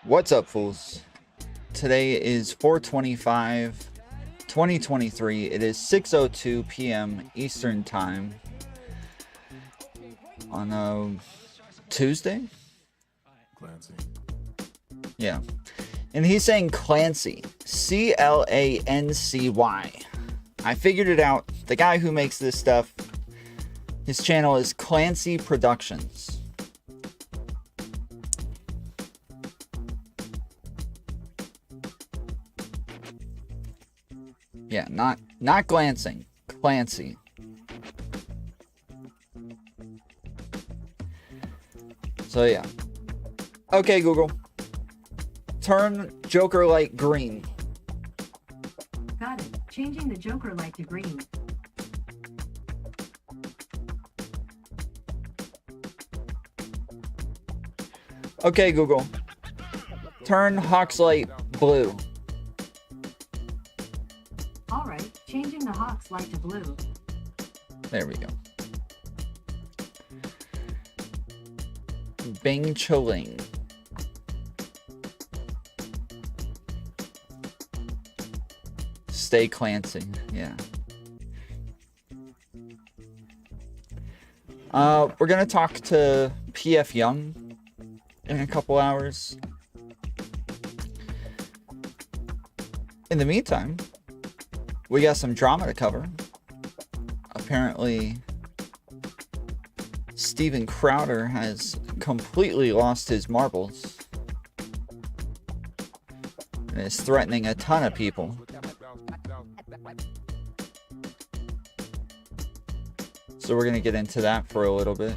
What's up, fools? Today is 4/25, 2023. It is 6:02 p.m. Eastern Time on a Tuesday? Clancy. Yeah. And he's saying Clancy. C-L-A-N-C-Y. I figured it out. The guy who makes this stuff, his channel is Clancy Productions. Yeah, not glancing. Clancy. So yeah. Okay, Google. Turn Joker light green. Got it. Changing the Joker light to green. Okay, Google. Turn Hawk's light blue. Alright, changing the Hawk's light to blue. There we go. Bing Chilling. Stay Clancy. Yeah. We're gonna talk to PF Jung in a couple hours. In the meantime, we got some drama to cover. Apparently, Steven Crowder has completely lost his marbles and is threatening a ton of people. So we're going to get into that for a little bit.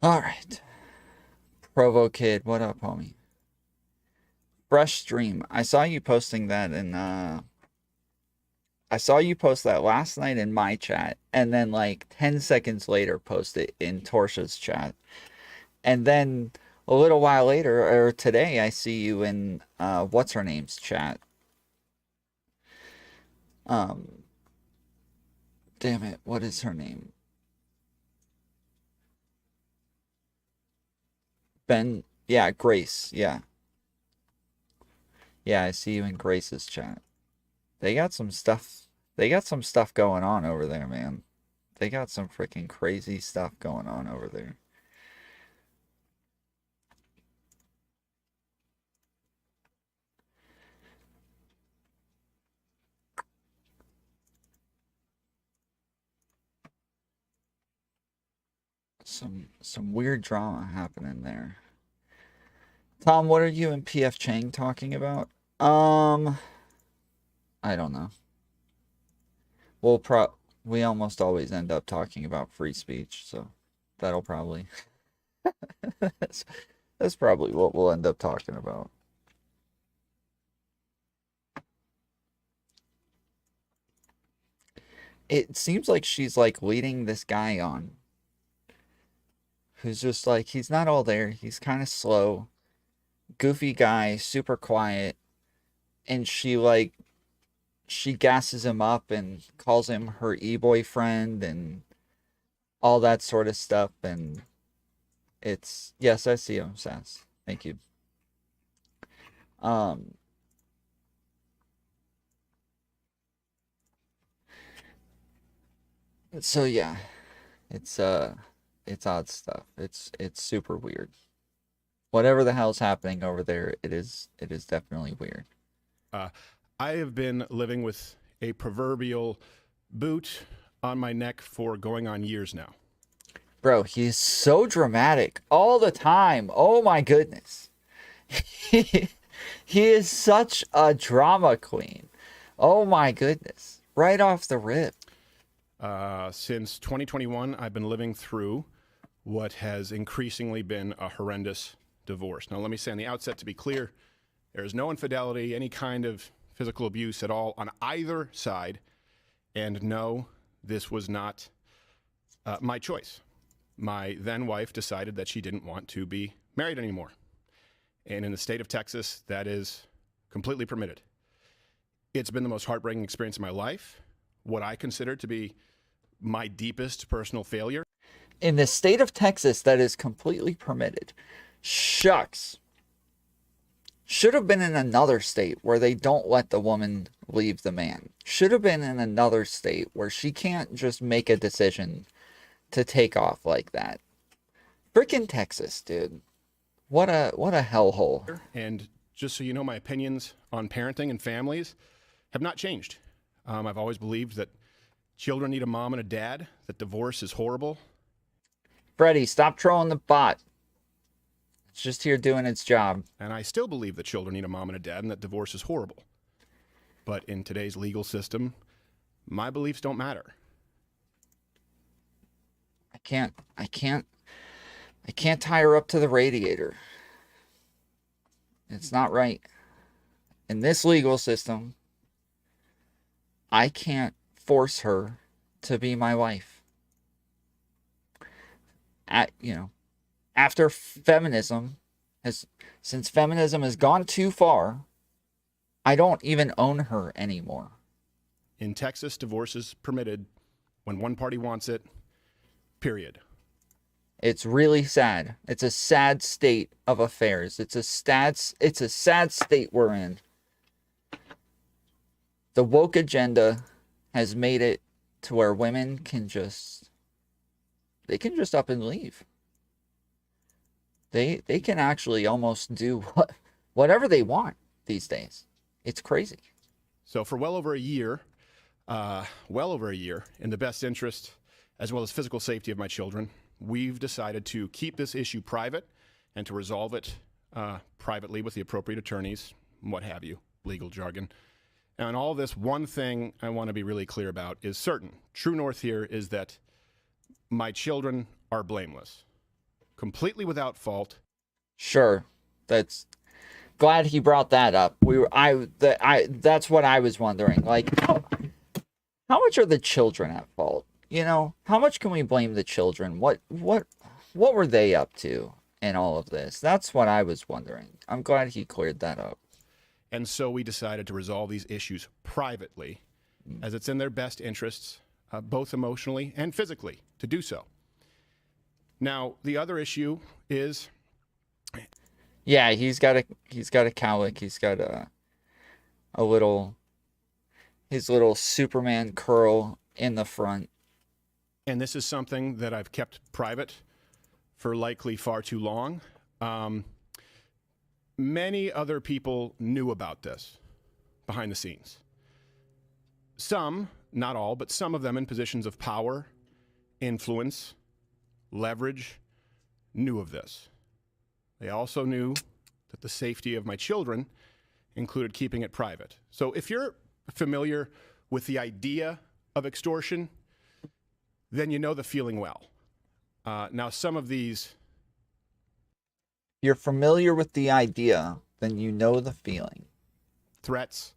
All right. Provo Kid, what up, homie? Fresh stream. I saw you posting that in I saw you post that last night in my chat, and then like 10 seconds later post it in Torsha's chat. And then a little while later, or today, I see you in what's her name's chat. Damn it, what is her name? Yeah, Grace, yeah. Yeah, I see you in Grace's chat. They got some stuff going on over there, man. They got some freaking crazy stuff going on over there. Some weird drama happening there. Tom, what are you and PF Jung talking about? I don't know. We almost always end up talking about free speech, so that'll probably that's probably what we'll end up talking about. It seems like she's like leading this guy on, who's just like, he's not all there. He's kind of slow, goofy guy, super quiet, and she gasses him up and calls him her e-boyfriend and all that sort of stuff. And it's, yes, I see him, Sass. Thank you. So yeah, it's odd stuff. It's super weird. Whatever the hell's happening over there, it is definitely weird. I have been living with a proverbial boot on my neck for going on years now. Bro, he's so dramatic all the time. Oh my goodness. He is such a drama queen. Oh my goodness. Right off the rip. Since 2021, I've been living through what has increasingly been a horrendous divorce. Now, let me say on the outset, to be clear, there is no infidelity, any kind of physical abuse at all on either side. And no, this was not my choice. My then wife decided that she didn't want to be married anymore. And in the state of Texas, that is completely permitted. It's been the most heartbreaking experience of my life, what I consider to be my deepest personal failure. In the state of Texas, that is completely permitted. Shucks. Should have been in another state where they don't let the woman leave the man. Should have been in another state where she can't just make a decision to take off like that. Freaking Texas, dude. What a hellhole. And just so you know, my opinions on parenting and families have not changed. I've always believed that children need a mom and a dad, that divorce is horrible. Freddie, stop trolling the bot. It's just here doing its job. And I still believe that children need a mom and a dad and that divorce is horrible. But in today's legal system, my beliefs don't matter. I can't tie her up to the radiator. It's not right. In this legal system, I can't force her to be my wife. After since feminism has gone too far, I don't even own her anymore. In Texas, divorce is permitted when one party wants it, period. It's really sad. It's a sad state of affairs. It's a sad state we're in. The woke agenda has made it to where women can just up and leave. They can actually almost do whatever they want these days. It's crazy. So for well over a year, in the best interest as well as physical safety of my children, we've decided to keep this issue private and to resolve it privately with the appropriate attorneys, what have you, legal jargon. And all this, one thing I want to be really clear about is certain. True north here is that my children are blameless, completely without fault. Sure, that's glad he brought that up. That's what I was wondering. Like, how much are the children at fault? You know, how much can we blame the children? What were they up to in all of this? That's what I was wondering. I'm glad he cleared that up. And so we decided to resolve these issues privately, as it's in their best interests, both emotionally and physically, to do so. Now, the other issue is... Yeah, he's got a cowlick. He's got his little Superman curl in the front. And this is something that I've kept private for likely far too long. Many other people knew about this behind the scenes. Some, not all, but some of them in positions of power, influence, leverage, knew of this. They also knew that the safety of my children included keeping it private. So if you're familiar with the idea of extortion, then you know the feeling well. Now, some of these... You're familiar with the idea, then you know the feeling. Threats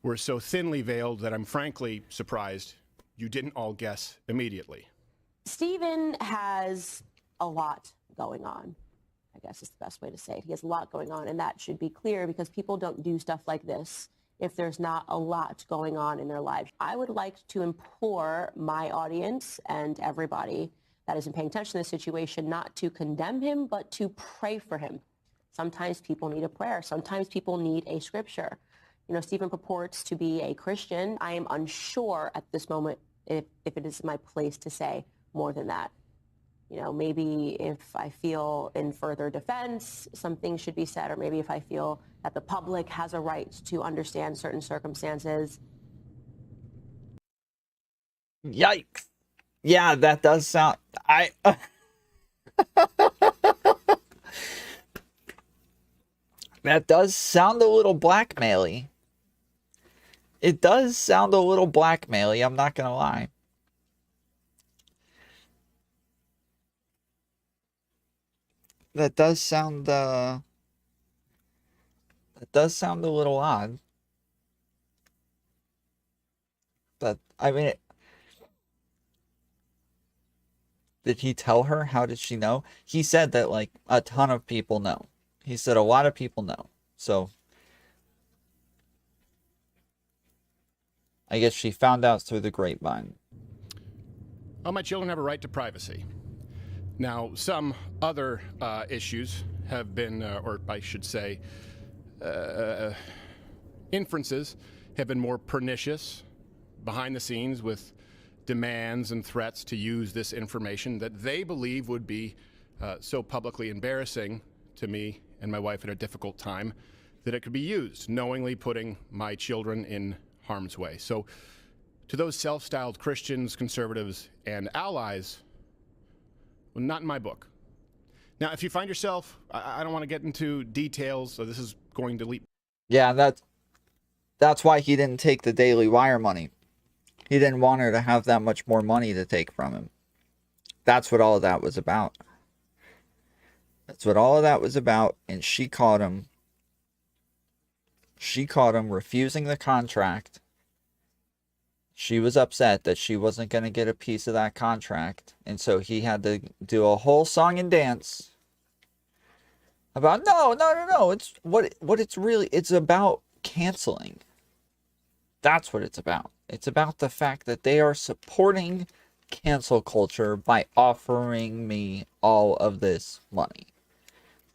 were so thinly veiled that I'm frankly surprised you didn't all guess immediately. Stephen has a lot going on, I guess is the best way to say it. He has a lot going on, and that should be clear because people don't do stuff like this if there's not a lot going on in their lives. I would like to implore my audience and everybody that isn't paying attention to this situation not to condemn him, but to pray for him. Sometimes people need a prayer. Sometimes people need a scripture. You know, Stephen purports to be a Christian. I am unsure at this moment if it is my place to say more than that. You know, maybe if I feel in further defense, some things should be said, or maybe if I feel that the public has a right to understand certain circumstances. Yikes. Yeah, that does sound... That does sound a little blackmail-y. It does sound a little blackmail-y, I'm not gonna lie. That does sound a little odd. But, I mean... Did he tell her? How did she know? He said that like a ton of people know. He said a lot of people know. So I guess she found out through the grapevine. Oh, my children have a right to privacy. Now, some other issues have been, or I should say, inferences have been more pernicious behind the scenes with demands and threats to use this information that they believe would be so publicly embarrassing to me and my wife at a difficult time that it could be used, knowingly putting my children in harm's way. So to those self-styled Christians, conservatives, and allies, well, not in my book. Now, if you find yourself, I don't want to get into details, so this is going to leap. Yeah, that's why he didn't take the Daily Wire money. He didn't want her to have that much more money to take from him. That's what all of that was about. That's what all of that was about, and she caught him. She caught him refusing the contract. She was upset that she wasn't going to get a piece of that contract, and so he had to do a whole song and dance about no. It's it's about canceling. That's what it's about. It's about the fact that they are supporting cancel culture by offering me all of this money.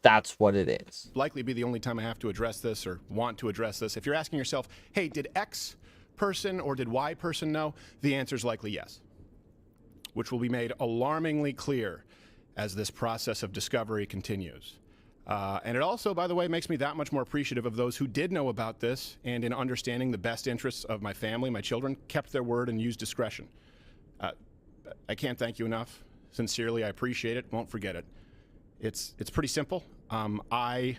That's what it is. Likely be the only time I have to address this or want to address this. If you're asking yourself, hey, did X person or did Y person know? The answer is likely yes, which will be made alarmingly clear as this process of discovery continues. And it also, by the way, makes me that much more appreciative of those who did know about this and in understanding the best interests of my family, my children, kept their word and used discretion. I can't thank you enough. Sincerely, I appreciate it. Won't forget it. It's pretty simple. I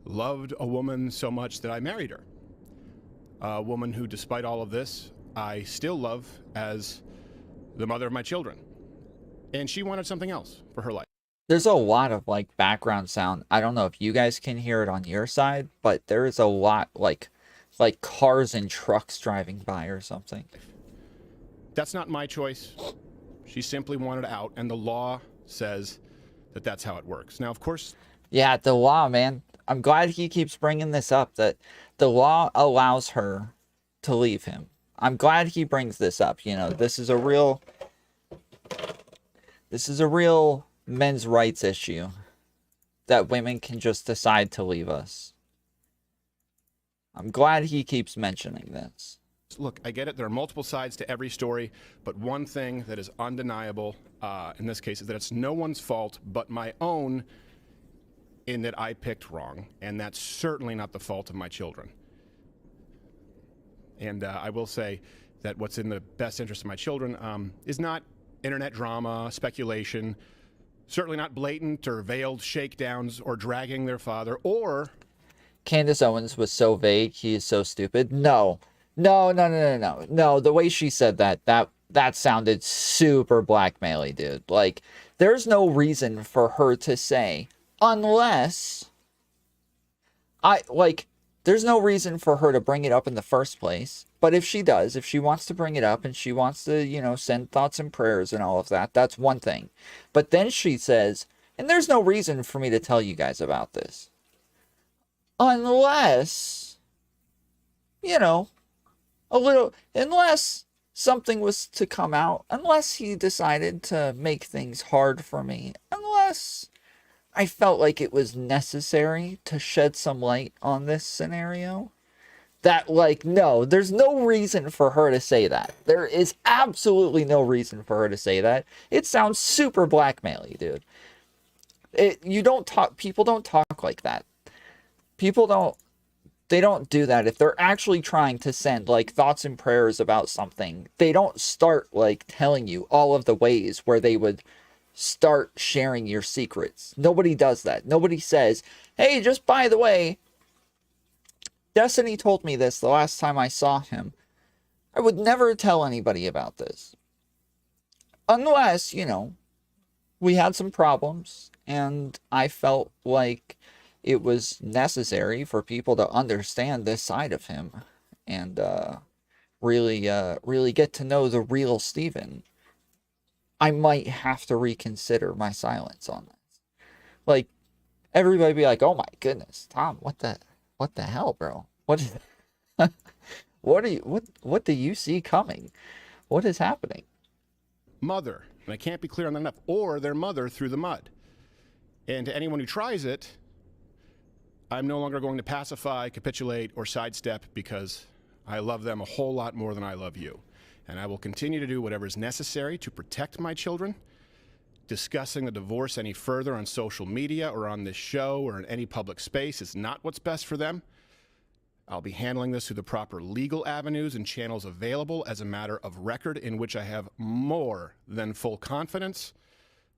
loved a woman so much that I married her. A woman who, despite all of this, I still love as the mother of my children. And she wanted something else for her life. There's a lot of like background sound. I don't know if you guys can hear it on your side, but there is a lot like cars and trucks driving by or something. That's not my choice. She simply wanted out, and the law says that that's how it works. Now, of course... Yeah, the law, man. I'm glad he keeps bringing this up, that the law allows her to leave him. I'm glad he brings this up. You know, this is a real men's rights issue, that women can just decide to leave us. I'm glad he keeps mentioning this. Look, I get it. There are multiple sides to every story, but one thing that is undeniable in this case is that it's no one's fault but my own in that I picked wrong, and that's certainly not the fault of my children. And I will say that what's in the best interest of my children is not internet drama, speculation, certainly not blatant or veiled shakedowns or dragging their father or... Candace Owens was so vague, he is so stupid. No, the way she said that sounded super blackmail-y, dude. Like, there's no reason for her to say, unless there's no reason for her to bring it up in the first place. But if she does, if she wants to bring it up and she wants to, you know, send thoughts and prayers and all of that, that's one thing. But then she says, and there's no reason for me to tell you guys about this, unless, you know, unless something was to come out, unless he decided to make things hard for me, unless I felt like it was necessary to shed some light on this scenario. That, like, no, there's no reason for her to say that. There is absolutely no reason for her to say that. It sounds super blackmail-y, dude. People don't talk like that. They don't do that. If they're actually trying to send, like, thoughts and prayers about something, they don't start, like, telling you all of the ways where they would start sharing your secrets. Nobody does that. Nobody says, hey, just by the way, Destiny told me this the last time I saw him. I would never tell anybody about this. Unless, you know, we had some problems and I felt like it was necessary for people to understand this side of him and really get to know the real Steven. I might have to reconsider my silence on this. Like, everybody be like, oh my goodness, Tom, what the hell, bro? What is what do you see coming? What is happening? Mother, and I can't be clear on that enough, or their mother through the mud. And to anyone who tries it, I'm no longer going to pacify, capitulate, or sidestep because I love them a whole lot more than I love you. And I will continue to do whatever is necessary to protect my children. Discussing the divorce any further on social media or on this show or in any public space is not what's best for them. I'll be handling this through the proper legal avenues and channels available as a matter of record in which I have more than full confidence.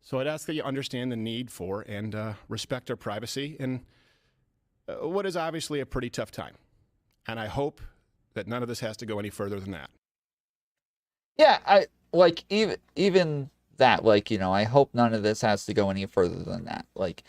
So I'd ask that you understand the need for and respect our privacy in what is obviously a pretty tough time. And I hope that none of this has to go any further than that. Yeah, I like even that, like, you know, I hope none of this has to go any further than that. Like,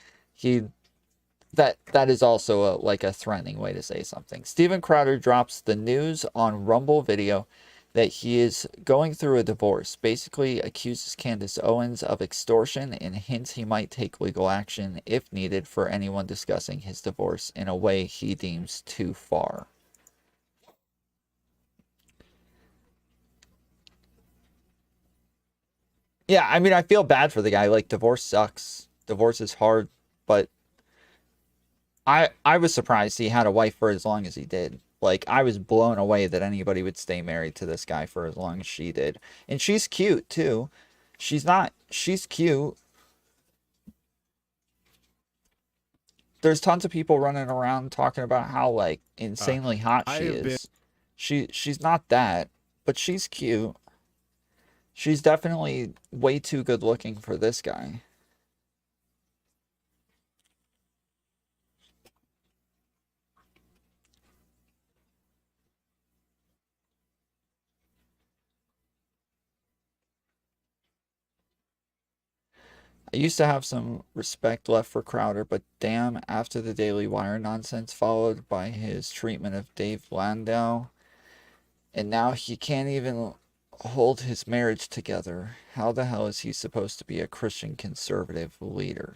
that is also a threatening way to say something. Steven Crowder drops the news on Rumble video that he is going through a divorce, basically accuses Candace Owens of extortion and hints he might take legal action if needed for anyone discussing his divorce in a way he deems too far. Yeah, I mean, I feel bad for the guy. Like, divorce sucks. Divorce is hard, but I was surprised he had a wife for as long as he did. Like, I was blown away that anybody would stay married to this guy for as long as she did. And she's cute, too. She's cute. There's tons of people running around talking about how, like, insanely hot she is. She's not that, but she's cute. She's definitely way too good looking for this guy. I used to have some respect left for Crowder, but damn, after the Daily Wire nonsense followed by his treatment of Dave Landau, and now he can't even hold his marriage together. How the hell is he supposed to be a Christian conservative leader?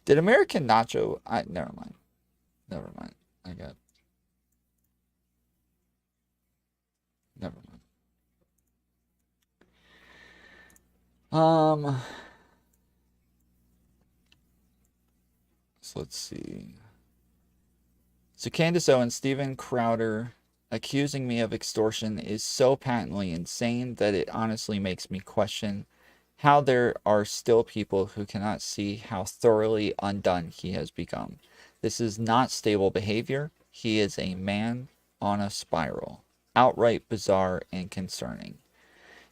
Did American Nacho... Never mind. Never mind. Never mind. So let's see. So Candace Owens, Steven Crowder accusing me of extortion is so patently insane that it honestly makes me question how there are still people who cannot see how thoroughly undone he has become. This is not stable behavior. He is a man on a spiral. Outright bizarre and concerning.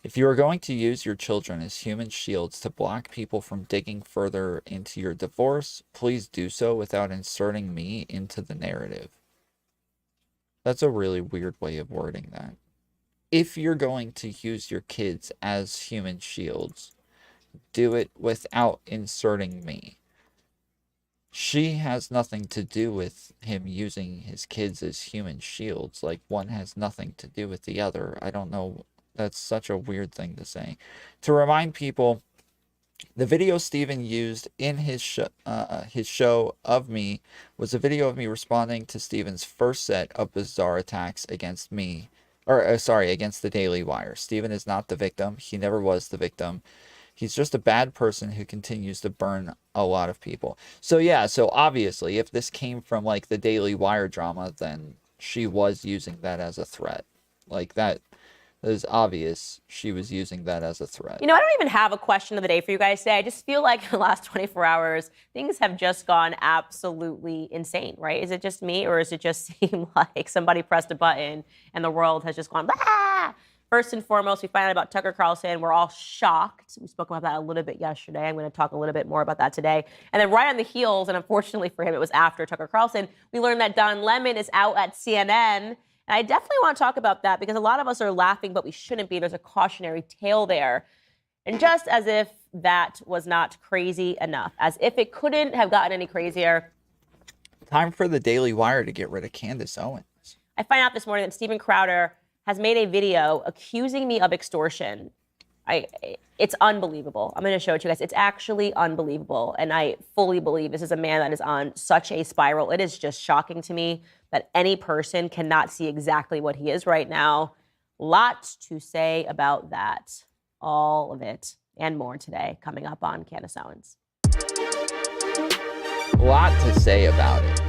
If you are going to use your children as human shields to block people from digging further into your divorce, please do so without inserting me into the narrative. That's a really weird way of wording that. If you're going to use your kids as human shields, do it without inserting me. She has nothing to do with him using his kids as human shields. Like, one has nothing to do with the other. I don't know. That's such a weird thing to say. To remind people, the video Steven used in his show of me was a video of me responding to Steven's first set of bizarre attacks against me. Against the Daily Wire. Steven is not the victim. He never was the victim. He's just a bad person who continues to burn a lot of people. So yeah, so obviously, if this came from, like, the Daily Wire drama, then she was using that as a threat. Like, that is obvious she was using that as a threat. You know, I don't even have a question of the day for you guys today. I just feel like in the last 24 hours, things have just gone absolutely insane, right? Is it just me, or does it just seem like somebody pressed a button and the world has just gone, ah! First and foremost, we find out about Tucker Carlson. We're all shocked. We spoke about that a little bit yesterday. I'm going to talk a little bit more about that today. And then right on the heels, and unfortunately for him, it was after Tucker Carlson, we learned that Don Lemon is out at CNN. And I definitely want to talk about that because a lot of us are laughing, but we shouldn't be. There's a cautionary tale there. And just as if that was not crazy enough, as if it couldn't have gotten any crazier, time for the Daily Wire to get rid of Candace Owens. I find out this morning that Steven Crowder has made a video accusing me of extortion. It's unbelievable. I'm going to show it to you guys. It's actually unbelievable. And I fully believe this is a man that is on such a spiral. It is just shocking to me that any person cannot see exactly what he is right now. Lots to say about that. All of it and more today coming up on Candace Owens. A lot to say about it.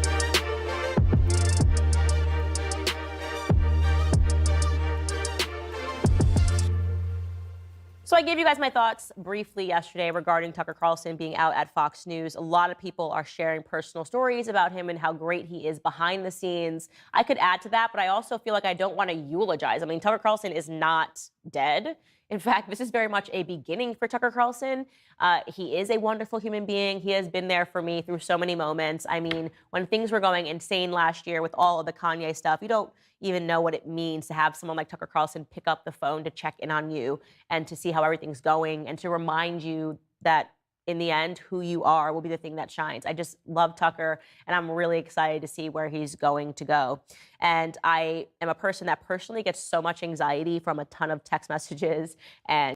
So I gave you guys my thoughts briefly yesterday regarding Tucker Carlson being out at Fox News. A lot of people are sharing personal stories about him and how great he is behind the scenes. I could add to that, but I also feel like I don't want to eulogize. I mean, Tucker Carlson is not dead. In fact, this is very much a beginning for Tucker Carlson. He is a wonderful human being. He has been there for me through so many moments. I mean, when things were going insane last year with all of the Kanye stuff, you don't even know what it means to have someone like Tucker Carlson pick up the phone to check in on you and to see how everything's going and to remind you that in the end, who you are will be the thing that shines. I just love Tucker, and I'm really excited to see where he's going to go. And I am a person that personally gets so much anxiety from a ton of text messages and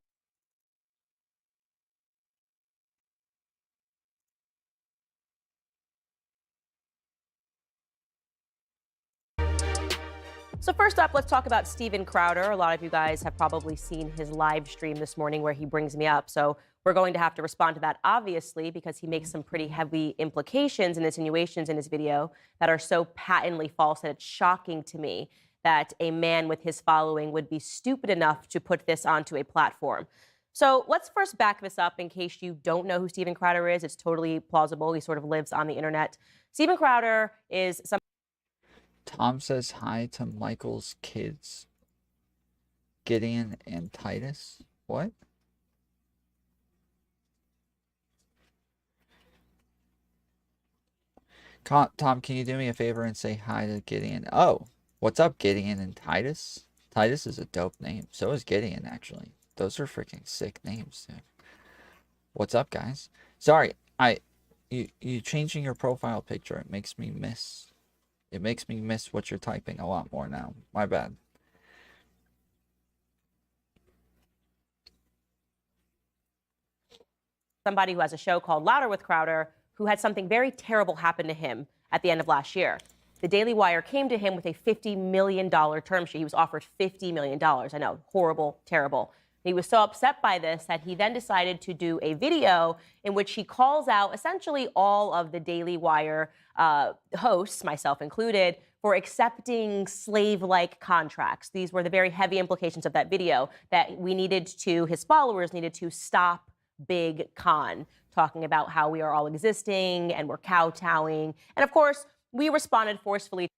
So first up, let's talk about Steven Crowder. A lot of you guys have probably seen his live stream this morning where he brings me up. So we're going to have to respond to that, obviously, because he makes some pretty heavy implications and insinuations in his video that are so patently false that it's shocking to me that a man with his following would be stupid enough to put this onto a platform. So let's first back this up in case you don't know who Steven Crowder is. It's totally plausible. He sort of lives on the internet. Steven Crowder is some. Tom says hi to Michael's kids, Gideon and Titus. What? Tom, can you do me a favor and say hi to Gideon? Oh, what's up, Gideon and Titus? Titus is a dope name. So is Gideon, actually. Those are freaking sick names, dude. What's up, guys? Sorry, you changing your profile picture. It makes me miss what you're typing a lot more now. My bad. Somebody who has a show called Louder with Crowder, who had something very terrible happen to him at the end of last year. The Daily Wire came to him with a $50 million term sheet. He was offered $50 million. I know, horrible, terrible. He was so upset by this that he then decided to do a video in which he calls out essentially all of the Daily Wire hosts, myself included, for accepting slave-like contracts. These were the very heavy implications of that video, that his followers needed to stop Big Con, talking about how we are all existing and we're kowtowing. And of course, we responded forcefully.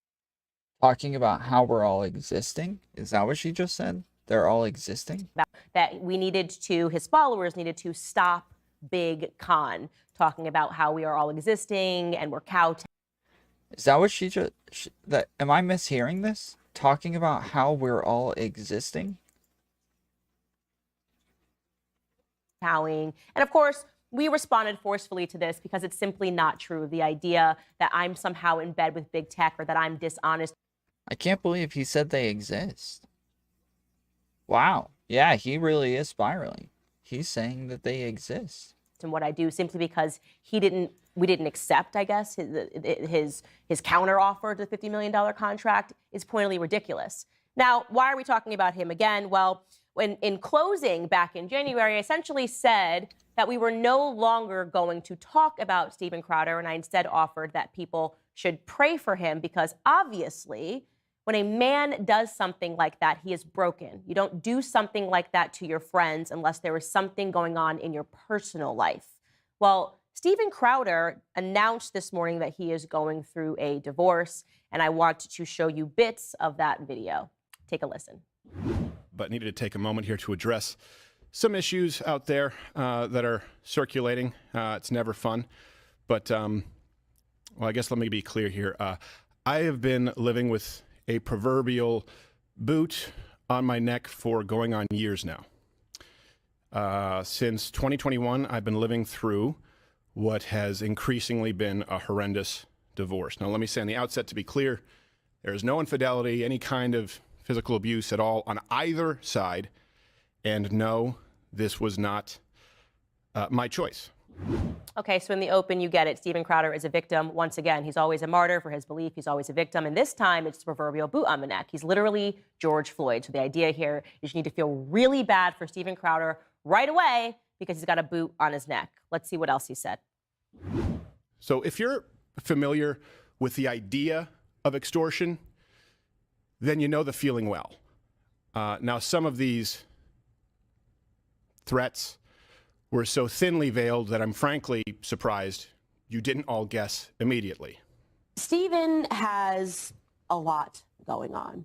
Talking about how we're all existing? Is that what she just said? They're all existing? That his followers needed to stop Big Con, talking about how we are all existing and we're kowtowing. Is that what she just... am I mishearing this? Talking about how we're all existing? And of course, we responded forcefully to this because it's simply not true. The idea that I'm somehow in bed with big tech or that I'm dishonest. I can't believe he said they exist. Wow. Yeah, he really is spiraling. He's saying that they exist. And what I do simply because we didn't accept, I guess, his counter offer to the $50 million contract is pointedly ridiculous. Now, why are we talking about him again? Well, when in closing back in January, I essentially said that we were no longer going to talk about Steven Crowder, and I instead offered that people should pray for him because obviously when a man does something like that, he is broken. You don't do something like that to your friends unless there is something going on in your personal life. Well, Steven Crowder announced this morning that he is going through a divorce, and I want to show you bits of that video. Take a listen. But needed to take a moment here to address some issues out there that are circulating. It's never fun. But, well, I guess let me be clear here. I have been living with a proverbial boot on my neck for going on years now. Since 2021, I've been living through what has increasingly been a horrendous divorce. Now, let me say on the outset, to be clear, there is no infidelity, any kind of physical abuse at all on either side. And no, this was not my choice. Okay, so in the open, you get it. Steven Crowder is a victim. Once again, he's always a martyr for his belief. He's always a victim. And this time, it's the proverbial boot on the neck. He's literally George Floyd. So the idea here is you need to feel really bad for Steven Crowder right away because he's got a boot on his neck. Let's see what else he said. So if you're familiar with the idea of extortion, then you know the feeling well. Now, some of these threats were so thinly veiled that I'm frankly surprised you didn't all guess immediately. Steven has a lot going on,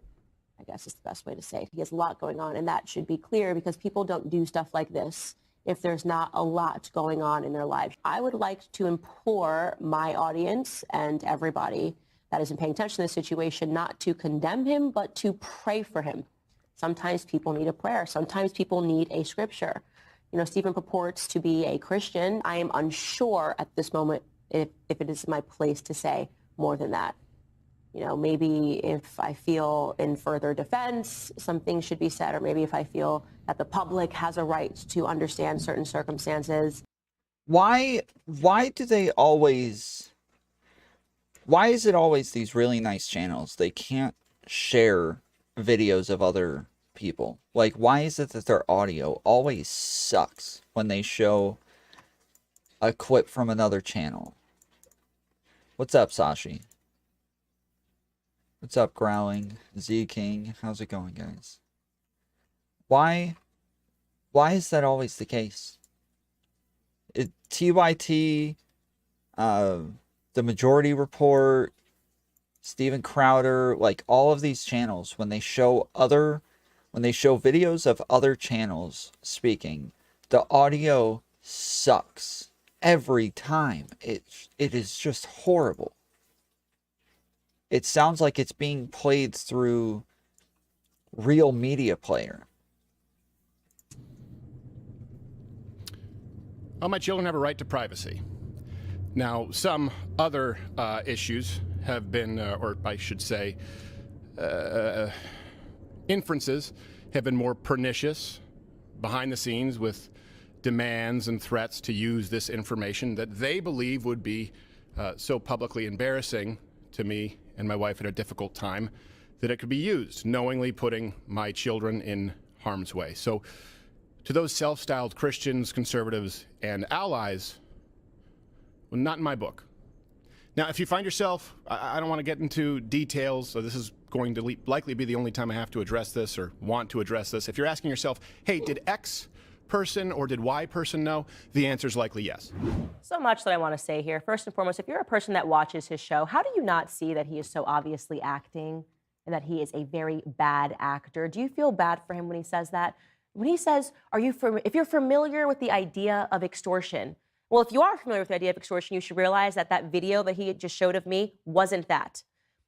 I guess is the best way to say it. He has a lot going on, and that should be clear because people don't do stuff like this if there's not a lot going on in their lives. I would like to implore my audience and everybody that isn't paying attention to this situation not to condemn him, but to pray for him. Sometimes people need a prayer. Sometimes people need a scripture. You know, Steven purports to be a Christian. I am unsure at this moment if it is my place to say more than that. You know, maybe if I feel in further defense, some things should be said, or maybe if I feel that the public has a right to understand certain circumstances. Why is it always these really nice channels? They can't share videos of other people. Like, why is it that their audio always sucks when they show a clip from another channel? What's up, Sashi? What's up, Growling? Z King? How's it going, guys? Why is that always the case? TYT, The Majority Report, Steven Crowder, like all of these channels, when they show videos of other channels speaking, the audio sucks every time. It is just horrible. It sounds like it's being played through Real Media Player. Well, my children have a right to privacy. Now, some other issues have been, or I should say, inferences have been more pernicious behind the scenes with demands and threats to use this information that they believe would be so publicly embarrassing to me and my wife at a difficult time that it could be used, knowingly putting my children in harm's way. So to those self-styled Christians, conservatives, and allies, well, not in my book. Now, if you find yourself, I don't want to get into details, so this is going to likely be the only time I have to address this or want to address this. If you're asking yourself, hey, did X person or did Y person know? The answer is likely yes. So much that I want to say here. First and foremost, if you're a person that watches his show, how do you not see that he is so obviously acting and that he is a very bad actor? Do you feel bad for him when he says that? When he says, if you're familiar with the idea of extortion, well, if you are familiar with the idea of extortion, you should realize that that video that he just showed of me wasn't that.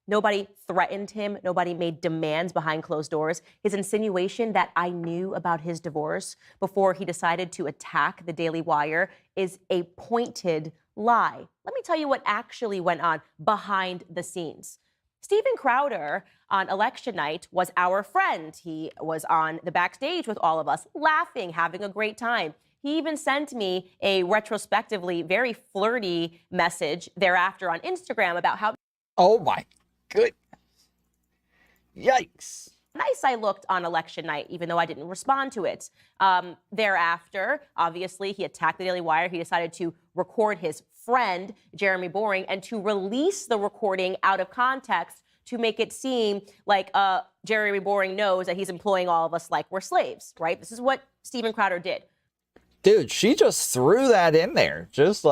Nobody threatened him. Nobody made demands behind closed doors. His insinuation that I knew about his divorce before he decided to attack the Daily Wire is a pointed lie. Let me tell you what actually went on behind the scenes. Steven Crowder on election night was our friend. He was on the backstage with all of us, laughing, having a great time. He even sent me a retrospectively very flirty message thereafter on Instagram about how Oh my goodness. Yikes. nice I looked on election night, even though I didn't respond to it. Thereafter, obviously, he attacked the Daily Wire. He decided to record his friend, Jeremy Boring, and to release the recording out of context to make it seem like Jeremy Boring knows that he's employing all of us like we're slaves, right? This is what Steven Crowder did. Dude, she just threw that in there. Just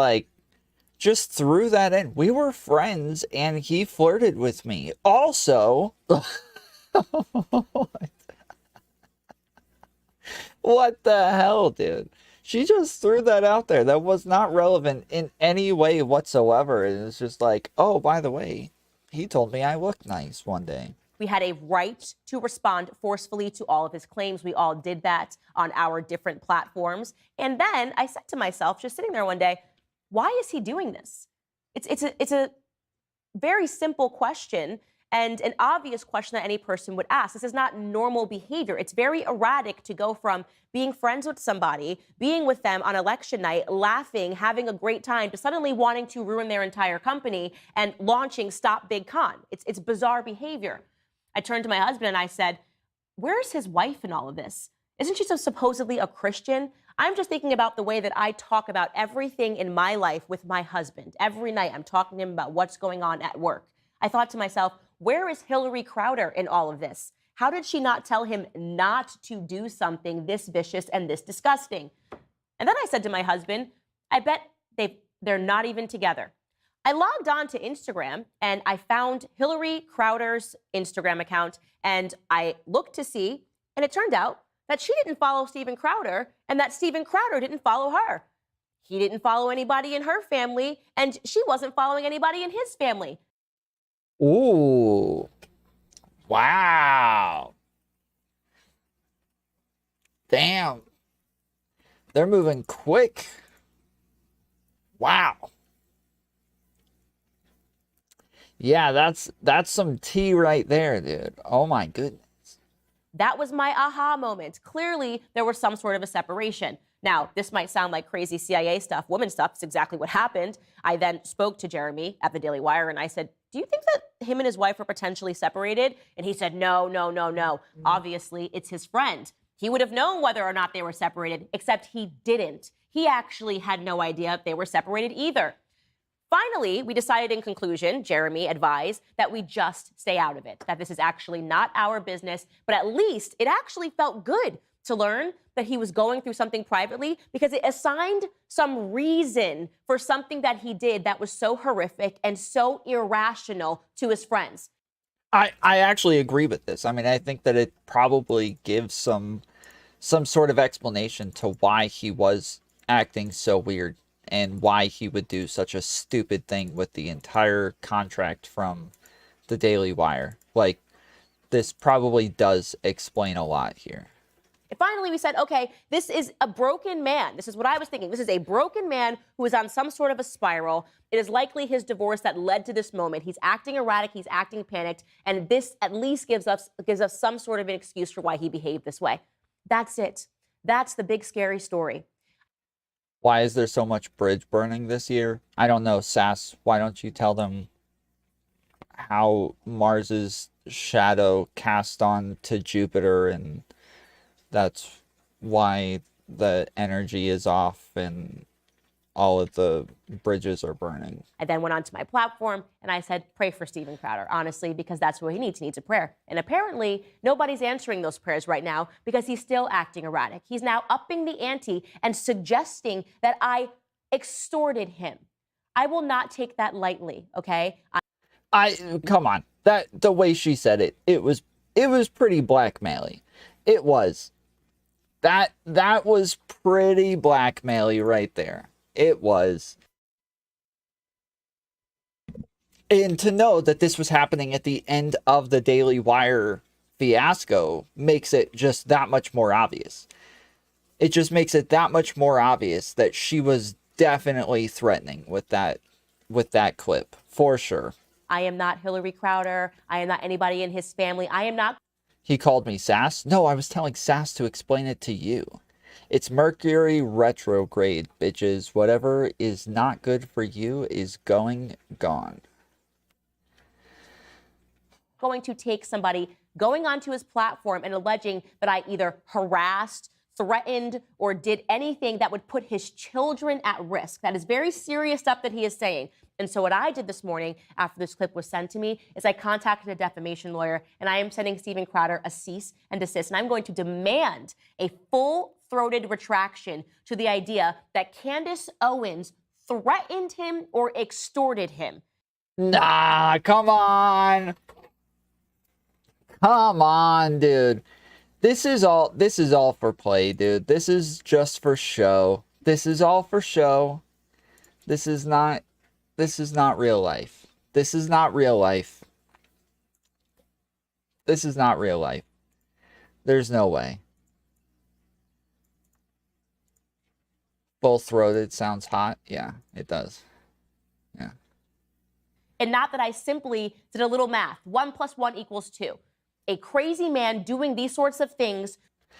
threw that in. We were friends and he flirted with me. Also, what the hell, dude? She just threw that out there. That was not relevant in any way whatsoever. It was just like, oh, by the way, he told me I looked nice one day. We had a right to respond forcefully to all of his claims. We all did that on our different platforms. And then I said to myself, just sitting there one day, why is he doing this? It's a very simple question and an obvious question that any person would ask. This is not normal behavior. It's very erratic to go from being friends with somebody, being with them on election night, laughing, having a great time, to suddenly wanting to ruin their entire company and launching Stop Big Con. It's bizarre behavior. I turned to my husband and I said, where's his wife in all of this? Isn't she so supposedly a Christian? I'm just thinking about the way that I talk about everything in my life with my husband. Every night I'm talking to him about what's going on at work. I thought to myself, where is Hillary Crowder in all of this? How did she not tell him not to do something this vicious and this disgusting? And then I said to my husband, I bet they're not even together. I logged on to Instagram and I found Hillary Crowder's Instagram account and I looked to see, and it turned out that she didn't follow Steven Crowder and that Steven Crowder didn't follow her. He didn't follow anybody in her family and she wasn't following anybody in his family. Ooh. Wow. Damn. They're moving quick. Wow. Yeah, that's some tea right there, dude. Oh my goodness. That was my aha moment. Clearly, there was some sort of a separation. Now, this might sound like crazy CIA stuff, woman stuff. It's exactly what happened. I then spoke to Jeremy at the Daily Wire and I said, do you think that him and his wife were potentially separated? And he said, no. Obviously, it's his friend. He would have known whether or not they were separated, except he didn't. He actually had no idea if they were separated either. Finally, we decided in conclusion, Jeremy advised, that we just stay out of it, that this is actually not our business, but at least it actually felt good to learn that he was going through something privately because it assigned some reason for something that he did that was so horrific and so irrational to his friends. I actually agree with this. I mean, I think that it probably gives some sort of explanation to why he was acting so weird and why he would do such a stupid thing with the entire contract from the Daily Wire. Like, this probably does explain a lot here. And finally, we said, okay, this is a broken man. This is what I was thinking. This is a broken man who is on some sort of a spiral. It is likely his divorce that led to this moment. He's acting erratic. He's acting panicked. And this at least gives us some sort of an excuse for why he behaved this way. That's it. That's the big, scary story. Why is there so much bridge burning this year? I don't know, Sass. Why don't you tell them how Mars's shadow cast on to Jupiter and that's why the energy is off and all of the bridges are burning. I then went onto my platform and I said, pray for Steven Crowder, honestly, because that's what he needs. He needs a prayer. And apparently, nobody's answering those prayers right now because he's still acting erratic. He's now upping the ante and suggesting that I extorted him. I will not take that lightly, okay? Come on. That the way she said it, it was pretty blackmaily. It was. That was pretty blackmaily right there. It was. And to know that this was happening at the end of the Daily Wire fiasco makes it just that much more obvious. It just makes it that much more obvious that she was definitely threatening with that clip, for sure. I am not Hillary Crowder. I am not anybody in his family. I am not. He called me Sass. No, I was telling Sass to explain it to you. It's Mercury retrograde, bitches. Whatever is not good for you is gone. Going to take somebody going onto his platform and alleging that I either harassed, threatened, or did anything that would put his children at risk. That is very serious stuff that he is saying. And so what I did this morning after this clip was sent to me is I contacted a defamation lawyer and I am sending Steven Crowder a cease and desist. And I'm going to demand a full-throated retraction to the idea that Candace Owens threatened him or extorted him. Nah, come on. Come on, dude. This is all for play, dude. This is just for show. This is all for show. This is not real life. This is not real life. This is not real life. There's no way. Full-throated sounds hot. Yeah, it does. Yeah. And not that I simply did a little math. 1 + 1 = 2. A crazy man doing these sorts of things.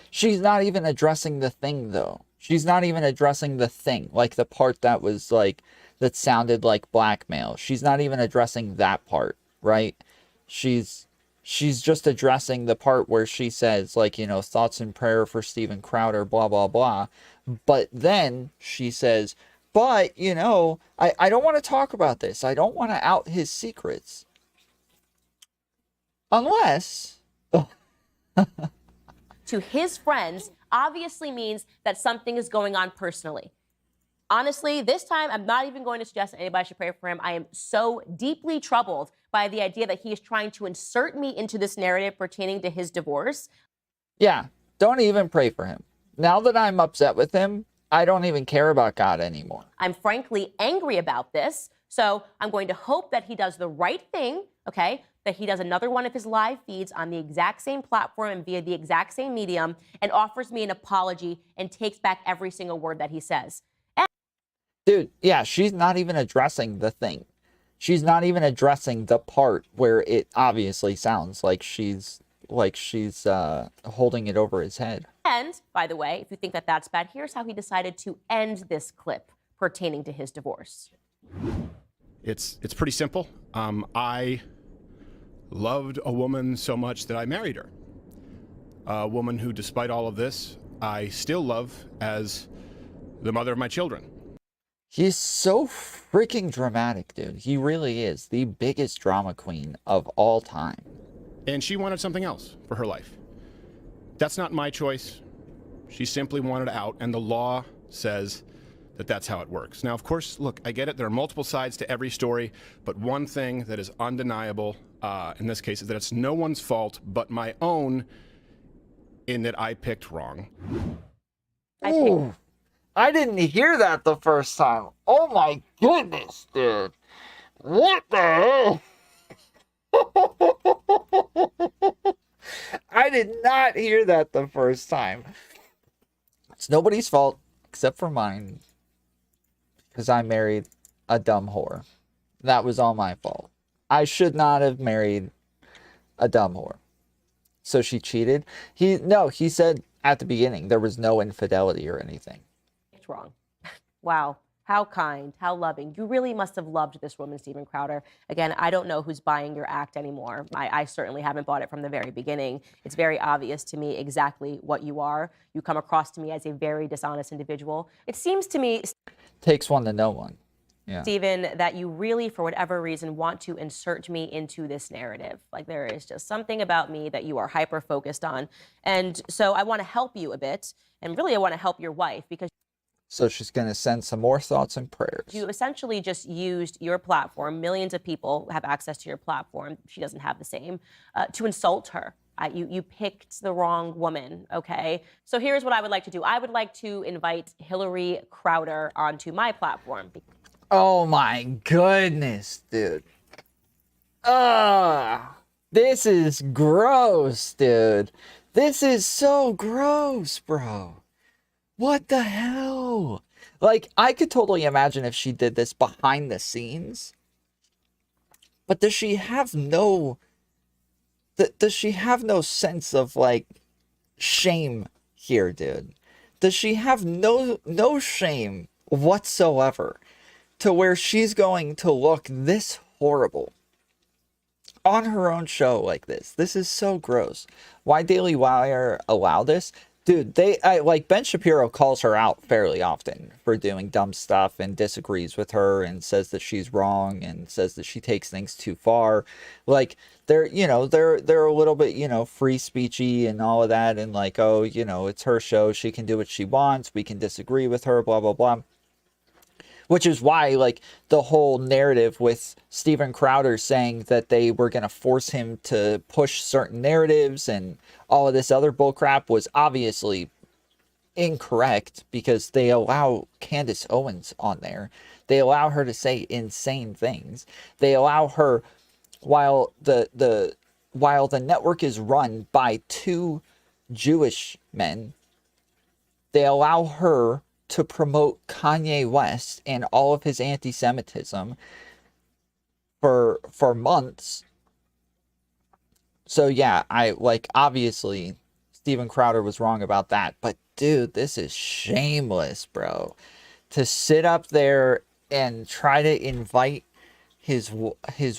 She's not even addressing the thing, though. She's not even addressing the thing, like the part that was like, that sounded like blackmail. She's not even addressing that part, right? She's just addressing the part where she says, like, you know, thoughts and prayer for Steven Crowder, blah, blah, blah. But then she says, but, you know, I don't want to talk about this. I don't want to out his secrets. Unless... to his friends obviously means that something is going on personally. Honestly, this time, I'm not even going to suggest that anybody should pray for him. I am so deeply troubled by the idea that he is trying to insert me into this narrative pertaining to his divorce. Yeah, don't even pray for him. Now that I'm upset with him, I don't even care about God anymore. I'm frankly angry about this, so I'm going to hope that he does the right thing, okay? That he does another one of his live feeds on the exact same platform and via the exact same medium and offers me an apology and takes back every single word that he says. Dude, yeah, she's not even addressing the thing. She's not even addressing the part where it obviously sounds like she's holding it over his head. And, by the way, if you think that that's bad, here's how he decided to end this clip pertaining to his divorce. It's pretty simple. I loved a woman so much that I married her. A woman who, despite all of this, I still love as the mother of my children. He's so freaking dramatic, dude. He really is the biggest drama queen of all time. And she wanted something else for her life. That's not my choice. She simply wanted out, and the law says that that's how it works. Now, of course, look, I get it. There are multiple sides to every story, but one thing that is undeniable in this case is that it's no one's fault but my own in that I picked wrong. Ooh, I didn't hear that the first time. Oh my goodness, dude. What the hell? I did not hear that the first time. It's nobody's fault except for mine. Because I married a dumb whore. That was all my fault. I should not have married a dumb whore. So she cheated. He said at the beginning there was no infidelity or anything. It's wrong. Wow. How kind, how loving. You really must have loved this woman, Steven Crowder. Again, I don't know who's buying your act anymore. I certainly haven't bought it from the very beginning. It's very obvious to me exactly what you are. You come across to me as a very dishonest individual. It seems to me, Takes one to know one. Yeah. Steven, that you really, for whatever reason, want to insert me into this narrative. Like, there is just something about me that you are hyper-focused on. And so I want to help you a bit. And really, I want to help your wife because So she's going to send some more thoughts and prayers. you essentially just used your platform. Millions of people have access to your platform. She doesn't have the same, to insult her. You picked the wrong woman, okay? So here's what I would like to do. I would like to invite Hillary Crowder onto my platform. Oh my goodness, dude. This is gross, dude. This is so gross, bro. What the hell? Like, I could totally imagine if she did this behind the scenes. But does she have no sense of, like, shame here, dude? Does she have no shame whatsoever to where she's going to look this horrible on her own show like this? This is so gross. Why Daily Wire allow this? Dude, like Ben Shapiro calls her out fairly often for doing dumb stuff and disagrees with her and says that she's wrong and says that she takes things too far. Like, they're a little bit, free speechy and all of that, and like, oh, it's her show, she can do what she wants, we can disagree with her, blah blah blah. Which is why, like, the whole narrative with Steven Crowder saying that they were going to force him to push certain narratives and all of this other bullcrap was obviously incorrect, because they allow Candace Owens on there. They allow her to say insane things. They allow her, while the while the network is run by two Jewish men, they allow her to promote Kanye West and all of his anti-Semitism for months. So yeah, I like, obviously Steven Crowder was wrong about that, but dude, this is shameless, bro. To sit up there and try to invite his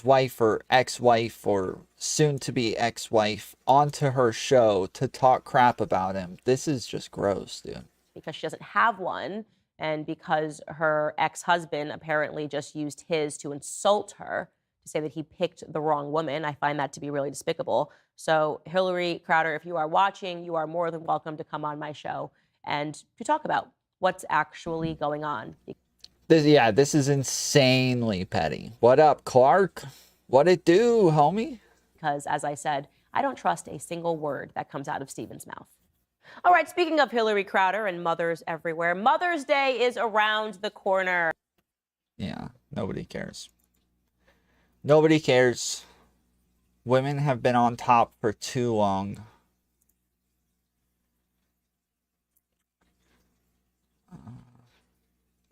wife or ex-wife or soon-to-be ex-wife onto her show to talk crap about him. This is just gross, dude. Because she doesn't have one, and because her ex-husband apparently just used his to insult her, to say that he picked the wrong woman. I find that to be really despicable. So Hillary Crowder, if you are watching, you are more than welcome to come on my show and to talk about what's actually going on. This is insanely petty. What up, Clark? What it do, homie? Because, as I said, I don't trust a single word that comes out of Steven's mouth. All right, speaking of Hillary Crowder and mothers everywhere, Mother's Day is around the corner. Yeah, nobody cares. Nobody cares. Women have been on top for too long.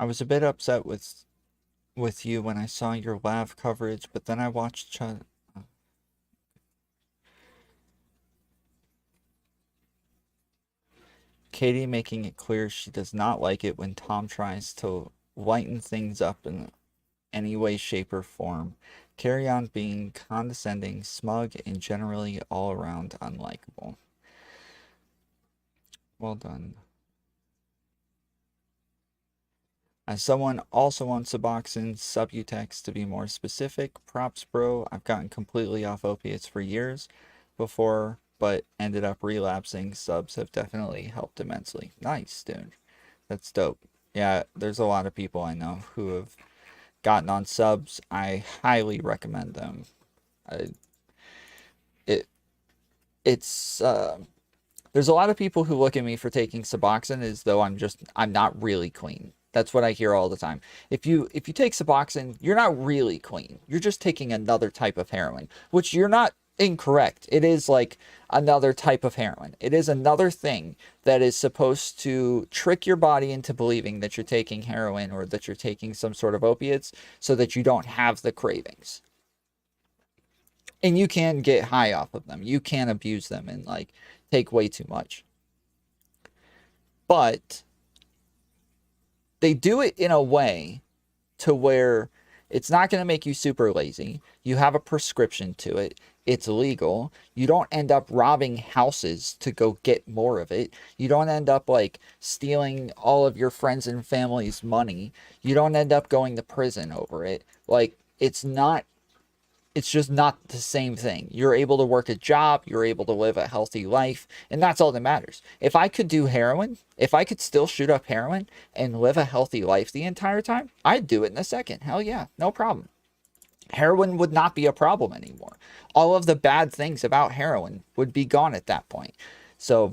I was a bit upset with you when I saw your live coverage, but then I watched Katie making it clear she does not like it when Tom tries to lighten things up in any way, shape, or form. Carry on being condescending, smug, and generally all around unlikable. Well done. As someone also on Suboxone, Subutex to be more specific, props bro, I've gotten completely off opiates for years before, but ended up relapsing. Subs have definitely helped immensely. Nice, dude. That's dope. Yeah, there's a lot of people I know who have gotten on subs. I highly recommend them. It's there's a lot of people who look at me for taking Suboxone as though I'm not really clean. That's what I hear all the time. If you take Suboxone, you're not really clean. You're just taking another type of heroin, which you're not incorrect. It is like another type of heroin. It is another thing that is supposed to trick your body into believing that you're taking heroin or that you're taking some sort of opiates so that you don't have the cravings. And you can get high off of them. You can abuse them and like take way too much. But they do it in a way to where it's not going to make you super lazy. You have a prescription to it. It's legal. You don't end up robbing houses to go get more of it. You don't end up like stealing all of your friends and family's money. You don't end up going to prison over it. Like, it's just not the same thing. You're able to work a job, you're able to live a healthy life, and that's all that matters. If I could do heroin, if I could still shoot up heroin and live a healthy life the entire time, I'd do it in a second. Hell yeah, no problem. Heroin would not be a problem anymore. All of the bad things about heroin would be gone at that point. So,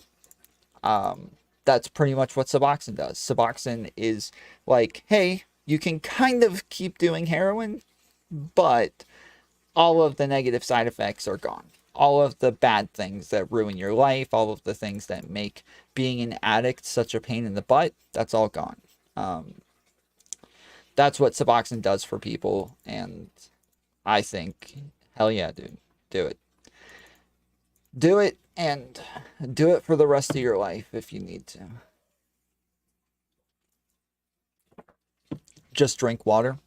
that's pretty much what Suboxone does. Suboxone is like, hey, you can kind of keep doing heroin, but all of the negative side effects are gone. All of the bad things that ruin your life, all of the things that make being an addict such a pain in the butt, that's all gone. That's what Suboxone does for people, and I think, hell yeah, dude, do it. Do it, and do it for the rest of your life if you need to. Just drink water.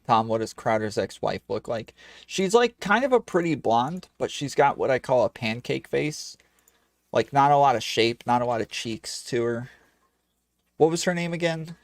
Tom, what does Crowder's ex-wife look like? She's like kind of a pretty blonde, but she's got what I call a pancake face. Like not a lot of shape, not a lot of cheeks to her. What was her name again?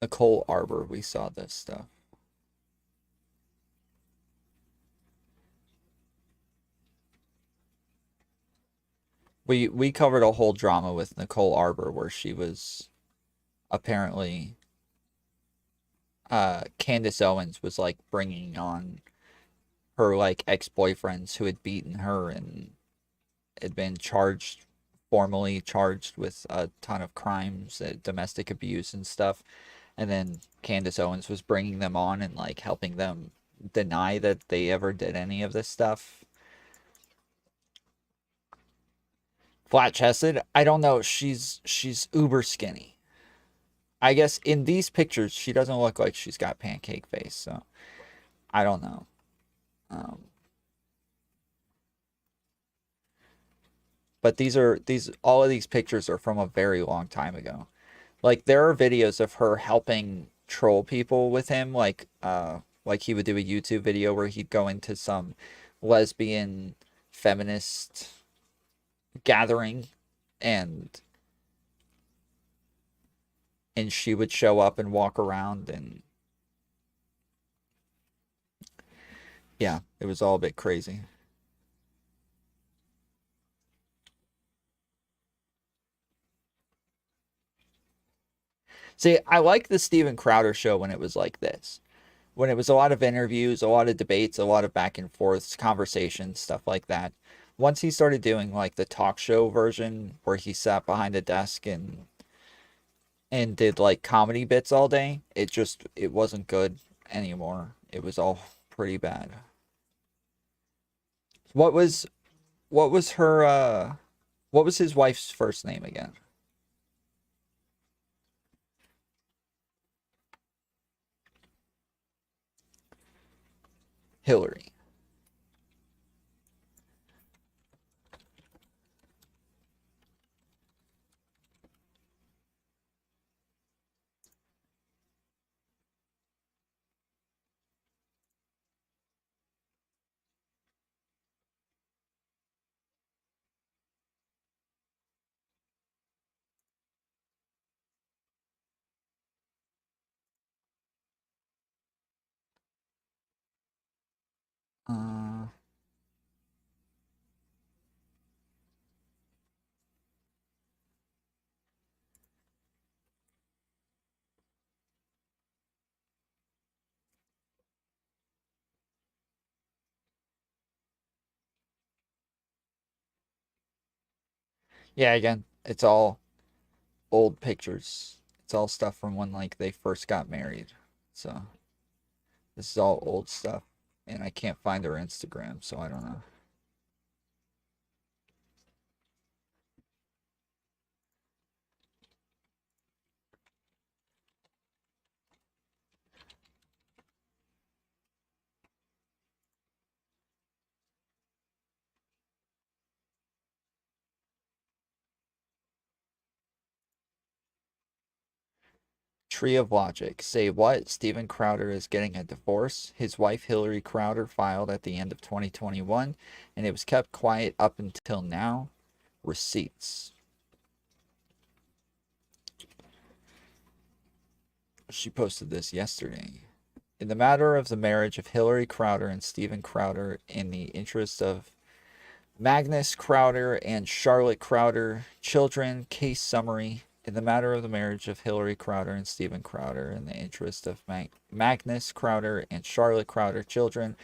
Nicole Arbor, we saw this stuff. We covered a whole drama with Nicole Arbor where she was apparently Candace Owens was like bringing on her like ex-boyfriends who had beaten her and had been formally charged with a ton of crimes, domestic abuse and stuff. And then Candace Owens was bringing them on and like helping them deny that they ever did any of this stuff. Flat chested, I don't know. She's uber skinny. I guess in these pictures she doesn't look like she's got pancake face, so I don't know. But all of these pictures are from a very long time ago. Like there are videos of her helping troll people with him, like he would do a YouTube video where he'd go into some lesbian feminist gathering and she would show up and walk around, and yeah, it was all a bit crazy. See, I like the Steven Crowder show when it was like this. When it was a lot of interviews, a lot of debates, a lot of back and forths, conversations, stuff like that. Once he started doing like the talk show version where he sat behind a desk and did like comedy bits all day, it wasn't good anymore. It was all pretty bad. What was her what was his wife's first name again? Hillary. Uh yeah, again, it's all old pictures. It's all stuff from when like they first got married. So this is all old stuff. And I can't find her Instagram, so I don't know. Tree of Logic. Say what? Steven Crowder is getting a divorce. His wife Hillary Crowder filed at the end of 2021, and it was kept quiet up until now. Receipts. She posted this yesterday. In the matter of the marriage of Hillary Crowder and Steven Crowder, in the interest of Magnus Crowder and Charlotte Crowder, children, case summary. In the matter of the marriage of Hillary Crowder and Steven Crowder, in the interest of Magnus Crowder and Charlotte Crowder, children,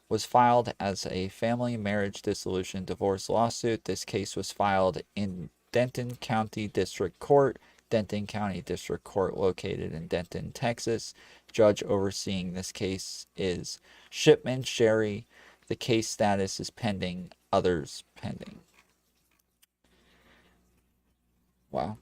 was filed as a family marriage dissolution divorce lawsuit. This case was filed in Denton County District Court. Denton County District Court located in Denton, Texas. Judge overseeing this case is Shipman Sherry. The case status is pending. Others pending. Wow.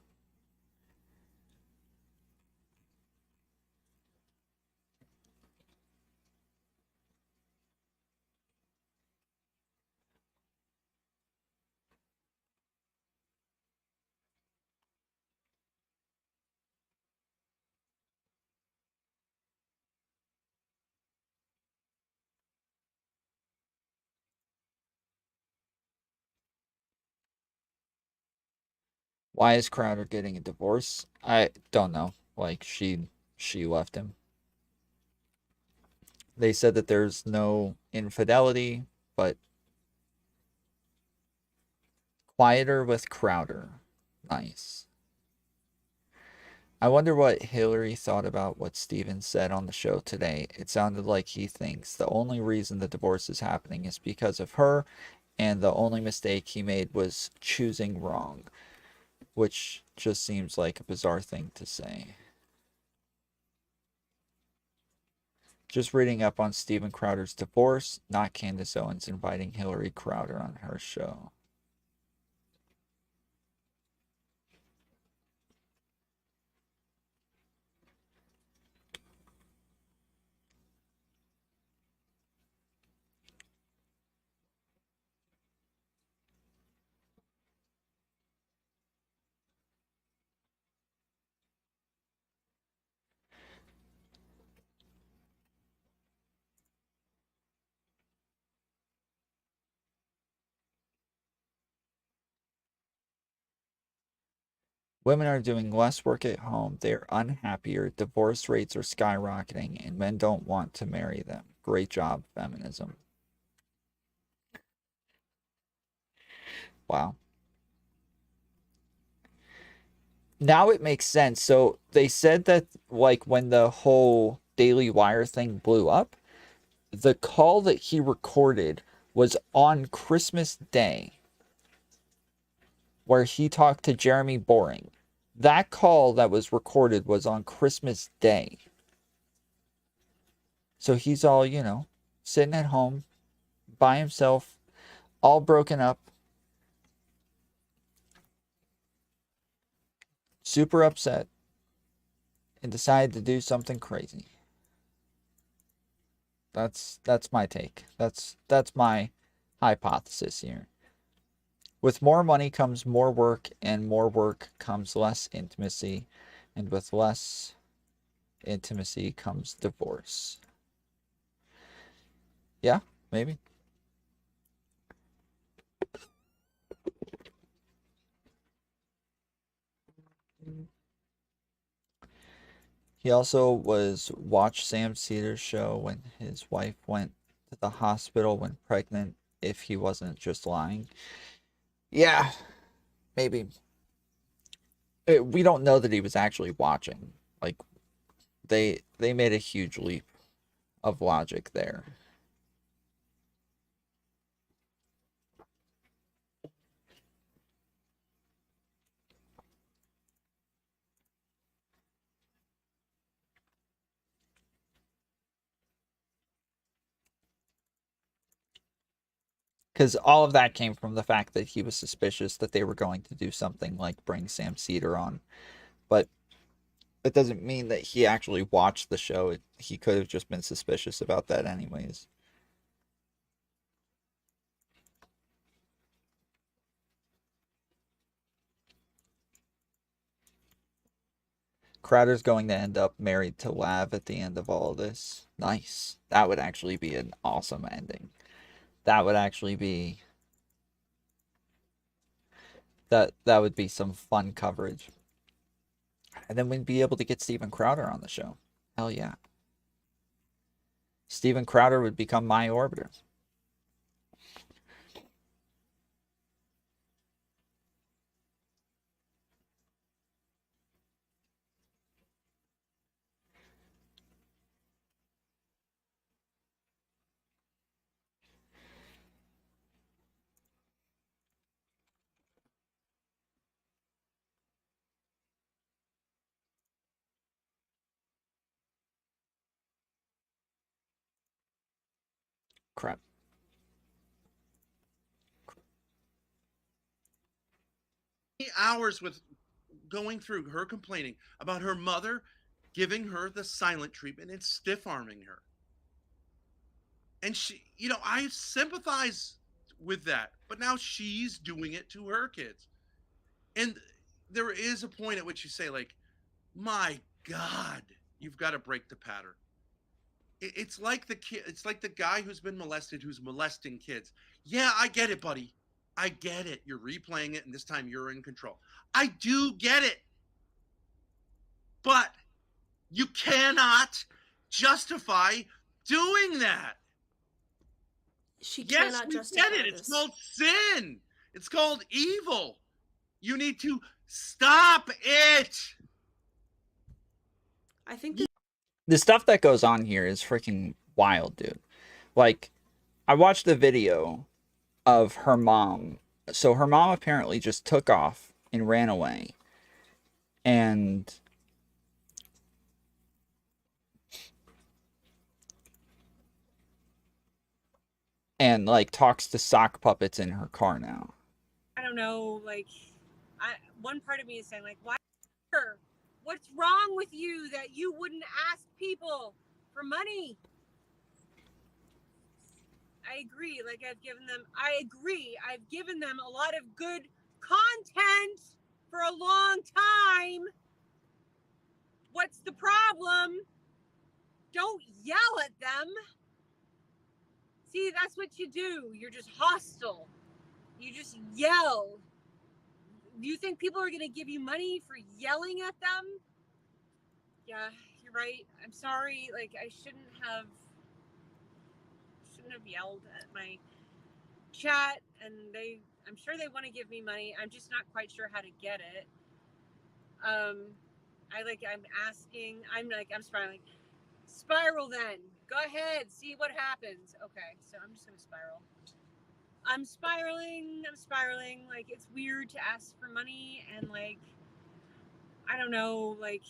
Why is Crowder getting a divorce? I don't know. Like she she left him. They said that there's no infidelity, but quieter with Crowder. Nice. I wonder what Hillary thought about what Steven said on the show today. It sounded like he thinks the only reason the divorce is happening is because of her, and the only mistake he made was choosing wrong, which just seems like a bizarre thing to say. Just reading up on Steven Crowder's divorce, not Candace Owens inviting Hillary Crowder on her show. Women are doing less work at home. They're unhappier. Divorce rates are skyrocketing, and men don't want to marry them. Great job, feminism. Wow. Now it makes sense. So they said that, like, when the whole Daily Wire thing blew up, the call that he recorded was on Christmas Day, where he talked to Jeremy Boring. That call that was recorded was on Christmas Day. So he's all, sitting at home by himself, all broken up, super upset, and decided to do something crazy. That's my take. That's my hypothesis here. With more money comes more work, and more work comes less intimacy, and with less intimacy comes divorce. Yeah, maybe. He also watched Sam Cedar's show when his wife went to the hospital when pregnant, if he wasn't just lying. Yeah, maybe. We don't know that he was actually watching. Like, they made a huge leap of logic there. Because all of that came from the fact that he was suspicious that they were going to do something like bring Sam Cedar on. But it doesn't mean that he actually watched the show. He could have just been suspicious about that anyways. Crowder's going to end up married to Lav at the end of all of this. Nice. That would actually be an awesome ending. That would actually be... That would be some fun coverage. And then we'd be able to get Steven Crowder on the show. Hell yeah. Steven Crowder would become my orbiter. Crap. Hours with going through her complaining about her mother giving her the silent treatment and stiff arming her. And she, I sympathize with that, but now she's doing it to her kids. And there is a point at which you say, like, my God, you've got to break the pattern. It's like the kid, it's like the guy who's been molested, who's molesting kids. Yeah, I get it, buddy. I get it. You're replaying it, and this time you're in control. I do get it. But You cannot justify doing that. She Yes, cannot we justify get it. It's this. called sin. It's called evil. You need to stop it. I think that The stuff that goes on here is freaking wild, dude. Like, I watched the video of her mom. So her mom apparently just took off and ran away. And like talks to sock puppets in her car now. I don't know, like, one part of me is saying, like, why her? What's wrong with you that you wouldn't ask people for money? I agree. Like, I've given them a lot of good content for a long time. What's the problem? Don't yell at them. See, that's what you do. You're just hostile. You just yell. Do you think people are going to give you money for yelling at them? Yeah, you're right. I'm sorry. Like, I shouldn't have yelled at my chat, and I'm sure they want to give me money. I'm just not quite sure how to get it. I'm spiraling. Spiral then. Go ahead, see what happens. Okay, so I'm just gonna spiral. I'm spiraling. Like, it's weird to ask for money, and like, I don't know, like,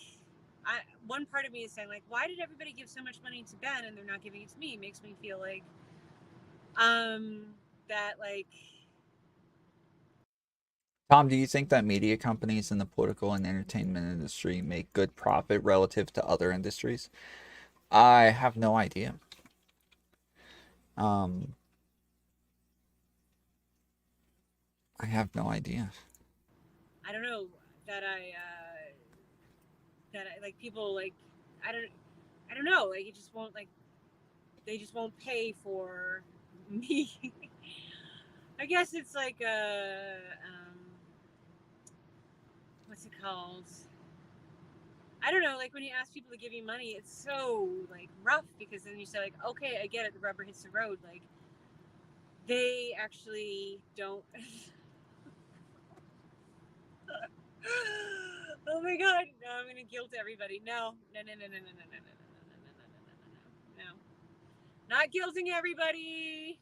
one part of me is saying, like, why did everybody give so much money to Ben and they're not giving it to me? It makes me feel like that, like, Tom, do you think that media companies in the political and entertainment industry make good profit relative to other industries? I have no idea. I have no idea. I don't know, that I like, people, like, I don't know, like, it just won't, like, they just won't pay for me. I guess it's like what's it called? I don't know, like, when you ask people to give you money, it's so, like, rough, because then you say, like, okay, I get it, the rubber hits the road, like, they actually don't. Oh my god, no, I'm gonna guilt everybody. No. Not guilting everybody.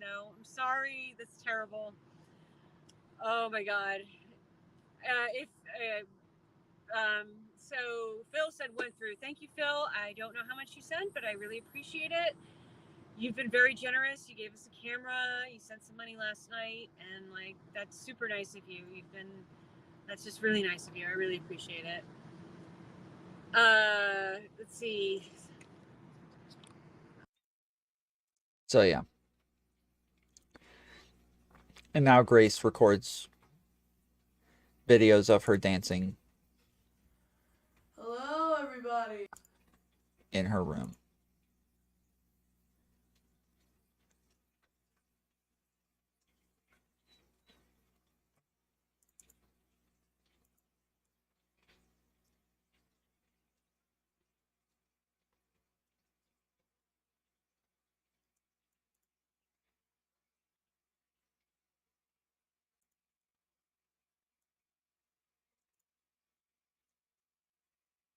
No, I'm sorry, that's terrible. Oh my god. So Phil said went through. Thank you, Phil. I don't know how much you sent, but I really appreciate it. You've been very generous. You gave us a camera. You sent some money last night, and like, that's super nice of you. That's just really nice of you. I really appreciate it. Let's see. So yeah. And now Grace records videos of her dancing hello everybody. in her room.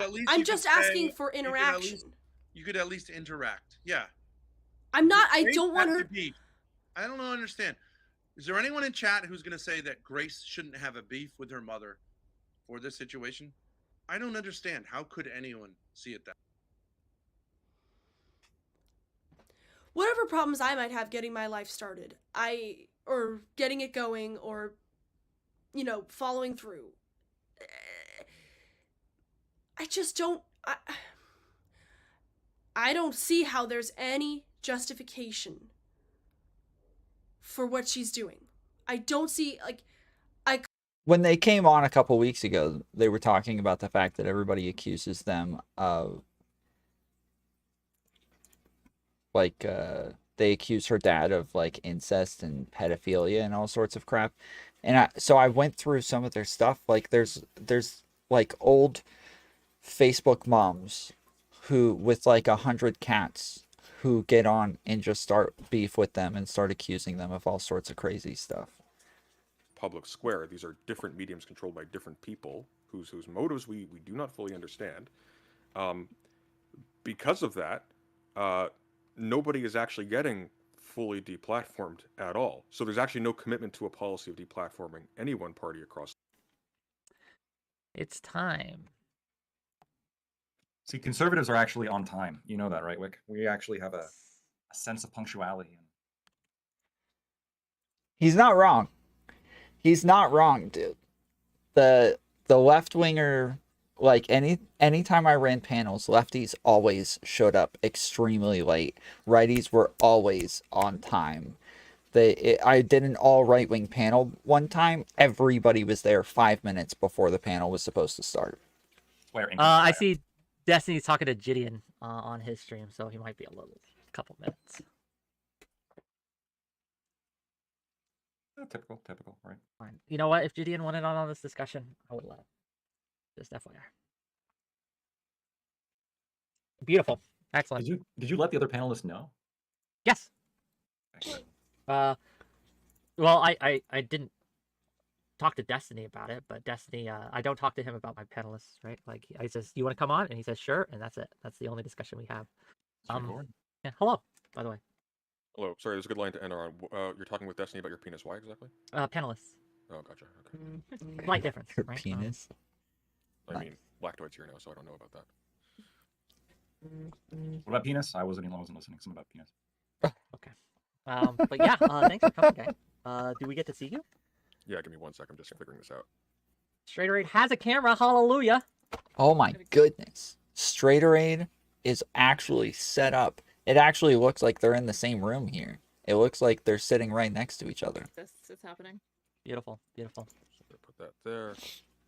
At least I'm you just could say- asking for interaction. You could at least interact. Yeah. I'm not. I Grace don't want has her. to be. I don't know. Understand? Is there anyone in chat who's going to say that Grace shouldn't have a beef with her mother for this situation? I don't understand. How could anyone see it that? Whatever problems I might have getting my life started, or getting it going, or, following through. I just don't. I don't see how there's any justification for what she's doing. I don't see, like, When they came on a couple weeks ago, they were talking about the fact that everybody accuses them of, like, they accuse her dad of, like, incest and pedophilia and all sorts of crap. And so I went through some of their stuff. Like, there's like old Facebook moms who with like 100 cats who get on and just start beef with them and start accusing them of all sorts of crazy stuff. Public square. These are different mediums controlled by different people whose motives we do not fully understand. Because of that, nobody is actually getting fully deplatformed at all. So there's actually no commitment to a policy of deplatforming any one party across. It's time. See, conservatives are actually on time. You know that, right, Whick? We actually have a sense of punctuality. He's not wrong. He's not wrong, dude. The left-winger, like anytime I ran panels, lefties always showed up extremely late. Righties were always on time. I did an all right-wing panel one time. Everybody was there 5 minutes before the panel was supposed to start. I see Destiny's talking to Gideon on his stream, so he might be a couple minutes. Typical, right? Fine. You know what? If Gideon wanted on this discussion, I would let him. Just FYI. Beautiful. Excellent. Did you let the other panelists know? Yes. Well, I didn't talk to Destiny about it, but Destiny, I don't talk to him about my panelists, right? Like, I says, "You want to come on?" And he says, "Sure," and that's it. That's the only discussion we have. Yeah. Hello, by the way. Hello. Sorry, there's a good line to end on. You're talking with Destiny about your penis. Why exactly? Panelists. Oh, gotcha. Okay. Slight difference, Your right? penis. I mean, Lactoid's here now, so I don't know about that. What about penis? I wasn't listening. Something about penis. Okay. But yeah, thanks for coming, guys. Do we get to see you? Yeah, give me 1 second. I'm just figuring this out. Straighterade has a camera. Hallelujah. Oh my goodness. Straighterade is actually set up. It actually looks like they're in the same room here. It looks like they're sitting right next to each other. This is happening. Beautiful, beautiful. So put that there,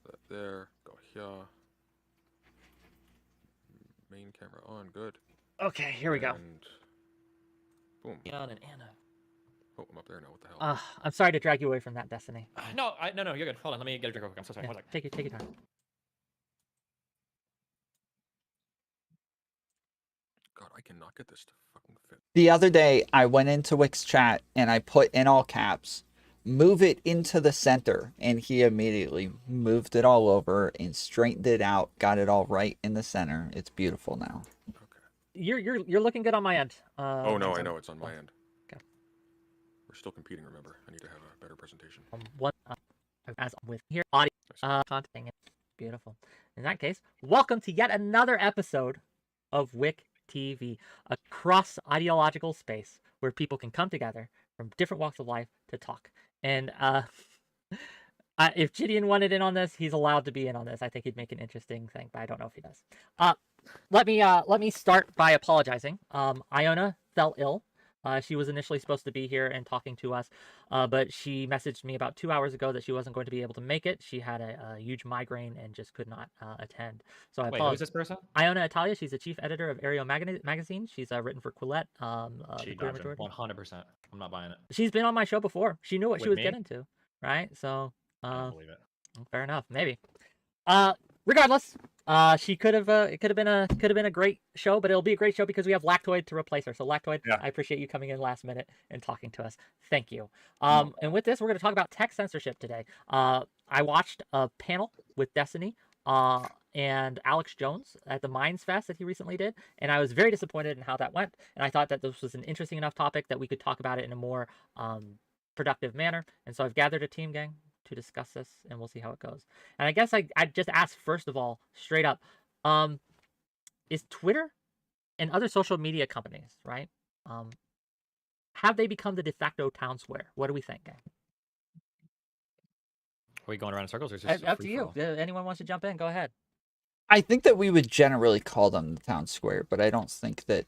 that there, go here. Main camera on, good. Okay, here we go. And boom. Jan and Anna. Oh, I'm up there now. What the hell? I'm sorry to drag you away from that, Destiny. No, you're good. Hold on, let me get a drink real quick. I'm so sorry. Yeah, One second. take your time. God, I cannot get this to fucking fit. The other day, I went into Whick's chat and I put in all caps, "Move it into the center," and he immediately moved it all over and straightened it out, got it all right in the center. It's beautiful now. Okay. You're looking good on my end. Oh no, I know it's on my end. Okay. We're still competing. Remember, I need to have a better presentation. As with here audio content. Beautiful. In that case, welcome to yet another episode of Whick TV, a cross-ideological space where people can come together from different walks of life to talk. And if Gideon wanted in on this, he's allowed to be in on this. I think he'd make an interesting thing, but I don't know if he does. Let me start by apologizing. Iona fell ill. She was initially supposed to be here and talking to us, but she messaged me about 2 hours ago that she wasn't going to be able to make it. She had a huge migraine and just could not attend. So I apologize. Who's this person? Iona Italia. She's the chief editor of Aereo magazine. She's written for Quillette. She Queer dodged Majority. 100%. I'm not buying it. She's been on my show before. She knew what she With was me? getting to, right? So I don't believe it. fair enough, maybe. Regardless, she could have been a great show, but it'll be a great show because we have Lactoid to replace her. So Lactoid, Yeah. I appreciate you coming in last minute and talking to us. Thank you. And with this, we're going to talk about tech censorship today. I watched a panel with Destiny and Alex Jones at the Minds Fest that he recently did, and I was very disappointed in how that went. And I thought that this was an interesting enough topic that we could talk about it in a more productive manner. And so I've gathered a team, gang, to discuss this, and we'll see how it goes. And I guess I'd just ask, first of all, straight up, is Twitter and other social media companies, right, have they become the de facto town square? What do we think, gang? Are we going around in circles, or is this Up to you. Anyone wants to jump in, go ahead. I think that we would generally call them the town square, but I don't think that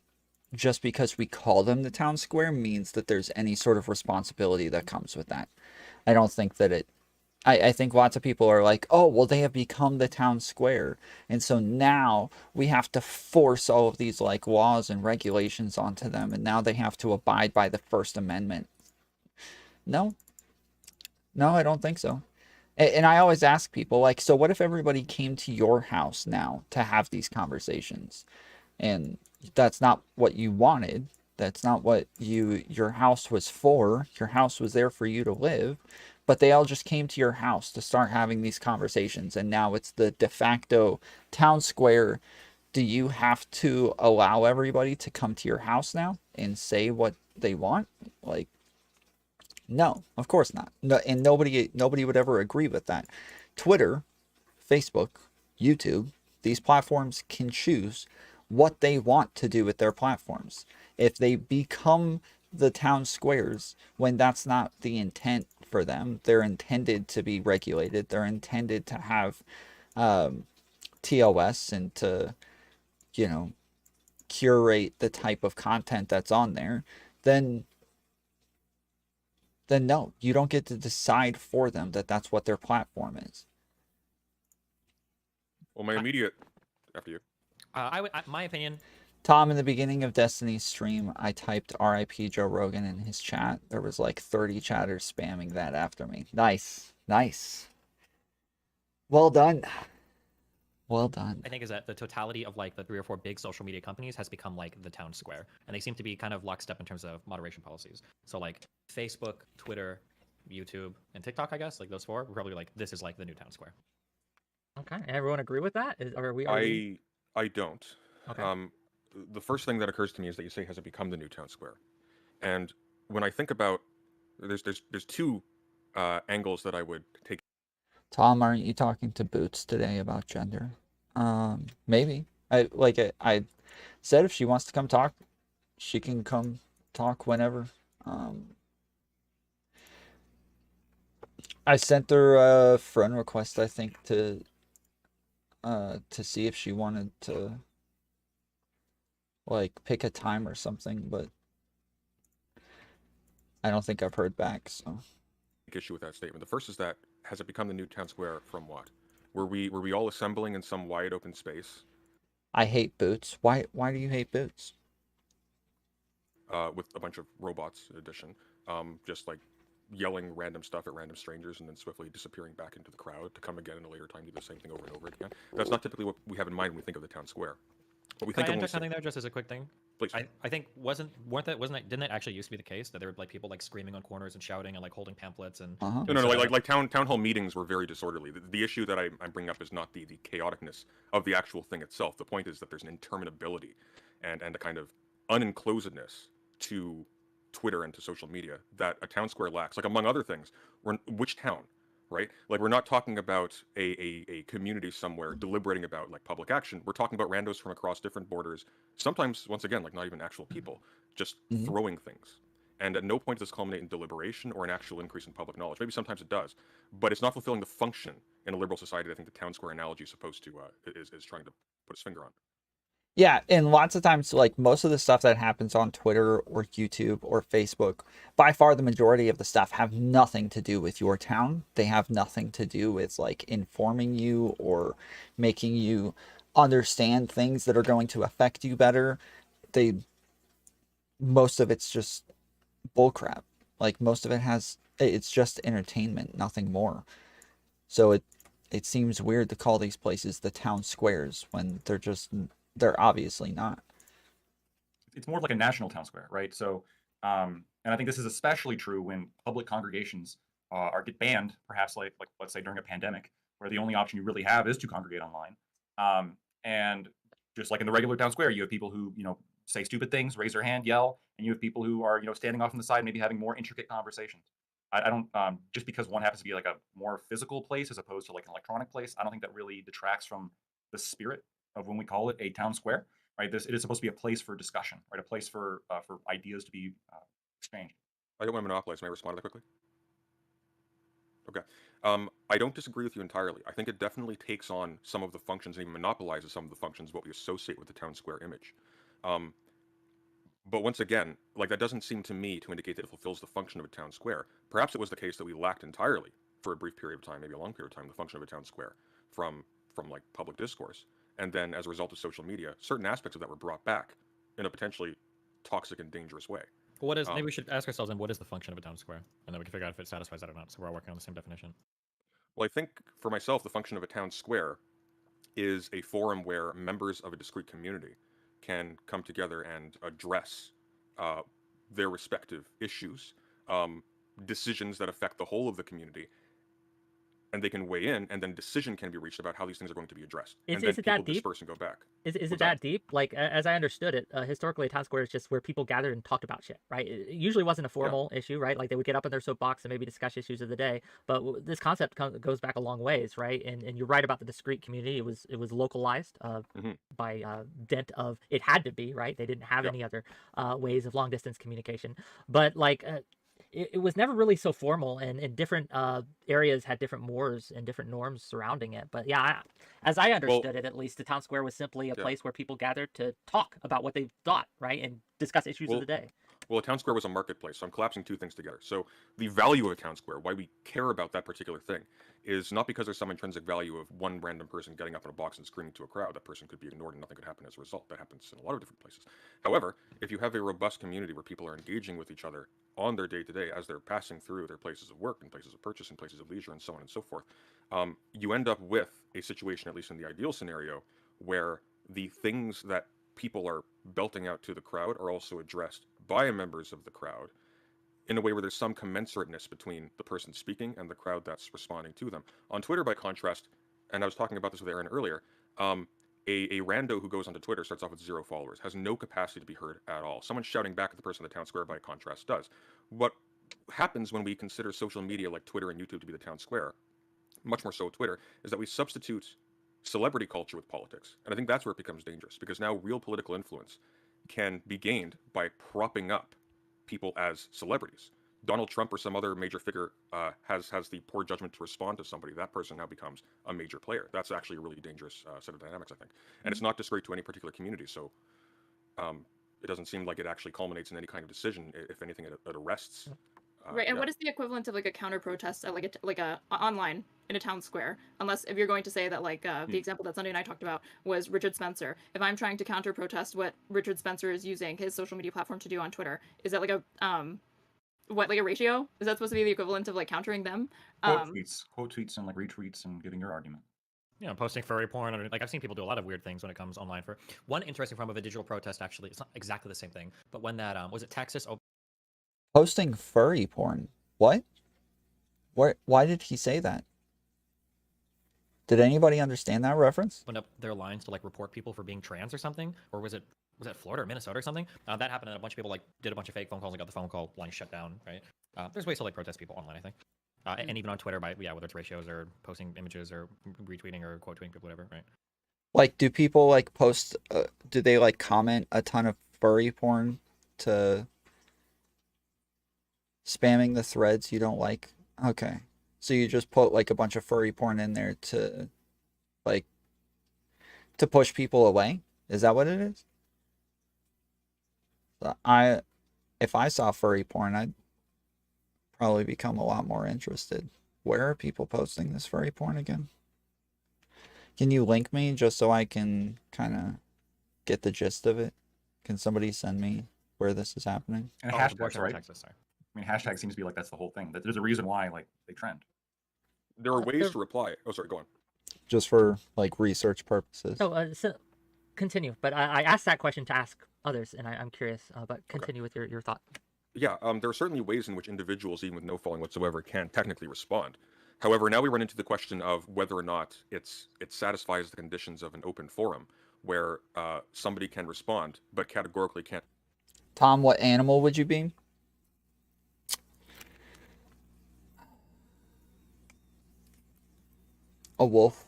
just because we call them the town square means that there's any sort of responsibility that comes with that. I don't think that I think lots of people are like, oh, well, they have become the town square, and so now we have to force all of these like laws and regulations onto them, and now they have to abide by the First Amendment. No, I don't think so. And I always ask people, like, so what if everybody came to your house now to have these conversations? And that's not what you wanted. That's not what your house was for. Your house was there for you to live. But they all just came to your house to start having these conversations. And now it's the de facto town square. Do you have to allow everybody to come to your house now and say what they want? Like, no, of course not. No, and nobody would ever agree with that. Twitter, Facebook, YouTube, these platforms can choose what they want to do with their platforms. If they become the town squares when that's not the intent for them, they're intended to be regulated. They're intended to have TOS and to, curate the type of content that's on there, then no, you don't get to decide for them that that's what their platform is. Well, my immediate after you. My opinion. Tom, in the beginning of Destiny's stream, I typed RIP Joe Rogan in his chat. There was like 30 chatters spamming that after me. Nice. Well done. I think is that the totality of like the 3 or 4 big social media companies has become like the town square, and they seem to be kind of lockstep in terms of moderation policies. So like Facebook, Twitter, YouTube, and TikTok, I guess, like those 4, we're probably like, this is like the new town square. Okay, everyone agree with that? Are we? I don't. Okay. The first thing that occurs to me is that you say has it become the new town square, and when I think about there's 2 angles that I would take. Tom, aren't you talking to Boots today about gender? Maybe. I said if she wants to come talk, she can come talk whenever. I sent her a friend request, I think, to see if she wanted to like pick a time or something, but I don't think I've heard back, so. Issue with that statement. The first is that has it become the new town square from what? Were we all assembling in some wide open space? I hate Boots. Why do you hate Boots? With a bunch of robots in addition, just like yelling random stuff at random strangers and then swiftly disappearing back into the crowd to come again in a later time, do the same thing over and over again. That's not typically what we have in mind when we think of the town square. What we Can think I of when enter we say, something there just as a quick thing? please. I think didn't that actually used to be the case that there were like people like screaming on corners and shouting and like holding pamphlets and No, like town hall meetings were very disorderly. The issue that I'm bringing up is not the chaoticness of the actual thing itself. The point is that there's an interminability and a kind of unenclosedness to Twitter and to social media that a town square lacks. Like among other things, which town, right? Like we're not talking about a community somewhere deliberating about like public action. We're talking about randos from across different borders. Sometimes, once again, like not even actual people, just throwing things. And at no point does this culminate in deliberation or an actual increase in public knowledge. Maybe sometimes it does, but it's not fulfilling the function in a liberal society that I think the town square analogy is supposed to is trying to put its finger on. Yeah, and lots of times, like most of the stuff that happens on Twitter or YouTube or Facebook, by far the majority of the stuff have nothing to do with your town. They have nothing to do with like informing you or making you understand things that are going to affect you better. Most of it's just bullcrap. Like most of it's just entertainment, nothing more. So it seems weird to call these places the town squares when they're obviously not. It's more of like a national town square, right? So, and I think this is especially true when public congregations get banned, perhaps like let's say during a pandemic, where the only option you really have is to congregate online. And just like in the regular town square, you have people who say stupid things, raise their hand, yell, and you have people who are standing off on the side, maybe having more intricate conversations. I don't just because one happens to be like a more physical place as opposed to like an electronic place, I don't think that really detracts from the spirit of when we call it a town square, right? It is supposed to be a place for discussion, right? A place for ideas to be exchanged. I don't want to monopolize. May I respond to that quickly? Okay. I don't disagree with you entirely. I think it definitely takes on some of the functions and even monopolizes some of the functions of what we associate with the town square image. But once again, like that doesn't seem to me to indicate that it fulfills the function of a town square. Perhaps it was the case that we lacked entirely, for a brief period of time, maybe a long period of time, the function of a town square from like public discourse. And then as a result of social media, certain aspects of that were brought back in a potentially toxic and dangerous way. Maybe we should ask ourselves then, what is the function of a town square? And then we can figure out if it satisfies that or not. So we're all working on the same definition. Well, I think for myself, the function of a town square is a forum where members of a discrete community can come together and address uh, their respective issues, decisions that affect the whole of the community, and they can weigh in, and then decision can be reached about how these things are going to be addressed. And then Is it people that deep? disperse and go back. Is it What's that deep? Like, as I understood it, historically, a town square is just where people gathered and talked about shit, right? It usually wasn't a formal issue, right? Like, they would get up in their soapbox and maybe discuss issues of the day. But this concept goes back a long ways, right? And you're right about the discrete community. It was localized by dint of it had to be, right? They didn't have any other ways of long distance communication. But like. It was never really so formal, and different areas had different mores and different norms surrounding it. But yeah, as I understood it, at least, the town square was simply a place where people gathered to talk about what they thought, right, and discuss issues of the day. Well, a town square was a marketplace, so I'm collapsing two things together. So the value of a town square, why we care about that particular thing, is not because there's some intrinsic value of one random person getting up in a box and screaming to a crowd. That person could be ignored and nothing could happen as a result. That happens in a lot of different places. However, if you have a robust community where people are engaging with each other on their day-to-day as they're passing through their places of work and places of purchase and places of leisure and so on and so forth, you end up with a situation, at least in the ideal scenario, where the things that people are belting out to the crowd are also addressed by members of the crowd in a way where there's some commensurateness between the person speaking and the crowd that's responding to them. On Twitter, by contrast, and I was talking about this with Erin earlier, a rando who goes onto Twitter starts off with 0 followers, has no capacity to be heard at all. Someone shouting back at the person in the town square, by contrast, does. What happens when we consider social media like Twitter and YouTube to be the town square, much more so Twitter, is that we substitute celebrity culture with politics. And I think that's where it becomes dangerous, because now real political influence can be gained by propping up people as celebrities. Donald Trump or some other major figure has the poor judgment to respond to somebody. That person now becomes a major player. That's actually a really dangerous set of dynamics, I think. And it's not discreet to any particular community, so it doesn't seem like it actually culminates in any kind of decision. If anything, it arrests. Right, and what is the equivalent of like a counter protest at like a online in a town square? Unless if you're going to say that like the example that Sunday and I talked about was Richard Spencer. If I'm trying to counter protest what Richard Spencer is using his social media platform to do on Twitter, is that like a like a ratio? Is that supposed to be the equivalent of like countering them? Quote tweets and like retweets and giving your argument. Yeah, posting furry porn. Or, like I've seen people do a lot of weird things when it comes online. For one interesting form of a digital protest, actually, it's not exactly the same thing. But when that was it Texas? Posting furry porn. What? Why did he say that? Did anybody understand that reference? Opened up their lines to like report people for being trans or something, or was it Florida or Minnesota or something? That happened, and a bunch of people like did a bunch of fake phone calls and got the phone call line shut down. Right? There's ways to like protest people online, I think, and even on Twitter by whether it's ratios or posting images or retweeting or quote tweeting people, whatever. Right? Like, do people like post? Do they like comment a ton of furry porn to spamming the threads you don't like? Okay, so you just put like a bunch of furry porn in there to like to push people away? Is that what it is? If I saw furry porn, I'd probably become a lot more interested. Where are people posting this furry porn again? Can you link me just so I can kind of get the gist of it? Can somebody send me where this is happening? And hashtags, right? I mean, hashtag seems to be like that's the whole thing. That there's a reason why like they trend. There are ways to reply. Oh, sorry, go on. Just for like research purposes. So continue. But I asked that question to ask others, and I'm curious. But continue with your thought. Yeah, there are certainly ways in which individuals, even with no following whatsoever, can technically respond. However, now we run into the question of whether or not it satisfies the conditions of an open forum, where somebody can respond but categorically can't. Tom, what animal would you be? A wolf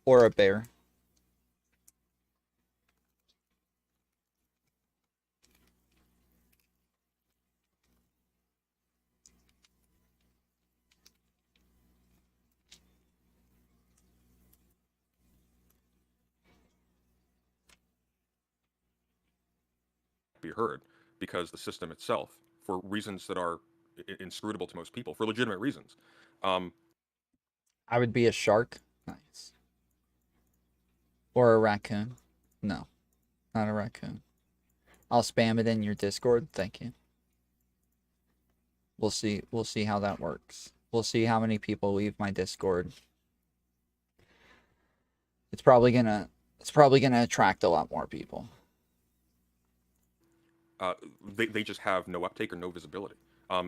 or a bear? Be heard because the system itself, for reasons that are inscrutable to most people, for legitimate reasons. I would be a shark. Nice. Or a raccoon. No, not a raccoon. I'll spam it in your Discord. Thank you. We'll see how that works. We'll see how many people leave my Discord. It's probably gonna attract a lot more people. They just have no uptake or no visibility.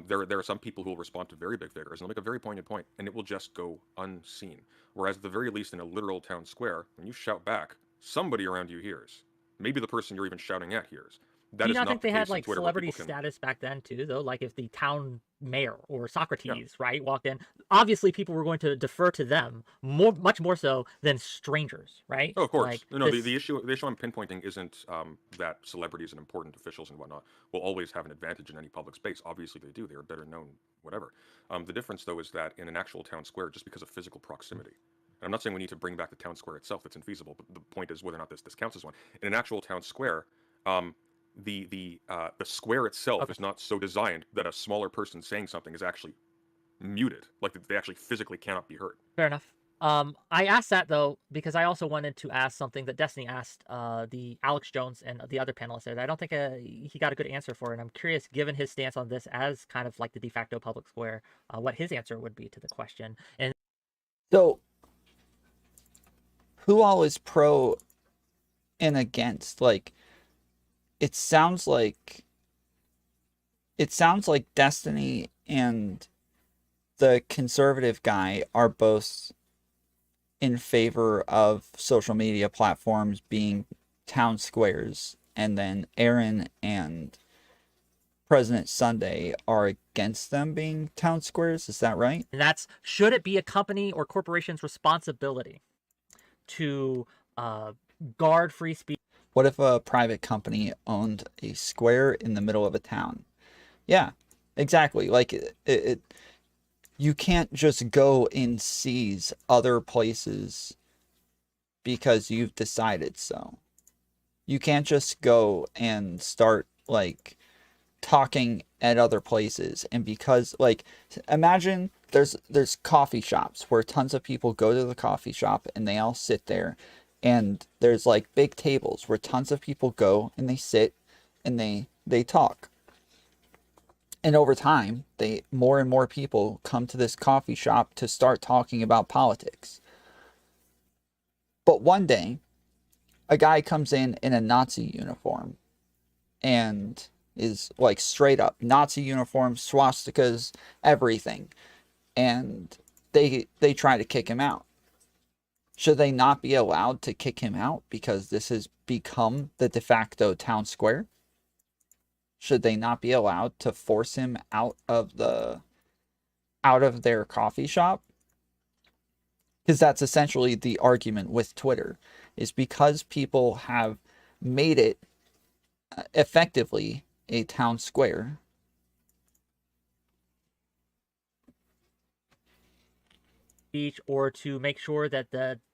There are some people who will respond to very big figures and they'll make a very pointed point, and it will just go unseen. Whereas at the very least in a literal town square, when you shout back, somebody around you hears. Maybe the person you're even shouting at hears. That Do you is not not think the they case had on like Twitter where celebrity people can. status back then too, though? Like if the town mayor or Socrates, right, walked in, obviously people were going to defer to them much more so than strangers, right? Oh, of course. Like No, this... the issue I'm pinpointing isn't that celebrities and important officials and whatnot will always have an advantage in any public space. Obviously, they do. They are better known, whatever. The difference, though, is that in an actual town square, just because of physical proximity, and I'm not saying we need to bring back the town square itself. That's infeasible. But the point is whether or not this counts as one. In an actual town square, the square itself is not so designed that a smaller person saying something is actually muted. Like they actually physically cannot be heard. Fair enough. I asked that though because I also wanted to ask something that Destiny asked the Alex Jones and the other panelists there. I don't think he got a good answer for it. And I'm curious, given his stance on this as kind of like the de facto public square, what his answer would be to the question. And so, who all is pro and against? Like, it sounds like Destiny and the conservative guy are both in favor of social media platforms being town squares, and then Erin and President Sunday are against them being town squares. Is that right? And that's, should it be a company or corporation's responsibility to guard free speech? What if a private company owned a square in the middle of a town? Yeah, exactly. Like you can't just go and seize other places because you've decided so. You can't just go and start like talking at other places, and because like imagine there's coffee shops where tons of people go to the coffee shop and they all sit there, and there's like big tables where tons of people go and they sit and they talk. And over time, more and more people come to this coffee shop to start talking about politics. But one day, a guy comes in a Nazi uniform and is like straight up Nazi uniform, swastikas, everything. And they try to kick him out. Should they not be allowed to kick him out because this has become the de facto town square? Should they not be allowed to force him out of their coffee shop? Because that's essentially the argument with Twitter, is because people have made it effectively a town square. Or to make sure that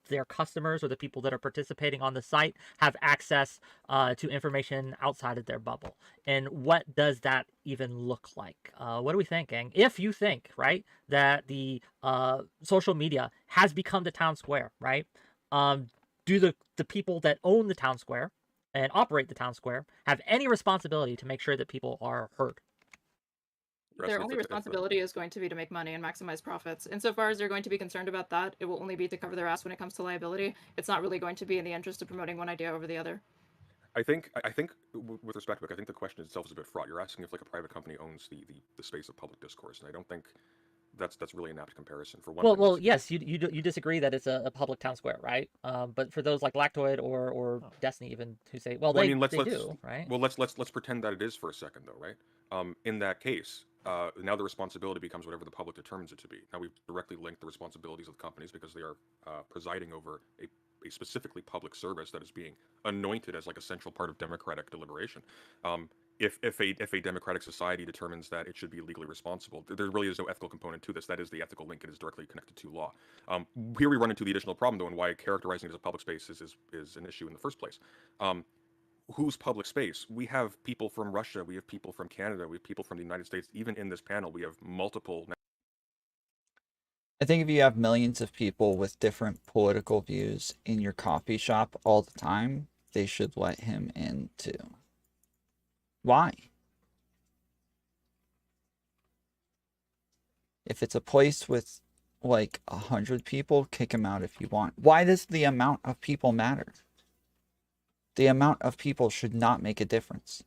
their customers or the people that are participating on the site have access to information outside of their bubble. And what does that even look like? What are we thinking? If you think, right, that the social media has become the town square, right, do the people that own the town square and operate the town square have any responsibility to make sure that people are heard? Their only responsibility is going to be to make money and maximize profits. Insofar as they're going to be concerned about that, it will only be to cover their ass when it comes to liability. It's not really going to be in the interest of promoting one idea over the other. I think with respect to it, I think the question itself is a bit fraught. You're asking if like a private company owns the space of public discourse, and I don't think that's really an apt comparison. For one, well, yes, you disagree that it's a public town square, right? But for those like Lactoid or Destiny even who say, well, they do, right? Well, let's pretend that it is for a second, though, right? In that case, now the responsibility becomes whatever the public determines it to be. Now we've directly linked the responsibilities of the companies because they are presiding over a specifically public service that is being anointed as like a central part of democratic deliberation. If a democratic society determines that it should be legally responsible, there really is no ethical component to this. That is the ethical link. It is directly connected to law. Here we run into the additional problem, though, and why characterizing it as a public space is an issue in the first place. Whose public space? We have people from Russia, we have people from Canada, we have people from the United States. Even in this panel, we have multiple. I think if you have millions of people with different political views in your coffee shop all the time, they should let him in too. Why? If it's a place with like 100 people, kick them out if you want. Why does the amount of people matter? The amount of people should not make a difference.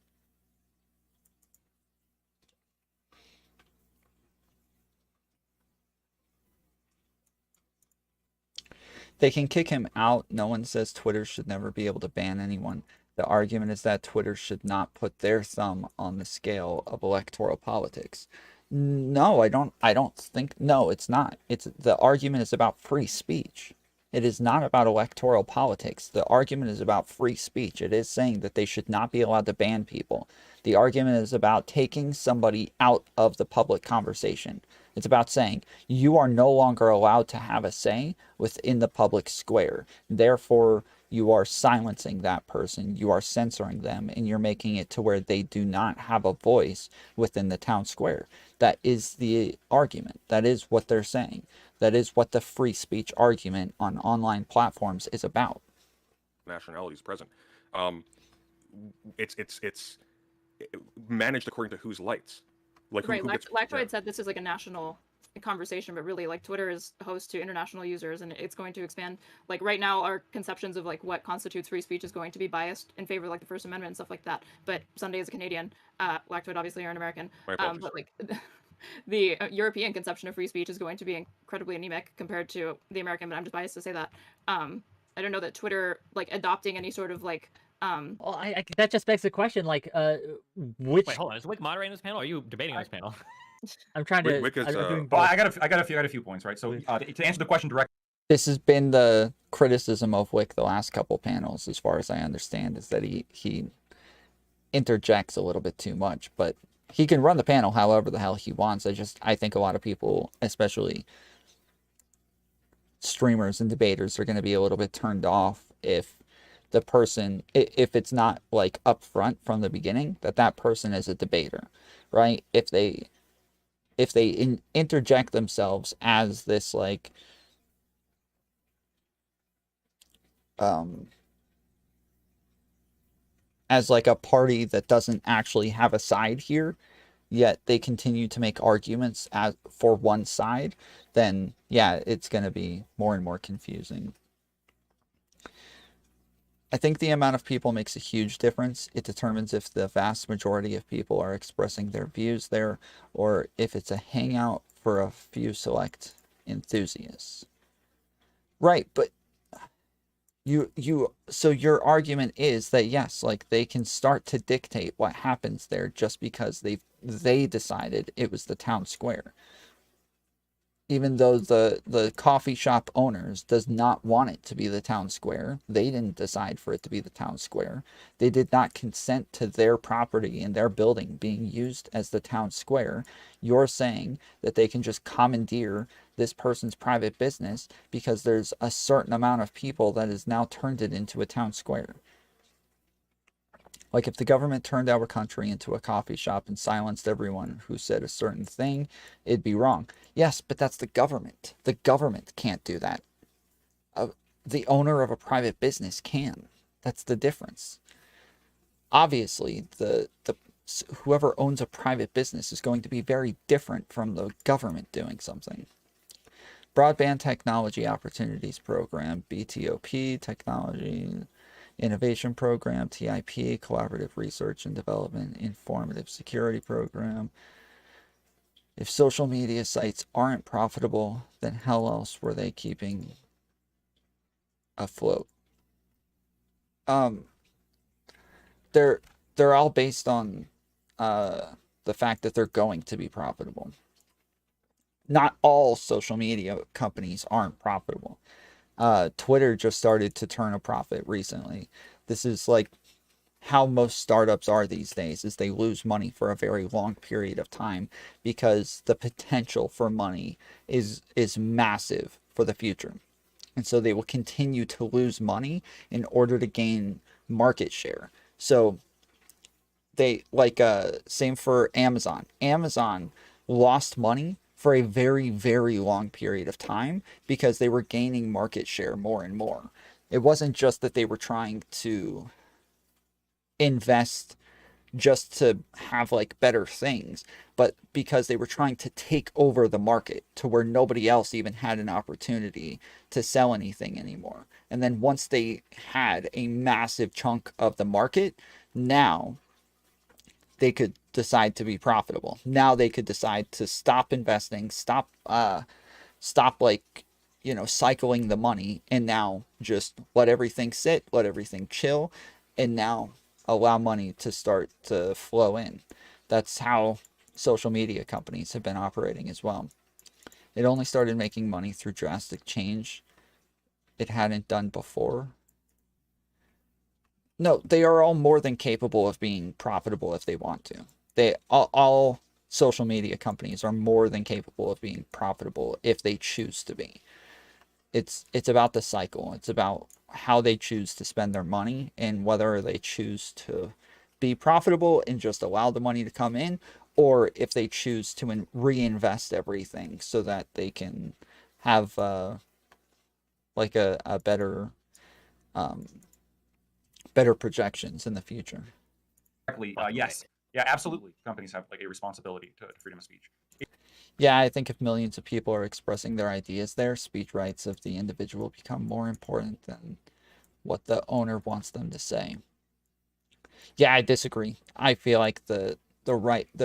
They can kick him out. No one says Twitter should never be able to ban anyone. The argument is that Twitter should not put their thumb on the scale of electoral politics. No, I don't think, no, it's not. The argument is about free speech. It is not about electoral politics. The argument is about free speech. It is saying that they should not be allowed to ban people. The argument is about taking somebody out of the public conversation. It's about saying you are no longer allowed to have a say within the public square. Therefore, you are silencing that person, you are censoring them, and you're making it to where they do not have a voice within the town square. That is the argument. That is what they're saying. That is what the free speech argument on online platforms is about. Nationalities present. It's managed according to whose lights. Like right, who gets, Lactoid said this is like a national conversation, but really, like, Twitter is host to international users, and it's going to expand. Like, right now, our conceptions of like what constitutes free speech is going to be biased in favor of like the First Amendment and stuff like that. But Sunday is a Canadian, Lactoid obviously are an American, but like the European conception of free speech is going to be incredibly anemic compared to the American. But I'm just biased to say that. I don't know that Twitter like adopting any sort of like well, that just begs the question, like, which... Wait, hold on. Is Whick moderating this panel, or are you debating this panel? I'm trying to... Whick is, I'm doing Well, both. I got a few points, right? So to answer the question directly, This has been the criticism of Whick the last couple panels, as far as I understand, is that he interjects a little bit too much, but he can run the panel however the hell he wants. I think a lot of people, especially streamers and debaters, are going to be a little bit turned off if the person, if it's not like upfront from the beginning that person is a debater, right? If they interject themselves as this like as like a party that doesn't actually have a side here, yet they continue to make arguments for one side, then yeah, it's going to be more and more confusing. I think the amount of people makes a huge difference. It determines if the vast majority of people are expressing their views there, or if it's a hangout for a few enthusiasts. Right, but so your argument is that yes, like they can start to dictate what happens there just because they decided it was the town square. Even though the coffee shop owners does not want it to be the town square. They didn't decide for it to be the town square. They did not consent to their property and their building being used as the town square. You're saying that they can just commandeer this person's private business because there's a certain amount of people that has now turned it into a town square. Like if the government turned our country into a coffee shop and silenced everyone who said a certain thing, it'd be wrong. Yes, but that's the government. The government can't do that. The owner of a private business can. That's the difference. Obviously, whoever owns a private business is going to be very different from the government doing something. Broadband Technology Opportunities Program, BTOP, Technology Innovation Program, TIP, Collaborative Research and Development, Informative Security Program. If social media sites aren't profitable, then how else were they keeping afloat? They're all based on the fact that they're going to be profitable. Not all social media companies aren't profitable. Twitter just started to turn a profit recently. This is like how most startups are these days, is they lose money for a very long period of time because the potential for money is massive for the future. And so they will continue to lose money in order to gain market share. So they same for Amazon. Amazon lost money for a very, very long period of time because they were gaining market share more and more. It wasn't just that they were trying to invest just to have like better things, but because they were trying to take over the market to where nobody else even had an opportunity to sell anything anymore. And then once they had a massive chunk of the market, now they could decide to be profitable. Now they could decide to stop investing, stop like, cycling the money, and now just let everything sit, let everything chill, and now allow money to start to flow in. That's how social media companies have been operating as well. It only started making money through drastic change. It hadn't done before. No, they are all more than capable of being profitable if they want to. They all social media companies are more than capable of being profitable if they choose to be. It's about the cycle. It's about how they choose to spend their money and whether they choose to be profitable and just allow the money to come in, or if they choose to reinvest everything so that they can have like a better better projections in the future. Yes. Yeah, absolutely. Companies have like a responsibility to freedom of speech. Yeah, I think if millions of people are expressing their ideas there, speech rights of the individual become more important than what the owner wants them to say. Yeah, I disagree. I feel like the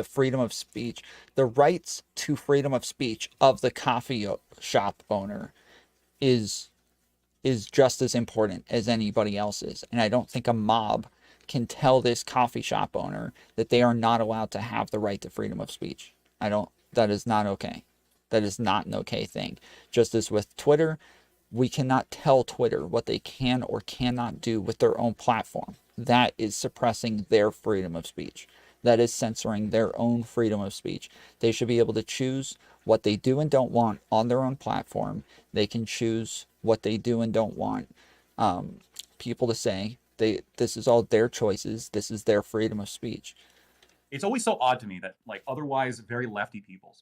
freedom of speech, the rights to freedom of speech of the coffee shop owner is just as important as anybody else's. And I don't think a mob can tell this coffee shop owner that they are not allowed to have the right to freedom of speech. That is not okay. That is not an okay thing. Just as with Twitter, we cannot tell Twitter what they can or cannot do with their own platform. That is suppressing their freedom of speech. That is censoring their own freedom of speech. They should be able to choose what they do and don't want on their own platform. They can choose what they do and don't want people to say. This is all their choices. This is their freedom of speech. It's always so odd to me that like otherwise very lefty people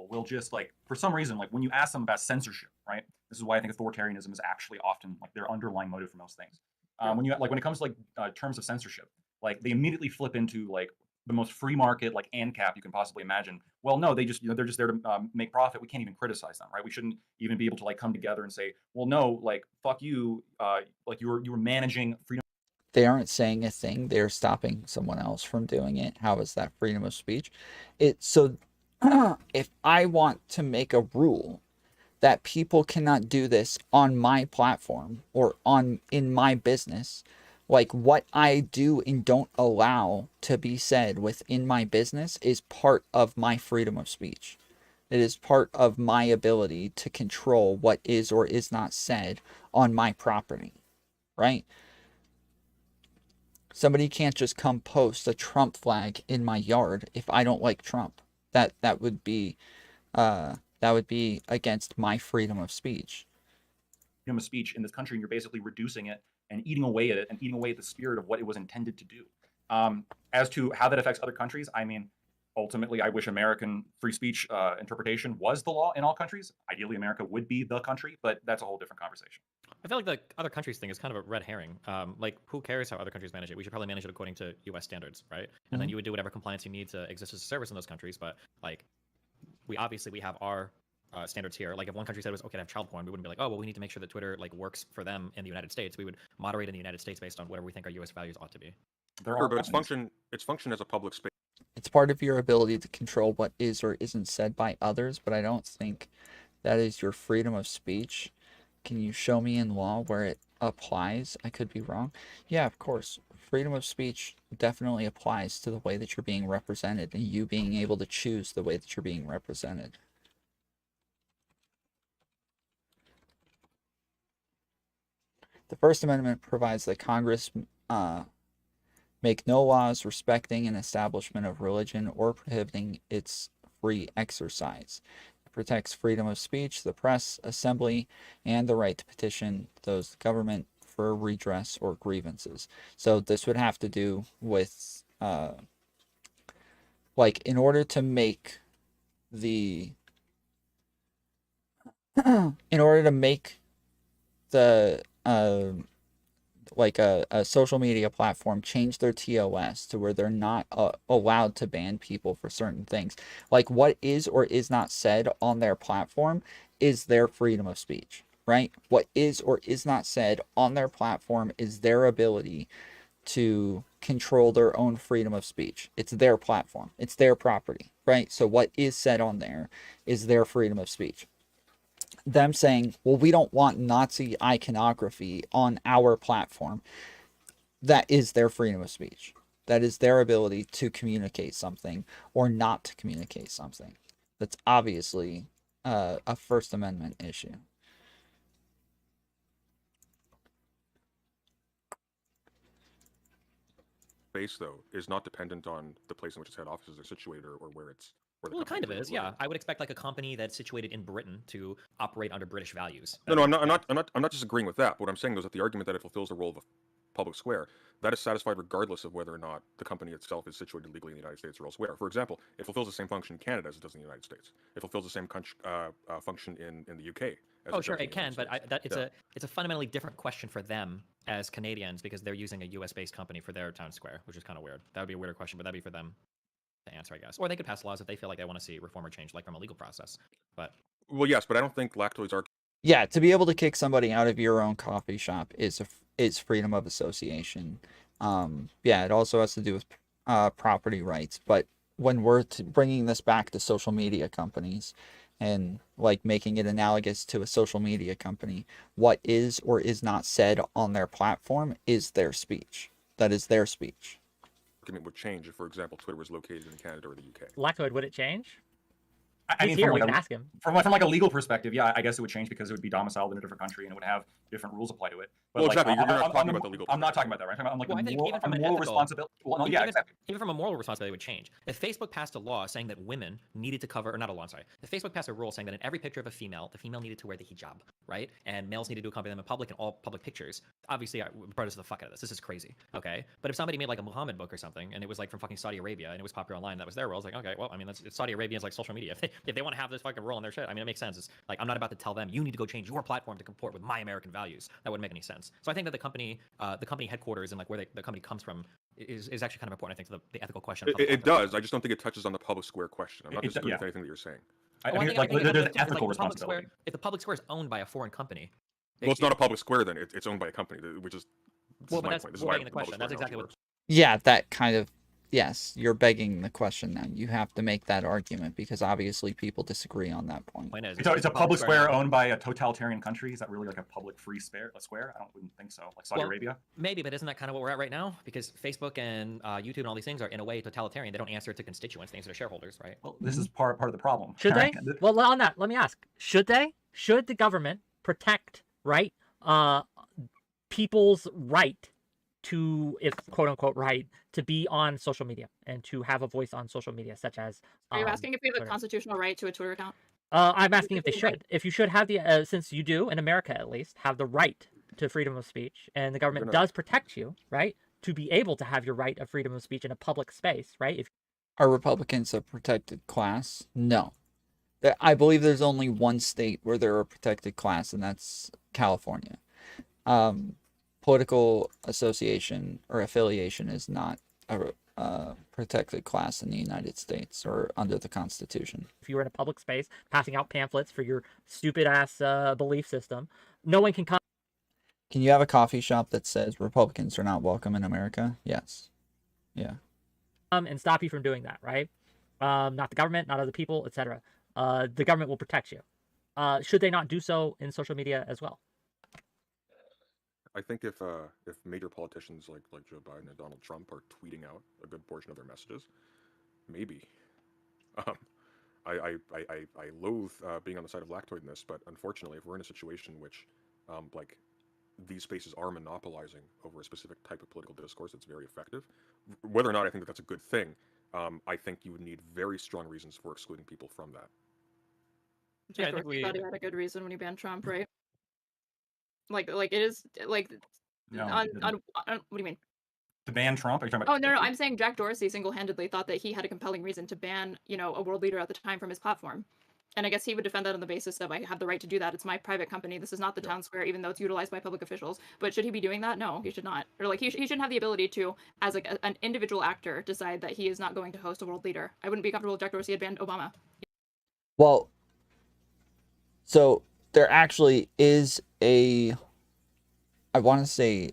will just like, for some reason, like when you ask them about censorship, right? This is why I think authoritarianism is actually often like their underlying motive for most things. When it comes to like terms of censorship, like they immediately flip into like the most free market, like ANCAP you can possibly imagine. Well, no, they're just there to make profit. We can't even criticize them, right? We shouldn't even be able to like come together and say, well, no, like fuck you, like you were managing freedom. They aren't saying a thing. They're stopping someone else from doing it. How is that freedom of speech? So if I want to make a rule that people cannot do this on my platform or in my business, like what I do and don't allow to be said within my business is part of my freedom of speech. It is part of my ability to control what is or is not said on my property, right? Somebody can't just come post a Trump flag in my yard if I don't like Trump. That would be against my freedom of speech. Freedom of speech in this country, and you're basically reducing it and eating away at it and eating away at the spirit of what it was intended to do. As to how that affects other countries, I mean, ultimately, I wish American free speech interpretation was the law in all countries. Ideally, America would be the country, but that's a whole different conversation. I feel like the other countries thing is kind of a red herring. Like, who cares how other countries manage it? We should probably manage it according to U.S. standards, right? And then you would do whatever compliance you need to exist as a service in those countries. But like, we have our standards here. Like, if one country said it was okay to have child porn, we wouldn't be like, oh, well, we need to make sure that Twitter like works for them in the United States. We would moderate in the United States based on whatever we think our U.S. values ought to be. Sure, but its function as a public space. It's part of your ability to control what is or isn't said by others, but I don't think that is your freedom of speech. Can you show me in law where it applies? I could be wrong. Yeah, of course. Freedom of speech definitely applies to the way that you're being represented and you being able to choose the way that you're being represented. The First Amendment provides that Congress make no laws respecting an establishment of religion or prohibiting its free exercise. It protects freedom of speech, the press, assembly, and the right to petition those government for redress or grievances. So this would have to do with, like, in order to make the like a social media platform change their TOS to where they're not allowed to ban people for certain things. Like what is or is not said on their platform is their freedom of speech, right? What is or is not said on their platform is their ability to control their own freedom of speech. It's their platform. It's their property, right? So what is said on there is their freedom of speech. Them saying, well, we don't want Nazi iconography on our platform. That is their freedom of speech. That is their ability to communicate something or not to communicate something. That's obviously a First Amendment issue. Base, though, is not dependent on the place in which its head offices are situated or where it's. Well, it kind of is, yeah. I would expect like a company that's situated in Britain to operate under British values. No, I'm not disagreeing with that. But what I'm saying is that the argument that it fulfills the role of a public square, that is satisfied regardless of whether or not the company itself is situated legally in the United States or elsewhere. For example, it fulfills the same function in Canada as it does in the United States. It fulfills the same function in the UK. Oh, sure, it can, but it's a fundamentally different question for them as Canadians because they're using a U.S.-based company for their town square, which is kind of weird. That would be a weirder question, but that'd be for them to answer, I guess. Or they could pass laws if they feel like they want to see reform or change, like from a legal process. But well, yes, but I don't think Lactoid's are. Yeah, to be able to kick somebody out of your own coffee shop is freedom of association. Yeah, it also has to do with property rights. But when we're bringing this back to social media companies and like making it analogous to a social media company, what is or is not said on their platform is their speech. That is their speech. Argument would change if, for example, Twitter was located in Canada or the UK. Lactoid, would it change? I mean, here, from we like can ask him. From like a legal perspective, yeah, I guess it would change because it would be domiciled in a different country and it would have different rules apply to it. But well, like, exactly. You're not talking about the legal. I'm not talking about that, right? I'm like well, the even from an moral ethical, responsibility. Well, no, yeah, exactly. Even from a moral responsibility, it would change. If Facebook passed a law saying that women needed to cover, or not a law, I'm sorry. If Facebook passed a rule saying that in every picture of a female, the female needed to wear the hijab, right? And males needed to accompany them in public in all public pictures. Obviously, I would protest the fuck out of this. This is crazy, okay? But if somebody made like a Muhammad book or something, and it was like from fucking Saudi Arabia, and it was popular online, that was their rules. Like, okay, well, I mean, it's Saudi Arabians like social media. If they want to have this fucking rule on their shit, I mean, it makes sense. It's like I'm not about to tell them you need to go change your platform to comport with my American values. That wouldn't make any sense. So I think that the company headquarters and like where the company comes from is actually kind of important. I think to the ethical question. It does. I just don't think it touches on the public square question. I'm not disagreeing with anything that you're saying. I think there's an ethical responsibility. If the public square is owned by a foreign company, well, it's not a public square then. It's owned by a company, which is. Well, but that's begging the question. That's exactly what. Yeah, that kind of. Yes, you're begging the question now. You have to make that argument because obviously people disagree on that point. It's a public square owned by a totalitarian country. Is that really like a public free square? Wouldn't think so. Like Saudi Arabia? Maybe, but isn't that kind of what we're at right now? Because Facebook and YouTube and all these things are in a way totalitarian. They don't answer to constituents; they answer to shareholders, right? Well, this is part of the problem. Should they? Well, on that, let me ask: Should they? Should the government protect people's right to, if quote unquote right, to be on social media and to have a voice on social media, such as. Are you asking if we have a constitutional right to a Twitter account? I'm asking if they should. If you should have the, since you do in America at least, have the right to freedom of speech, and the government does protect you, right, to be able to have your right of freedom of speech in a public space, right? Are Republicans a protected class? No. I believe there's only one state where they're a protected class, and that's California. Political association or affiliation is not a protected class in the United States or under the Constitution. If you're in a public space passing out pamphlets for your stupid ass belief system, no one can come. Can you have a coffee shop that says Republicans are not welcome in America? Yes. Yeah. And stop you from doing that, right? Not the government, not other people, etc. The government will protect you. Should they not do so in social media as well? I think if major politicians like Joe Biden and Donald Trump are tweeting out a good portion of their messages, maybe. I loathe being on the side of Lactoid in this, but unfortunately, if we're in a situation in which like these spaces are monopolizing over a specific type of political discourse that's very effective, whether or not I think that that's a good thing, I think you would need very strong reasons for excluding people from that. Yeah, I think we had a good reason when he banned Trump, right? Like it is like on what do you mean? To ban Trump? Are you talking about? Oh no, I'm saying Jack Dorsey single-handedly thought that he had a compelling reason to ban, a world leader at the time from his platform. And I guess he would defend that on the basis of I have the right to do that. It's my private company. This is not the town square, even though it's utilized by public officials. But should he be doing that? No, he should not. Or like he shouldn't have the ability to, as like an individual actor, decide that he is not going to host a world leader. I wouldn't be comfortable if Jack Dorsey had banned Obama. Well, so there actually is I want to say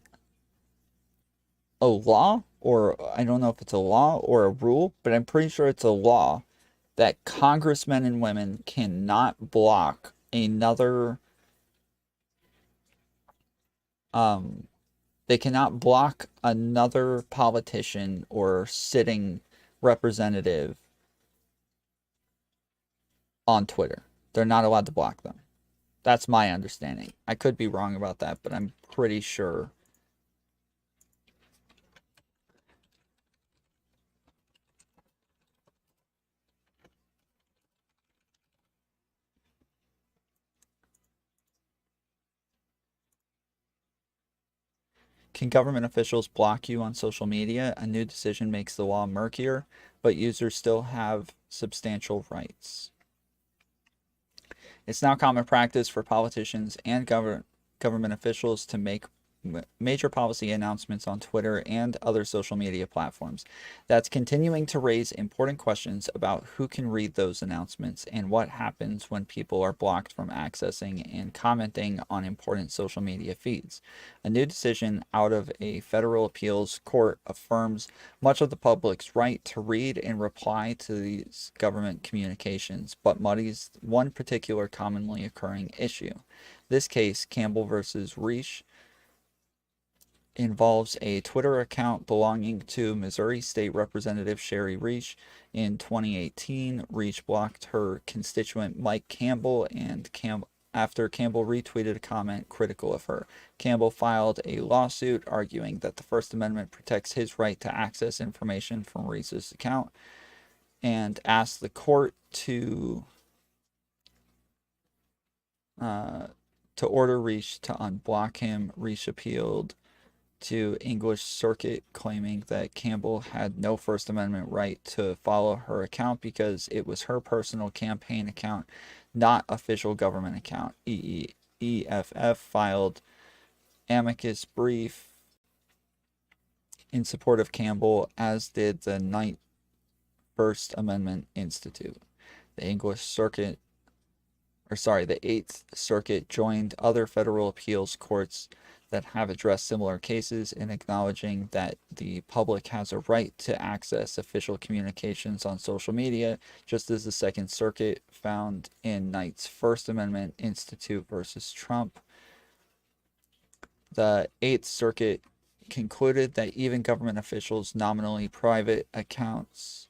a law, or I don't know if it's a law or a rule, but I'm pretty sure it's a law that congressmen and women cannot block another they cannot block another politician or sitting representative on Twitter. They're not allowed to block them. That's my understanding. I could be wrong about that, but I'm pretty sure. Can government officials block you on social media? A new decision makes the law murkier, but users still have substantial rights. It's now common practice for politicians and government officials to make major policy announcements on Twitter and other social media platforms. That's continuing to raise important questions about who can read those announcements and what happens when people are blocked from accessing and commenting on important social media feeds. A new decision out of a federal appeals court affirms much of the public's right to read and reply to these government communications, but muddies one particular commonly occurring issue. This case, Campbell versus Reich, involves a Twitter account belonging to Missouri State Representative Chaeiry Reich. In 2018, Reich blocked her constituent Mike Campbell, and after Campbell retweeted a comment critical of her. Campbell filed a lawsuit arguing that the First Amendment protects his right to access information from Reich's account, and asked the court to order Reich to unblock him. Reich appealed to English Circuit, claiming that Campbell had no First Amendment right to follow her account because it was her personal campaign account, not official government account. EFF filed amicus brief in support of Campbell, as did the Ninth First Amendment Institute. The Eighth Circuit joined other federal appeals courts that have addressed similar cases in acknowledging that the public has a right to access official communications on social media, just as the Second Circuit found in Knight's First Amendment Institute versus Trump. The Eighth Circuit concluded that even government officials' nominally private accounts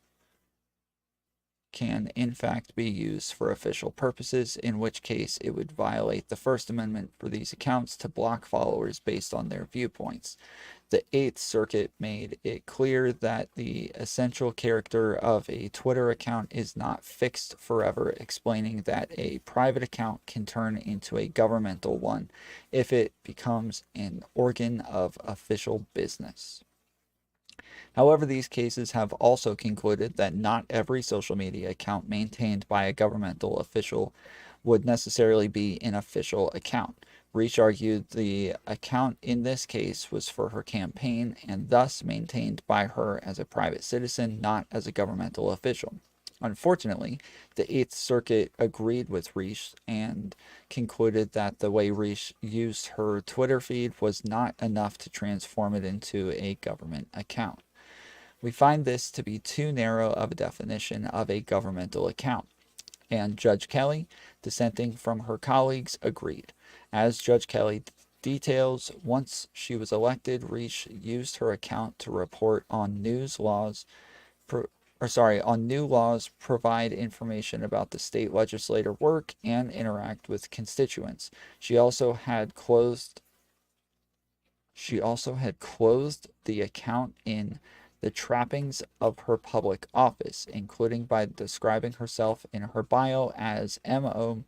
can in fact be used for official purposes, in which case it would violate the First Amendment for these accounts to block followers based on their viewpoints. The Eighth Circuit made it clear that the essential character of a Twitter account is not fixed forever, explaining that a private account can turn into a governmental one if it becomes an organ of official business. However, these cases have also concluded that not every social media account maintained by a governmental official would necessarily be an official account. Reich argued the account in this case was for her campaign and thus maintained by her as a private citizen, not as a governmental official. Unfortunately, the Eighth Circuit agreed with Reich and concluded that the way Reich used her Twitter feed was not enough to transform it into a government account. We find this to be too narrow of a definition of a governmental account, and Judge Kelly, dissenting from her colleagues, agreed. As Judge Kelly details, once she was elected, Reich used her account to report on new laws, provide information about the state legislator work, and interact with constituents. She also had closed the account in the trappings of her public office, including by describing herself in her bio as MO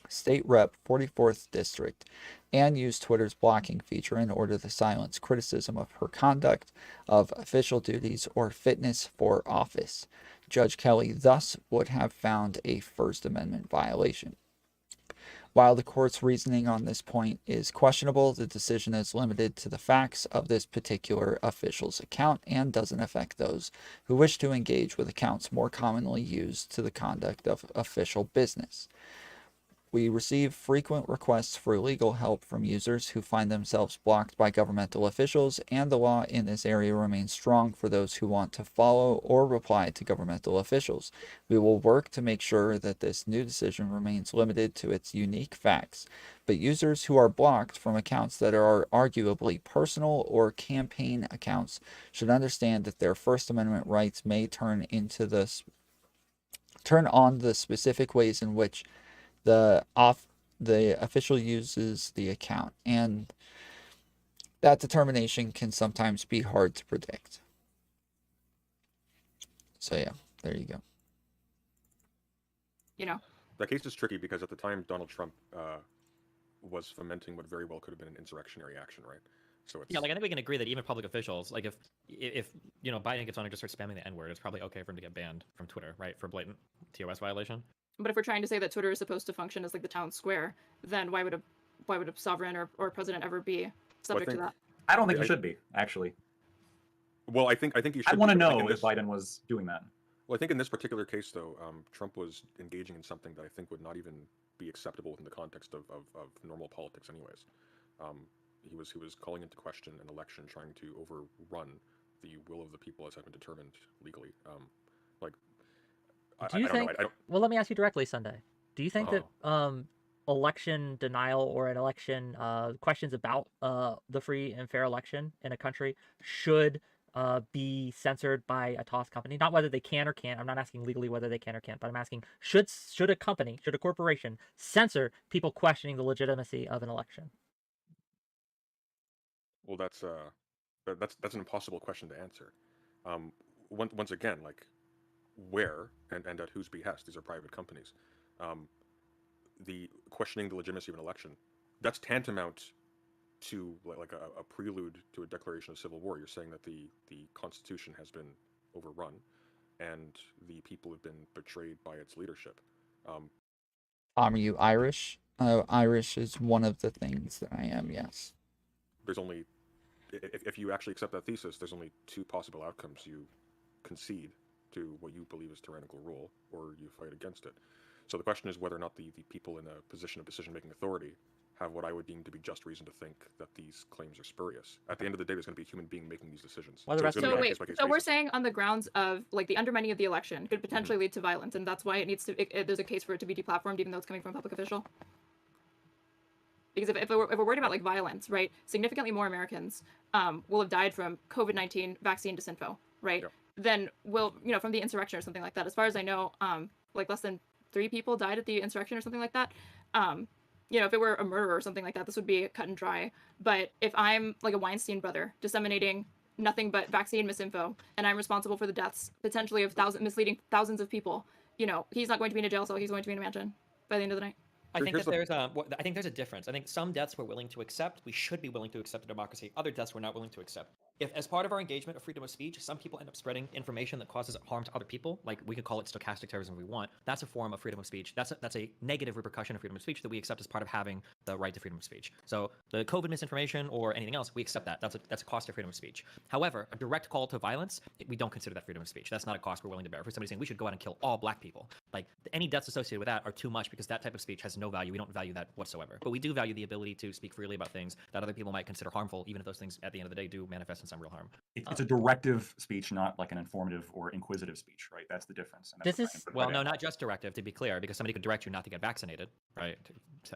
State Rep 44th District, and used Twitter's blocking feature in order to silence criticism of her conduct of official duties or fitness for office. Judge Kelly thus would have found a First Amendment violation. While the court's reasoning on this point is questionable, the decision is limited to the facts of this particular official's account and doesn't affect those who wish to engage with accounts more commonly used to the conduct of official business. We receive frequent requests for legal help from users who find themselves blocked by governmental officials, and the law in this area remains strong for those who want to follow or reply to governmental officials. We will work to make sure that this new decision remains limited to its unique facts, but users who are blocked from accounts that are arguably personal or campaign accounts should understand that their First Amendment rights may turn on the specific ways in which the official uses the account, and that determination can sometimes be hard to predict. So yeah, there you go. You know, That case is tricky because at the time Donald Trump was fomenting what very well could have been an insurrectionary action, right? So it's... Yeah, like I think we can agree that even public officials, like if you know Biden gets on and just starts spamming the N-word, it's probably okay for him to get banned from Twitter, right, for blatant TOS violation. but if we're trying to say that Twitter is supposed to function as like the town square, then why would a sovereign or president ever be subject to that? I don't think he should be, actually. Well, I think he should. I want to be, know if Biden was doing that. Well, I think in this particular case, though, Trump was engaging in something that I think would not even be acceptable within the context of normal politics, anyways. He was calling into question an election, trying to overrun the will of the people as had been determined legally. Do you think? Well, let me ask you directly, Sunday. Do you think that election denial or an election questions about the free and fair election in a country should be censored by a TOS company? Not whether they can or can't. I'm not asking legally whether they can or can't, but I'm asking should a company, should a corporation censor people questioning the legitimacy of an election? Well, that's an impossible question to answer. Once again, like, where and at whose behest? These are private companies. The questioning the legitimacy of an election, that's tantamount to like a prelude to a declaration of civil war. You're saying that the Constitution has been overrun and the people have been betrayed by its leadership. Are you Irish? Irish is one of the things that I am, yes. There's only, if you actually accept that thesis, there's only two possible outcomes. You concede to what you believe is tyrannical rule, or you fight against it. So the question is whether or not the people in a position of decision-making authority have what I would deem to be just reason to think that these claims are spurious. At the end of the day, there's going to be a human being making these decisions. So wait, so we're saying on the grounds of like the undermining of the election could potentially lead to violence, and that's why it needs to. There's a case for it to be deplatformed, even though it's coming from a public official. Because if we're worried about like violence, right? Significantly more Americans will have died from COVID-19 vaccine disinfo, right? Yep. Then will from the insurrection or something like that. As far as I know, like less than 3 people died at the insurrection or something like that. If it were a murder or something like that, this would be cut and dry. But if I'm like a Weinstein brother disseminating nothing but vaccine misinfo, and I'm responsible for the deaths potentially of misleading thousands of people, he's not going to be in a jail cell. He's going to be in a mansion by the end of the night. I think that there's a difference. I think some deaths we're willing to accept. We should be willing to accept in democracy. Other deaths we're not willing to accept. If, as part of our engagement of freedom of speech, some people end up spreading information that causes harm to other people, like we could call it stochastic terrorism if we want, that's a form of freedom of speech. That's a negative repercussion of freedom of speech that we accept as part of having the right to freedom of speech. So the COVID misinformation or anything else, we accept that. That's a cost of freedom of speech. However, a direct call to violence, we don't consider that freedom of speech. That's not a cost we're willing to bear. For somebody saying we should go out and kill all black people, like any deaths associated with that are too much because that type of speech has no value. We don't value that whatsoever. But we do value the ability to speak freely about things that other people might consider harmful, even if those things at the end of the day do manifest in some real harm. It's a directive speech, not like an informative or inquisitive speech, right? That's the difference. And that's not just directive, to be clear, because somebody could direct you not to get vaccinated, right?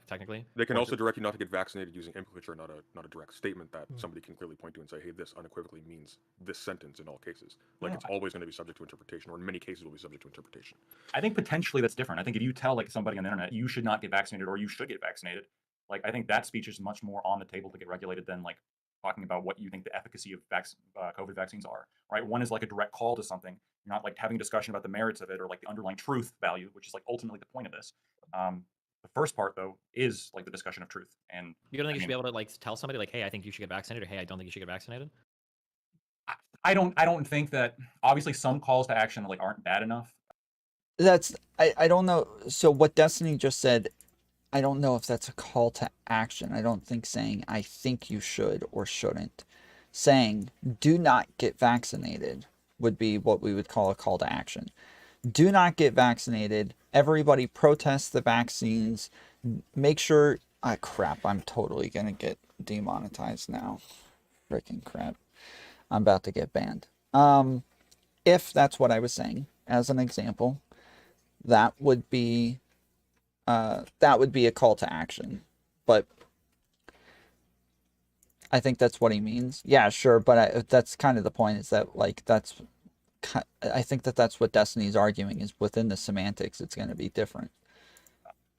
Technically, they can also direct you not to get vaccinated using implicature, not a direct statement that somebody can clearly point to and say, "Hey, this unequivocally means this sentence." In all cases, it's always going to be subject to interpretation, or in many cases, will be subject to interpretation. I think potentially that's different. I think if you tell like somebody on the internet you should not get vaccinated or you should get vaccinated, like I think that speech is much more on the table to get regulated than like talking about what you think the efficacy of COVID vaccines are, right? One is like a direct call to something. You're not like having a discussion about the merits of it or like the underlying truth value, which is like ultimately the point of this. The The first part, though, is like the discussion of truth. And You don't think I you should mean, be able to like tell somebody like, hey, I think you should get vaccinated, or hey, I don't think you should get vaccinated? I don't think that obviously some calls to action like aren't bad enough. I don't know. So what Destiny just said, I don't know if that's a call to action. I don't think saying I think you should or shouldn't. Saying do not get vaccinated would be what we would call a call to action. Do not get vaccinated. Everybody protest the vaccines. Make sure. Ah, crap. I'm totally going to get demonetized now. Freaking crap. I'm about to get banned. If that's what I was saying, as an example, that would be a call to action. But I think that's what he means. Yeah, sure. But that's kind of the point, is that like I think that's what Destiny's arguing, is within the semantics it's going to be different.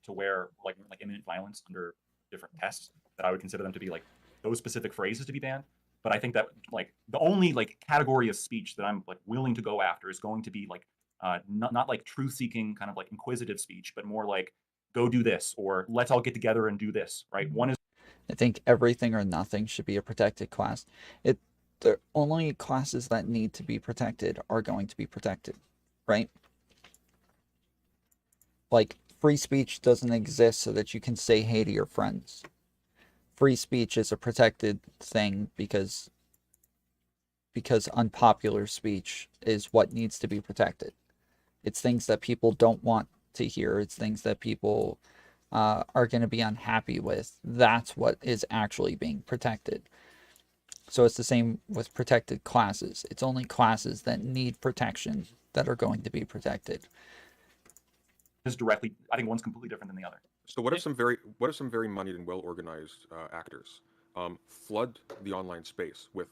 To where like imminent violence under different tests, that I would consider them to be like those specific phrases to be banned. But I think that like the only like category of speech that I'm like willing to go after is going to be like not like truth seeking kind of like inquisitive speech, but more like go do this, or let's all get together and do this, right? One is I think everything or nothing should be a protected class. The only classes that need to be protected are going to be protected, right? Like, free speech doesn't exist so that you can say hey to your friends. Free speech is a protected thing because unpopular speech is what needs to be protected. It's things that people don't want to hear. It's things that people are going to be unhappy with. That's what is actually being protected. So it's the same with protected classes. It's only classes that need protection that are going to be protected. Directly, I think one's completely different than the other. So what if some very moneyed and well organized actors flood the online space with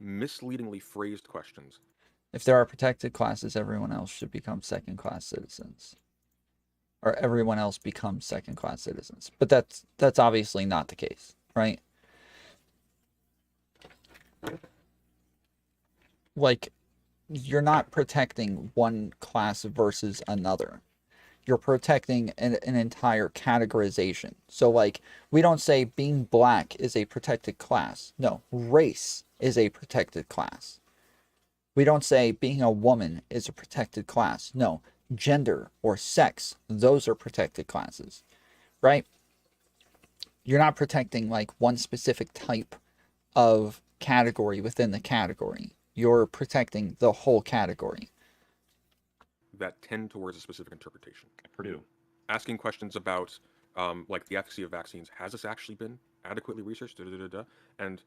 misleadingly phrased questions? If there are protected classes, everyone else should become second-class citizens. Or everyone else becomes second-class citizens. But that's obviously not the case, right? Like, you're not protecting one class versus another. You're protecting an entire categorization. So, like, we don't say being black is a protected class. No, race is a protected class. We don't say being a woman is a protected class. No, gender or sex, those are protected classes, right? You're not protecting, like, one specific type of category within the category. You're protecting the whole category. That tend towards a specific interpretation. Purdue. Asking questions about like the efficacy of vaccines. Has this actually been adequately researched? And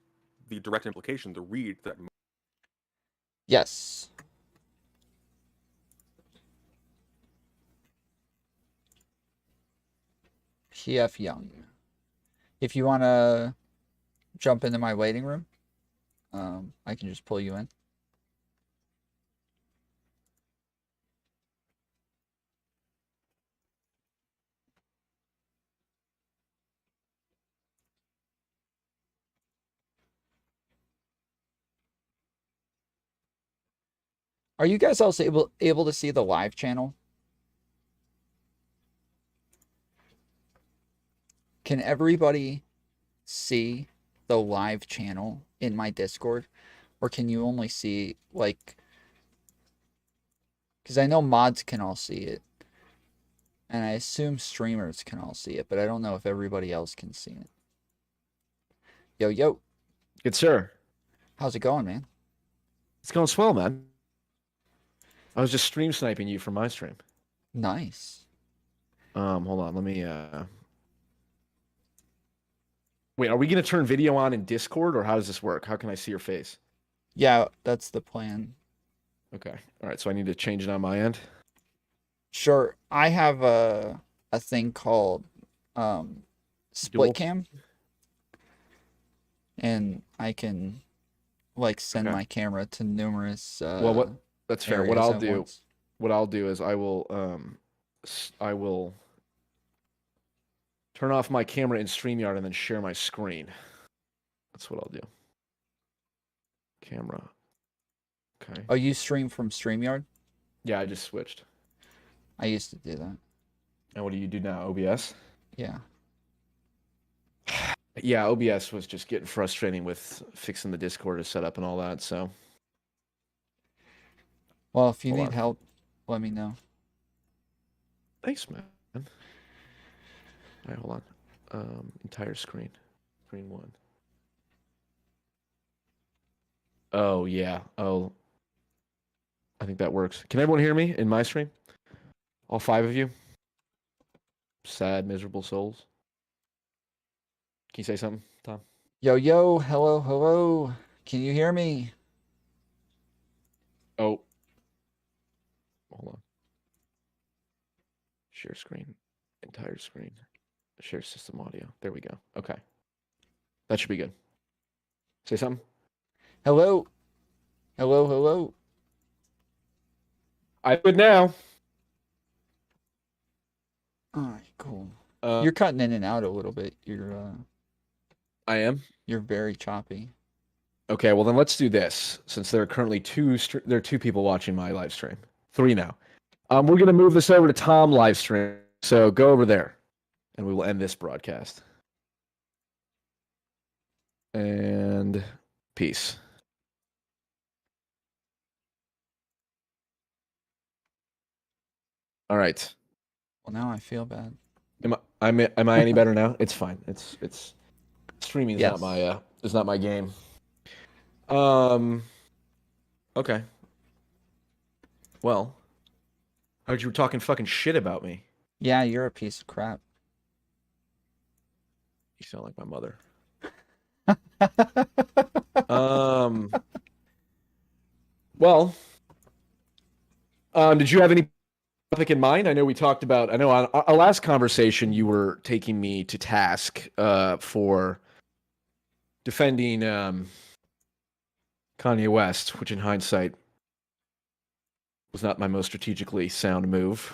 the direct implication, the read that... Yes. PF Jung. If you want to jump into my waiting room, I can just pull you in. Are you guys also able to see the live channel? Can everybody see the live channel in my Discord? Or can you only see, like... Because I know mods can all see it. And I assume streamers can all see it, but I don't know if everybody else can see it. Yo, yo. Good sir. How's it going, man? It's going swell, man. I was just stream sniping you from my stream. Nice. Hold on, let me Wait, are we gonna turn video on in Discord, or how does this work? How can I see your face? Yeah, that's the plan. Okay. All right, so I need to change it on my end. Sure. I have a thing called split cam. And I can like send my camera to numerous well, that's fair. What I'll do is I will turn off my camera in StreamYard and then share my screen. That's what I'll do. Camera. Okay. Oh, you stream from StreamYard? Yeah, I just switched. I used to do that. And what do you do now? OBS? Yeah. Yeah, OBS was just getting frustrating with fixing the Discord to set up and all that, so. Well, if you Hold need on. help, let me know. Thanks, man. All right, hold on. Entire screen. Screen 1. Oh, yeah. Oh. I think that works. Can everyone hear me in my stream? All 5 of you? Sad, miserable souls. Can you say something, Tom? Yo, yo, hello, hello. Can you hear me? Oh. Hold on. Share screen. Entire screen. Share system audio. There we go. Okay. That should be good. Say something. Hello. Hello, hello. I would now. All right, cool. You're cutting in and out a little bit. I am. You're very choppy. Okay, well then let's do this. Since there are currently two people watching my live stream. 3 now. We're gonna move this over to Tom live stream. So go over there, and we will end this broadcast. And peace. All right. Well, now I feel bad. Am I any better now? It's fine. It's streaming is Yes. not my game. Okay. Well, I heard you were talking fucking shit about me. Yeah, you're a piece of crap. You sound like my mother. Well, did you have any topic in mind? I know we talked about. I know on our last conversation you were taking me to task for defending Kanye West, which in hindsight was not my most strategically sound move.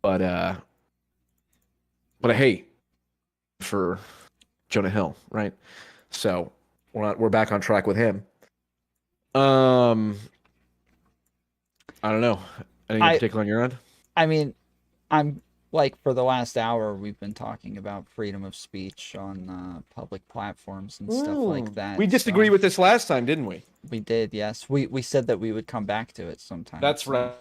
But I hate for Jonah Hill, right? So we're back on track with him. I don't know. Anything in particular on your end? I mean, I'm like for the last hour we've been talking about freedom of speech on public platforms and stuff like that. We disagreed with this last time, didn't we? We did, yes. We said that we would come back to it sometime. That's right.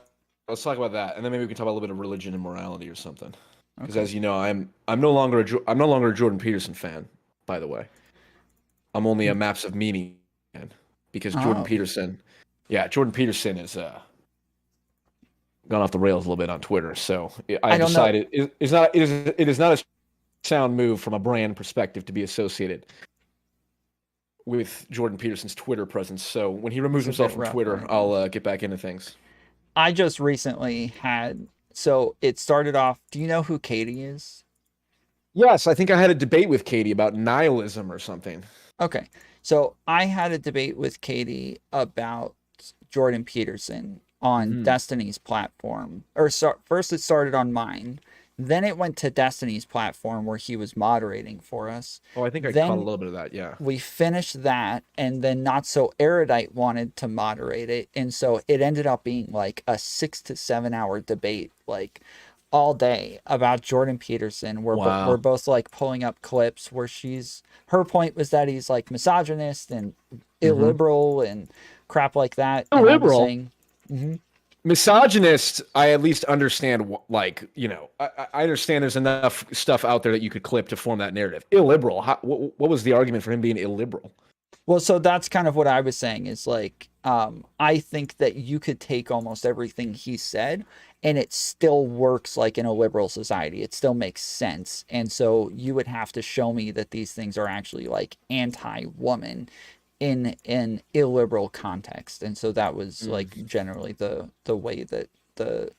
Let's talk about that, and then maybe we can talk about a little bit of religion and morality or something. Because Okay. as you know, I'm no longer a Jordan Peterson fan. By the way, I'm only a Maps of Meaning fan because Jordan Peterson is gone off the rails a little bit on Twitter. So I decided it is not a sound move from a brand perspective to be associated with Jordan Peterson's Twitter presence. So when he removes himself from Twitter, I'll get back into things. I just recently so it started off. Do you know who Katie is? Yes, I think I had a debate with Katie about nihilism or something. Okay. So I had a debate with Katie about Jordan Peterson on Destiny's platform. First it started on mine. Then it went to Destiny's platform where he was moderating for us. Oh, I think I caught a little bit of that, yeah. We finished that, and then Not So Erudite wanted to moderate it. And so it ended up being like a 6 to 7 hour debate, like all day about Jordan Peterson. We're both like pulling up clips where her point was that he's like misogynist and illiberal and crap like that. Illiberal? Mm-hmm. Misogynist, I at least understand, like, you know, I understand there's enough stuff out there that you could clip to form that narrative. Illiberal, what was the argument for him being illiberal? Well, so that's kind of what I was saying is like, I think that you could take almost everything he said and it still works like in a liberal society. It still makes sense. And so you would have to show me that these things are actually like anti-woman in an illiberal context. And so that was like generally the way that the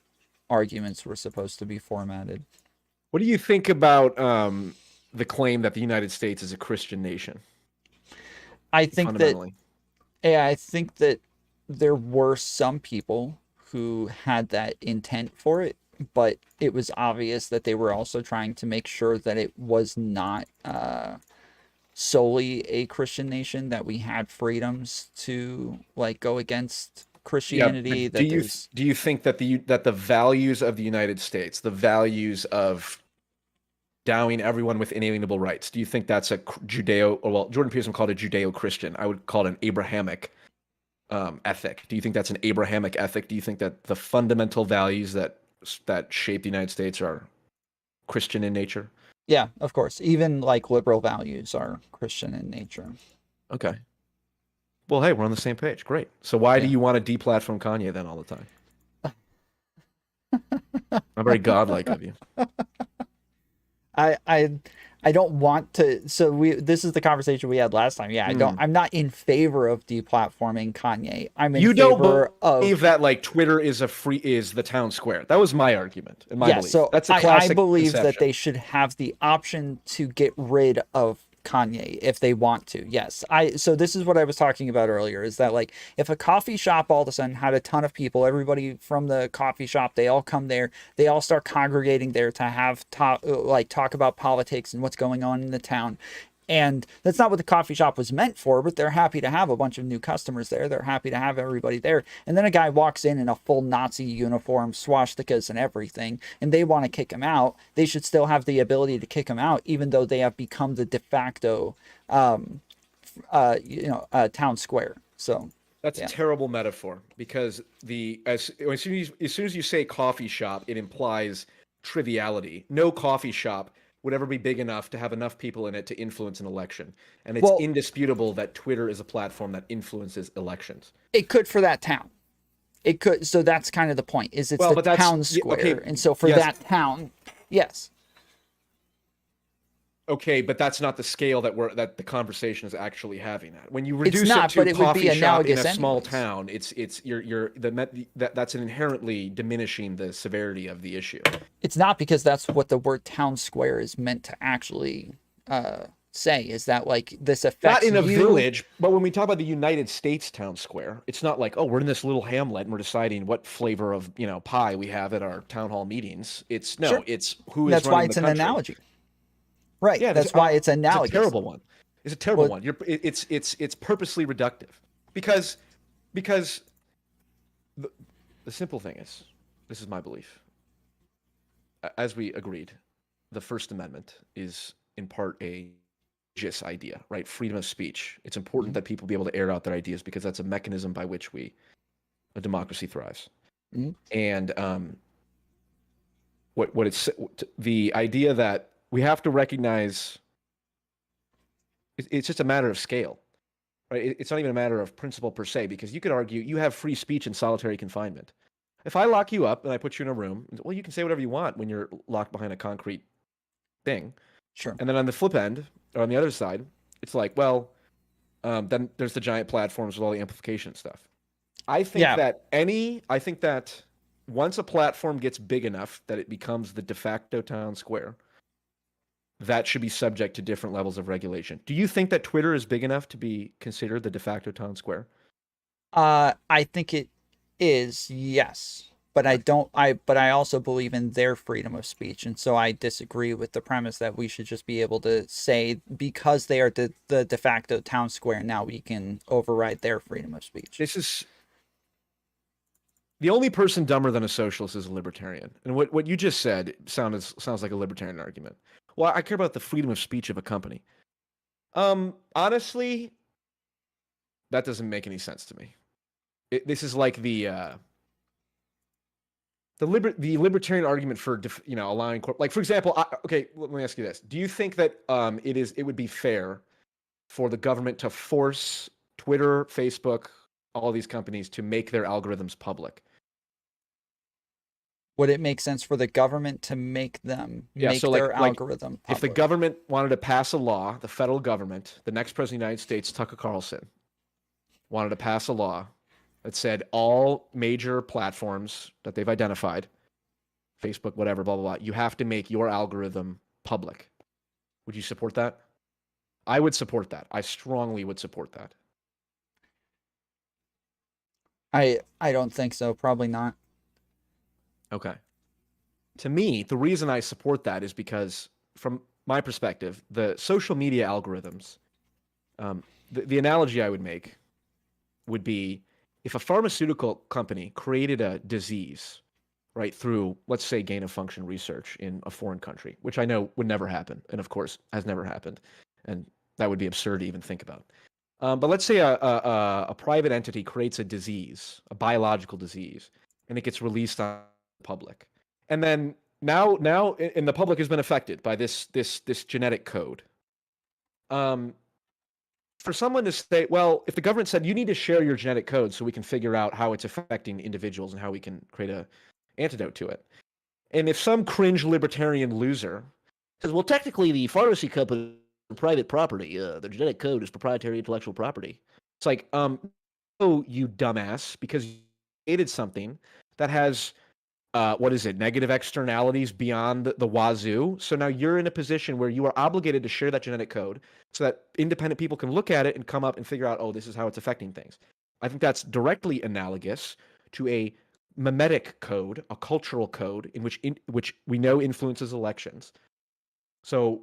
arguments were supposed to be formatted. What do you think about the claim that the United States is a Christian nation? I think that there were some people who had that intent for it, but it was obvious that they were also trying to make sure that it was not solely a Christian nation, that we had freedoms to like go against Christianity. but That do you think that the values of the United States, the values of endowing everyone with inalienable rights, do you think that's a Jordan Peterson called it Judeo-Christian. I would call it an Abrahamic ethic. Do you think that's an Abrahamic ethic? Do you think that the fundamental values that shape the United States are Christian in nature? Yeah, of course. Even like liberal values are Christian in nature. Okay. Well, hey, we're on the same page. Great. So why do you want to deplatform Kanye then all the time? I'm very godlike of you. I don't want to. So this is the conversation we had last time. Yeah, I'm not in favor of deplatforming Kanye. I'm in favor of. Believe that like Twitter is the town square. That was my argument and my belief. So that's a classic I believe conception. that they should have the option to get rid of Kanye if they want to. Yes. So this is what I was talking about earlier, is that like if a coffee shop all of a sudden had a ton of people, everybody from the coffee shop, they all come there, they all start congregating there to have talk about politics and what's going on in the town. And that's not what the coffee shop was meant for, but they're happy to have a bunch of new customers there. They're happy to have everybody there. And then a guy walks in a full Nazi uniform, swastikas and everything, and they want to kick him out. They should still have the ability to kick him out, even though they have become the de facto, town square. So that's a terrible metaphor, because as soon as you say coffee shop, it implies triviality. No coffee shop would ever be big enough to have enough people in it to influence an election. And it's indisputable that Twitter is a platform that influences elections. It could for that town. It could. So that's kind of the point, is it's the town square. Okay, and so for that town, yes. Okay, but that's not the scale that the conversation is actually having at. When you reduce it to a coffee shop in a small town, that's inherently diminishing the severity of the issue. It's not, because that's what the word town square is meant to actually say, is that like this affects not in a village, but when we talk about the United States town square, it's not like, oh, we're in this little hamlet and we're deciding what flavor of pie we have at our town hall meetings. It's who is running the country. That's why it's an analogy. Right. Yeah, that's why it's analogous. It's a terrible one. It's a terrible one. It's purposely reductive, because the simple thing is, this is my belief. As we agreed, the First Amendment is in part a religious idea, right? Freedom of speech. It's important that people be able to air out their ideas, because that's a mechanism by which a democracy thrives. And what it's the idea that we have to recognize, it's just a matter of scale, right? It's not even a matter of principle per se, because you could argue you have free speech in solitary confinement. If I lock you up and I put you in a room, well, you can say whatever you want when you're locked behind a concrete thing. Sure. And then on the flip end, or on the other side, it's like, well, then there's the giant platforms with all the amplification stuff. I think that once a platform gets big enough that it becomes the de facto town square, that should be subject to different levels of regulation. Do you think that Twitter is big enough to be considered the de facto town square? I think it is, yes. But I also believe in their freedom of speech. And so I disagree with the premise that we should just be able to say, because they are the de facto town square, now we can override their freedom of speech. This is the only person dumber than a socialist is a libertarian. And what you just said sounds like a libertarian argument. Well, I care about the freedom of speech of a company. Honestly, that doesn't make any sense to me. This is like the libertarian argument for allowing like, for example, let me ask you this: do you think that it would be fair for the government to force Twitter, Facebook, all these companies to make their algorithms public? Would it make sense for the government to make them their algorithm public? If the government wanted to pass a law, the federal government, the next president of the United States, Tucker Carlson, wanted to pass a law that said all major platforms that they've identified, Facebook, whatever, blah, blah, blah, you have to make your algorithm public. Would you support that? I would support that. I strongly would support that. I don't think so. Probably not. Okay. To me, the reason I support that is because, from my perspective, the social media algorithms, the analogy I would make would be, if a pharmaceutical company created a disease, right, through, let's say, gain of function research in a foreign country, which I know would never happen, and of course has never happened, and that would be absurd to even think about. But let's say a private entity creates a disease, a biological disease, and it gets released on the public, and then now, and the public has been affected by this genetic code. For someone to say, well, if the government said you need to share your genetic code so we can figure out how it's affecting individuals and how we can create a antidote to it, and if some cringe libertarian loser says, well, technically the pharmacy company is private property, the genetic code is proprietary intellectual property. It's like, oh, you dumbass, because you created something that has what is it, negative externalities beyond the wazoo. So now you're in a position where you are obligated to share that genetic code so that independent people can look at it and come up and figure out, oh, this is how it's affecting things. I think that's directly analogous to a mimetic code, a cultural code in which we know influences elections. So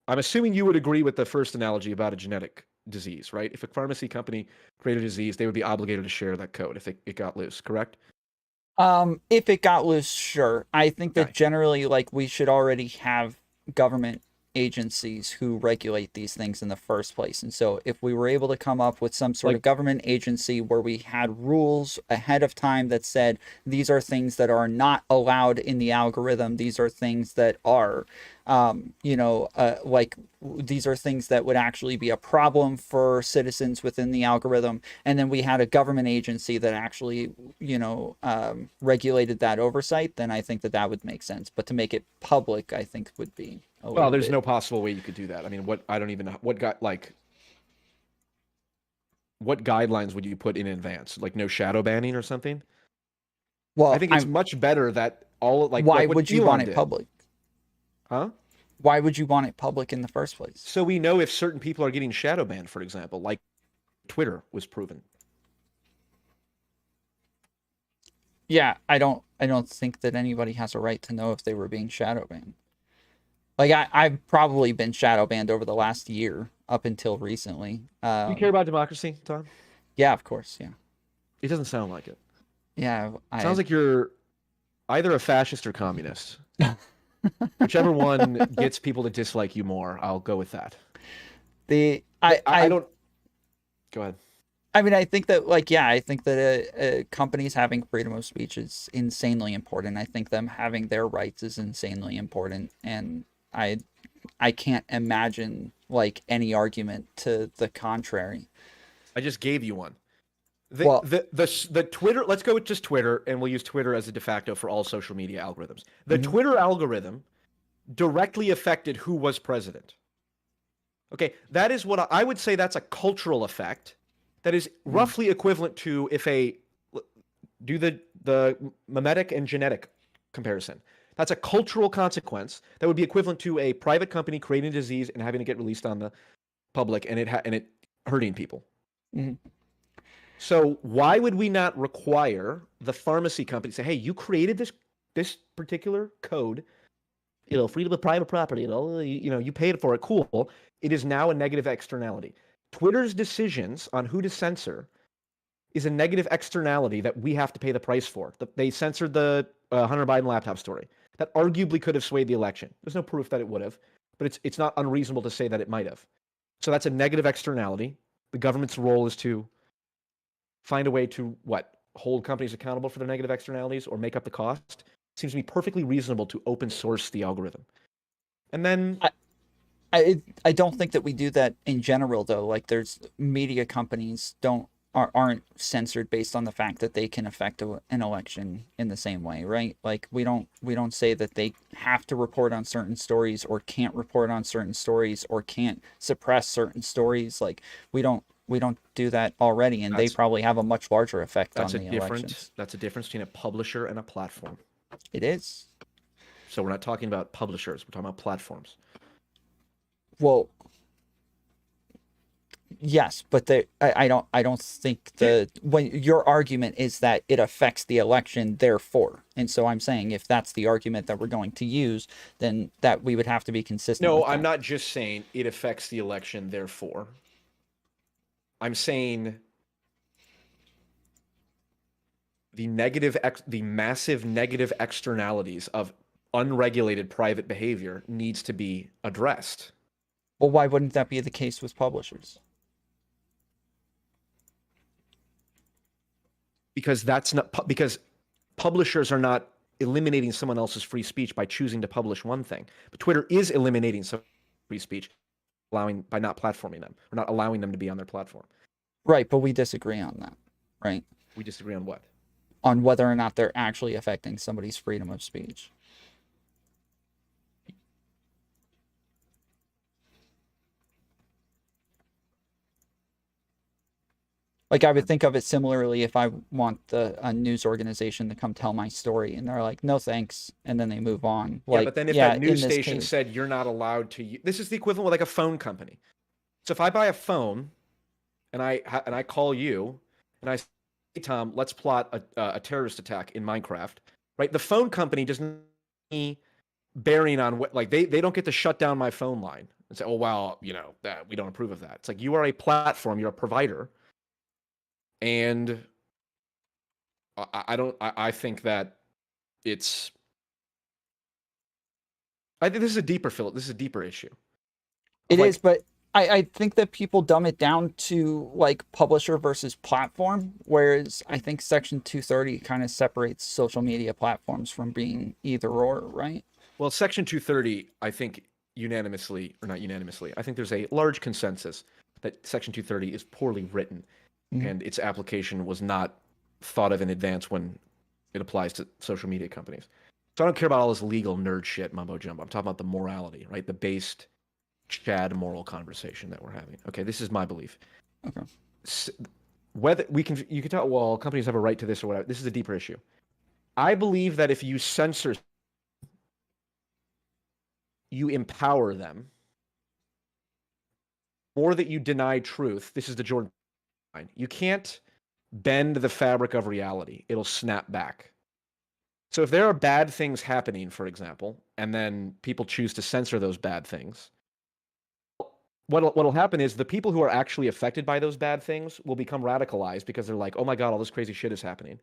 I'm assuming you would agree with the first analogy about a genetic disease, right? If a pharmacy company created a disease, they would be obligated to share that code if it got loose, correct? If it got loose, sure. I think that generally, like, we should already have government agencies who regulate these things in the first place. And so if we were able to come up with some sort of government agency where we had rules ahead of time that said these are things that are not allowed in the algorithm, these are things that are, like these are things that would actually be a problem for citizens within the algorithm, and then we had a government agency that actually, regulated that oversight, then I think that would make sense. But to make it public, I think would be well, there's no possible way you could do that. I mean, I don't even know what guidelines would you put in advance? Like no shadow banning or something? Well, I think it's much better that why would you want it public? Huh? Why would you want it public in the first place? So we know if certain people are getting shadow banned, for example, like Twitter was proven. Yeah, I don't think that anybody has a right to know if they were being shadow banned. Like I've probably been shadow banned over the last year up until recently. Do you care about democracy, Tom? Yeah, of course. Yeah. It doesn't sound like it. Yeah. Sounds like you're either a fascist or communist. Whichever one gets people to dislike you more, I'll go with that. I don't. Go ahead. I mean, I think that, I think that companies having freedom of speech is insanely important. I think them having their rights is insanely important, and I can't imagine any argument to the contrary. I just gave you one. The Twitter, let's go with just Twitter, and we'll use Twitter as a de facto for all social media algorithms. The Twitter algorithm directly affected who was president. Okay, that is what I would say that's a cultural effect that is roughly equivalent to if do the mimetic and genetic comparison. That's a cultural consequence that would be equivalent to a private company creating a disease and having it get released on the public and it hurting people. Mm-hmm. So why would we not require the pharmacy company to say, hey, you created this particular code, freedom of private property, you paid for it, cool. It is now a negative externality. Twitter's decisions on who to censor is a negative externality that we have to pay the price for. They censored the Hunter Biden laptop story. That arguably could have swayed the election. There's no proof that it would have, but it's not unreasonable to say that it might have. So that's a negative externality. The government's role is to find a way to, hold companies accountable for their negative externalities or make up the cost. Seems to be perfectly reasonable to open source the algorithm. And then... I don't think that we do that in general, though. There's media companies aren't censored based on the fact that they can affect an election in the same way, right? We don't say that they have to report on certain stories or can't report on certain stories or can't suppress certain stories. We don't do that already, and they probably have a much larger effect on the elections. That's a difference between a publisher and a platform. It is. So we're not talking about publishers. We're talking about platforms. Well, yes, but I don't think when your argument is that it affects the election, therefore, and so I'm saying if that's the argument that we're going to use, then that we would have to be consistent. No, I'm not just saying it affects the election, therefore. I'm saying the massive negative externalities of unregulated private behavior needs to be addressed. Well, why wouldn't that be the case with publishers? Because publishers are not eliminating someone else's free speech by choosing to publish one thing. But Twitter is eliminating some free speech by not platforming them, or not allowing them to be on their platform. Right, but we disagree on that, right? We disagree on what? On whether or not they're actually affecting somebody's freedom of speech. Like, I would think of it similarly if I want a news organization to come tell my story, and they're like, no thanks, and then they move on. Yeah, like, but then if that news station said you're not allowed to, this is the equivalent with like a phone company. So if I buy a phone, and I call you, and I say, hey, Tom, let's plot a terrorist attack in Minecraft, right? The phone company doesn't have bearing on what, like, they don't get to shut down my phone line and say, oh, well, you know, that we don't approve of that. It's like, you are a platform, you're a provider. And I think that this is a deeper issue. It is, but I think that people dumb it down to like publisher versus platform, whereas I think Section 230 kind of separates social media platforms from being either or, right? Well, Section 230, I think I think there's a large consensus that Section 230 is poorly written. And its application was not thought of in advance when it applies to social media companies. So I don't care about all this legal nerd shit, mumbo jumbo. I'm talking about the morality, right? The based Chad moral conversation that we're having. Okay, this is my belief. Okay. Whether you can tell, well, companies have a right to this or whatever. This is a deeper issue. I believe that if you censor, you empower them. Or that you deny truth. This is the Jordan. You can't bend the fabric of reality. It'll snap back. So if there are bad things happening, for example, and then people choose to censor those bad things, what'll happen is the people who are actually affected by those bad things will become radicalized because they're like, oh my God, all this crazy shit is happening.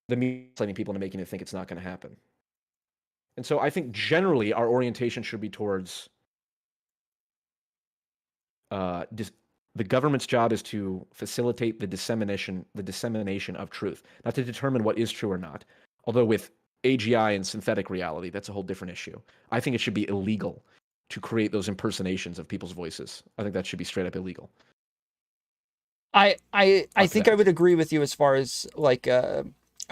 The media is letting people into making it think it's not going to happen. And so I think generally our orientation should be towards the government's job is to facilitate the dissemination of truth, not to determine what is true or not. Although with AGI and synthetic reality, that's a whole different issue. I think it should be illegal to create those impersonations of people's voices. I think that should be straight up illegal. I think I would agree with you as far as like a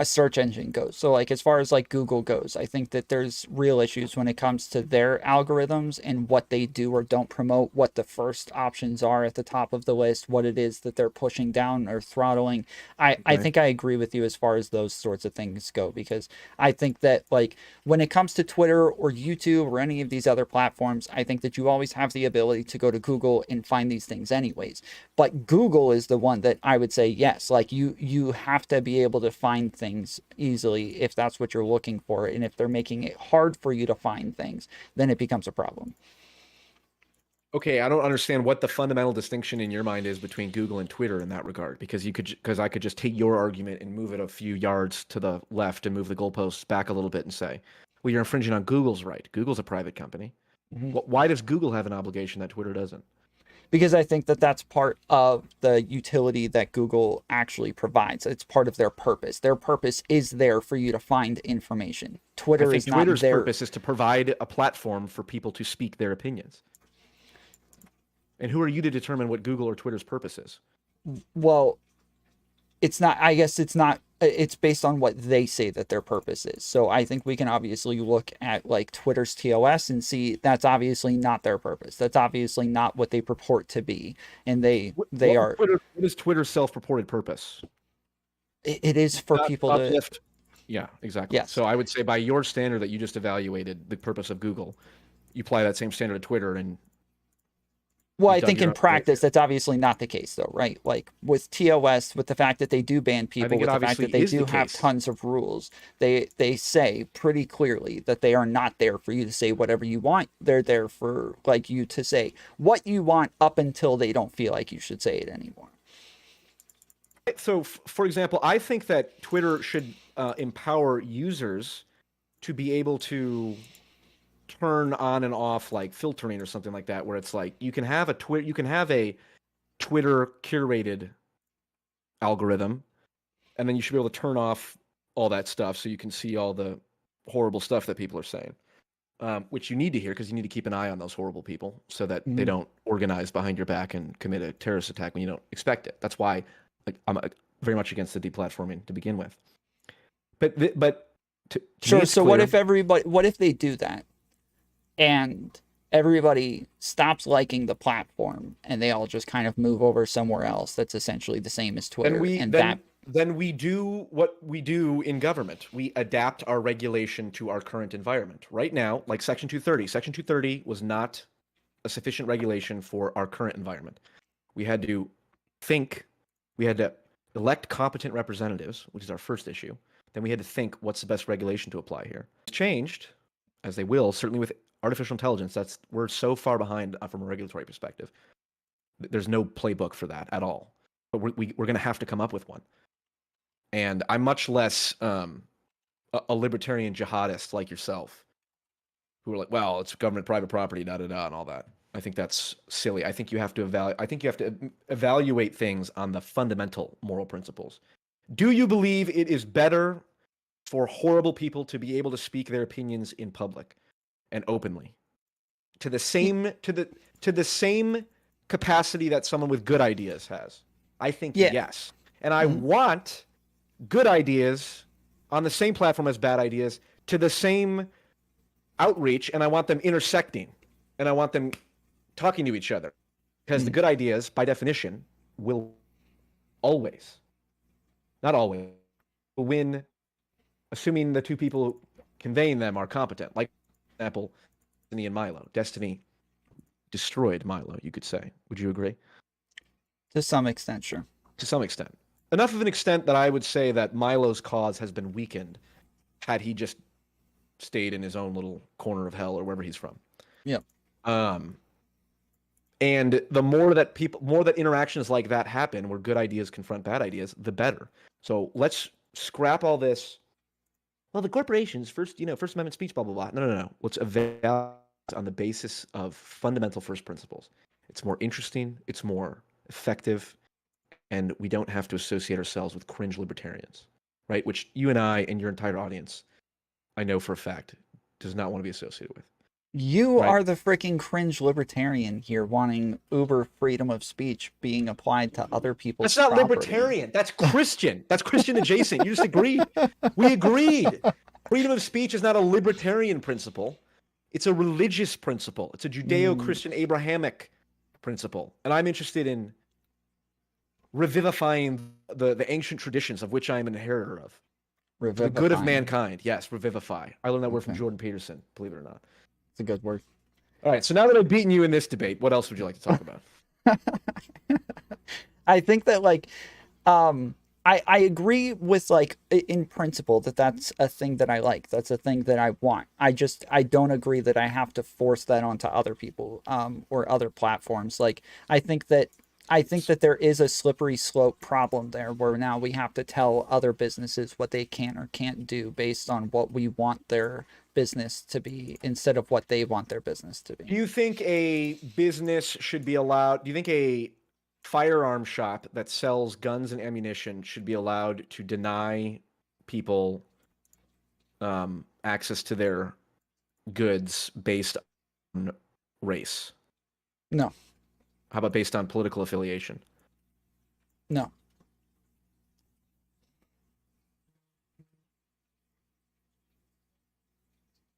search engine goes. So like as far as like Google goes, I think that there's real issues when it comes to their algorithms and what they do or don't promote, what the first options are at the top of the list, what it is that they're pushing down or throttling. I think I agree with you as far as those sorts of things go, because I think that like when it comes to Twitter or YouTube or any of these other platforms, I think that you always have the ability to go to Google and find these things anyways. But Google is the one that I would say, yes, like you have to be able to find things easily if that's what you're looking for. And if they're making it hard for you to find things, then it becomes a problem. Okay, I don't understand what the fundamental distinction in your mind is between Google and Twitter in that regard, because I could just take your argument and move it a few yards to the left and move the goalposts back a little bit and say, well, you're infringing on Google's right. Google's a private company. Why does Google have an obligation that Twitter doesn't? Because I think that that's part of the utility that Google actually provides. It's part of their purpose. Their purpose is there for you to find information. Twitter is not there. Twitter's purpose is to provide a platform for people to speak their opinions. And who are you to determine what Google or Twitter's purpose is? Well, it's not, I guess it's not, it's based on what they say that their purpose is. So I think we can obviously look at like Twitter's TOS and see that's obviously not their purpose. That's obviously not what they purport to be. And what is Twitter's self-purported purpose? It is for people to... Yeah, exactly. Yes. So I would say by your standard that you just evaluated the purpose of Google, you apply that same standard to Twitter and... Well, I think in practice, that's obviously not the case, though, right? Like with TOS, with the fact that they do ban people, with the fact that they do have tons of rules, they say pretty clearly that they are not there for you to say whatever you want. They're there for like you to say what you want up until they don't feel like you should say it anymore. for example, I think that Twitter should empower users to be able to turn on and off like filtering or something like that, where it's like you can have a Twitter curated algorithm, and then you should be able to turn off all that stuff so you can see all the horrible stuff that people are saying, which you need to hear because you need to keep an eye on those horrible people so that they don't organize behind your back and commit a terrorist attack when you don't expect it. That's why I'm very much against the deplatforming to begin with. But sure. So what if they do that and everybody stops liking the platform and they all just kind of move over somewhere else that's essentially the same as Twitter? Then we do what we do in government. We adapt our regulation to our current environment. Right now, like Section 230. Section 230 was not a sufficient regulation for our current environment. We had to elect competent representatives, which is our first issue. Then we had to think, what's the best regulation to apply here? It's changed, as they will, certainly with artificial intelligence. We're so far behind from a regulatory perspective. There's no playbook for that at all. But we're going to have to come up with one. And I'm much less a libertarian jihadist like yourself, who are like, well, it's government, private property, and all that. I think that's silly. I think you have to evaluate things on the fundamental moral principles. Do you believe it is better for horrible people to be able to speak their opinions in public and openly, to the same capacity that someone with good ideas has? I think yes. And I want good ideas on the same platform as bad ideas to the same outreach, and I want them intersecting, and I want them talking to each other, because the good ideas, by definition, will always, not always, win, assuming the two people conveying them are competent. Like, for example, Destiny and Milo. Destiny destroyed Milo, you could say. Would you agree? To some extent, sure. To some extent. Enough of an extent that I would say that Milo's cause has been weakened had he just stayed in his own little corner of hell or wherever he's from. Yeah. And the more that interactions like that happen, where good ideas confront bad ideas, the better. So let's scrap all this. Well, the corporations, First Amendment speech, blah, blah, blah. No. Let's evaluate on the basis of fundamental first principles. It's more interesting. It's more effective. And we don't have to associate ourselves with cringe libertarians, right? Which you and I and your entire audience, I know for a fact, does not want to be associated with. You are the freaking cringe libertarian here, wanting uber freedom of speech being applied to other people's property. That's not property. Libertarian. That's Christian. That's Christian adjacent. You just agreed. We agreed. Freedom of speech is not a libertarian principle. It's a religious principle. It's a Judeo-Christian Abrahamic principle. And I'm interested in revivifying the ancient traditions of which I am an inheritor of. The good of mankind. Yes, revivify. I learned that word from Jordan Peterson, believe it or not. It's a good word. All right, so now that I've beaten you in this debate, what else would you like to talk about? I think that, I agree with, in principle, that's a thing that I like. That's a thing that I want. I don't agree that I have to force that onto other people or other platforms. I think that there is a slippery slope problem there, where now we have to tell other businesses what they can or can't do based on what we want their business to be instead of what they want their business to be. Do you think a business should be allowed? Do you think a firearm shop that sells guns and ammunition should be allowed to deny people access to their goods based on race? No. How about based on political affiliation? No.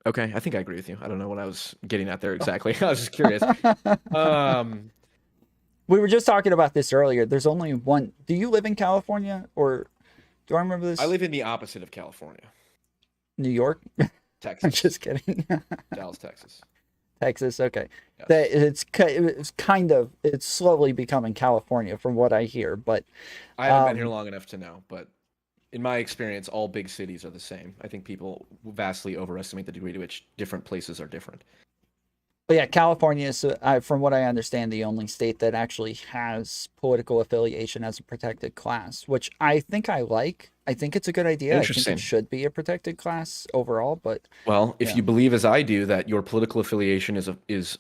Okay, I think I agree with you. I don't know what I was getting at there exactly. I was just curious. We were just talking about this earlier. There's only one. Do you live in California, or do I remember this? I live in the opposite of California. New York? Texas. I'm just kidding. Dallas, Texas. Texas, okay. Yes. It's slowly becoming California from what I hear, but I haven't been here long enough to know, but in my experience, all big cities are the same. I think people vastly overestimate the degree to which different places are different. But yeah, California is, from what I understand, the only state that actually has political affiliation as a protected class, which I think I like. I think it's a good idea. I think Interesting. it should be a protected class overall. But Well, if yeah. you believe as I do that your political affiliation is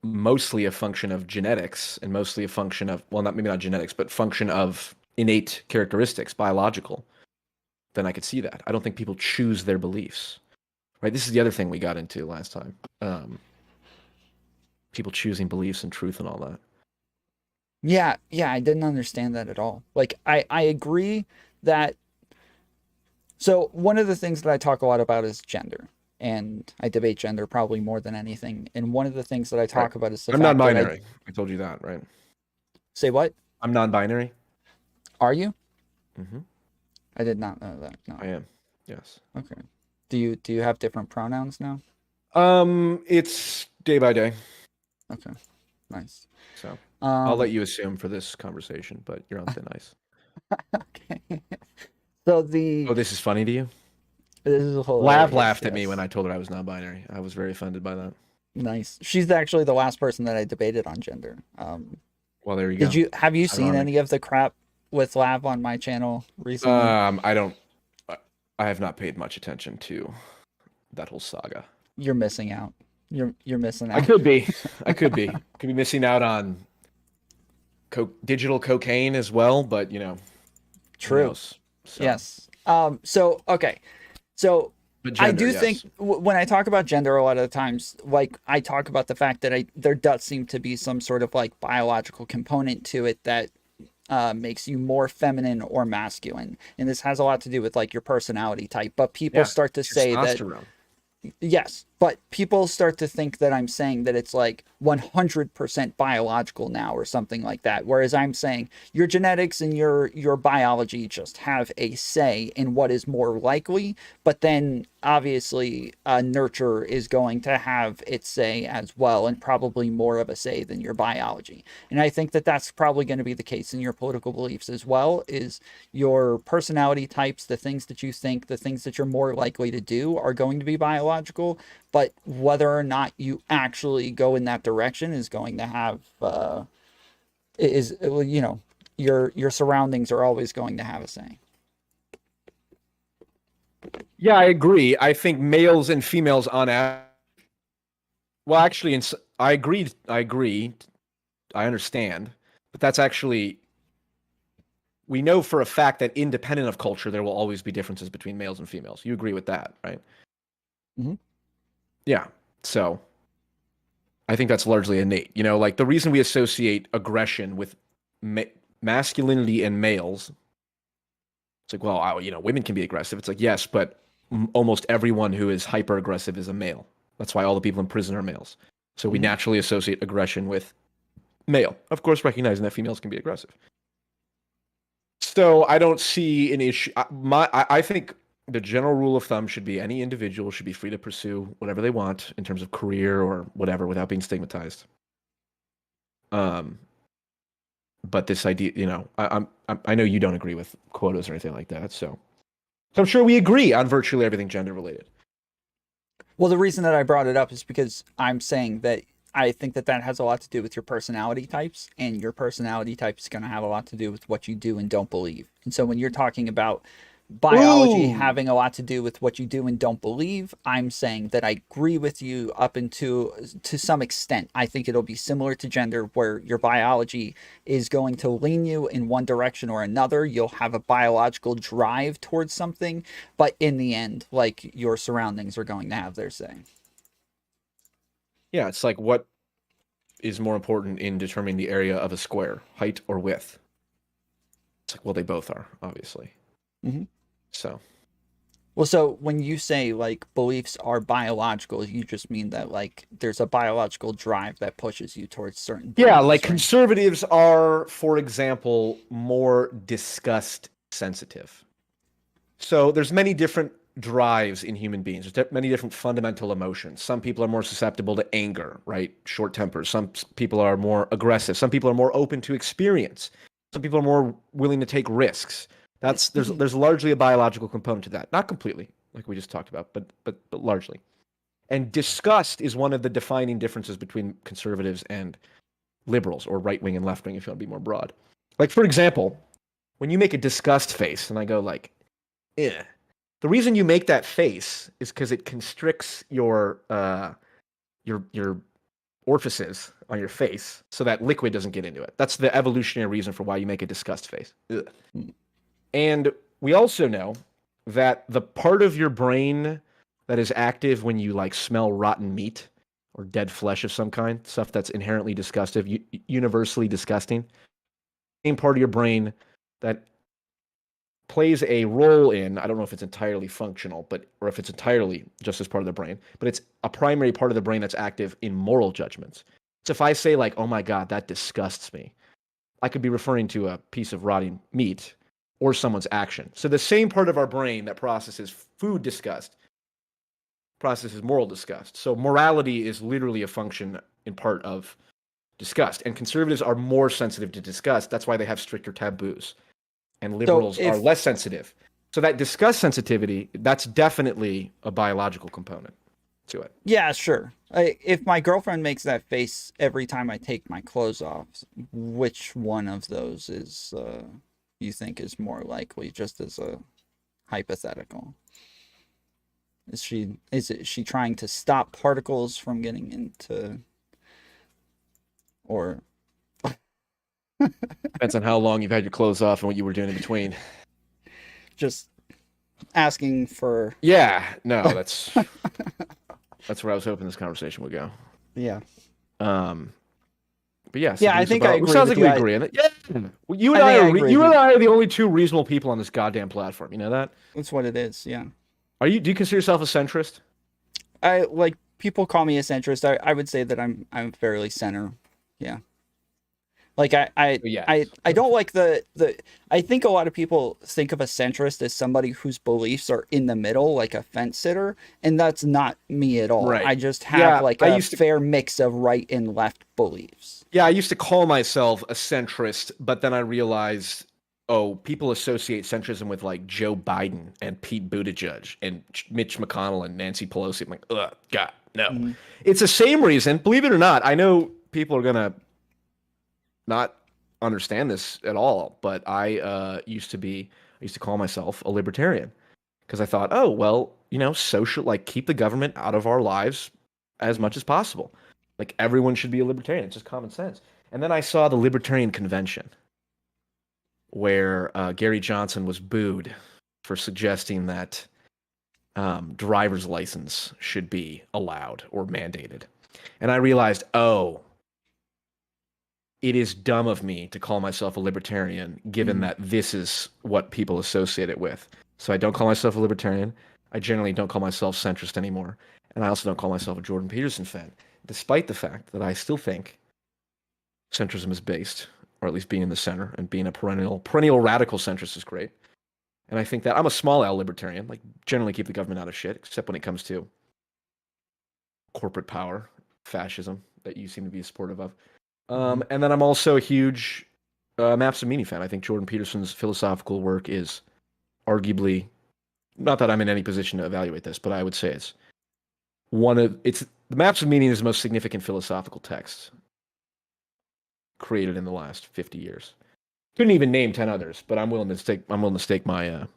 mostly a function of genetics and mostly a function of, well, maybe not genetics, but function of innate characteristics, biological, then I could see that. I don't think people choose their beliefs. Right? This is the other thing we got into last time. People choosing beliefs and truth and all that. Yeah, I didn't understand that at all. Like, I agree that. So one of the things that I talk a lot about is gender, and I debate gender probably more than anything. And one of the things that I talk about is the I'm fact non-binary. that I told you that, right? Say what? I'm non-binary. Are you? Mm-hmm. I did not know that. No. I am. Yes. Okay. Do you have different pronouns now? It's day by day. Okay. Nice. So I'll let you assume for this conversation, but you're on thin ice. Okay. So Oh, this is funny to you? This is a whole. Lav laughed at me when I told her I was non-binary. I was very offended by that. Nice. She's actually the last person that I debated on gender. Well, there you go. Have you seen Ironic. any of the crap with Lav on my channel recently? I have not paid much attention to that whole saga. You're missing out. You're missing out. I could be. Could be missing out on digital cocaine as well, but you know. True. So. Yes. So okay. So But I gender, do yes. think when I talk about gender, a lot of the times, like I talk about the fact that there does seem to be some sort of like biological component to it that makes you more feminine or masculine, and this has a lot to do with like your personality type. But people start to say that. Yes, but people start to think that I'm saying that it's like 100% biological now or something like that. Whereas I'm saying your genetics and your biology just have a say in what is more likely. But then obviously nurture is going to have its say as well, and probably more of a say than your biology. And I think that that's probably going to be the case in your political beliefs as well, is your personality types, the things that you think, the things that you're more likely to do are going to be biological, but whether or not you actually go in that direction is going to have your surroundings are always going to have a say. Yeah, I agree. I think males and females on average. Well, actually, I agree. I understand, but that's actually. We know for a fact that independent of culture, there will always be differences between males and females. You agree with that, right? Mm-hmm. Yeah. So I think that's largely innate. You know, like the reason we associate aggression with masculinity and males. It's like, well, women can be aggressive. It's like, yes, but almost everyone who is hyper aggressive is a male. That's why all the people in prison are males. So we naturally associate aggression with male. Of course, recognizing that females can be aggressive. So I don't see an issue. I think the general rule of thumb should be any individual should be free to pursue whatever they want in terms of career or whatever without being stigmatized. But this idea, I know you don't agree with quotas or anything like that, so I'm sure we agree on virtually everything gender related. Well, the reason that I brought it up is because I'm saying that I think that has a lot to do with your personality types, and your personality type is going to have a lot to do with what you do and don't believe. And so when you're talking about biology having a lot to do with what you do and don't believe, I'm saying that I agree with you up to some extent. I think it'll be similar to gender, where your biology is going to lean you in one direction or another. You'll have a biological drive towards something, but in the end, like, your surroundings are going to have their say. Yeah, it's like, what is more important in determining the area of a square, height or width? It's like, well, they both are, obviously. Mm-hmm. So. Well, so when you say like beliefs are biological, you just mean that like there's a biological drive that pushes you towards certain beliefs, Yeah, like right? conservatives are, for example, more disgust sensitive. So there's many different drives in human beings. There's many different fundamental emotions. Some people are more susceptible to anger, right? Short tempers. Some people are more aggressive. Some people are more open to experience. Some people are more willing to take risks. There's largely a biological component to that. Not completely, like we just talked about, but largely. And disgust is one of the defining differences between conservatives and liberals, or right wing and left wing, if you want to be more broad. Like, for example, when you make a disgust face, and I go like, eh. The reason you make that face is because it constricts your orifices on your face so that liquid doesn't get into it. That's the evolutionary reason for why you make a disgust face. Ugh. And we also know that the part of your brain that is active when you like smell rotten meat or dead flesh of some kind, stuff that's inherently disgusting, universally disgusting, same part of your brain that plays a role in, I don't know if it's entirely functional, or if it's entirely just as part of the brain, but it's a primary part of the brain that's active in moral judgments. So if I say like, oh my God, that disgusts me, I could be referring to a piece of rotting meat or someone's action. So the same part of our brain that processes food disgust processes moral disgust. So morality is literally a function in part of disgust. And conservatives are more sensitive to disgust. That's why they have stricter taboos. And liberals are less sensitive. So that disgust sensitivity, that's definitely a biological component to it. Yeah, sure. If my girlfriend makes that face every time I take my clothes off, which one of those is you think is more likely, just as a hypothetical? Is she trying to stop particles from getting into, or depends on how long you've had your clothes off and what you were doing in between. Just asking for. Yeah, no, that's where I was hoping this conversation would go. Yeah. But yeah, I think I agree. Sounds like we agree on it. Yeah, you and I are the only two reasonable people on this goddamn platform. You know that? That's what it is. Yeah. Do you consider yourself a centrist? People call me a centrist. I would say that I'm fairly center. Yeah. Like I don't like the I think a lot of people think of a centrist as somebody whose beliefs are in the middle, like a fence sitter, and that's not me at all. Right. I just have a fair mix of right and left beliefs. Yeah, I used to call myself a centrist, but then I realized, people associate centrism with like Joe Biden and Pete Buttigieg and Mitch McConnell and Nancy Pelosi. I'm like, ugh, God, no. Mm-hmm. It's the same reason, believe it or not. I know people are gonna not understand this at all, but I used to call myself a libertarian because I thought, social, like keep the government out of our lives as much as possible. Like everyone should be a libertarian. It's just common sense. And then I saw the Libertarian Convention where Gary Johnson was booed for suggesting that driver's license should be allowed or mandated. And I realized, it is dumb of me to call myself a libertarian, given that this is what people associate it with. So I don't call myself a libertarian. I generally don't call myself centrist anymore. And I also don't call myself a Jordan Peterson fan, despite the fact that I still think centrism is based, or at least being in the center, and being a perennial radical centrist is great. And I think that I'm a small L libertarian, like generally keep the government out of shit, except when it comes to corporate power, fascism, that you seem to be supportive of. And then I'm also a huge Maps of Meaning fan. I think Jordan Peterson's philosophical work is arguably, not that I'm in any position to evaluate this, but I would say the Maps of Meaning is the most significant philosophical text created in the last 50 years. Couldn't even name 10 others, but I'm willing to stake my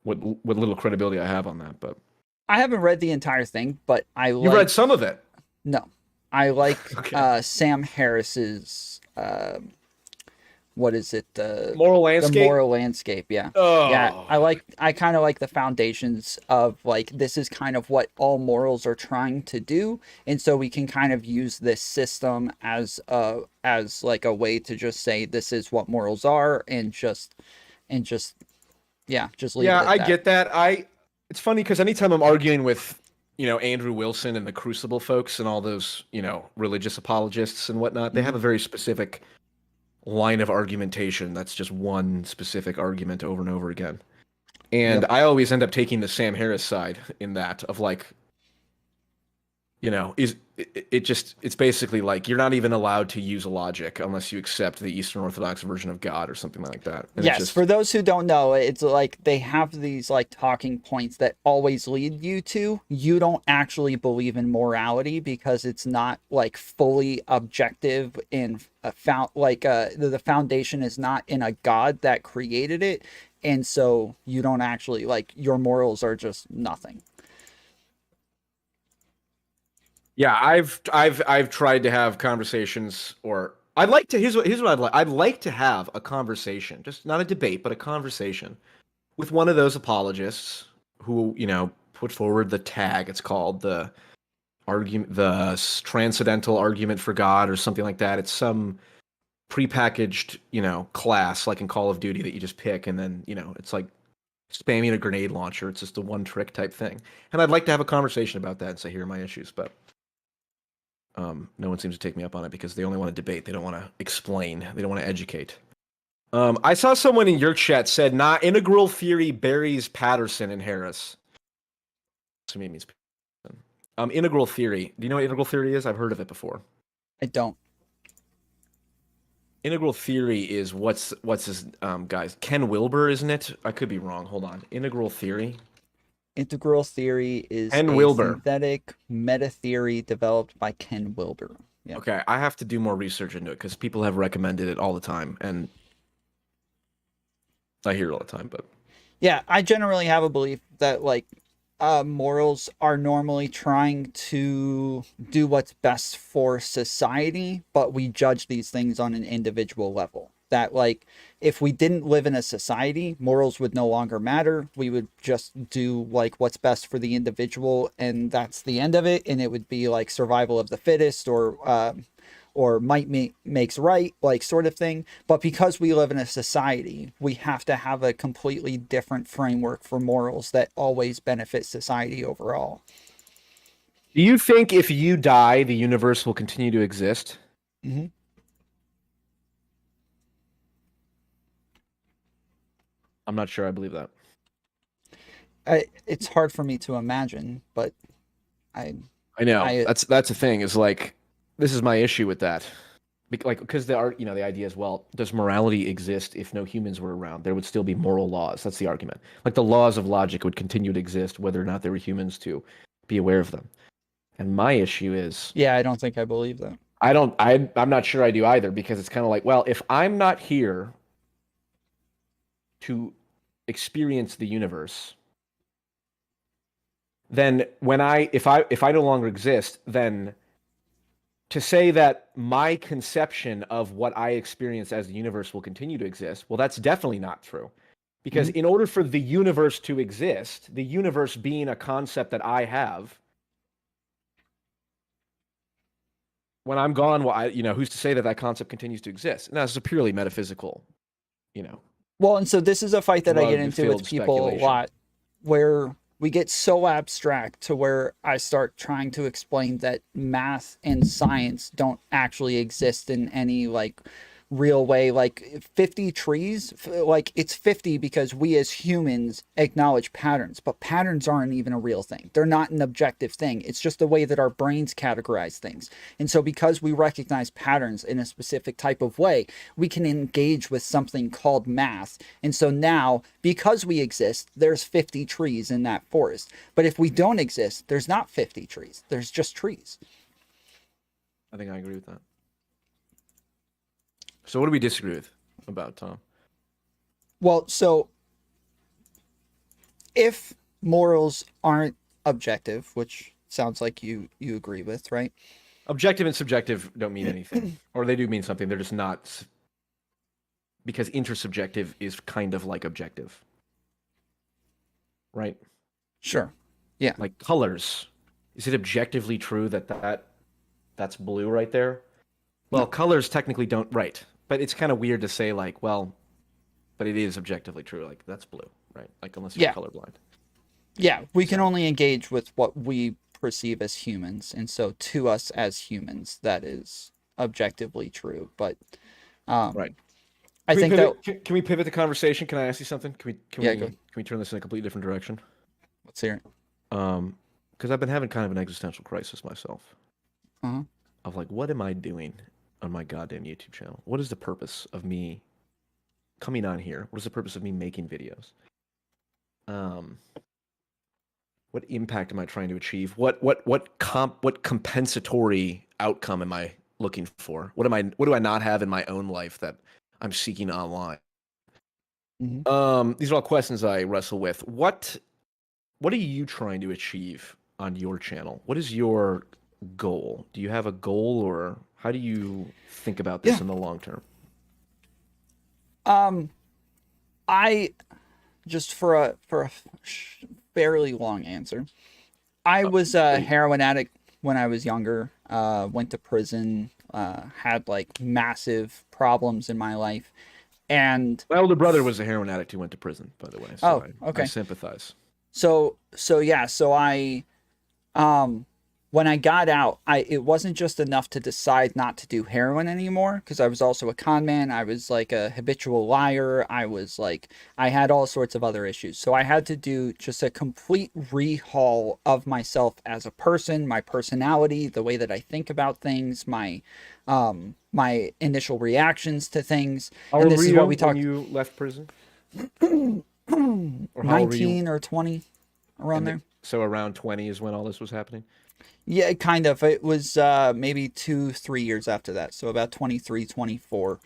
what little credibility I have on that. But I haven't read the entire thing, but you read some of it. No. I like Sam Harris's what is it? Moral Landscape. The Moral Landscape, yeah. Oh. Yeah, I kind of like the foundations of like this is kind of what all morals are trying to do, and so we can kind of use this system as like a way to just say this is what morals are, and just leave it at that. I get that. It's funny because anytime I'm arguing with Andrew Wilson and the Crucible folks and all those, religious apologists and whatnot, they have a very specific line of argumentation that's just one specific argument over and over again. And I always end up taking the Sam Harris side in that of like, it's basically like you're not even allowed to use logic unless you accept the Eastern Orthodox version of God or something like that. And yes, for those who don't know, it's like they have these like talking points that always lead you to you don't actually believe in morality because it's not like fully objective and the foundation is not in a God that created it, and so you don't actually like your morals are just nothing. Yeah, I've tried to have conversations, or I'd like to. Here's what I'd like. I'd like to have a conversation, just not a debate, but a conversation with one of those apologists who put forward the tag. It's called the argument, the transcendental argument for God, or something like that. It's some prepackaged class like in Call of Duty that you just pick, and then it's like spamming a grenade launcher. It's just a one trick type thing. And I'd like to have a conversation about that and say, here are my issues, but. No one seems to take me up on it because they only want to debate. They don't want to explain. They don't want to educate. I saw someone in your chat said, "Nah, integral theory buries Patterson and Harris." To me, it means integral theory. Do you know what integral theory is? I've heard of it before. I don't. Integral theory is what's his guys? Ken Wilber, isn't it? I could be wrong. Hold on. Integral theory. Integral theory is Ken a Wilber. synthetic meta theory developed by Ken Wilber. Yep. Okay, I have to do more research into it because people have recommended it all the time, and I hear it all the time. But yeah, I generally have a belief that like morals are normally trying to do what's best for society, but we judge these things on an individual level. That like if we didn't live in a society, morals would no longer matter. We would just do like what's best for the individual, and that's the end of it. And it would be like survival of the fittest, or might makes right, like sort of thing. But because we live in a society, we have to have a completely different framework for morals that always benefit society overall. do you think if you die, the universe will continue to exist? Mm-hmm. I'm not sure I believe that. It's hard for me to imagine, but I know that's the thing is like this is my issue with that, because the idea is, well, does morality exist if no humans were around? There would still be moral laws. That's the argument. Like the laws of logic would continue to exist whether or not there were humans to be aware of them. And my issue is, yeah, I don't think I believe that. I'm not sure I do either, because it's kind of like, well, if I'm not here to experience the universe, then if I no longer exist, then to say that my conception of what I experience as the universe will continue to exist, well, that's definitely not true. Because in order for the universe to exist, the universe being a concept that I have, when I'm gone, well, who's to say that that concept continues to exist? And that's a purely metaphysical, Well, and so this is a fight that I get into with people a lot, where we get so abstract to where I start trying to explain that math and science don't actually exist in any like real way. Like 50 trees, like it's 50 because we as humans acknowledge patterns, but patterns aren't even a real thing. They're not an objective thing. It's just the way that our brains categorize things. And so because we recognize patterns in a specific type of way, we can engage with something called math. And so now, because we exist, there's 50 trees in that forest. But if we don't exist, there's not 50 trees. There's just trees. I think I agree with that. So what do we disagree with about, Tom? Well, so if morals aren't objective, which sounds like you agree with, right? Objective and subjective don't mean anything. Or they do mean something. They're just not, because intersubjective is kind of like objective. Right? Sure. Yeah. Like colors. Is it objectively true that's blue right there? Well, no. Colors technically don't, right. But it's kind of weird to say like, well, but it is objectively true. Like that's blue, right? Like unless you're colorblind. Yeah, we can only engage with what we perceive as humans, and so to us as humans, that is objectively true. But right, can we pivot the conversation? Can I ask you something? Can we turn this in a completely different direction? Let's hear it. Because I've been having kind of an existential crisis myself. of like, what am I doing on my goddamn YouTube channel? What is the purpose of me coming on here? What is the purpose of me making videos? What impact am I trying to achieve? What compensatory outcome am I looking for? What do I not have in my own life that I'm seeking online? These are all questions I wrestle with. What are you trying to achieve on your channel? What is your goal? Do you have a goal, or how do you think about this in the long term? I just for a fairly long answer. I was a heroin addict when I was younger. Went to prison. Had like massive problems in my life. And my older brother was a heroin addict who went to prison, by the way. So okay. I sympathize. So I, when I got out, it wasn't just enough to decide not to do heroin anymore, because I was also a con man. I was like a habitual liar. I had all sorts of other issues. So I had to do just a complete rehaul of myself as a person, my personality, the way that I think about things, my initial reactions to things. And this is what we talked. When you left prison? 19 or 20, around there. So around 20 is when all this was happening? Yeah, kind of. It was maybe 2-3 years after that. So about 23, 24.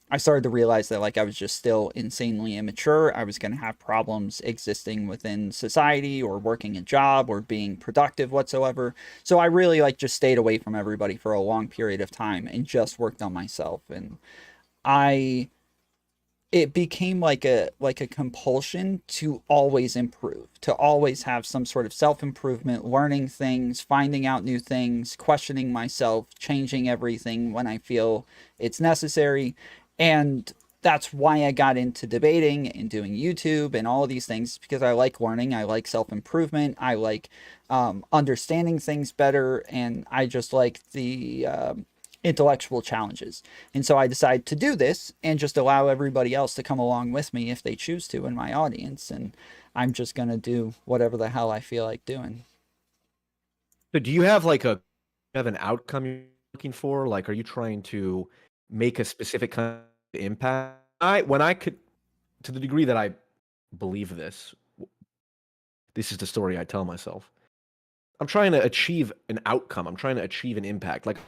I started to realize that like I was just still insanely immature. I was going to have problems existing within society or working a job or being productive whatsoever. So I really like just stayed away from everybody for a long period of time and just worked on myself. And it became like a compulsion to always improve, to always have some sort of self-improvement, learning things, finding out new things, questioning myself, changing everything when I feel it's necessary. And that's why I got into debating and doing YouTube and all of these things, because I like learning, I like self-improvement, I like understanding things better, and I just like the intellectual challenges. And so I decided to do this and just allow everybody else to come along with me if they choose to in my audience. And I'm just going to do whatever the hell I feel like doing. So do you have like an outcome you're looking for? Like, are you trying to make a specific kind of impact? When I could, to the degree that I believe this is the story I tell myself. I'm trying to achieve an outcome. I'm trying to achieve an impact. Like,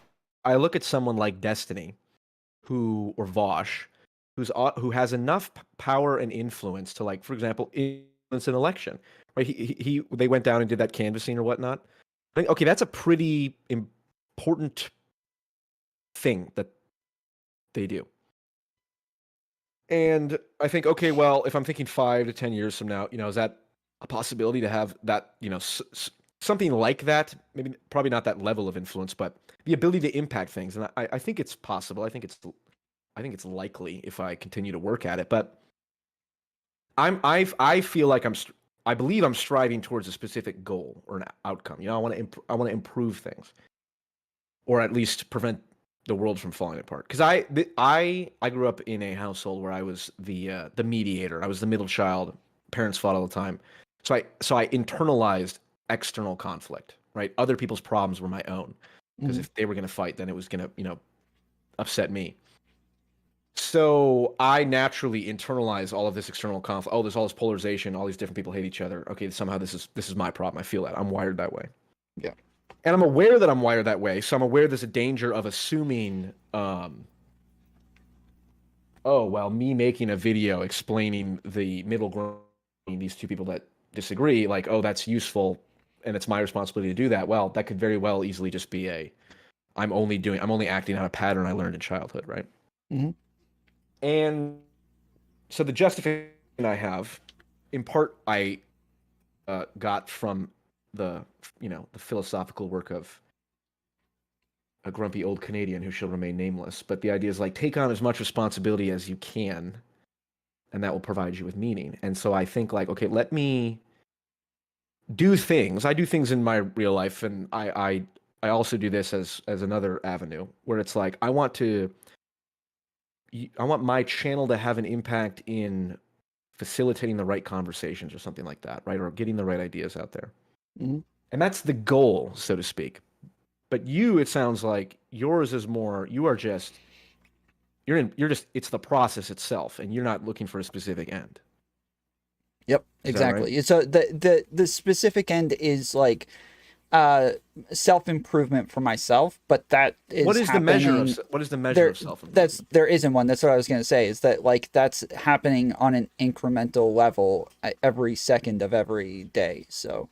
I look at someone like Destiny, or Vosh, who has enough power and influence to, like, for example, influence an election. Right? They went down and did that canvassing or whatnot. I think, okay, that's a pretty important thing that they do. And I think, okay, well, if I'm thinking 5 to 10 years from now, is that a possibility to have that, something like that? Maybe probably not that level of influence, but the ability to impact things. And I think it's possible. I think it's likely if I continue to work at it. But I feel like I believe I'm striving towards a specific goal or an outcome. I want to improve things, or at least prevent the world from falling apart. Because I grew up in a household where I was the mediator. I was the middle child. Parents fought all the time. So I internalized external conflict. Right, other people's problems were my own. Because if they were going to fight, then it was going to upset me. So I naturally internalize all of this external conflict. Oh, there's all this polarization. All these different people hate each other. Okay, somehow this is my problem. I feel that I'm wired that way. Yeah. And I'm aware that I'm wired that way, so I'm aware there's a danger of assuming, me making a video explaining the middle ground between these two people that disagree, like, oh, that's useful, and it's my responsibility to do that. Well, that could very well easily just be I'm only acting out a pattern I learned in childhood, right? Mm-hmm. And so the justification I have, in part, I got from the philosophical work of a grumpy old Canadian who shall remain nameless. But the idea is, like, take on as much responsibility as you can, and that will provide you with meaning. And so I think, like, okay, let me do things. I do things in my real life, and I also do this as another avenue where it's like I want my channel to have an impact in facilitating the right conversations or something like that, right? Or getting the right ideas out there. Mm-hmm. And that's the goal, so to speak. But you, it sounds like yours is more. You're just. It's the process itself, and you're not looking for a specific end. Yep, Is that right? exactly. So the specific end is like self-improvement for myself, but that is What is the measure of self-improvement? There isn't one. That's what I was going to say, is that like that's happening on an incremental level every second of every day. So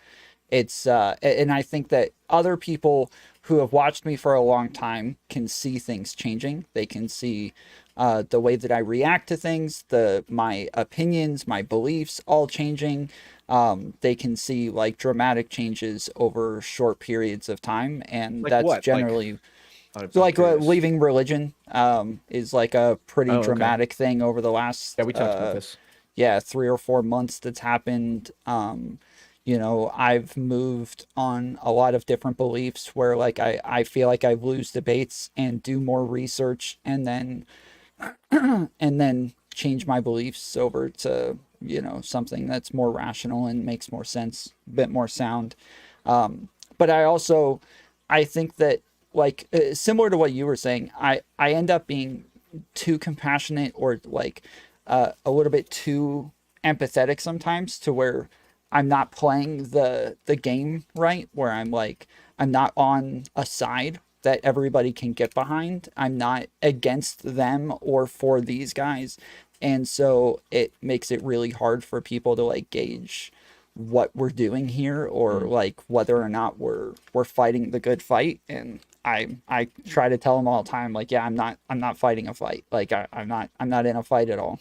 it's and I think that other people who have watched me for a long time can see things changing. They can see the way that I react to things, my opinions, my beliefs all changing. They can see like dramatic changes over short periods of time, and Like that's what? generally I'm so like curious. leaving religion is like a pretty Oh, okay. dramatic thing over the last Yeah, we talked about this. 3 or 4 months that's happened. You know, I've moved on a lot of different beliefs where like I feel like I lose debates and do more research and then change my beliefs over to, you know, something that's more rational and makes more sense, a bit more sound. But I think that like similar to what you were saying, I end up being too compassionate or like a little bit too empathetic sometimes, to where I'm not playing the game right, where I'm not on a side that everybody can get behind. I'm not against them or for these guys. And so it makes it really hard for people to like gauge what we're doing here, or like whether or not we're fighting the good fight. And I try to tell them all the time, like, yeah, I'm not fighting a fight. Like I'm not in a fight at all.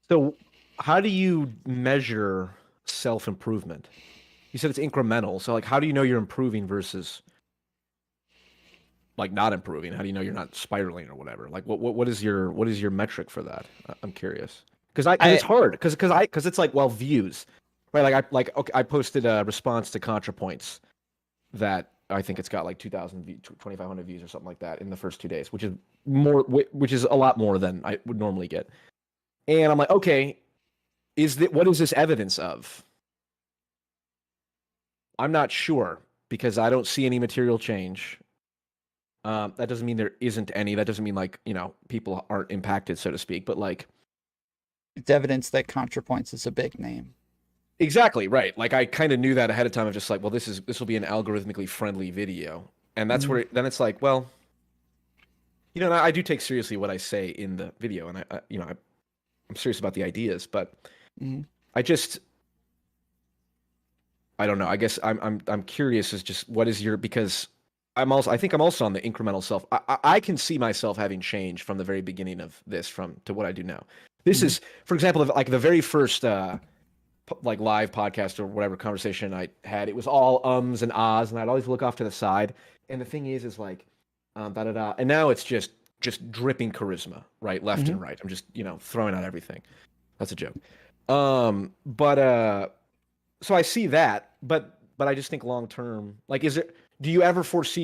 So how do you measure self-improvement? You said it's incremental. So like, how do you know you're improving versus like not improving? How do you know you're not spiraling or whatever? Like what is your metric for that? I'm curious. Because it's hard because it's like, well, views, right? Okay, I posted a response to ContraPoints that I think it's got like 2,500 views or something like that in the first 2 days, which is a lot more than I would normally get. And I'm like, okay, what is this evidence of? I'm not sure, because I don't see any material change. That doesn't mean there isn't any. That doesn't mean like, you know, people aren't impacted, so to speak. But like, it's evidence that ContraPoints is a big name. Exactly, right. Like I kind of knew that ahead of time. Of just like, well, this will be an algorithmically friendly video, and that's where then it's like, well, you know, I do take seriously what I say in the video, and I'm serious about the ideas, but I don't know. I guess I'm curious as just what is your, because I think I'm also on the incremental self. I can see myself having changed from the very beginning of this to what I do now. This is, for example, like the very first like live podcast or whatever conversation I had, it was all ums and ahs, and I'd always look off to the side. And the thing is like da da da, and now it's just dripping charisma, right, left and right. I'm just, you know, throwing out everything. That's a joke. So I see that, but I just think long term, like, do you ever foresee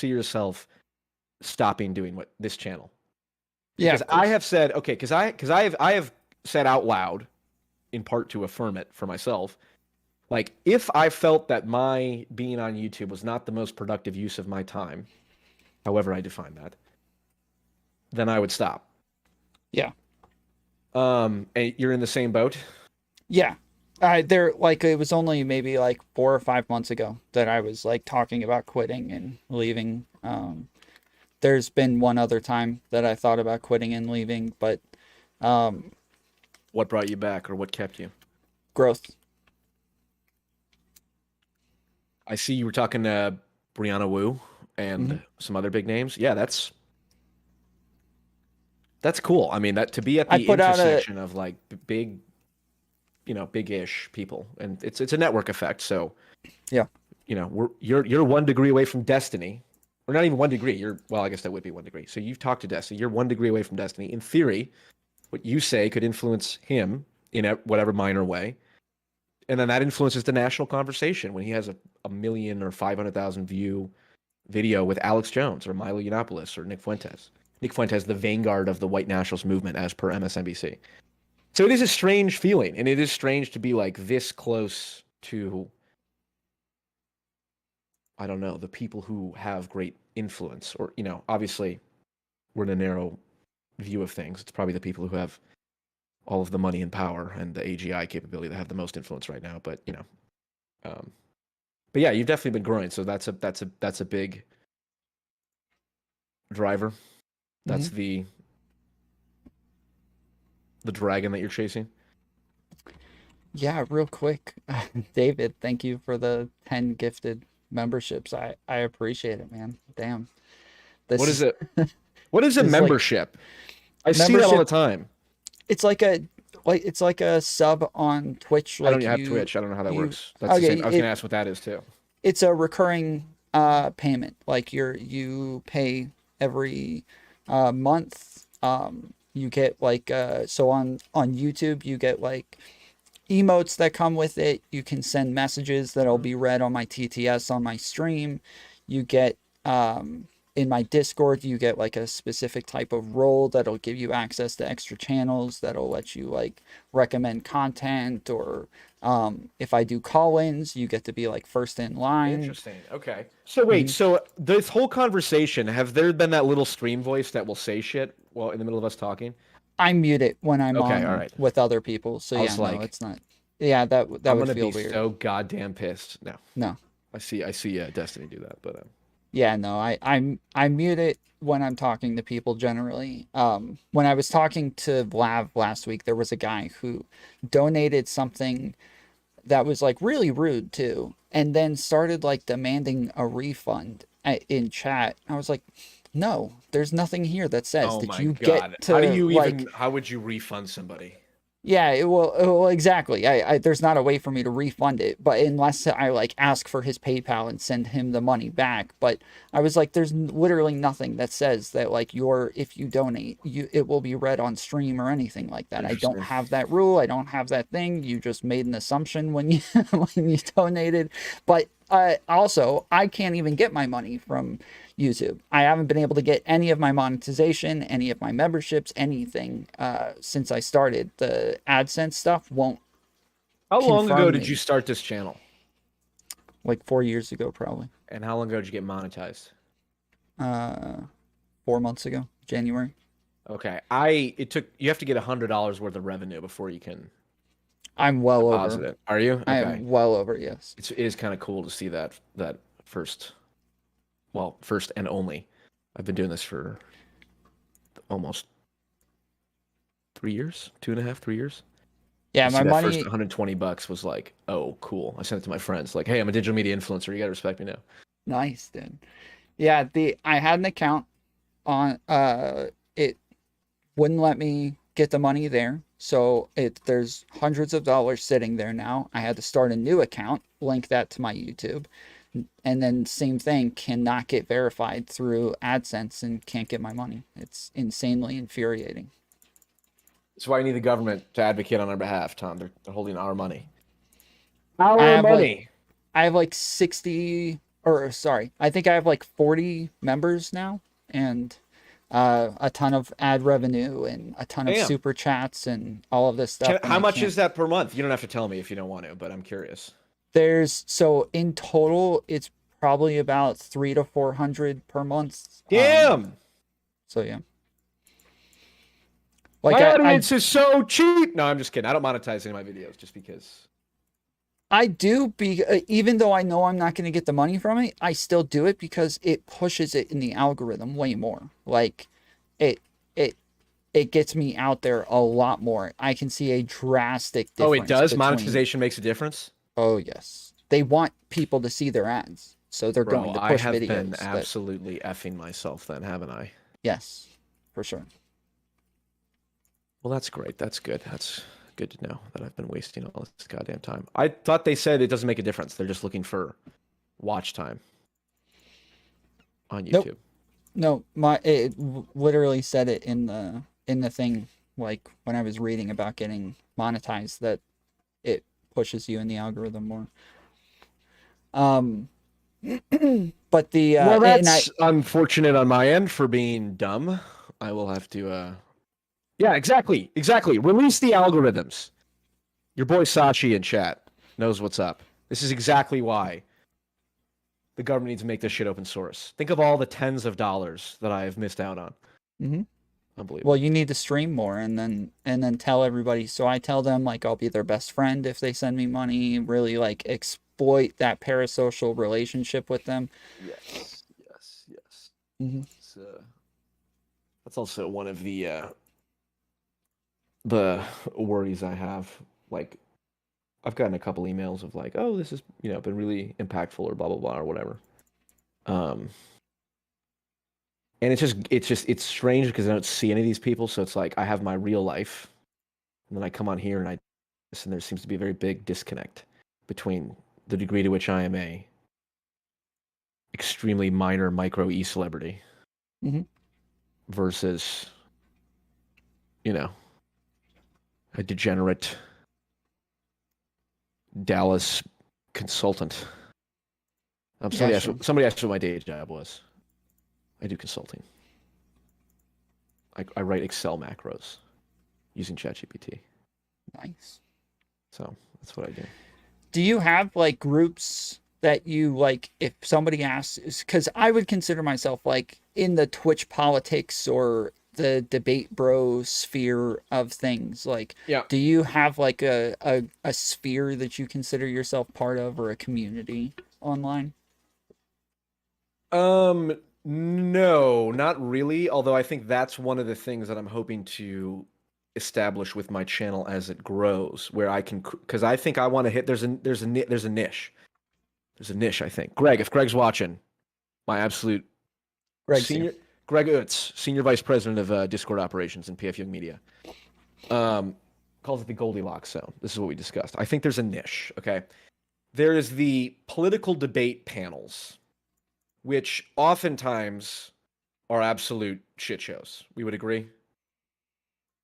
yourself stopping doing this channel? Yeah, because I have said, okay, because I have said out loud, in part to affirm it for myself, like, if I felt that my being on YouTube was not the most productive use of my time, however I define that, then I would stop. Yeah. And you're in the same boat? Yeah. It was only maybe like 4 or 5 months ago that I was like talking about quitting and leaving. There's been one other time that I thought about quitting and leaving, but what brought you back, or what kept you? Growth. I see you were talking to Brianna Wu and some other big names. Yeah, that's cool. I mean, that to be at the intersection of like big, you know, big-ish people, and it's a network effect. So, yeah, you know, you're 1 degree away from destiny, or not even 1 degree. Well, I guess that would be 1 degree. So you've talked to Destiny. You're 1 degree away from destiny. In theory, what you say could influence him in whatever minor way, and then that influences the national conversation when he has a million or 500,000 view video with Alex Jones or Milo Yiannopoulos or Nick Fuentes. Nick Fuentes, the vanguard of the white nationalist movement, as per MSNBC. So it is a strange feeling, and it is strange to be like this close to I don't know, the people who have great influence, or obviously we're in a narrow view of things. It's probably the people who have all of the money and power and the AGI capability that have the most influence right now. But but yeah, you've definitely been growing. So that's a big driver. That's the dragon that you're chasing. Yeah, real quick, David, thank you for the 10 gifted memberships. I appreciate it, man. Damn. What is it? What is a membership? I see that all the time. It's like a sub on Twitch. I don't have Twitch. I don't know how that works. That's okay, the same. I was gonna ask what that is too. It's a recurring payment. Like you pay every month. You get like so on YouTube you get like emotes that come with it. You can send messages that'll be read on my TTS on my stream. You get in my Discord, you get like a specific type of role that'll give you access to extra channels that'll let you like recommend content, or if I do call-ins, you get to be like first in line. Interesting. Okay. So wait, so this whole conversation, have there been that little stream voice that will say shit while in the middle of us talking? I mute it when I'm on all right. with other people. So yeah, no, it's not. Yeah, that would feel weird. I'm gonna be so goddamn pissed. No. I see Destiny do that, but yeah, no, I mute it when I'm talking to people generally. When I was talking to Vlav last week, there was a guy who donated something that was like really rude too, and then started like demanding a refund in chat. I was like, no, there's nothing here that says that you get to. How do you even? How would you refund somebody? Yeah, well, exactly. I there's not a way for me to refund it, but unless I like ask for his PayPal and send him the money back. But I was like, there's literally nothing that says that like if you donate, it will be read on stream or anything like that. I don't have that rule. I don't have that thing. You just made an assumption when you when you donated. But also, I can't even get my money from YouTube. I haven't been able to get any of my monetization, any of my memberships, anything since I started. The AdSense stuff won't. How long ago did you start this channel? Like 4 years ago, probably. And how long ago did you get monetized? 4 months ago, January. Okay, you have to get $100 worth of revenue before you can. I'm well over it. Are you? Okay. I am well over. Yes. It is kind of cool to see that first. Well, first and only. I've been doing this for almost 3 years, 2.5, 3 years. Yeah, my money. First $120 was like, oh, cool. I sent it to my friends, like, hey, I'm a digital media influencer. You gotta respect me now. Nice, dude. Yeah, I had an account on. It wouldn't let me get the money there, so there's hundreds of dollars sitting there now. I had to start a new account, link that to my YouTube. And then same thing, cannot get verified through AdSense and can't get my money. It's insanely infuriating. That's why you need the government to advocate on our behalf, Tom. They're holding our money. I have like 60, or sorry, I think I have like 40 members now, and a ton of ad revenue and a ton of super chats and all of this stuff. How much is that per month? You don't have to tell me if you don't want to, but I'm curious. So in total, it's probably about 300 to 400 per month. Damn. So yeah. Like my audience is so cheap. No, I'm just kidding. I don't monetize any of my videos just because. I do, even though I know I'm not going to get the money from it, I still do it because it pushes it in the algorithm way more. Like it gets me out there a lot more. I can see a drastic difference. Oh, it does? Monetization makes a difference? Oh, yes. They want people to see their ads, so they're going to push videos. I have been absolutely effing myself then, haven't I? Yes, for sure. Well, that's great. That's good. That's good to know that I've been wasting all this goddamn time. I thought they said it doesn't make a difference. They're just looking for watch time on YouTube. Nope. No, it literally said it in the thing, like when I was reading about getting monetized, that it pushes you in the algorithm more. But well, that's unfortunate on my end for being dumb. I will have to yeah, exactly. Release the algorithms. Your boy Sachi in chat knows what's up. This is exactly why the government needs to make this shit open source. Think of all the tens of dollars that I've missed out on. Mm-hmm. Unbelievable. Well, you need to stream more and then tell everybody. So I tell them like I'll be their best friend if they send me money. Really like exploit that parasocial relationship with them. Yes, yes, yes. Mm-hmm. That's also one of the worries I have. Like, I've gotten a couple emails of like, oh, this has been really impactful or blah blah blah or whatever. And it's strange because I don't see any of these people. So it's like I have my real life, and then I come on here and there seems to be a very big disconnect between the degree to which I am a extremely minor micro e-celebrity versus, a degenerate Dallas consultant. Somebody asked what my day job was. I do consulting. I write Excel macros using ChatGPT. Nice. So that's what I do. Do you have like groups that you like, if somebody asks, because I would consider myself like in the Twitch politics or the debate bro sphere of things, like, do you have like a sphere that you consider yourself part of, or a community online? No, not really. Although I think that's one of the things that I'm hoping to establish with my channel as it grows, where I can, because I think I want to hit. There's a niche. There's a niche. I think Greg, if Greg's watching, my absolute Greg Utz, Senior Vice President of Discord Operations in PF Jung Media, calls it the Goldilocks zone. This is what we discussed. I think there's a niche. Okay, there is the political debate panels, which oftentimes are absolute shit shows. We would agree.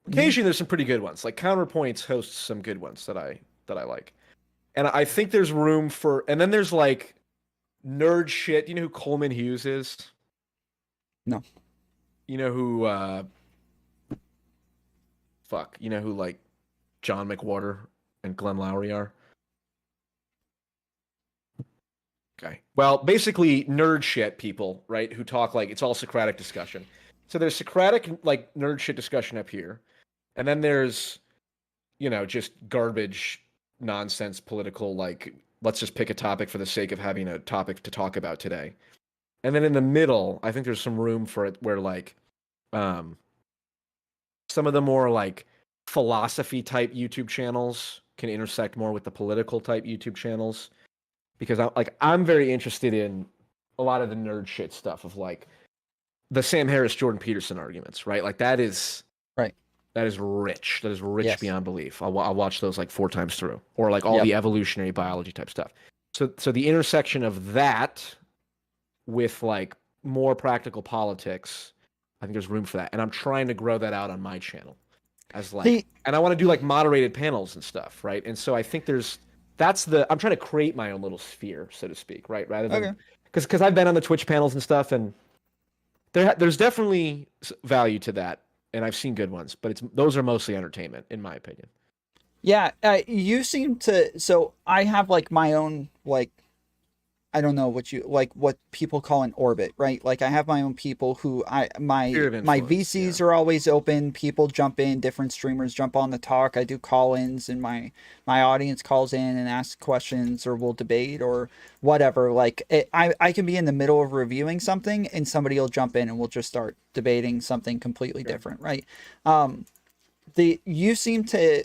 Occasionally, there's some pretty good ones. Like Counterpoints hosts some good ones that I like, and I think there's room for. And then there's like nerd shit. You know who Coleman Hughes is? No. You know who? You know who like John McWhorter and Glenn Lowry are? Okay. Well, basically nerd shit people, right? Who talk like it's all Socratic discussion. So there's Socratic like nerd shit discussion up here. And then there's, just garbage, nonsense, political, like, let's just pick a topic for the sake of having a topic to talk about today. And then in the middle, I think there's some room for it where like some of the more like philosophy type YouTube channels can intersect more with the political type YouTube channels. Because I'm very interested in a lot of the nerd shit stuff of like the Sam Harris, Jordan Peterson arguments, right? Like that is right. That is rich. That is rich beyond belief. I'll watch those like 4 times through, or like all the evolutionary biology type stuff. So the intersection of that with like more practical politics, I think there's room for that, and I'm trying to grow that out on my channel as like, and I want to do like moderated panels and stuff, right? And so I think I'm trying to create my own little sphere, so to speak, right? Rather than because I've been on the Twitch panels and stuff, and there's definitely value to that, and I've seen good ones, but those are mostly entertainment, in my opinion. Yeah, you seem to. So I have like my own like, I don't know what people call an orbit, right? Like I have my own people who my VCs are always open. People jump in, different streamers jump on the talk. I do call-ins, and my audience calls in and asks questions, or we'll debate or whatever. Like I can be in the middle of reviewing something, and somebody will jump in and we'll just start debating something completely different, right? You seem to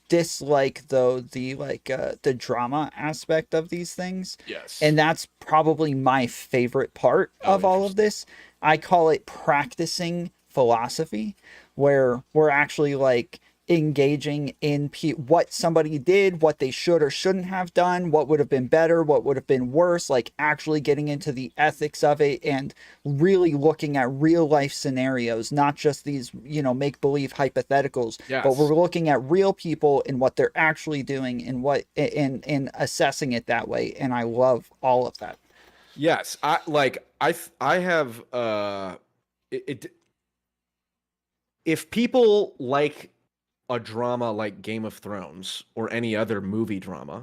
dislike though the drama aspect of these things. Yes. And that's probably my favorite part of all of this. I call it practicing philosophy, where we're actually like engaging in what somebody did, what they should or shouldn't have done, what would have been better, what would have been worse, like actually getting into the ethics of it and really looking at real life scenarios, not just these, make-believe hypotheticals, but we're looking at real people and what they're actually doing and and assessing it that way. And I love all of that. Yes. I have, if people like a drama like Game of Thrones or any other movie drama,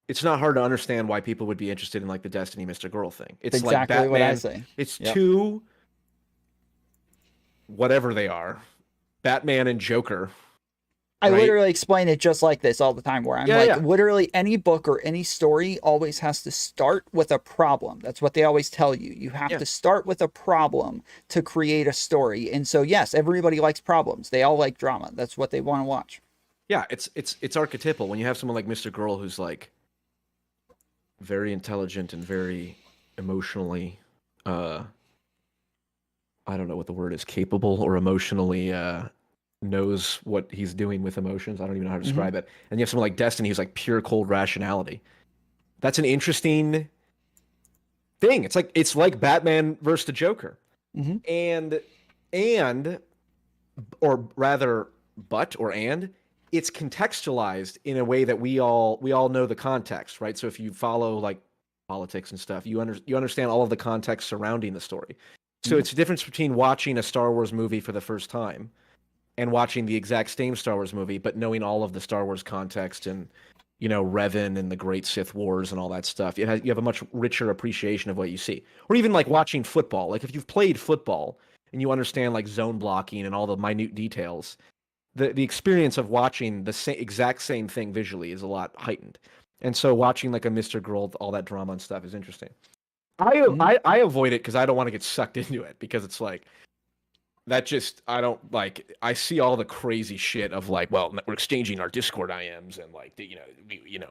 it's not hard to understand why people would be interested in like the Destiny Mr. Girl thing. It's exactly like Batman. what I say. It's Yep. two, whatever they are, Batman and Joker. I right? literally explain it just like this all the time, where I'm Yeah, like, yeah. literally any book or any story always has to start with a problem. That's what they always tell you. You have Yeah. to start with a problem to create a story. And so, yes, everybody likes problems. They all like drama. That's what they want to watch. Yeah, it's archetypal when you have someone like Mr. Girl who's like very intelligent and very emotionally I don't know what the word is, capable or emotionally knows what he's doing with emotions. I don't even know how to describe it. And you have someone like Destiny who's like pure cold rationality. That's an interesting thing. It's like Batman versus the Joker. And it's contextualized in a way that we all know the context, right? So if you follow like politics and stuff, you understand all of the context surrounding the story. So it's the difference between watching a Star Wars movie for the first time and watching the exact same Star Wars movie, but knowing all of the Star Wars context and, you know, Revan and the Great Sith Wars and all that stuff. You have a much richer appreciation of what you see. Or even like watching football. Like if you've played football and you understand like zone blocking and all the minute details, the experience of watching the exact same thing visually is a lot heightened. And so watching like a Mr. Girl, all that drama and stuff is interesting. I avoid it because I don't want to get sucked into it, because it's like that just I don't like. I see all the crazy shit of like, well, we're exchanging our Discord IMs and like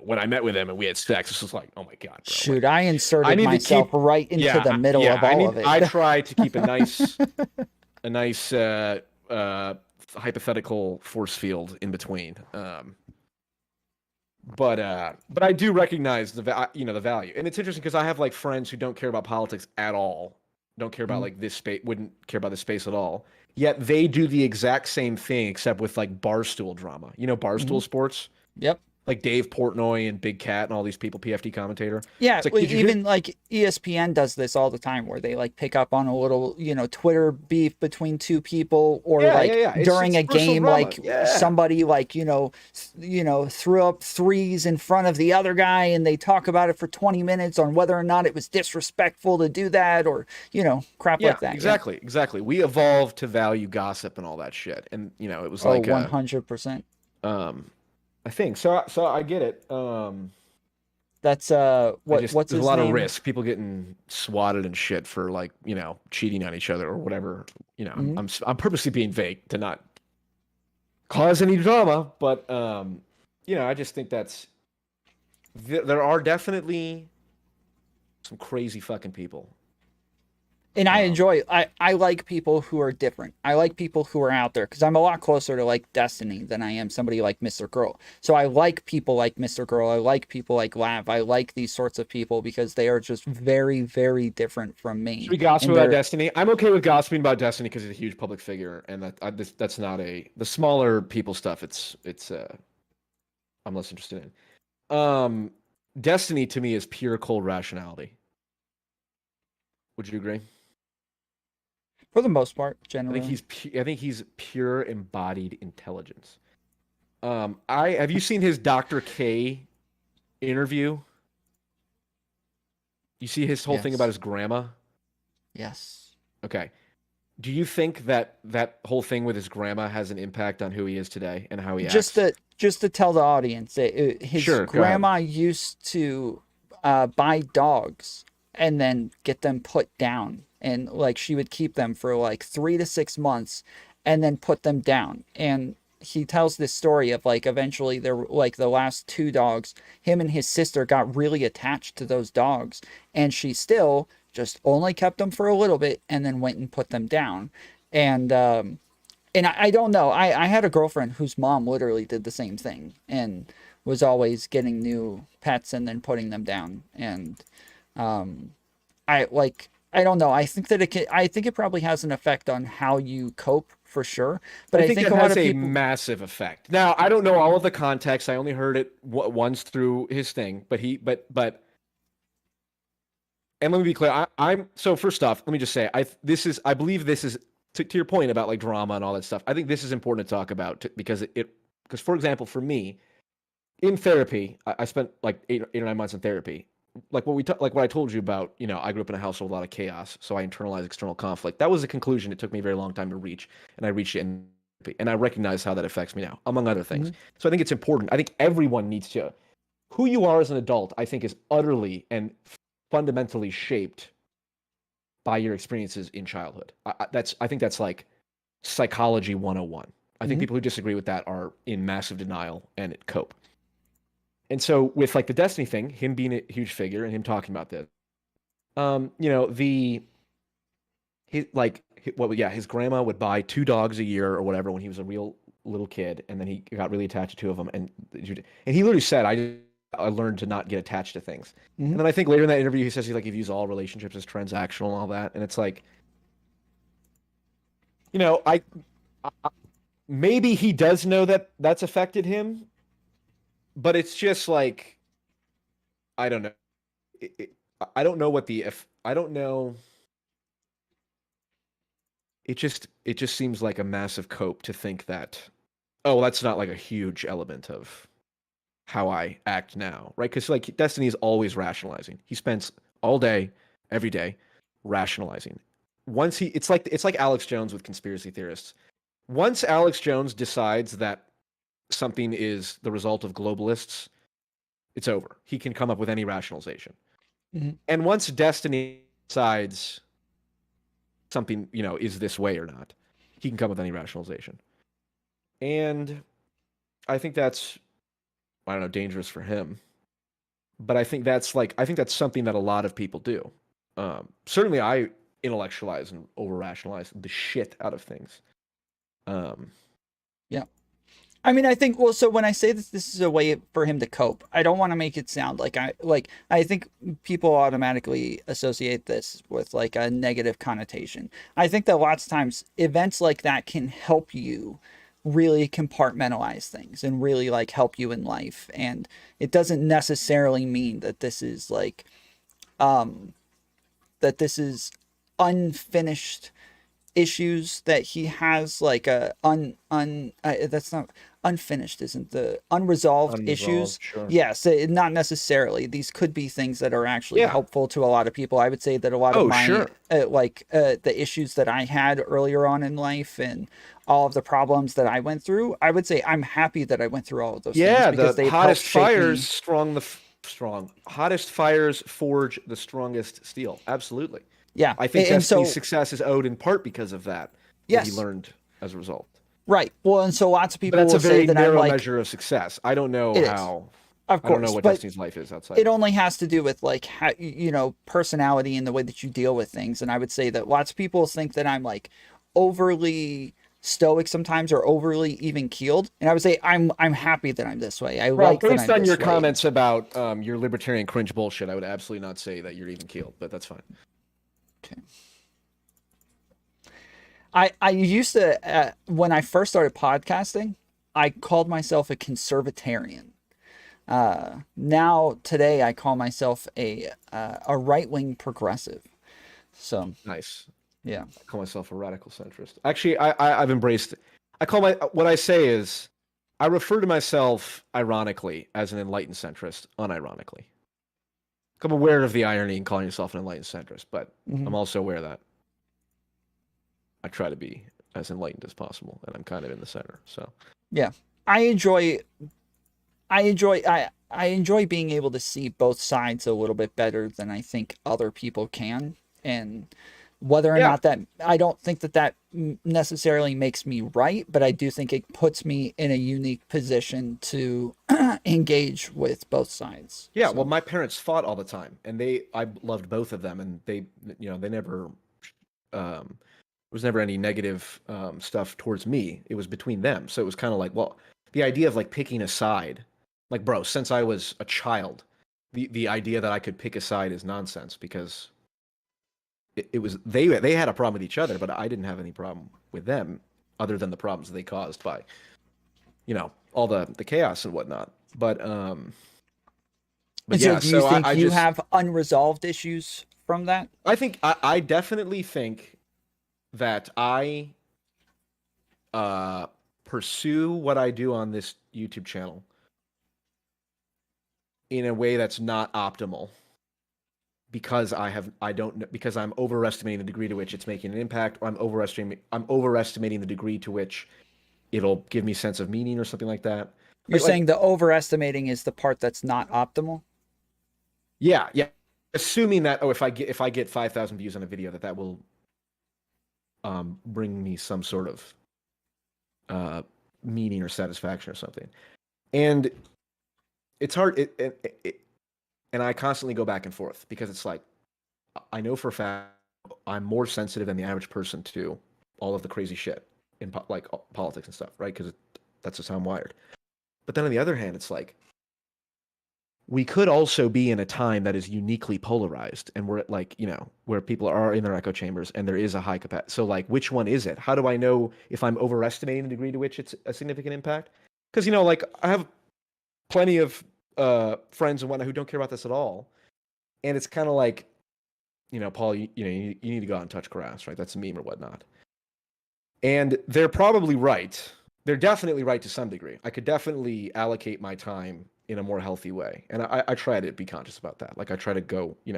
when I met with him and we had sex, it's just like, oh my god, bro. Shoot, like, I inserted myself right into the middle of all of it. I try to keep a nice hypothetical force field in between. But I do recognize the value, and it's interesting because I have like friends who don't care about politics at all, don't care about like this space, wouldn't care about this space at all. Yet they do the exact same thing except with like Barstool drama. You know, Barstool Sports. Yep. Like Dave Portnoy and Big Cat and all these people, PFD commentator. Yeah, Like, even like ESPN does this all the time, where they like pick up on a little, Twitter beef between two people, or during it's a game, drama. like somebody like threw up threes in front of the other guy, and they talk about it for 20 minutes on whether or not it was disrespectful to do that, or crap like that. Exactly. We evolved to value gossip and all that shit, and it was like 100%. I think so. I get it. That's what's there's his a lot name? of risk. People getting swatted and shit for like cheating on each other or whatever. I'm purposely being vague to not cause any drama, but I just think there are definitely some crazy fucking people. And I enjoy, I like people who are different. I like people who are out there, because I'm a lot closer to like Destiny than I am somebody like Mr. Girl. So I like people like Mr. Girl. I like people like Lav. I like these sorts of people because they are just very, very different from me. Should we gossip about Destiny? I'm okay with gossiping about Destiny because he's a huge public figure, and that's not the smaller people stuff. It's I'm less interested in. Destiny to me is pure cold rationality. Would you agree? For the most part, generally. I think he's pure embodied intelligence. Have you seen his Dr. K interview? You see his whole thing about his grandma? Yes. Okay. Do you think that whole thing with his grandma has an impact on who he is today and how he acts? Just to tell the audience, his grandma used to buy dogs and then get them put down. And like she would keep them for like 3 to 6 months and then put them down. And he tells this story of like eventually there were like the last 2 dogs, him and his sister got really attached to those dogs, and she still just only kept them for a little bit and then went and put them down. And I don't know. I had a girlfriend whose mom literally did the same thing and was always getting new pets and then putting them down. And I don't know. I think that it probably has an effect on how you cope, for sure. But I think it a lot has of a people... massive effect. Now, I don't know all of the context. I only heard it once through his thing. But and let me be clear. So first off, let me just say, I believe this is to your point about like drama and all that stuff. I think this is important to talk about because for example, for me, in therapy, I spent like 8 or 9 months in therapy. Like what I told you about, I grew up in a house with a lot of chaos, so I internalized external conflict. That was a conclusion it took me a very long time to reach, and I reached it and I recognize how that affects me now, among other things. So I think it's important. I think everyone needs to. Who you are as an adult, I think, is utterly and fundamentally shaped by your experiences in childhood. I think that's like psychology 101. I think people who disagree with that are in massive denial and cope. And so with like the Destiny thing, him being a huge figure and him talking about this, his grandma would buy 2 dogs a year or whatever when he was a real little kid, and then he got really attached to 2 of them, and he literally said, I learned to not get attached to things. And then I think later in that interview, he says he views all relationships as transactional and all that, and it's like, maybe he does know that that's affected him, but it's just like, I don't know. I don't know I don't know. It just seems like a massive cope to think that, that's not like a huge element of how I act now, right? Because like Destiny is always rationalizing. He spends all day, every day, rationalizing. It's like Alex Jones with conspiracy theorists. Once Alex Jones decides that something is the result of globalists, it's over. He can come up with any rationalization. And once Destiny decides something, is this way or not, he can come up with any rationalization. And I think that's, I don't know, dangerous for him. But I think that's something that a lot of people do. Certainly I intellectualize and over-rationalize the shit out of things. Yeah. I mean, I think, so when I say that this is a way for him to cope, I don't want to make it sound like I think people automatically associate this with like a negative connotation. I think that lots of times events like that can help you really compartmentalize things and really like help you in life. And it doesn't necessarily mean that this is like, that this is unfinished issues that he has, like that's not unfinished, isn't the unresolved issues? Sure. Yes, not necessarily. These could be things that are actually helpful to a lot of people. I would say that a lot of my the issues that I had earlier on in life and all of the problems that I went through, I would say I'm happy that I went through all of those things because the they hottest helped shape fires me. hottest fires forge the strongest steel. Absolutely. Yeah, I think Destiny's success is owed in part because of that. Yes, he learned as a result. Right. Well, and so lots of people but that's will a very say that narrow I'm like, measure of success. I don't know how. Of course, I don't know what Destiny's life is outside. It only has to do with like how, personality and the way that you deal with things. And I would say that lots of people think that I'm like overly stoic sometimes or overly even keeled. And I would say I'm happy that I'm this way. Based on your comments about your libertarian cringe bullshit, I would absolutely not say that you're even keeled, but that's fine. Okay. I used to, when I first started podcasting, I called myself a conservatarian. Now today I call myself a right-wing progressive. So nice. Yeah. I call myself a radical centrist. Actually, I've embraced it. What I say is I refer to myself ironically as an enlightened centrist, unironically. I'm aware of the irony in calling yourself an enlightened centrist, but I'm also aware that I try to be as enlightened as possible, and I'm kind of in the center. So yeah, I enjoy being able to see both sides a little bit better than I think other people can, and whether or not that, I don't think that necessarily makes me right, but I do think it puts me in a unique position to engage with both sides. Yeah, well, my parents fought all the time, and I loved both of them, and they never, there was never any negative stuff towards me. It was between them, so it was kind of like, well, the idea of like picking a side, like, bro, since I was a child, the idea that I could pick a side is nonsense because it was they had a problem with each other, but I didn't have any problem with them other than the problems they caused by, all the chaos and whatnot. But yeah, do you think you have unresolved issues from that? I think I definitely think that I pursue what I do on this YouTube channel in a way that's not optimal because because I'm overestimating the degree to which it's making an impact, or I'm overestimating the degree to which it'll give me sense of meaning or something like that. You're saying the overestimating is the part that's not optimal? Yeah. Assuming that if I get 5,000 views on a video, that will bring me some sort of meaning or satisfaction or something. And it's hard. And I constantly go back and forth because it's like, I know for a fact I'm more sensitive than the average person to all of the crazy shit in politics and stuff, right? Because that's just how I'm wired. But then on the other hand, it's like, we could also be in a time that is uniquely polarized, and we're at where people are in their echo chambers and there is a high capacity. So like, which one is it? How do I know if I'm overestimating the degree to which it's a significant impact? Because, I have plenty of friends and whatnot who don't care about this at all. And it's kind of like, Paul, you need to go out and touch grass, right? That's a meme or whatnot. And they're probably right. They're definitely right to some degree. I could definitely allocate my time in a more healthy way. And I try to be conscious about that. Like I try to go, I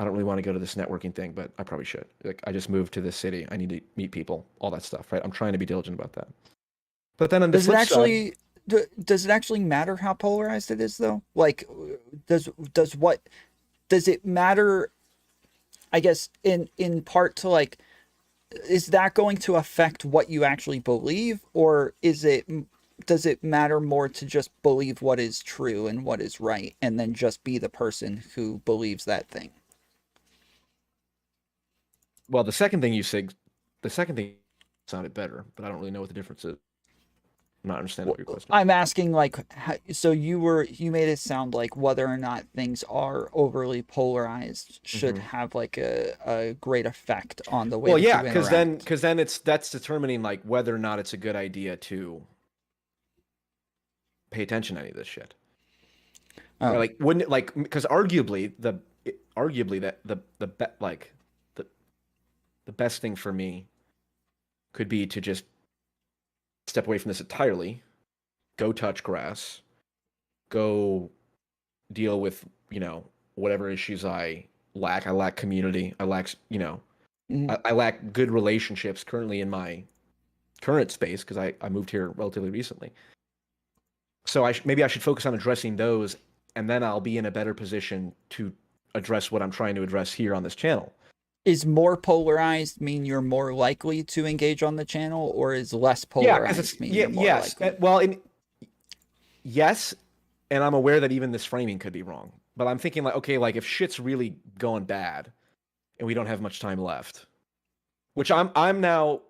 don't really want to go to this networking thing, but I probably should. Like I just moved to this city. I need to meet people, all that stuff, right? I'm trying to be diligent about that. But then on the flip side, does it actually matter how polarized it is though? Like does it matter, I guess, in part to like, is that going to affect what you actually believe, or does it matter more to just believe what is true and what is right and then just be the person who believes that thing? Well, the second thing sounded better, but I don't really know what the difference is. I'm not understanding what your question is. I'm asking, like, so you made it sound like whether or not things are overly polarized should have like a great effect on the way. Well, yeah, because then that's determining like whether or not it's a good idea to pay attention to any of this shit. Oh. Or, like, wouldn't it, like, because arguably the best thing for me could be to just step away from this entirely, go touch grass, go deal with, whatever issues I lack. I lack community. I lack, I lack good relationships currently in my current space because I moved here relatively recently. So maybe I should focus on addressing those, and then I'll be in a better position to address what I'm trying to address here on this channel. Is more polarized mean you're more likely to engage on the channel, or is less polarized mean you're more likely? Well, yes, and I'm aware that even this framing could be wrong. But I'm thinking like, okay, like if shit's really going bad and we don't have much time left, which I'm now.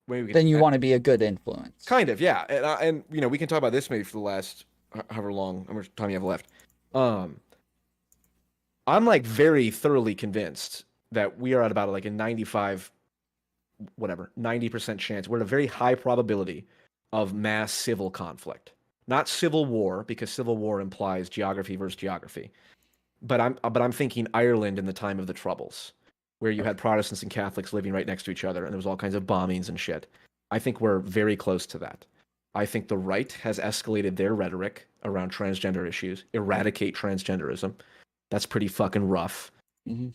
Then you want to be a good influence. Kind of, yeah. And we can talk about this maybe for the last however much time you have left. I'm like very thoroughly convinced that we are at about like a 90% chance. We're at a very high probability of mass civil conflict. Not civil war, because civil war implies geography versus geography. But I'm thinking Ireland in the time of the Troubles, where you had Protestants and Catholics living right next to each other, and there was all kinds of bombings and shit. I think we're very close to that. I think the right has escalated their rhetoric around transgender issues, eradicate transgenderism. That's pretty fucking rough. Mm-hmm.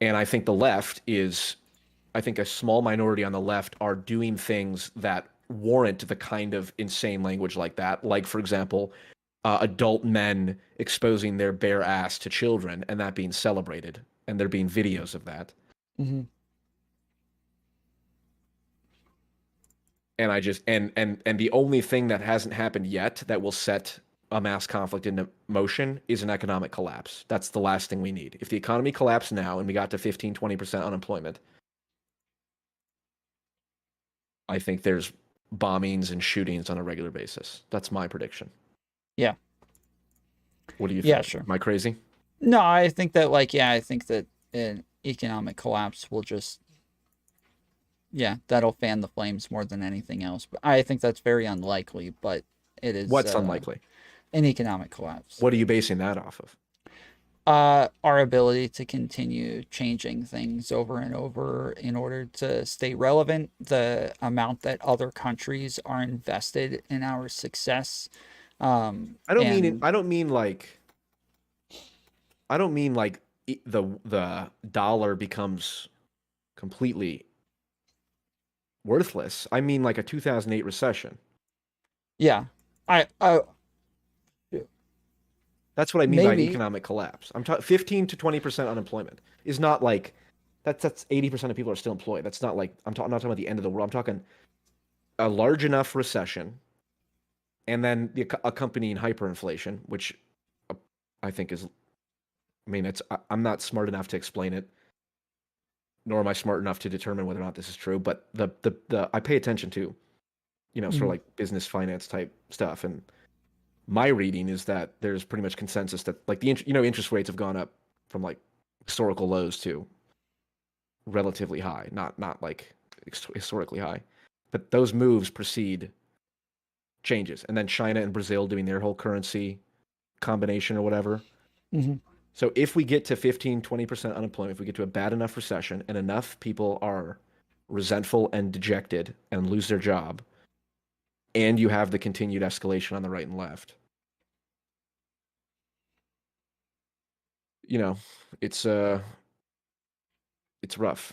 And I think the left I think a small minority on the left are doing things that warrant the kind of insane language like that. Like, for example, adult men exposing their bare ass to children and that being celebrated. And there being videos of that. Mm-hmm. And I just and the only thing that hasn't happened yet that will set a mass conflict into motion is an economic collapse. That's the last thing we need. If the economy collapsed now and we got to 15-20% unemployment, I think there's bombings and shootings on a regular basis. That's my prediction. Yeah. What do you think? Yeah, sure. Am I crazy? No, I think that I think that an economic collapse will just, that'll fan the flames more than anything else. But I think that's very unlikely, but it is. What's unlikely? An economic collapse. What are you basing that off of? Our ability to continue changing things over and over in order to stay relevant, the amount that other countries are invested in our success, I don't mean it. I don't mean like the dollar becomes completely worthless. I mean like a 2008 recession. Yeah. That's what I mean by Maybe. economic collapse. I'm talking 15 to 20% unemployment is not like that's 80% of people are still employed. That's not like I'm not talking about the end of the world. I'm talking a large enough recession and then the accompanying hyperinflation, which I think is, I mean, I'm not smart enough to explain it, nor am I smart enough to determine whether or not this is true. But the I pay attention to, sort of like business finance type stuff, and my reading is that there's pretty much consensus that like interest rates have gone up from like historical lows to relatively high, not like historically high, but those moves precede changes, and then China and Brazil doing their whole currency combination or whatever. So if we get to 15-20% unemployment, if we get to a bad enough recession and enough people are resentful and dejected and lose their job, and you have the continued escalation on the right and left, it's rough.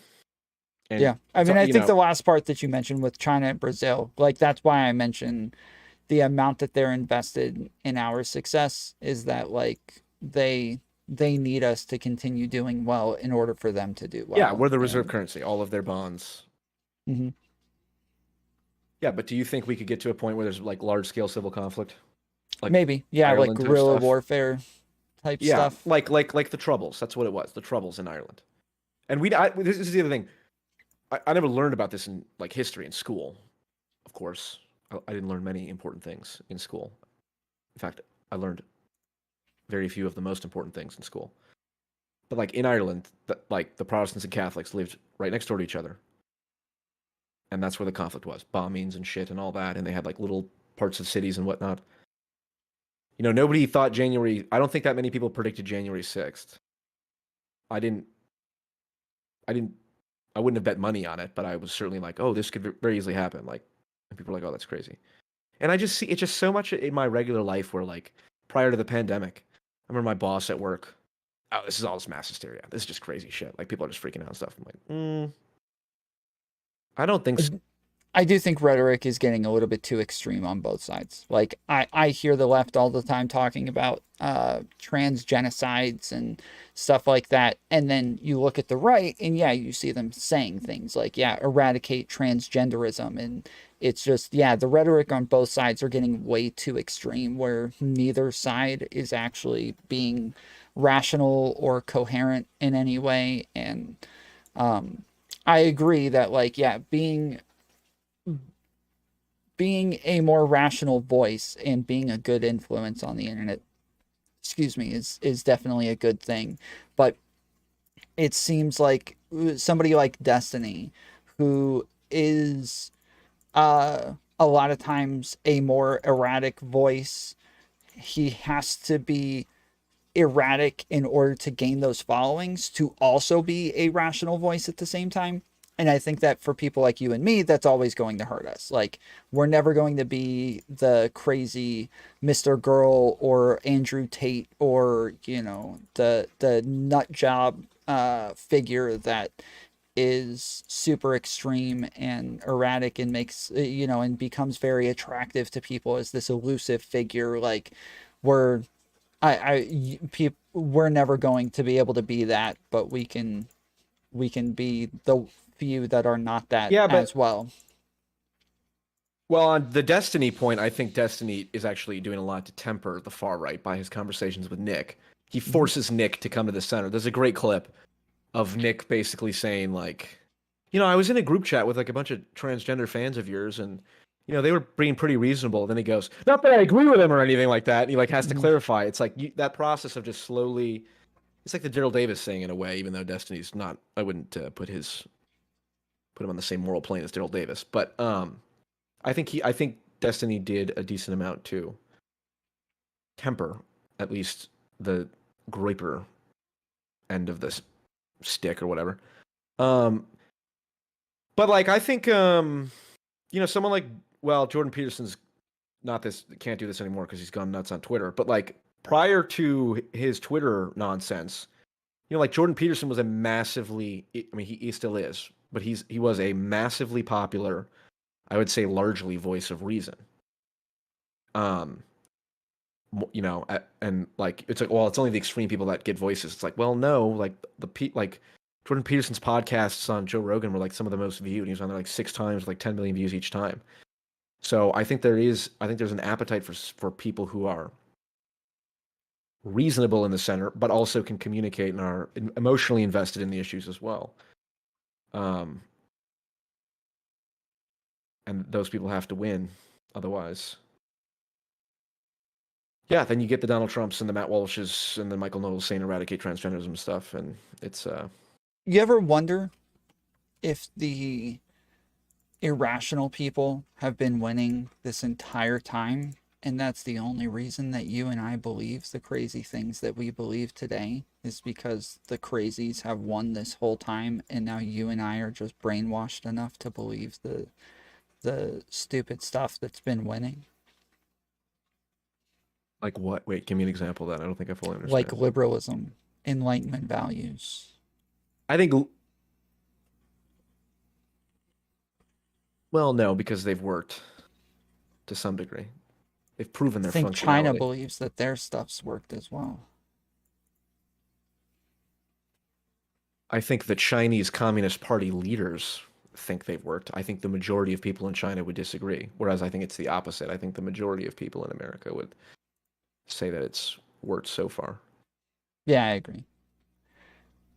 And yeah, I mean, I think the last part that you mentioned with China and Brazil, like that's why I mentioned the amount that they're invested in our success is that like they need us to continue doing well in order for them to do well. Yeah, we're the reserve currency, all of their bonds. Yeah, but do you think we could get to a point where there's like large scale civil conflict? Like maybe, yeah, Ireland like guerrilla warfare type stuff. Like the Troubles. That's what it was. The Troubles in Ireland. And this is the other thing. I never learned about this in like history in school. Of course, I didn't learn many important things in school. In fact, I learned very few of the most important things in school. But like in Ireland, the Protestants and Catholics lived right next door to each other. And that's where the conflict was. Bombings and shit and all that. And they had like little parts of cities and whatnot. Nobody thought I don't think that many people predicted January 6th. I wouldn't have bet money on it, but I was certainly like, oh, this could very easily happen. Like, and people are like, oh, that's crazy. And I just see it's just so much in my regular life where like prior to the pandemic, I remember my boss at work, oh, this is all this mass hysteria. This is just crazy shit. Like people are just freaking out and stuff. I'm like, I don't think so. I do think rhetoric is getting a little bit too extreme on both sides. Like I hear the left all the time talking about trans genocides and stuff like that. And then you look at the right and yeah, you see them saying things like, yeah, eradicate transgenderism. And it's just, yeah, the rhetoric on both sides are getting way too extreme where neither side is actually being rational or coherent in any way. And I agree that like, yeah, being a more rational voice and being a good influence on the internet, is definitely a good thing. But it seems like somebody like Destiny, who is a lot of times a more erratic voice, he has to be erratic in order to gain those followings to also be a rational voice at the same time. And I think that for people like you and me, that's always going to hurt us. Like, we're never going to be the crazy Mr. Girl or Andrew Tate or, the nut job figure that is super extreme and erratic and makes, and becomes very attractive to people as this elusive figure. Like, we're never going to be able to be that, but we can be the few that are not that as well. Well, on the Destiny point, I think Destiny is actually doing a lot to temper the far right by his conversations with Nick. He forces Nick to come to the center. There's a great clip of Nick basically saying like, I was in a group chat with like a bunch of transgender fans of yours and, they were being pretty reasonable. Then he goes, not that I agree with him or anything like that. And he like has to clarify. It's like that process of just slowly, it's like the Daryl Davis thing in a way, even though Destiny's not, I wouldn't put him on the same moral plane as Daryl Davis. But I think Destiny did a decent amount to temper at least the Groiper end of this stick or whatever. But like I think someone like Jordan Peterson's not this can't do this anymore because he's gone nuts on Twitter. But like prior to his Twitter nonsense, like Jordan Peterson was a massively, I mean, he still is, but he was a massively popular, I would say largely voice of reason. And like it's like, well, it's only the extreme people that get voices. It's like, well, no, like like Jordan Peterson's podcasts on Joe Rogan were like some of the most viewed. He was on there like 6 times, like 10 million views each time. So I think there's an appetite for people who are reasonable in the center, but also can communicate and are emotionally invested in the issues as well. And those people have to win, otherwise. Yeah, then you get the Donald Trumps and the Matt Walshes and the Michael Knowles saying eradicate transgenderism stuff, and it's. You ever wonder if the irrational people have been winning this entire time, and that's the only reason that you and I believe the crazy things that we believe today, is because the crazies have won this whole time, and now you and I are just brainwashed enough to believe the stupid stuff that's been winning? Like what? Wait, give me an example of that. I don't think I fully understand. Like liberalism, Enlightenment values. I think. Well, no, because they've worked to some degree. They've proven their functionality. I think China believes that their stuff's worked as well. I think the Chinese Communist Party leaders think they've worked. I think the majority of people in China would disagree, whereas I think it's the opposite. I think the majority of people in America would say that it's worked so far. Yeah, I agree.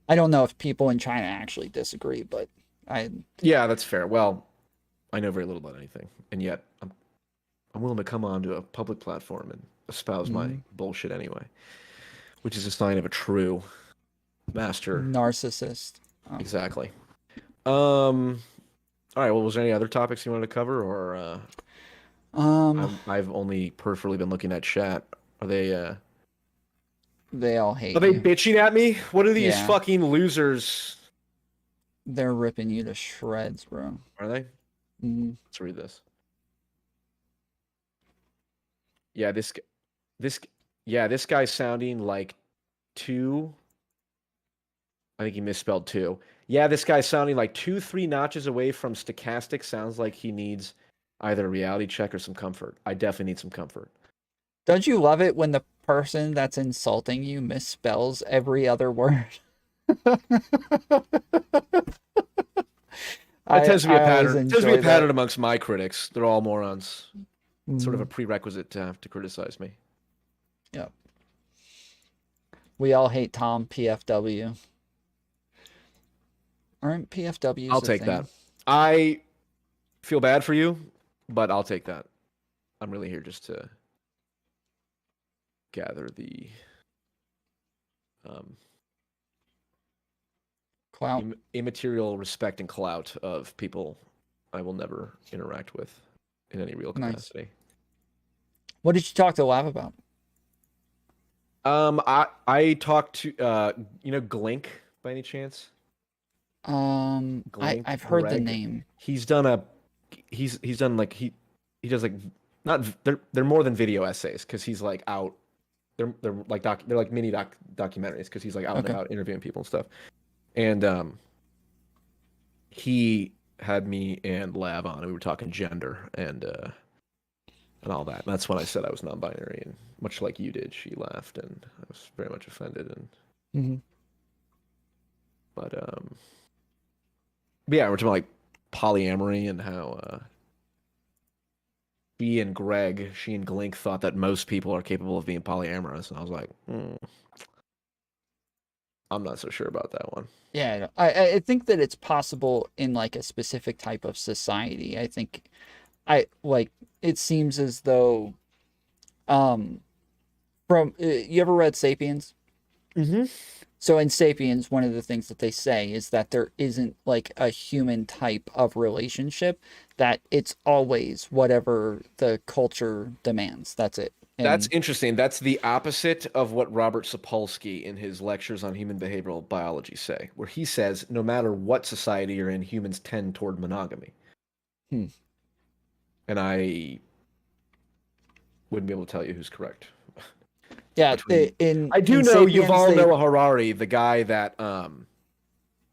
I don't know if people in China actually disagree, but Yeah, that's fair. Well, I know very little about anything, and yet I'm willing to come onto a public platform and espouse my bullshit anyway, which is a sign of a true master narcissist. Exactly. All right. Well, was there any other topics you wanted to cover, or I've only peripherally been looking at chat. Are they? They all hate. Are they you. bitching at me? What are these fucking losers? They're ripping you to shreds, bro. Are they? Mm-hmm. Let's read this. Yeah, this guy's sounding like 2. I think he misspelled 2. Yeah, this guy's sounding like 2-3 notches away from stochastic. Sounds like he needs either a reality check or some comfort. I definitely need some comfort. Don't you love it when the person that's insulting you misspells every other word? That tends to be a pattern. It tends to be a pattern amongst my critics. They're all morons. It's sort of a prerequisite to have to criticize me. Yep. We all hate Tom PFW. Aren't PFWs? I'll take that. I feel bad for you, but I'll take that. I'm really here just to gather the clout, immaterial respect and clout of people I will never interact with in any real capacity. Nice. What did you talk to Lav about? I talked to Glink by any chance? Glink, I've heard the name. He's done like he does like not they're more than video essays because he's like out. They're like mini documentaries because he's like out and about interviewing people and stuff. And he had me and Lav on, and we were talking gender and all that. And that's when I said I was non-binary, and much like you did, she laughed, and I was very much offended. And but yeah, we're talking about like polyamory and how she and Glink thought that most people are capable of being polyamorous, and I was like, I'm not so sure about that one. Yeah, I think that it's possible in like a specific type of society. I think it seems as though from you ever read Sapiens? Mm-hmm. So in Sapiens, one of the things that they say is that there isn't like a human type of relationship, that it's always whatever the culture demands. That's it. And that's interesting. That's the opposite of what Robert Sapolsky in his lectures on human behavioral biology say, where he says no matter what society you're in, humans tend toward monogamy. And I wouldn't be able to tell you who's correct. Yeah, I do in know Sapiens, Yuval Noah Harari, the guy that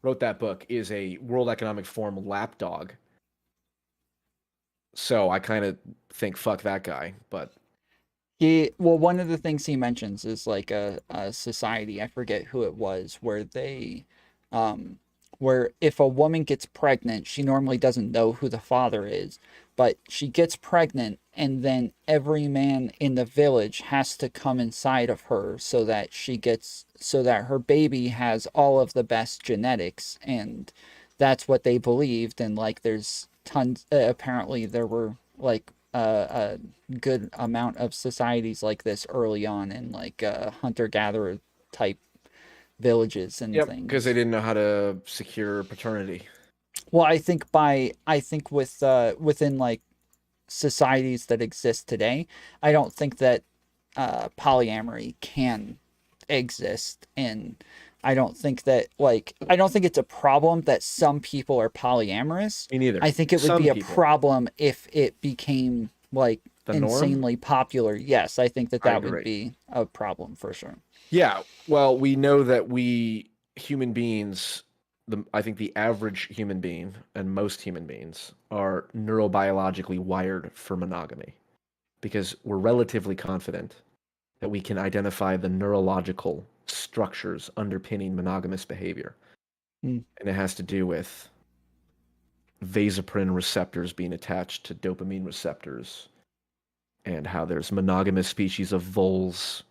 wrote that book, is a World Economic Forum lapdog. So I kind of think fuck that guy, but one of the things he mentions is like a society, I forget who it was, where they where if a woman gets pregnant, she normally doesn't know who the father is, but she gets pregnant and then every man in the village has to come inside of her so that her baby has all of the best genetics, and that's what they believed. And like there's tons apparently there were like a good amount of societies like this early on in like hunter-gatherer type villages and things. Because they didn't know how to secure paternity. Well, I think with within like societies that exist today, I don't think that polyamory can exist, and I don't think it's a problem that some people are polyamorous. Me neither. I think it would Some be a people. problem if it became like The norm? insanely popular. Yes, I think that I would agree. be a problem for sure. Yeah, well, we know that we human beings, I think the average human being and most human beings are neurobiologically wired for monogamy because we're relatively confident that we can identify the neurological structures underpinning monogamous behavior. Mm. And it has to do with vasopressin receptors being attached to dopamine receptors and how there's monogamous species of voles.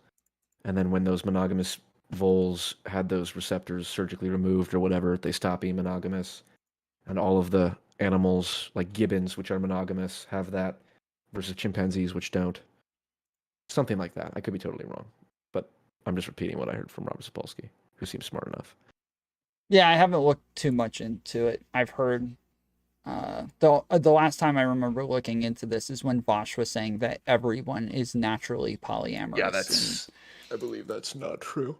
And then when those monogamous voles had those receptors surgically removed or whatever, they stop being monogamous. And all of the animals, like gibbons, which are monogamous, have that, versus chimpanzees, which don't. Something like that. I could be totally wrong. But I'm just repeating what I heard from Robert Sapolsky, who seems smart enough. Yeah, I haven't looked too much into it. I've heard the last time I remember looking into this is when Vosh was saying that everyone is naturally polyamorous. Yeah, I believe that's not true.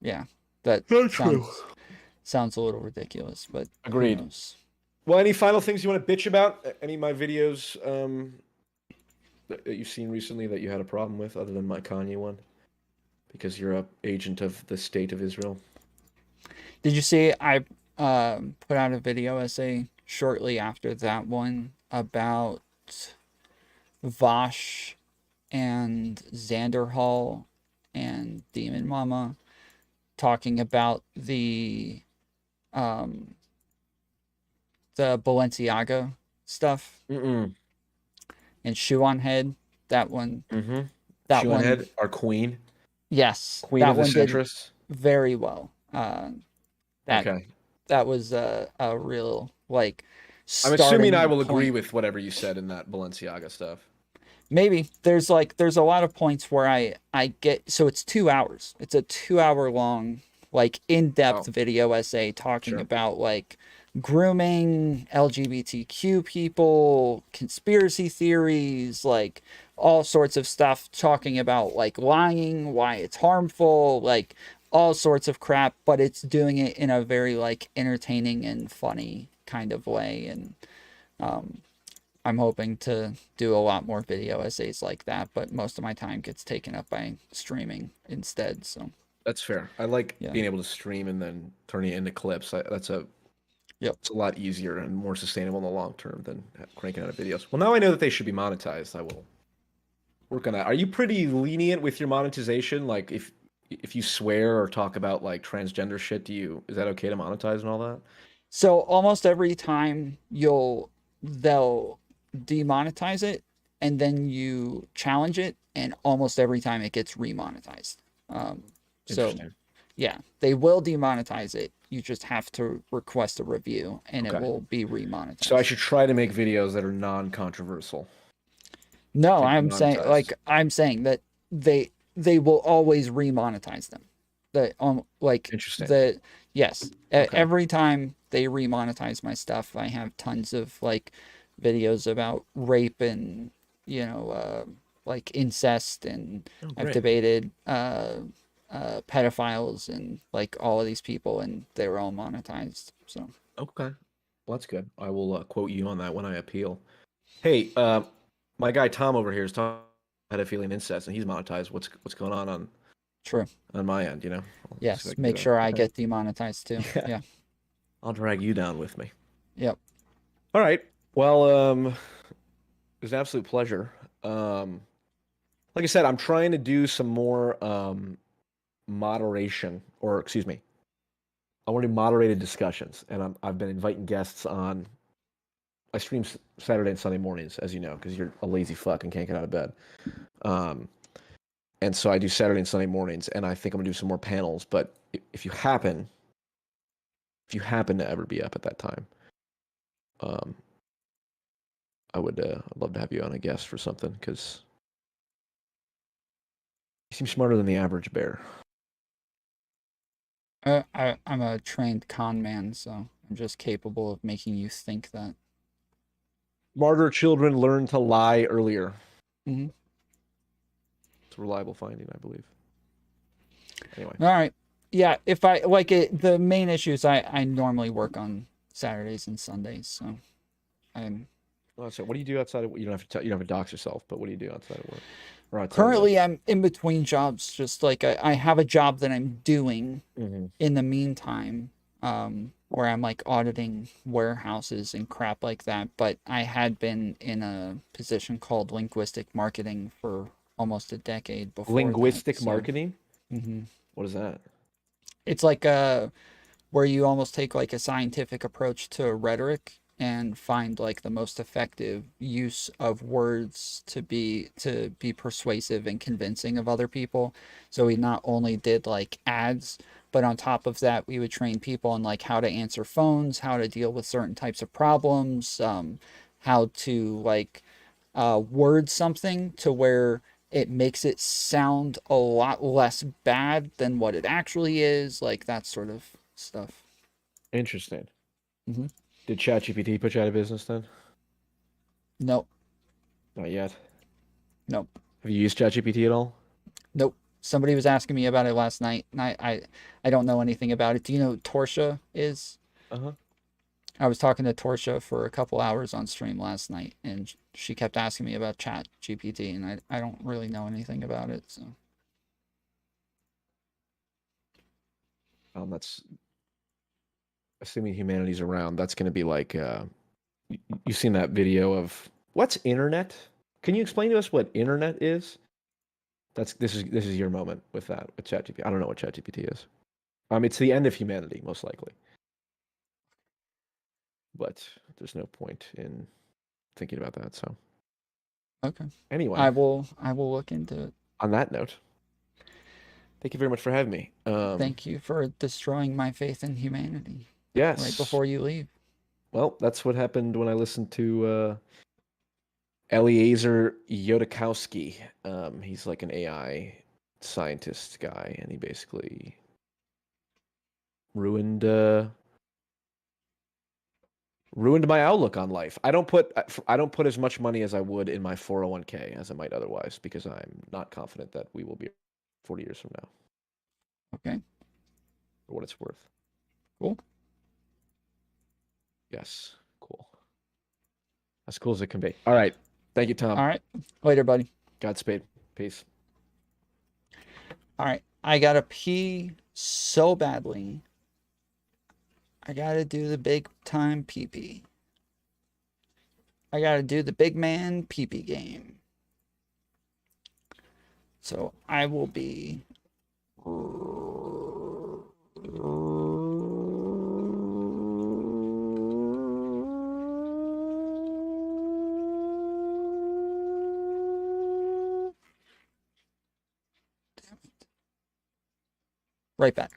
Yeah, that Not true. Sounds a little ridiculous, but who Agreed. knows? Well, any final things you want to bitch about? Any of my videos that you've seen recently that you had a problem with, other than my Kanye one? Because you're an agent of the state of Israel. Did you see I put out a video essay shortly after that one about Vosh and Xanderhall and Demon Mama talking about the Balenciaga stuff and Shoe on Head, that one. Mm-hmm. That Shoe one, on Head, our queen. Yes, Queen that of the one did centrists. very well. Okay. That was a real like. I'm assuming I will starting agree point. with whatever you said in that Balenciaga stuff. Maybe there's a lot of points where I get, so it's 2 hours. It's a 2 hour long like in-depth video essay talking about like grooming, LGBTQ people, conspiracy theories, like all sorts of stuff, talking about like lying, why it's harmful, like all sorts of crap, but it's doing it in a very like entertaining and funny kind of way. And I'm hoping to do a lot more video essays like that, but most of my time gets taken up by streaming instead. So That's fair. I like being able to stream and then turning it into clips. It's a lot easier and more sustainable in the long term than cranking out videos. Well, now I know that they should be monetized. I will work on that. Are you pretty lenient with your monetization? Like if you swear or talk about like transgender shit, is that okay to monetize and all that? So almost every time they'll demonetize it and then you challenge it, and almost every time it gets remonetized. So yeah, they will demonetize it. You just have to request a review and it will be remonetized. So I should try to make videos that are non-controversial. No, I'm saying that they will always remonetize them. Interesting. Yes. Every time they remonetize my stuff, I have tons of like videos about rape and like incest, and I've debated pedophiles and like all of these people, and they were all monetized. So okay, well that's good. I will quote you on that when I appeal. Hey, my guy Tom over here is talking pedophilia and incest, and he's monetized. What's going on True. on my end? Yes, make sure I get demonetized too. Yeah. I'll drag you down with me. Yep. All right. Well, it was an absolute pleasure. Like I said, I'm trying to do some more moderation, or excuse me, I want to do moderated discussions, and I've been inviting guests on. I stream Saturday and Sunday mornings, as you know, because you're a lazy fuck and can't get out of bed. And so I do Saturday and Sunday mornings, and I think I'm gonna do some more panels. But if you happen to ever be up at that time, I would I'd love to have you on a guest for something, because you seem smarter than the average bear. I'm a trained con man, so I'm just capable of making you think that. Smarter children learn to lie earlier. Mm-hmm. It's a reliable finding, I believe. Anyway. All right. Yeah, if I like it, the main issue is I normally work on Saturdays and Sundays, so I'm. Oh, so what do you do outside of? You don't have to dox yourself, but what do you do outside of work? Currently, I'm in between jobs. Just like I have a job that I'm doing in the meantime, where I'm like auditing warehouses and crap like that. But I had been in a position called linguistic marketing for almost a decade before. Linguistic marketing? Mm-hmm. What is that? It's like where you almost take like a scientific approach to rhetoric and find like the most effective use of words to be persuasive and convincing of other people. So we not only did like ads, but on top of that, we would train people on like how to answer phones, how to deal with certain types of problems, how to like word something to where it makes it sound a lot less bad than what it actually is, like that sort of stuff. Interesting. Mm-hmm. Did ChatGPT put you out of business then? Nope. Not yet? Nope. Have you used ChatGPT at all? Nope. Somebody was asking me about it last night, and I don't know anything about it. Do you know who Torshaa is? Uh-huh. I was talking to Torshaa for a couple hours on stream last night, and she kept asking me about ChatGPT, and I don't really know anything about it, so. That's assuming humanity's around. That's going to be like you've seen that video of what's internet? Can you explain to us what internet is? This is your moment with that, with ChatGPT. I don't know what ChatGPT is. It's the end of humanity, most likely. But there's no point in thinking about that. So, okay. Anyway, I will look into it. On that note, thank you very much for having me. Thank you for destroying my faith in humanity. Yes. Right before you leave. Well, that's what happened when I listened to Eliezer Yudkowsky. He's like an AI scientist guy, and he basically ruined my outlook on life. I don't put as much money as I would in my 401k as I might otherwise, because I'm not confident that we will be 40 years from now. Okay. For what it's worth. Cool. Yes. Cool. As cool as it can be. All right. Thank you, Tom. All right. Later, buddy. Godspeed. Peace. All right. I gotta pee so badly. I gotta do the big time pee-pee. I gotta do the big man pee-pee game. So I will be right back.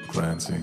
Clancy.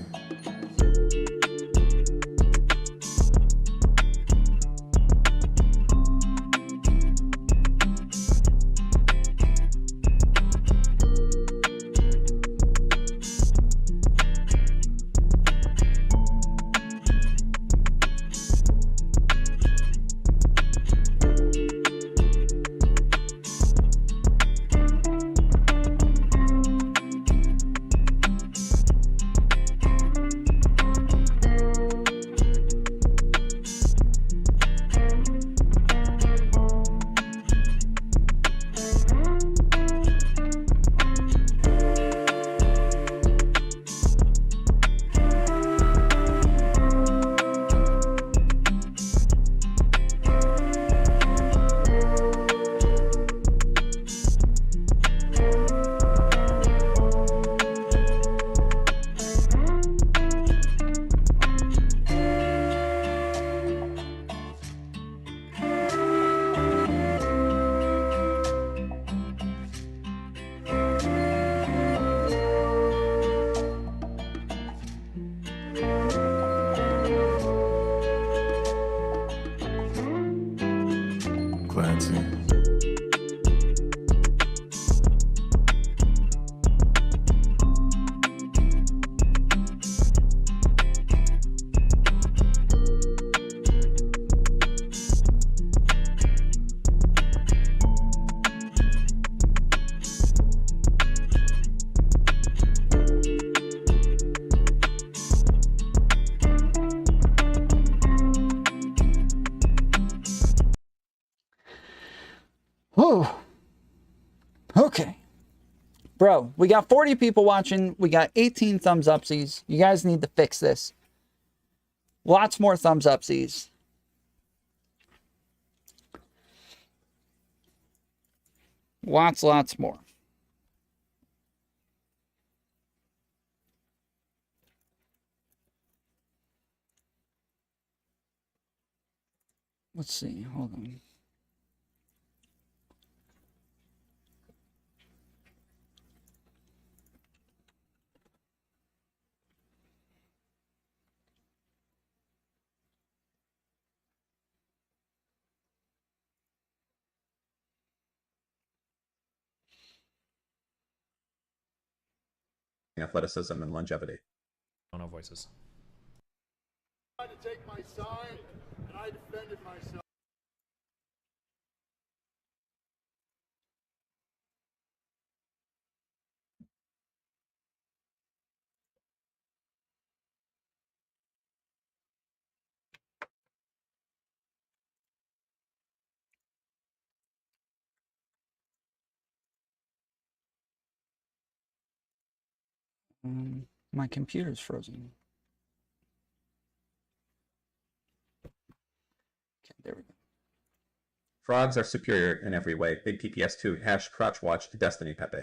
Clancy. Oh, okay. Bro, we got 40 people watching. We got 18 thumbs upsies. You guys need to fix this. Lots more thumbs upsies. Lots more. Let's see. Hold on. Athleticism and longevity. No voices. I tried to take my side, and I defended myself. My computer's frozen. Okay, there we go. Frogs are superior in every way. Big PPS2, Hash, Crotch Watch, Destiny Pepe.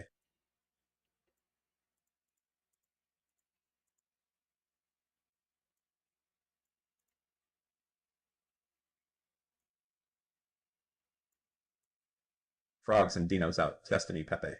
Frogs and Dinos out, Destiny Pepe.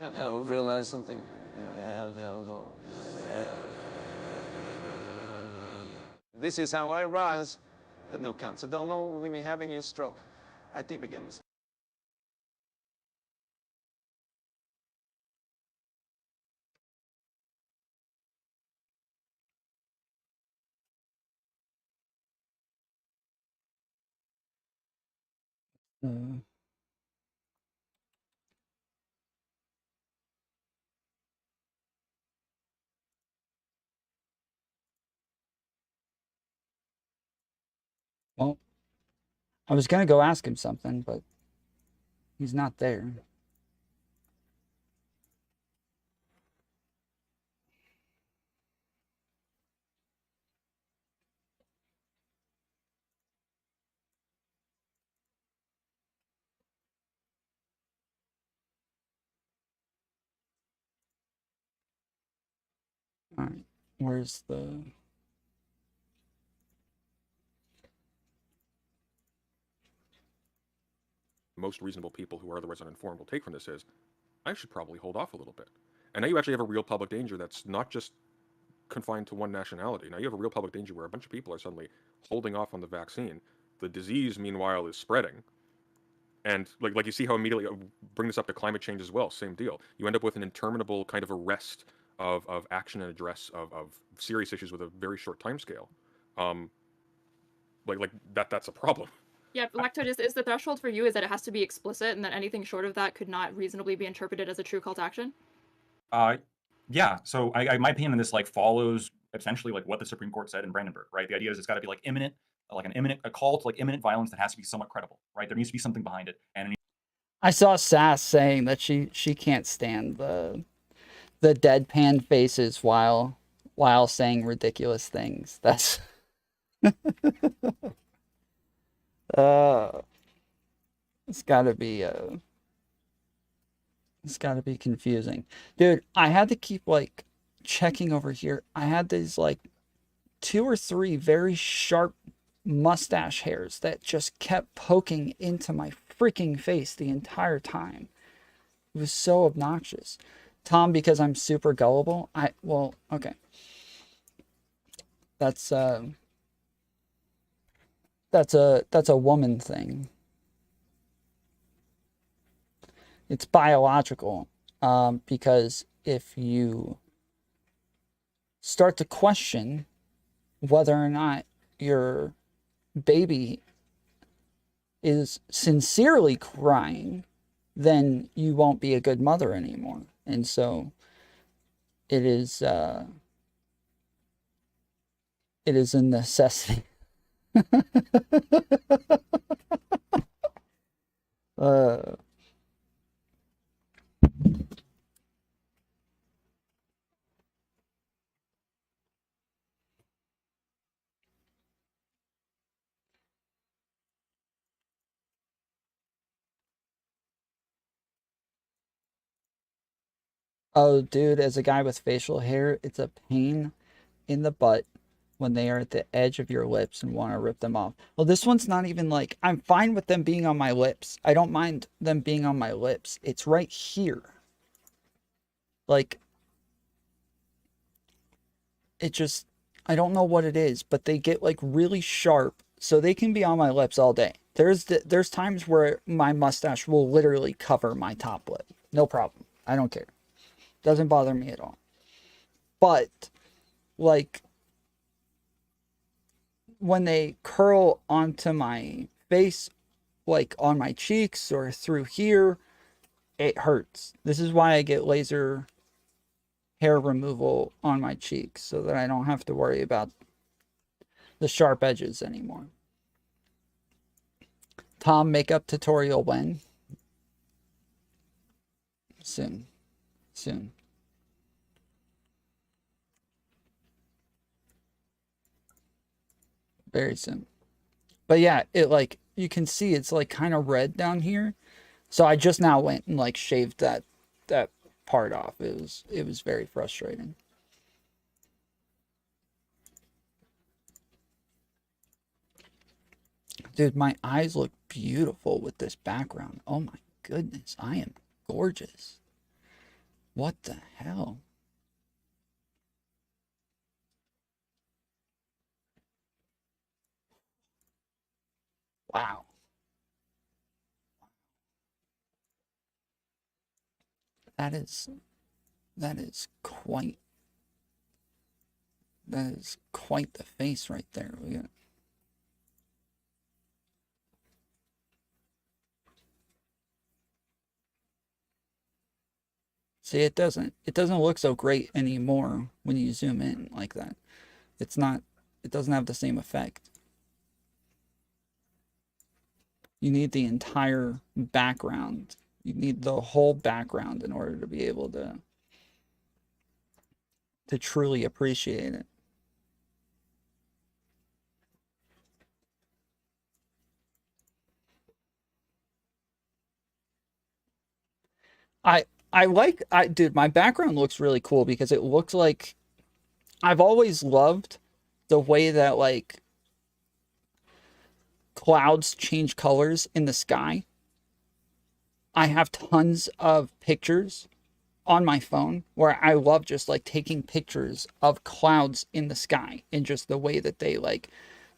I realized something. This is how I rise. No cancer, don't know me having a stroke. I think begins. Well, I was going to go ask him something, but he's not there. All right, where's the... Most reasonable people who are otherwise uninformed will take from this is, I should probably hold off a little bit. And now you actually have a real public danger that's not just confined to one nationality. Now you have a real public danger where a bunch of people are suddenly holding off on the vaccine. The disease, meanwhile, is spreading. And like you see how immediately, bring this up to climate change as well, same deal. You end up with an interminable kind of arrest of action and address of serious issues with a very short time scale. That's a problem. Yeah, Lactoid, is the threshold for you is that it has to be explicit and that anything short of that could not reasonably be interpreted as a true call to action? Yeah. So my opinion on this follows essentially what the Supreme Court said in Brandenburg, right? The idea is it's got to be imminent, a call to imminent violence that has to be somewhat credible, right? There needs to be something behind it. And I saw Sass saying that she can't stand the deadpan faces while saying ridiculous things. That's it's got to be It's got to be confusing. Dude, I had to keep like checking over here. I had these like 2 or 3 very sharp mustache hairs that just kept poking into my freaking face the entire time. It was so obnoxious. Tom, because I'm super gullible, well, okay. That's a woman thing. It's biological, because if you start to question whether or not your baby is sincerely crying, then you won't be a good mother anymore. And so it is a necessity. Oh, dude, as a guy with facial hair, it's a pain in the butt when they are at the edge of your lips and want to rip them off. Well, this one's not even like, I'm fine with them being on my lips. I don't mind them being on my lips. It's right here. Like, it just, I don't know what it is, but they get like really sharp, so they can be on my lips all day. There's times where my mustache will literally cover my top lip. No problem. I don't care. Doesn't bother me at all. But like when they curl onto my face, like on my cheeks or through here, it hurts. This is why I get laser hair removal on my cheeks, so that I don't have to worry about the sharp edges anymore. Tom, makeup tutorial when? Soon. Soon. Very soon. But yeah, it like, you can see it's like kind of red down here. So I just now went and like shaved that part off. It was very frustrating. Dude, my eyes look beautiful with this background. Oh my goodness, I am gorgeous. What the hell? Wow. That is quite the face right there. See, it doesn't look so great anymore when you zoom in like that. It doesn't have the same effect. You need the entire background. You need the whole background in order to be able to truly appreciate it. Dude, my background looks really cool because it looks like, I've always loved the way that like clouds change colors in the sky. I have tons of pictures on my phone where I love just like taking pictures of clouds in the sky and just the way that they like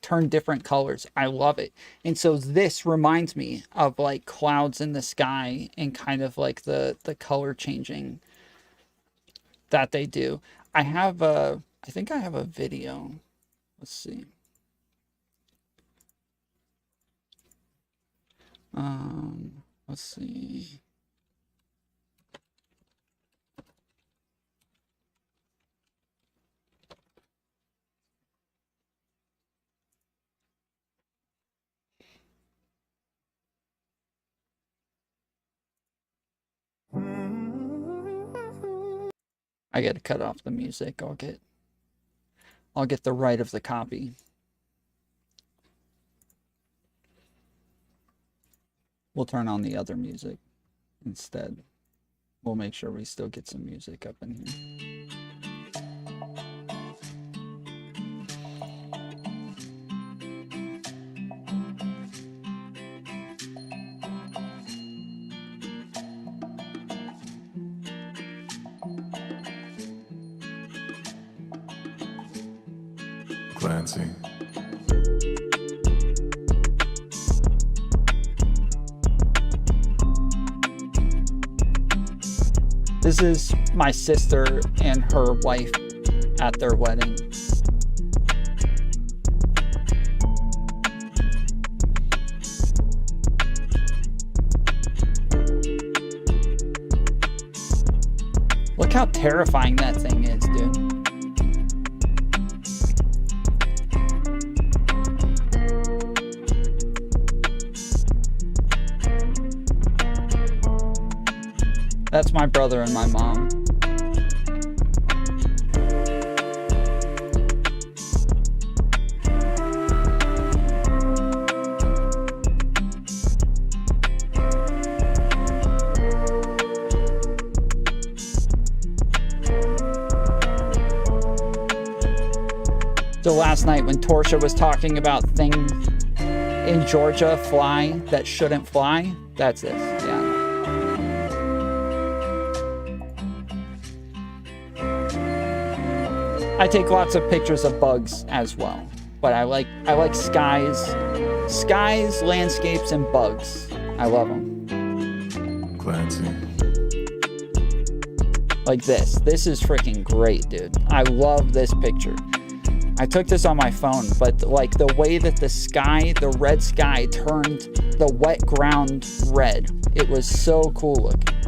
turn different colors. I love it. And so this reminds me of like clouds in the sky and kind of like the color changing that they do. I think I have a video. Let's see. Let's see. I gotta cut off the music. I'll get the right of the copy. We'll turn on the other music instead. We'll make sure we still get some music up in here. Clancy. This is my sister and her wife at their wedding. Look how terrifying that thing is, dude. That's my brother and my mom. So last night when Torshaa was talking about things in Georgia fly that shouldn't fly, that's this, yeah. I take lots of pictures of bugs as well, but I like skies, landscapes, and bugs. I love them. Clancy. Like this. This is freaking great, dude. I love this picture. I took this on my phone, but like the way that the sky, the red sky, turned the wet ground red. It was so cool looking.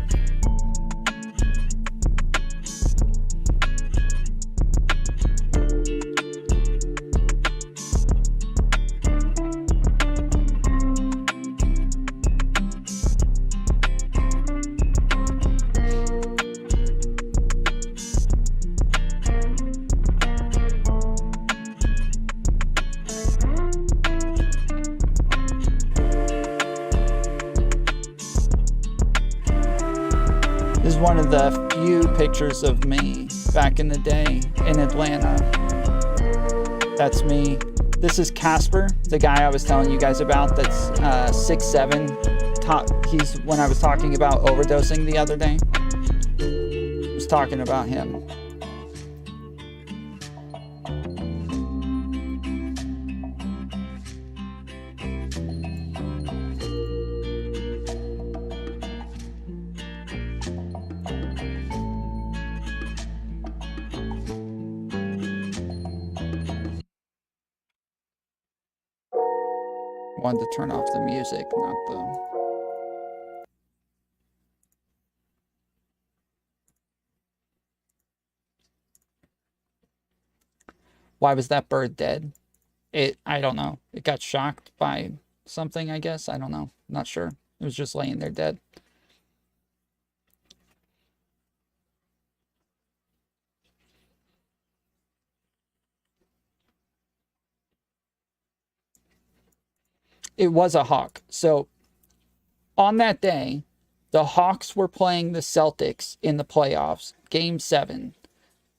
One of the few pictures of me back in the day in Atlanta. That's me. This is Casper, the guy I was telling you guys about that's 6'7". He's when I was talking about overdosing the other day. I was talking about him. Wanted to turn off the music, not the... Why was that bird dead? I don't know. It got shocked by something, I guess. I don't know. Not sure. It was just laying there dead. It was a hawk. So on that day, the Hawks were playing the Celtics in the playoffs, Game 7.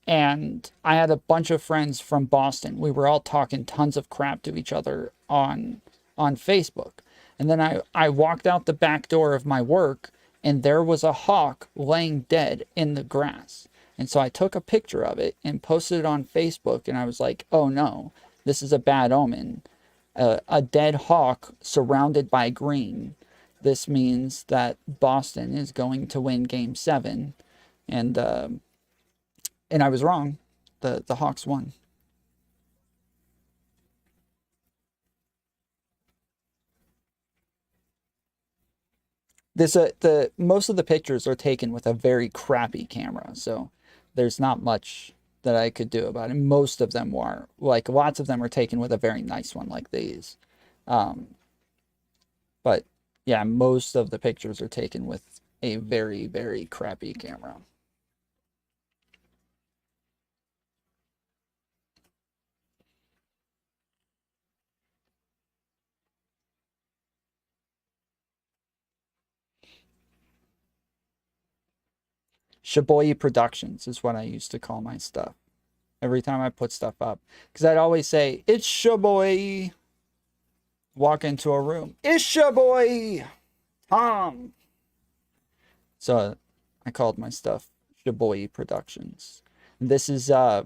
And I had a bunch of friends from Boston. We were all talking tons of crap to each other on Facebook. And then I walked out the back door of my work, and there was a hawk laying dead in the grass. And so I took a picture of it and posted it on Facebook, and I was like, oh no, this is a bad omen. A dead hawk surrounded by green. This means that Boston is going to win Game 7. And I was wrong. The Hawks won. Most of the pictures are taken with a very crappy camera, so there's not much that I could do about it. Most of them were, like, lots of them are taken with a very nice one like these. But yeah, most of the pictures are taken with a very, very crappy camera. Shaboy Productions is what I used to call my stuff every time I put stuff up, because I'd always say, it's Shaboy. Walk into a room, it's Shaboy Tom. So I called my stuff Shaboy Productions. This is a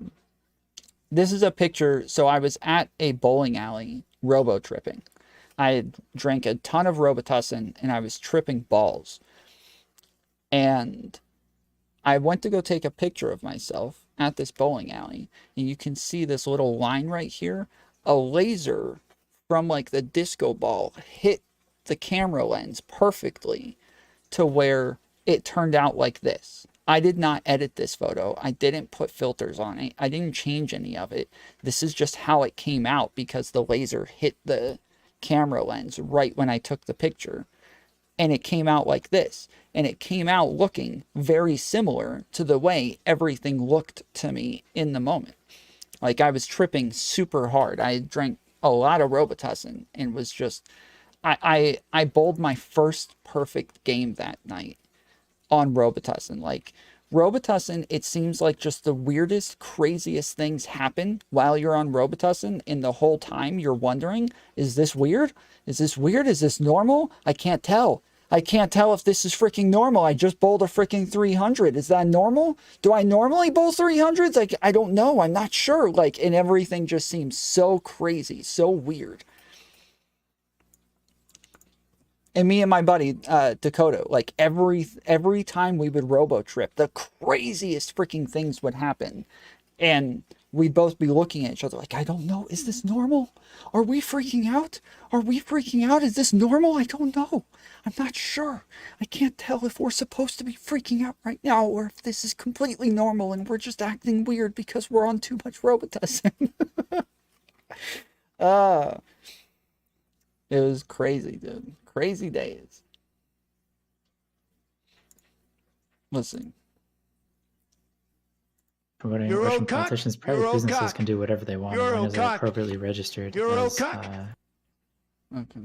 picture. So I was at a bowling alley robo tripping. I had drank a ton of Robitussin and I was tripping balls. And I went to go take a picture of myself at this bowling alley. And you can see this little line right here. A laser from like the disco ball hit the camera lens perfectly to where it turned out like this. I did not edit this photo. I didn't put filters on it. I didn't change any of it. This is just how it came out because the laser hit the camera lens right when I took the picture. And it came out like this. And it came out looking very similar to the way everything looked to me in the moment. Like I was tripping super hard. I drank a lot of Robitussin and was just, I bowled my first perfect game that night on Robitussin. Like Robitussin, it seems like just the weirdest, craziest things happen while you're on Robitussin, and the whole time you're wondering, is this weird? Is this weird? Is this normal? I can't tell. I can't tell if this is freaking normal. I just bowled a freaking 300. Is that normal? Do I normally bowl 300s? Like, I don't know. I'm not sure. Like, and everything just seems so crazy, so weird. And me and my buddy, Dakota, like every time we would robo trip, the craziest freaking things would happen. And we'd both be looking at each other like, I don't know. Is this normal? Are we freaking out? Are we freaking out? Is this normal? I don't know. I'm not sure. I can't tell if we're supposed to be freaking out right now or if this is completely normal and we're just acting weird because we're on too much Robitussin. It was crazy, dude. Crazy days. Listen. Promoting Russian politicians, private businesses can do whatever they want as long as they're appropriately registered. As, Okay.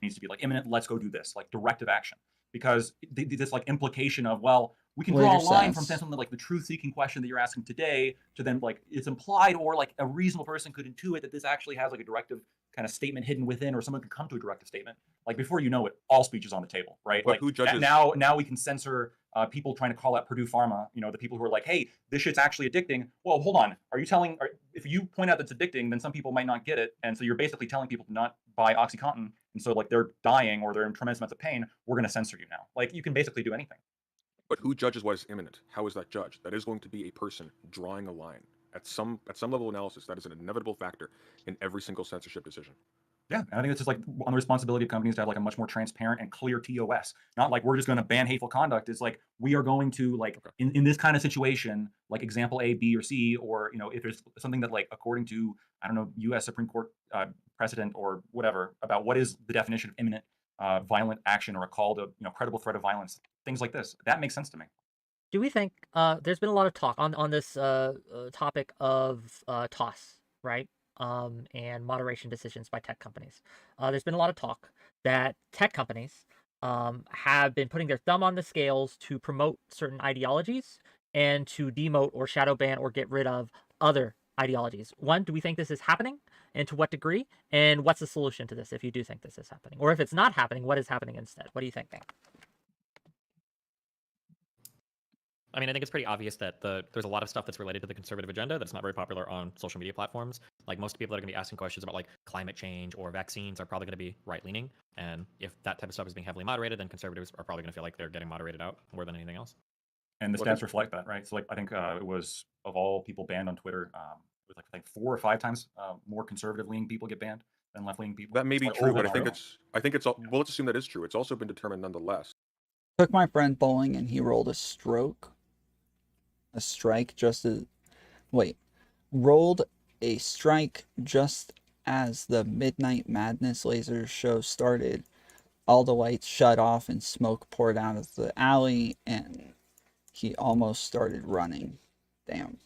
Needs to be like imminent, let's go do this, like directive action. Because this like implication of, well, we can draw a line from something like the truth-seeking question that you're asking today to then like it's implied, or like a reasonable person could intuit that this actually has like a directive kind of statement hidden within, or someone could come to a directive statement. Like before you know it, all speech is on the table, right? But like who judges? Now we can censor people trying to call out Purdue Pharma, you know, the people who are like, hey, this shit's actually addicting. Well, hold on. Are you telling, if you point out that it's addicting, then some people might not get it. And so you're basically telling people to not buy OxyContin. And so like they're dying or they're in tremendous amounts of pain. We're going to censor you now. Like you can basically do anything. But who judges what is imminent? How is that judged? That is going to be a person drawing a line. At some level of analysis, that is an inevitable factor in every single censorship decision. Yeah, and I think it's just like on the responsibility of companies to have like a much more transparent and clear TOS. Not like we're just going to ban hateful conduct. It's like we are going to like in this kind of situation, like example A, B, or C, or you know, if there's something that like according to I don't know U.S. Supreme Court precedent or whatever about what is the definition of imminent violent action or a call to credible threat of violence, things like this, that makes sense to me. Do we think there's been a lot of talk on this topic of TOS, right? And moderation decisions by tech companies. There's been a lot of talk that tech companies have been putting their thumb on the scales to promote certain ideologies and to demote or shadow ban or get rid of other ideologies. One, do we think this is happening? And to what degree? And what's the solution to this if you do think this is happening? Or if it's not happening, what is happening instead? What do you think, Nick? I mean, I think it's pretty obvious that there's a lot of stuff that's related to the conservative agenda that's not very popular on social media platforms. Like most people that are going to be asking questions about like climate change or vaccines are probably going to be right-leaning. And if that type of stuff is being heavily moderated, then conservatives are probably going to feel like they're getting moderated out more than anything else. And the stats reflect that, right? So like I think it was, of all people banned on Twitter, it was like I think 4 or 5 times more conservative-leaning people get banned than left-leaning people. That may be true, but I think it's well, let's assume that is true. It's also been determined nonetheless. Took my friend bowling and he rolled a strike just as rolled a strike just as the Midnight Madness laser show started. All the lights shut off and smoke poured out of the alley and he almost started running. Damn.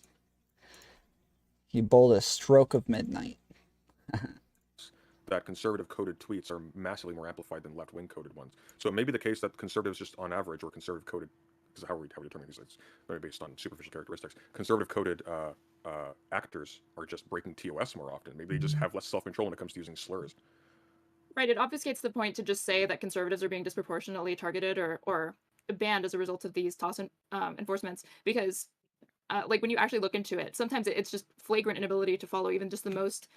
He bowled a stroke of midnight. that conservative coded tweets are massively more amplified than left wing coded ones. So it may be the case that conservatives just on average, or conservative coded, this is how we determine these things, maybe based on superficial characteristics. Conservative coded actors are just breaking TOS more often. Maybe they just have less self control when it comes to using slurs. Right. It obfuscates the point to just say that conservatives are being disproportionately targeted or banned as a result of these TOS enforcements, because like when you actually look into it, sometimes it's just flagrant inability to follow even just the most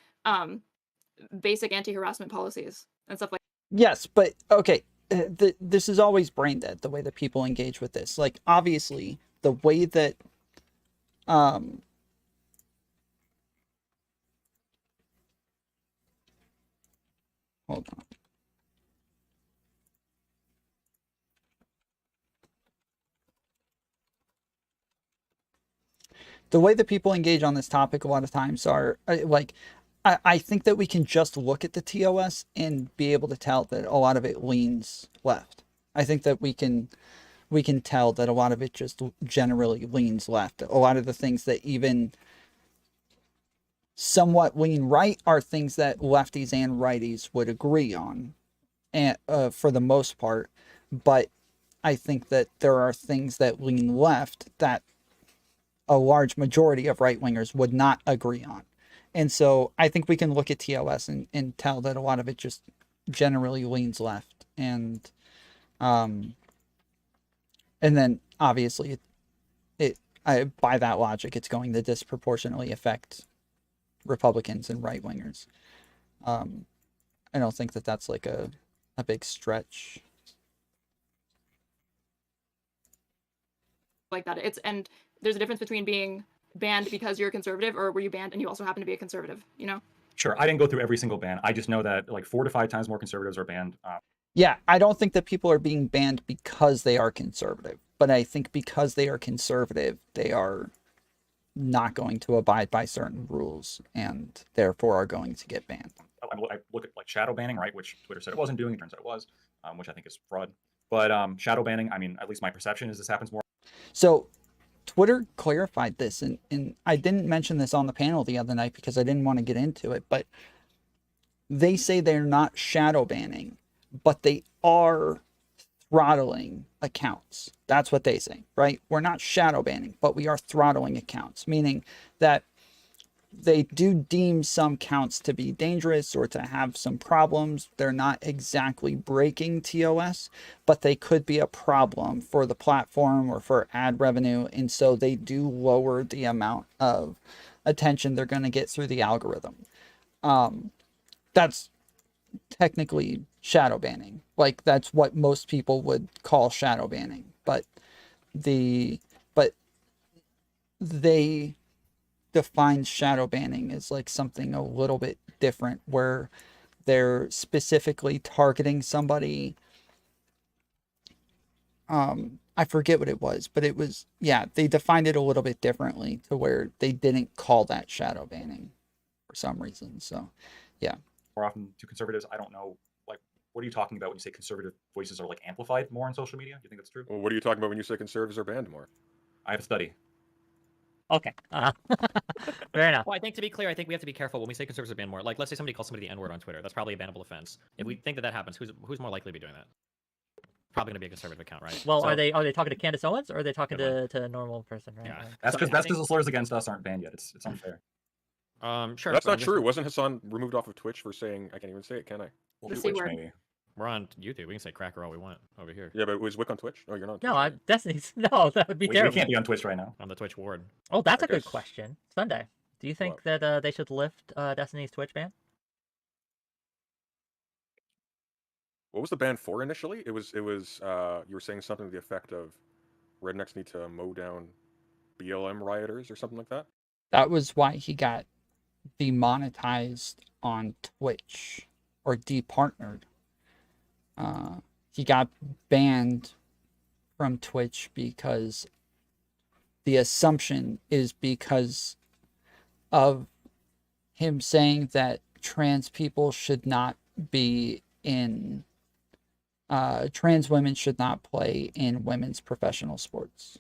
basic anti-harassment policies and stuff like. Yes, but okay, this is always brain dead, the way that people engage with this. Like, obviously, the way that hold on. The way that people engage on this topic a lot of times are like, I think that we can just look at the TOS and be able to tell that a lot of it leans left. I think that we can tell that a lot of it just generally leans left. A lot of the things that even somewhat lean right are things that lefties and righties would agree on, and for the most part. But I think that there are things that lean left that a large majority of right-wingers would not agree on. And so I think we can look at TOS and tell that a lot of it just generally leans left. And then obviously by that logic, it's going to disproportionately affect Republicans and right-wingers. I don't think that that's like a big stretch. Like that. And there's a difference between being banned because you're a conservative, or were you banned and you also happen to be a conservative, you know? Sure, I didn't go through every single ban. I just know that like 4 to 5 times more conservatives are banned. Yeah, I don't think that people are being banned because they are conservative, but I think because they are conservative, they are not going to abide by certain rules and therefore are going to get banned. I look at like shadow banning, right, which Twitter said it wasn't doing. It turns out it was, which I think is fraud. But shadow banning, I mean, at least my perception is this happens more. So Twitter clarified this, and I didn't mention this on the panel the other night because I didn't want to get into it, but they say they're not shadow banning, but they are throttling accounts. That's what they say, right? We're not shadow banning, but we are throttling accounts, meaning that they do deem some accounts to be dangerous or to have some problems. They're not exactly breaking TOS, but they could be a problem for the platform or for ad revenue. And so they do lower the amount of attention they're going to get through the algorithm. That's technically shadow banning. Like, that's what most people would call shadow banning. But they define shadow banning as like something a little bit different, where they're specifically targeting somebody. I forget what it was, but it was, yeah, they defined it a little bit differently to where they didn't call that shadow banning for some reason. So, yeah. More often to conservatives, I don't know, like, what are you talking about when you say conservative voices are like amplified more on social media? Do you think that's true? Well, what are you talking about when you say conservatives are banned more? I have a study. Okay. Fair enough. Well, I think to be clear, I think we have to be careful when we say conservatives are banned more. Like, let's say somebody calls somebody the N-word on Twitter. That's probably a bannable offense. If we think that happens, who's more likely to be doing that? Probably going to be a conservative account, right? Well, so, are they talking to Candace Owens, or are they talking to a normal person? Right? Yeah. That's because the slurs against us aren't banned yet. It's unfair. Sure. That's not true. Wasn't Hassan removed off of Twitch for saying, I can't even say it, can I? The C word. Maybe. We're on YouTube. We can say cracker all we want over here. Yeah, but was Whick on Twitch? Oh, you're not on Twitch. No, Destiny's. No, that would be terrible. We can't be on Twitch right now. On the Twitch ward. Oh, that's a good question. Sunday. Do you think that they should lift Destiny's Twitch ban? What was the ban for initially? It was you were saying something to the effect of rednecks need to mow down BLM rioters or something like that? That was why he got demonetized on Twitch, or departnered. He got banned from Twitch because the assumption is because of him saying that trans people should not be in trans women should not play in women's professional sports.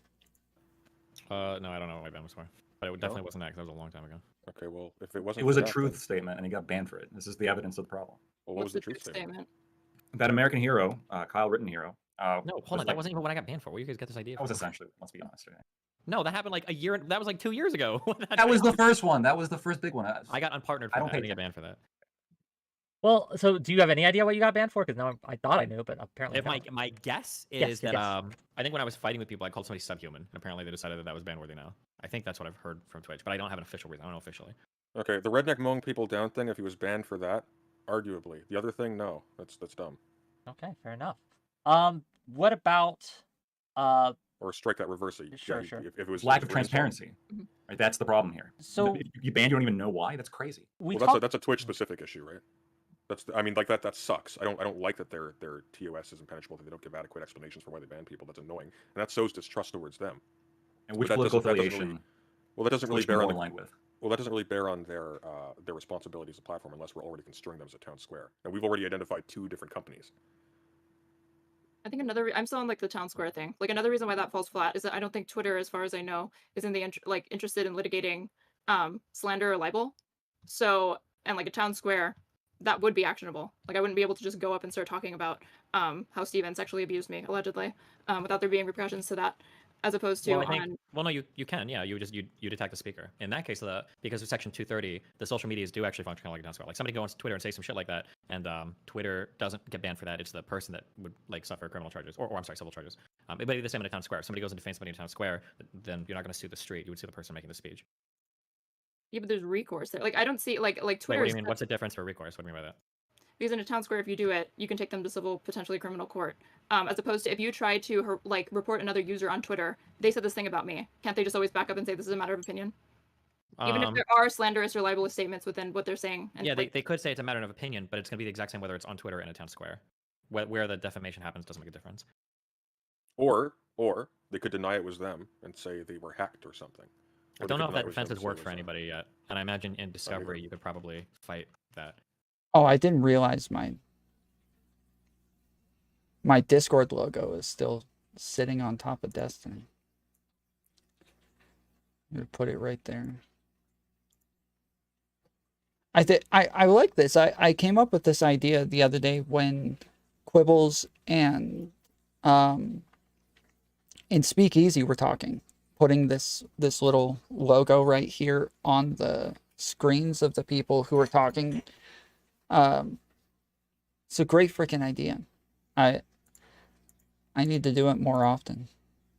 No, I don't know what my ban was for, but it definitely wasn't that because that was a long time ago. Okay, well, if it wasn't It was for a that, truth then- statement, and he got banned for it. This is the evidence of the problem. Well, what was the truth statement? That American hero, Kyle Rittenhero. No, hold on. That wasn't even what I got banned for. Where you guys get this idea That was from? essentially, let's be honest. No, that happened like a year. That was like 2 years ago. That was the first one. That was the first big one. I got unpartnered for I don't that. I pay didn't get banned for that. Well, so do you have any idea what you got banned for? Because now I thought I knew, but apparently If I don't. my guess Yes, is your that guess. I think when I was fighting with people, I called somebody subhuman, and apparently they decided that that was ban worthy now. I think that's what I've heard from Twitch, but I don't have an official reason. I don't know officially. Okay, the redneck mowing people down thing, if he was banned for that, arguably. The other thing, no. That's dumb. Okay, fair enough. What about Or strike that reversely. Sure, Yeah, sure. If it was lack if of it was- transparency. Right, that's the problem here. So- If you banned, you don't even know why. That's crazy. Well, that's a Twitch specific issue, right? I mean, like that sucks. I don't like that their TOS is impenetrable. That they don't give adequate explanations for why they ban people. That's annoying, and that sows distrust towards them. And which But that political doesn't really- affiliation? Well, that doesn't really Twitch bear more on aligned with. Well, that doesn't really bear on their responsibilities as a platform unless we're already construing them as a town square. And we've already identified 2 different companies. I think I'm still on like the town square thing. Like another reason why that falls flat is that I don't think Twitter, as far as I know, is in the interested in litigating slander or libel. So, and like a town square, that would be actionable. Like I wouldn't be able to just go up and start talking about how Steven sexually abused me allegedly, without there being repercussions to that, as opposed to Well, no, you can. Yeah, you attack the speaker. In that case, because of Section 230, the social medias do actually function like a town square. Like somebody go on Twitter and say some shit like that, and Twitter doesn't get banned for that. It's the person that would like suffer criminal charges, or I'm sorry, civil charges. But it'd be the same in a town square. If somebody goes and defames somebody in a town square, then you're not going to sue the street. You would sue the person making the speech. yeah, but there's recourse there. Like I don't see like Wait, Twitter. what do you mean? What's the difference for recourse? What do you mean by that? Because in a town square, if you do it, you can take them to civil, potentially criminal court. As opposed to if you try to like report another user on Twitter, they said this thing about me. Can't they just always back up and say this is a matter of opinion? Even if there are slanderous or libelous statements within what they're saying. And Yeah, they could say it's a matter of opinion, but it's going to be the exact same whether it's on Twitter or in a town square. Where the defamation happens doesn't make a difference. Or they could deny it was them and say they were hacked or something. I don't know if that defense has worked for anybody yet, and I imagine in Discovery you could probably fight that. Oh, I didn't realize my Discord logo is still sitting on top of Destiny. I'm gonna put it right there. I like this. I came up with this idea the other day when Quibbles and in Speakeasy were talking, putting this little logo right here on the screens of the people who are talking. It's a great freaking idea. I need to do it more often.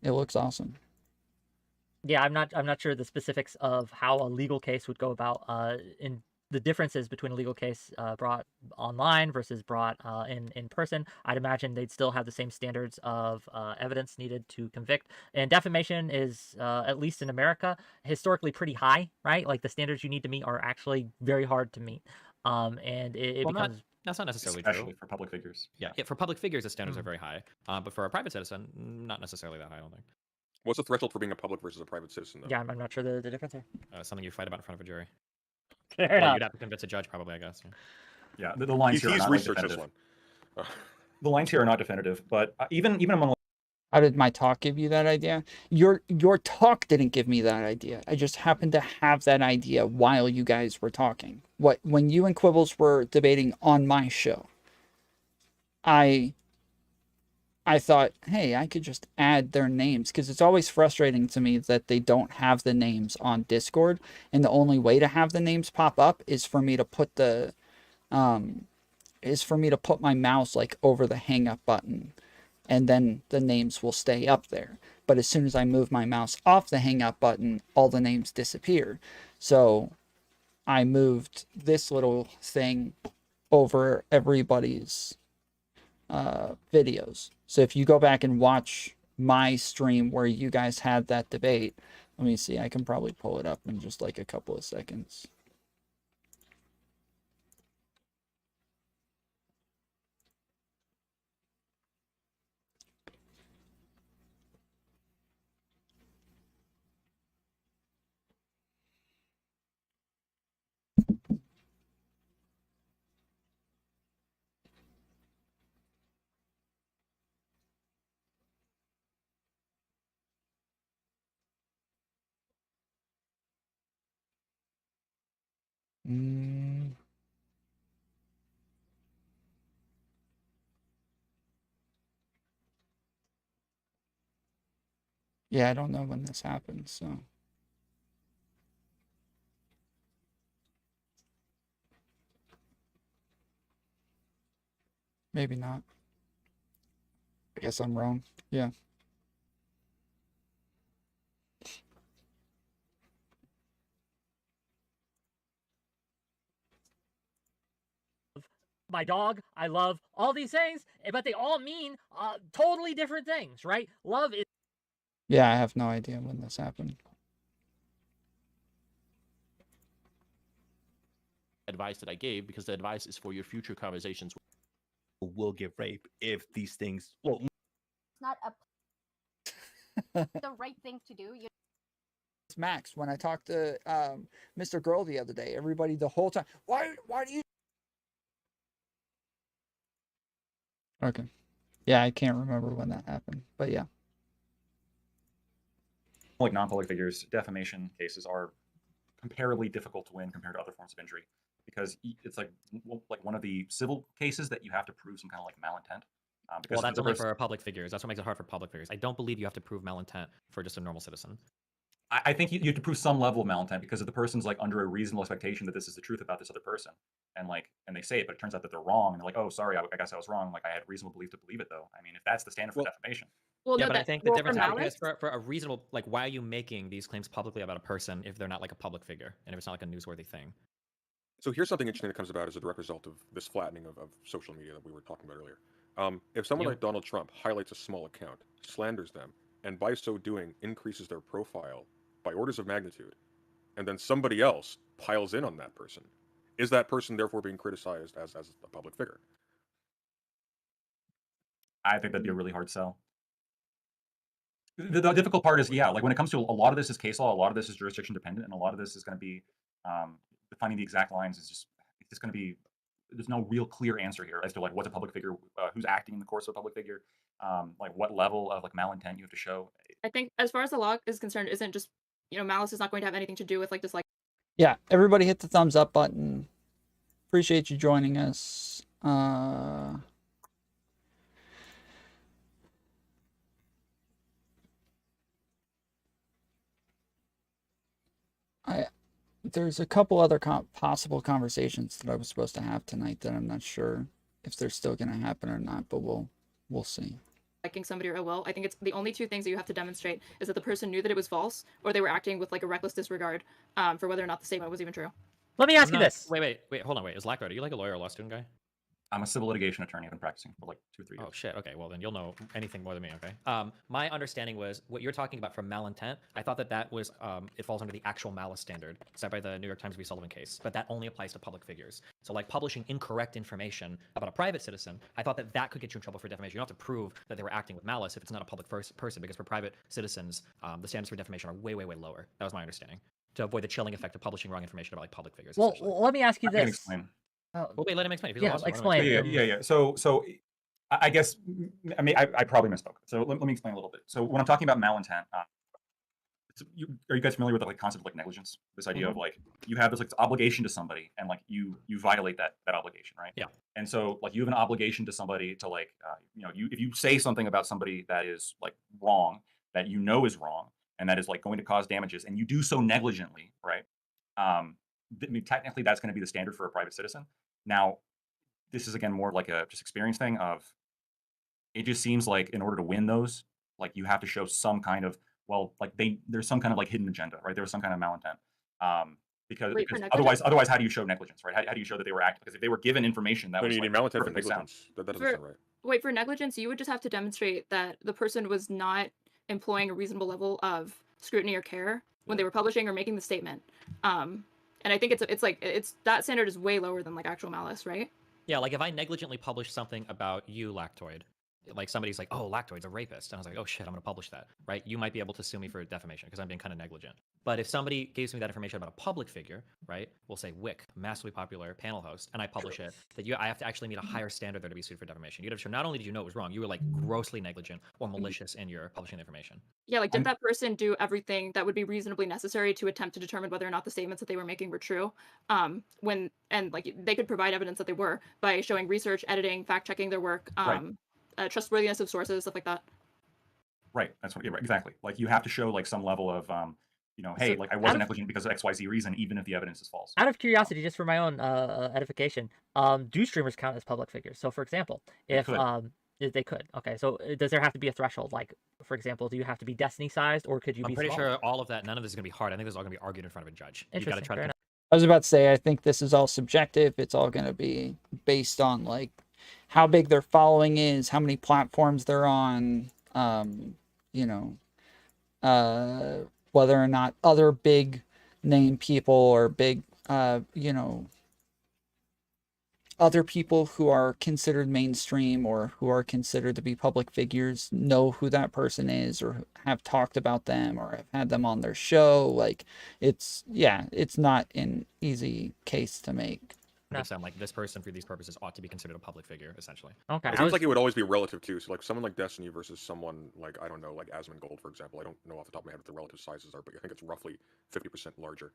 It looks awesome. Yeah, I'm not sure the specifics of how a legal case would go about in the differences between a legal case brought online versus brought in person. I'd imagine they'd still have the same standards of evidence needed to convict. And defamation is, at least in America, historically pretty high, right? Like the standards you need to meet are actually very hard to meet. And it becomes... That's not necessarily Especially true. for public figures. Yeah, for public figures, the standards are very high. But for a private citizen, not necessarily that high, I don't think. What's the threshold for being a public versus a private citizen, though? Yeah, I'm not sure the difference here. Something you fight about in front of a jury. Fair Well, enough. you'd have to convince a judge, probably, I guess. Yeah, the lines here are He's not like, researched this definitive. one. The lines here are not definitive, but even among How did my talk give you that idea? Your talk didn't give me that idea. I just happened to have that idea while you guys were talking. When you and Quibbles were debating on my show, I thought, hey, I could just add their names, because it's always frustrating to me that they don't have the names on Discord, and the only way to have the names pop up is for me to put my mouse like over the hang up button, and then the names will stay up there. But as soon as I move my mouse off the hang up button, all the names disappear. So I moved this little thing over everybody's videos. So if you go back and watch my stream where you guys had that debate, let me see, I can probably pull it up in just like a couple of seconds. Mm. Yeah, I don't know when this happened, so. Maybe not. I guess I'm wrong. Yeah. My dog, I love all these things, but they all mean totally different things, right? Love is. Yeah, I have no idea when this happened. Advice that I gave, because the advice is for your future conversations. Will get raped if these things. Well, It's not the right thing to do. Max, when I talked to Mr. Girl the other day, everybody the whole time, why do you? Okay. Yeah, I can't remember when that happened, but yeah. Like non-public figures, defamation cases are comparably difficult to win compared to other forms of injury, because it's like one of the civil cases that you have to prove some kind of like malintent. Well, that's only for public figures. That's what makes it hard for public figures. I don't believe you have to prove malintent for just a normal citizen. I think you have to prove some level of malintent, because if the person's like under a reasonable expectation that this is the truth about this other person, and they say it, but it turns out that they're wrong, and they're like, oh, sorry, I guess I was wrong. Like, I had reasonable belief to believe it, though. I mean, if that's the standard for defamation. Well, yeah, no, but I think the difference is for a reasonable, like, why are you making these claims publicly about a person if they're not like a public figure and if it's not like a newsworthy thing? So here's something interesting that comes about as a direct result of this flattening of social media that we were talking about earlier. If someone like Donald Trump highlights a small account, slanders them, and by so doing increases their profile by orders of magnitude, and then somebody else piles in on that person, is that person therefore being criticized as a public figure? I think that'd be a really hard sell. The difficult part is, yeah, like when it comes to a lot of this is case law, a lot of this is jurisdiction dependent, and a lot of this is going to be defining the exact lines is it's just going to be, there's no real clear answer here as to like what's a public figure, who's acting in the course of a public figure, like what level of like malintent you have to show. I think as far as the law is concerned, isn't just, malice is not going to have anything to do with like this, like. Yeah, everybody hit the thumbs up button. Appreciate you joining us. There's a couple other possible conversations that I was supposed to have tonight that I'm not sure if they're still going to happen or not, but we'll see. Liking somebody or will. I think it's the only two things that you have to demonstrate is that the person knew that it was false, or they were acting with like a reckless disregard for whether or not the statement was even true. Let me ask you this. Wait, hold on, Is Lactoid, are you like a lawyer or law student guy? I'm a civil litigation attorney. I've been practicing for like 2 or 3 years. Oh shit. Okay. Well, then you'll know anything more than me. Okay. My understanding was what you're talking about for malintent. I thought that was it falls under the actual malice standard set by the New York Times v. Sullivan case, but that only applies to public figures. So like publishing incorrect information about a private citizen, I thought that could get you in trouble for defamation. You don't have to prove that they were acting with malice if it's not a public person, because for private citizens, the standards for defamation are way lower. That was my understanding. To avoid the chilling effect of publishing wrong information about like public figures. Well, let me ask you this. I can explain. Well, wait, let him explain. If he's Yeah, awesome, explain. Yeah. So I guess, I mean, I probably misspoke. So let me explain a little bit. So when I'm talking about malintent, are you guys familiar with the like concept of like negligence? This idea of like you have this like obligation to somebody, and like you violate that obligation, right? Yeah. And so like you have an obligation to somebody to like if you say something about somebody that is like wrong, that is wrong, and that is like going to cause damages, and you do so negligently, right? I mean, technically that's going to be the standard for a private citizen. Now, this is again more like a just experience thing of, it just seems like in order to win those, like you have to show some kind of, there's some kind of like hidden agenda, right? There's some kind of malintent. Because otherwise, how do you show negligence, right? How do you show that they were acting? Because if they were given information that was you like, need malintent for perfectly sound. negligence. That doesn't sound right. Wait, for negligence, you would just have to demonstrate that the person was not employing a reasonable level of scrutiny or care when they were publishing or making the statement. And I think it's that standard is way lower than like actual malice, right? Yeah, like if I negligently publish something about you, Lactoid, like somebody's like, oh, Lactoid's a rapist, and I was like, oh shit, I'm gonna publish that, right? You might be able to sue me for defamation because I'm being kind of negligent. But if somebody gives me that information about a public figure, right? We'll say Whick, massively popular panel host, and I publish it, that I have to actually meet a higher standard there to be sued for defamation. You'd have shown not only did you know it was wrong, you were like grossly negligent or malicious in your publishing the information. Yeah, like did that person do everything that would be reasonably necessary to attempt to determine whether or not the statements that they were making were true? And like they could provide evidence that they were by showing research, editing, fact checking their work, trustworthiness of sources, stuff like that. Right. That's what. Yeah, right, exactly. Like you have to show like some level of, hey, like I wasn't negligent because of XYZ reason, even if the evidence is false. Out of curiosity, just for my own edification, do streamers count as public figures? So, for example, if they could. Okay, so does there have to be a threshold? Like, for example, do you have to be Destiny sized, or could you be? I'm pretty smaller? sure all of that. None of this is gonna be hard. I think this is all gonna be argued in front of a judge. You gotta try to. I was about to say, I think this is all subjective. It's all going to be based on like how big their following is, how many platforms they're on, whether or not other big name people or big, other people who are considered mainstream or who are considered to be public figures know who that person is or have talked about them or have had them on their show. Like it's not an easy case to make. Makes sound like this person for these purposes ought to be considered a public figure, essentially. Okay. It seems like it would always be relative too. So like someone like Destiny versus someone like, I don't know, like Asmongold, for example. I don't know off the top of my head what the relative sizes are, but I think it's roughly 50% larger.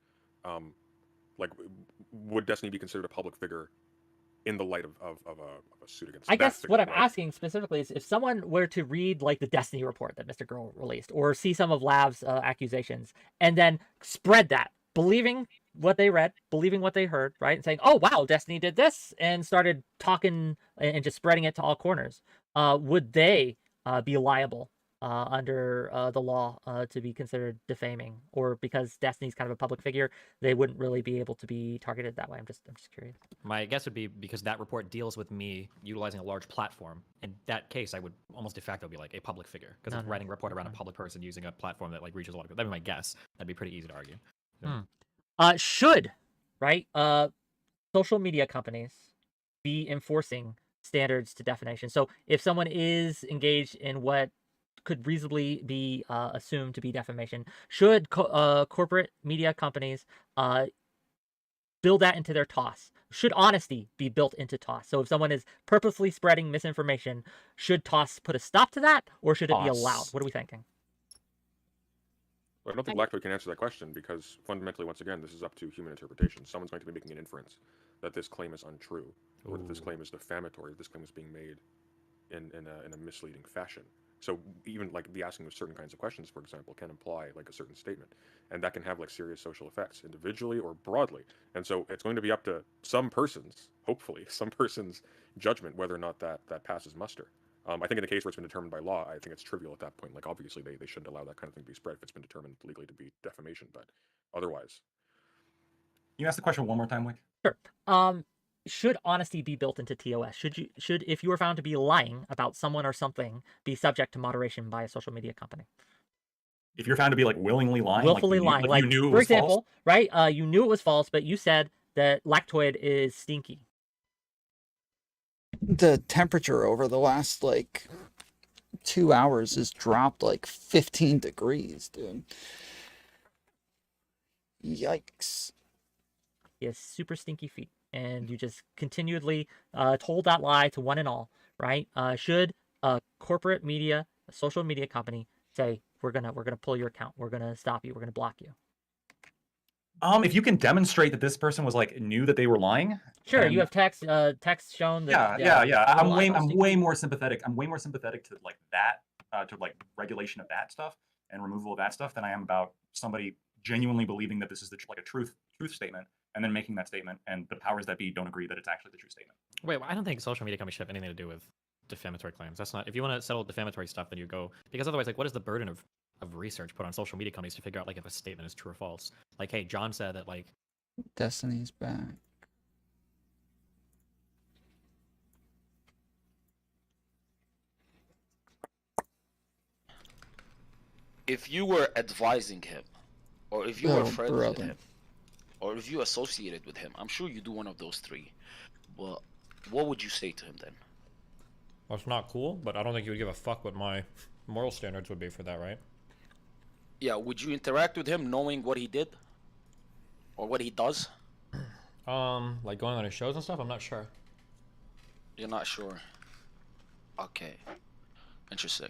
Like would Destiny be considered a public figure in the light of a suit against? I guess what I'm asking specifically is if someone were to read like the Destiny report that Mr. Girl released, or see some of Lav's accusations, and then spread that, believing what they read, believing what they heard, right, and saying, "Oh wow, Destiny did this," and started talking and just spreading it to all corners, would they be liable under the law to be considered defaming, or because Destiny's kind of a public figure, they wouldn't really be able to be targeted that way? I'm just curious. My guess would be because that report deals with me utilizing a large platform. In that case, I would almost de facto be like a public figure because I'm writing a report around a public person using a platform that like reaches a lot of people. That'd be my guess. That'd be pretty easy to argue. Should social media companies be enforcing standards to defamation? So if someone is engaged in what could reasonably be assumed to be defamation, should corporate media companies build that into their TOS? Should honesty be built into TOS? So if someone is purposely spreading misinformation, should TOS put a stop to that, or should it be allowed? What are we thinking? Well, I don't think Lactoid can answer that question because fundamentally, once again, this is up to human interpretation. Someone's going to be making an inference that this claim is untrue, or that this claim is defamatory, this claim is being made in a misleading fashion. So even like the asking of certain kinds of questions, for example, can imply like a certain statement, and that can have like serious social effects individually or broadly. And so it's going to be up to some person's, hopefully, some person's judgment whether or not that passes muster. I think in the case where it's been determined by law, I think it's trivial at that point. Like obviously they shouldn't allow that kind of thing to be spread if it's been determined legally to be defamation, but otherwise. Can you ask the question one more time, Whick? Sure. Should honesty be built into TOS? Should if you were found to be lying about someone or something, be subject to moderation by a social media company? If you're found to be like willingly lying, willfully lying, like you knew it for was example, false? right? You knew it was false, but you said that Lactoid is stinky. The temperature over the last like 2 hours has dropped like 15 degrees, dude. Yikes. He has super stinky feet, and you just continually told that lie to one and all, right? Should a corporate media, a social media company say, we're gonna pull your account, we're gonna stop you, we're gonna block you? If you can demonstrate that this person was like knew that they were lying. Sure, you have text shown that. Yeah. I'm way more sympathetic. I'm way more sympathetic to like that, to like regulation of that stuff and removal of that stuff than I am about somebody genuinely believing that this is like a truth statement and then making that statement and the powers that be don't agree that it's actually the true statement. Wait, well, I don't think social media companies should have anything to do with defamatory claims. That's not. If you want to settle defamatory stuff, then you go, because otherwise, like, what is the burden of research put on social media companies to figure out like if a statement is true or false? Like, hey, John said that like Destiny's back. If you were advising him, or if you were friends with him, or if you associated with him, I'm sure you do one of those three. Well, what would you say to him then? That's not cool, but I don't think you would give a fuck what my moral standards would be for that, right? Yeah, would you interact with him knowing what he did? Or what he does? Like going on his shows and stuff? I'm not sure. You're not sure. Okay. Interesting.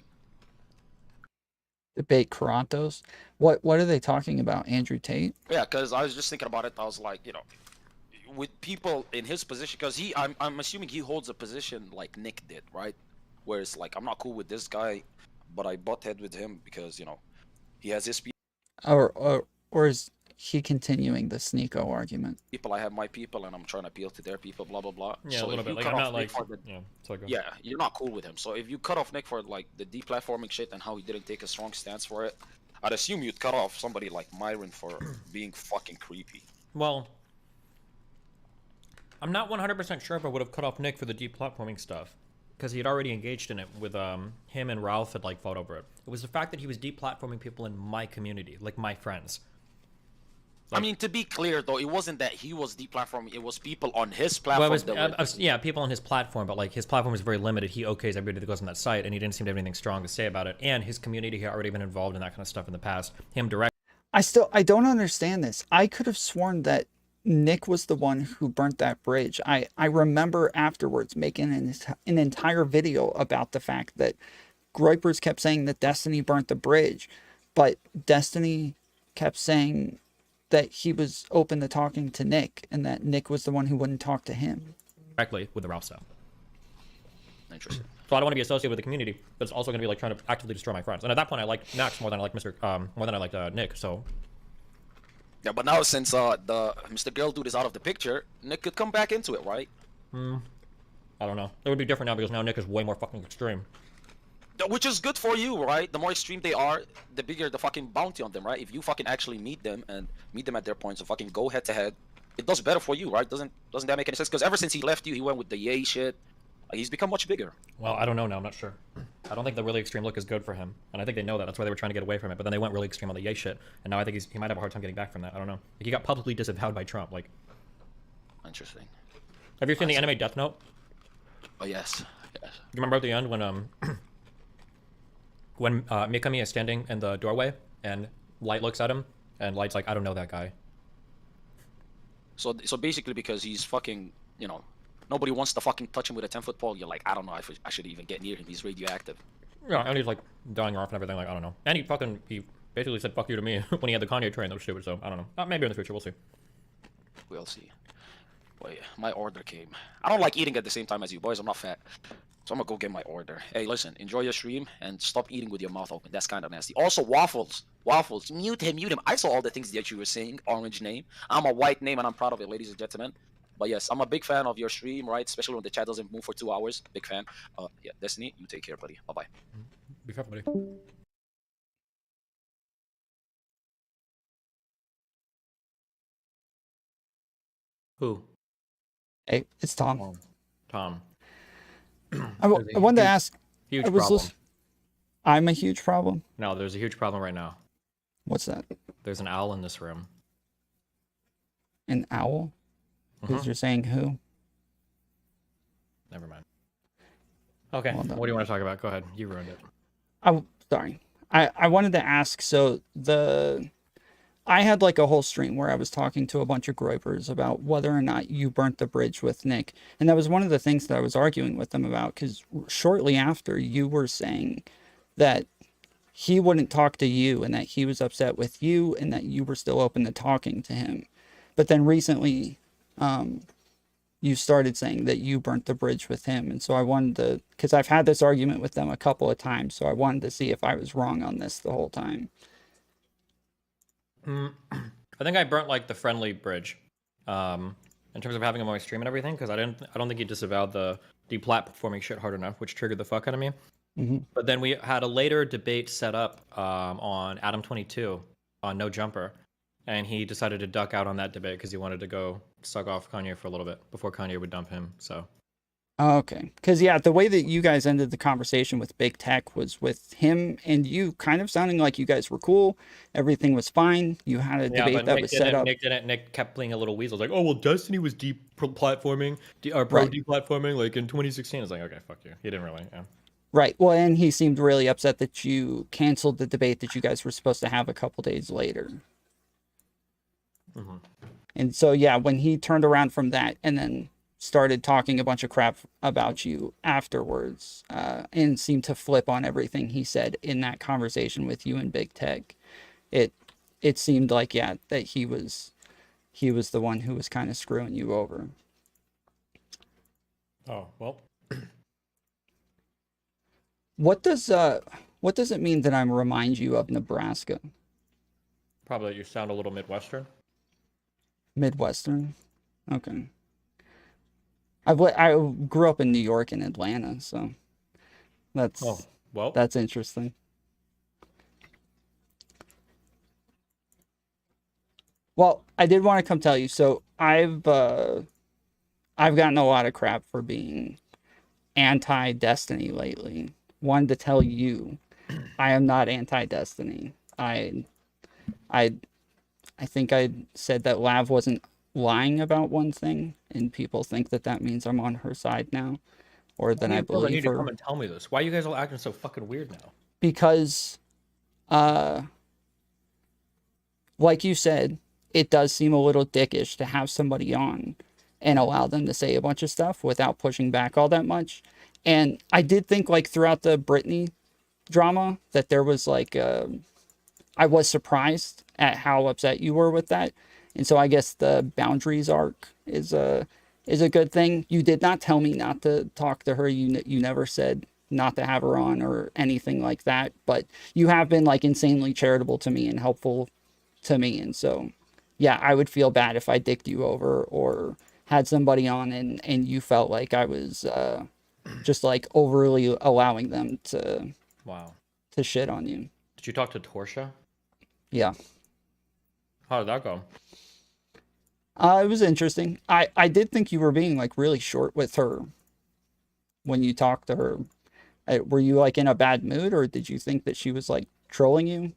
Debate Carantos. What are they talking about? Andrew Tate? Yeah, because I was just thinking about it. I was like, you know, with people in his position, because I'm assuming he holds a position like Nick did, right? Where it's like, I'm not cool with this guy, but I butt head with him because, you know, he has his Or is he continuing the Sneeko argument? people, I have my people, and I'm trying to appeal to their people, blah, blah, blah. Yeah, so a little if bit. you Like, cut I'm off not Nick like, for the, yeah, so go. yeah, you're not cool with him. So if you cut off Nick for like the deplatforming shit and how he didn't take a strong stance for it, I'd assume you'd cut off somebody like Myron for being fucking creepy. Well, I'm not 100% sure if I would have cut off Nick for the deplatforming stuff, because he had already engaged in it with him and Ralph had like fought over it. It was the fact that he was deplatforming people in my community, like my friends. I mean, to be clear though, it wasn't that he was deplatforming; it was people on his platform. Well, it that was, were... yeah, people on his platform, but like his platform was very limited. He okays everybody that goes on that site, and he didn't seem to have anything strong to say about it. And his community had already been involved in that kind of stuff in the past. Him direct. I don't understand this. I could have sworn that Nick was the one who burnt that bridge. I remember afterwards making an entire video about the fact that Groypers kept saying that Destiny burnt the bridge, but Destiny kept saying that he was open to talking to Nick, and that Nick was the one who wouldn't talk to him. Directly with the Ralph stuff. Interesting. So I don't want to be associated with the community, but it's also going to be like trying to actively destroy my friends. And at that point, I liked Max more than I liked more than I liked Nick. So. Yeah, but now since the Mr. Girl dude is out of the picture, Nick could come back into it, right? I don't know. It would be different now because now Nick is way more fucking extreme. Which is good for you, right? The more extreme they are, the bigger the fucking bounty on them, right? If you fucking actually meet them and meet them at their points and fucking go head to head, it does better for you, right? Doesn't that make any sense? Because ever since he left you, he went with the yay shit. He's become much bigger. Well, I don't know now. I'm not sure. I don't think the really extreme look is good for him, and I think they know that. That's why they were trying to get away from it. But then they went really extreme on the yay shit, and now I think he might have a hard time getting back from that. I don't know. Like, he got publicly disavowed by Trump. Like. Interesting. Have you seen the anime Death Note? Oh yes. Yes. You remember at the end when Mikami is standing in the doorway and Light looks at him and Light's like, I don't know that guy. So basically because he's fucking, you know, nobody wants to fucking touch him with a 10-foot pole. You're like, I don't know if I should even get near him. He's radioactive. Yeah, and he's like dying off and everything. Like, I don't know. And he basically said fuck you to me when he had the Kanye train that was stupid. So I don't know. Maybe in the future we'll see. We'll see. Wait, my order came. I don't like eating at the same time as you boys. I'm not fat. So I'm gonna go get my order. Hey, listen, enjoy your stream and stop eating with your mouth open. That's kind of nasty. Also, waffles. Mute him. I saw all the things that you were saying. Orange name. I'm a white name and I'm proud of it, ladies and gentlemen. But yes, I'm a big fan of your stream, right? Especially when the chat doesn't move for 2 hours. Big fan. Yeah, Destiny, you take care, buddy. Bye-bye. Be careful, buddy. Who? Hey, it's Tom. Tom. I wanted to ask. Huge problem. I'm a huge problem? No, there's a huge problem right now. What's that? There's an owl in this room. An owl? Because you're saying who? Never mind. Okay, what do you want to talk about? Go ahead. You ruined it. Sorry. I wanted to ask, so I had like a whole stream where I was talking to a bunch of Groypers about whether or not you burnt the bridge with Nick. And that was one of the things that I was arguing with them about, because shortly after you were saying that he wouldn't talk to you and that he was upset with you and that you were still open to talking to him. But then recently, you started saying that you burnt the bridge with him. And so I wanted to, because I've had this argument with them a couple of times, so I wanted to see if I was wrong on this the whole time. I think I burnt like the friendly bridge, in terms of having him on my stream and everything, because I don't think he disavowed the deplatforming shit hard enough, which triggered the fuck out of me. But then we had a later debate set up on Adam 22 on No Jumper, and he decided to duck out on that debate because he wanted to go suck off Kanye for a little bit before Kanye would dump him. So. Oh, okay. Because, yeah, the way that you guys ended the conversation with Big Tech was with him and you kind of sounding like you guys were cool. Everything was fine. You had a Yeah, debate but that Nick was set didn't. up. Nick kept playing a little weasel. Like, oh well, Destiny was deplatforming, or pro Right. deplatforming, like in 2016. It's like, okay, fuck you. He didn't really. Yeah. Right. Well, and he seemed really upset that you canceled the debate that you guys were supposed to have a couple days later. Mm-hmm. And so, yeah, when he turned around from that and then started talking a bunch of crap about you afterwards, and seemed to flip on everything he said in that conversation with you and Big Tech, it seemed like, yeah, that he was the one who was kind of screwing you over. Oh well. What does it mean that I remind you of Nebraska? Probably that you sound a little Midwestern. Midwestern? Okay. I grew up in New York and Atlanta, so that's that's interesting. Well, I did want to come tell you. So I've gotten a lot of crap for being anti-Destiny lately. Wanted to tell you, I am not anti-Destiny. I think I said that Lav wasn't lying about one thing, and people think that that means I'm on her side now, or that I believe need to her. come and tell me this. Why are you guys all acting so fucking weird now? Because, like you said, it does seem a little dickish to have somebody on and allow them to say a bunch of stuff without pushing back all that much. And I did think, like, throughout the Britney drama that there was, like, I was surprised at how upset you were with that. And so I guess the boundaries arc is a good thing. You did not tell me not to talk to her. You never said not to have her on or anything like that. But you have been, like, insanely charitable to me and helpful to me. And so, yeah, I would feel bad if I dicked you over or had somebody on and you felt like I was just, like, overly allowing them to shit on you. Did you talk to Torshaa? Yeah. How did that go? It was interesting. I did think you were being, like, really short with her when you talked to her. Were you, like, in a bad mood, or did you think that she was, like, trolling you?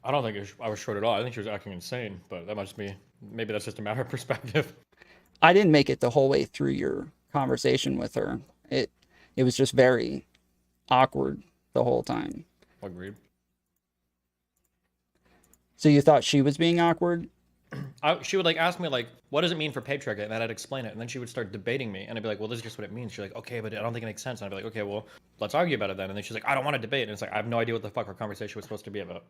I don't think I was short at all. I think she was acting insane, but that must be, maybe that's just a matter of perspective. I didn't make it the whole way through your conversation with her. It was just very awkward the whole time. Agreed. So you thought she was being awkward? She would, like, ask me, like, what does it mean for patriarchy? And then I'd explain it. And then she would start debating me. And I'd be like, well, this is just what it means. She's like, okay, but I don't think it makes sense. And I'd be like, okay, well, let's argue about it then. And then she's like, I don't want to debate. And it's like, I have no idea what the fuck our conversation was supposed to be about.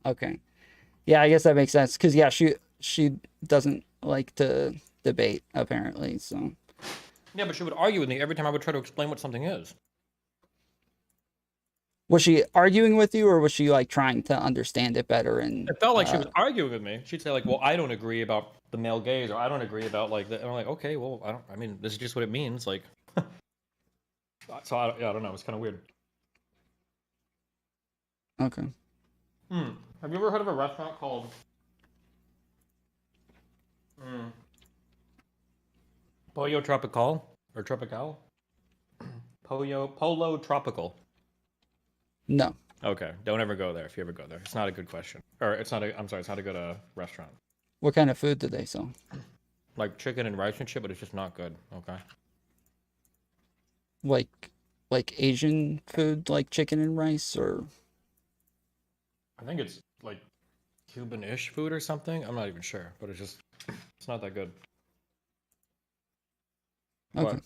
Okay. Yeah, I guess that makes sense. Because, yeah, she doesn't like to debate, apparently. So. Yeah, but she would argue with me every time I would try to explain what something is. Was she arguing with you, or was she, like, trying to understand it better? And it felt like she was arguing with me. She'd say, like, well, I don't agree about the male gaze, or I don't agree about, like, and I'm like, okay, well, I mean, this is just what it means, like. So I don't know. It's kind of weird. Okay. Have you ever heard of a restaurant called Pollo Tropical or Tropical? Polo Tropical. No. Okay, don't ever go there if you ever go there. It's not a good question. Or it's not a, I'm sorry, it's not a good restaurant. What kind of food do they sell? Like chicken and rice and shit, but it's just not good. Okay. Like Asian food, like chicken and rice, or? I think it's like Cuban-ish food or something. I'm not even sure, but it's not that good. Okay. But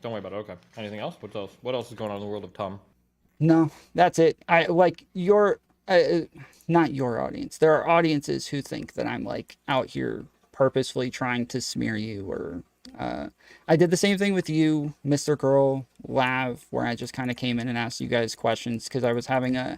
don't worry about it. Okay. Anything else? What else? What else is going on in the world of Tom? No, that's it. I like your, not your audience. There are audiences who think that I'm, like, out here purposefully trying to smear you, or I did the same thing with you, Mr. Girl, Lav, where I just kind of came in and asked you guys questions because I was having a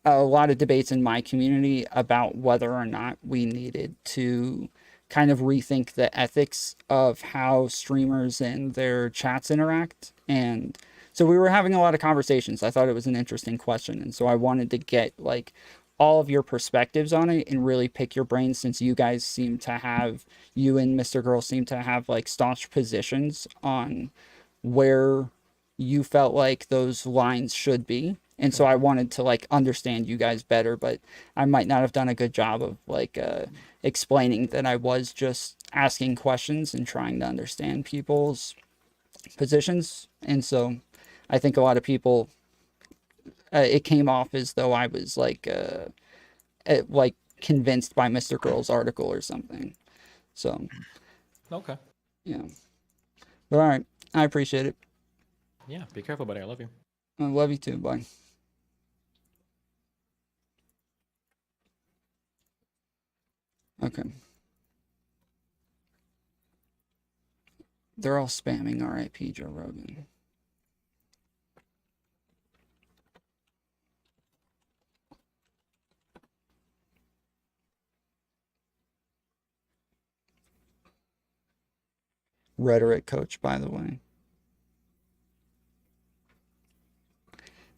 lot of debates in my community about whether or not we needed to kind of rethink the ethics of how streamers and their chats interact. And so we were having a lot of conversations. I thought it was an interesting question. And so I wanted to get, like, all of your perspectives on it and really pick your brain, since you and Mr. Girl seem to have like staunch positions on where you felt like those lines should be. And so I wanted to like understand you guys better, but I might not have done a good job of like explaining that I was just asking questions and trying to understand people's positions. And so I think a lot of people, it came off as though I was like convinced by Mr. Girl's article or something. So Okay. yeah. But all right, I appreciate it. Yeah, be careful, buddy. I love you. I love you too. Bye. Okay. They're all spamming RIP Joe Rogan. Rhetoric coach, by the way.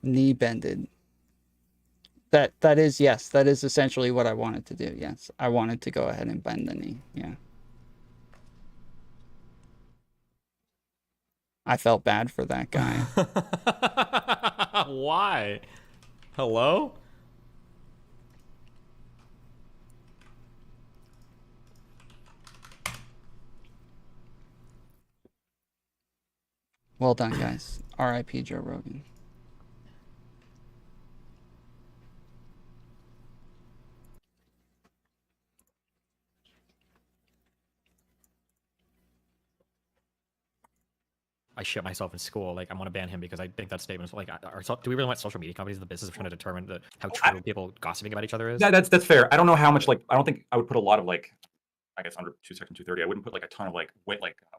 Knee bended. That is, yes, that is essentially what I wanted to do. Yes, I wanted to go ahead and bend the knee. Yeah. I felt bad for that guy. Why? Hello? Well done, guys. RIP Joe Rogan. I shit myself in school. Like, I want to ban him because I think that statement is like, do we really want social media companies in the business of trying to determine how true people gossiping about each other is? Yeah, that's fair. I don't know how much, like, I don't think I would put a lot of, like, I guess under Section 230, I wouldn't put like a ton of like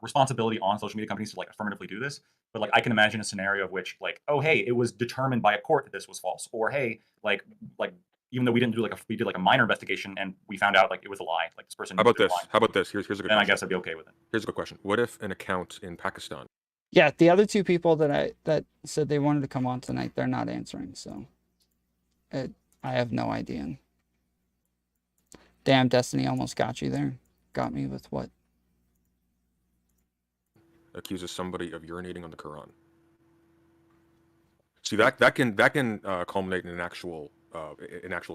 responsibility on social media companies to like affirmatively do this. But like I can imagine a scenario of which like, oh hey, it was determined by a court that this was false, or hey, like even though we didn't do we did like a minor investigation and we found out like it was a lie, like this person. How about this? How about this? Here's a good. Then question. I guess I'd be okay with it. Here's a good question. What if an account in Pakistan? Yeah, the other two people that said they wanted to come on tonight, they're not answering. So, I have no idea. Damn, Destiny almost got you there. Got me with what? Accuses somebody of urinating on the Quran. See, that can culminate in an actual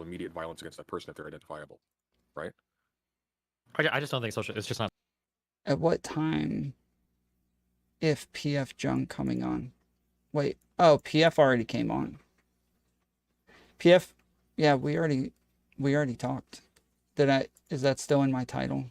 immediate violence against that person if they're identifiable, right? I just don't think it's just not. At what time? If PF Jung coming on? Wait, oh, PF already came on. PF, yeah, we already talked. Is that still in my title?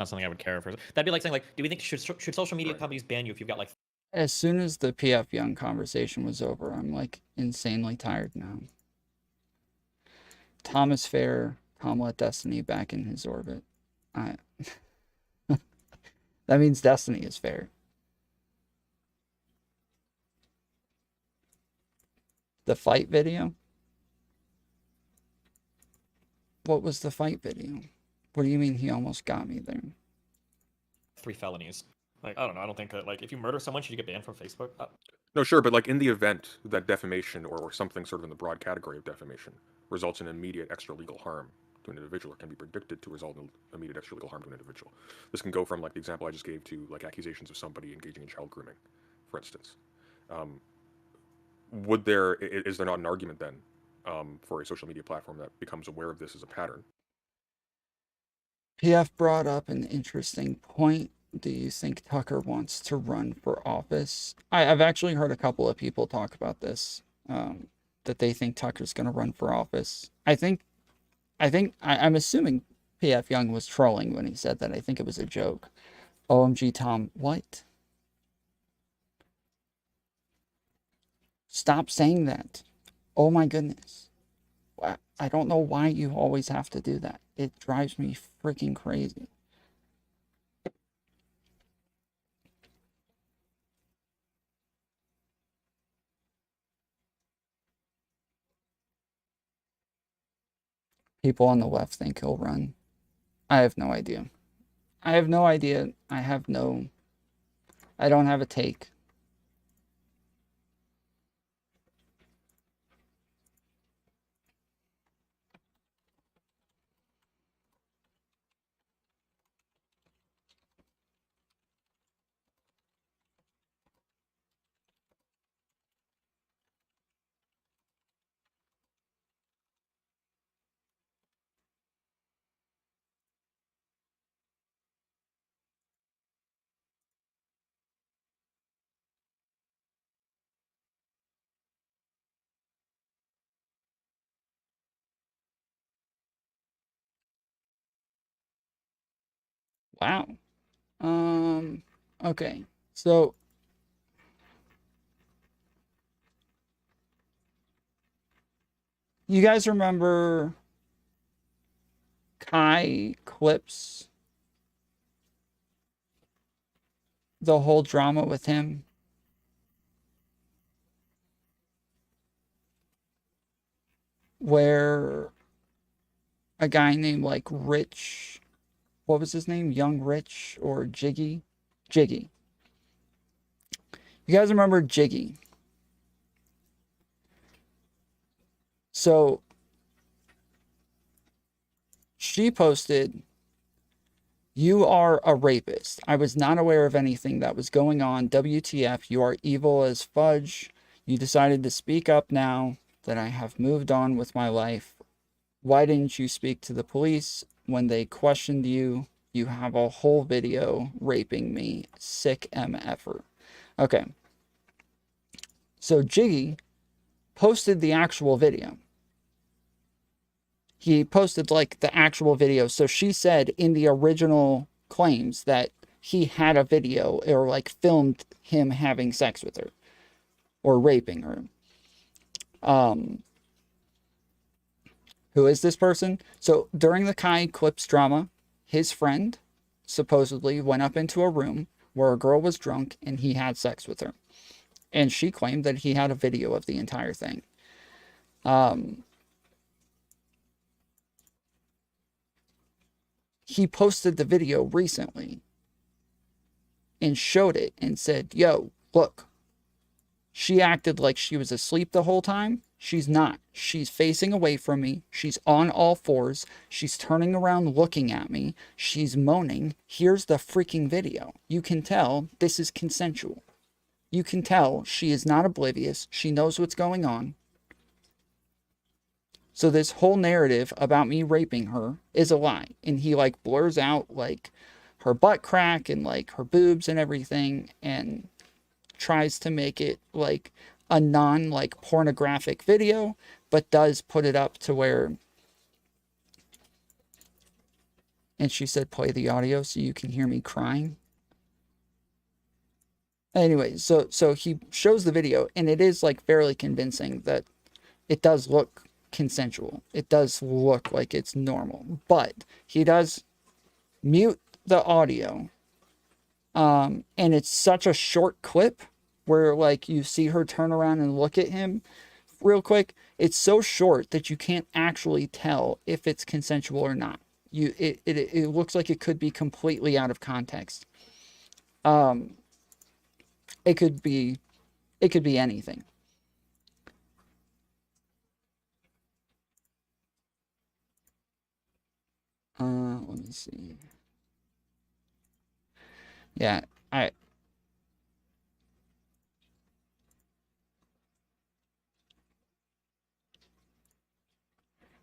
Not something I would care for. That'd be like saying, like, do we think should social media companies ban you if you've got like? As soon as the PF Jung conversation was over, I'm like insanely tired now. Thomas Fair, Tom let Destiny back in his orbit. That means Destiny is fair. The fight video? What was the fight video? What do you mean he almost got me there? 3 felonies. Like, I don't know. I don't think that, like, if you murder someone, should you get banned from Facebook? No, sure, but like in the event that defamation or something sort of in the broad category of defamation results in immediate extra-legal harm to an individual, or can be predicted to result in immediate extra-legal harm to an individual. This can go from like the example I just gave to like accusations of somebody engaging in child grooming, for instance. Is there not an argument then for a social media platform that becomes aware of this as a pattern? PF brought up an interesting point. Do you think Tucker wants to run for office? I've actually heard a couple of people talk about this, that they think Tucker's going to run for office. I'm assuming PF Jung was trolling when he said that. I think it was a joke. OMG, Tom, what? Stop saying that. Oh my goodness. Wow. I don't know why you always have to do that. It drives me freaking crazy. People on the left think he'll run. I have no idea. I have no idea. I don't have a take. Wow. Okay. So you guys remember Kai Clips? The whole drama with him? Where a guy named like Rich, what was his name? Young Rich or Jiggy? Jiggy. You guys remember Jiggy? So she posted, "You are a rapist. I was not aware of anything that was going on. WTF, you are evil as fudge. You decided to speak up now that I have moved on with my life. Why didn't you speak to the police when they questioned you? You have a whole video raping me. Sick MFer." Okay. So Jiggy posted the actual video. He posted like the actual video. So she said in the original claims that he had a video or like filmed him having sex with her or raping her. Who is this person? So during the Kai Clips drama, his friend supposedly went up into a room where a girl was drunk and he had sex with her. And she claimed that he had a video of the entire thing. He posted the video recently and showed it and said, "Yo, look, she acted like she was asleep the whole time. She's not. She's facing away from me. She's on all fours. She's turning around looking at me. She's moaning. Here's the freaking video. You can tell this is consensual. You can tell she is not oblivious. She knows what's going on. So this whole narrative about me raping her is a lie." And he like blurs out like her butt crack and like her boobs and everything and tries to make it like a non like pornographic video, but does put it up to where, and she said play the audio so you can hear me crying. Anyway, so he shows the video and it is like fairly convincing that it does look consensual. It does look like it's normal, but he does mute the audio. And it's such a short clip where like you see her turn around and look at him real quick. It's so short that you can't actually tell if it's consensual or not. It looks like it could be completely out of context. It could be anything. Let me see. Yeah,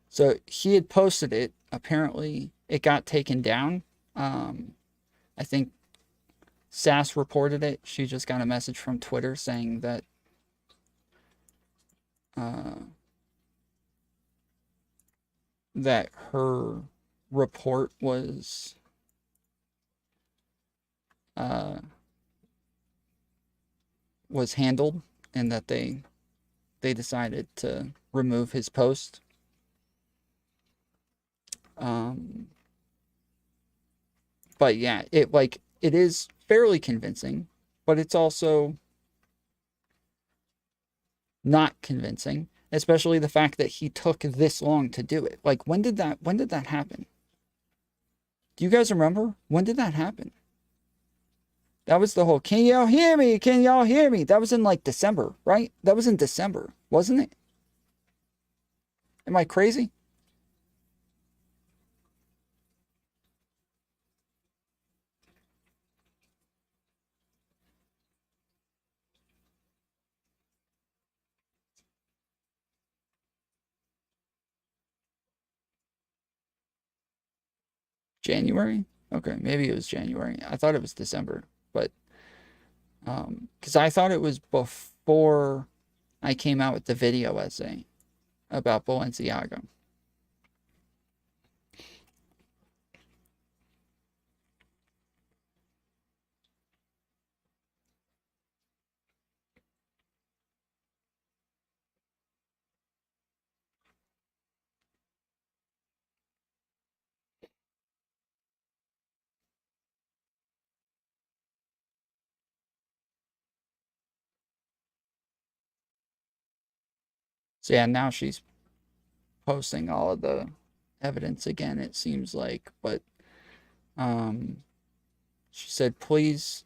so he had posted it. Apparently, it got taken down. I think Sass reported it. She just got a message from Twitter saying that that her report was handled and that they decided to remove his post. But yeah, it is fairly convincing, but it's also not convincing, especially the fact that he took this long to do it. Like, when did that happen? Do you guys remember? When did that happen? That was the whole, can y'all hear me? Can y'all hear me? That was in like December, right? That was in December, wasn't it? Am I crazy? January? Okay, maybe it was January. I thought it was December, but because I thought it was before I came out with the video essay about Balenciaga. So yeah, now she's posting all of the evidence again, it seems like, but she said, please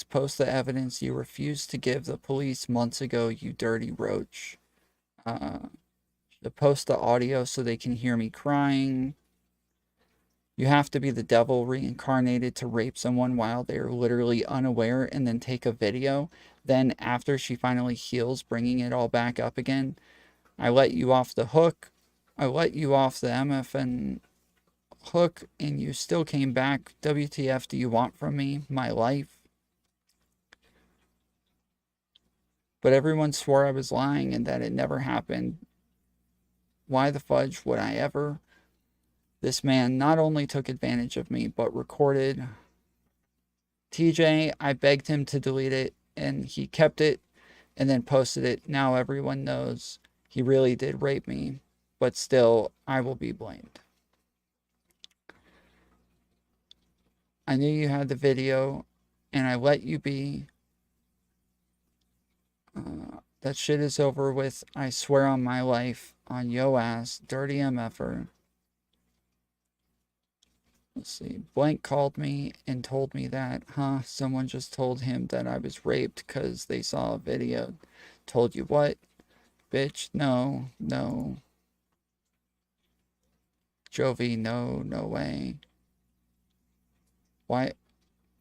post the evidence you refused to give the police months ago, you dirty roach. To post the audio so they can hear me crying. You have to be the devil reincarnated to rape someone while they're literally unaware and then take a video. Then after she finally heals, bringing it all back up again. I let you off the hook. I let you off the MFN hook and you still came back. WTF do you want from me? My life? But everyone swore I was lying and that it never happened. Why the fudge would I ever? This man not only took advantage of me, but recorded. TJ, I begged him to delete it, and he kept it and then posted it. Now everyone knows he really did rape me, but still, I will be blamed. I knew you had the video, and I let you be. That shit is over with. I swear on my life, on yo ass, dirty MFer. Let's see. Blank called me and told me that, someone just told him that I was raped because they saw a video. Told you what? Bitch, no. Jovi, no way. Why?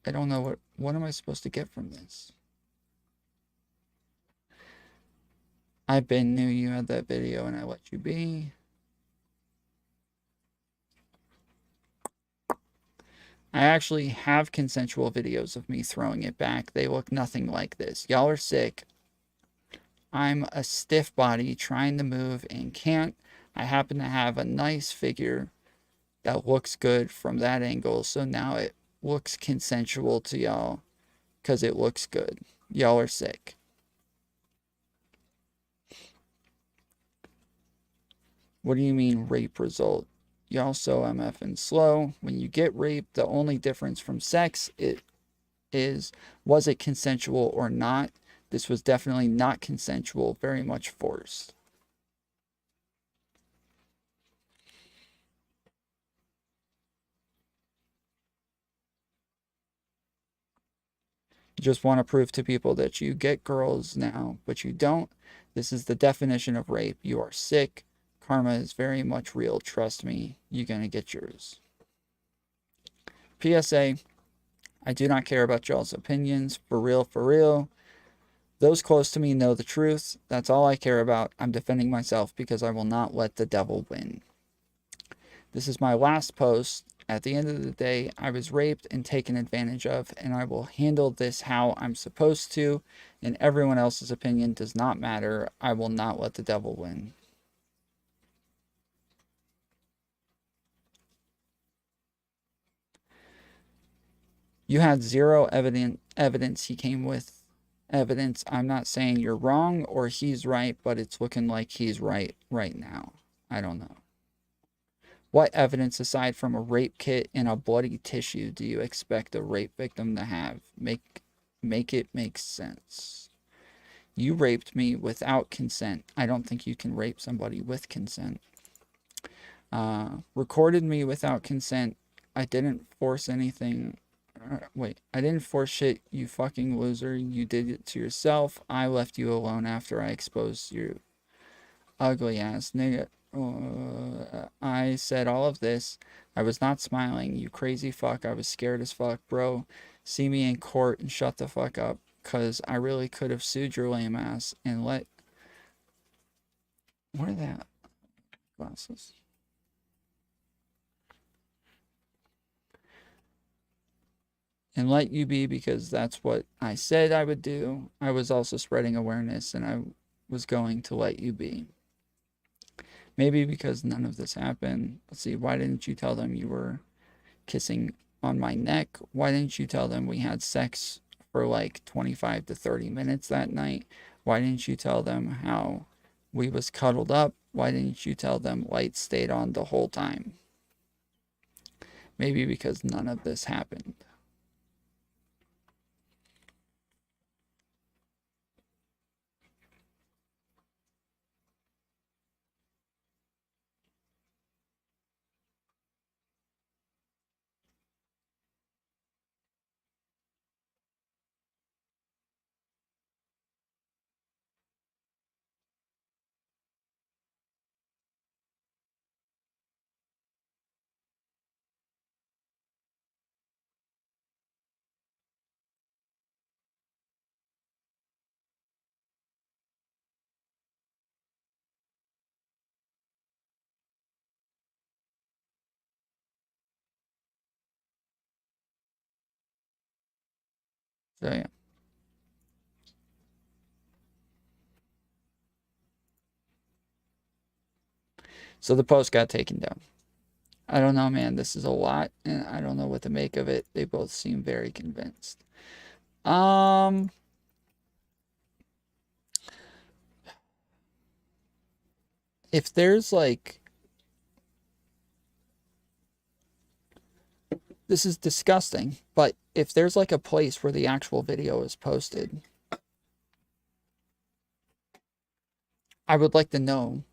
I don't know what am I supposed to get from this? knew you had that video and I let you be. I actually have consensual videos of me throwing it back. They look nothing like this. Y'all are sick. I'm a stiff body trying to move and can't. I happen to have a nice figure that looks good from that angle. So now it looks consensual to y'all because it looks good. Y'all are sick. What do you mean rape result? Y'all so MF and slow. When you get raped, the only difference from sex is was it consensual or not? This was definitely not consensual, very much forced. You just want to prove to people that you get girls now, but you don't. This is the definition of rape. You are sick. Karma is very much real. Trust me, you're going to get yours. PSA, I do not care about y'all's opinions. For real. Those close to me know the truth. That's all I care about. I'm defending myself because I will not let the devil win. This is my last post. At the end of the day, I was raped and taken advantage of, and I will handle this how I'm supposed to, and everyone else's opinion does not matter. I will not let the devil win. You had zero evidence. He came with evidence. I'm not saying you're wrong or he's right, but it's looking like he's right now. I don't know. What evidence aside from a rape kit and a bloody tissue do you expect a rape victim to have? Make it make sense. You raped me without consent. I don't think you can rape somebody with consent. Recorded me without consent. I didn't force anything. Wait, I didn't force shit, you fucking loser. You did it to yourself. I left you alone after I exposed you. Ugly ass nigga. I said all of this. I was not smiling, you crazy fuck. I was scared as fuck, bro. See me in court and shut the fuck up. Cause I really could have sued your lame ass and let... Where are that? Glasses. And let you be because that's what I said I would do. I was also spreading awareness and I was going to let you be. Maybe because none of this happened. Let's see, why didn't you tell them you were kissing on my neck? Why didn't you tell them we had sex for like 25 to 30 minutes that night? Why didn't you tell them how we was cuddled up? Why didn't you tell them lights stayed on the whole time? Maybe because none of this happened. So yeah. So the post got taken down. I don't know, man. This is a lot, and I don't know what to make of it. They both seem very convinced. If there's like... This is disgusting, but if there's like a place where the actual video is posted, I would like to know.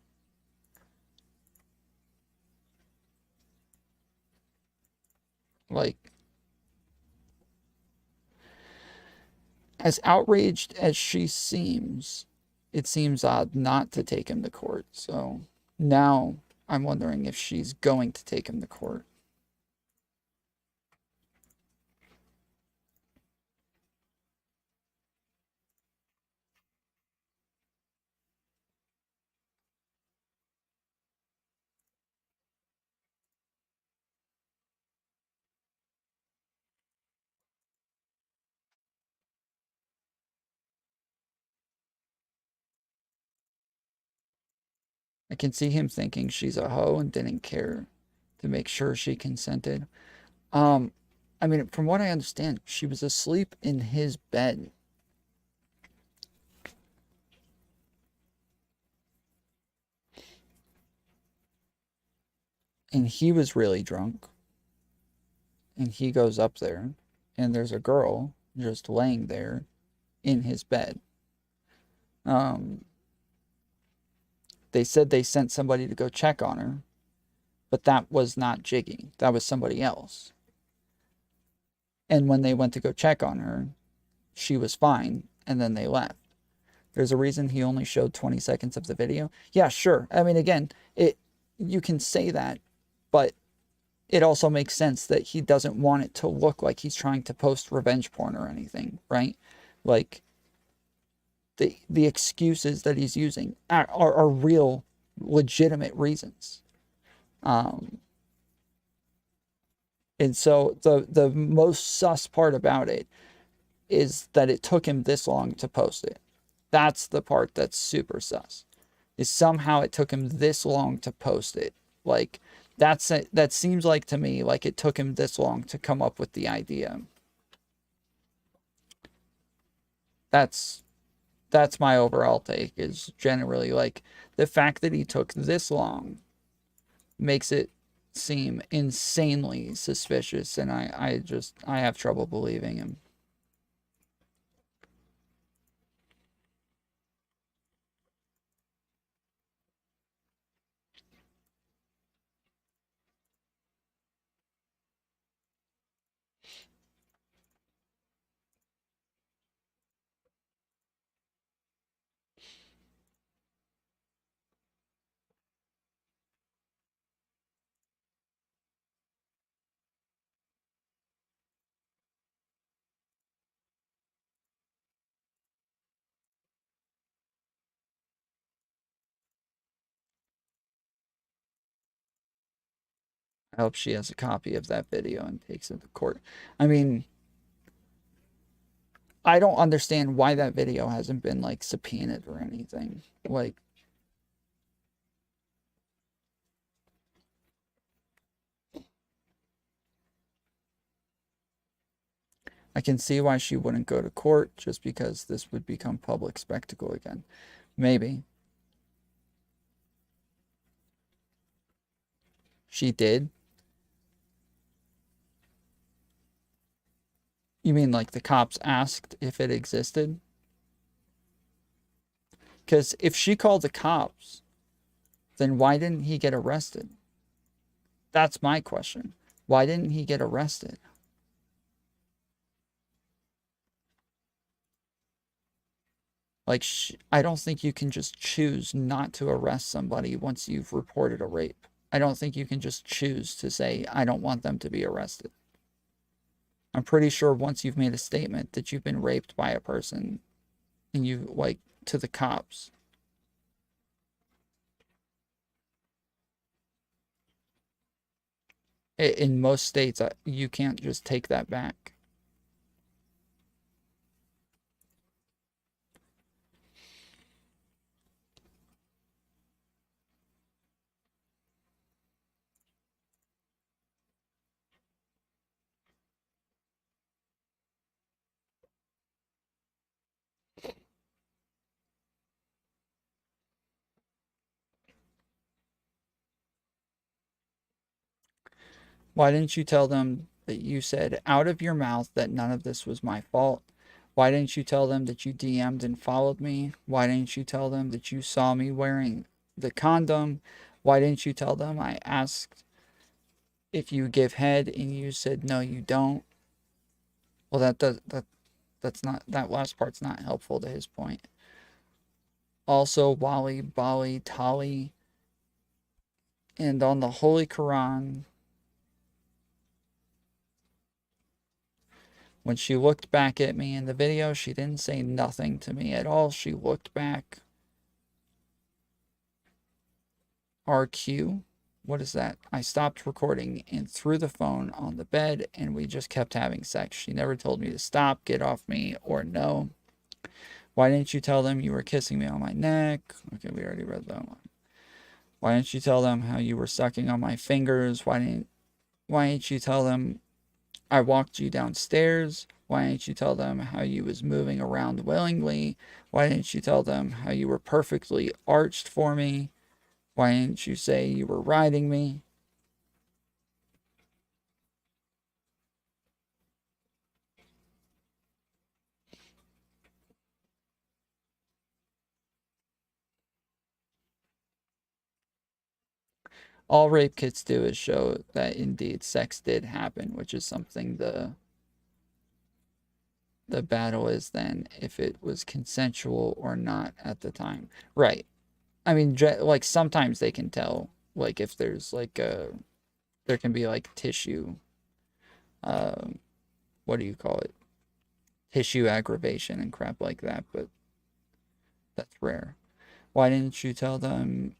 Like, as outraged as she seems, it seems odd not to take him to court. So now I'm wondering if she's going to take him to court. I can see him thinking she's a hoe and didn't care to make sure she consented. I mean, from what I understand, she was asleep in his bed. And he was really drunk. And he goes up there, and there's a girl just laying there in his bed. They said they sent somebody to go check on her, but that was not Jiggy. That was somebody else. And when they went to go check on her, she was fine, and then they left. There's a reason he only showed 20 seconds of the video. Yeah, sure. I mean, again, you can say that, but it also makes sense that he doesn't want it to look like he's trying to post revenge porn or anything, right? Like, the excuses that he's using are real, legitimate reasons. And so the most sus part about it is that it took him this long to post it. That's the part that's super sus. Is somehow it took him this long to post it. Like, that seems like to me like it took him this long to come up with the idea. That's my overall take, is generally like the fact that he took this long makes it seem insanely suspicious, and I have trouble believing him. I hope she has a copy of that video and takes it to court. I mean, I don't understand why that video hasn't been like subpoenaed or anything. Like, I can see why she wouldn't go to court, just because this would become public spectacle again. Maybe. She did. You mean like the cops asked if it existed? Because if she called the cops, then why didn't he get arrested? That's my question. Why didn't he get arrested? Like, I don't think you can just choose not to arrest somebody once you've reported a rape. I don't think you can just choose to say, I don't want them to be arrested. I'm pretty sure once you've made a statement that you've been raped by a person and you, like, to the cops, in most states, you can't just take that back. Why didn't you tell them that you said out of your mouth that none of this was my fault? Why didn't you tell them that you DM'd and followed me? Why didn't you tell them that you saw me wearing the condom? Why didn't you tell them I asked if you give head and you said no you don't? Well, that's not, that last part's not helpful to his point. Also, Wali, Bali, Tali, and on the Holy Quran, when she looked back at me in the video, she didn't say nothing to me at all. She looked back. RQ? What is that? I stopped recording and threw the phone on the bed, and we just kept having sex. She never told me to stop, get off me, or no. Why didn't you tell them you were kissing me on my neck? Okay, we already read that one. Why didn't you tell them how you were sucking on my fingers? Why didn't you tell them I walked you downstairs? Why didn't you tell them how you was moving around willingly? Why didn't you tell them how you were perfectly arched for me? Why didn't you say you were riding me? All rape kits do is show that indeed sex did happen, which is something the battle is then if it was consensual or not at the time. Right. I mean, like, sometimes they can tell, like, if there's, like, there can be, like, tissue, what do you call it? Tissue aggravation and crap like that, but that's rare. Why didn't you tell them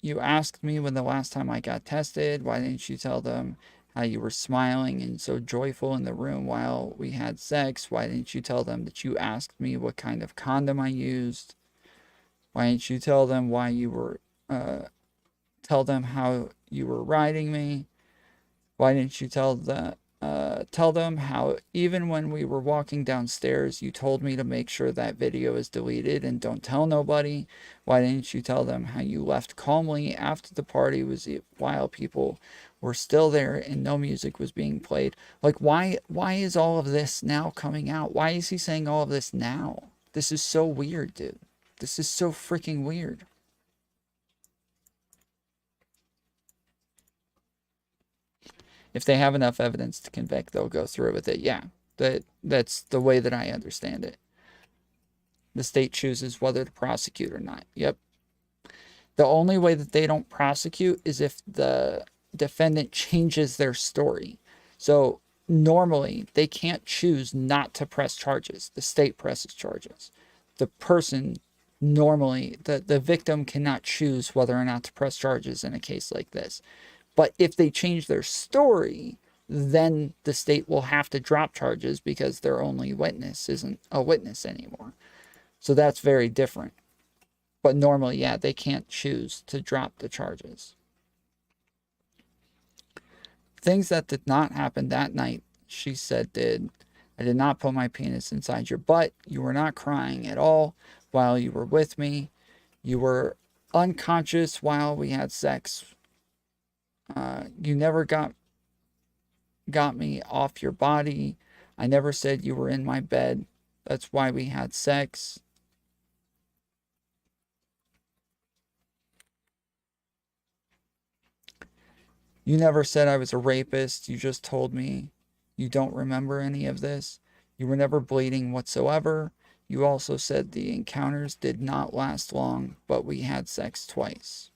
you asked me when the last time I got tested? Why didn't you tell them how you were smiling and so joyful in the room while we had sex? Why didn't you tell them that you asked me what kind of condom I used? Why didn't you tell them why you were, tell them how you were riding me? Why didn't you tell Tell them how even when we were walking downstairs, you told me to make sure that video is deleted and don't tell nobody. Why didn't you tell them how you left calmly after the party was while people were still there and no music was being played? Like, why is all of this now coming out? Why is he saying all of this now? This is so weird, dude. This is so freaking weird. If they have enough evidence to convict, they'll go through with it. Yeah, that's the way that I understand it. The state chooses whether to prosecute or not. Yep. The only way that they don't prosecute is if the defendant changes their story. So normally they can't choose not to press charges. The state presses charges. The person normally, the victim cannot choose whether or not to press charges in a case like this. But if they change their story, then the state will have to drop charges because their only witness isn't a witness anymore. So that's very different. But normally, yeah, they can't choose to drop the charges. Things that did not happen that night, she said, did. I did not put my penis inside your butt. You were not crying at all while you were with me. You were unconscious while we had sex. You never got me off your body. I never said you were in my bed. That's why we had sex. You never said I was a rapist. You just told me you don't remember any of this. You were never bleeding whatsoever. You also said the encounters did not last long, but we had sex twice.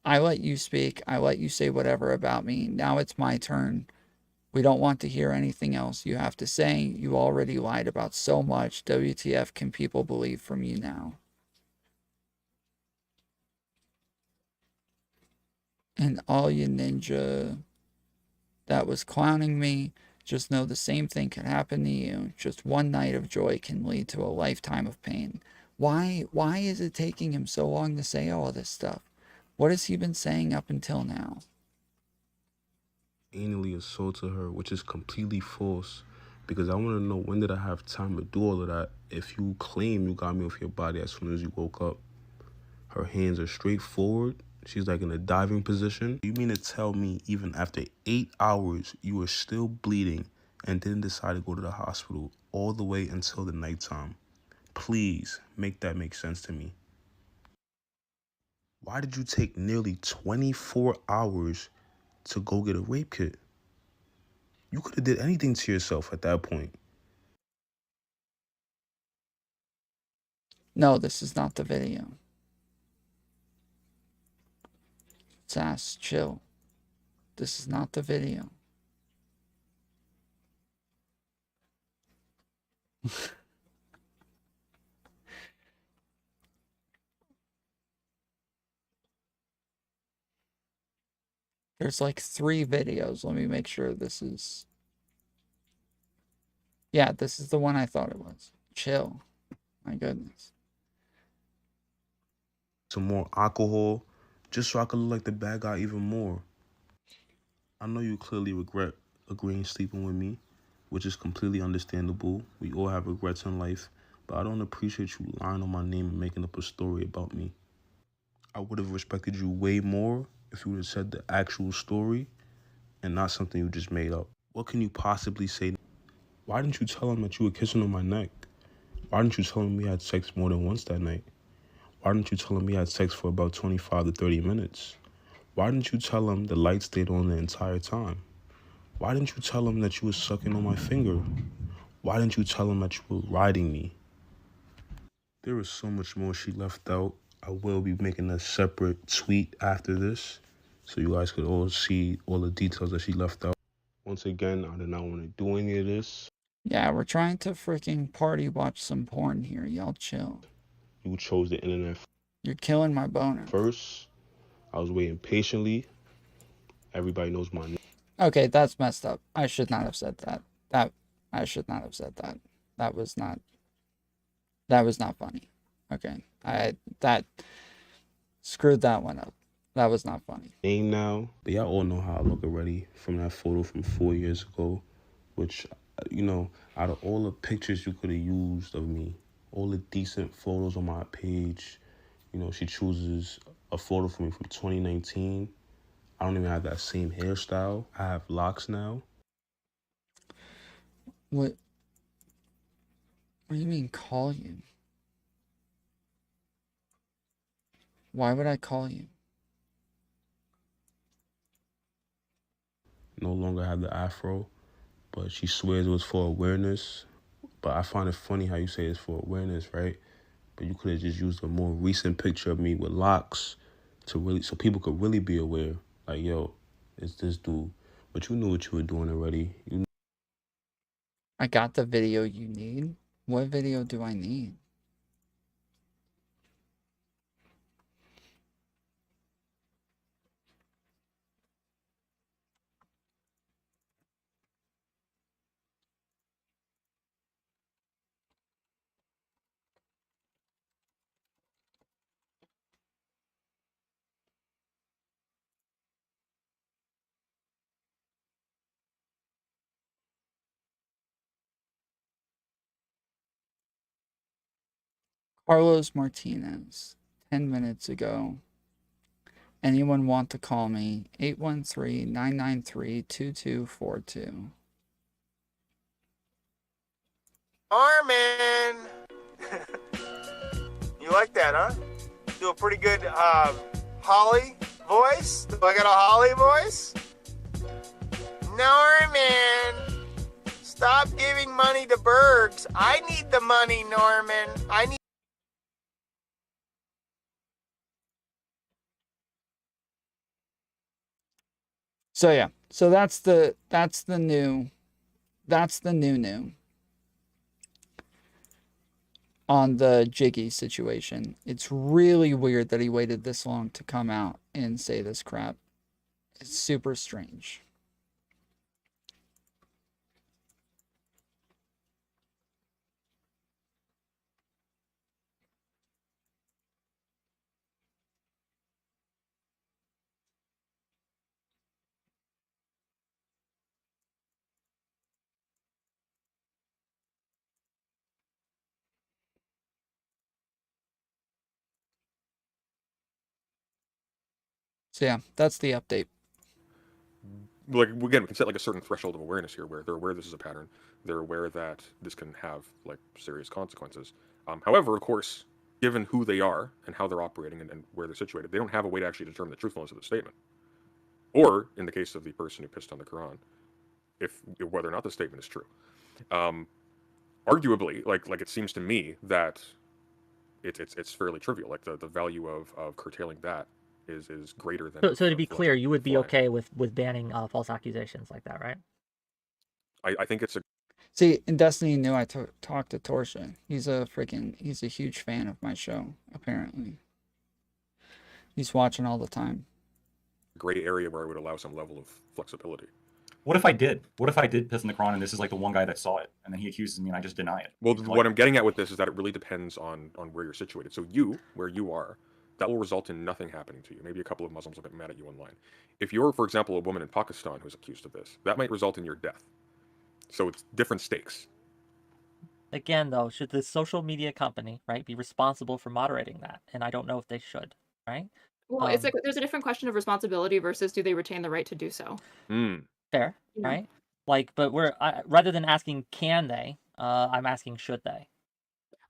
I let you speak. I let you say whatever about me. Now it's my turn. We don't want to hear anything else you have to say. You already lied about so much. WTF can people believe from you now? And all you ninja that was clowning me, just know the same thing could happen to you. Just one night of joy can lead to a lifetime of pain. Why is it taking him so long to say all of this stuff? What has he been saying up until now? Anally assaulted her, which is completely false. Because I want to know, when did I have time to do all of that if you claim you got me off your body as soon as you woke up? Her hands are straight forward. She's like in a diving position. You mean to tell me even after 8 hours you were still bleeding and didn't decide to go to the hospital all the way until the nighttime? Please make that make sense to me. Why did you take nearly 24 hours to go get a rape kit? You could have did anything to yourself at that point. No, this is not the video. Sass, chill. This is not the video. There's like 3 videos. Let me make sure this is... Yeah, this is the one I thought it was. Chill. My goodness. Some more alcohol, just so I could look like the bad guy even more. I know you clearly regret agreeing sleeping with me, which is completely understandable. We all have regrets in life, but I don't appreciate you lying on my name and making up a story about me. I would have respected you way more if you would have said the actual story and not something you just made up. What can you possibly say? Why didn't you tell him that you were kissing on my neck? Why didn't you tell him we had sex more than once that night? Why didn't you tell him we had sex for about 25 to 30 minutes? Why didn't you tell him the light stayed on the entire time? Why didn't you tell him that you were sucking on my finger? Why didn't you tell him that you were riding me? There is so much more she left out. I will be making a separate tweet after this, so you guys could all see all the details that she left out. Once again, I did not want to do any of this. Yeah, we're trying to freaking party watch some porn here. Y'all chill. You chose the internet. You're killing my boner. First, I was waiting patiently. Everybody knows my name. Okay, that's messed up. I should not have said that. I should not have said that. That was not funny. Okay. That screwed that one up. That was not funny. Name now, but y'all all know how I look already from that photo from 4 years ago, which, you know, out of all the pictures you could have used of me, all the decent photos on my page, you know, she chooses a photo for me from 2019. I don't even have that same hairstyle. I have locks now. What do you mean call you? Why would I call you? No longer have the afro, but she swears it was for awareness. But I find it funny how you say it's for awareness, right? But you could have just used a more recent picture of me with locks to really, so people could really be aware. Like, yo, it's this dude. But you knew what you were doing already. I got the video you need. What video do I need? Carlos Martinez, 10 minutes ago. Anyone want to call me? 813-993-2242. Armin! You like that, huh? Do a pretty good Holly voice? Do I got a Holly voice? Norman! Stop giving money to Bergs. I need the money, Norman. I need... So yeah, so that's the new on the Jiggy situation. It's really weird that he waited this long to come out and say this crap. It's super strange. So yeah, that's the update. Like, again, we can set like a certain threshold of awareness here, where they're aware this is a pattern. They're aware that this can have like serious consequences. However, of course, given who they are and how they're operating and where they're situated, they don't have a way to actually determine the truthfulness of the statement. Or, in the case of the person who pissed on the Quran, if whether or not the statement is true. Arguably, like it seems to me that it's fairly trivial. Like the value of curtailing that is greater than. So to be clear, you would be okay with banning false accusations like that, right? I think it's a. See, in Destiny knew I talked to Torshaa. He's a huge fan of my show, apparently. He's watching all the time. Gray area where I would allow some level of flexibility. What if I did? What if I did piss in the Quran and this is like the one guy that saw it and then he accuses me and I just deny it? Well, what I'm getting at with this is that it really depends on where you're situated. So where you are, that will result in nothing happening to you. Maybe a couple of Muslims will get mad at you online. If you're, for example, a woman in Pakistan who's accused of this, that might result in your death. So it's different stakes. Again, though, should the social media company, right, be responsible for moderating that? And I don't know if they should, right? Well, it's like there's a different question of responsibility versus do they retain the right to do so? Fair, Yeah. right? Like, but rather than asking can they, I'm asking should they.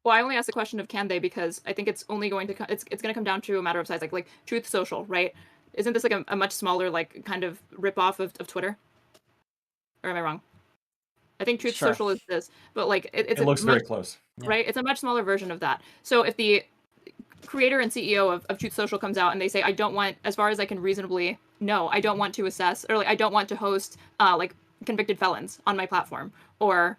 Well, I only asked the question of can they because I think it's only going to it's going to come down to a matter of size, like Truth Social, right? Isn't this like a much smaller like kind of ripoff of Twitter? Or am I wrong? I think Truth Social is this, but like it looks very close, right? It's a much smaller version of that. So if the creator and CEO of Truth Social comes out and they say, I don't want, as far as I can reasonably know, I don't want to assess or like I don't want to host like convicted felons on my platform or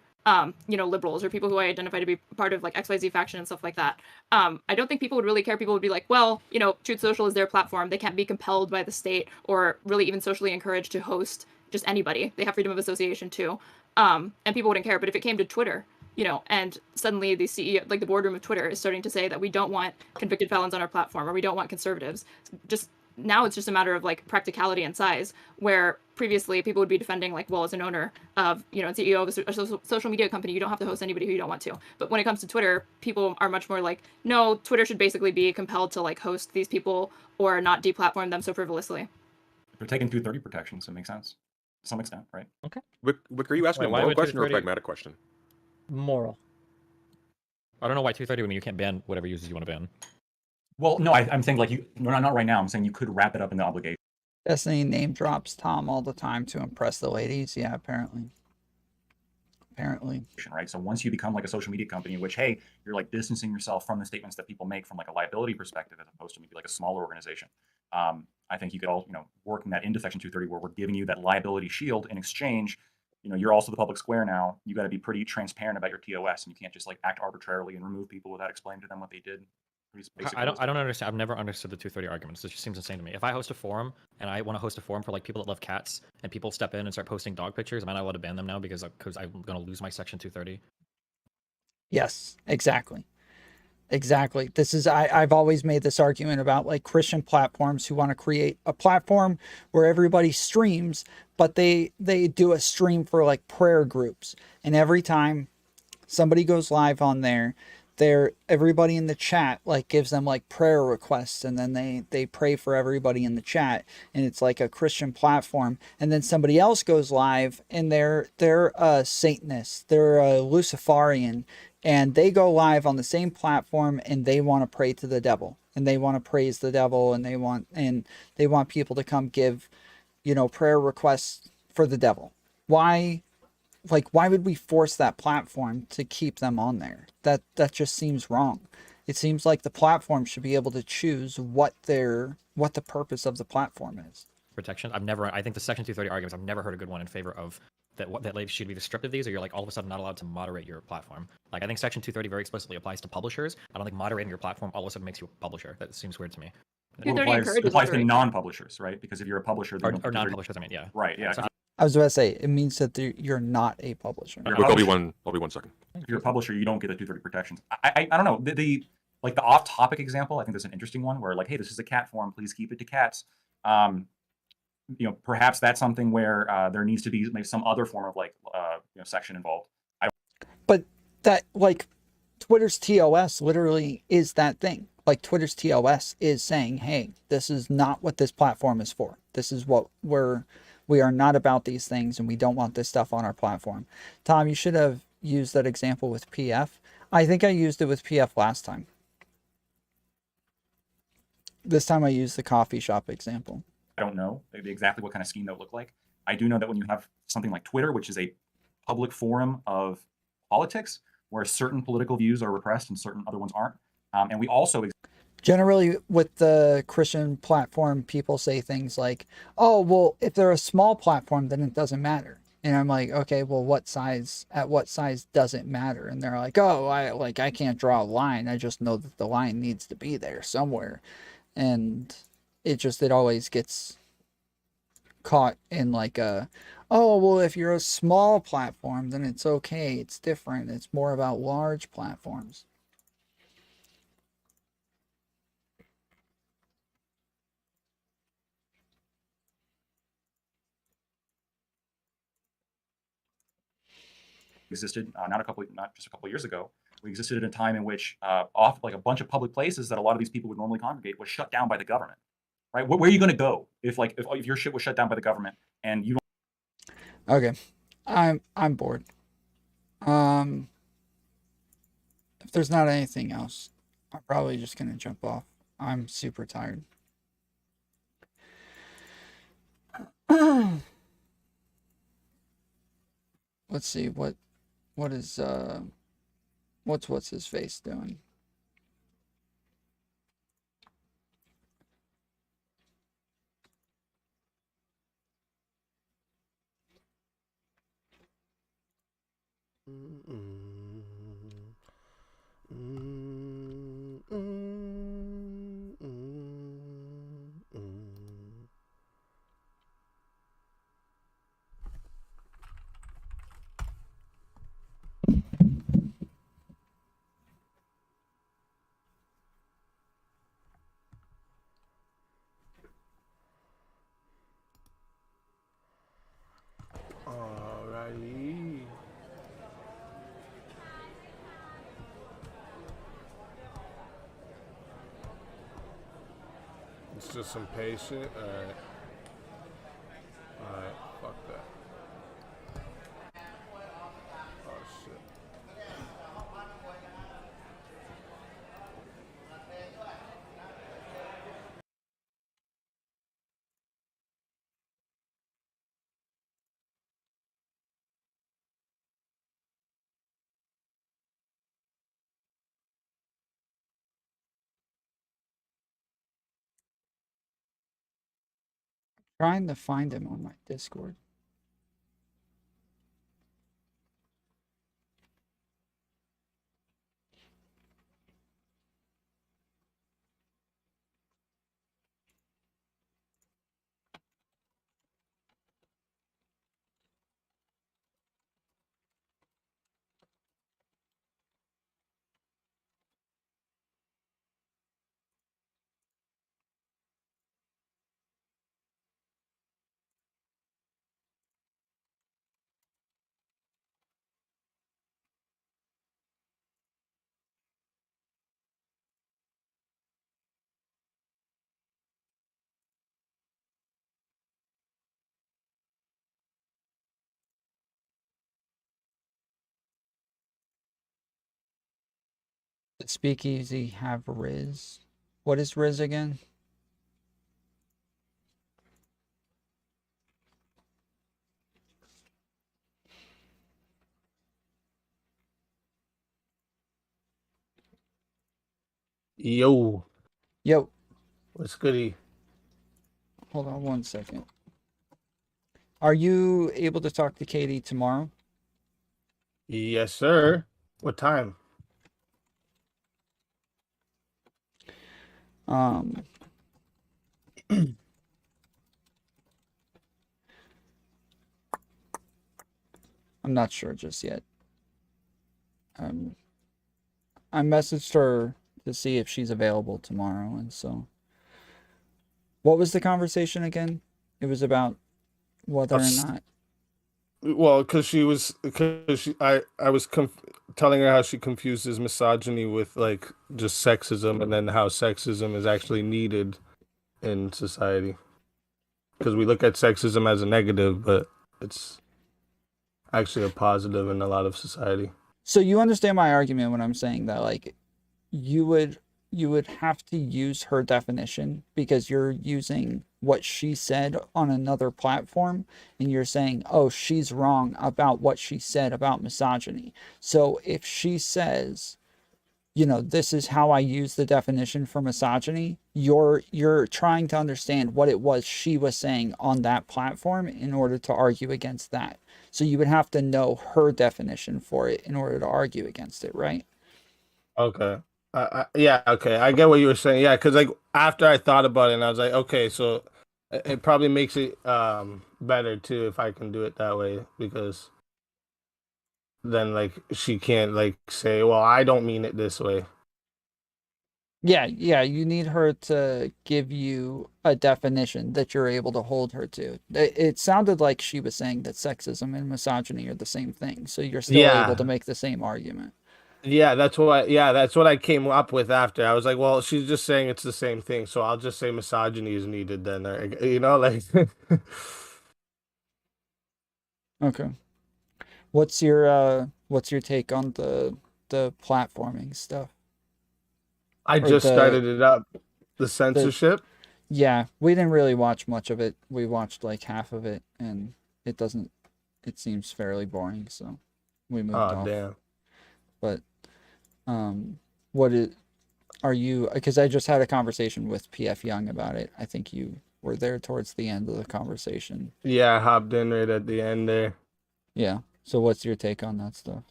liberals or people who I identify to be part of like XYZ faction and stuff like that. I don't think people would really care. People would be like, well, Truth Social is their platform. They can't be compelled by the state or really even socially encouraged to host just anybody. They have freedom of association too. And people wouldn't care. But if it came to Twitter, and suddenly the CEO, like the boardroom of Twitter is starting to say that we don't want convicted felons on our platform or we don't want conservatives, just now it's just a matter of like practicality and size, where previously people would be defending like, well, as an owner of, you know, CEO of a social media company, you don't have to host anybody who you don't want to. But when it comes to Twitter, people are much more like, no, Twitter should basically be compelled to like host these people or not deplatform them so frivolously. They're taking 230 protections, so it makes sense to some extent, right? Okay. Wick, are you asking Wait, a why moral would question or a 230 pragmatic question? Moral. I don't know why 230 when you can't ban whatever users you want to ban. Well, no, I'm saying like not right now. I'm saying you could wrap it up in the obligation. Destiny name drops Tom all the time to impress the ladies. Yeah, apparently. Right. So once you become like a social media company in which, hey, you're like distancing yourself from the statements that people make from like a liability perspective, as opposed to maybe like a smaller organization. I think you could all, you know, working that into Section 230 where we're giving you that liability shield in exchange. You know, you're also the public square now. You got to be pretty transparent about your TOS, and you can't just like act arbitrarily and remove people without explaining to them what they did. I don't understand. I've never understood the 230 arguments. This just seems insane to me. If I host a forum and I want to host a forum for like people that love cats and people step in and start posting dog pictures, am I not allowed to ban them now because I'm going to lose my Section 230? Yes, exactly. This is I've always made this argument about like Christian platforms who want to create a platform where everybody streams, but they do a stream for like prayer groups, and every time somebody goes live on there, everybody in the chat like gives them like prayer requests, and then they pray for everybody in the chat, and it's like a Christian platform. And then somebody else goes live and they're a Satanist, they're a Luciferian, and they go live on the same platform and they want to pray to the devil, and they want to praise the devil, and they want people to come give, you know, prayer requests for the devil. Why would we force that platform to keep them on there? That just seems wrong. It seems like the platform should be able to choose what the purpose of the platform is. Protection. I think the Section 230 arguments, I've never heard a good one in favor of that like should be stripped of these, or you're like all of a sudden not allowed to moderate your platform. Like I think Section 230 very explicitly applies to publishers. I don't think moderating your platform all of a sudden makes you a publisher. That seems weird to me. Well, it applies to non-publishers, right? Because if you're a publisher, or non-publishers, I mean, yeah. Right, yeah. I was about to say, it means that you're not a publisher. I'll be one second. If you're a publisher, you don't get the 230 protections. I don't know. The off-topic example, I think that's an interesting one where like, hey, this is a cat forum, please keep it to cats. You know, perhaps that's something where there needs to be maybe some other form of like section involved. But that like Twitter's TOS literally is that thing. Like Twitter's TOS is saying, hey, this is not what this platform is for. This is what we are not about these things, and we don't want this stuff on our platform. Tom, you should have used that example with PF. I think I used it with PF last time. This time I used the coffee shop example. I don't know exactly what kind of scheme that would look like. I do know that when you have something like Twitter, which is a public forum of politics, where certain political views are repressed and certain other ones aren't, and we also generally with the Christian platform, people say things like, oh, well, if they're a small platform, then it doesn't matter. And I'm like, okay, well, at what size does it matter? And they're like, oh, I can't draw a line. I just know that the line needs to be there somewhere. And it always gets caught in like oh, well, if you're a small platform, then it's okay. It's different. It's more about large platforms. existed not just a couple of years ago. We existed at a time in which like a bunch of public places that a lot of these people would normally congregate was shut down by the government. Right? Where are you going to go if your shit was shut down by the government and you don't? Okay, I'm bored. If there's not anything else, I'm probably just gonna jump off. I'm super tired. Let's see what is what's his face doing. It's just some pay shit. Alright. Alright, fuck that. Oh shit. Trying to find him on my Discord. Did Speakeasy have Riz? What is Riz again? Yo. Yo. What's goody? Hold on one second. Are you able to talk to Katie tomorrow? Yes, sir. What time? I'm not sure just yet. I messaged her to see if she's available tomorrow, and so. What was the conversation again? It was about whether or not. Well, because I was telling her how she confuses misogyny with like just sexism, and then how sexism is actually needed in society. Because we look at sexism as a negative, but it's actually a positive in a lot of society. So you understand my argument when I'm saying that, like, you would have to use her definition because you're using what she said on another platform, and you're saying, oh, she's wrong about what she said about misogyny. So if she says, this is how I use the definition for misogyny, you're trying to understand what it was she was saying on that platform in order to argue against that. So you would have to know her definition for it in order to argue against it, right? Okay. Yeah, okay. I get what you were saying. Yeah, because like after I thought about it, and I was like, okay, so it probably makes it better too if I can do it that way, because then like she can't like say, well, I don't mean it this way. Yeah, you need her to give you a definition that you're able to hold her to. It sounded like she was saying that sexism and misogyny are the same thing, so you're still able to make the same argument. Yeah, that's what I came up with after. I was like, well, she's just saying it's the same thing, so I'll just say misogyny is needed then, like. Okay. What's your take on the platforming stuff? I just started it up. The censorship? Yeah, we didn't really watch much of it. We watched like half of it, and it seems fairly boring, so we moved off. Oh, damn. But are you, because I just had a conversation with PF Jung about it. I think you were there towards the end of the conversation. Yeah, I hopped in right at the end there. Yeah. So what's your take on that stuff?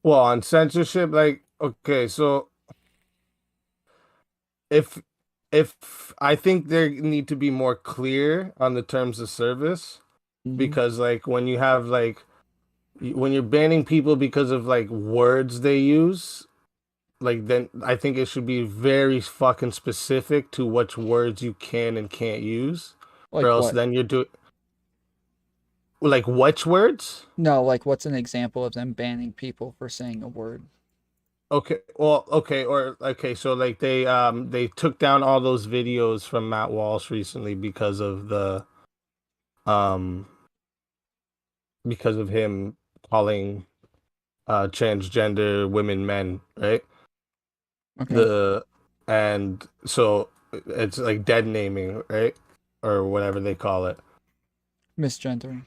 Well, on censorship, like, okay, so if I think there need to be more clear on the terms of service, because like when you have like when you're banning people because of like words they use, like then I think it should be very fucking specific to which words you can and can't use, Like or else what? then you're doing like which words? No, like what's an example of them banning people for saying a word? Okay, well, okay, so like they took down all those videos from Matt Walsh recently um because of him calling transgender women men, right? Okay. And so it's like dead naming, right? Or whatever they call it. Misgendering.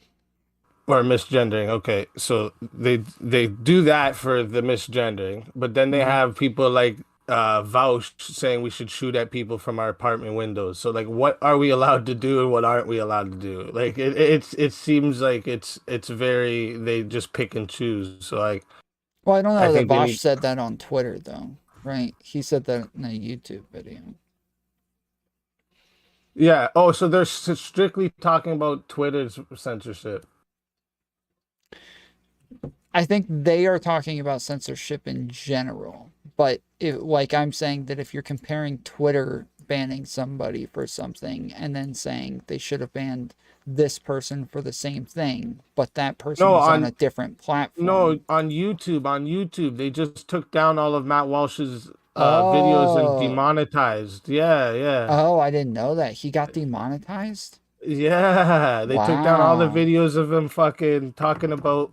Or misgendering. Okay, so they do that for the misgendering, but then they have people like Vouch saying we should shoot at people from our apartment windows. So like, what are we allowed to do and what aren't we allowed to do? Like it seems like it's very, they just pick and choose. So like, Well, I don't know I that think they Bosch need. said that on Twitter though, right? He said that in a YouTube video. Yeah. Oh, so they're strictly talking about Twitter's censorship. I think they are talking about censorship in general, but like I'm saying that if you're comparing Twitter banning somebody for something and then saying they should have banned this person for the same thing, but that person No, was on a different platform. No, on YouTube. On YouTube, they just took down all of Matt Walsh's videos and Oh. demonetized. Yeah, yeah. Oh, I didn't know that. He got demonetized? Yeah, they took down all the Wow. videos of him fucking talking about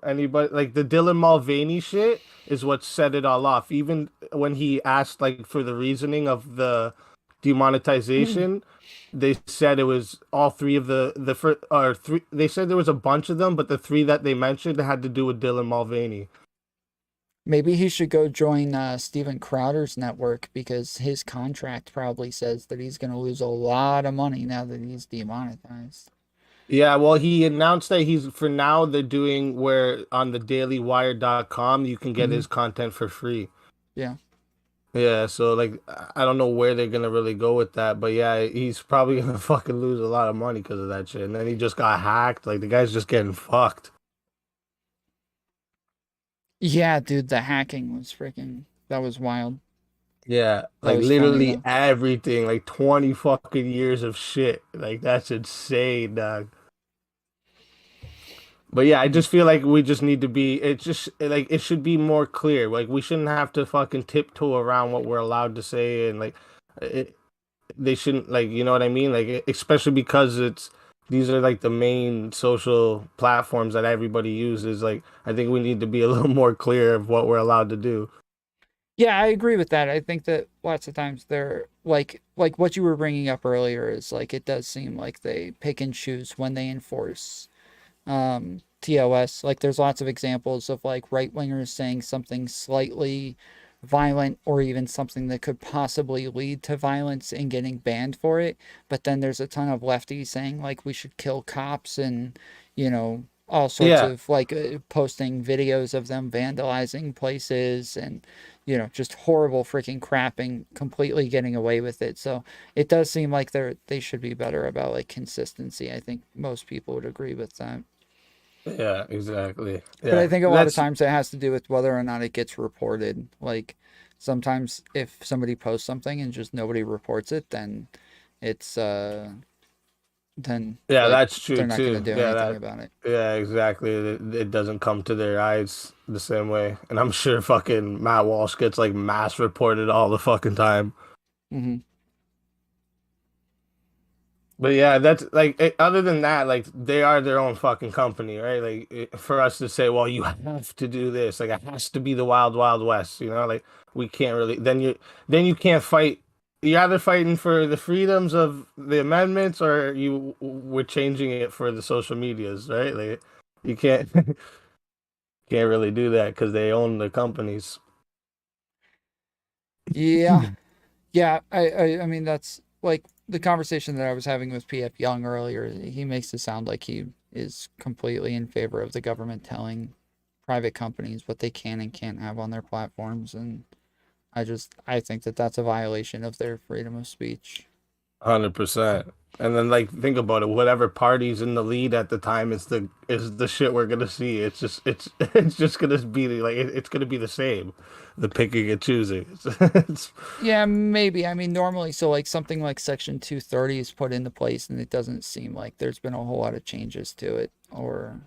anybody, like the Dylan Mulvaney shit is what set it all off. Even when he asked like for the reasoning of the demonetization, they said it was all three of the first or three. They said there was a bunch of them, but the three that they mentioned had to do with Dylan Mulvaney. Maybe he should go join Steven Crowder's network because his contract probably says that he's going to lose a lot of money now that he's demonetized. Yeah, well, he announced that for now they're doing where on the dailywire.com you can get his content for free. Yeah. Yeah, so like I don't know where they're gonna really go with that, but yeah, he's probably gonna fucking lose a lot of money because of that shit. And then he just got hacked. Like the guy's just getting fucked. Yeah, dude, the hacking was that was wild. Yeah, That like was funny, literally though. everything, like 20 fucking years of shit. Like that's insane, dog. But yeah, I just feel like we just need to be, it's just like it should be more clear. Like we shouldn't have to fucking tiptoe around what we're allowed to say, and like they shouldn't, like, you know what I mean? Like especially because these are like the main social platforms that everybody uses. Like I think we need to be a little more clear of what we're allowed to do. Yeah, I agree with that. I think that lots of times they're like what you were bringing up earlier is like it does seem like they pick and choose when they enforce TOS. Like there's lots of examples of like right-wingers saying something slightly violent or even something that could possibly lead to violence and getting banned for it, but then there's a ton of lefties saying like we should kill cops and all sorts of like posting videos of them vandalizing places and just horrible freaking crap and completely getting away with it. So it does seem like they should be better about like consistency. I think most people would agree with that. Yeah, exactly. But I think a lot of times it has to do with whether or not it gets reported. Like sometimes if somebody posts something and just nobody reports it, then it's then yeah, like, that's true they're not too. going to do anything about it. Yeah, exactly. It doesn't come to their eyes the same way, and I'm sure fucking Matt Walsh gets like mass reported all the fucking time. Mm-hmm. But yeah, that's like other than that, like they are their own fucking company, right? Like for us to say, well, you have to do this, like it has to be the wild, wild west, like we can't really. Then you can't fight. You're either fighting for the freedoms of the amendments, or we're changing it for the social medias, right? Like you can't can't really do that because they own the companies. Yeah, yeah. I mean that's like the conversation that I was having with PF Jung earlier. He makes it sound like he is completely in favor of the government telling private companies what they can and can't have on their platforms, and I think that that's a violation of their freedom of speech. 100%. And then like think about it, whatever party's in the lead at the time is the shit we're gonna see. It's just gonna be like it's gonna be the same, the picking and choosing. Yeah, maybe. I mean, normally, so like something like Section 230 is put into place, and it doesn't seem like there's been a whole lot of changes to it, or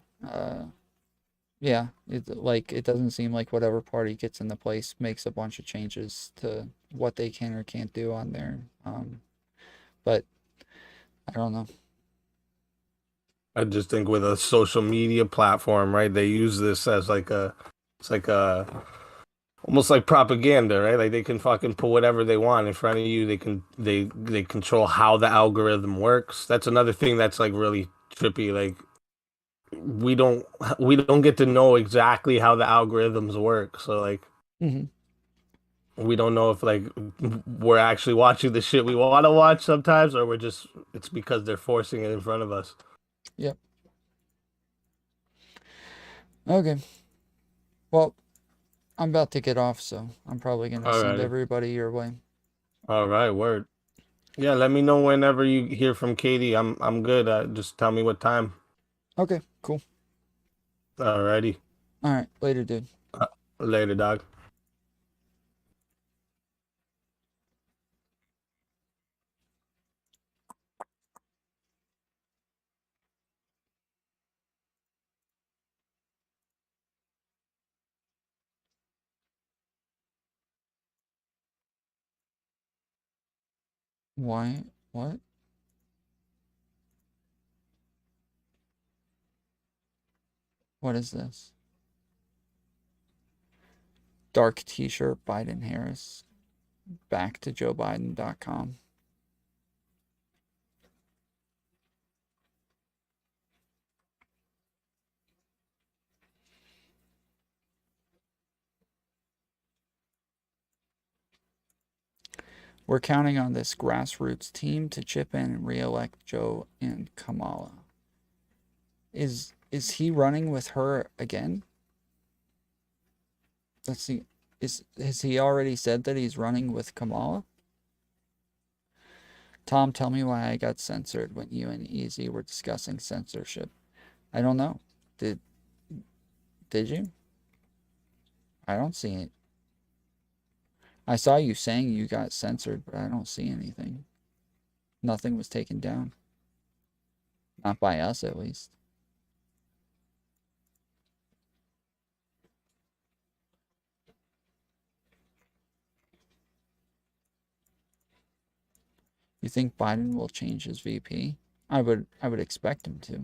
Yeah, it doesn't seem like whatever party gets into place makes a bunch of changes to what they can or can't do on there. But I don't know. I just think with a social media platform, right? They use this as it's like a almost like propaganda, right? Like they can fucking put whatever they want in front of you. They control how the algorithm works. That's another thing that's like really trippy. Like we don't get to know exactly how the algorithms work. So like we don't know if like we're actually watching the shit we want to watch sometimes, or it's because they're forcing it in front of us. Yep. Okay. Well, I'm about to get off, so I'm probably gonna send Alrighty. everybody your way. All right, word. Yeah, let me know whenever you hear from Katie. I'm good. Just tell me what time. Okay, cool. Alrighty. All right, later, dude. Later, dog. Why? What? What is this? Dark t-shirt, Biden Harris. Back to JoeBiden.com. We're counting on this grassroots team to chip in and re-elect Joe and Kamala. Is he running with her again? Let's see. Has he already said that he's running with Kamala? Tom, tell me why I got censored when you and Easy were discussing censorship. I don't know. Did you? I don't see it. I saw you saying you got censored, but I don't see anything. Nothing was taken down. Not by us, at least. You think Biden will change his VP? I would expect him to.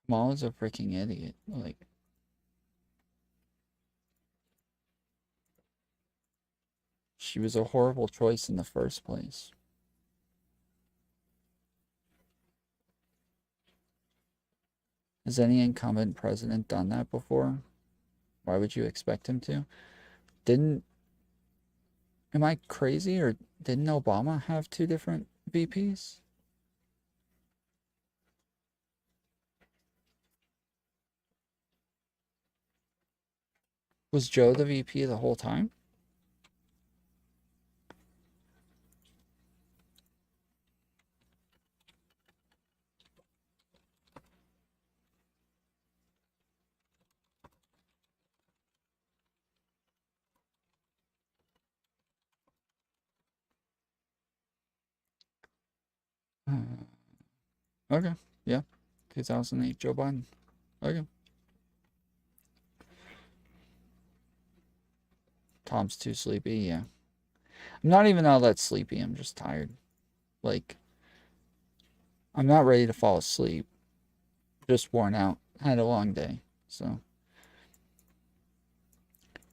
Kamala's a freaking idiot. Like, she was a horrible choice in the first place. Has any incumbent president done that before? Why would you expect him to? Am I crazy, or didn't Obama have 2 different VPs? Was Joe the VP the whole time? Okay, yeah. 2008 Joe Biden. Okay. Tom's too sleepy, yeah. I'm not even all that sleepy, I'm just tired. Like, I'm not ready to fall asleep. Just worn out. Had a long day, so.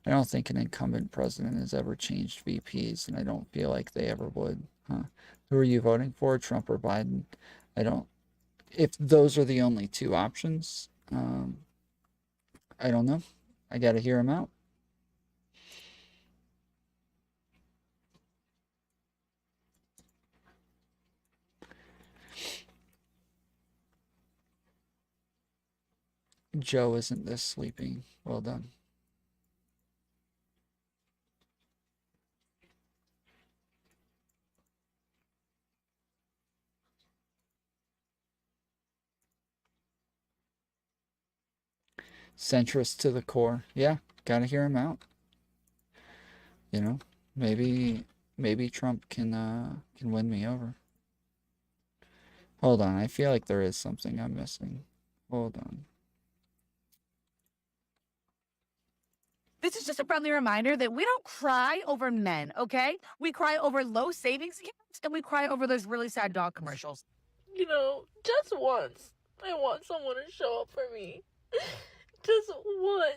I don't think an incumbent president has ever changed VPs, and I don't feel like they ever would. Huh? Who are you voting for, Trump or Biden? I don't. If those are the only 2 options, I don't know. I gotta hear them out. Joe isn't this sleepy. Well done. Centrist to the core. Yeah, gotta hear him out. You know, maybe Trump can win me over. Hold on, I feel like there is something I'm missing. Hold on. This is just a friendly reminder that we don't cry over men, okay? We cry over low savings accounts and we cry over those really sad dog commercials. You know, just once, I want someone to show up for me. Just once.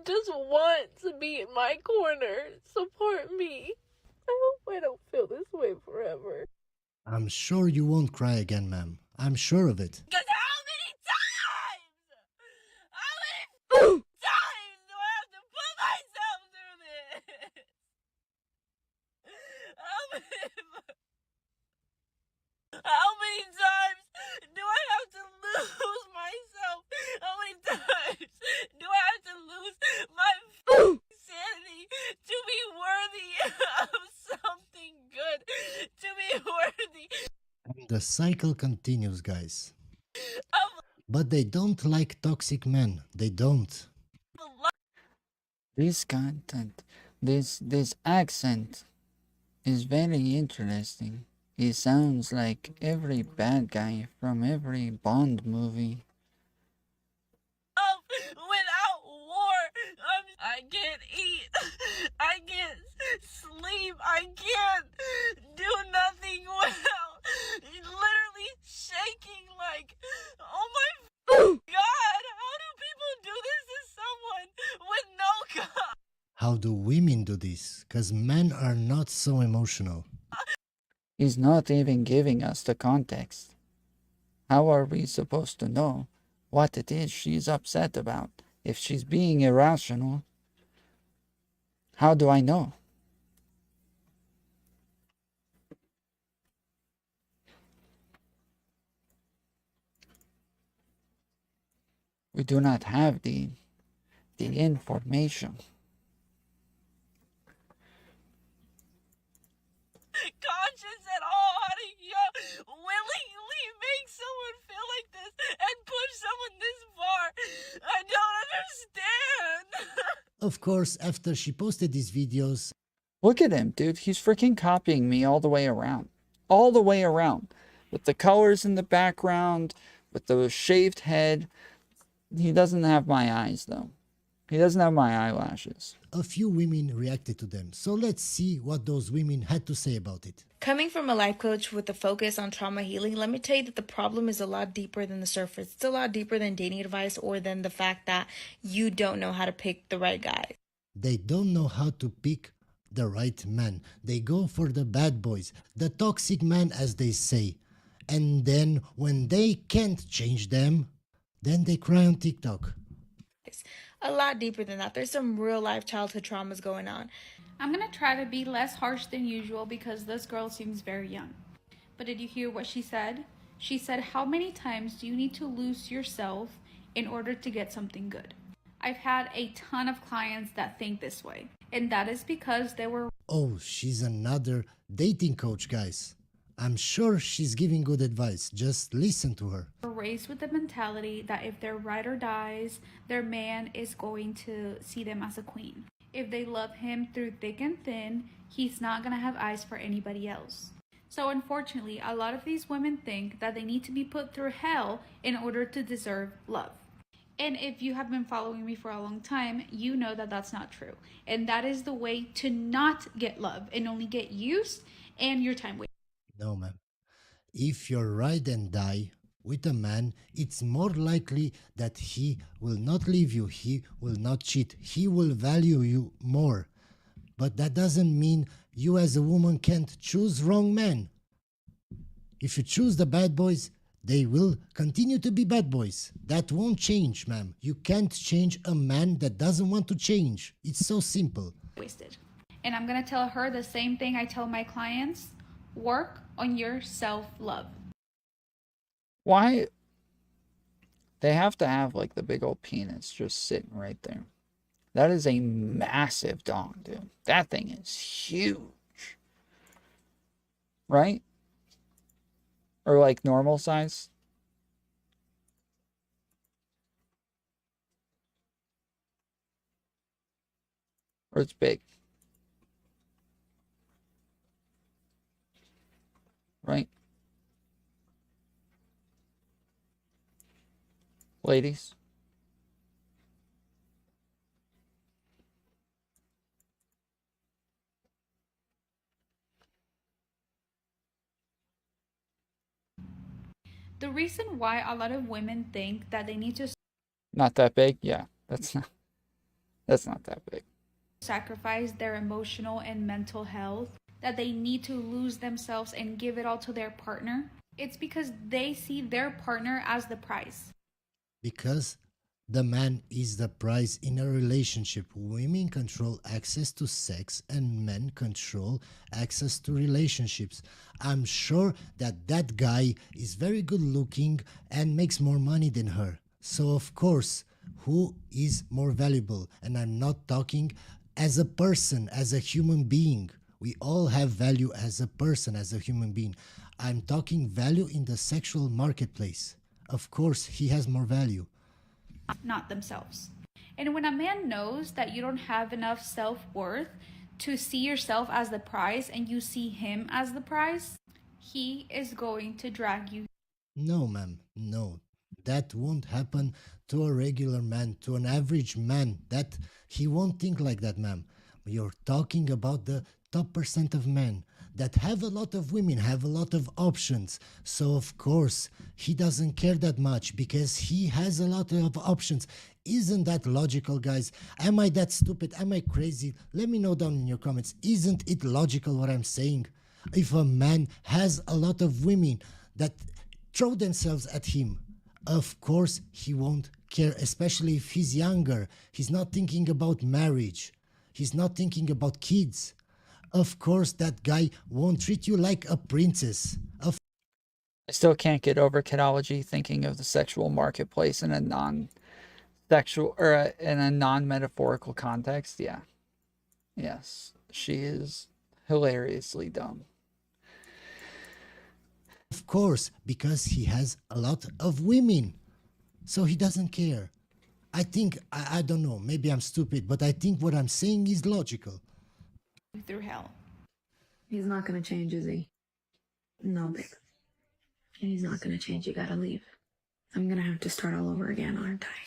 Just once, be in my corner, support me. I hope I don't feel this way forever. I'm sure you won't cry again, ma'am. I'm sure of it. Because how many times? How many times do I have to put myself through this? How many times do I have to lose myself? How many times do I have to lose my sanity to be worthy of something good? To be worthy. And the cycle continues, guys. But they don't like toxic men. They don't. This content, this accent is very interesting. He sounds like every bad guy from every Bond movie. Without war, I can't eat. I can't sleep. I can't do nothing without literally shaking like, oh my God, how do people do this to someone with no God? How do women do this? Because men are not so emotional. He's not even giving us the context. How are we supposed to know what it is she's upset about? If she's being irrational, how do I know? We do not have the information. Conscious at all how to willingly make someone feel like this and push someone this far. I don't understand. Of course, after she posted these videos... Look at him, dude. He's freaking copying me all the way around. All the way around. With the colors in the background, with the shaved head. He doesn't have my eyes, though. He doesn't have my eyelashes. A few women reacted to them, so let's see what those women had to say about it. Coming from a life coach with a focus on trauma healing, let me tell you that the problem is a lot deeper than the surface. It's a lot deeper than dating advice or than the fact that you don't know how to pick the right guy. They don't know how to pick the right man. They go for the bad boys, the toxic man, as they say. And then when they can't change them, then they cry on TikTok. A lot deeper than that. There's some real life childhood traumas going on. I'm gonna try to be less harsh than usual because this girl seems very young. But did you hear what she said? She said, how many times do you need to lose yourself in order to get something good? I've had a ton of clients that think this way, and that is because they were... Oh, she's another dating coach, guys. I'm sure she's giving good advice. Just listen to her. Raised with the mentality that if their ride or dies, their man is going to see them as a queen. If they love him through thick and thin, he's not going to have eyes for anybody else. So unfortunately, a lot of these women think that they need to be put through hell in order to deserve love. And if you have been following me for a long time, you know that that's not true. And that is the way to not get love and only get used and your time wasted. No, ma'am. If you're ride and die with a man, it's more likely that he will not leave you, he will not cheat, he will value you more. But that doesn't mean you as a woman can't choose wrong men. If you choose the bad boys, they will continue to be bad boys. That won't change, ma'am. You can't change a man that doesn't want to change. It's so simple. Wasted. And I'm going to tell her the same thing I tell my clients. Work on your self-love. Why? They have to have like the big old penis just sitting right there. That is a massive dong, dude. That thing is huge. Right? Or like normal size. Or it's big. Right? Ladies? The reason why a lot of women think that they need to Not that big? Yeah, that's not that big. sacrifice their emotional and mental health, that they need to lose themselves and give it all to their partner, it's because they see their partner as the prize. Because the man is the prize in a relationship. Women control access to sex and men control access to relationships. I'm sure that that guy is very good looking and makes more money than her. So of course, who is more valuable? And I'm not talking as a person, as a human being. We all have value as a person, as a human being. I'm talking value in the sexual marketplace. Of course, he has more value. Not themselves. And when a man knows that you don't have enough self-worth to see yourself as the prize and you see him as the prize, he is going to drag you. No, ma'am, no. That won't happen to a regular man, to an average man. That he won't think like that, ma'am. You're talking about the top % of men that have a lot of women, have a lot of options. So of course, he doesn't care that much because he has a lot of options. Isn't that logical, guys? Am I that stupid? Am I crazy? Let me know down in your comments. Isn't it logical what I'm saying? If a man has a lot of women that throw themselves at him, of course he won't care, especially if he's younger. He's not thinking about marriage. He's not thinking about kids. Of course, that guy won't treat you like a princess. I still can't get over Kidology thinking of the sexual marketplace in a non-sexual or in a non-metaphorical context. Yeah. Yes. She is hilariously dumb. Of course, because he has a lot of women. So he doesn't care. I think, I don't know, maybe I'm stupid, but I think what I'm saying is logical. Through hell. He's not gonna change, is he? No, babe. He's not gonna change. You gotta leave. I'm gonna have to start all over again, aren't I?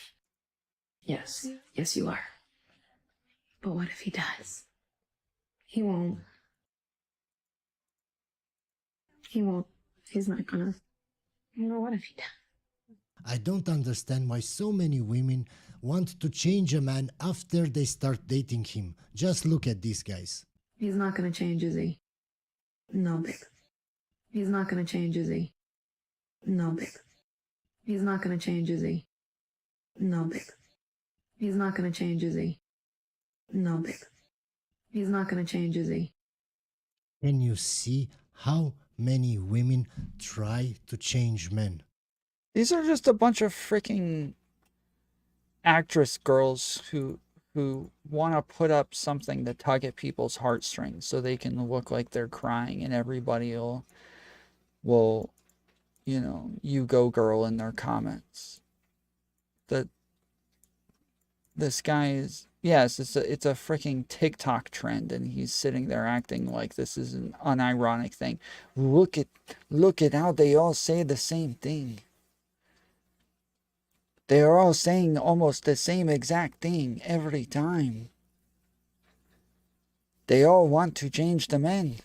Yes. Yes, you are. But what if he does? He won't. He won't. He's not gonna. What if he does? I don't understand why so many women want to change a man after they start dating him. Just look at these guys. He's not gonna change, is he? No, babe. He's not gonna change, is he? No, babe. He's not gonna change, is he? No, babe. He's not gonna change, is he? No, babe. He's not gonna change, is he? Can you see how many women try to change men? These are just a bunch of freaking actress girls who want to put up something to tug at people's heartstrings so they can look like they're crying and everybody will you know, you go girl in their comments. This guy is, yes, it's a freaking TikTok trend and he's sitting there acting like this is an unironic thing. Look at how they all say the same thing. They are all saying almost the same exact thing every time. They all want to change the men.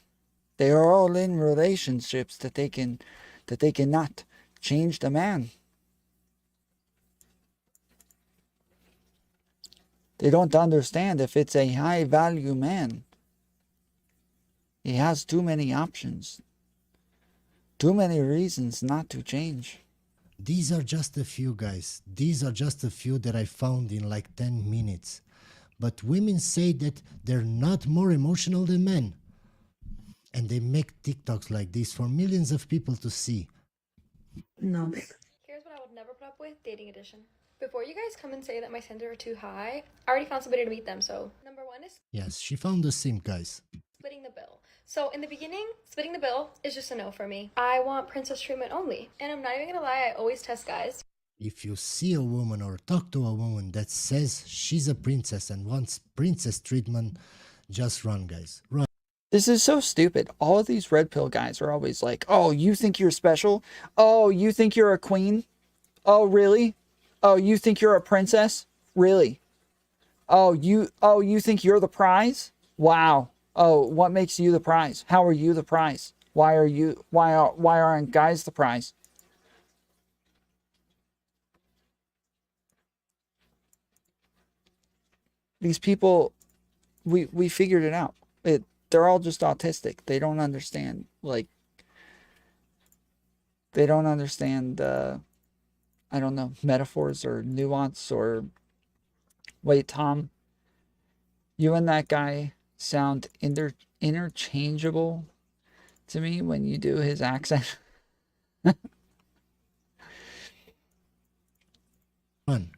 They are all in relationships that they cannot change the man. They don't understand if it's a high value man. He has too many options. Too many reasons not to change. These are just a few, guys. These are just a few that I found in like 10 minutes. But women say that they're not more emotional than men. And they make TikToks like this for millions of people to see. No, babe. Here's what I would never put up with, dating edition. Before you guys come and say that my standards are too high, I already found somebody to meet them, so number one is Yes, she found the same, guys. splitting the bill. So in the beginning, splitting the bill is just a no for me. I want princess treatment only. And I'm not even gonna lie, I always test guys. If you see a woman or talk to a woman that says she's a princess and wants princess treatment, just run, guys. Run. This is so stupid. All of these red pill guys are always like, oh, you think you're special? Oh, you think you're a queen? Oh, really? Oh, you think you're a princess? Really? Oh, you think you're the prize? Wow. Oh, what makes you the prize? How are you the prize? Why aren't guys the prize? These people, we figured it out. They're all just autistic. They don't understand, like, they don't understand, I don't know, metaphors or nuance or... Wait, Tom, you and that guy sound interchangeable to me when you do his accent. Run.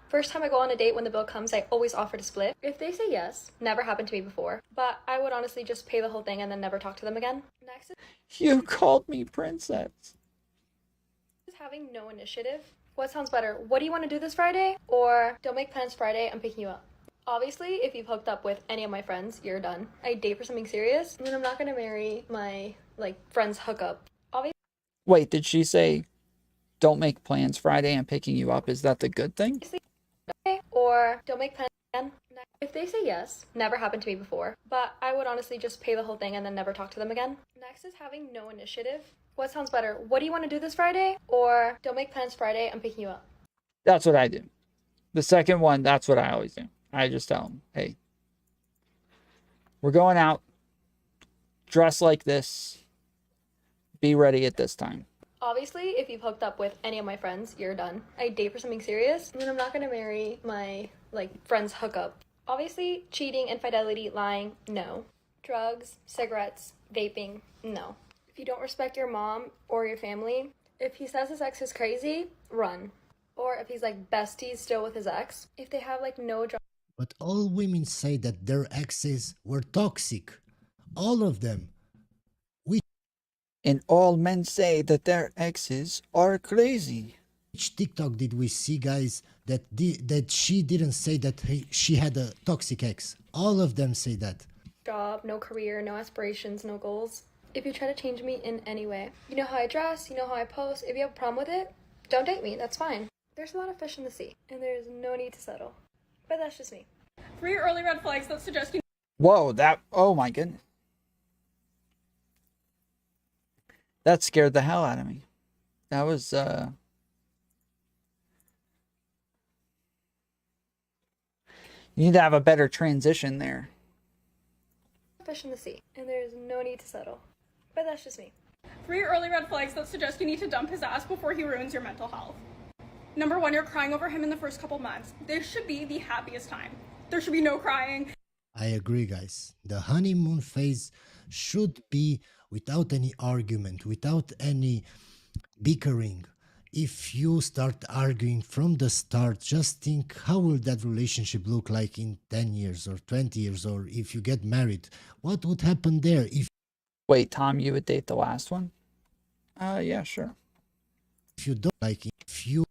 First time I go on a date, when the bill comes, I always offer to split. If they say yes, never happened to me before, but I would honestly just pay the whole thing and then never talk to them again. Next You called me princess. is having no initiative. What sounds better? What do you want to do this Friday? Or don't make plans Friday, I'm picking you up. Obviously, if you've hooked up with any of my friends, you're done. I date for something serious, and then I'm not gonna marry my, friend's hookup. Obviously. Wait, did she say, don't make plans Friday, I'm picking you up? Is that the good thing? Or don't make plans again. If they say yes, never happened to me before, but I would honestly just pay the whole thing and then never talk to them again. Next is having no initiative. What sounds better? What do you want to do this Friday? Or don't make plans Friday, I'm picking you up. That's what I do. The second one, that's what I always do. I just tell them, hey, we're going out. Dress like this. Be ready at this time. Obviously, if you've hooked up with any of my friends, you're done. I date for something serious, and then I'm not gonna marry my, friend's hookup. Obviously, cheating, infidelity, lying, no. Drugs, cigarettes, vaping, no. If you don't respect your mom or your family, if he says his ex is crazy, run. Or if he's besties still with his ex, if they have no job. But all women say that their exes were toxic. All of them. And all men say that their exes are crazy. Which TikTok did we see, guys, that she didn't say that she had a toxic ex? All of them say that. Job, no career, no aspirations, no goals. If you try to change me in any way, you know how I dress, you know how I post, if you have a problem with it, don't date me, that's fine. There's a lot of fish in the sea, and there's no need to settle. But that's just me. 3 early red flags that suggest you... Whoa, oh my goodness. That scared the hell out of me. That was, you need to have a better transition there. Fish in the sea, and there's no need to settle. But that's just me. 3 early red flags that suggest you need to dump his ass before he ruins your mental health. Number 1, you're crying over him in the first couple months. This should be the happiest time. There should be no crying. I agree, guys. The honeymoon phase should be without any argument, without any bickering. If you start arguing from the start, just think, how will that relationship look like in 10 years or 20 years, or if you get married? What would happen there? Wait, Tom, you would date the last one? Yeah, sure. If you don't like it, if you...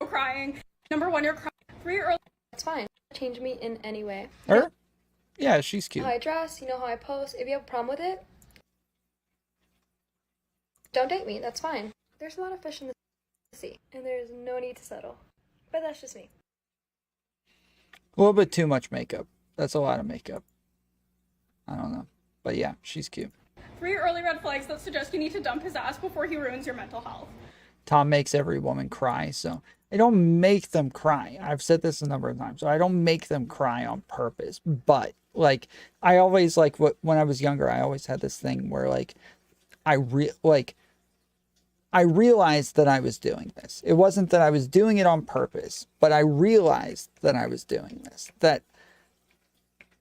No crying. Number 1, you're crying. 3 early... That's fine. Change me in any way. Her? Yeah, she's cute. How I dress, you know how I post, if you have a problem with it, don't date me, that's fine. There's a lot of fish in the sea, and there's no need to settle. But that's just me. A little bit too much makeup. That's a lot of makeup. I don't know. But yeah, she's cute. 3 early red flags that suggest you need to dump his ass before he ruins your mental health. Tom makes every woman cry, so I don't make them cry. I've said this a number of times. So I don't make them cry on purpose. But I always when I was younger, I always had this thing where I realized that I was doing this. It wasn't that I was doing it on purpose, but I realized that I was doing this. That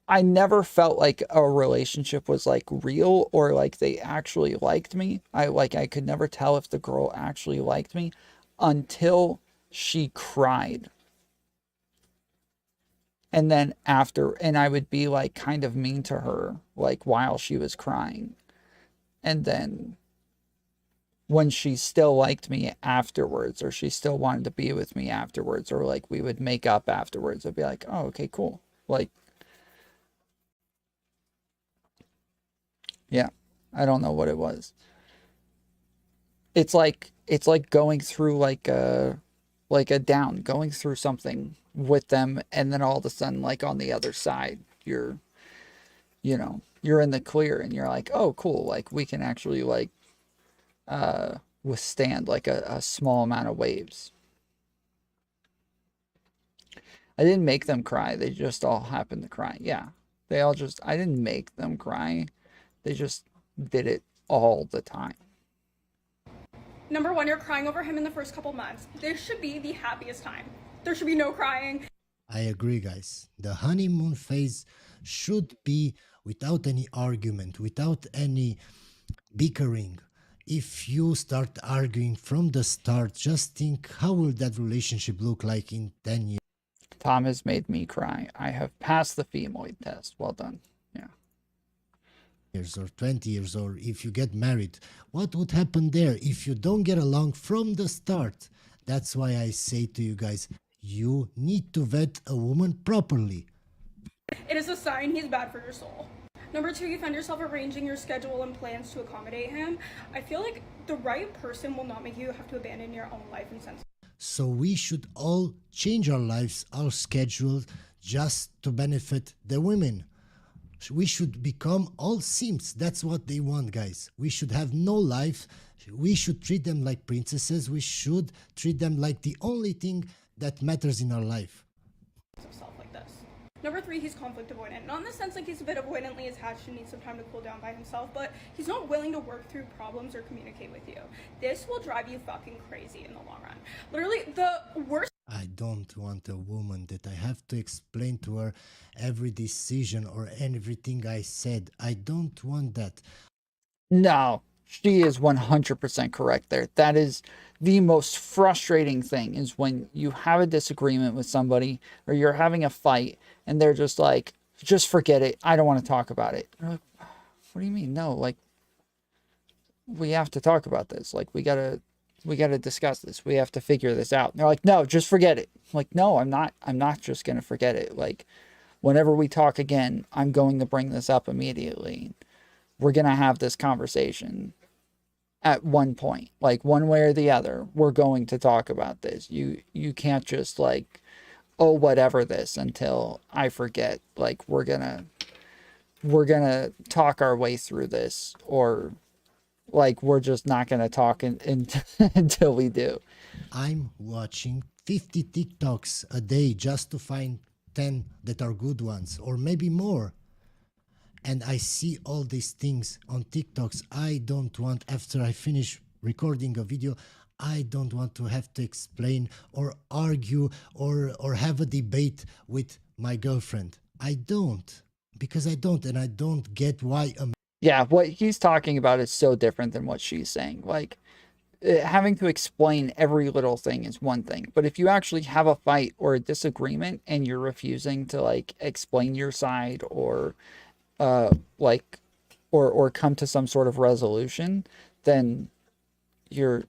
I never felt like a relationship was real or they actually liked me. I could never tell if the girl actually liked me until she cried. And then and I would be kind of mean to her while she was crying. And then when she still liked me afterwards, or she still wanted to be with me afterwards, or like we would make up afterwards, I'd be like, oh, okay, cool. Like, yeah, I don't know what it was. It's like going through like a down, going through something with them, and then all of a sudden, like on the other side, you're in the clear, and you're like, oh, cool, like we can actually like withstand like a small amount of waves. I didn't make them cry. They just all happened to cry. Yeah. I didn't make them cry. They just did it all the time. Number one, you're crying over him in the first couple months. This should be the happiest time. There should be no crying. I agree, guys. The honeymoon phase should be without any argument, without any bickering. If you start arguing from the start, just think, how will that relationship look like in 10 years? Tom has made me cry. I have passed the Phemoid test. Well done. Yeah. Years or 20 years, or if you get married, what would happen there if you don't get along from the start? That's why I say to you guys, you need to vet a woman properly. It is a sign he's bad for your soul. Number two, you find yourself arranging your schedule and plans to accommodate him. I feel like the right person will not make you have to abandon your own life and sense. So we should all change our lives, our schedules, just to benefit the women. We should become all simps. That's what they want, guys. We should have no life. We should treat them like princesses. We should treat them like the only thing that matters in our life. Number three, he's conflict avoidant. Not in the sense like he's a bit avoidantly attached and needs some time to cool down by himself, but he's not willing to work through problems or communicate with you. This will drive you fucking crazy in the long run. Literally, the worst. I don't want a woman that I have to explain to her every decision or everything I said. I don't want that. No, she is 100% correct there. That is the most frustrating thing, is when you have a disagreement with somebody or you're having a fight and they're just like, just forget it. I don't want to talk about it. You're like, what do you mean? No, like, we have to talk about this. Like, we gotta discuss this. We have to figure this out. And they're like, no, just forget it. I'm like, no, I'm not just going to forget it. Like, whenever we talk again, I'm going to bring this up immediately. We're going to have this conversation at one point, like one way or the other. We're going to talk about this. You can't just like, oh, whatever this until I forget. Like, we're gonna talk our way through this, or like we're just not gonna talk until we do. I'm watching 50 TikToks a day just to find 10 that are good ones, or maybe more. And I see all these things on TikToks. I don't want, after I finish recording a video, I don't want to have to explain or argue or have a debate with my girlfriend. I don't, because I don't, and I don't get why. Yeah, what he's talking about is so different than what she's saying. Like, having to explain every little thing is one thing, but if you actually have a fight or a disagreement and you're refusing to like explain your side or or come to some sort of resolution, then you're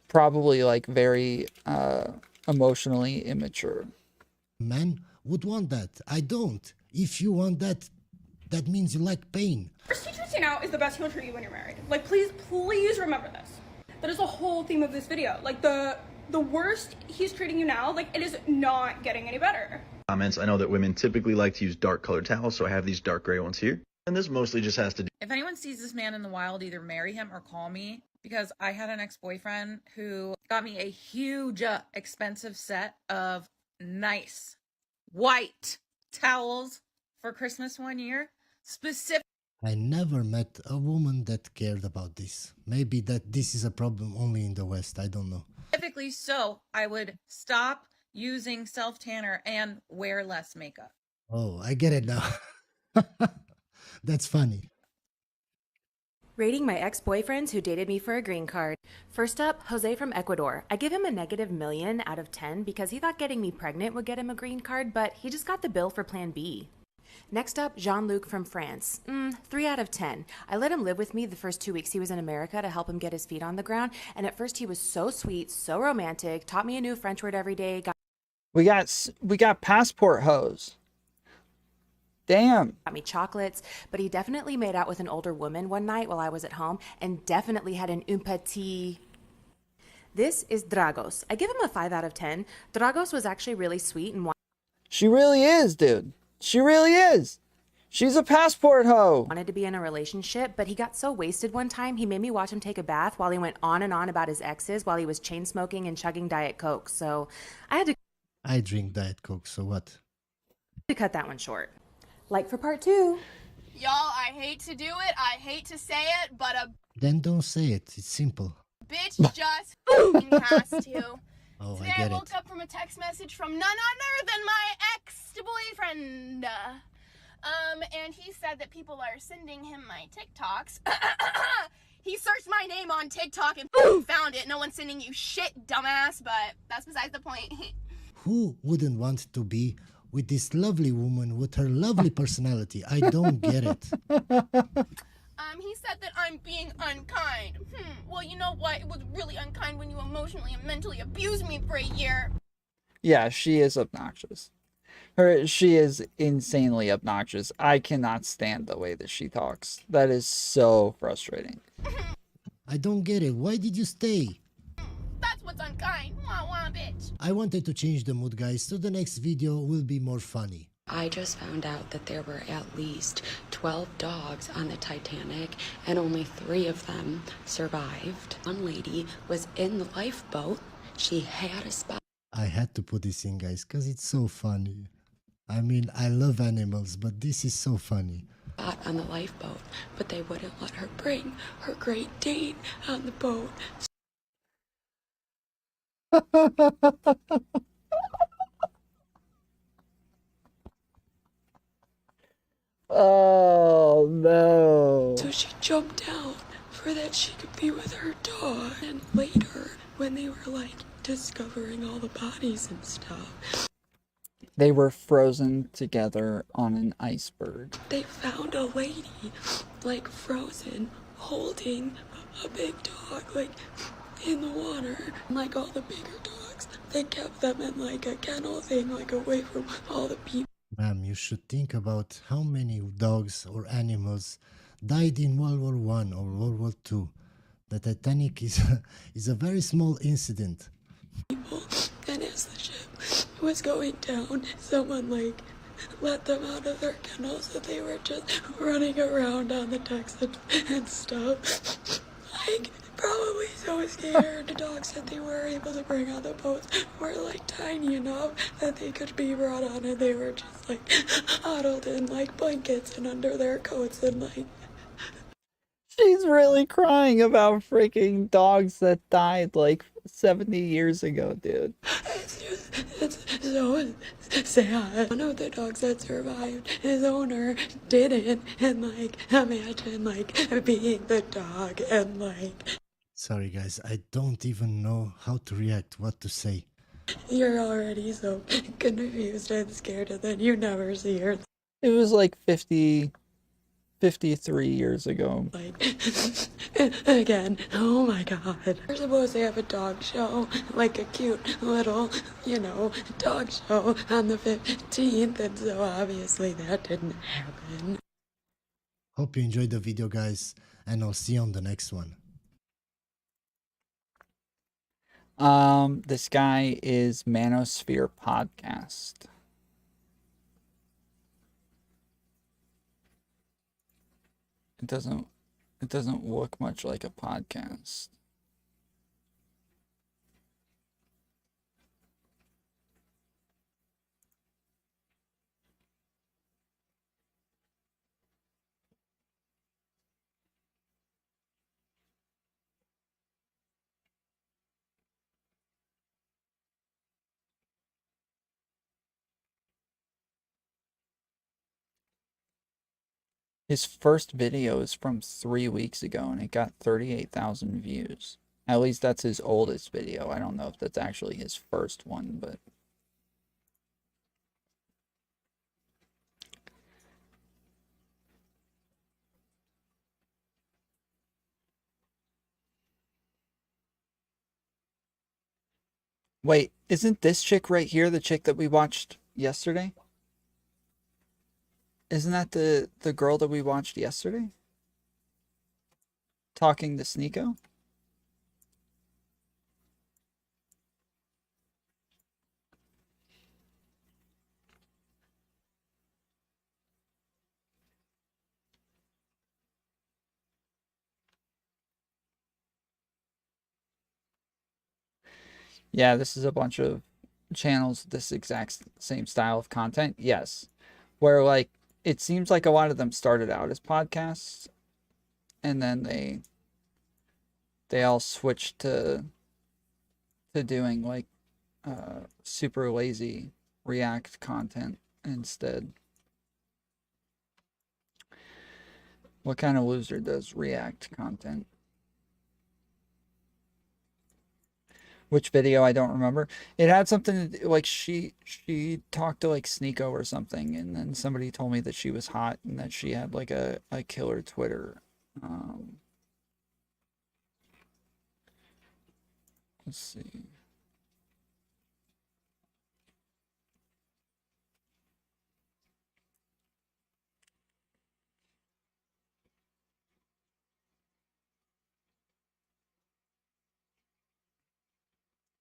probably like very emotionally immature. Men would want that. I don't. If you want that, that means you like pain. First, he treats you now is the best he'll treat you when you're married. Like, please remember this. That is the whole theme of this video. Like, the worst he's treating you now, like, it is not getting any better. Comments. I know that women typically like to use dark colored towels, so I have these dark gray ones here. And this mostly just has to do. If anyone sees this man in the wild, either marry him or call me, because I had an ex-boyfriend who got me a huge, expensive set of nice white towels for Christmas one year. I never met a woman that cared about this. Maybe that this is a problem only in the West. I don't know. Specifically, so I would stop using self-tanner and wear less makeup. Oh, I get it now. That's funny. Rating my ex-boyfriends who dated me for a green card. First up, Jose from Ecuador. I give him a -1,000,000 out of 10 because he thought getting me pregnant would get him a green card, but he just got the bill for plan B. Next up, Jean-Luc from France. 3 out of 10. I let him live with me the first 2 weeks he was in America to help him get his feet on the ground. And at first he was so sweet, so romantic, taught me a new French word every day. We got passport hoes. Damn. Got me chocolates, but he definitely made out with an older woman one night while I was at home and definitely had an petit. This is Dragos. I give him a 5 out of 10. Dragos was actually really sweet and She really is, dude. She really is. She's a passport hoe. wanted to be in a relationship, but he got so wasted one time, he made me watch him take a bath while he went on and on about his exes while he was chain smoking and chugging Diet Coke. So I had I drink Diet Coke, so what? to cut that one short. Like for part 2. Y'all, I hate to do it, I hate to say it, but a Then don't say it. It's simple. bitch just fucking has to. Oh, Today I get I woke it. up from a text message from none other than my ex-boyfriend. And he said that people are sending him my TikToks. He searched my name on TikTok and found it. No one's sending you shit, dumbass, but that's besides the point. Who wouldn't want to be with this lovely woman with her lovely personality? I don't get it. He said that I'm being unkind. Well, you know what? It was really unkind when you emotionally and mentally abused me for a year. Yeah, she is obnoxious. She is insanely obnoxious. I cannot stand the way that she talks. That is so frustrating. I don't get it. Why did you stay? That's what's unkind. Wah wah, bitch. I wanted to change the mood, guys, so the next video will be more funny. I just found out that there were at least 12 dogs on the Titanic and only 3 of them survived. One lady was in the lifeboat. She had a spot I had to put this in, guys, because it's so funny. I mean, I love animals, but this is so funny. on the lifeboat, but they wouldn't let her bring her Great Dane on the boat. Oh no. So she jumped out for that she could be with her dog. And later, when they were like discovering all the bodies and stuff, They were frozen together on an iceberg. they found a lady like frozen holding a big dog like in the water. Like all the bigger dogs, they kept them in like a kennel thing, like away from all the people. Ma'am, you should think about how many dogs or animals died in World War One or World War Two. The Titanic is a very small incident. And as the ship was going down, someone like let them out of their kennel, so they were just running around on the decks and stuff. Like, probably so scared. The dogs that they were able to bring on the boats were like tiny enough that they could be brought on, and they were just like huddled in like blankets and under their coats and like. She's really crying about freaking dogs that died like 70 years ago, dude. It's so sad. One of the dogs that survived, his owner didn't, and like imagine like being the dog and like Sorry, guys, I don't even know how to react, what to say. you're already so confused and scared, and then you never see her. It was like 53 years ago. Like, again, oh my god. We're supposed to have a dog show, like a cute little, dog show on the 15th, and so obviously that didn't happen. Hope you enjoyed the video, guys, and I'll see you on the next one. This guy is ManospherePodcast. It doesn't look much like a podcast. His first video is from 3 weeks ago and it got 38,000 views. At least that's his oldest video. I don't know if that's actually his first one, but Wait, isn't this chick right here the chick that we watched yesterday? Isn't that the girl that we watched yesterday? Talking to Sneeko? Yeah, this is a bunch of channels, this exact same style of content. Yes. Where like it seems like a lot of them started out as podcasts and then they all switched to doing like super lazy React content instead. What kind of loser does React content? Which video? I don't remember. It had something to do, like she talked to like Sneeko or something, and then somebody told me that she was hot and that she had like a killer Twitter. Let's see.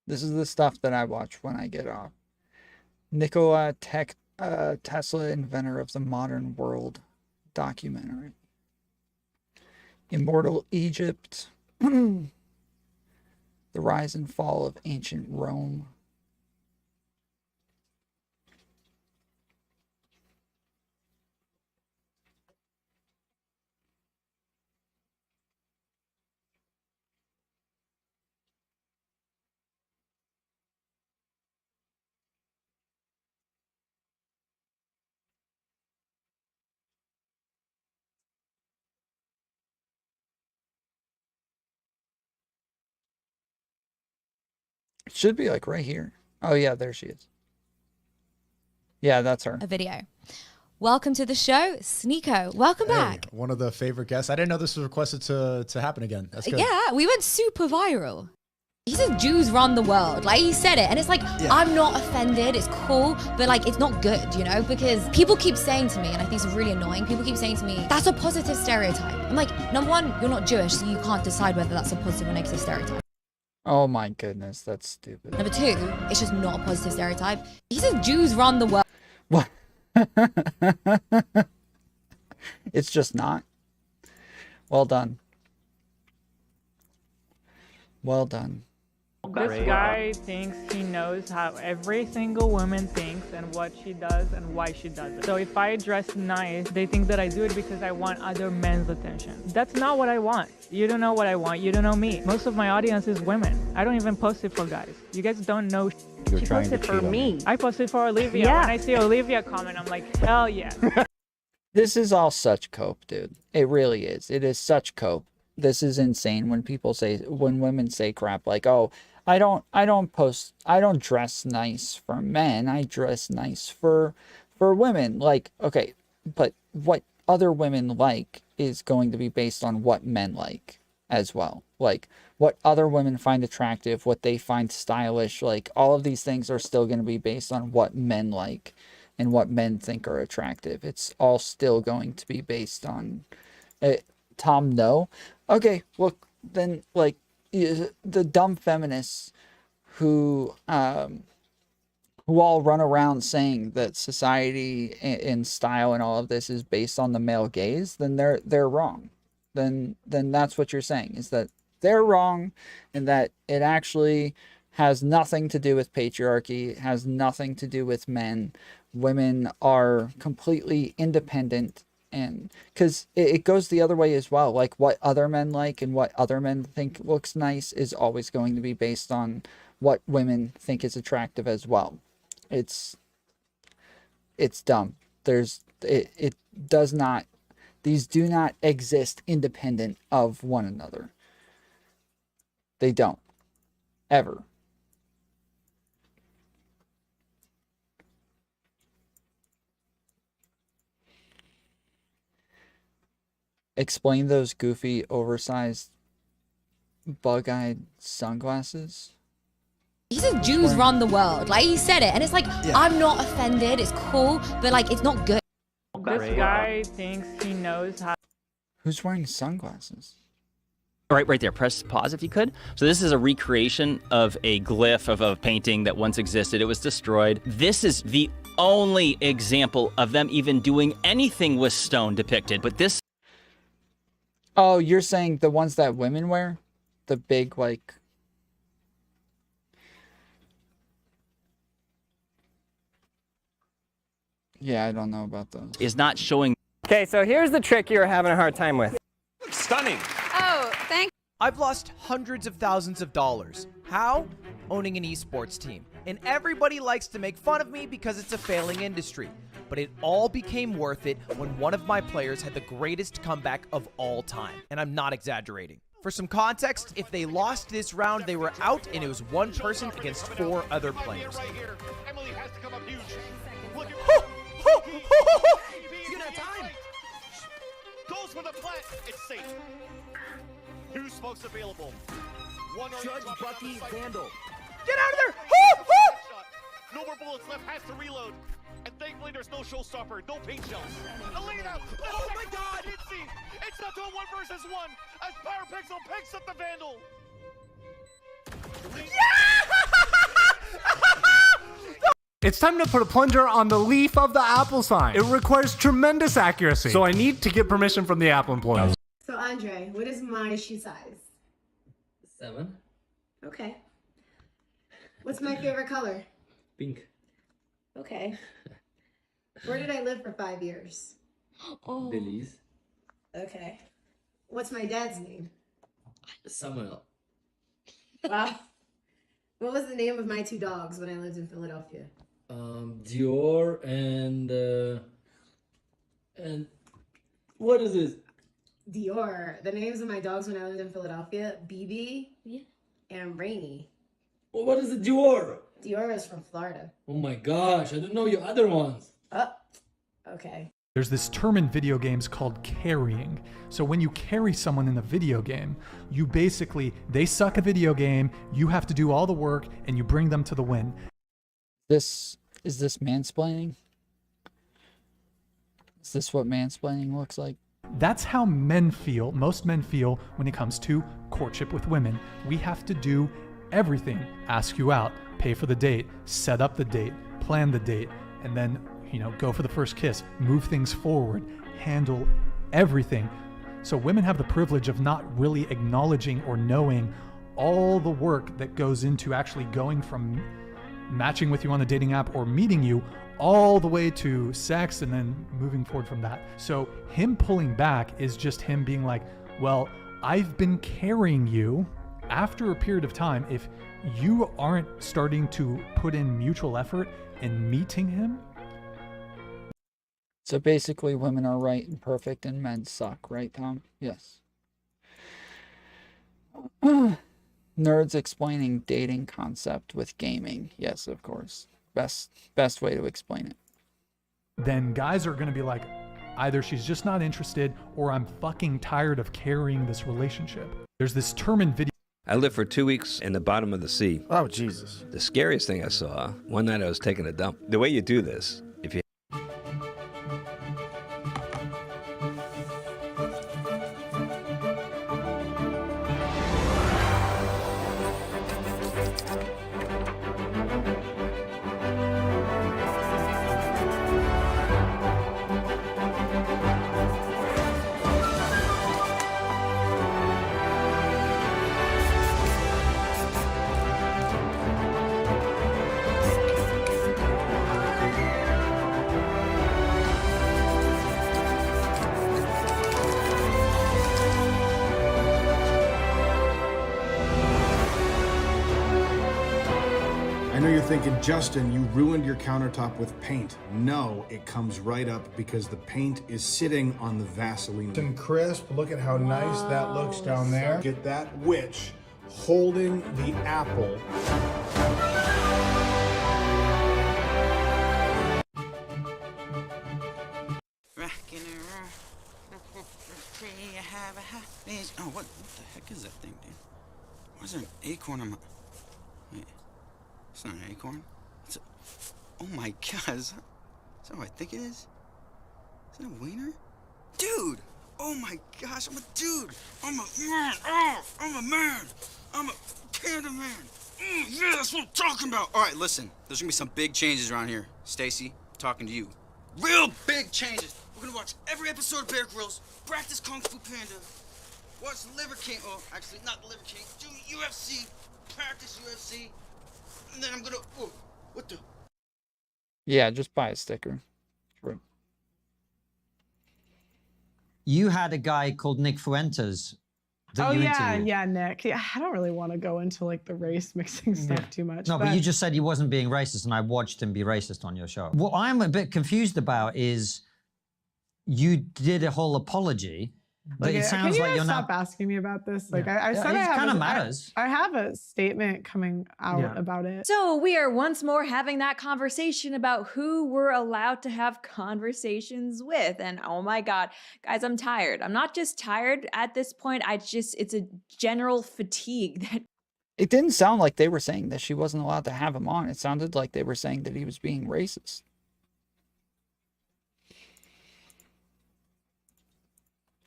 This is the stuff that I watch when I get off. Nikola Tesla, inventor of the modern world documentary. Immortal Egypt. The rise and fall of ancient Rome. It should be like right here. Oh yeah, there she is. Yeah, that's her. A video. Welcome to the show, Sneeko. Welcome back. One of the favorite guests. I didn't know this was requested to happen again. That's good. Yeah, we went super viral. He says Jews run the world. Like, he said it. And it's like, I'm not offended. It's cool. But, like, it's not good, you know? Because people keep saying to me, and I think it's really annoying, people keep saying to me, that's a positive stereotype. I'm like, number one, you're not Jewish, so you can't decide whether that's a positive or negative stereotype. Oh my goodness, that's stupid. Number two, it's just not a positive stereotype. He says Jews run the world. What? It's just not. Well done. Well done. This guy thinks he knows how every single woman thinks and what she does and why she does it. So if I dress nice, they think that I do it because I want other men's attention. That's not what I want. You don't know what I want. You don't know me. Most of my audience is women. I don't even post it for guys. You guys don't know. She posted for me. I posted for Olivia. Yeah. When I see Olivia comment, I'm like, hell yeah. This is all such cope, dude. It really is. It is such cope. This is insane when women say crap like, oh, I don't dress nice for men. I dress nice for women. Like, okay, but what other women like is going to be based on what men like as well. Like what other women find attractive, what they find stylish, like all of these things are still going to be based on what men like and what men think are attractive. It's all still going to be based on Tom, no. Okay, well then, like, the dumb feminists who all run around saying that society and style and all of this is based on the male gaze, then they're wrong. Then that's what you're saying, is that they're wrong, and that it actually has nothing to do with patriarchy, it has nothing to do with men. Women are completely independent. And because it goes the other way as well, like what other men like and what other men think looks nice is always going to be based on what women think is attractive as well. It's dumb. It does not, these do not exist independent of one another. They don't, ever. Explain those goofy, oversized, bug-eyed sunglasses. He says Jews run the world. Like, he said it, and it's like, I'm not offended. It's cool, but like, it's not good. This guy thinks he knows how. Who's wearing sunglasses? Right there. Press pause if you could. So this is a recreation of a glyph of a painting that once existed. It was destroyed. This is the only example of them even doing anything with stone depicted. But this... Oh, you're saying the ones that women wear? The big, like... Yeah, I don't know about those. Is not showing... Okay, so here's the trick you're having a hard time with. Stunning. Oh, thank. I've lost hundreds of thousands of dollars. How? Owning an esports team. And everybody likes to make fun of me because it's a failing industry. But it all became worth it when one of my players had the greatest comeback of all time. And I'm not exaggerating. For some context, if they lost this round, they were out and it was one person against 4 other players. Emily has to come up huge. Look at You got time. Goes for the plant. It's safe. 2 smokes available. One Judge Bucky Vandal. Get out of there! No more bullets left. Has to reload. And thankfully, there's no showstopper, no paint shells. Elena! Oh my God! It's up to a 1 versus 1 as Power Pixel picks up the Vandal. It's time to put a plunger on the leaf of the apple sign. It requires tremendous accuracy, so I need to get permission from the Apple employees. So Andre, what is my shoe size? 7. Okay. What's my favorite color? Pink. Okay. Where did I live for 5 years? Oh. Belize. Okay. What's my dad's name? Samuel. Wow. What was the name of my 2 dogs when I lived in Philadelphia? Dior and what is this? Dior. The names of my dogs when I lived in Philadelphia, BB and Rainy. Well, what is it, Dior? Dior is from Florida. Oh my gosh, I don't know your other ones. Oh, okay. There's this term in video games called carrying. So when you carry someone in a video game, you basically, they suck a video game, you have to do all the work, and you bring them to the win. Is this mansplaining? Is this what mansplaining looks like? That's how men feel, most men feel when it comes to courtship with women. We have to do everything. Ask you out, pay for the date, set up the date, plan the date, and then, go for the first kiss, move things forward, handle everything. So women have the privilege of not really acknowledging or knowing all the work that goes into actually going from matching with you on the dating app or meeting you all the way to sex and then moving forward from that. So him pulling back is just him being like, well, I've been carrying you. After a period of time, if you aren't starting to put in mutual effort in meeting him. So basically women are right and perfect and men suck, right, Tom? Yes. Nerds explaining dating concept with gaming. Yes, of course. Best way to explain it. Then guys are going to be like, either she's just not interested or I'm fucking tired of carrying this relationship. There's this term in video. I lived for 2 weeks in the bottom of the sea. Oh, Jesus. The scariest thing I saw, one night I was taking a dump. The way you do this, if you Thinking, Justin, you ruined your countertop with paint. No, it comes right up because the paint is sitting on the Vaseline. And crisp, look at how nice that looks down there. Get that witch holding the apple. Oh, what the heck is that thing, dude? Why is there an acorn on my... Wait. It's not an acorn. It's a... Oh my god, is that what I think it is? Is that a wiener? Dude! Oh my gosh, I'm a dude! I'm a man! Oh, I'm a man! I'm a panda man! Yeah, that's what I'm talking about! Alright, listen, there's gonna be some big changes around here. Stacy, talking to you. Real big changes! We're gonna watch every episode of Bear Grylls, practice Kung Fu Panda, watch the Liver King, oh, actually, not the Liver King, do UFC, practice UFC, and then I'm gonna, oh, what the? Yeah, just buy a sticker. True. You had a guy called Nick Fuentes. Oh yeah, Nick. Yeah, I don't really want to go into like the race mixing stuff too much. No, but you just said he wasn't being racist, and I watched him be racist on your show. What I'm a bit confused about is you did a whole apology, but it sounds like you're stop not. asking me about this? Like I said, it kind of matters. I have a statement coming out about it. So we are once more having that conversation about who we're allowed to have conversations with. And oh my God, guys, I'm tired. I'm not just tired at this point. It's a general fatigue that. It didn't sound like they were saying that she wasn't allowed to have him on. It sounded like they were saying that he was being racist.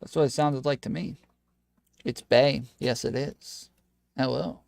That's what it sounded like to me. It's Bay. Yes, it is. Hello.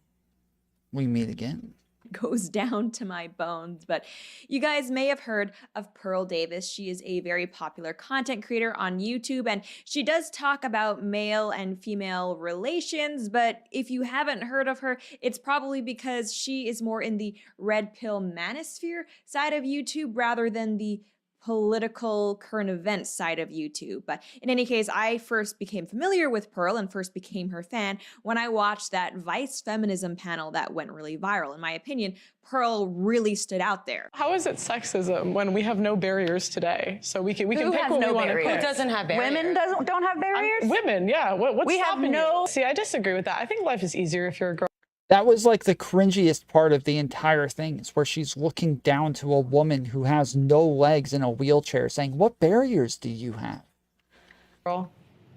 We meet again. Goes down to my bones. But you guys may have heard of Pearl Davis. She is a very popular content creator on YouTube, and she does talk about male and female relations. But if you haven't heard of her, it's probably because she is more in the red pill manosphere side of YouTube rather than the political current events side of YouTube. But in any case, I first became familiar with Pearl and first became her fan when I watched that Vice feminism panel that went really viral. In my opinion, Pearl really stood out there. How is it sexism when we have no barriers today? So we can pick what we want to pick. Who doesn't have barriers? Women don't have barriers? Women, yeah. What's We have stopping no- you? See, I disagree with that. I think life is easier if you're a girl. That was like the cringiest part of the entire thing. It's where she's looking down to a woman who has no legs in a wheelchair saying, what barriers do you have?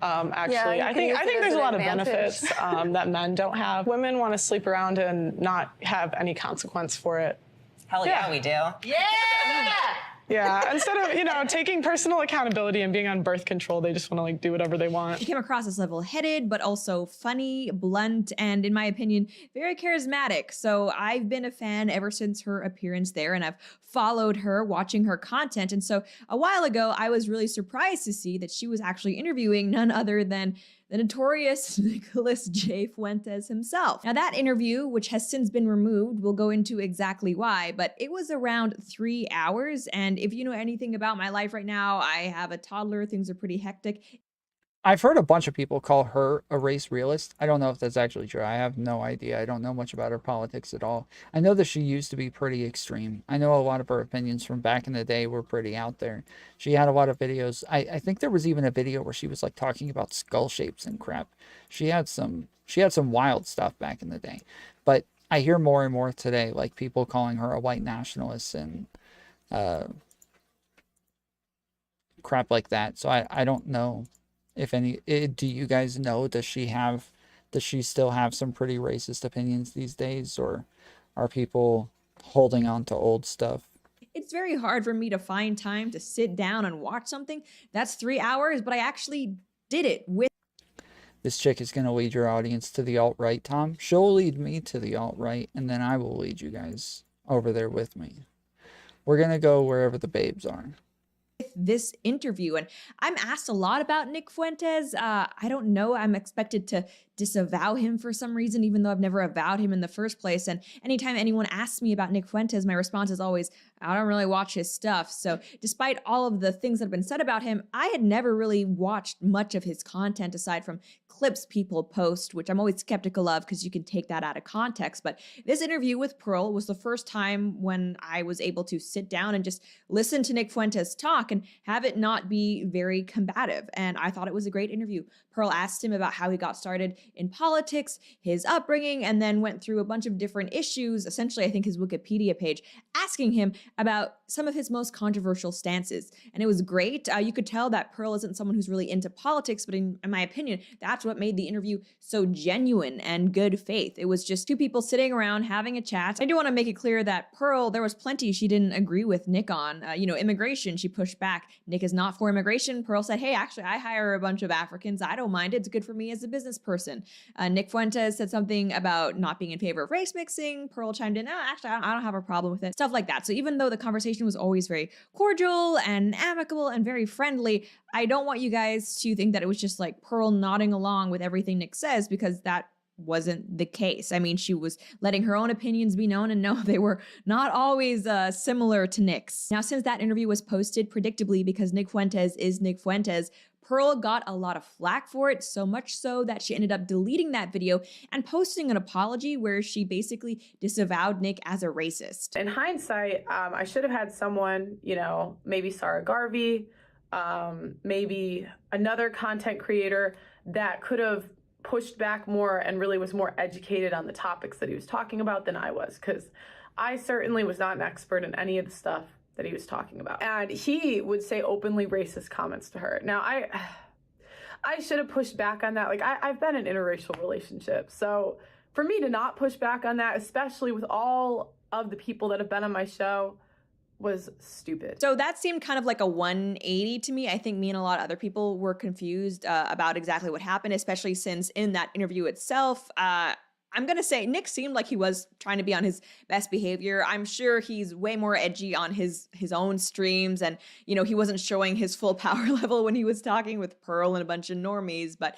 Actually, you I can think use it as there's a an lot of advantage. benefits that men don't have. Women want to sleep around and not have any consequence for it. Hell yeah, we do. Yeah! Yeah, instead of, taking personal accountability and being on birth control, they just want to like do whatever they want. She came across as level-headed, but also funny, blunt, and in my opinion, very charismatic. So I've been a fan ever since her appearance there, and I've followed her, watching her content. And so a while ago, I was really surprised to see that she was actually interviewing none other than the notorious Nicholas J. Fuentes himself. Now that interview, which has since been removed, we'll go into exactly why, but it was around 3 hours. And if you know anything about my life right now, I have a toddler, things are pretty hectic. I've heard a bunch of people call her a race realist. I don't know if that's actually true. I have no idea. I don't know much about her politics at all. I know that she used to be pretty extreme. I know a lot of her opinions from back in the day were pretty out there. She had a lot of videos. I think there was even a video where she was like talking about skull shapes and crap. She had some wild stuff back in the day. But I hear more and more today, like people calling her a white nationalist and crap like that. So I don't know. If any, do you guys know, does she still have some pretty racist opinions these days, or are people holding on to old stuff? It's very hard for me to find time to sit down and watch something that's 3 hours, but I actually did it with. This chick is going to lead your audience to the alt-right, Tom. She'll lead me to the alt-right, and then I will lead you guys over there with me. We're going to go wherever the babes are. This interview, and I'm asked a lot about Nick Fuentes. I don't know. I'm expected to disavow him for some reason, even though I've never avowed him in the first place. And anytime anyone asks me about Nick Fuentes, my response is always, I don't really watch his stuff. So despite all of the things that have been said about him, I had never really watched much of his content aside from clips people post, which I'm always skeptical of because you can take that out of context. But this interview with Pearl was the first time when I was able to sit down and just listen to Nick Fuentes talk and have it not be very combative. And I thought it was a great interview. Pearl asked him about how he got started in politics, his upbringing, and then went through a bunch of different issues, essentially I think his Wikipedia page, asking him about some of his most controversial stances. And it was great. You could tell that Pearl isn't someone who's really into politics, but in my opinion, that's what made the interview so genuine and good faith. It was just two people sitting around having a chat. I do want to make it clear that Pearl, there was plenty she didn't agree with Nick on. Immigration, she pushed back. Nick is not for immigration. Pearl said, hey, actually, I hire a bunch of Africans. I don't mind. It's good for me as a business person. Nick Fuentes said something about not being in favor of race mixing. Pearl chimed in, actually, I don't have a problem with it. Stuff like that. So even though the conversation was always very cordial and amicable and very friendly, I don't want you guys to think that it was just like Pearl nodding along with everything Nick says, because that wasn't the case. I mean, she was letting her own opinions be known, and no, they were not always similar to Nick's. Now, since that interview was posted, predictably, because Nick Fuentes is Nick Fuentes, Pearl got a lot of flack for it, so much so that she ended up deleting that video and posting an apology where she basically disavowed Nick as a racist. In hindsight, I should have had someone, maybe Sarah Garvey, maybe another content creator that could have pushed back more and really was more educated on the topics that he was talking about than I was, because I certainly was not an expert in any of the stuff that he was talking about. And he would say openly racist comments to her. Now, I should have pushed back on that. Like, I've been in interracial relationships. So for me to not push back on that, especially with all of the people that have been on my show, was stupid. So that seemed kind of like a 180 to me. I think me and a lot of other people were confused about exactly what happened, especially since in that interview itself, I'm going to say Nick seemed like he was trying to be on his best behavior. I'm sure he's way more edgy on his own streams, and he wasn't showing his full power level when he was talking with Pearl and a bunch of normies, but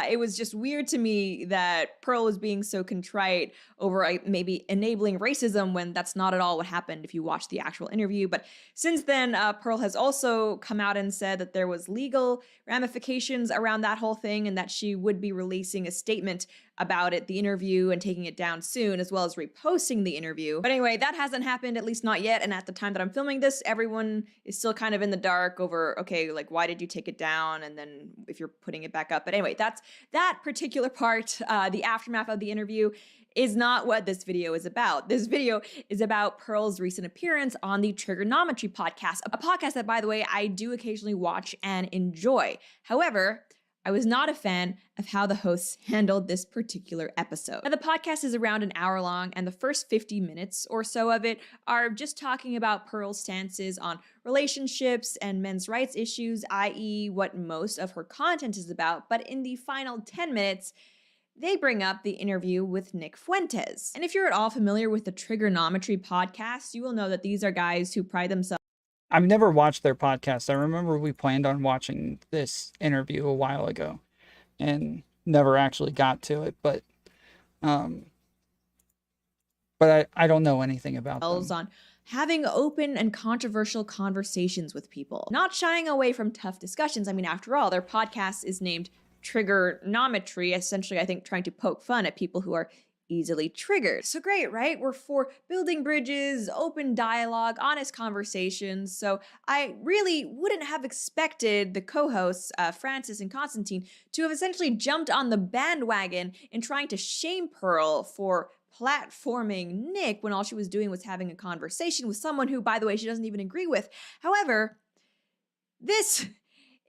it was just weird to me that Pearl was being so contrite over maybe enabling racism when that's not at all what happened if you watch the actual interview. But since then, Pearl has also come out and said that there was legal ramifications around that whole thing and that she would be releasing a statement about it, the interview, and taking it down soon, as well as reposting the interview. But anyway, that hasn't happened, at least not yet. And at the time that I'm filming this, everyone is still kind of in the dark over, okay, like, why did you take it down? And then if you're putting it back up. But anyway, that's that particular part, the aftermath of the interview, is not what this video is about. This video is about Pearl's recent appearance on the Trigonometry podcast, a podcast that, by the way, I do occasionally watch and enjoy. However, I was not a fan of how the hosts handled this particular episode. Now, the podcast is around an hour long, and the first 50 minutes or so of it are just talking about Pearl's stances on relationships and men's rights issues, i.e. what most of her content is about. But in the final 10 minutes, they bring up the interview with Nick Fuentes. And if you're at all familiar with the Trigonometry podcast, you will know that these are guys who pride themselves. I've never watched their podcast. I remember we planned on watching this interview a while ago and never actually got to it, but I don't know anything about them. On having open and controversial conversations with people, not shying away from tough discussions. I mean, after all, their podcast is named Trigonometry, essentially, I think, trying to poke fun at people who are easily triggered. So great, right? We're for building bridges, open dialogue, honest conversations. So I really wouldn't have expected the co-hosts, Francis and Constantine, to have essentially jumped on the bandwagon in trying to shame Pearl for platforming Nick when all she was doing was having a conversation with someone who, by the way, she doesn't even agree with. However, this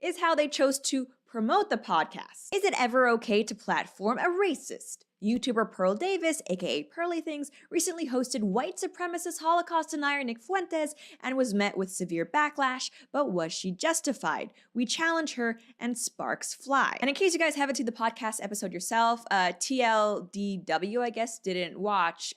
is how they chose to promote the podcast. Is it ever okay to platform a racist? YouTuber Pearl Davis, aka Pearly Things, recently hosted white supremacist Holocaust denier Nick Fuentes and was met with severe backlash, but was she justified? We challenge her and sparks fly. And in case you guys haven't seen the podcast episode yourself, TLDW, I guess, didn't watch,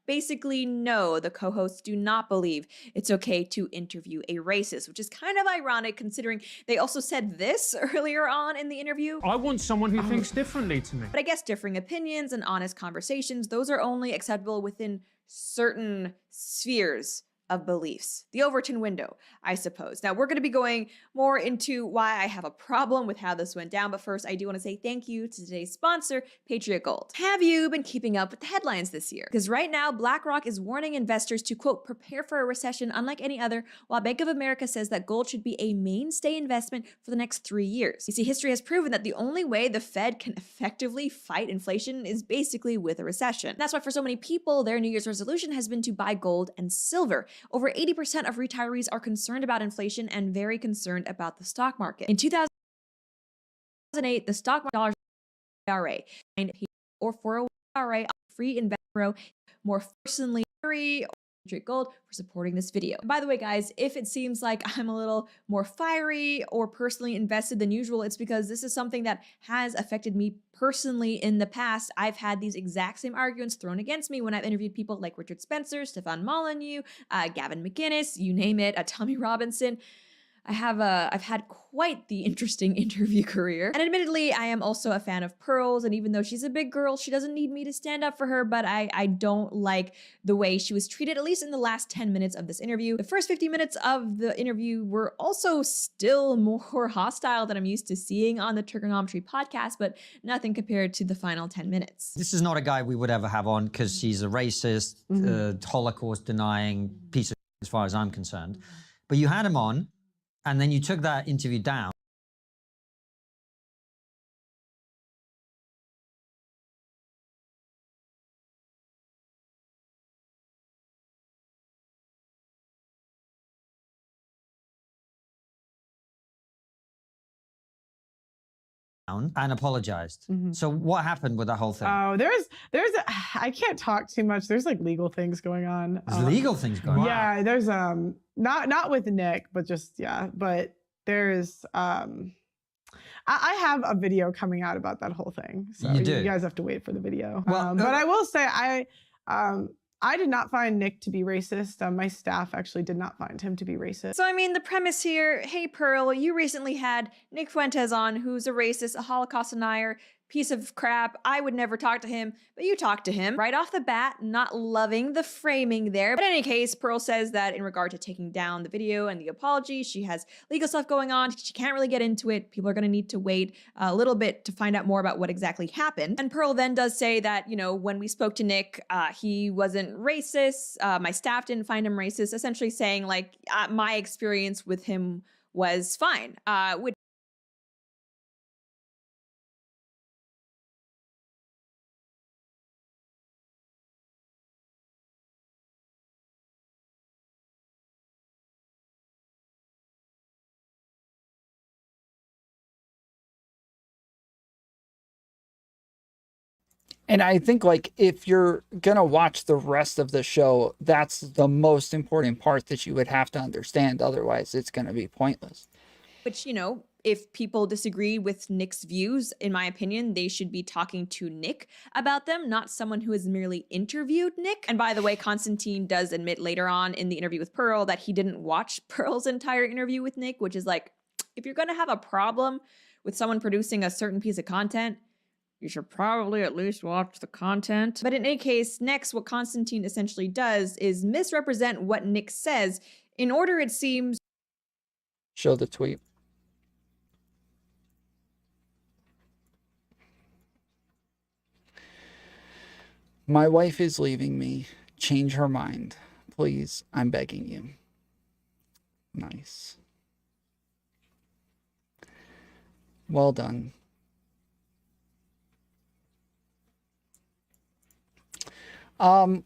basically, no, the co-hosts do not believe it's okay to interview a racist, which is kind of ironic considering they also said this earlier on in the interview. I want someone who thinks differently to me. But I guess differing opinions and honest conversations, those are only acceptable within certain spheres of beliefs. The Overton window, I suppose. Now, we're going to be going more into why I have a problem with how this went down, but first, I do want to say thank you to today's sponsor, Patriot Gold. Have you been keeping up with the headlines this year? Because right now, BlackRock is warning investors to, quote, prepare for a recession unlike any other, while Bank of America says that gold should be a mainstay investment for the next 3 years. You see, history has proven that the only way the Fed can effectively fight inflation is basically with a recession. That's why for so many people, their New Year's resolution has been to buy gold and silver. over 80% of retirees are concerned about inflation and very concerned about the stock market. In 2008, the stock market IRA or 401 IRA free investment more personally Gold for supporting this video. By the way, guys, if it seems like I'm a little more fiery or personally invested than usual, it's because this is something that has affected me personally in the past. I've had these exact same arguments thrown against me when I've interviewed people like Richard Spencer, Stefan Molyneux, Gavin McInnes, you name it, Tommy Robinson. I've had quite the interesting interview career. And admittedly, I am also a fan of Pearl's, and even though she's a big girl, she doesn't need me to stand up for her, but I don't like the way she was treated, at least in the last 10 minutes of this interview. The first 50 minutes of the interview were also still more hostile than I'm used to seeing on the Trigonometry podcast, but nothing compared to the final 10 minutes. This is not a guy we would ever have on because he's a racist, Holocaust denying piece of shit as far as I'm concerned. But you had him on, and then you took that interview down. And apologized. So what happened with that whole thing? Oh, I can't talk too much. There's like legal things going on. There's legal things going on. Yeah, there's not with Nick, but just but there's I have a video coming out about that whole thing. So you guys have to wait for the video. Well, but I will say I did not find Nick to be racist. My staff actually did not find him to be racist. So, I mean, the premise here, hey, Pearl, you recently had Nick Fuentes on, who's a racist, a Holocaust denier, piece of crap. I would never talk to him, but you talked to him right off the bat, not loving the framing there. But in any case, Pearl says that in regard to taking down the video and the apology, she has legal stuff going on. She can't really get into it. People are going to need to wait a little bit to find out more about what exactly happened. And Pearl then does say that, you know, when we spoke to Nick, he wasn't racist. My staff didn't find him racist, essentially saying like my experience with him was fine, which And I think, like, if you're going to watch the rest of the show, that's the most important part that you would have to understand. Otherwise, it's going to be pointless. Which, you know, if people disagree with Nick's views, in my opinion, they should be talking to Nick about them, not someone who has merely interviewed Nick. And by the way, Constantine does admit later on in the interview with Pearl that he didn't watch Pearl's entire interview with Nick, which is like, if you're going to have a problem with someone producing a certain piece of content, you should probably at least watch the content. But in any case, next, what Constantine essentially does is misrepresent what Nick says in order, it seems. Show the tweet. My wife is leaving me. Change her mind. Please, I'm begging you. Nice. Well done.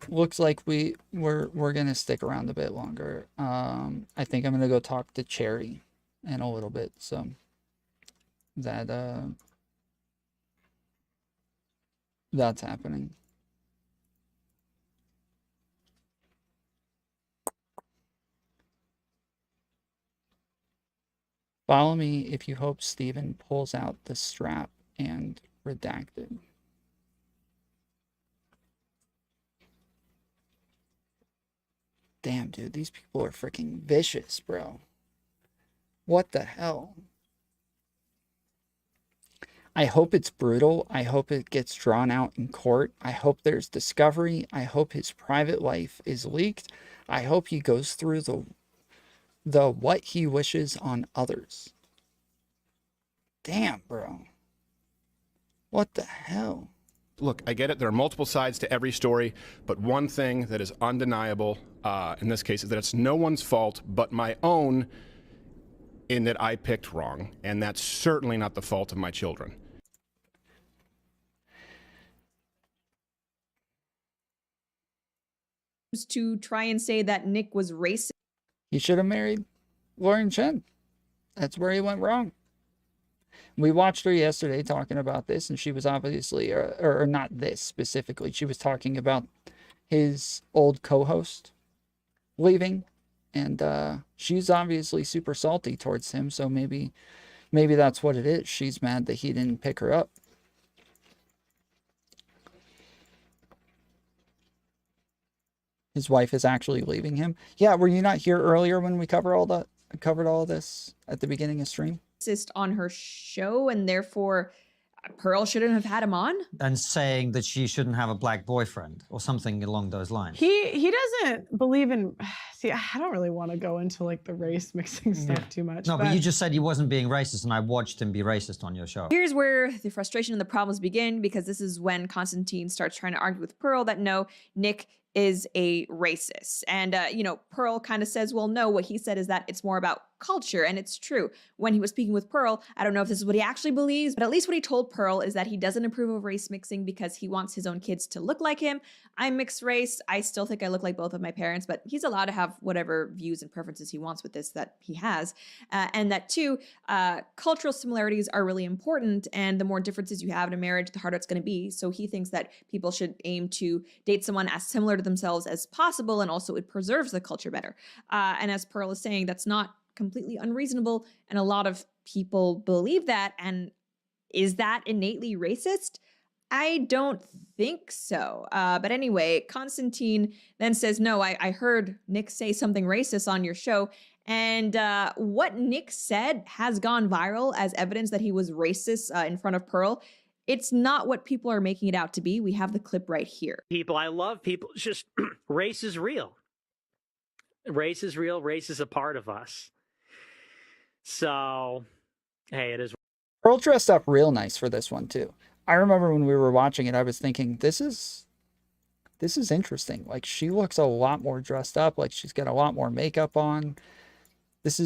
Looks like we're gonna stick around a bit longer. I think I'm gonna go talk to Chaeiry in a little bit, so that's happening. Follow me if you hope Steven pulls out the strap and redacted. Damn, dude, these people are freaking vicious, bro. What the hell? I hope it's brutal. I hope it gets drawn out in court. I hope there's discovery. I hope his private life is leaked. I hope he goes through the what he wishes on others. Damn, bro. What the hell? Look, I get it. There are multiple sides to every story, but one thing that is undeniable in this case is that it's no one's fault but my own in that I picked wrong, and that's certainly not the fault of my children. to try and say that Nick was racist. He should have married Lauren Chen. That's where he went wrong. We watched her yesterday talking about this, and she was obviously, or not this specifically, she was talking about his old co-host leaving, and she's obviously super salty towards him, so maybe that's what it is. She's mad that he didn't pick her up. His wife is actually leaving him. Yeah, were you not here earlier when we covered all this at the beginning of stream? On her show, and therefore Pearl shouldn't have had him on. And saying that she shouldn't have a black boyfriend or something along those lines. He doesn't believe in. See, I don't really want to go into like the race mixing stuff too much. No, but you just said he wasn't being racist, and I watched him be racist on your show. Here's where the frustration and the problems begin, because this is when Constantine starts trying to argue with Pearl that no, Nick is a racist. And, Pearl kind of says, well, no, what he said is that it's more about culture. And it's true. When he was speaking with Pearl, I don't know if this is what he actually believes, but at least what he told Pearl is that he doesn't approve of race mixing because he wants his own kids to look like him. I'm mixed race. I still think I look like both of my parents, but he's allowed to have whatever views and preferences he wants with this that he has. And that too, cultural similarities are really important. And the more differences you have in a marriage, the harder it's going to be. So he thinks that people should aim to date someone as similar to themselves as possible. And also it preserves the culture better. And as Pearl is saying, that's not completely unreasonable. And a lot of people believe that. And is that innately racist? I don't think so. But anyway, Constantine then says, no, I heard Nick say something racist on your show. And what Nick said has gone viral as evidence that he was racist in front of Pearl. It's not what people are making it out to be. We have the clip right here. People, I love people. It's just race is real. Race is real. Race is a part of us. So, hey, it is. Pearl dressed up real nice for this one too. I remember when we were watching it, I was thinking, this is interesting. Like, she looks a lot more dressed up. Like, she's got a lot more makeup on. There's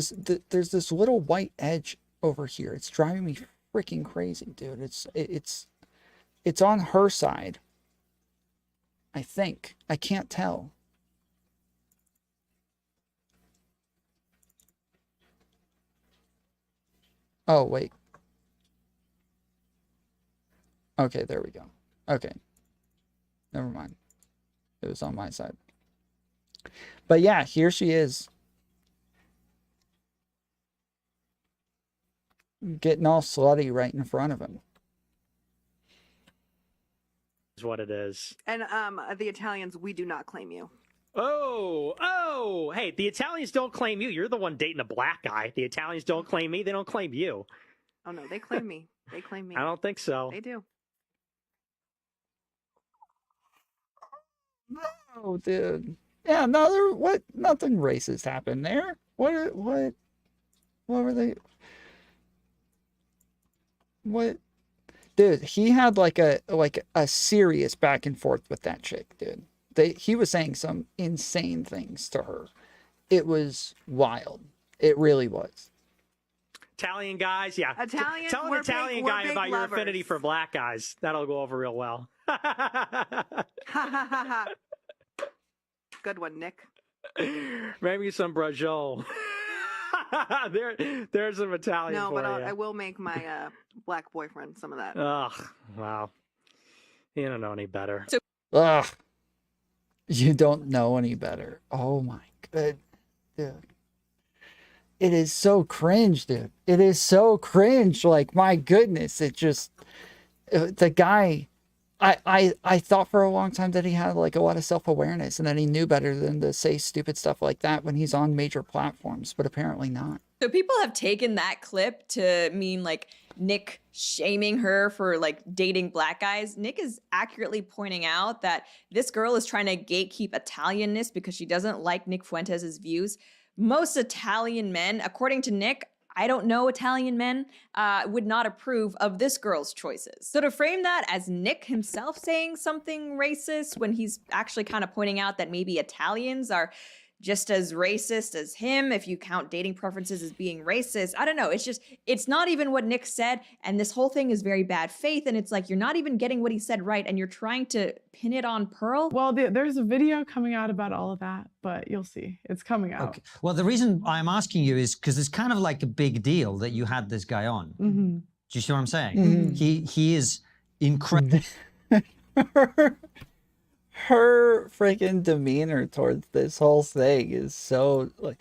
this little white edge over here. It's driving me freaking crazy, dude. It's on her side. I think. I can't tell. Oh, wait. Okay, there we go. Okay. Never mind. It was on my side. But yeah, here she is. Getting all slutty right in front of him. Is what it is. And the Italians, we do not claim you. Oh, hey, the Italians don't claim you. You're the one dating a black guy. The Italians don't claim me. They don't claim you. Oh, no, they claim me. They claim me. I don't think so. They do. No, dude. Yeah, no, nothing racist happened there. What were they? What? Dude, he had like a serious back and forth with that chick, dude. He was saying some insane things to her. It was wild. It really was. Italian guys, yeah. Tell an Italian guy about your affinity for black guys. That'll go over real well. Good one, Nick. Maybe some brajol. There's some Italian. No, but you. I will make my black boyfriend some of that. Ugh, wow. You don't know any better. Ugh. You don't know any better. Oh my god, dude. It is so cringe, dude. It is so cringe. Like, my goodness, it just, the guy, I thought for a long time that he had like a lot of self-awareness and that he knew better than to say stupid stuff like that when he's on major platforms, but apparently not. So people have taken that clip to mean like Nick shaming her for like dating black guys. Nick is accurately pointing out that this girl is trying to gatekeep Italianness because she doesn't like Nick Fuentes' views. Most Italian men, according to Nick, I don't know Italian men, would not approve of this girl's choices. So to frame that as Nick himself saying something racist when he's actually kind of pointing out that maybe Italians are just as racist as him, if you count dating preferences as being racist. I don't know. It's not even what Nick said. And this whole thing is very bad faith. And it's like, you're not even getting what he said right. And you're trying to pin it on Pearl. Well, there's a video coming out about all of that, but you'll see. It's coming out. Okay. Well, the reason I'm asking you is because it's kind of like a big deal that you had this guy on. Mm-hmm. Do you see what I'm saying? Mhm. He is incredible. Her freaking demeanor towards this whole thing is so like,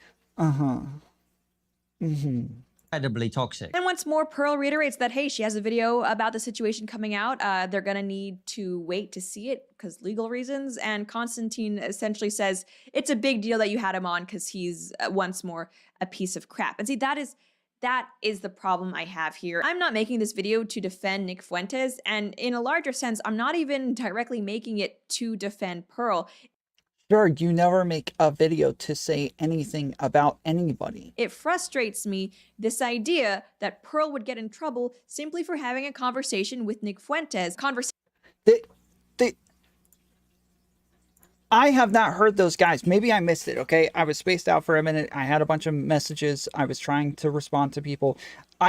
incredibly toxic. And once more, Pearl reiterates that, hey, she has a video about the situation coming out. They're going to need to wait to see it because legal reasons. And Constantine essentially says it's a big deal that you had him on because he's once more a piece of crap. And see, that is the problem I have here. I'm not making this video to defend Nick Fuentes. And in a larger sense, I'm not even directly making it to defend Pearl. Sure, you never make a video to say anything about anybody. It frustrates me, this idea that Pearl would get in trouble simply for having a conversation with Nick Fuentes. I have not heard those guys. Maybe I missed it, okay? I was spaced out for a minute. I had a bunch of messages. I was trying to respond to people.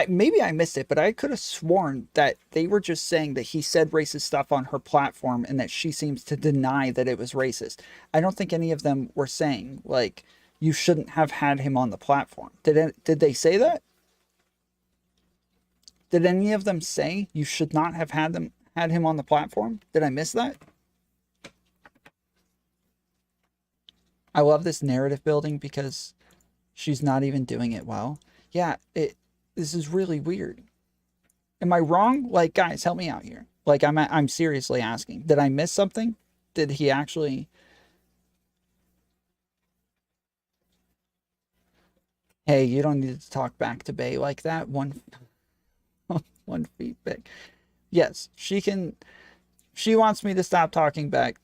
Maybe I missed it, but I could have sworn that they were just saying that he said racist stuff on her platform and that she seems to deny that it was racist. I don't think any of them were saying, like, you shouldn't have had him on the platform. Did they say that? Did any of them say you should not have had him on the platform? Did I miss that? I love this narrative building because she's not even doing it well. Yeah, this is really weird. Am I wrong? Like, guys, help me out here. Like, I'm seriously asking. Did I miss something? Did he actually... Hey, you don't need to talk back to Bae like that. One feet big. Yes, she can... She wants me to stop talking back.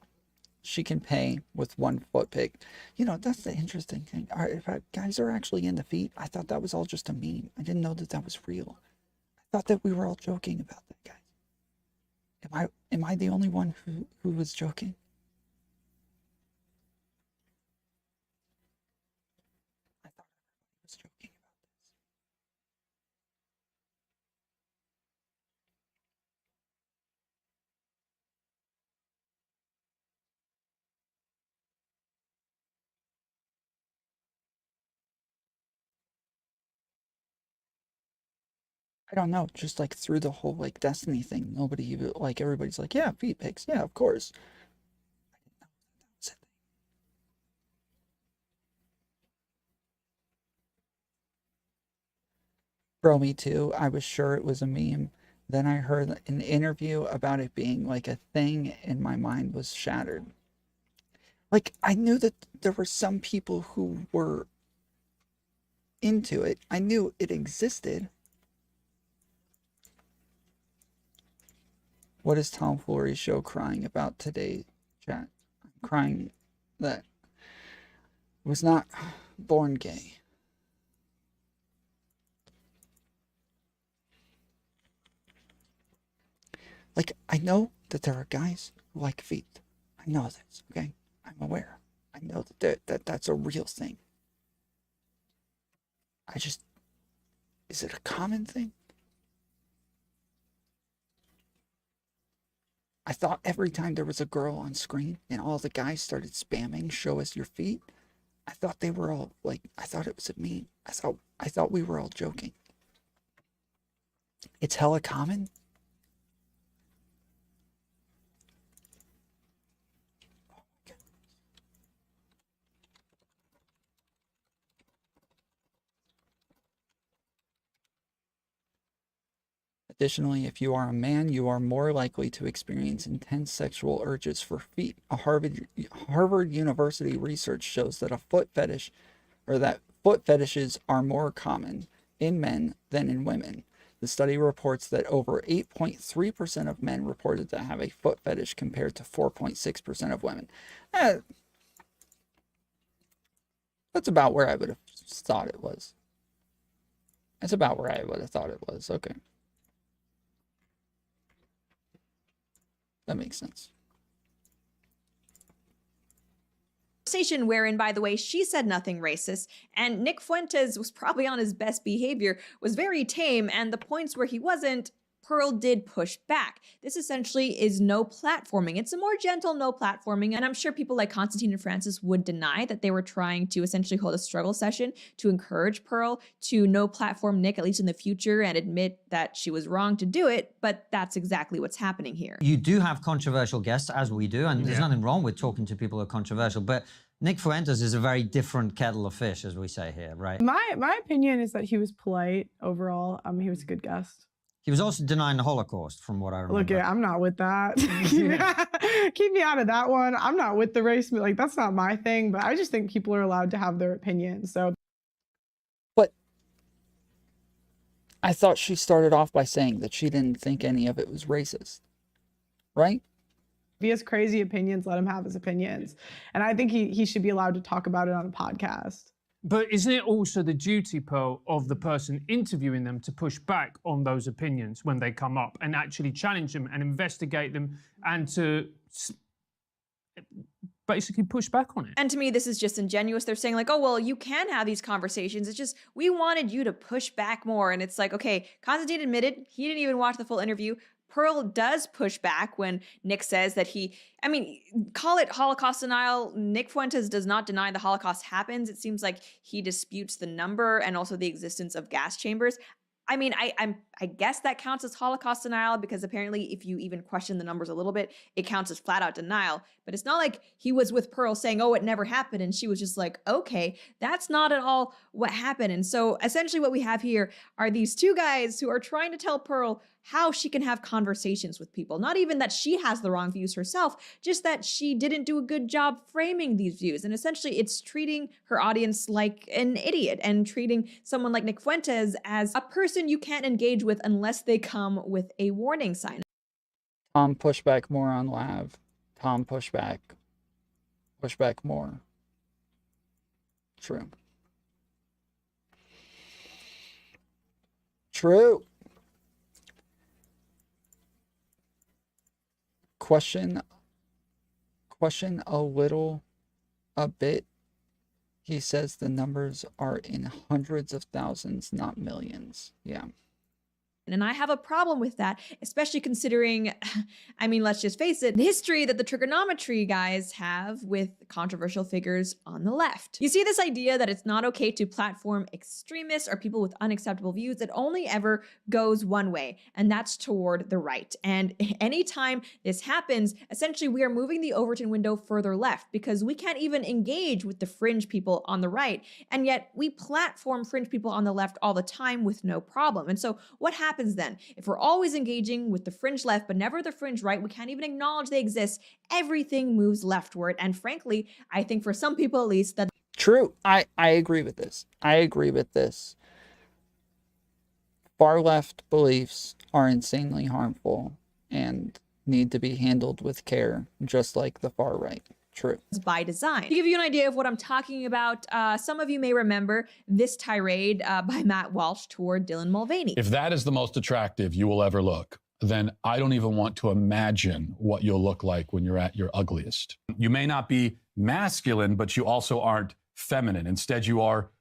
She can pay with 1 foot pig. You know, that's the interesting thing. If guys are actually into feet, I thought that was all just a meme. I didn't know that that was real. I thought that we were all joking about that, guys. Am I the only one who was joking? I thought I was joking about this. I don't know, just like through the whole like Destiny thing, nobody even, like, everybody's like, yeah, feet pics, yeah, of course. Bro, me too. I was sure it was a meme. Then I heard an interview about it being like a thing and my mind was shattered. Like, I knew that there were some people who were into it. I knew it existed. What is Tom Foolery's show crying about today, chat? I'm crying that I was not born gay. Like, I know that there are guys who like feet. I know this, okay? I'm aware. I know that that's a real thing. Is it a common thing? I thought every time there was a girl on screen and all the guys started spamming, show us your feet, I thought they were all like, I thought it was a meme. I thought we were all joking. It's hella common. Additionally, if you are a man, you are more likely to experience intense sexual urges for feet. A Harvard University research shows that foot fetishes are more common in men than in women. The study reports that over 8.3% of men reported to have a foot fetish compared to 4.6% of women. That's about where I would have thought it was. That's about where I would have thought it was. Okay. That makes sense. conversation wherein, by the way, she said nothing racist, and Nick Fuentes was probably on his best behavior, was very tame, and the points where he wasn't, Pearl did push back. This essentially is no platforming. It's a more gentle no platforming, and I'm sure people like Constantine and Francis would deny that they were trying to essentially hold a struggle session to encourage Pearl to no platform Nick, at least in the future, and admit that she was wrong to do it, but that's exactly what's happening here. You do have controversial guests, as we do, and there's nothing wrong with talking to people who are controversial, but Nick Fuentes is a very different kettle of fish, as we say here, right? My opinion is that he was polite overall. He was a good guest. He was also denying the Holocaust, from what I remember. Look, I'm not with that. Keep me out of that one. I'm not with the race. Like, that's not my thing, but I just think people are allowed to have their opinions. So, but I thought she started off by saying that she didn't think any of it was racist, right? If he has crazy opinions, let him have his opinions. And I think he should be allowed to talk about it on a podcast. But isn't it also the duty, Pearl, of the person interviewing them to push back on those opinions when they come up and actually challenge them and investigate them and to basically push back on it? And to me, this is just ingenuous. They're saying like, oh, well, you can have these conversations. It's just, we wanted you to push back more. And it's like, okay, Constantine admitted he didn't even watch the full interview. Pearl does push back when Nick says that call it Holocaust denial. Nick Fuentes does not deny the Holocaust happens. It seems like he disputes the number and also the existence of gas chambers. I guess that counts as Holocaust denial because apparently if you even question the numbers a little bit, it counts as flat out denial. But it's not like he was with Pearl saying, oh, it never happened. And she was just like, okay, that's not at all what happened. And so essentially what we have here are these two guys who are trying to tell Pearl how she can have conversations with people. Not even that she has the wrong views herself, just that she didn't do a good job framing these views. And essentially it's treating her audience like an idiot and treating someone like Nick Fuentes as a person you can't engage with unless they come with a warning sign. Tom push back more on Lav. Tom push back more. True. Question a bit. He says the numbers are in hundreds of thousands, not millions. Yeah. And I have a problem with that, especially considering, let's just face it, the history that the trigonometry guys have with controversial figures on the left. You see this idea that it's not okay to platform extremists or people with unacceptable views. It only ever goes one way, and that's toward the right. And anytime this happens, essentially we are moving the Overton window further left because we can't even engage with the fringe people on the right. And yet we platform fringe people on the left all the time with no problem. And so what happens then? If we're always engaging with the fringe left, but never the fringe right, we can't even acknowledge they exist, everything moves leftward. And frankly, I think for some people at least that... True. I agree with this. Far left beliefs are insanely harmful and need to be handled with care, just like the far right. True. By design. To give you an idea of what I'm talking about, some of you may remember this tirade by Matt Walsh toward Dylan Mulvaney. If that is the most attractive you will ever look, then I don't even want to imagine what you'll look like when you're at your ugliest. You may not be masculine, but you also aren't feminine. Instead, you are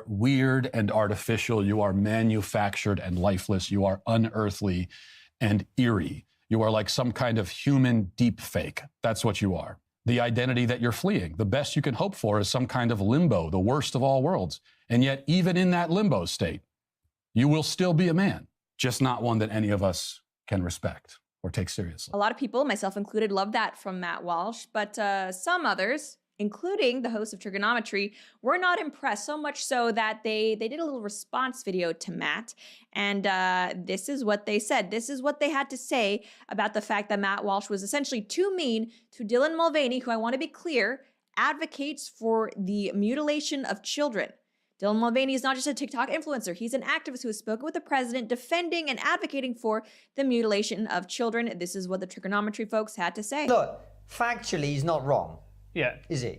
weird and artificial. You are manufactured and lifeless. You are unearthly and eerie. You are like some kind of human deep fake. That's what you are. The identity that you're fleeing. The best you can hope for is some kind of limbo, the worst of all worlds. And yet, even in that limbo state, you will still be a man, just not one that any of us can respect or take seriously. A lot of people, myself included, love that from Matt Walsh, but some others, including the host of Trigonometry, were not impressed, so much so that they did a little response video to Matt, and this is what they said. This is what they had to say about the fact that Matt Walsh was essentially too mean to Dylan Mulvaney, who, I want to be clear, advocates for the mutilation of children. Dylan Mulvaney is not just a TikTok influencer. He's an activist who has spoken with the president defending and advocating for the mutilation of children. This is what the Trigonometry folks had to say. Look, factually, he's not wrong. Yeah. Is he?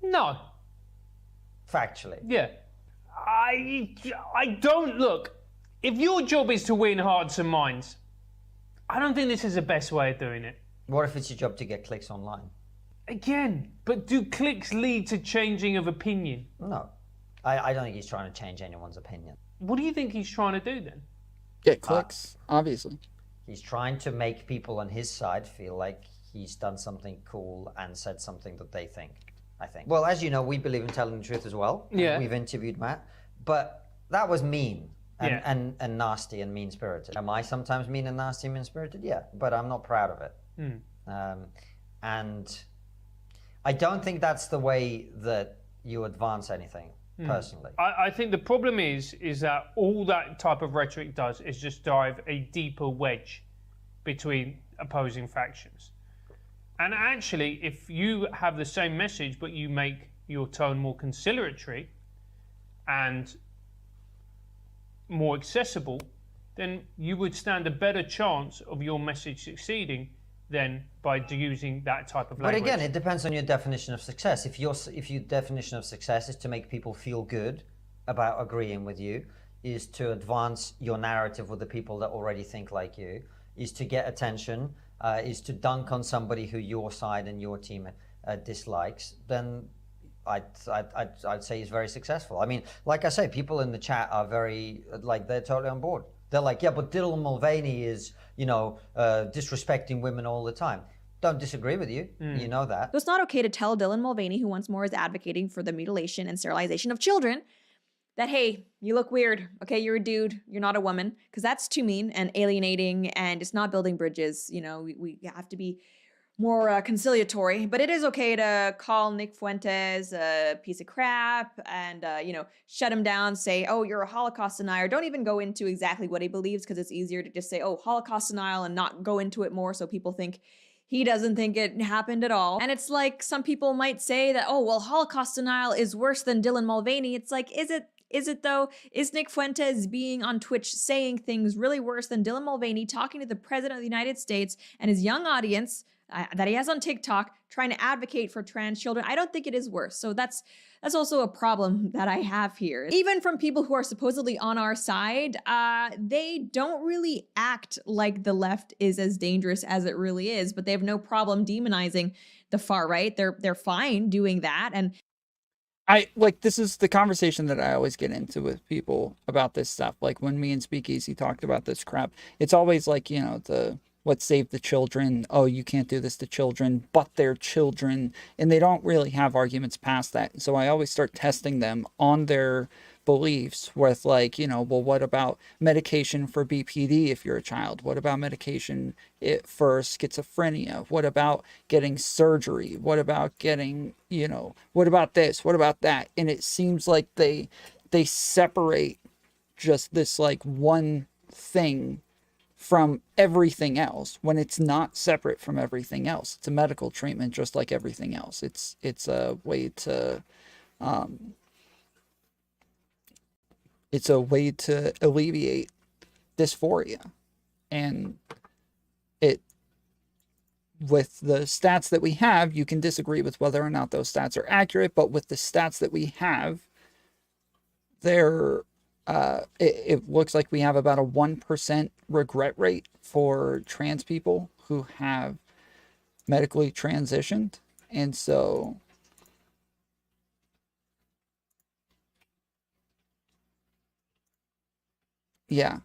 No. Factually. Yeah. I don't look. If your job is to win hearts and minds, I don't think this is the best way of doing it. What if it's your job to get clicks online? Again, but do clicks lead to changing of opinion? No. I don't think he's trying to change anyone's opinion. What do you think he's trying to do then? Get clicks, obviously. He's trying to make people on his side feel like he's done something cool and said something that they think, I think. Well, as you know, we believe in telling the truth as well. Yeah. We've interviewed Matt. But that was mean and, Yeah. and nasty and mean-spirited. Am I sometimes mean and nasty and mean-spirited? Yeah, but I'm not proud of it. And I don't think that's the way that you advance anything, personally. I think the problem is that all that type of rhetoric does is just dive a deeper wedge between opposing factions. And actually, if you have the same message, but you make your tone more conciliatory and more accessible, then you would stand a better chance of your message succeeding than by using that type of language. But again, it depends on your definition of success. If your definition of success is to make people feel good about agreeing with you, is to advance your narrative with the people that already think like you, is to get attention, is to dunk on somebody who your side and your team dislikes, then I'd say he's very successful. I mean, like I say, people in the chat are very, like, they're totally on board. They're like, yeah, but Dylan Mulvaney is, disrespecting women all the time. Don't disagree with you. You know that. So it's not okay to tell Dylan Mulvaney, who once more is advocating for the mutilation and sterilization of children, that, hey, you look weird. Okay, you're a dude. You're not a woman. Because that's too mean and alienating, and it's not building bridges. We have to be more conciliatory. But it is okay to call Nick Fuentes a piece of crap and, shut him down, say, oh, you're a Holocaust denier. Don't even go into exactly what he believes, because it's easier to just say, oh, Holocaust denial, and not go into it more so people think he doesn't think it happened at all. And it's like some people might say that, oh, well, Holocaust denial is worse than Dylan Mulvaney. It's like, is it though? Is Nick Fuentes being on Twitch saying things really worse than Dylan Mulvaney talking to the President of the United States and his young audience that he has on TikTok trying to advocate for trans children? I don't think it is worse. So that's also a problem that I have here. Even from people who are supposedly on our side, they don't really act like the left is as dangerous as it really is, but they have no problem demonizing the far right. They're fine doing that. And this is the conversation that I always get into with people about this stuff. Like when me and Speakeasy talked about this crap, it's always like, let's save the children. Oh, you can't do this to children, but they're children. And they don't really have arguments past that. So I always start testing them on their beliefs with like, well, what about medication for BPD if you're a child? What about medication for schizophrenia? What about getting surgery? What about getting, what about this? What about that? And it seems like they separate just this like one thing from everything else when it's not separate from everything else. It's a medical treatment just like everything else. It's a way to alleviate dysphoria. And with the stats that we have, you can disagree with whether or not those stats are accurate, but with the stats that we have, it looks like we have about a 1% regret rate for trans people who have medically transitioned. And so yeah.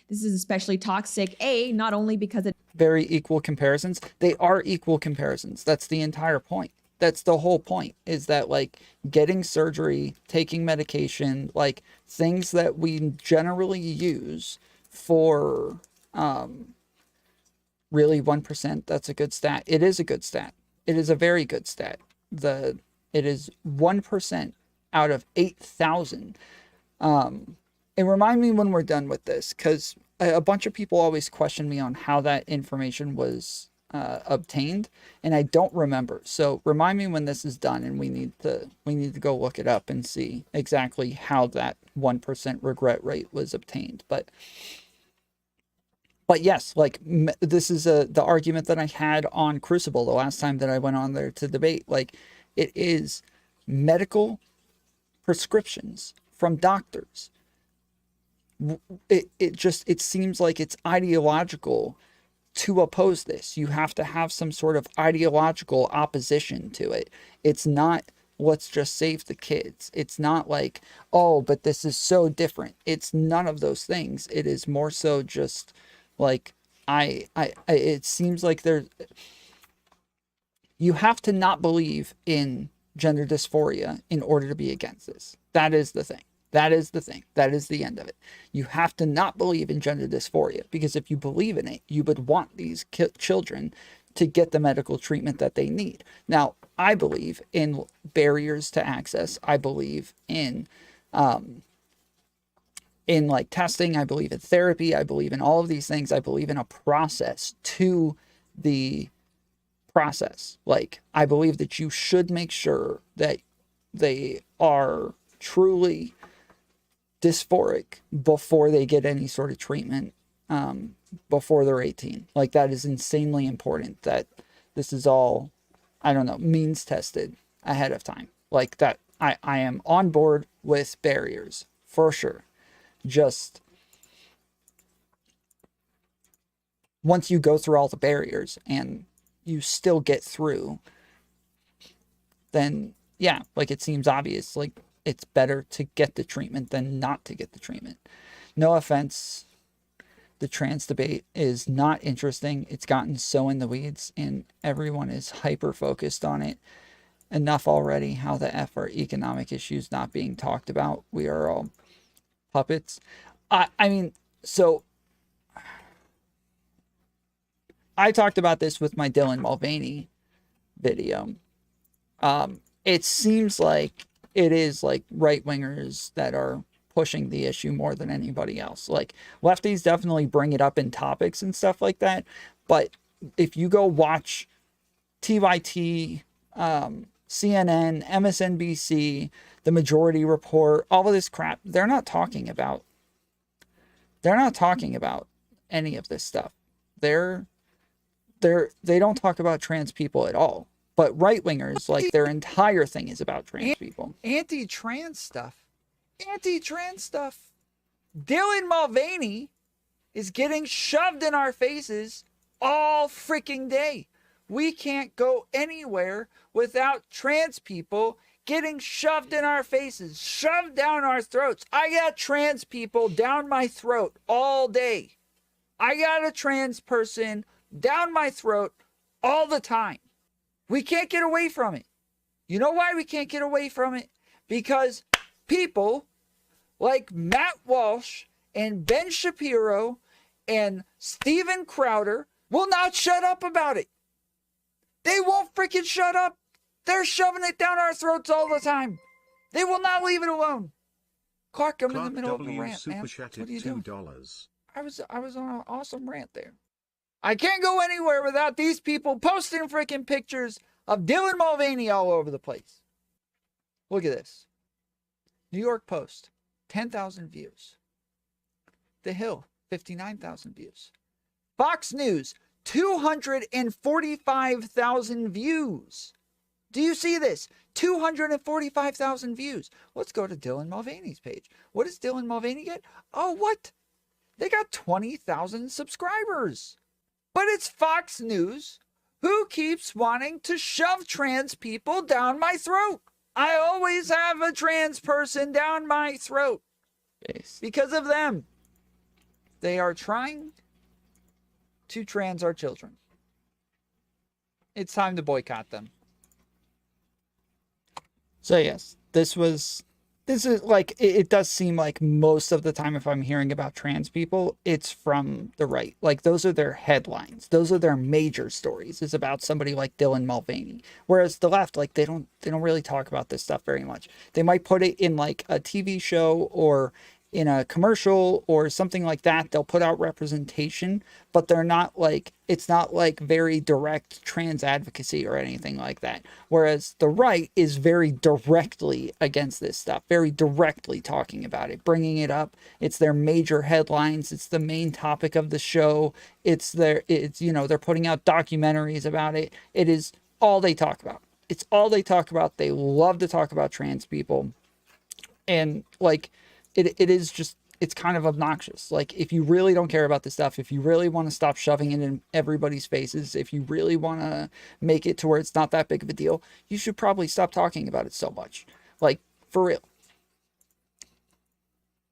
This is especially toxic, not only because it very equal comparisons. They are equal comparisons. That's the entire point. That's the whole point, is that like getting surgery, taking medication, like things that we generally use for really 1%. That's a good stat. It is a good stat. It is a very good stat. It is 1% out of 8,000. And remind me when we're done with this, because a bunch of people always question me on how that information was obtained, and I don't remember. So remind me when this is done, and we need to go look it up and see exactly how that 1% regret rate was obtained. But yes, like this is the argument that I had on Crucible the last time that I went on there to debate. Like, it is medical prescriptions from doctors. It seems like it's ideological to oppose this. You have to have some sort of ideological opposition to it. It's not, let's just save the kids. It's not like, oh, but this is so different. It's none of those things. It is more so just like, it seems like you have to not believe in gender dysphoria in order to be against this. That is the thing. That is the thing. That is the end of it. You have to not believe in gender dysphoria, because if you believe in it, you would want these children to get the medical treatment that they need. Now, I believe in barriers to access. I believe in like testing. I believe in therapy. I believe in all of these things. I believe in a process to the process. Like, I believe that you should make sure that they are truly dysphoric before they get any sort of treatment before they're 18. Like, that is insanely important, that this is all, I don't know, means tested ahead of time. Like that, I am on board with barriers for sure. Just once you go through all the barriers and you still get through, then yeah, like, it seems obvious, like, it's better to get the treatment than not to get the treatment. No offense, the trans debate is not interesting. It's gotten so in the weeds and everyone is hyper focused on it. Enough already. How the F are economic issues not being talked about? We are all puppets. I mean, so I talked about this with my Dylan Mulvaney video. It seems like it is like right-wingers that are pushing the issue more than anybody else. Like, lefties definitely bring it up in topics and stuff like that. But if you go watch TYT, CNN, MSNBC, The Majority Report, all of this crap, they're not talking about any of this stuff. They don't talk about trans people at all. But right-wingers, like, their entire thing is about trans people. Anti-trans stuff. Dylan Mulvaney is getting shoved in our faces all freaking day. We can't go anywhere without trans people getting shoved in our faces, shoved down our throats. I got trans people down my throat all day. I got a trans person down my throat all the time. We can't get away from it. You know why we can't get away from it? Because people like Matt Walsh and Ben Shapiro and Steven Crowder will not shut up about it. They won't freaking shut up. They're shoving it down our throats all the time. They will not leave it alone. Clark, I'm in the middle of a rant, man. What are you doing? I was on an awesome rant there. I can't go anywhere without these people posting freaking pictures of Dylan Mulvaney all over the place. Look at this. New York Post, 10,000 views. The Hill, 59,000 views. Fox News, 245,000 views. Do you see this? 245,000 views. Let's go to Dylan Mulvaney's page. What does Dylan Mulvaney get? Oh, what? They got 20,000 subscribers. But it's Fox News who keeps wanting to shove trans people down my throat. I always have a trans person down my throat. Because of them. They are trying to trans our children. It's time to boycott them. So yes, this is like, it does seem like most of the time if I'm hearing about trans people, it's from the right. Like, those are their headlines. Those are their major stories, is about somebody like Dylan Mulvaney. Whereas the left, like, they don't really talk about this stuff very much. They might put it in like a TV show or in a commercial or something like that. They'll put out representation, but they're not like, it's not like very direct trans advocacy or anything like that. Whereas the right is very directly against this stuff, very directly talking about it, bringing it up. It's their major headlines. It's the main topic of the show. It's you know, they're putting out documentaries about it. It is all they talk about. It's all they talk about. They love to talk about trans people. And like, it is just, it's kind of obnoxious. Like, if you really don't care about this stuff, if you really want to stop shoving it in everybody's faces, if you really want to make it to where it's not that big of a deal, you should probably stop talking about it so much. Like, for real.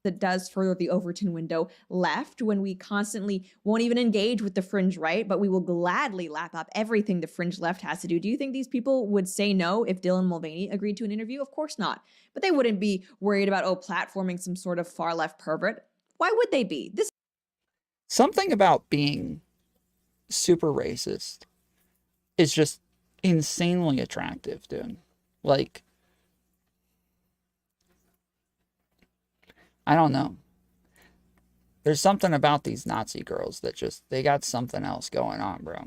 That does further the Overton window left, when we constantly won't even engage with the fringe right, but we will gladly lap up everything the fringe left has to do. Do you think these people would say no if Dylan Mulvaney agreed to an interview? Of course not. But they wouldn't be worried about, platforming some sort of far left pervert. Why would they be? This Something about being super racist is just insanely attractive, dude. Like, I don't know. There's something about these Nazi girls that just, they got something else going on, bro.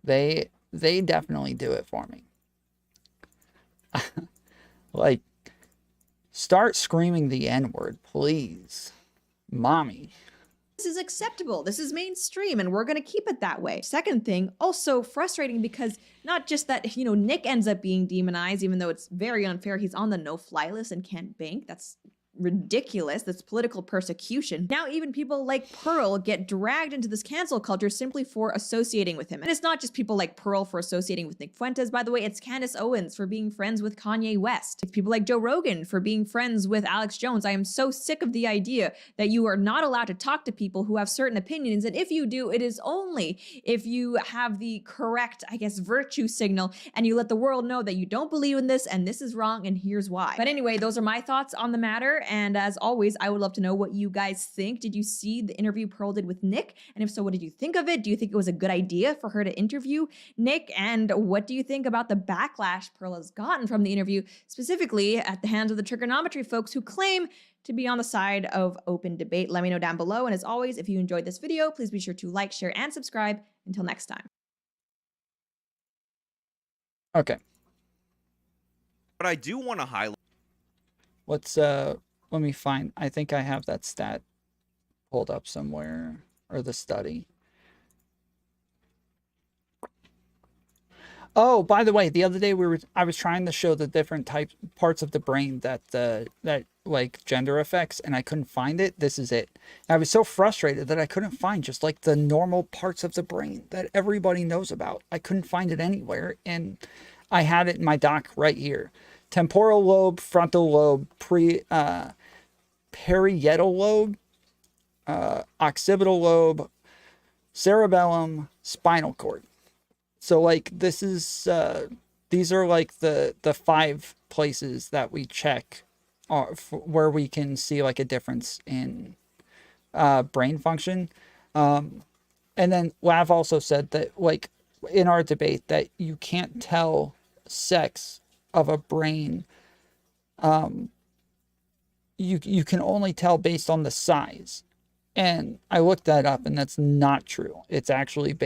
They definitely do it for me. Like, start screaming the N-word, please. Mommy. is acceptable. This is mainstream, and we're going to keep it that way. Second thing, also frustrating because not just that, Nick ends up being demonized, even though it's very unfair. He's on the no-fly list and can't bank. That's ridiculous. That's political persecution. Now even people like Pearl get dragged into this cancel culture simply for associating with him. And it's not just people like Pearl for associating with Nick Fuentes, by the way. It's Candace Owens for being friends with Kanye West. It's people like Joe Rogan for being friends with Alex Jones. I am so sick of the idea that you are not allowed to talk to people who have certain opinions, and if you do, it is only if you have the correct, virtue signal, and you let the world know that you don't believe in this and this is wrong and here's why. But anyway, those are my thoughts on the matter. And as always, I would love to know what you guys think. Did you see the interview Pearl did with Nick? And if so, what did you think of it? Do you think it was a good idea for her to interview Nick? And what do you think about the backlash Pearl has gotten from the interview, specifically at the hands of the trigonometry folks who claim to be on the side of open debate? Let me know down below. And as always, if you enjoyed this video, please be sure to like, share, and subscribe. Until next time. Okay. But I do want to highlight. Let's let me find, I think I have that stat pulled up somewhere, or the study. Oh, by the way, the other day I was trying to show the different parts of the brain that like gender affects, and I couldn't find it. This is it. I was so frustrated that I couldn't find just like the normal parts of the brain that everybody knows about. I couldn't find it anywhere, and I had it in my doc right here. Temporal lobe, frontal lobe, parietal lobe, occipital lobe, cerebellum, spinal cord. So like this is these are like the 5 places that we check where we can see like a difference in brain function. And then Lav also said that like in our debate that you can't tell sex of a brain. You can only tell based on the size. And I looked that up, and that's not true. It's actually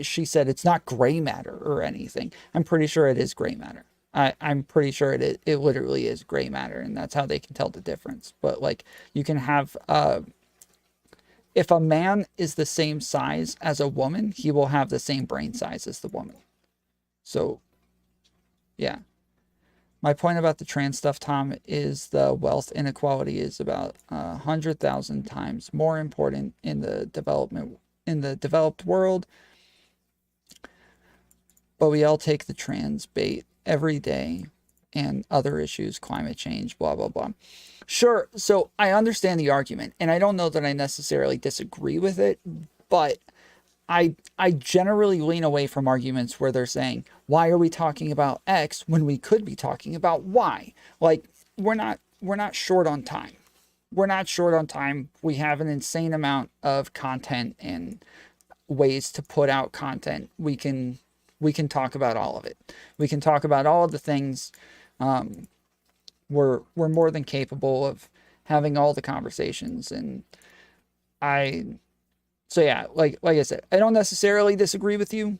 she said it's not gray matter or anything. I'm pretty sure it is gray matter. I'm pretty sure it literally is gray matter, and that's how they can tell the difference. But like you can have, if a man is the same size as a woman, he will have the same brain size as the woman. So, yeah. My point about the trans stuff, Tom, is the wealth inequality is about 100,000 times more important in the developed world. But we all take the trans bait every day, and other issues, climate change, blah, blah, blah. Sure, so I understand the argument, and I don't know that I necessarily disagree with it, but I generally lean away from arguments where they're saying, why are we talking about X when we could be talking about Y? Like, we're not short on time. We're not short on time. We have an insane amount of content and ways to put out content. We can talk about all of it. We can talk about all of the things. We're more than capable of having all the conversations, and so yeah, like I said, I don't necessarily disagree with you,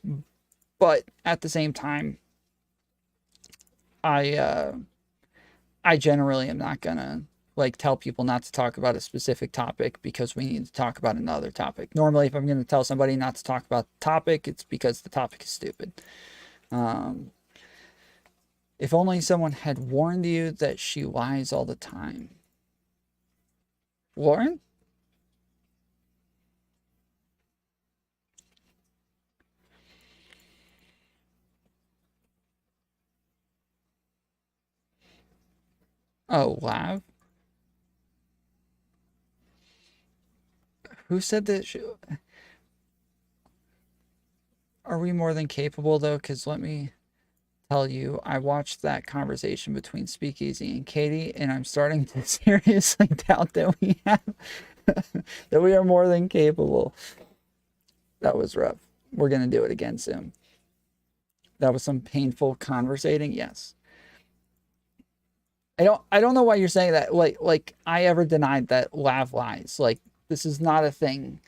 but at the same time, I generally am not gonna like tell people not to talk about a specific topic because we need to talk about another topic. Normally, if I'm gonna tell somebody not to talk about the topic, it's because the topic is stupid. If only someone had warned you that she lies all the time. Lauren? Oh, Lav? Who said that? Are we more than capable, though? Because let me tell you, I watched that conversation between Speakeasy and Katie, and I'm starting to seriously doubt that we have, that we are more than capable. That was rough. We're going to do it again soon. That was some painful conversating, yes. I don't know why you're saying that. Like I ever denied that Lav lies. Like, this is not a thing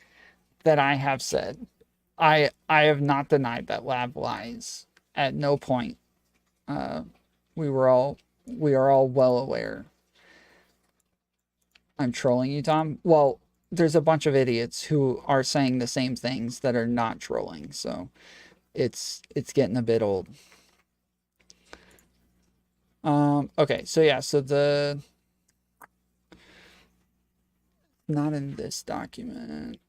that I have said. I have not denied that Lav lies. At no point. We are all well aware. I'm trolling you, Tom. Well, there's a bunch of idiots who are saying the same things that are not trolling, so it's getting a bit old. Okay, so yeah, so not in this document.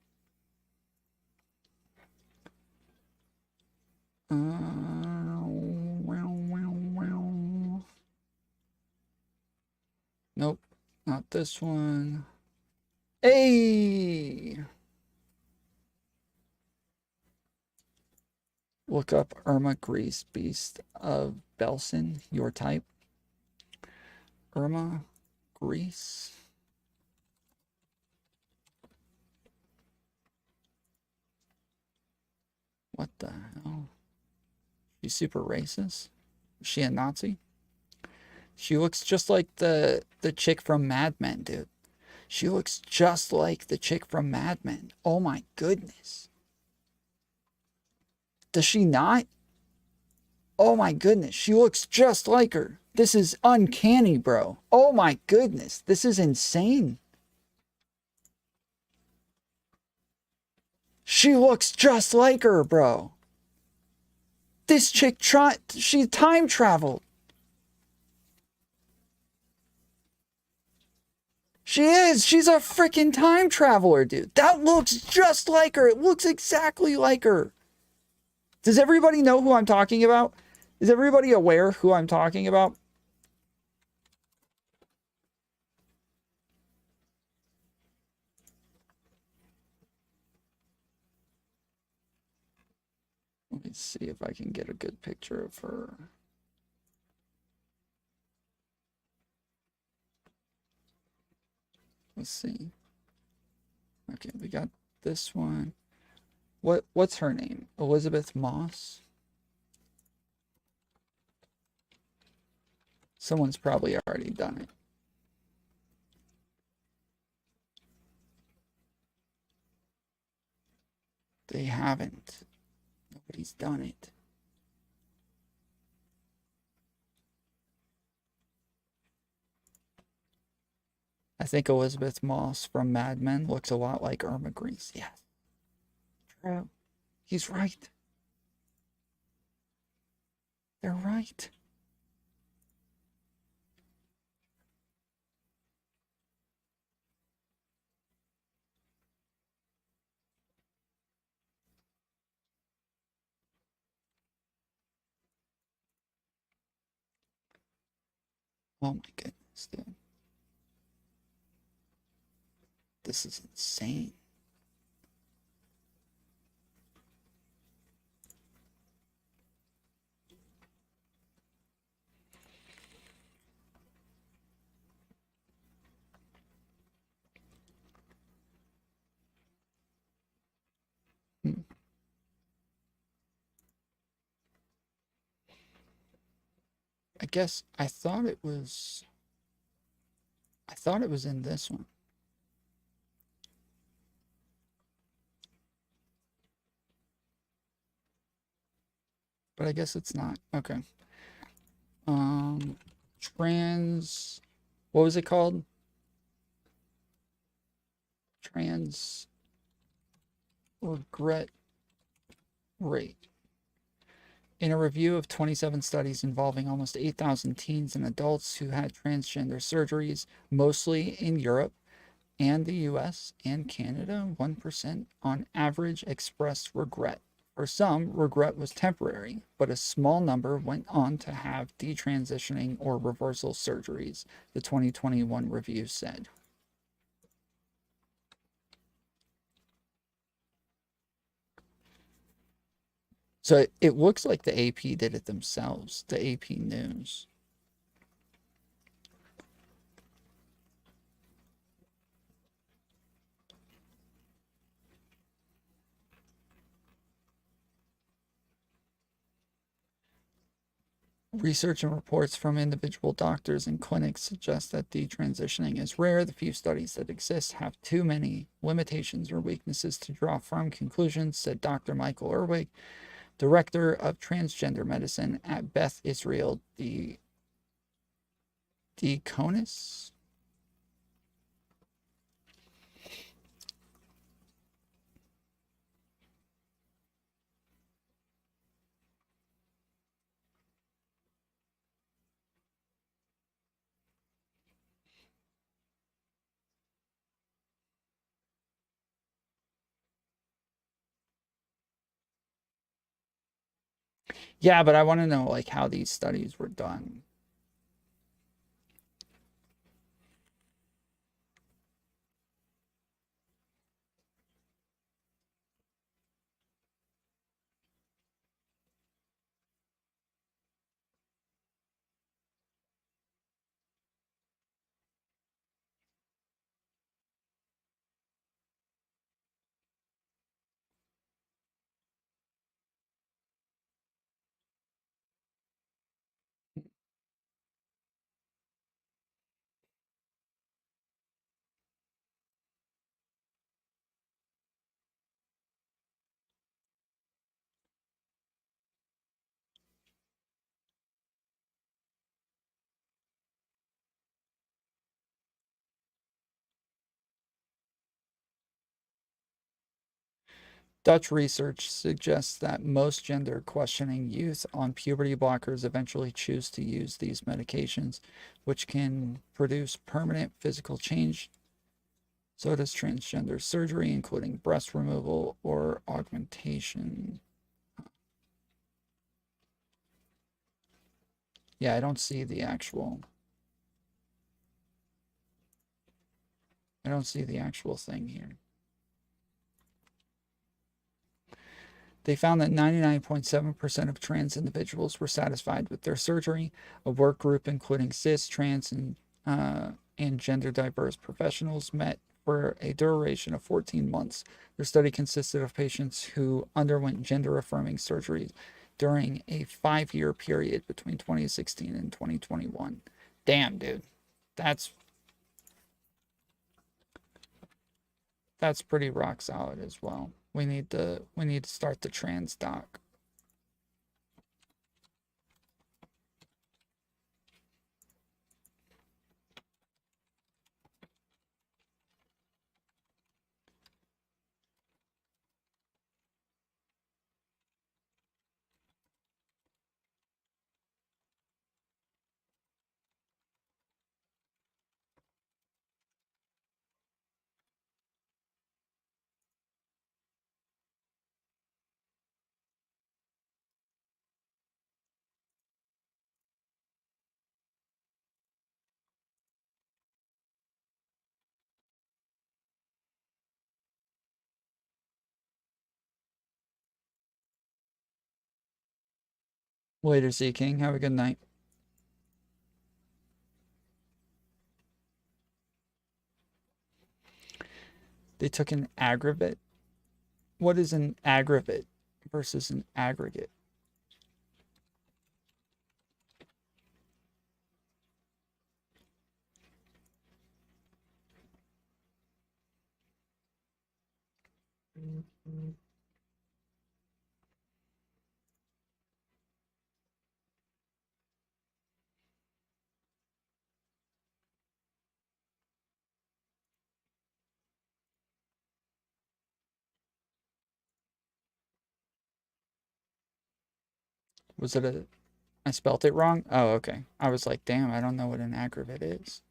Nope, not this one. Hey! Look up Irma Grease, Beast of Belson, your type. Irma Grease. What the hell? She's super racist? Is she a Nazi? She looks just like the chick from Mad Men, dude. She looks just like the chick from Mad Men. Oh my goodness. Does she not? Oh my goodness. She looks just like her. This is uncanny, bro. Oh my goodness. This is insane. She looks just like her, bro. This chick she time traveled. She is. She's a freaking time traveler, dude. That looks just like her. It looks exactly like her. Does everybody know who I'm talking about? Is everybody aware who I'm talking about? Let me see if I can get a good picture of her. Let's see. Okay, we got this one. What's her name? Elizabeth Moss? Someone's probably already done it. They haven't. Nobody's done it. I think Elizabeth Moss from Mad Men looks a lot like Irma Grease. Yes. True. He's right. They're right. Oh my goodness, dude. This is insane. I guess I thought it was in this one. But I guess it's not. Okay. What was it called? Trans regret rate. In a review of 27 studies involving almost 8,000 teens and adults who had transgender surgeries, mostly in Europe and the US and Canada, 1% on average expressed regret. For some, regret was temporary, but a small number went on to have detransitioning or reversal surgeries, the 2021 review said. So it looks like the AP did it themselves, the AP News. Research and reports from individual doctors and clinics suggest that detransitioning is rare. The few studies that exist have too many limitations or weaknesses to draw firm conclusions, said Dr. Michael Erwig, director of transgender medicine at Beth Israel Deaconess. Yeah, but I want to know like how these studies were done. Dutch research suggests that most gender questioning youth on puberty blockers eventually choose to use these medications, which can produce permanent physical change. So does transgender surgery, including breast removal or augmentation. Yeah, I don't see the actual thing here. They found that 99.7% of trans individuals were satisfied with their surgery. A work group including cis, trans, and gender diverse professionals met for a duration of 14 months. Their study consisted of patients who underwent gender-affirming surgery during a 5-year period between 2016 and 2021. Damn, dude. That's pretty rock solid as well. We need to start the trans doc. Later, Z King. Have a good night. They took an aggregate. What is an aggregate versus an aggregate? Was it a... I spelt it wrong? Oh, okay. I was like, damn, I don't know what an aggregate is.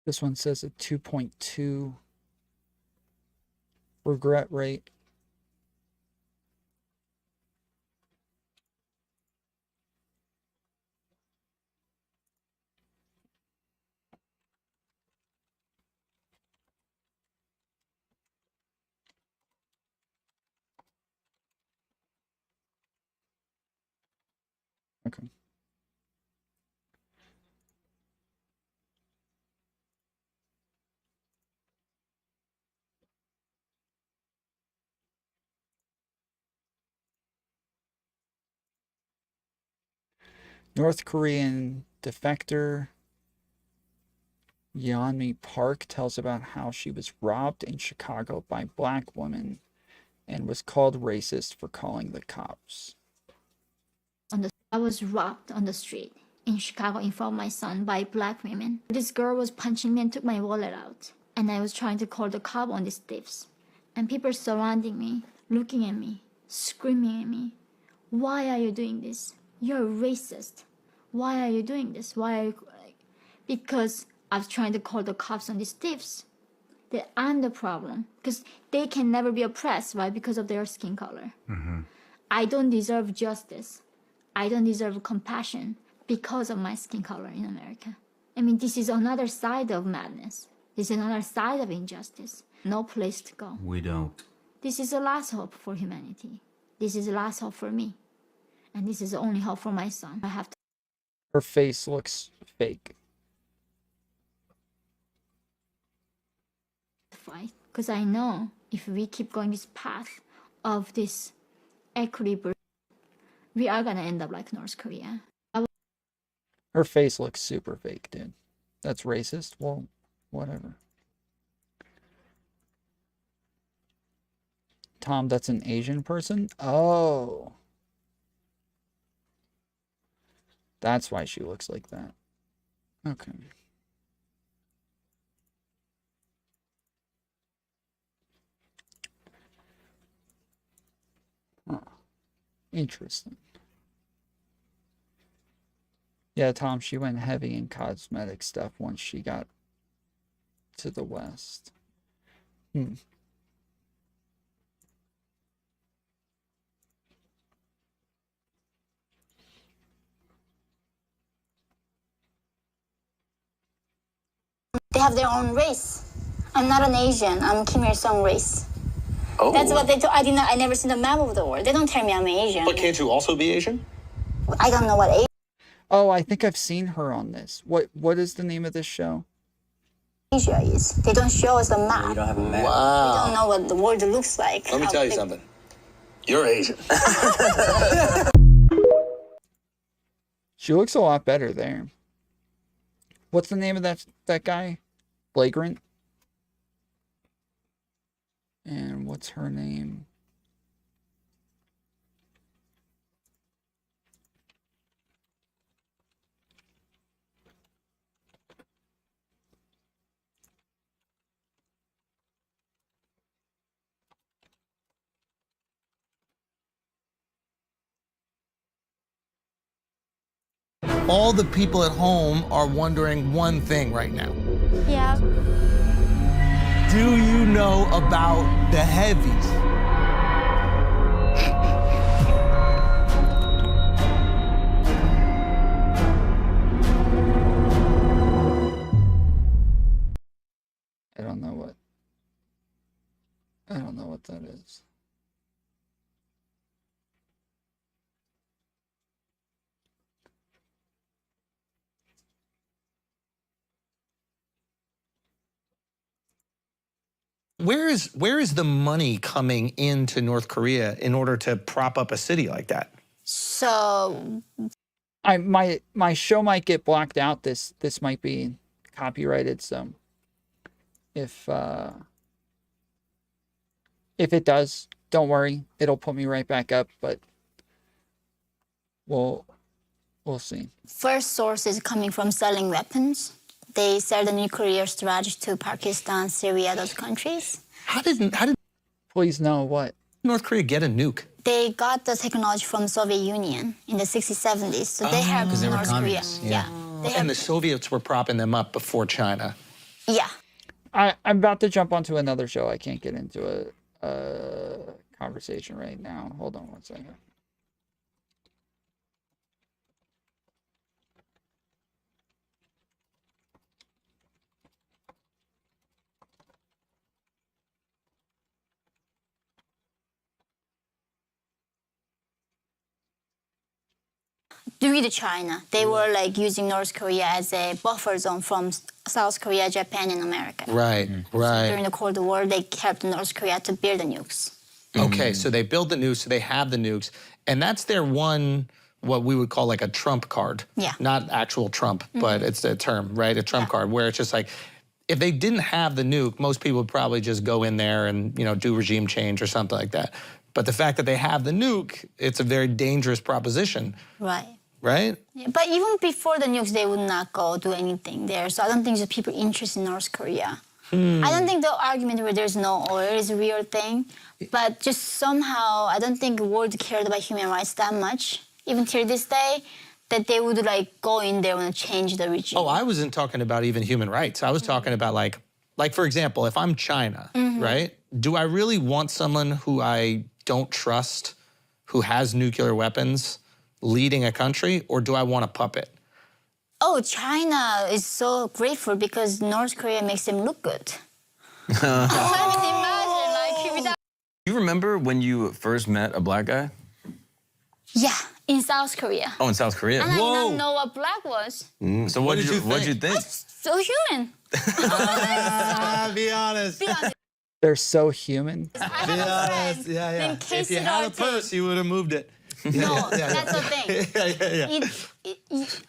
This one says a 2.2 regret rate. Okay. North Korean defector Yeonmi Park tells about how she was robbed in Chicago by black women and was called racist for calling the cops. I was robbed on the street in Chicago in front of my son by black women. This girl was punching me and took my wallet out. And I was trying to call the cop on these thieves. And people surrounding me, looking at me, screaming at me. Why are you doing this? You're racist. Why are you doing this? Why are you... Because I was trying to call the cops on these thieves. That I'm the problem. Because they can never be oppressed, right? Because of their skin color. Mm-hmm. I don't deserve justice. I don't deserve compassion because of my skin color in America. I mean, this is another side of madness. This is another side of injustice. No place to go. We don't. This is the last hope for humanity. This is the last hope for me. And this is the only hope for my son. I have to... Her face looks fake. Fight. Because I know if we keep going this path of this equity, we are going to end up like North Korea. Her face looks super fake, dude. That's racist? Well, whatever. Tom, that's an Asian person? Oh. That's why she looks like that. Okay. Huh. Interesting. Yeah, Tom, she went heavy in cosmetic stuff once she got to the West. They have their own race. I'm not an Asian. I'm Kim Il-sung race. Oh. That's what they told. I never seen the map of the world. They don't tell me I'm Asian. But can't you also be Asian? I don't know what Asian Oh, I think I've seen her on this. What is the name of this show? Asia is. They don't show us the map. You don't have a map. We don't know what the world looks like. Let me tell you something. You're Asian. She looks a lot better there. What's the name of that guy? Flagrant? And what's her name? All the people at home are wondering one thing right now. Yeah. Do you know about the heavies? I don't know what that is. Where is the money coming into North Korea in order to prop up a city like that? So my show might get blacked out. This might be copyrighted, so if it does, don't worry. It'll put me right back up, but we'll see. First source is coming from selling weapons. They sell the nuclear strategy to Pakistan, Syria, those countries. How did Please no, what? North Korea get a nuke? They got the technology from Soviet Union in the 60s, 70s. So they have because they were North Korea. communists. Yeah. And the Soviets were propping them up before China. Yeah. I'm about to jump onto another show. I can't get into a conversation right now. Hold on one second. During the China, they were like using North Korea as a buffer zone from South Korea, Japan, and America. Right, During the Cold War, they helped North Korea to build the nukes. Okay, so they build the nukes, so they have the nukes, and that's their one, what we would call like a trump card. Yeah. Not actual Trump, but it's a term, right? A trump card, where it's just like, if they didn't have the nuke, most people would probably just go in there and, do regime change or something like that. But the fact that they have the nuke, it's a very dangerous proposition. Right. Right? Yeah, but even before the nukes, they would not go do anything there. So I don't think there's people interested in North Korea. I don't think the argument where there's no oil is a real thing. But just somehow, I don't think the world cared about human rights that much, even till this day, that they would like go in there and change the regime. Oh, I wasn't talking about even human rights. I was talking about like for example, if I'm China, right? Do I really want someone who I don't trust, who has nuclear weapons, leading a country, or do I want a puppet? Oh, China is so grateful because North Korea makes them look good. Imagine, like, without... You remember when you first met a black guy? Yeah, in South Korea. Oh, in South Korea. And I did not know what black was. So what did you think? So human. Be honest. They're so human. Be honest. Yeah. If you had a purse, you would have moved it. No, that's the thing.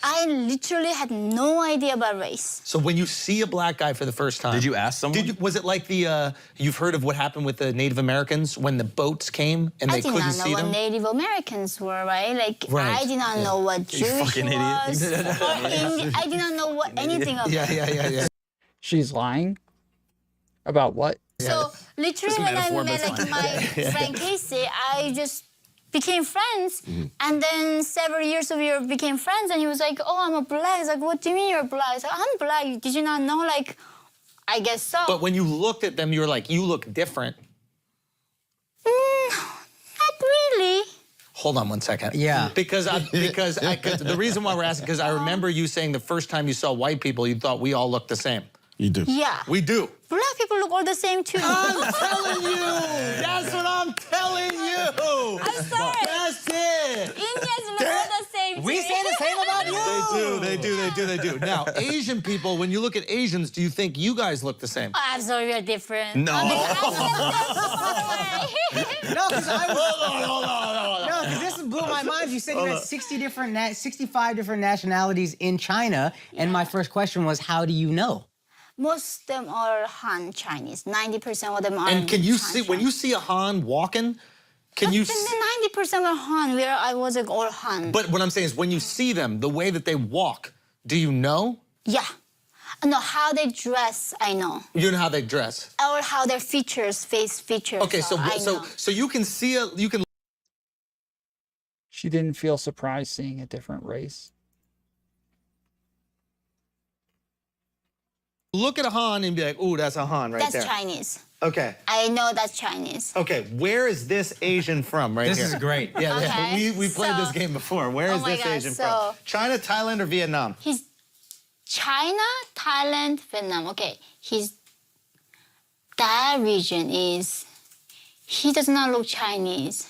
I literally had no idea about race. So when you see a black guy for the first time, did you ask someone? Was it like you've heard of what happened with the Native Americans when the boats came and they couldn't see them? I did not know what Native Americans were, right? Like, I did not know what Jewish fucking was. idiot. I did not know what anything of it. Yeah. She's lying? About what? So literally when I met like my friend Casey, I just became friends, and then several years of we became friends, and he was like, "Oh, I'm a black." He's like, "What do you mean you're black?" He's like, "I'm black. Did you not know?" Like, I guess so. But when you looked at them, you were like, "You look different." Not really. Hold on one second. Yeah. Because the reason why we're asking, because I remember you saying the first time you saw white people, you thought we all looked the same. You do. Yeah. We do. Black people look all the same too. I'm telling you. That's what I'm telling you. I'm sorry. That's it. Indians look all the same too. We say the same about you. They do. Now, Asian people, when you look at Asians, do you think you guys look the same? Oh, I'm sorry, we're different. No. No, because No, because this blew my mind. You said you had 65 different nationalities in China, and my first question was, how do you know? Most of them are Han Chinese. 90% of them are. And can you see, when you see a Han walking, can you see? 90% are Han, where I was like all Han. But what I'm saying is, when you see them, the way that they walk, do you know? Yeah. No, how they dress, I know. You know how they dress? Or how their features, face features. Okay, so you can see you can. She didn't feel surprised seeing a different race. Look at a Han and be like, "Ooh, that's a Han right there." That's Chinese. Okay. I know that's Chinese. Okay, where is this Asian from right This here? is great. Yeah, Okay, we played this game before. Where is Oh my this God, Asian so- from? China, Thailand, or Vietnam? He's China, Thailand, Vietnam. Okay, that region is, he does not look Chinese.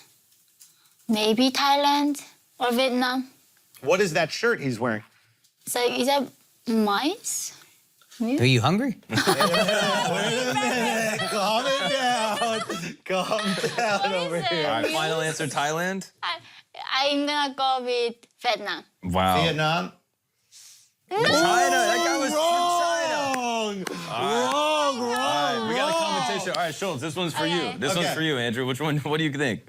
Maybe Thailand or Vietnam. What is that shirt he's wearing? So is that mice? Are you hungry? Wait a minute. Calm it down. Calm down over here. All right, final answer, Thailand? I'm gonna go with Vietnam. Wow. Vietnam? China. That guy was Wrong. Wrong. All right, we got a competition. All right, Schultz, this one's for you. This one's for you, Andrew. Which one? What do you think?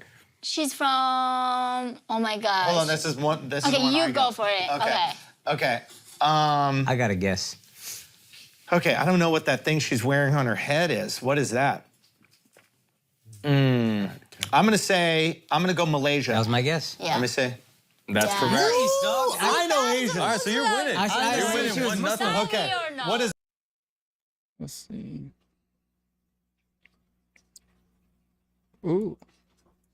She's from, oh my gosh. Hold on, this is one. Okay, you go for it. Okay. I got to guess. Okay, I don't know what that thing she's wearing on her head is. What is that? I'm gonna go Malaysia. That was my guess. Yeah. Let me say. That's correct. I know Asian. All right, so you're winning. I You're winning she was 1-0. Okay. What is Let's see. Ooh.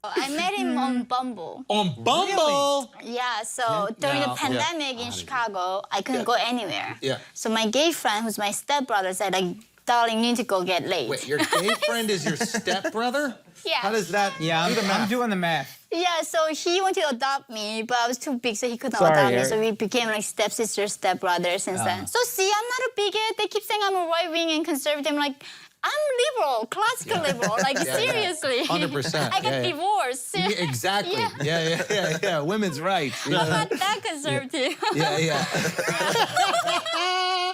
I met him on Bumble. On Bumble? Yeah, so during the pandemic in Chicago, I couldn't go anywhere. Yeah. So my gay friend, who's my stepbrother, said, like, darling, you need to go get laid. Wait, your gay friend is your stepbrother? Yeah. How does that Yeah, I'm doing the math. Yeah, so he wanted to adopt me, but I was too big, so he couldn't Sorry, adopt me. Erin. So we became like stepsisters, stepbrothers since then. So see, I'm not a bigot. They keep saying I'm a right-wing and conservative. I'm like, I'm liberal, classical liberal. Like, seriously. 100%. I got divorced. Yeah, exactly. Yeah. Women's rights. I'm not that conservative. Yeah.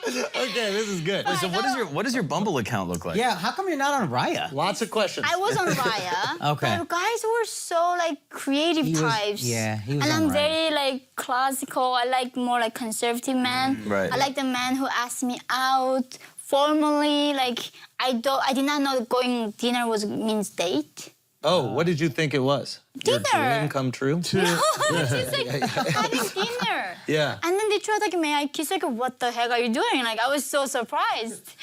Okay, this is good. So what does your Bumble account look like? Yeah, how come you're not on Raya? Lots of questions. I was on Raya. Okay. But guys were so like creative types. He was and on I'm Raya. very like classical. I like more like conservative man. Right. I like the man who asked me out formally. Like I did not know going dinner means date. Oh, what did you think it was? Dinner. Your dream come true? No, it's just like having dinner. Yeah. And then they tried like, may I kiss? Like, what the heck are you doing? Like, I was so surprised.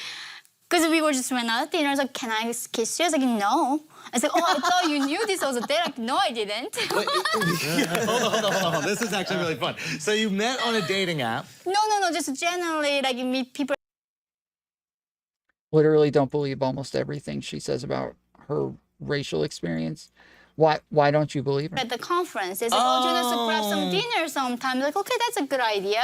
Because we were just went out to dinner. I was like, can I kiss you? I was like, no. I was like, oh, I thought you knew this was a date. Like, no, I didn't. Hold on. This is actually really fun. So you met on a dating app. No. Just generally, like, you meet people. Literally don't believe almost everything she says about her racial experience. Why don't you believe her? At the conference, they said, oh, join us to grab some dinner sometime. Like, okay, that's a good idea.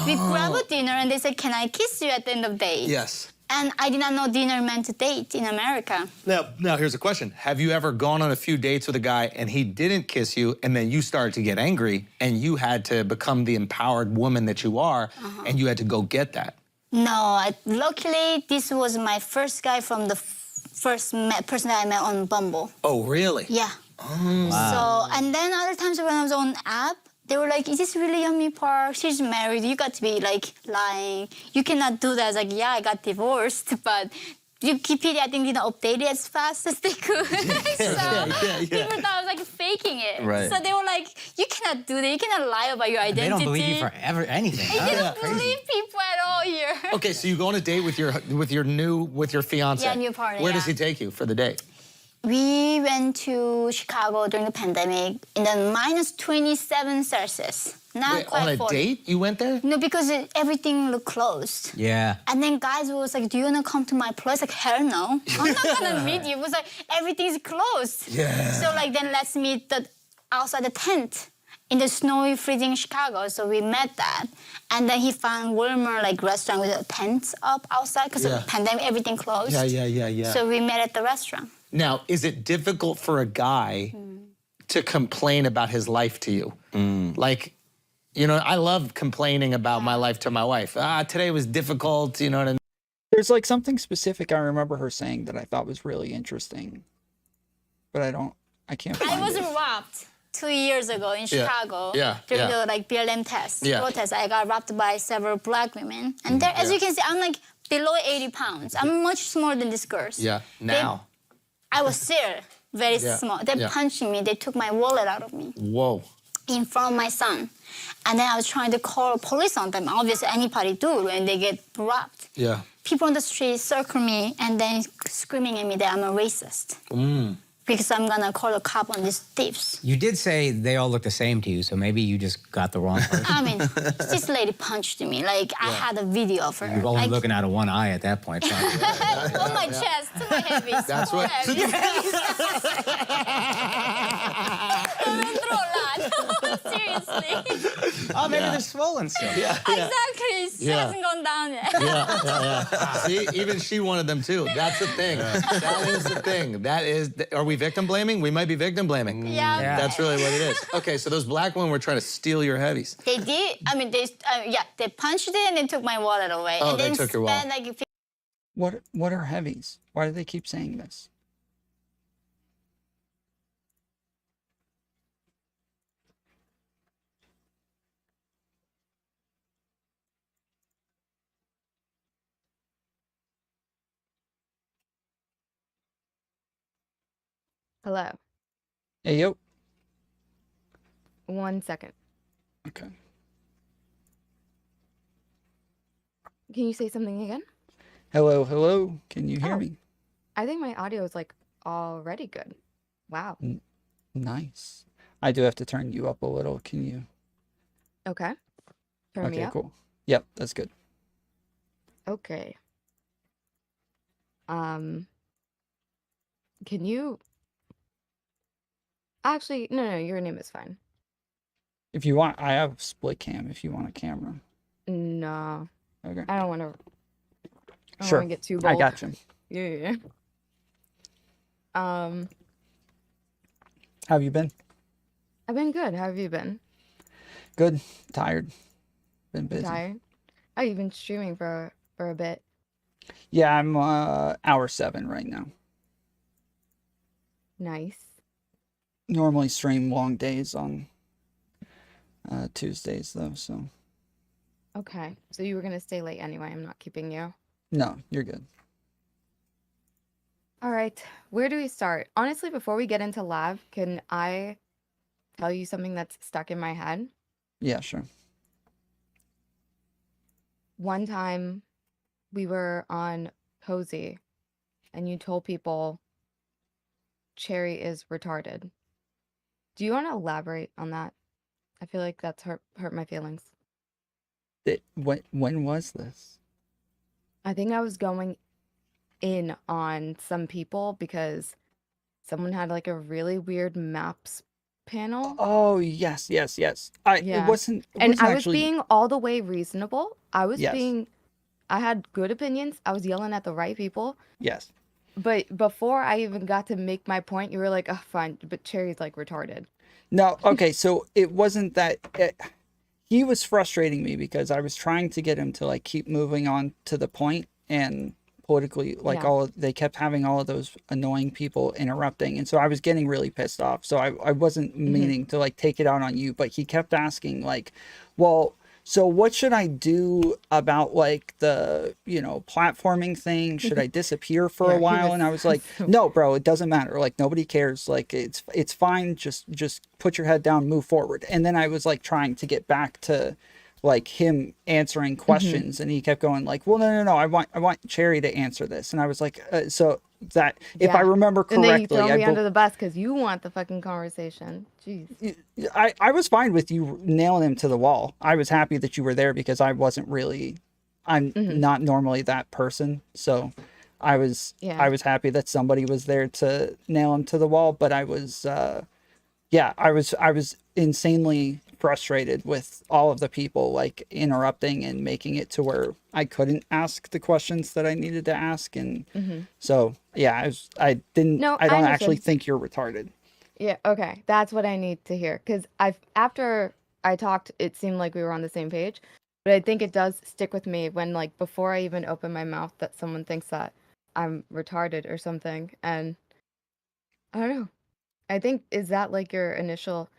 We grab a dinner, and they said, can I kiss you at the end of the date? Yes. And I did not know dinner meant a date in America. Now here's a question. Have you ever gone on a few dates with a guy and he didn't kiss you and then you started to get angry and you had to become the empowered woman that you are and you had to go get that? No, luckily, this was my first guy from the first person that I met on Bumble. Oh, really? Yeah. Oh. So, and then other times when I was on app, they were like, is this really Yummy Park? She's married. You got to be, like, lying. You cannot do that. I was like, yeah, I got divorced, but Wikipedia, I think, didn't update it as fast as they could. People thought I was, like, faking it. Right. So they were like, you cannot do that. You cannot lie about your identity. They don't believe you for anything. They don't believe people at all here. Okay, so you go on a date with your fiance. Yeah, new partner, Where does yeah. he take you for the date? We went to Chicago during the pandemic in the minus 27 Celsius. Not Wait, quite on a 40. date you went there? No, because everything looked closed. Yeah. And then guys was like, do you want to come to my place? Like, hell no. I'm not going to meet you. It was like, everything's closed. Yeah. So like, then let's meet outside the tent in the snowy, freezing Chicago. So we met that. And then he found warmer like restaurant with the tents up outside because of the pandemic, everything closed. Yeah. So we met at the restaurant. Now, is it difficult for a guy to complain about his life to you? Like, you know, I love complaining about my life to my wife. Today was difficult, you know what I mean? There's like something specific I remember her saying that I thought was really interesting, but I can't find I was it. robbed 2 years ago in Chicago during the like BLM test protest. I got robbed by several black women, and there, as you can see, I'm like below 80 pounds. I'm much smaller than these girls. Yeah. Now. I was still very small. They're punching me. They took my wallet out of me. Whoa. In front of my son. And then I was trying to call police on them. Obviously, anybody do when they get robbed. Yeah. People on the street circle me and then screaming at me that I'm a racist. Because I'm gonna call a cop on these thieves. You did say they all look the same to you, so maybe you just got the wrong person. I mean, this lady punched me. Like, I had a video of her. You're only like, looking out of one eye at that point. on my chest, to my heavies. That's more what- heavy. I went through a lot. Seriously. Oh, maybe they're swollen still. Exactly. She hasn't gone down yet. See, even she wanted them too. That's the thing. That is the thing. Are we victim blaming? We might be victim blaming. Yeah. That's really what it is. Okay, so those black women were trying to steal your heavies. They did. I mean, they punched it and they took my wallet away. Oh, and they then took your wallet. Like, What are heavies? Why do they keep saying this? Hello. Hey, yo. 1 second. Okay. Can you say something again? Hello, hello. Can you hear me? I think my audio is like already good. Wow. Nice. I do have to turn you up a little. Can you? Okay. Turn me Okay, up. cool. Yep, that's good. Okay. Can you actually no, your name is fine. If you want, I have split cam if you want a camera. No. Okay. I don't want to Sure. get too bold. I got you. Yeah. How have you been? I've been good. How have you been? Good. Tired. Been busy. Tired? Oh, you've been streaming for a bit. Yeah, I'm hour 7 right now. Nice. Normally stream long days on Tuesdays though, so Okay. So you were gonna stay late anyway. I'm not keeping you. no, you're good. All right. Where do we start? Honestly, before we get into lab, can I tell you something that's stuck in my head? Yeah, sure. One time we were on Cozy and you told people Chaeiry is retarded. Do you want to elaborate on that? I feel like that's hurt my feelings. When was this? I think I was going in on some people because someone had like a really weird maps panel. Oh, yes. It Yeah. wasn't And I was actually being all the way reasonable. Yes. I had good opinions. I was yelling at the right people. Yes. But before I even got to make my point, you were like, oh, fine, but Chaeiry's like retarded. No, okay, so it wasn't that he was frustrating me because I was trying to get him to like keep moving on to the point, and politically like Yeah. they kept having all of those annoying people interrupting, and so I was getting really pissed off. So I wasn't meaning to like take it out on you, but he kept asking like, well, so what should I do about like the, platforming thing? Should I disappear for a Yeah, he while? was And I was like, no, bro, it doesn't matter. Like nobody cares. Like it's fine. Just put your head down, move forward. And then I was like trying to get back to like him answering questions, and he kept going like, well, no, I want Chaeiry to answer this. And I was like, so that if I remember And then you correctly, throw me under the bus because you want the fucking conversation. Jeez. I was fine with you nailing him to the wall. I was happy that you were there because I wasn't really, I'm not normally that person. So I was happy that somebody was there to nail him to the wall. But I was, I was insanely frustrated with all of the people like interrupting and making it to where I couldn't ask the questions that I needed to ask. And so, yeah, I don't actually think you're retarded. Yeah, okay. That's what I need to hear. Because after I talked, it seemed like we were on the same page. But I think it does stick with me when, like, before I even open my mouth, that someone thinks that I'm retarded or something. And I don't know. I think, is that like your initial...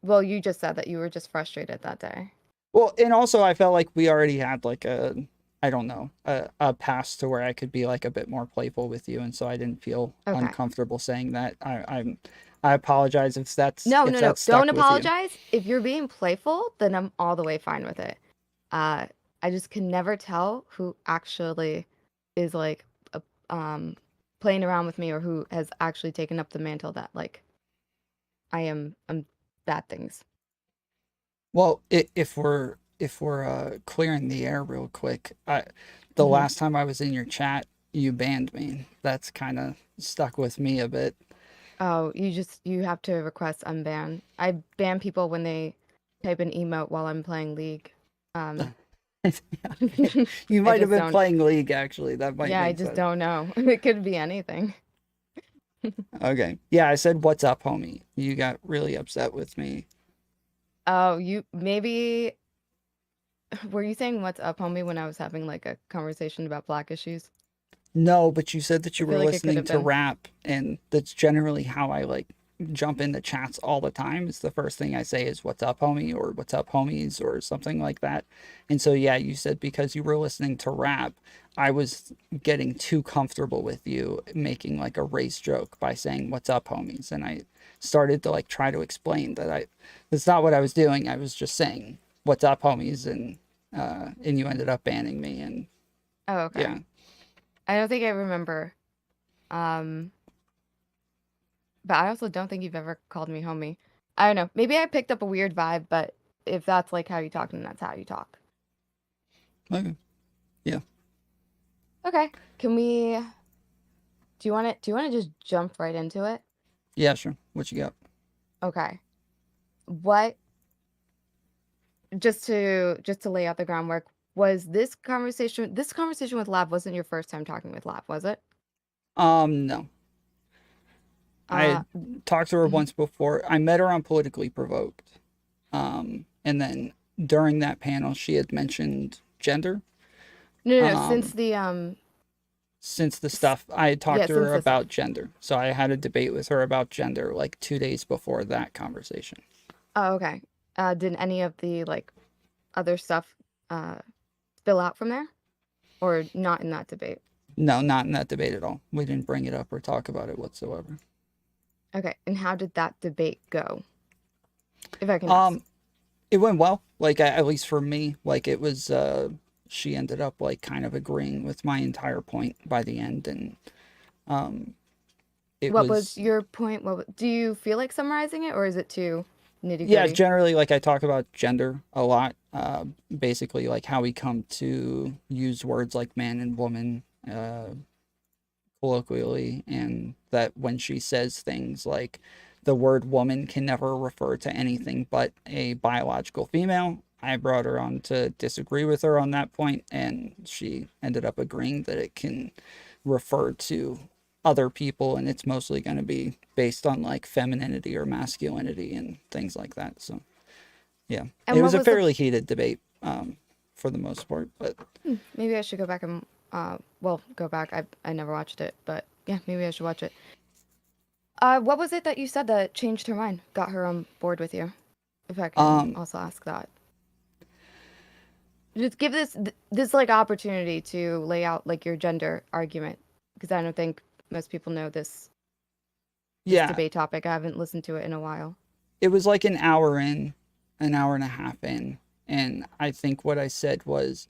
Well, you just said that you were just frustrated that day. Well, and also I felt like we already had like a past to where I could be like a bit more playful with you, and so I didn't feel uncomfortable saying that. I apologize if that's No. That's Don't apologize. If you're being playful, then I'm all the way fine with it. I just can never tell who actually is like playing around with me or who has actually taken up the mantle that like I'm bad things. Well, if we're clearing the air real quick, the last time I was in your chat, you banned me. That's kind of stuck with me a bit. Oh, you have to request unban. I ban people when they type an emote while I'm playing League. You might have been playing League, actually. That might. Yeah, make I just sense. don't know. It could be anything. Okay. Yeah, I said, "What's up, homie?" You got really upset with me. Oh, were you saying "What's up, homie" when I was having like a conversation about Black issues? No, but you said that you were feel like it listening could've to been. rap, and that's generally how I like jump into chats all the time. It's the first thing I say is "What's up, homie?" or "What's up, homies?" or something like that. And so, yeah, you said because you were listening to rap, I was getting too comfortable with you making like a race joke by saying "What's up, homies?" And I started to like try to explain that that's not what I was doing. I was just saying "What's up, homies?" and you ended up banning me. And Oh, okay. yeah. I don't think I remember. But I also don't think you've ever called me homie. I don't know. Maybe I picked up a weird vibe, but if that's like how you talk, then that's how you talk. Okay. Yeah. Okay. Can we? Do you want to just jump right into it? Yeah, sure. What you got? Okay. What? Just to lay out the groundwork, was this conversation with Lab wasn't your first time talking with Lab, was it? No. I had talked to her once before. I met her on Politically Provoked. And then during that panel, she had mentioned gender. No, since the stuff, I had talked to her since about gender. So I had a debate with her about gender like 2 days before that conversation. Oh, okay. Did any of the like other stuff spill out from there, or not in that debate? No, not in that debate at all. We didn't bring it up or talk about it whatsoever. Okay, and how did that debate go? If I can ask. It went well. Like at least for me, like it was. She ended up like kind of agreeing with my entire point by the end, and what was your point? Do you feel like summarizing it, or is it too nitty-gritty? Yeah, generally, like I talk about gender a lot. Basically, like how we come to use words like man and woman colloquially, and that when she says things like the word woman can never refer to anything but a biological female. I brought her on to disagree with her on that point, and she ended up agreeing that it can refer to other people, and it's mostly going to be based on like femininity or masculinity and things like that. So yeah, And it what was a was the- fairly heated debate for the most part, but Maybe I should go back and go back. I never watched it, but yeah, maybe I should watch it. What was it that you said that changed her mind, got her on board with you? If I can also ask that. Just give this like opportunity to lay out like your gender argument, because I don't think most people know this debate topic. I haven't listened to it in a while. It was like an hour and a half in, and I think what I said was,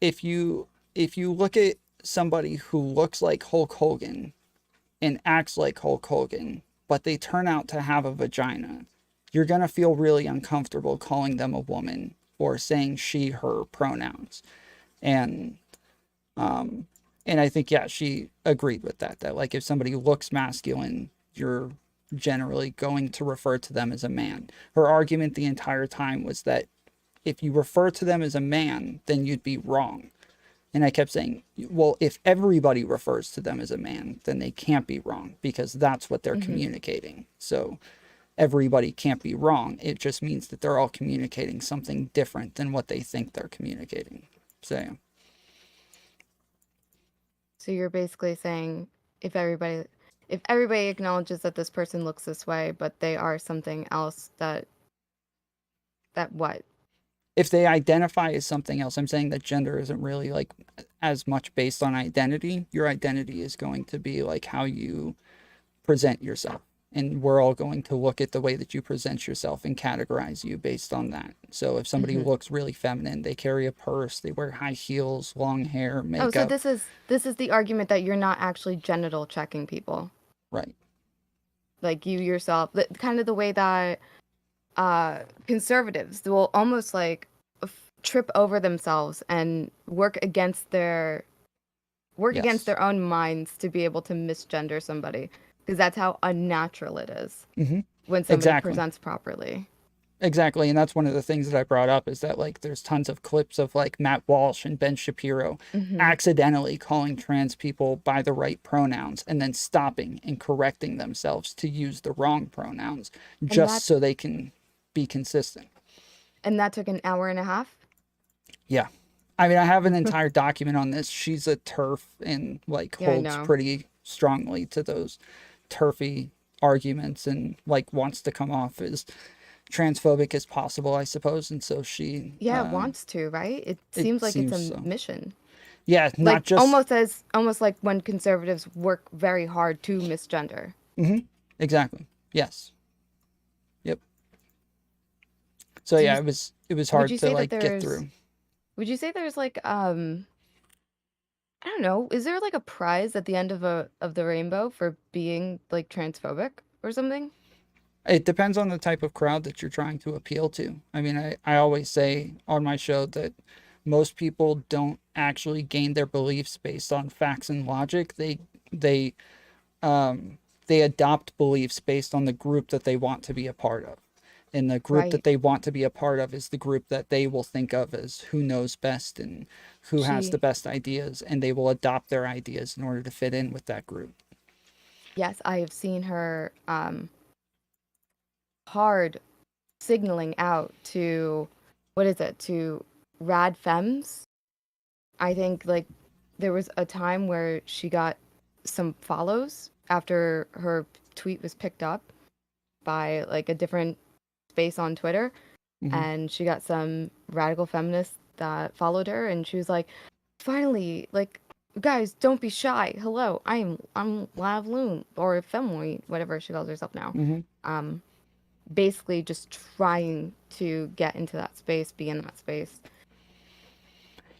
if you look at somebody who looks like Hulk Hogan and acts like Hulk Hogan, but they turn out to have a vagina, you're gonna feel really uncomfortable calling them a woman or saying she, her pronouns. And I think, yeah, she agreed with that like if somebody looks masculine, you're generally going to refer to them as a man. Her argument the entire time was that if you refer to them as a man, then you'd be wrong. And I kept saying, well, if everybody refers to them as a man, then they can't be wrong, because that's what they're communicating. So everybody can't be wrong. It just means that they're all communicating something different than what they think they're communicating. So you're basically saying if everybody acknowledges that this person looks this way, but they are something else, that what? If they identify as something else, I'm saying that gender isn't really like as much based on identity. Your identity is going to be like how you present yourself. And we're all going to look at the way that you present yourself and categorize you based on that. So if somebody looks really feminine, they carry a purse, they wear high heels, long hair, makeup. Oh, so this is the argument that you're not actually genital checking people. Right. Like you yourself, kind of the way that conservatives will almost like trip over themselves and work against their own minds to be able to misgender somebody. Because that's how unnatural it is when somebody presents properly. Exactly. And that's one of the things that I brought up, is that like there's tons of clips of like Matt Walsh and Ben Shapiro accidentally calling trans people by the right pronouns and then stopping and correcting themselves to use the wrong pronouns just so they can be consistent. And that took an hour and a half? Yeah. I mean, I have an entire document on this. She's a TERF and like holds pretty strongly to those turfy arguments and like wants to come off as transphobic as possible, I suppose. And so she wants to, right? It seems like it's a mission. Yeah, not like just almost like when conservatives work very hard to misgender. Exactly. Yes. Yep. So yeah, it was hard to like get through. Would you say there's like I don't know. Is there like a prize at the end of the rainbow for being like transphobic or something? It depends on the type of crowd that you're trying to appeal to. I mean, I always say on my show that most people don't actually gain their beliefs based on facts and logic. They adopt beliefs based on the group that they want to be a part of. And the group that they want to be a part of is the group that they will think of as who knows best and who has the best ideas, and they will adopt their ideas in order to fit in with that group. Yes, I have seen her hard signaling out to, what is it, to rad femmes. I think like there was a time where she got some follows after her tweet was picked up by like a different space on Twitter, and she got some radical feminists that followed her, and she was like, finally, like, guys, don't be shy. Hello, I'm Lav Loon, or Phemoid, whatever she calls herself now. Basically just trying to get into that space, be in that space.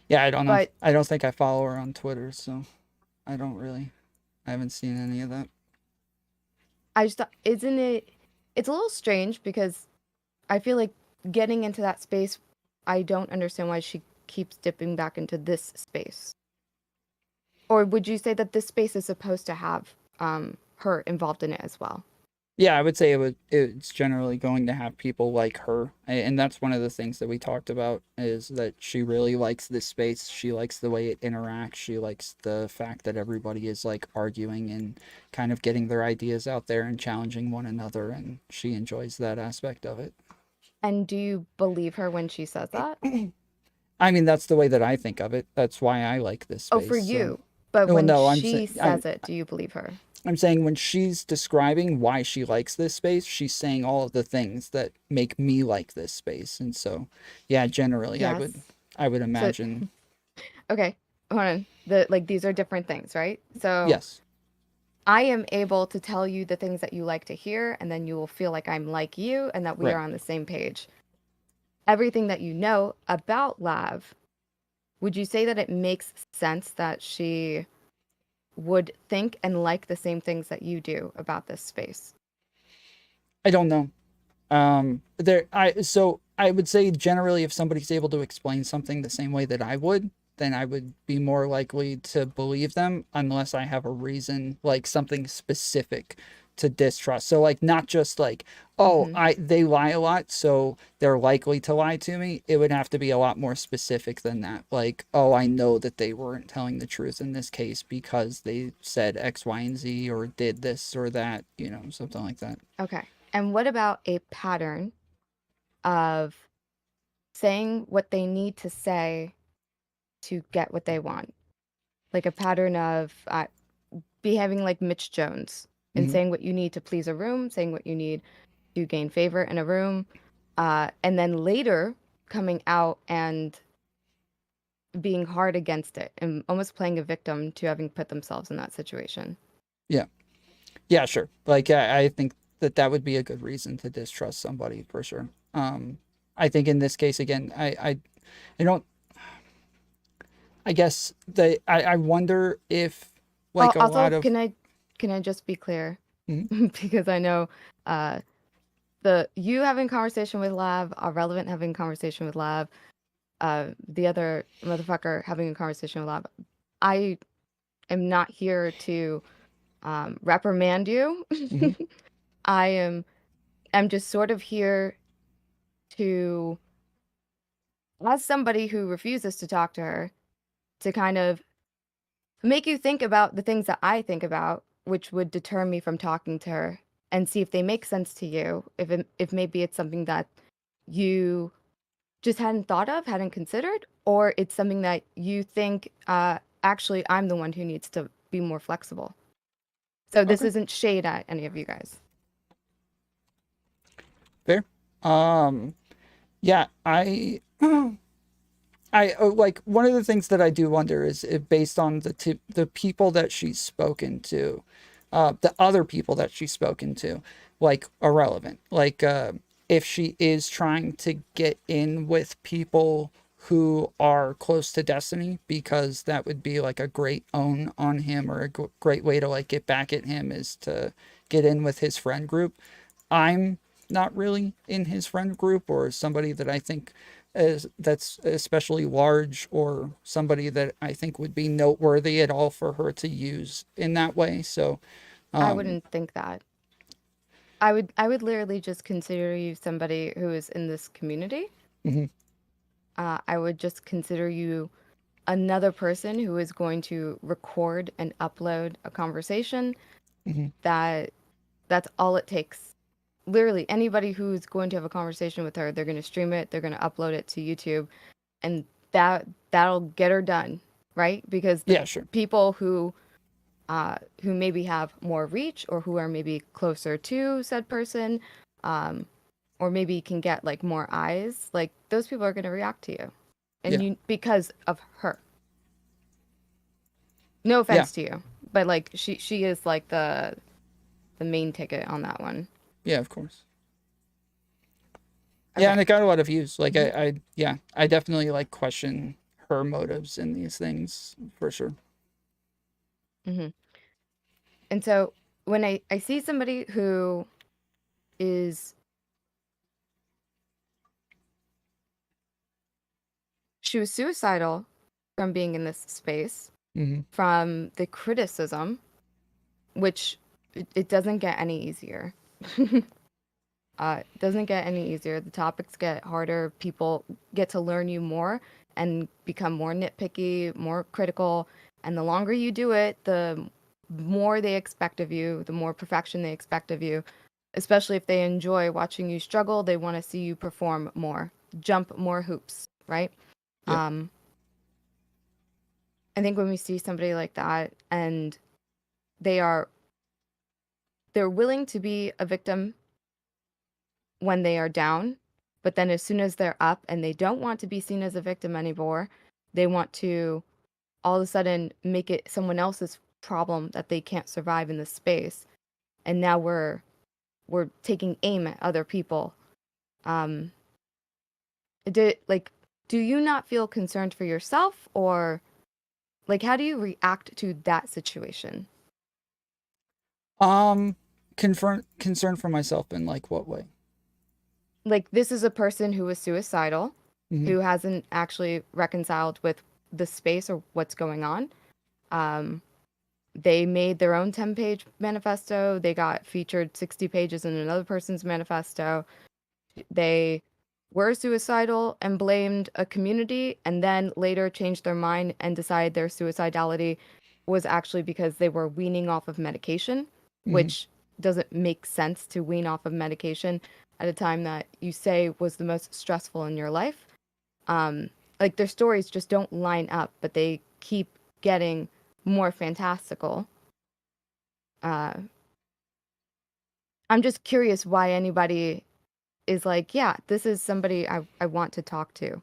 Yeah, I don't know. I don't think I follow her on Twitter, so I haven't seen any of that. I just thought, it's a little strange because I feel like getting into that space, I don't understand why she keeps dipping back into this space. Or would you say that this space is supposed to have her involved in it as well? Yeah, I would say it's generally going to have people like her. And that's one of the things that we talked about, is that she really likes this space. She likes the way it interacts. She likes the fact that everybody is like arguing and kind of getting their ideas out there and challenging one another. And she enjoys that aspect of it. And do you believe her when she says that? I mean, that's the way that I think of it. That's why I like this space. Oh, for you. But when she says it, do you believe her? I'm saying when she's describing why she likes this space, she's saying all of the things that make me like this space. And so, yeah, generally, Yes. I would imagine. Okay, hold on. These are different things, right? So Yes. I am able to tell you the things that you like to hear, and then you will feel like I'm like you and that we Right. are on the same page. Everything that you know about Lav, would you say that it makes sense that she would think and like the same things that you do about this space? I don't know. So I would say generally, if somebody's able to explain something the same way that I would, then I would be more likely to believe them, unless I have a reason, like something specific to distrust. So like, not just like, oh, they lie a lot, so they're likely to lie to me. It would have to be a lot more specific than that. Like, oh, I know that they weren't telling the truth in this case because they said X, Y, and Z, or did this or that, something like that. Okay. And what about a pattern of saying what they need to say to get what they want? Like a pattern of behaving like Mitch Jones and saying what you need to please a room, saying what you need to gain favor in a room, and then later coming out and being hard against it and almost playing a victim to having put themselves in that situation. Yeah, sure. Like, I think that would be a good reason to distrust somebody for sure. I think in this case, again, I guess I wonder if like also, a lot of. Can I just be clear? Because I know you having conversation with Lav, Relevant having conversation with Lav, the other motherfucker having a conversation with Lav. I am not here to reprimand you. I'm just sort of here to, as somebody who refuses to talk to her, to kind of make you think about the things that I think about, which would deter me from talking to her, and see if they make sense to you, if maybe it's something that you just hadn't thought of, hadn't considered, or it's something that you think, actually, I'm the one who needs to be more flexible. So this isn't shade at any of you guys. Fair. Yeah, I like, one of the things that I do wonder is based on the people that she's spoken to, the other people that she's spoken to, like Irrelevant, like if she is trying to get in with people who are close to Destiny, because that would be like a great own on him, or a great way to like get back at him, is to get in with his friend group. I'm not really in his friend group, or somebody that I think that's especially large, or somebody that I think would be noteworthy at all for her to use in that way. So I wouldn't think that. I would literally just consider you somebody who is in this community. Mm-hmm. I would just consider you another person who is going to record and upload a conversation. Mm-hmm. That's all it takes. Literally, anybody who's going to have a conversation with her, they're going to stream it, they're going to upload it to YouTube, and that'll get her done, right? Because the people who maybe have more reach, or who are maybe closer to said person, or maybe can get like more eyes, like those people are going to react to you, and you, because of her. No offense to you, but like she is like the main ticket on that one. Yeah, of course. Okay. Yeah, and it got a lot of views. Like I definitely like question her motives in these things for sure. Mm-hmm. And so when I see somebody who is, she was suicidal from being in this space, from the criticism, which it doesn't get any easier. It doesn't get any easier. The topics get harder. People get to learn you more and become more nitpicky, more critical. And the longer you do it, the more they expect of you, the more perfection they expect of you. Especially if they enjoy watching you struggle, they want to see you perform more, jump more hoops, right? Yeah. I think when we see somebody like that, and they're willing to be a victim when they are down, but then as soon as they're up and they don't want to be seen as a victim anymore, they want to all of a sudden make it someone else's problem that they can't survive in this space. And now we're taking aim at other people. Do you not feel concerned for yourself, or like how do you react to that situation? Concern for myself in like what way? Like, this is a person who is suicidal, who hasn't actually reconciled with the space or what's going on. They made their own 10-page manifesto. They got featured 60 pages in another person's manifesto. They were suicidal and blamed a community, and then later changed their mind and decided their suicidality was actually because they were weaning off of medication, which doesn't make sense to wean off of medication at a time that you say was the most stressful in your life. Like, their stories just don't line up, but they keep getting more fantastical. I'm just curious why anybody is like, yeah, this is somebody I want to talk to.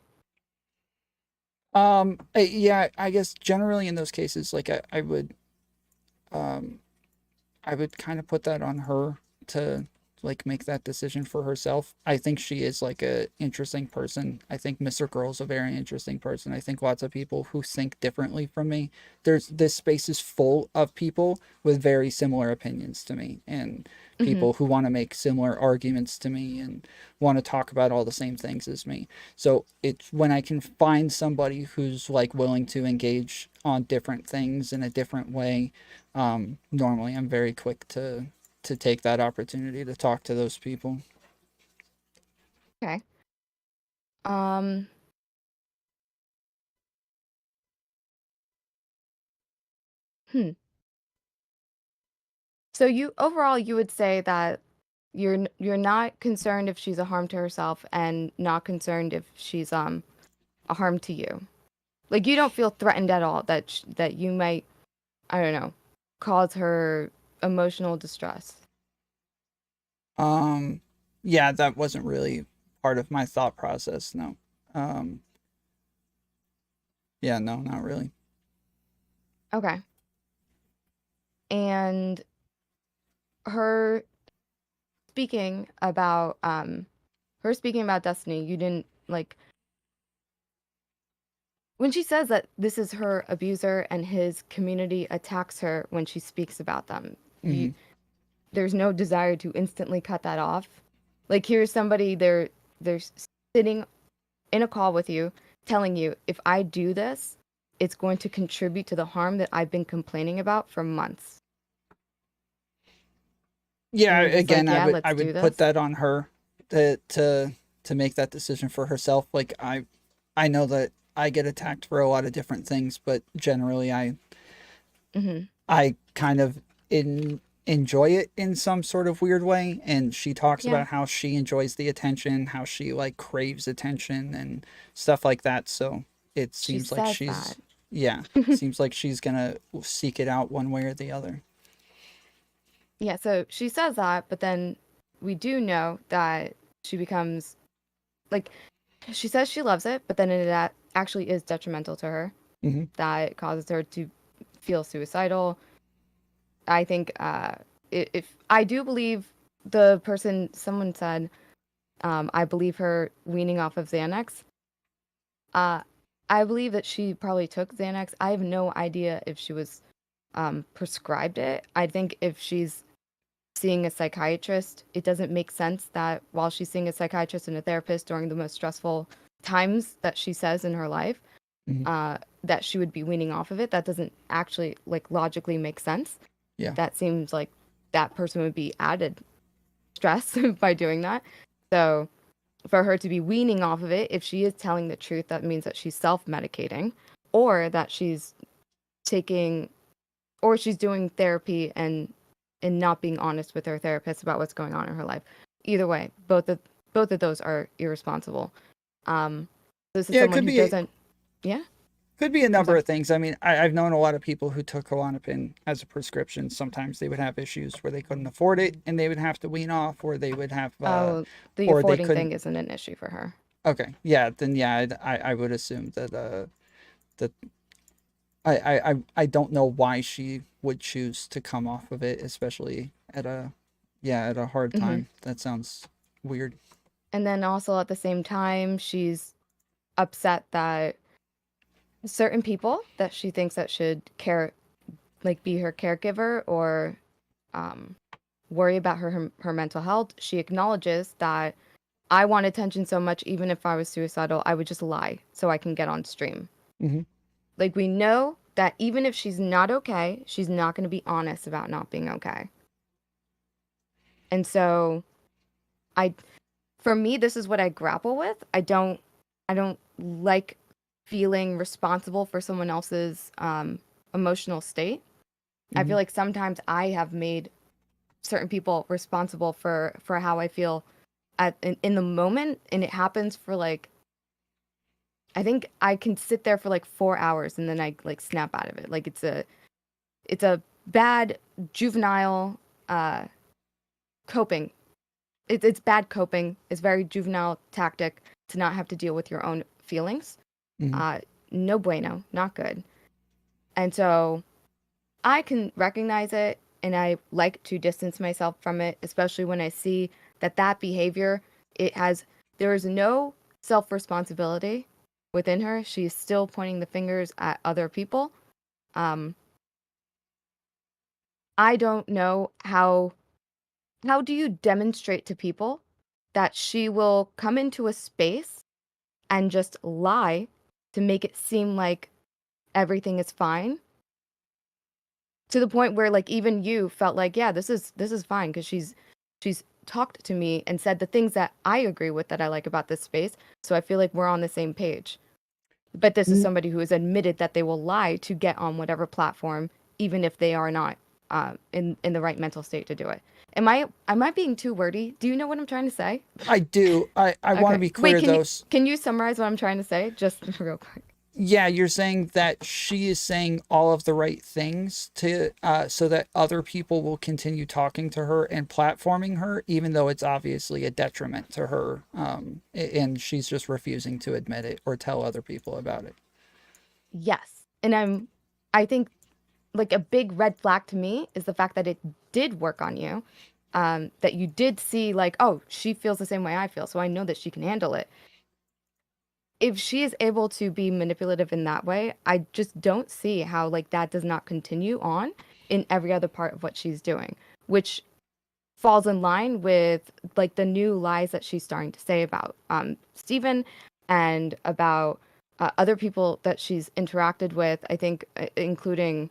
Yeah, I guess generally in those cases, like I would kind of put that on her to like make that decision for herself. I think she is like a interesting person. I think Mr. Girl's a very interesting person. I think lots of people who think differently from me. This space is full of people with very similar opinions to me, and people who want to make similar arguments to me and want to talk about all the same things as me. So it's when I can find somebody who's like willing to engage on different things in a different way. Normally I'm very quick to take that opportunity to talk to those people. Okay. So you overall, you would say that you're not concerned if she's a harm to herself, and not concerned if she's a harm to you. Like, you don't feel threatened at all that you might, I don't know, cause her emotional distress. Yeah, that wasn't really part of my thought process. No. Yeah, no, not really. Okay. And her speaking about Destiny, you didn't like, when she says that this is her abuser and his community attacks her when she speaks about them, there's no desire to instantly cut that off. Like, here's somebody, they're sitting in a call with you, telling you, if I do this, it's going to contribute to the harm that I've been complaining about for months. Yeah, And you're just again, like, yeah, I let's do would this. put that on her to make that decision for herself. Like, I know that I get attacked for a lot of different things, but generally I kind of enjoy it in some sort of weird way. And she talks Yeah. about how she enjoys the attention, how she like craves attention and stuff like that. So it She seems like says she's that. yeah, seems like she's gonna seek it out one way or the other. Yeah, so she says that, but then we do know that she becomes, like, she says she loves it, but then it actually is detrimental to her. That it causes her to feel suicidal. I think if I do believe the person, someone said, I believe her weaning off of Xanax. I believe that she probably took Xanax. I have no idea if she was prescribed it. I think if she's seeing a psychiatrist, it doesn't make sense that while she's seeing a psychiatrist and a therapist during the most stressful times that she says in her life, that she would be weaning off of it. That doesn't actually like logically make sense. Yeah. That seems like that person would be added stress by doing that. So for her to be weaning off of it, if she is telling the truth, that means that she's self-medicating, or that she's taking, or she's doing therapy and not being honest with her therapist about what's going on in her life. Either way, both of those are irresponsible. This is Yeah, it someone could who be- doesn't. Yeah. Could be a number of things. I mean, I've known a lot of people who took Klonopin as a prescription. Sometimes they would have issues where they couldn't afford it and they would have to wean off, or they would have The or they affording couldn't. thing isn't an issue for her. Okay, yeah, then yeah, I would assume that that I don't know why she would choose to come off of it, especially at a hard time. That sounds weird. And then also at the same time, she's upset that certain people that she thinks that should be her caregiver or worry about her mental health. She acknowledges that I want attention so much, even if I was suicidal, I would just lie so I can get on stream. Like, we know that even if she's not okay, she's not going to be honest about not being okay. And so for me, this is what I grapple with. I don't like feeling responsible for someone else's emotional state. I feel like sometimes I have made certain people responsible for how I feel in the moment, and it happens for like, I think I can sit there for like 4 hours and then I like snap out of it. Like, it's a bad juvenile coping. It's bad coping. It's very juvenile tactic to not have to deal with your own feelings. No bueno, not good. And so I can recognize it, and I like to distance myself from it, especially when I see that behavior, there is no self-responsibility within her. She's still pointing the fingers at other people. I don't know how do you demonstrate to people that she will come into a space and just lie to make it seem like everything is fine, to the point where like even you felt like, yeah, this is fine because she's talked to me and said the things that I agree with that I like about this space, so I feel like we're on the same page. But this is somebody who has admitted that they will lie to get on whatever platform, even if they are not in the right mental state to do it. Am I being too wordy? Do you know what I'm trying to say? I do. I want to be clear, though. Can you summarize what I'm trying to say just real quick? Yeah, you're saying that she is saying all of the right things to so that other people will continue talking to her and platforming her, even though it's obviously a detriment to her, and she's just refusing to admit it or tell other people about it. Yes, and I think like a big red flag to me is the fact that it did work on you, that you did see like, oh, she feels the same way I feel, so I know that she can handle it. if she is able to be manipulative in that way, I just don't see how like that does not continue on in every other part of what she's doing, which falls in line with like the new lies that she's starting to say about Stephen and about other people that she's interacted with. I think including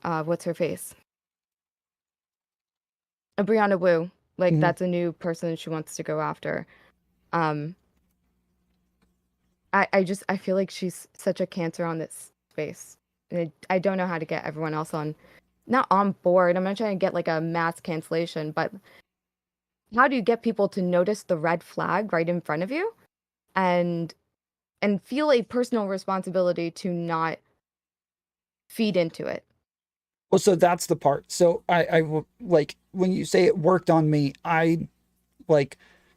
what's her face, Brianna Wu. Like that's a new person she wants to go after. I feel like she's such a cancer on this space. And I don't know how to get everyone else not on board. I'm not trying to get like a mass cancellation, but how do you get people to notice the red flag right in front of you and feel a personal responsibility to not feed into it? Well, so that's the part. So I like when you say it worked on me,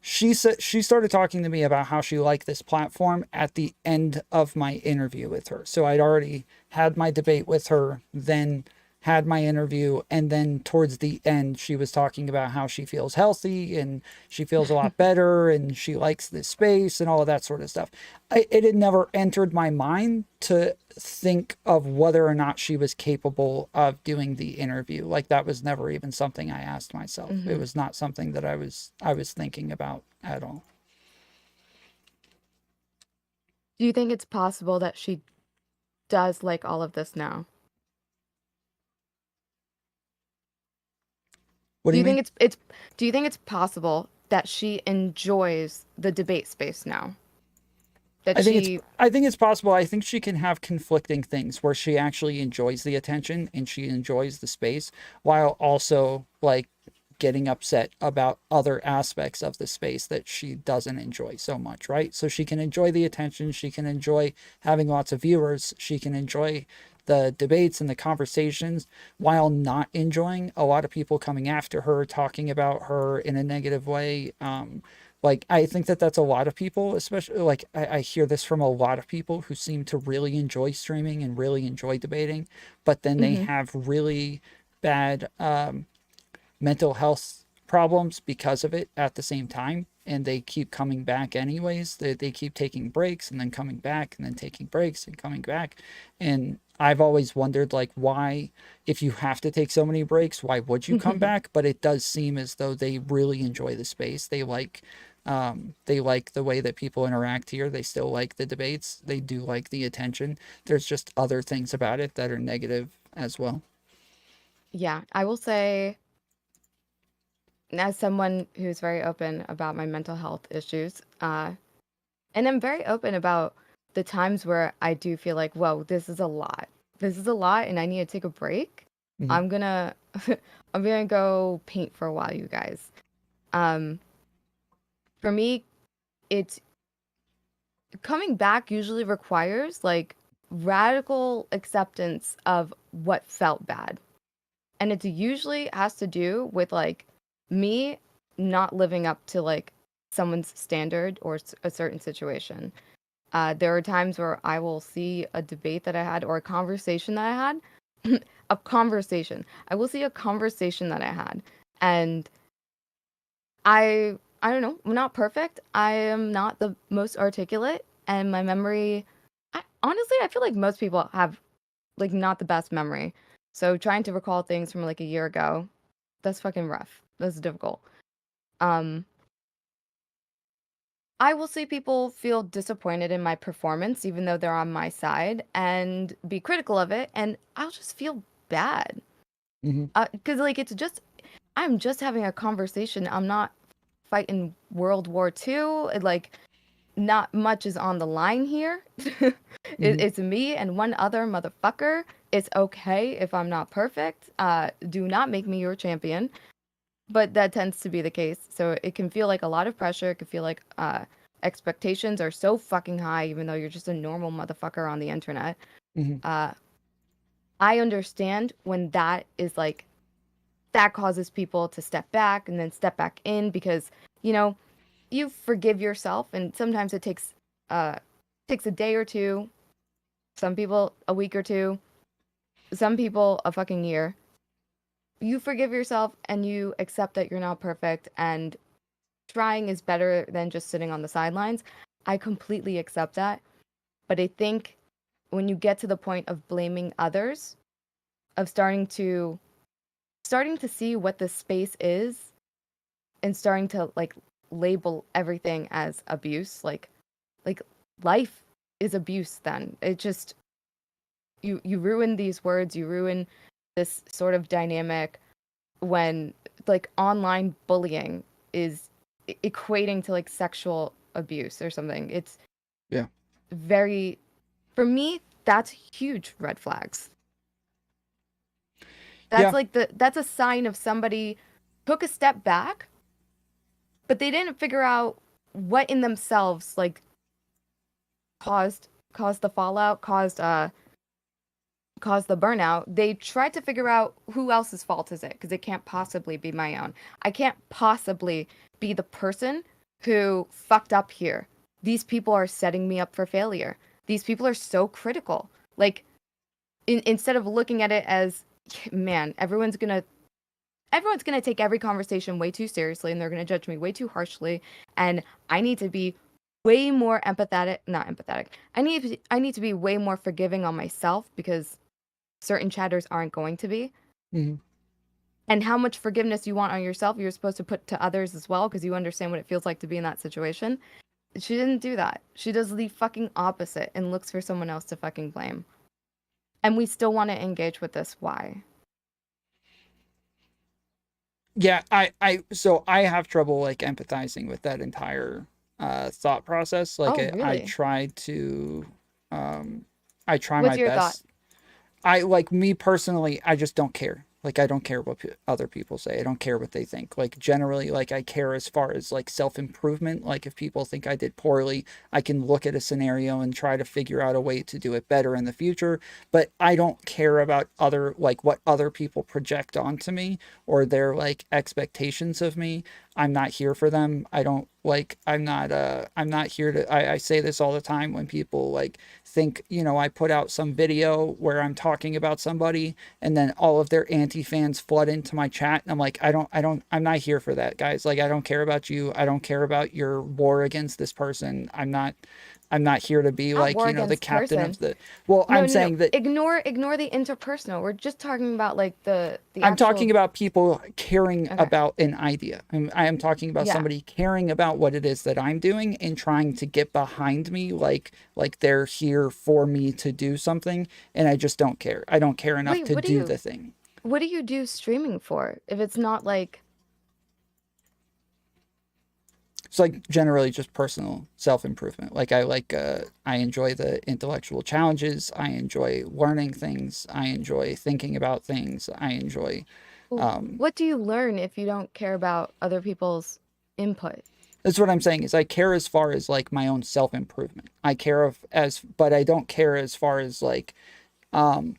she started talking to me about how she liked this platform at the end of my interview with her. So I'd already had my debate with her, then had my interview, and then towards the end she was talking about how she feels healthy and she feels a lot better and she likes this space and all of that sort of stuff. It had never entered my mind to think of whether or not she was capable of doing the interview. Like that was never even something I asked myself. It was not something that I was thinking about at all. Do you think it's possible that she does like all of this now? What do you mean? Do you think it's possible that she enjoys the debate space now? I think it's possible. I think she can have conflicting things where she actually enjoys the attention and she enjoys the space while also like getting upset about other aspects of the space that she doesn't enjoy so much, right? So she can enjoy the attention, she can enjoy having lots of viewers, she can enjoy the debates and the conversations while not enjoying a lot of people coming after her, talking about her in a negative way. Like, I think that that's a lot of people, especially like I hear this from a lot of people who seem to really enjoy streaming and really enjoy debating, but then they have really bad mental health problems because of it at the same time. And they keep coming back anyways. They keep taking breaks and then coming back and then taking breaks and coming back. And I've always wondered, like, why, if you have to take so many breaks, why would you come back? But it does seem as though they really enjoy the space. They like the way that people interact here. They still like the debates. They do like the attention. There's just other things about it that are negative as well. Yeah, I will say, as someone who's very open about my mental health issues, and I'm very open about the times where I do feel like, whoa, this is a lot. This is a lot, and I need to take a break. I'm gonna go paint for a while, you guys. For me, it's coming back usually requires like radical acceptance of what felt bad, and it usually has to do with like me not living up to like someone's standard or a certain situation. There are times where I will see a debate that I had or a conversation that I had. A conversation. I will see a conversation that I had. And I don't know. I'm not perfect. I am not the most articulate. And my memory, honestly, I feel like most people have like not the best memory. So trying to recall things from like a year ago, that's fucking rough. That's difficult. I will see people feel disappointed in my performance, even though they're on my side, and be critical of it, and I'll just feel bad. Because, like, I'm just having a conversation. I'm not fighting World War II. Like, not much is on the line here. It's me and one other motherfucker. It's okay if I'm not perfect. Do not make me your champion. But that tends to be the case. So it can feel like a lot of pressure. It can feel like expectations are so fucking high, even though you're just a normal motherfucker on the internet. I understand when that is like, that causes people to step back and then step back in because, you know, you forgive yourself. And sometimes it takes a day or two. Some people a week or two. Some people a fucking year. You forgive yourself and you accept that you're not perfect and trying is better than just sitting on the sidelines. I completely accept that. But I think when you get to the point of blaming others, of starting to see what the space is and starting to like label everything as abuse, like life is abuse, then it just you ruin these words, you ruin this sort of dynamic when like online bullying is equating to like sexual abuse or something. It's very, for me, that's huge red flags. That's like that's a sign of somebody took a step back, but they didn't figure out what in themselves like caused the fallout, caused the burnout. They tried to figure out who else's fault is it, because it can't possibly be my own. I can't possibly be the person who fucked up here. These people are setting me up for failure. These people are so critical. Like, instead of looking at it as, man, everyone's gonna take every conversation way too seriously, and they're gonna judge me way too harshly, and I need to be way more not empathetic. I need to be way more forgiving on myself, because certain chatters aren't going to be. Mm-hmm. And how much forgiveness you want on yourself, you're supposed to put to others as well, because you understand what it feels like to be in that situation. She didn't do that. She does the fucking opposite and looks for someone else to fucking blame. And we still want to engage with this. Why? Yeah, so I have trouble like empathizing with that entire thought process. Like really? I try to I try What's my your best. I like, me personally, I just don't care. Like, I don't care what other people say. I don't care what they think. Like, generally, like, I care as far as like self-improvement. Like, if people think I did poorly, I can look at a scenario and try to figure out a way to do it better in the future. But I don't care about like what other people project onto me or their like expectations of me. I'm not here for them. I don't like, I'm not here to, I say this all the time when people like think, you know, I put out some video where I'm talking about somebody and then all of their anti-fans flood into my chat. And I'm like, I'm not here for that, guys. Like, I don't care about you. I don't care about your war against this person. I'm not here to be like, you know, the captain of the, well, I'm saying that ignore the interpersonal. We're just talking about like the I'm actual... talking about people caring about an idea. I am talking about somebody caring about what it is that I'm doing and trying to get behind me, like they're here for me to do something, and I just don't care. I don't care enough to do the thing. What do you do streaming for if it's not like... It's like generally just personal self-improvement. Like I enjoy the intellectual challenges. I enjoy learning things. I enjoy thinking about things. I enjoy... what do you learn if you don't care about other people's input? That's what I'm saying, is I care as far as like my own self-improvement. I care but I don't care as far as like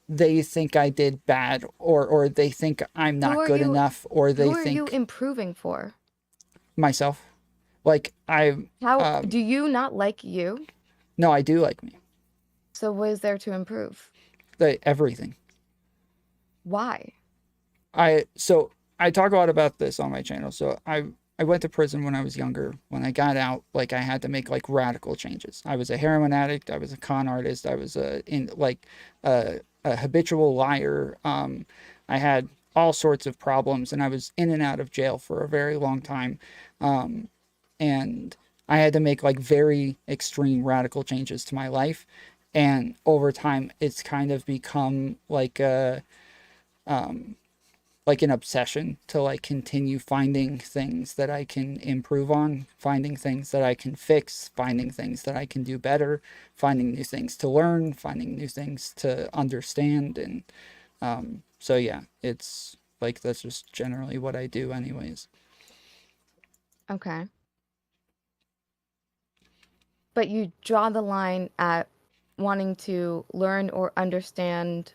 they think I did bad or they think I'm not good enough, or they think... Who are you improving for? Myself. Like, how do you not like you? No, I do like me. So what is there to improve? Everything. Why? So I talk a lot about this on my channel. So I went to prison when I was younger. When I got out, like, I had to make like radical changes. I was a heroin addict. I was a con artist. I was a habitual liar. I had all sorts of problems, and I was in and out of jail for a very long time. And I had to make like very extreme radical changes to my life. And over time, it's kind of become like an obsession to like continue finding things that I can improve on, finding things that I can fix, finding things that I can do better, finding new things to learn, finding new things to understand. And so yeah, it's like, that's just generally what I do anyways. Okay. But you draw the line at wanting to learn or understand.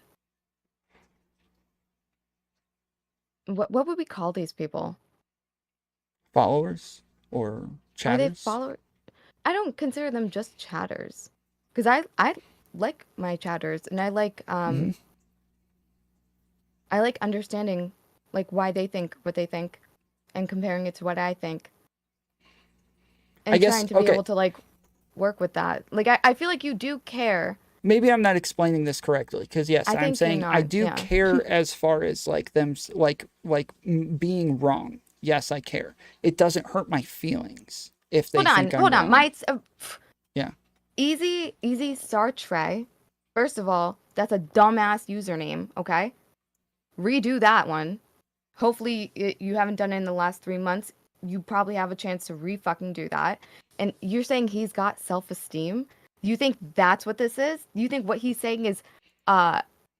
What would we call these people? Followers or chatters? Are they followers? I don't consider them just chatters, because I like my chatters, and I like I like understanding like why they think what they think, and comparing it to what I think, and trying to be able to like work with that. Like, I feel like you do care. Maybe I'm not explaining this correctly, because yes, I I'm think saying you're I not, do yeah. care as far as like them being wrong. Yes, I care. It doesn't hurt my feelings if they think I'm Hold on. wrong. Yeah. Yeah. Easy Star Trey. First of all, that's a dumbass username, okay? Redo that one. Hopefully you haven't done it in the last 3 months. You probably have a chance to re-fucking do that. And you're saying he's got self-esteem? You think that's what this is? You think what he's saying is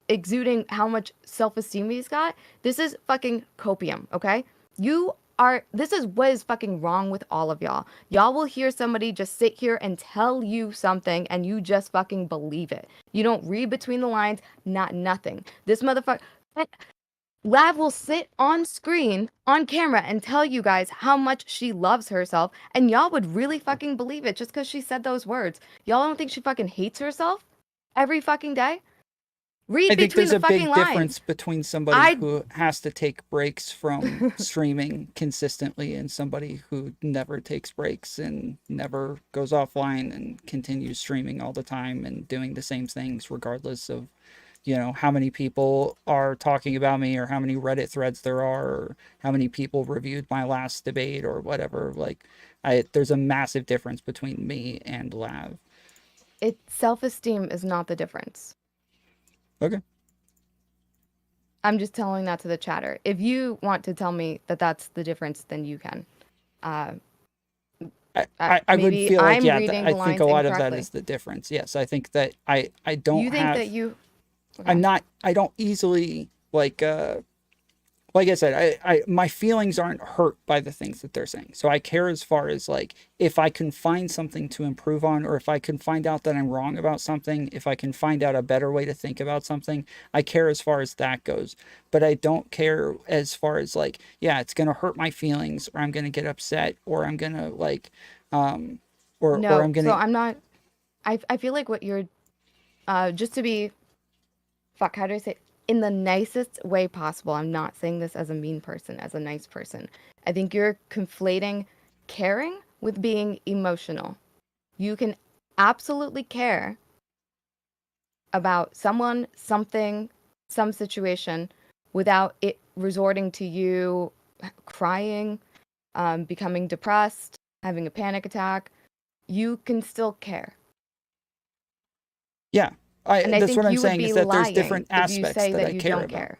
exuding how much self-esteem he's got? This is fucking copium, okay? This is what is fucking wrong with all of y'all. Y'all will hear somebody just sit here and tell you something and you just fucking believe it. You don't read between the lines, nothing. This motherfucker... Lav will sit on screen, on camera, and tell you guys how much she loves herself, and y'all would really fucking believe it just because she said those words. Y'all don't think she fucking hates herself every fucking day? Read I think between there's the a fucking big lines. difference between somebody who has to take breaks from streaming consistently and somebody who never takes breaks and never goes offline and continues streaming all the time and doing the same things regardless of, you know, how many people are talking about me or how many Reddit threads there are or how many people reviewed my last debate or whatever. Like, there's a massive difference between me and Lav. Self-esteem is not the difference. Okay. I'm just telling that to the chatter. If you want to tell me that that's the difference, then you can. I would feel like, yeah, I think a lot of that is the difference. Yes, I think that I don't You think have... that you... Okay. I don't easily, like I said, my feelings aren't hurt by the things that they're saying. So I care as far as, like, if I can find something to improve on, or if I can find out that I'm wrong about something, if I can find out a better way to think about something, I care as far as that goes. But I don't care as far as, like, yeah, it's going to hurt my feelings, or I'm going to get upset, or I'm going to, like, or I'm going to... So I'm not... I feel like what you're... just to be... Fuck, how do I say it? In the nicest way possible. I'm not saying this as a mean person, as a nice person. I think you're conflating caring with being emotional. You can absolutely care about someone, something, some situation without it resorting to you crying, becoming depressed, having a panic attack. You can still care. Yeah. That's what I'm saying, is that there's different aspects that I care about.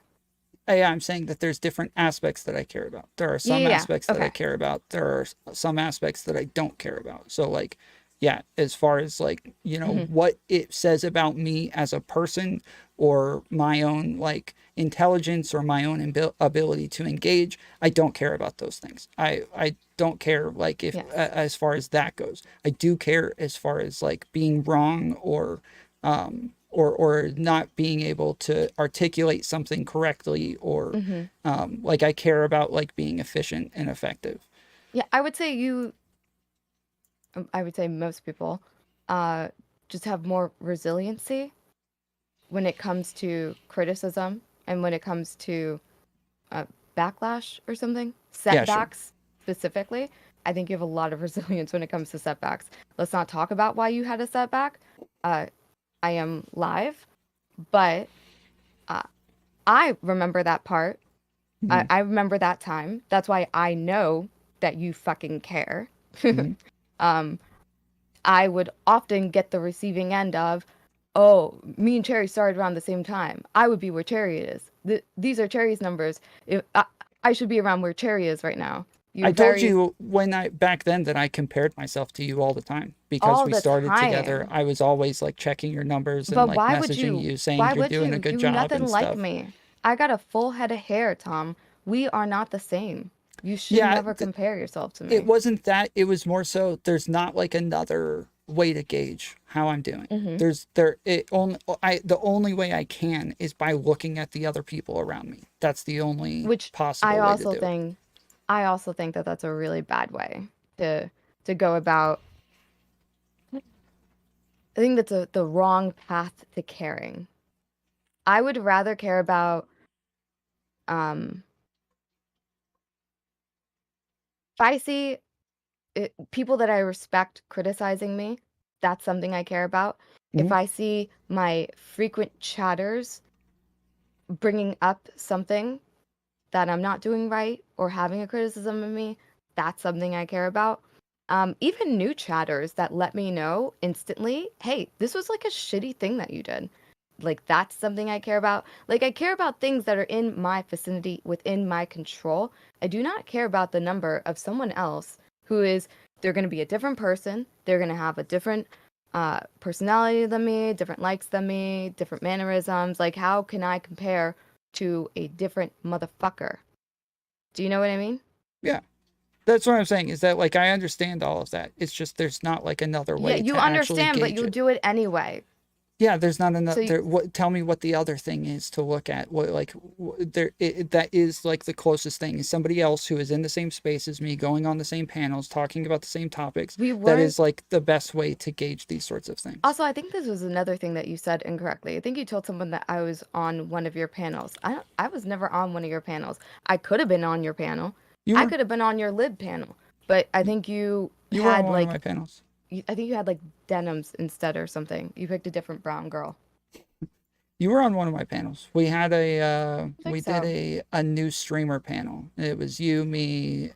Yeah, I'm saying that there's different aspects that I care about. There are some aspects that I care about. There are some aspects that I don't care about. So, like, yeah, as far as, like, you know, what it says about me as a person, or my own, like, intelligence, or my own ability to engage, I don't care about those things. I don't care, like, if as far as that goes. I do care as far as, like, being wrong, or not being able to articulate something correctly, or like, I care about, like, being efficient and effective. Yeah, I would say most people just have more resiliency when it comes to criticism and when it comes to backlash or something, setbacks specifically. I think you have a lot of resilience when it comes to setbacks. Let's not talk about why you had a setback. I am live, but I remember that part. I remember that time. That's why I know that you fucking care. I would often get the receiving end of, oh, me and Chaeiry started around the same time. I would be where Chaeiry is. These are Chaeiry's numbers. If I should be around where Chaeiry is right now. I told you back then that I compared myself to you all the time, because we started together. I was always, like, checking your numbers and, like, messaging you saying you're doing a good job nothing and like stuff. Me. I got a full head of hair, Tom. We are not the same. You should never compare yourself to me. It wasn't that. It was more so there's not, like, another way to gauge how I'm doing. The only way I can is by looking at the other people around me. That's the only possible way to do it. I also think that that's a really bad way to go about. I think that's the wrong path to caring. I would rather care about if I see people that I respect criticizing me, that's something I care about. If I see my frequent chatters bringing up something that I'm not doing right or having a criticism of me, that's something I care about. Even new chatters that let me know instantly, hey, this was like a shitty thing that you did. Like, that's something I care about. Like, I care about things that are in my vicinity, within my control. I do not care about the number of someone else who is, they're going to be a different person. They're going to have a different personality than me, different likes than me, different mannerisms. Like, how can I compare to a different motherfucker? Do you know what I mean? Yeah. That's what I'm saying, is that, like, I understand all of that. It's just there's not, like, another way Yeah, you to understand, actually but gauge you'll it. do it anyway. Yeah, there's not So another. Tell me what the other thing is to look at. What, like, that is like the closest thing is somebody else who is in the same space as me, going on the same panels, talking about the same topics. That weren't- is like the best way to gauge these sorts of things. Also, I think this was another thing that you said incorrectly. I think you told someone that I was on one of your panels. I was never on one of your panels. I could have been on your panel. I could have been on your lib panel. But I think you You were had on one like of my panels. I think you had like denims instead or something. You picked a different brown girl. You were on one of my panels. We had think did a new streamer panel. It was you, me,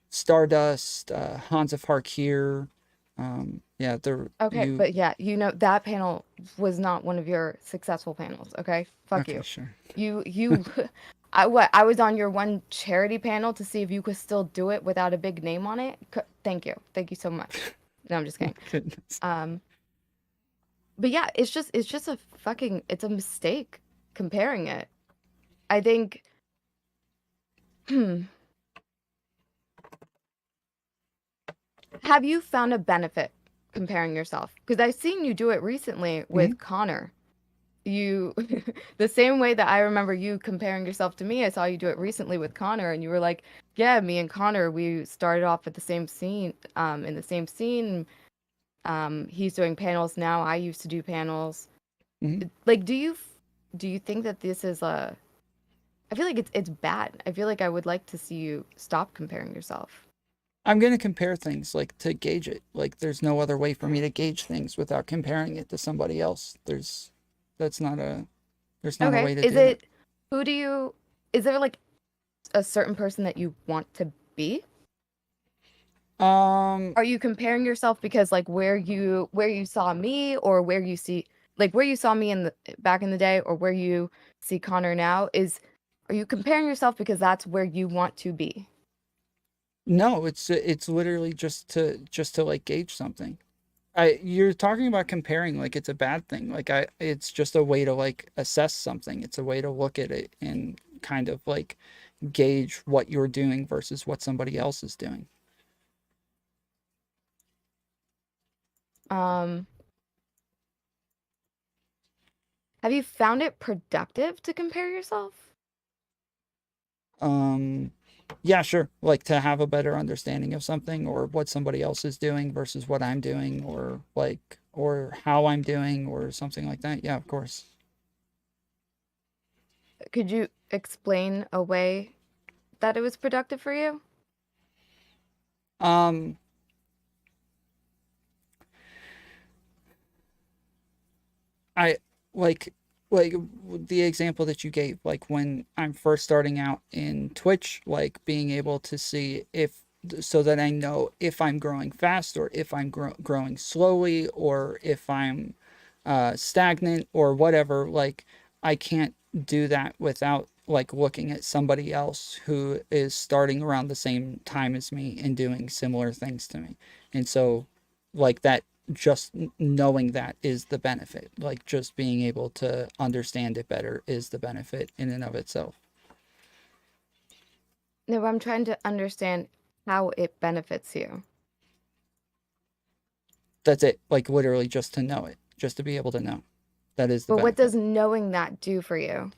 Stardust, Hans of Harkir. Yeah, Okay, but yeah, you know that panel was not one of your successful panels. Okay, fuck Okay, you. sure. You, I was on your one charity panel to see if you could still do it without a big name on it. Thank you so much. No, I'm just kidding. Goodness. But yeah, it's just it's a mistake comparing it. I think. Have you found a benefit comparing yourself? Because I've seen you do it recently with Connor. You, the same way that I remember you comparing yourself to me, I saw you do it recently with Connor, and you were like, "Yeah, me and Connor, we started off at the same scene, in the same scene. He's doing panels now. I used to do panels. Like, do you think that this is a? I feel like it's bad. I feel like I would like to see you stop comparing yourself. I'm going to compare things, like, to gauge it. Like, there's no other way for me to gauge things without comparing it to somebody else. There's not a way to do it. Is there like a certain person that you want to be? Are you comparing yourself because like where you saw me, or where you saw me back in the day, or where you see Connor now? Are you comparing yourself because that's where you want to be? No, it's literally just to like gauge something. You're talking about comparing like it's a bad thing. Like it's just a way to like assess something. It's a way to look at it and kind of like gauge what you're doing versus what somebody else is doing. Have you found it productive to compare yourself? Yeah, sure. Like to have a better understanding of something, or what somebody else is doing versus what I'm doing, or how I'm doing, or something like that. Yeah, of course. Could you explain a way that it was productive for you? I like the example that you gave, like when I'm first starting out in Twitch, like being able to see so that I know if I'm growing fast, or if I'm growing slowly, or if I'm stagnant or whatever. Like I can't do that without like looking at somebody else who is starting around the same time as me and doing similar things to me. And so like that, just knowing that is the benefit. Like just being able to understand it better is the benefit in and of itself. No, but I'm trying to understand how it benefits you. That's it. Like literally just to know it, just to be able to know. That is the But what benefit. does knowing that do for you?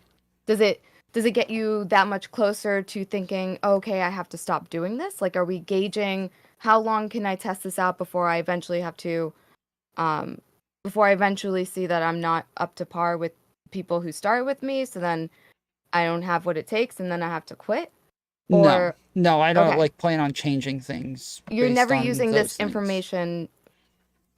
Does it get you that much closer to thinking, okay, I have to stop doing this? Like, are we gauging how long can I test this out before I eventually have to, before I eventually see that I'm not up to par with people who started with me, so then I don't have what it takes and then I have to quit? Or no, I don't okay. like plan on changing things. You're based never on using those this things. information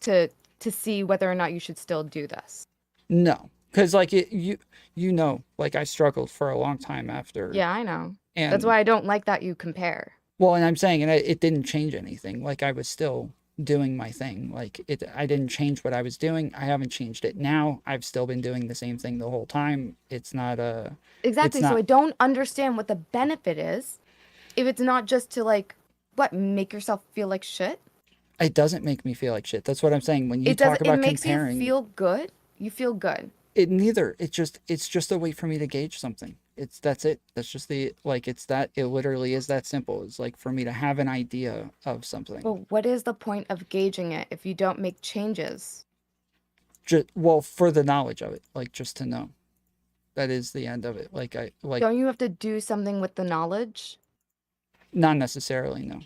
to see whether or not you should still do this. No, because like you know, like I struggled for a long time after. Yeah, I know. And That's why I don't like that you compare. well, and I'm saying, and it didn't change anything. Like I was still doing my thing. Like I didn't change what I was doing. I haven't changed it now. I've still been doing the same thing the whole time. It's not a Exactly. It's So not, I don't understand what the benefit is if it's not just to like what make yourself feel like shit. it doesn't make me feel like shit. That's what I'm saying. When you It does. talk about It makes comparing, you feel good. You feel good. it neither. It's just a way for me to gauge something. That's it. That's just the like. It's that. It literally is that simple. It's like for me to have an idea of something. But what is the point of gauging it if you don't make changes? Just well, for the knowledge of it, like just to know. That is the end of it. Like Don't you have to do something with the knowledge? Not necessarily, no.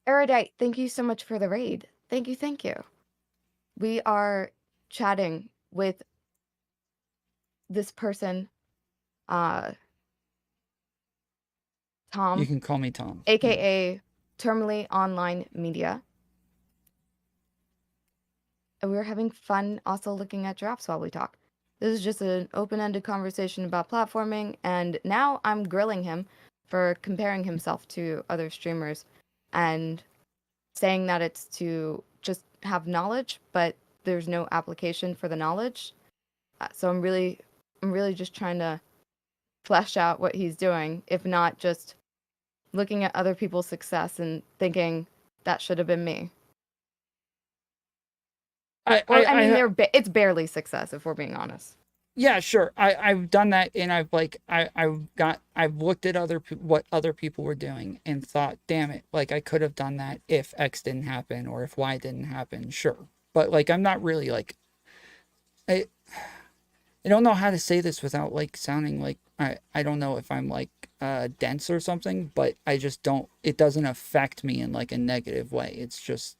Erudite, thank you so much for the raid. Thank you, thank you. We are chatting with this person, Tom. You can call me Tom. AKA Terminally Online Media. And we were having fun also looking at drafts while we talk. This is just an open-ended conversation about platforming, and now I'm grilling him for comparing himself to other streamers and saying that it's to just have knowledge, but there's no application for the knowledge. So I'm really just trying to flesh out what he's doing, if not just looking at other people's success and thinking that should have been me. It's barely success if we're being honest. Yeah, sure. I've done that, and I've looked at what other people were doing and thought, damn it, like I could have done that if X didn't happen or if Y didn't happen. Sure, but like I'm not really like I don't know how to say this without like sounding like I don't know if I'm like dense or something, but I just don't. It doesn't affect me in like a negative way. It's just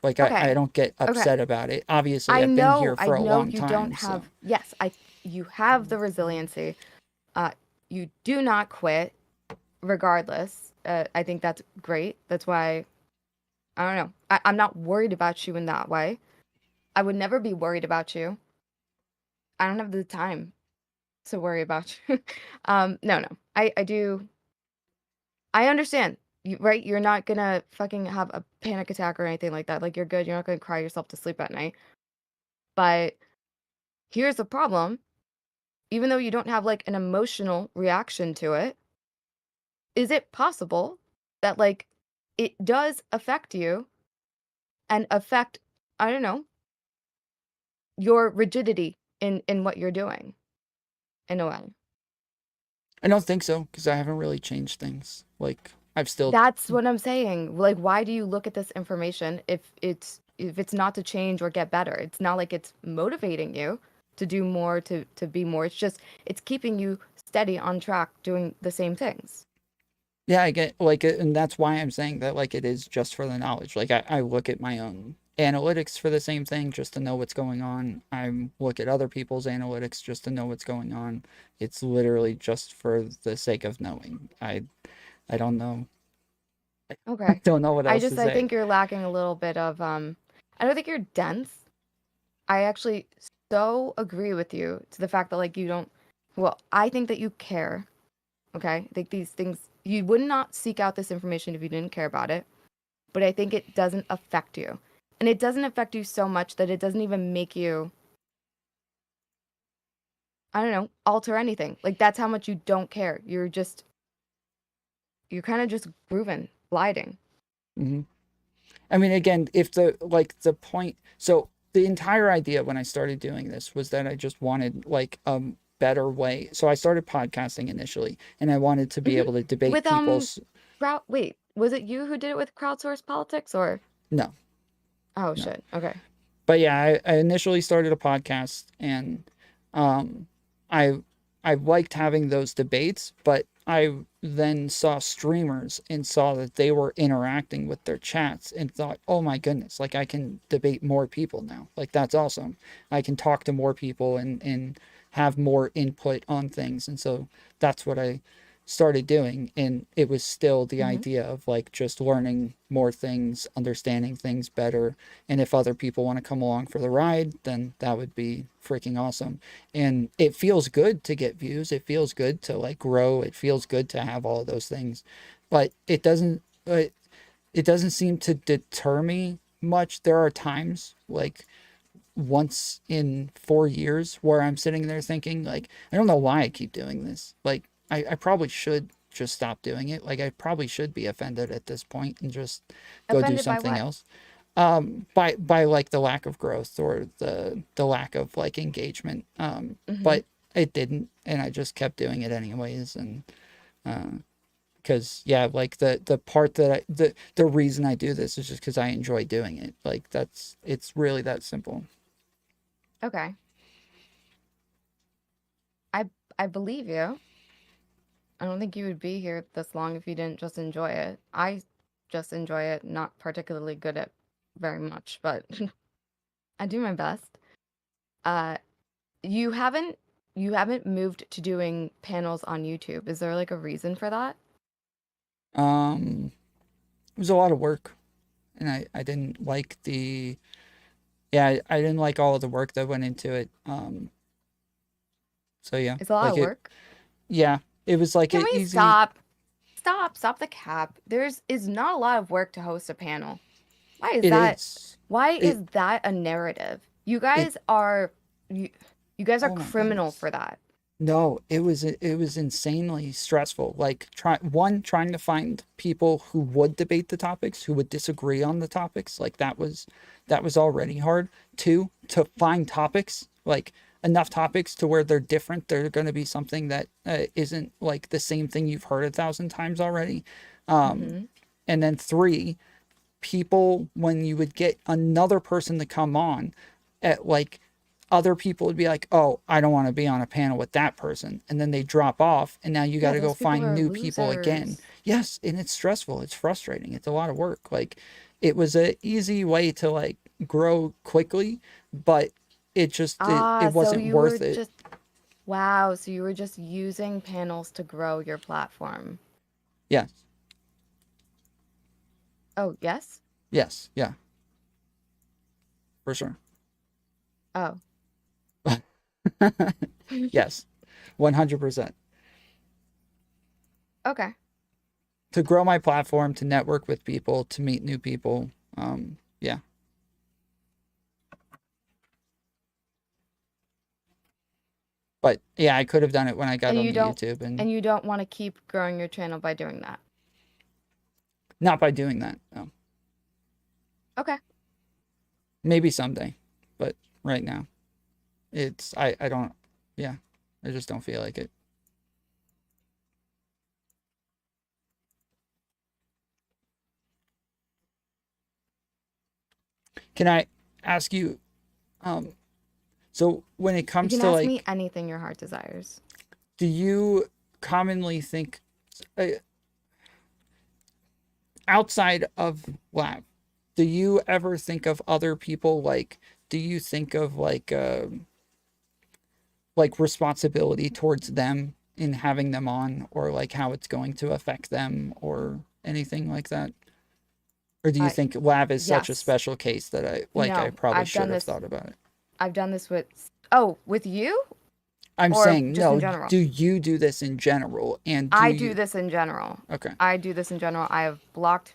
like Okay. I don't get upset about it. Obviously, I've been here for a long time. I know you don't have. Yes, you have the resiliency. You do not quit, regardless. I think that's great. That's why. I don't know. I'm not worried about you in that way. I would never be worried about you. I don't have the time to worry about you. No. I do. I understand. Right? You're not gonna fucking have a panic attack or anything like that. Like, you're good. You're not gonna cry yourself to sleep at night. But here's the problem. Even though you don't have like an emotional reaction to it, is it possible that like it does affect you and affect, I don't know, your rigidity in what you're doing in a way? I don't think so, because I haven't really changed things. Like I've still. That's what I'm saying. Like, why do you look at this information if it's not to change or get better? It's not like it's motivating you to do more, to be more. It's just it's keeping you steady on track doing the same things. Yeah, I get like, and that's why I'm saying that like it is just for the knowledge. Like I look at my own analytics for the same thing just to know what's going on. I look at other people's analytics just to know what's going on. It's literally just for the sake of knowing. I don't know. Okay. I don't know what else to say. I think you're lacking a little bit of I don't think you're dense. I actually so agree with you to the fact that like you don't, well, I think that you care. Okay? I think these things, you would not seek out this information if you didn't care about it. But I think it doesn't affect you. And it doesn't affect you so much that it doesn't even make you, I don't know, alter anything. Like, that's how much you don't care. You're kind of just grooving, gliding. Mm-hmm. I mean, again, if the point, so the entire idea when I started doing this was that I just wanted like a better way. So I started podcasting initially, and I wanted to be able to debate with people's. Wait, was it you who did it with crowdsourced politics or? No. Oh shit. Okay. But yeah, I initially started a podcast, and I liked having those debates, but I then saw streamers and saw that they were interacting with their chats and thought, oh my goodness, like I can debate more people now. Like that's awesome. I can talk to more people and have more input on things. And so that's what I started doing. And it was still the idea of like just learning more things, understanding things better. And if other people want to come along for the ride, then that would be freaking awesome. And it feels good to get views. It feels good to like grow. It feels good to have all of those things, but it doesn't seem to deter me much. There are times like once in 4 years where I'm sitting there thinking like, I don't know why I keep doing this. Like I probably should just stop doing it. Like I probably should be offended at this point and just go Offended do by something what? else. By like the lack of growth or the lack of like engagement. But it didn't, and I just kept doing it anyways. And because yeah, like the part that the reason I do this is just because I enjoy doing it. Like it's really that simple. Okay. I believe you. I don't think you would be here this long if you didn't just enjoy it. I just enjoy it, not particularly good at very much, but I do my best. You haven't moved to doing panels on YouTube. Is there like a reason for that? It was a lot of work, and I didn't like I didn't like all of the work that went into it. So yeah, It's a lot of work. Yeah, it was like Can an we easy. stop the cap? Is not a lot of work to host a panel. Why is It that? is. Why It- is that a narrative? You guys are you guys are Oh my criminal for that. No, it was insanely stressful. Like trying to find people who would debate the topics, who would disagree on the topics. Like that was already hard. 2, to find topics, like enough topics to where they're different. They're going to be something that isn't like the same thing you've heard 1,000 times already. And then 3, people, when you would get another person to come on, at like other people would be like, oh, I don't want to be on a panel with that person, and then they drop off, and now you got to go those people find are new people again. losers. Yes, and it's stressful, it's frustrating, it's a lot of work. Like it was an easy way to like grow quickly, but it just it wasn't you worth were it. just wow, so you were just using panels to grow your platform. Yes. Oh, yes? Yes, yeah, for sure. Oh. Yes, 100%. Okay. To grow my platform, to network with people, to meet new people. Yeah. But yeah, I could have done it when I got And on you don't YouTube, and and you don't want to keep growing your channel by doing that. not by doing that. No. Okay. Maybe someday, but right now, I don't. Yeah, I just don't feel like it. Can I ask you, so when it You comes can to ask like, me anything your heart desires. do you commonly think outside of lab, do you ever think of other people? Like, do you think of like responsibility towards them in having them on, or like how it's going to affect them or anything like that? Or do you think lab is such a yes. special case that I No, probably I've should done have this- thought about it? I've done this with with you? I'm Or saying just in no. general? Do you do this in general? And I do this in general. Okay. I do this in general. I have blocked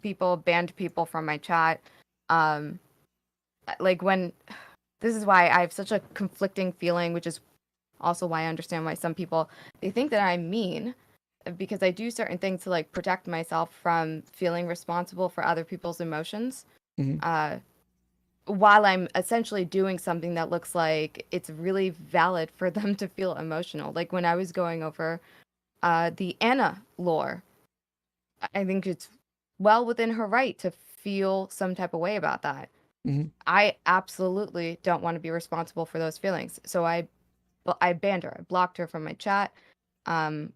people, banned people from my chat. Like when this is why I have such a conflicting feeling, which is also why I understand why some people they think that I'm mean because I do certain things to like protect myself from feeling responsible for other people's emotions. While I'm essentially doing something that looks like it's really valid for them to feel emotional. Like when I was going over the Anna lore, I think it's well within her right to feel some type of way about that. I absolutely don't want to be responsible for those feelings. So I banned her. I blocked her from my chat. I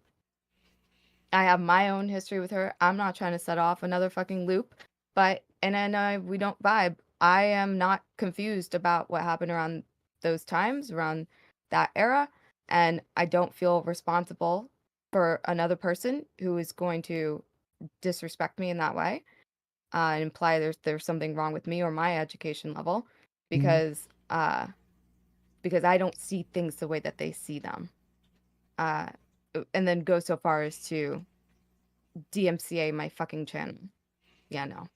have my own history with her. I'm not trying to set off another fucking loop, but we don't vibe. I am not confused about what happened around those times, around that era, and I don't feel responsible for another person who is going to disrespect me in that way, and imply there's something wrong with me or my education level, because because I don't see things the way that they see them, and then go so far as to DMCA my fucking channel. Yeah, no.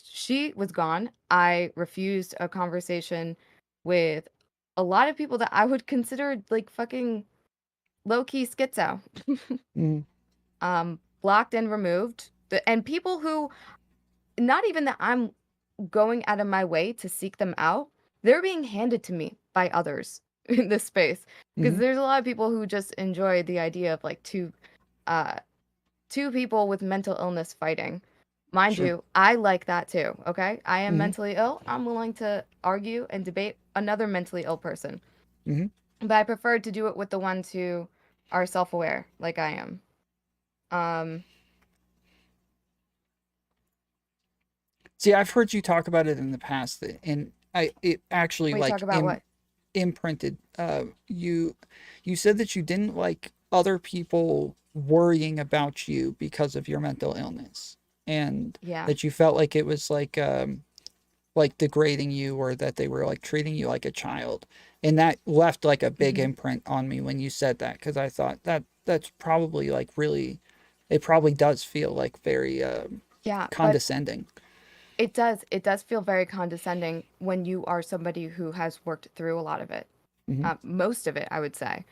She was gone. I refused a conversation with a lot of people that I would consider like fucking low-key schizo. Blocked and removed. And people who, not even that I'm going out of my way to seek them out, they're being handed to me by others in this space. Because there's a lot of people who just enjoy the idea of like two people with mental illness fighting. Mind you, I like that too, okay? I am mentally ill. I'm willing to argue and debate another mentally ill person. But I prefer to do it with the ones who are self-aware, like I am. See, I've heard you talk about it in the past, and it actually Wait, like talk about what? Imprinted. You said that you didn't like other people worrying about you because of your mental illness, and that you felt like it was like degrading you, or that they were like treating you like a child, and that left like a big imprint on me when you said that, because I thought that's probably like really, it probably does feel like very condescending. It does feel very condescending when you are somebody who has worked through a lot of it. Most of it, I would say.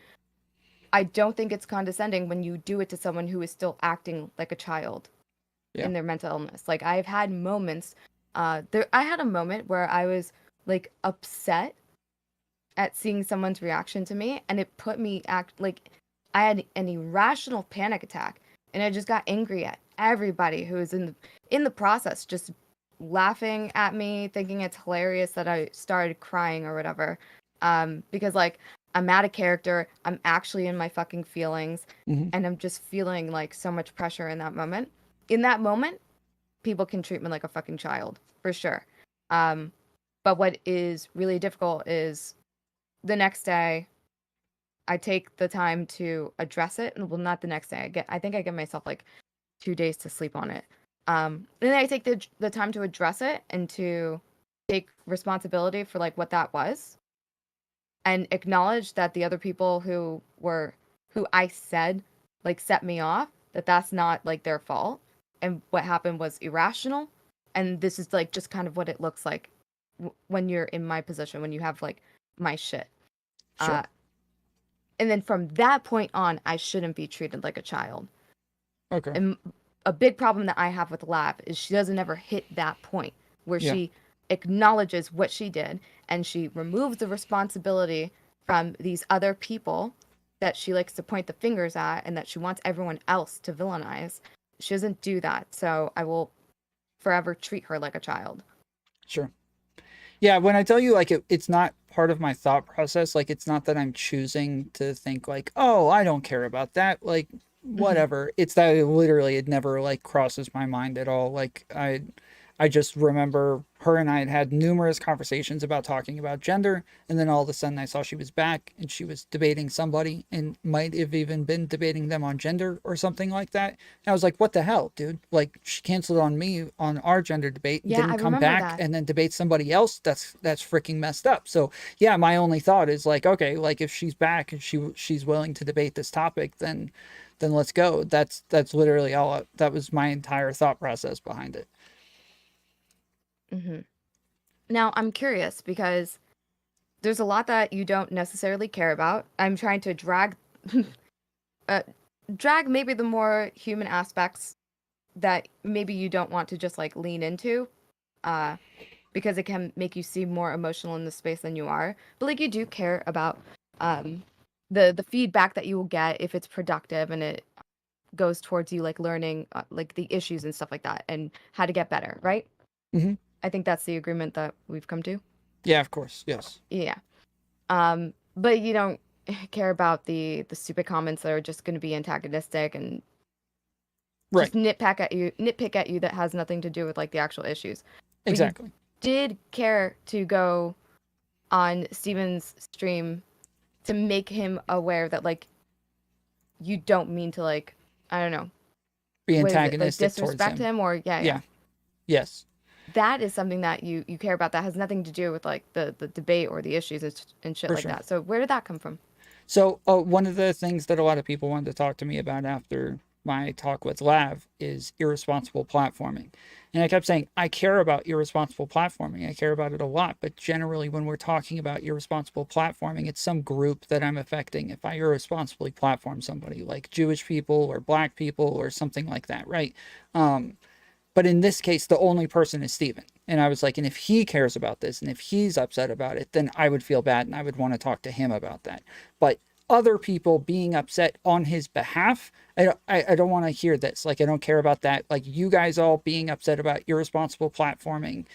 I don't think it's condescending when you do it to someone who is still acting like a child in their mental illness. Like, I've had moments, I had a moment where I was like upset at seeing someone's reaction to me, and it put me like I had an irrational panic attack, and I just got angry at everybody who was in the process, just laughing at me, thinking it's hilarious that I started crying or whatever. Because like, I'm out of character, I'm actually in my fucking feelings, and I'm just feeling like so much pressure in that moment. In that moment, people can treat me like a fucking child, for sure. But what is really difficult is the next day, I take the time to address it. Well, not the next day. I think I give myself like 2 days to sleep on it. And then I take the time to address it and to take responsibility for like what that was, and acknowledge that the other people who I said like set me off, that's not like their fault, and what happened was irrational. And this is like just kind of what it looks like when you're in my position, when you have like my shit. Sure. And then from that point on, I shouldn't be treated like a child. Okay. And a big problem that I have with Lab is she doesn't ever hit that point where she acknowledges what she did, and she removes the responsibility from these other people that she likes to point the fingers at, and that she wants everyone else to villainize. She doesn't do that, so I will forever treat her like a child. Sure. Yeah, when I tell you like it's not part of my thought process, like it's not that I'm choosing to think like, oh, I don't care about that, like whatever. It's that it never like crosses my mind at all. Like I just remember her and I had numerous conversations about talking about gender, and then all of a sudden I saw she was back and she was debating somebody, and might have even been debating them on gender or something like that. And I was like, what the hell, dude? Like, she canceled on me on our gender debate, didn't come back and then debate somebody else. That's freaking messed up. So yeah, my only thought is like, okay, like if she's back and she's willing to debate this topic, then let's go. That's literally all. That was my entire thought process behind it. Now, I'm curious because there's a lot that you don't necessarily care about. I'm trying to drag maybe the more human aspects that maybe you don't want to just like lean into, because it can make you seem more emotional in the space than you are. But like, you do care about the feedback that you will get if it's productive and it goes towards you like learning like the issues and stuff like that and how to get better, right? I think that's the agreement that we've come to. Yeah, of course. Yes. Yeah. But you don't care about the stupid comments that are just going to be antagonistic and just nitpick at you that has nothing to do with like the actual issues. Exactly. But you did care to go on Steven's stream to make him aware that like you don't mean to like, I don't know, Be what is it, like antagonistic towards disrespect him or Yeah. Yes. that is something that you care about that has nothing to do with like the debate or the issues and shit For like sure. that. So where did that come from? So one of the things that a lot of people wanted to talk to me about after my talk with Lav is irresponsible platforming. And I kept saying, I care about irresponsible platforming. I care about it a lot. But generally, when we're talking about irresponsible platforming, it's some group that I'm affecting. If I irresponsibly platform somebody like Jewish people or black people or something like that, right? But in this case, the only person is Steven. And I was like, and if he cares about this and if he's upset about it, then I would feel bad and I would want to talk to him about that. But other people being upset on his behalf, I don't want to hear this. Like, I don't care about that. Like, you guys all being upset about irresponsible platforming,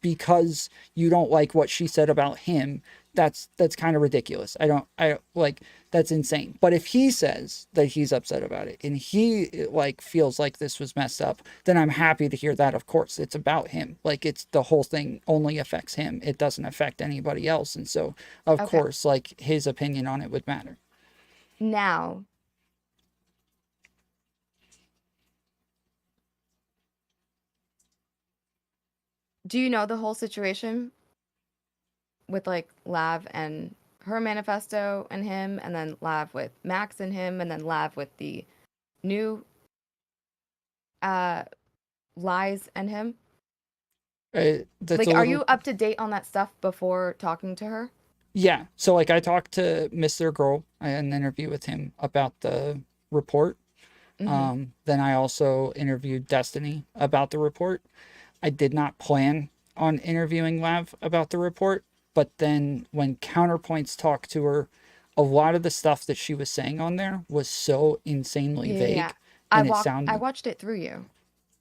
because you don't like what she said about him, that's kind of ridiculous. I like, that's insane. But if he says that he's upset about it and he like feels like this was messed up, then I'm happy to hear that. Of course, it's about him. Like, it's the whole thing only affects him. It doesn't affect anybody else. And so of course, like, his opinion on it would matter. Now, do you know the whole situation with like Lav and her manifesto and him, and then Lav with Max and him, and then Lav with the new lies and him? Like, are you up to date on that stuff before talking to her? Yeah. So like, I talked to Mr. Girl. I had an interview with him about the report. Mm-hmm. Then I also interviewed Destiny about the report. I did not plan on interviewing Lav about the report, but then when Counterpoints talked to her, a lot of the stuff that she was saying on there was so insanely vague. Yeah. And I watched it through you.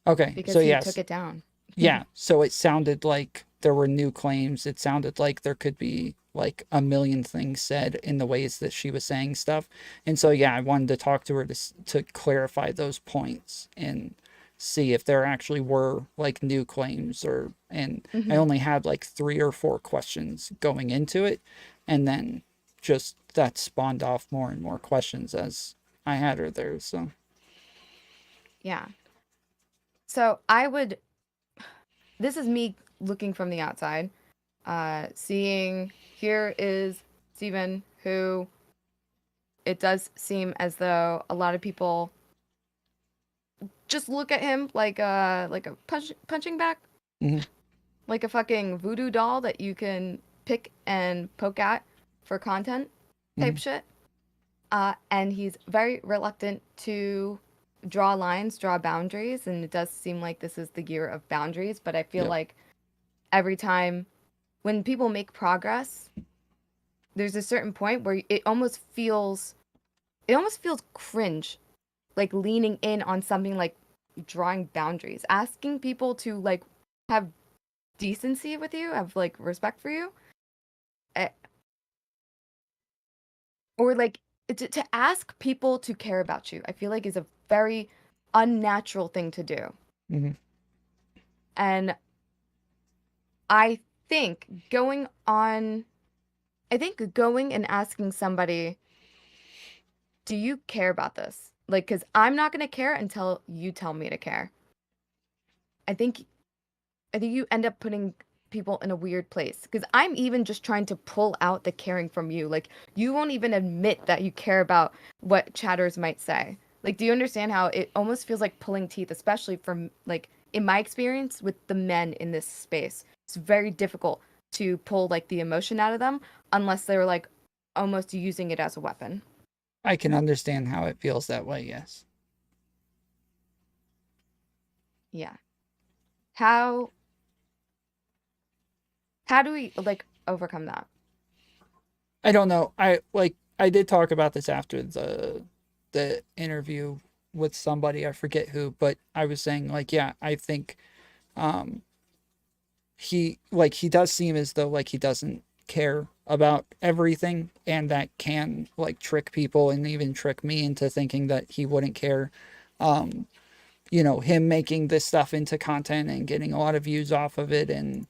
Okay. Because So he yes. took it down. Yeah. So it sounded like there were new claims. It sounded like there could be like a million things said in the ways that she was saying stuff. And so, yeah, I wanted to talk to her to clarify those points and see if there actually were like new claims and I only had like 3 or 4 questions going into it. And then just that spawned off more and more questions as I had her there. So, Yeah. So this is me looking from the outside, seeing here is Steven, who it does seem as though a lot of people just look at him like a punching bag, like a fucking voodoo doll that you can pick and poke at for content type shit. And he's very reluctant to draw lines, draw boundaries, and it does seem like this is the year of boundaries, but I feel like every time when people make progress, there's a certain point where it almost feels cringe, like leaning in on something like drawing boundaries, asking people to like have decency with you, have like respect for you, or like to ask people to care about you. I feel like is a very unnatural thing to do. And I think going and asking somebody, do you care about this? Like, because I'm not going to care until you tell me to care. I think you end up putting people in a weird place, because I'm even just trying to pull out the caring from you. Like, you won't even admit that you care about what chatters might say. Like, do you understand how it almost feels like pulling teeth, especially from, like, in my experience with the men in this space? It's very difficult to pull, like, the emotion out of them unless they're, like, almost using it as a weapon. I can understand how it feels that way, yes. Yeah. How do we, like, overcome that? I don't know. I did talk about this after the interview with somebody, I forget who, but I was saying, like, yeah, I think he does seem as though like he doesn't care about everything, and that can like trick people and even trick me into thinking that he wouldn't care. You know, him making this stuff into content and getting a lot of views off of it, and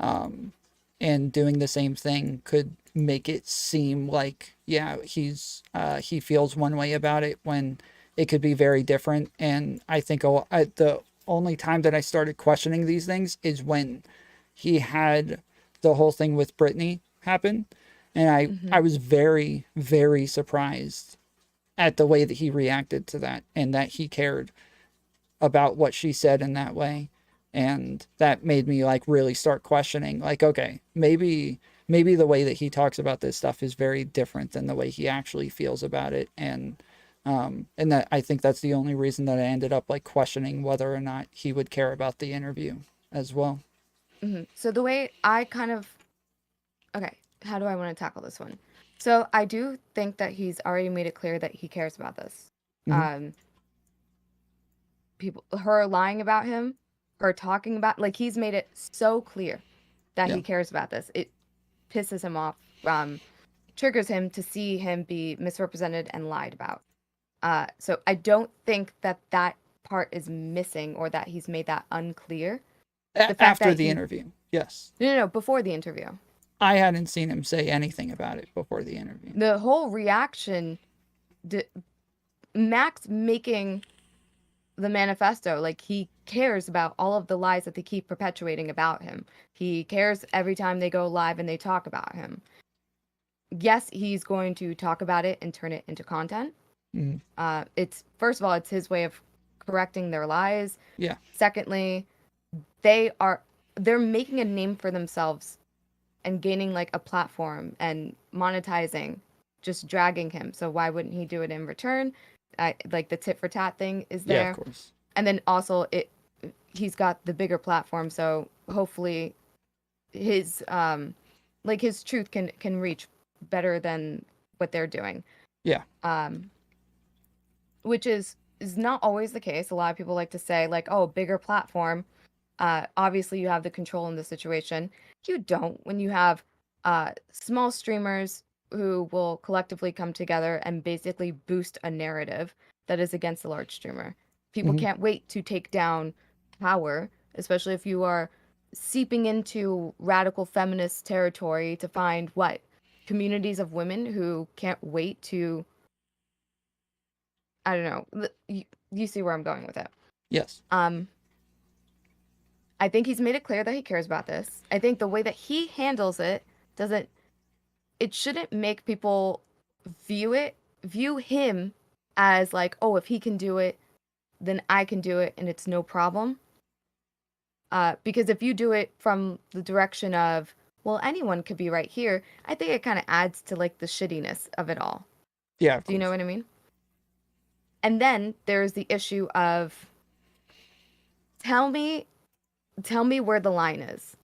And doing the same thing could make it seem like, yeah, he feels one way about it when it could be very different. And I think the only time that I started questioning these things is when he had the whole thing with Britney happen. And I was very, very surprised at the way that he reacted to that, and that he cared about what she said in that way. And that made me like really start questioning, like, okay, maybe the way that he talks about this stuff is very different than the way he actually feels about it. And that I think that's the only reason that I ended up like questioning whether or not he would care about the interview as well. So the way I okay, how do I want to tackle this one? So I do think that he's already made it clear that he cares about this. Her lying about him, her talking about, like, he's made it so clear that he cares about this. It pisses him off, triggers him to see him be misrepresented and lied about. So I don't think that part is missing, or that he's made that unclear. After the interview, yes. No, before the interview. I hadn't seen him say anything about it before the interview. The whole reaction, Max making the manifesto, like, he cares about all of the lies that they keep perpetuating about him. He cares every time they go live and they talk about him. Yes, he's going to talk about it and turn it into content. It's, first of all, it's his way of correcting their lies. Yeah. Secondly, they're making a name for themselves and gaining like a platform and monetizing, just dragging him. So why wouldn't he do it in return? Like the tit for tat thing is there. Yeah, of course. And then also he's got the bigger platform, so hopefully his his truth can reach better than what they're doing. Yeah. Which is not always the case. A lot of people like to say, like, oh, bigger platform. Obviously, you have the control in the situation. You don't when you have small streamers who will collectively come together and basically boost a narrative that is against the large streamer. People can't wait to take down power, especially if you are seeping into radical feminist territory to find communities of women who can't wait to, I don't know, you see where I'm going with it. Yes. I think he's made it clear that he cares about this. I think the way that he handles it shouldn't make people view him as like, oh, if he can do it, then I can do it and it's no problem. Because if you do it from the direction of, well, anyone could be right here, I think it kind of adds to like the shittiness of it all. Yeah. Do you know what I mean? And then there's the issue of tell me where the line is.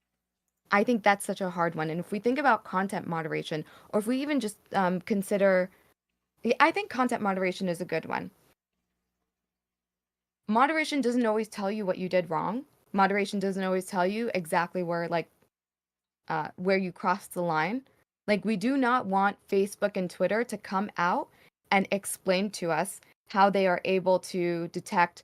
I think that's such a hard one. And if we think about content moderation, or if we even just consider, I think content moderation is a good one. Moderation doesn't always tell you what you did wrong. Moderation doesn't always tell you exactly where you crossed the line. Like, we do not want Facebook and Twitter to come out and explain to us how they are able to detect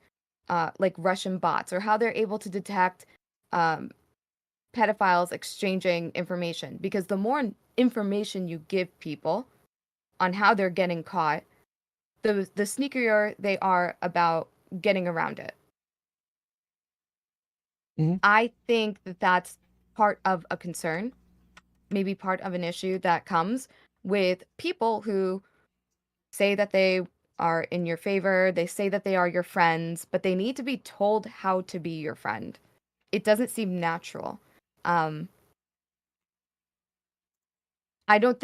Russian bots, or how they're able to detect pedophiles exchanging information. Because the more information you give people on how they're getting caught, the sneakier they are about getting around it. I think that's part of a concern, maybe part of an issue that comes with people who say that they are in your favor, they say that they are your friends, but they need to be told how to be your friend. It doesn't seem natural. I don't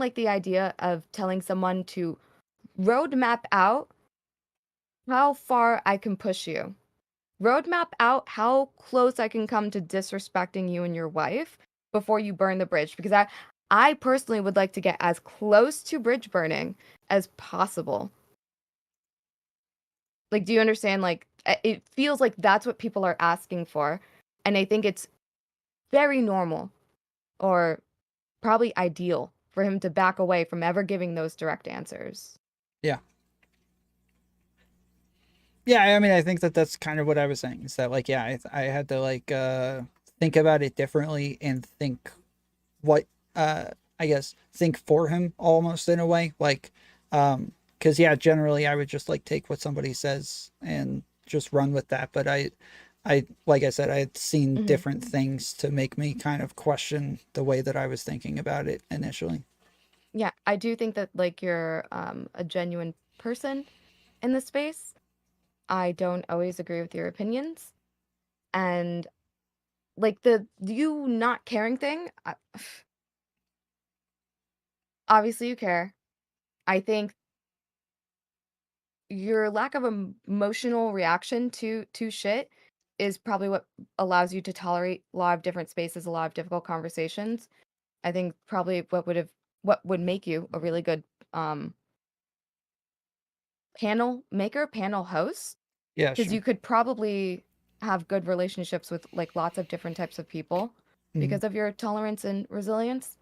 like the idea of telling someone to roadmap out how far I can push you. Roadmap out how close I can come to disrespecting you and your wife before you burn the bridge. Because I personally would like to get as close to bridge burning as possible. Like, do you understand? Like, it feels like that's what people are asking for. And I think it's very normal, or probably ideal, for him to back away from ever giving those direct answers. Yeah. Yeah, I mean, I think that's kind of what I was saying. Is that, like, yeah, I had to, like, think about it differently and think what I guess think for him almost in a way, like because yeah, generally I would just like take what somebody says and just run with that, but I like I said, I had seen different things to make me kind of question the way that I was thinking about it initially. Yeah, I do think that like you're a genuine person in the space. I don't always agree with your opinions, and like the you not caring thing, obviously you care. I think your lack of emotional reaction to shit is probably what allows you to tolerate a lot of different spaces, a lot of difficult conversations. I think probably what would make you a really good panel host, Yeah, because sure. you could probably have good relationships with like lots of different types of people because of your tolerance and resilience.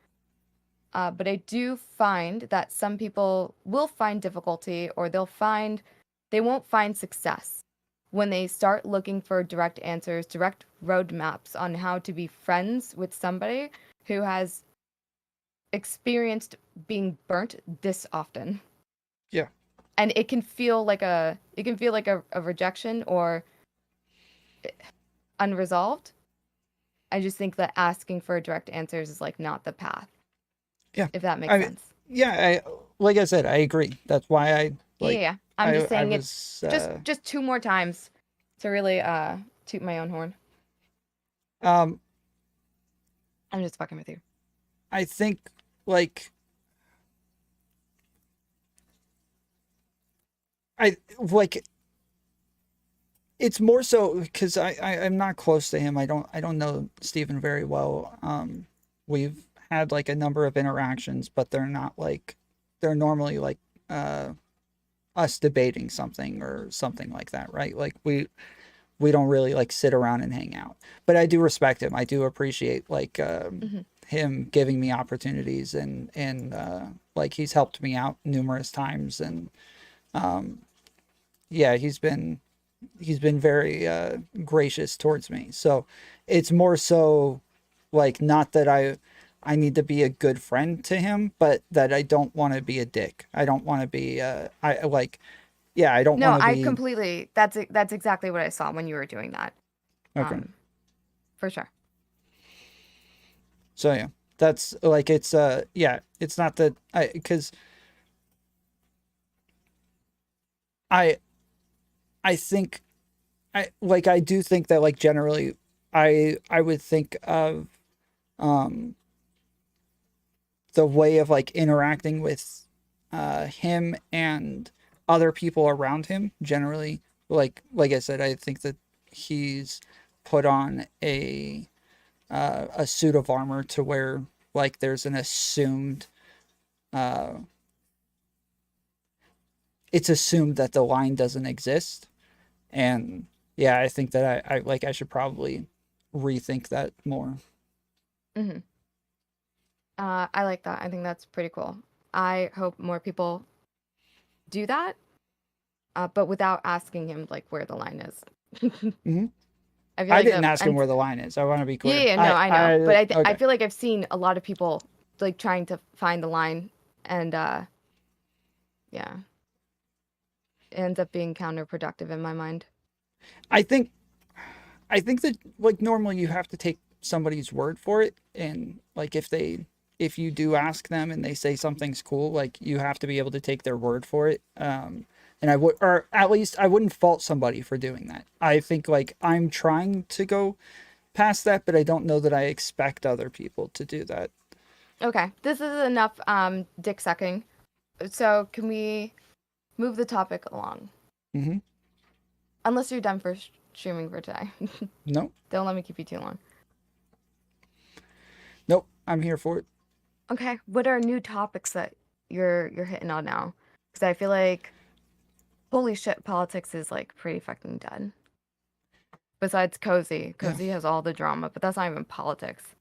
But I do find that some people will find difficulty, or they won't find success when they start looking for direct answers, direct roadmaps on how to be friends with somebody who has experienced being burnt this often. Yeah. And it can feel like a rejection or unresolved. I just think that asking for direct answers is like not the path. Yeah. If that makes sense. Yeah, like I said, I agree. That's why I like Yeah. I'm just saying it's just two more times to really toot my own horn. I'm just fucking with you. I think like it's more so because I'm not close to him. I don't know Stephen very well. We've had like a number of interactions, but they're normally like us debating something or something like that, right? Like we don't really like sit around and hang out. But I do respect him. I do appreciate like him giving me opportunities and like he's helped me out numerous times, and yeah, he's been very gracious towards me. So it's more so like not that I need to be a good friend to him, but that I don't want to be a dick. I don't want to be I don't want to be. I completely that's exactly what I saw when you were doing that. Okay. For sure. So yeah, that's like it's it's not that because I think I do think that like generally I would think of the way of like interacting with him and other people around him generally, like I said, I think that he's put on a suit of armor to where like there's an assumed it's assumed that the line doesn't exist. And yeah, I think that I should probably rethink that more. I like that. I think that's pretty cool. I hope more people do that, but without asking him like where the line is. I didn't ask him where the line is. I want to be clear. Yeah, no, I know. But I okay. feel like I've seen a lot of people like trying to find the line, and yeah, it ends up being counterproductive in my mind. I think that like normally you have to take somebody's word for it, and like if you do ask them and they say something's cool, like you have to be able to take their word for it. And I would, or at least I wouldn't fault somebody for doing that. I think like I'm trying to go past that, but I don't know that I expect other people to do that. Okay, this is enough dick sucking. So can we move the topic along? Unless you're done for streaming for today. No. Don't let me keep you too long. Nope, I'm here for it. Okay, what are new topics that you're hitting on now? Because I feel like, holy shit, politics is like pretty fucking dead. Besides Cozy has all the drama, but that's not even politics.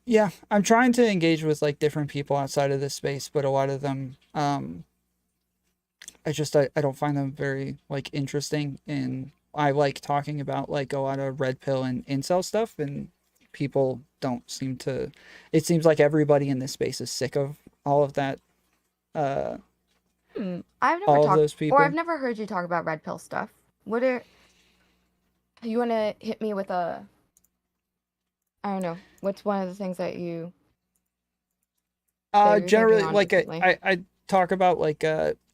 Yeah, I'm trying to engage with like different people outside of this space, but a lot of them, I don't find them very like interesting, and I like talking about like a lot of red pill and incel stuff, and people don't seem to. It seems like everybody in this space is sick of all of that. I've never all talked, of those people. or I've never heard you talk about red pill stuff. What are you want to hit me with a? I don't know. What's one of the things that you? Generally, like I talk about like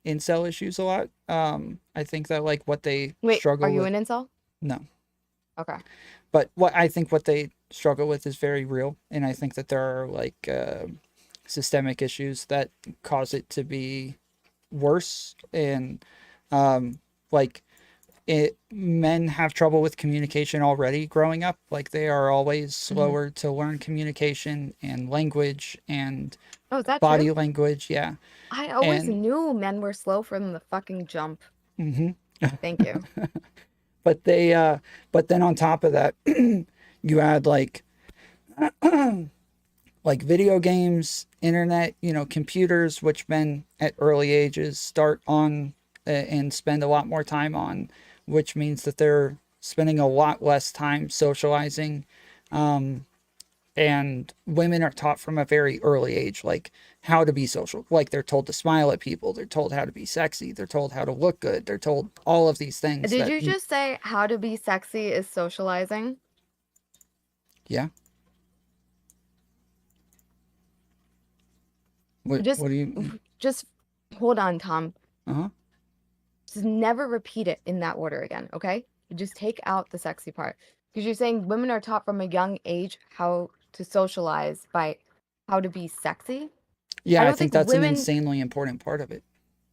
incel issues a lot. I think that like what they struggle are you with. an incel? No. Okay. But what they struggle with is very real, and I think that there are like systemic issues that cause it to be worse, and like men have trouble with communication already growing up. Like they are always slower to learn communication and language and is that body true? language. Yeah. I always knew men were slow from the fucking jump. Thank you. But then on top of that, you add like video games, internet, computers, which men at early ages start on and spend a lot more time on, which means that they're spending a lot less time socializing. And women are taught from a very early age, like how to be social. Like they're told to smile at people. They're told how to be sexy. They're told how to look good. They're told all of these things. Did you just say how to be sexy is socializing? Yeah. What do you... Just hold on, Tom. Uh-huh. Just never repeat it in that order again, okay? Just take out the sexy part. Because you're saying women are taught from a young age how to socialize by how to be sexy? Yeah, I think that's an insanely important part of it.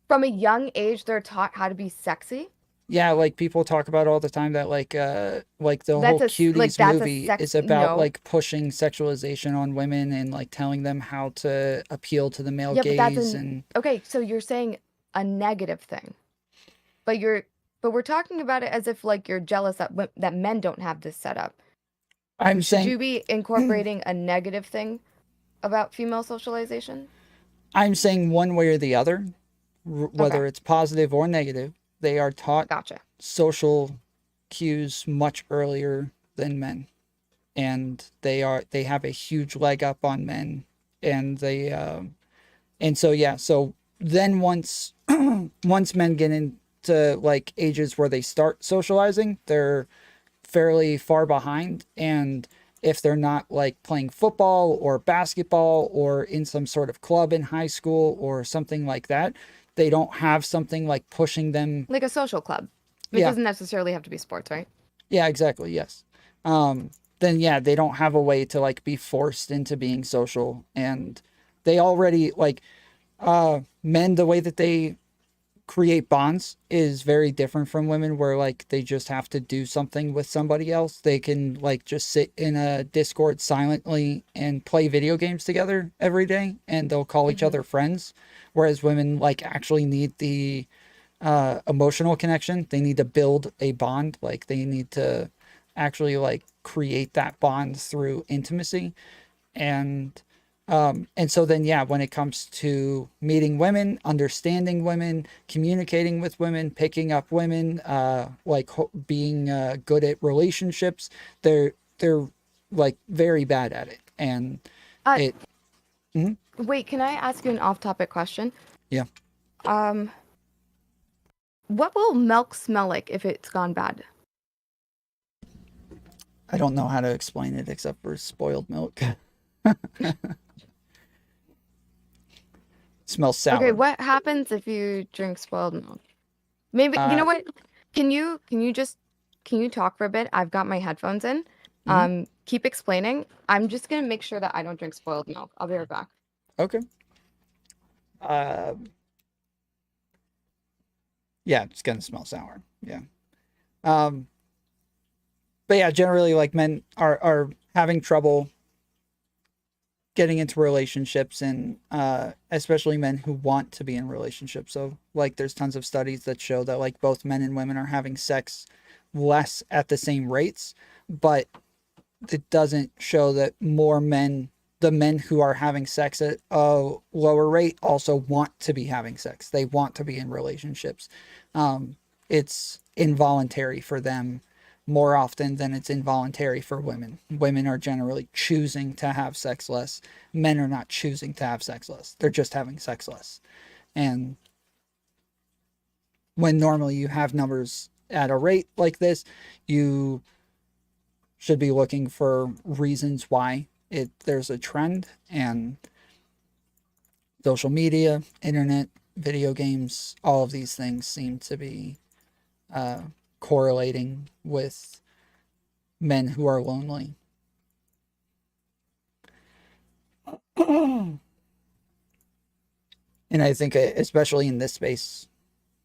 From a young age, they're taught how to be sexy? Yeah, like people talk about all the time that like the whole Cuties movie is about like pushing sexualization on women and like telling them how to appeal to the male gaze. Okay, so you're saying a negative thing. But we're talking about it as if like you're jealous that men don't have this setup. Should you be incorporating a negative thing about female socialization? I'm saying one way or the other, whether it's positive or negative, they are taught social cues much earlier than men, and they have a huge leg up on men, and so then once men get into like ages where they start socializing, they're fairly far behind, and if they're not like playing football or basketball or in some sort of club in high school or something like that, they don't have something like pushing them. Like a social club. It doesn't necessarily have to be sports, right? Yeah, exactly. Yes. Then yeah, they don't have a way to like be forced into being social, and they already like men, the way that they create bonds is very different from women, where like they just have to do something with somebody else. They can like just sit in a Discord silently and play video games together every day, and they'll call each other friends, whereas women like actually need the emotional connection. They need to build a bond. Like they need to actually like create that bond through intimacy. And so then, yeah, when it comes to meeting women, understanding women, communicating with women, picking up women, being good at relationships, they're like very bad at it. And Wait, can I ask you an off-topic question? Yeah. What will milk smell like if it's gone bad? I don't know how to explain it except for spoiled milk. Smells sour. Okay, what happens if you drink spoiled milk? Maybe you know what? Can you talk for a bit? I've got my headphones in. Keep explaining. I'm just gonna make sure that I don't drink spoiled milk. I'll be right back. Okay. Yeah, it's gonna smell sour. Yeah. But yeah, generally like men are having trouble getting into relationships, and especially men who want to be in relationships. So like there's tons of studies that show that like both men and women are having sex less at the same rates, but it doesn't show that the men who are having sex at a lower rate also want to be having sex. They want to be in relationships. It's involuntary for them more often than it's involuntary for women. Women are generally choosing to have sex less. Men are not choosing to have sex less. They're just having sex less. And when normally you have numbers at a rate like this, you should be looking for reasons why there's a trend. And social media, internet, video games, all of these things seem to be correlating with men who are lonely. And I think especially in this space,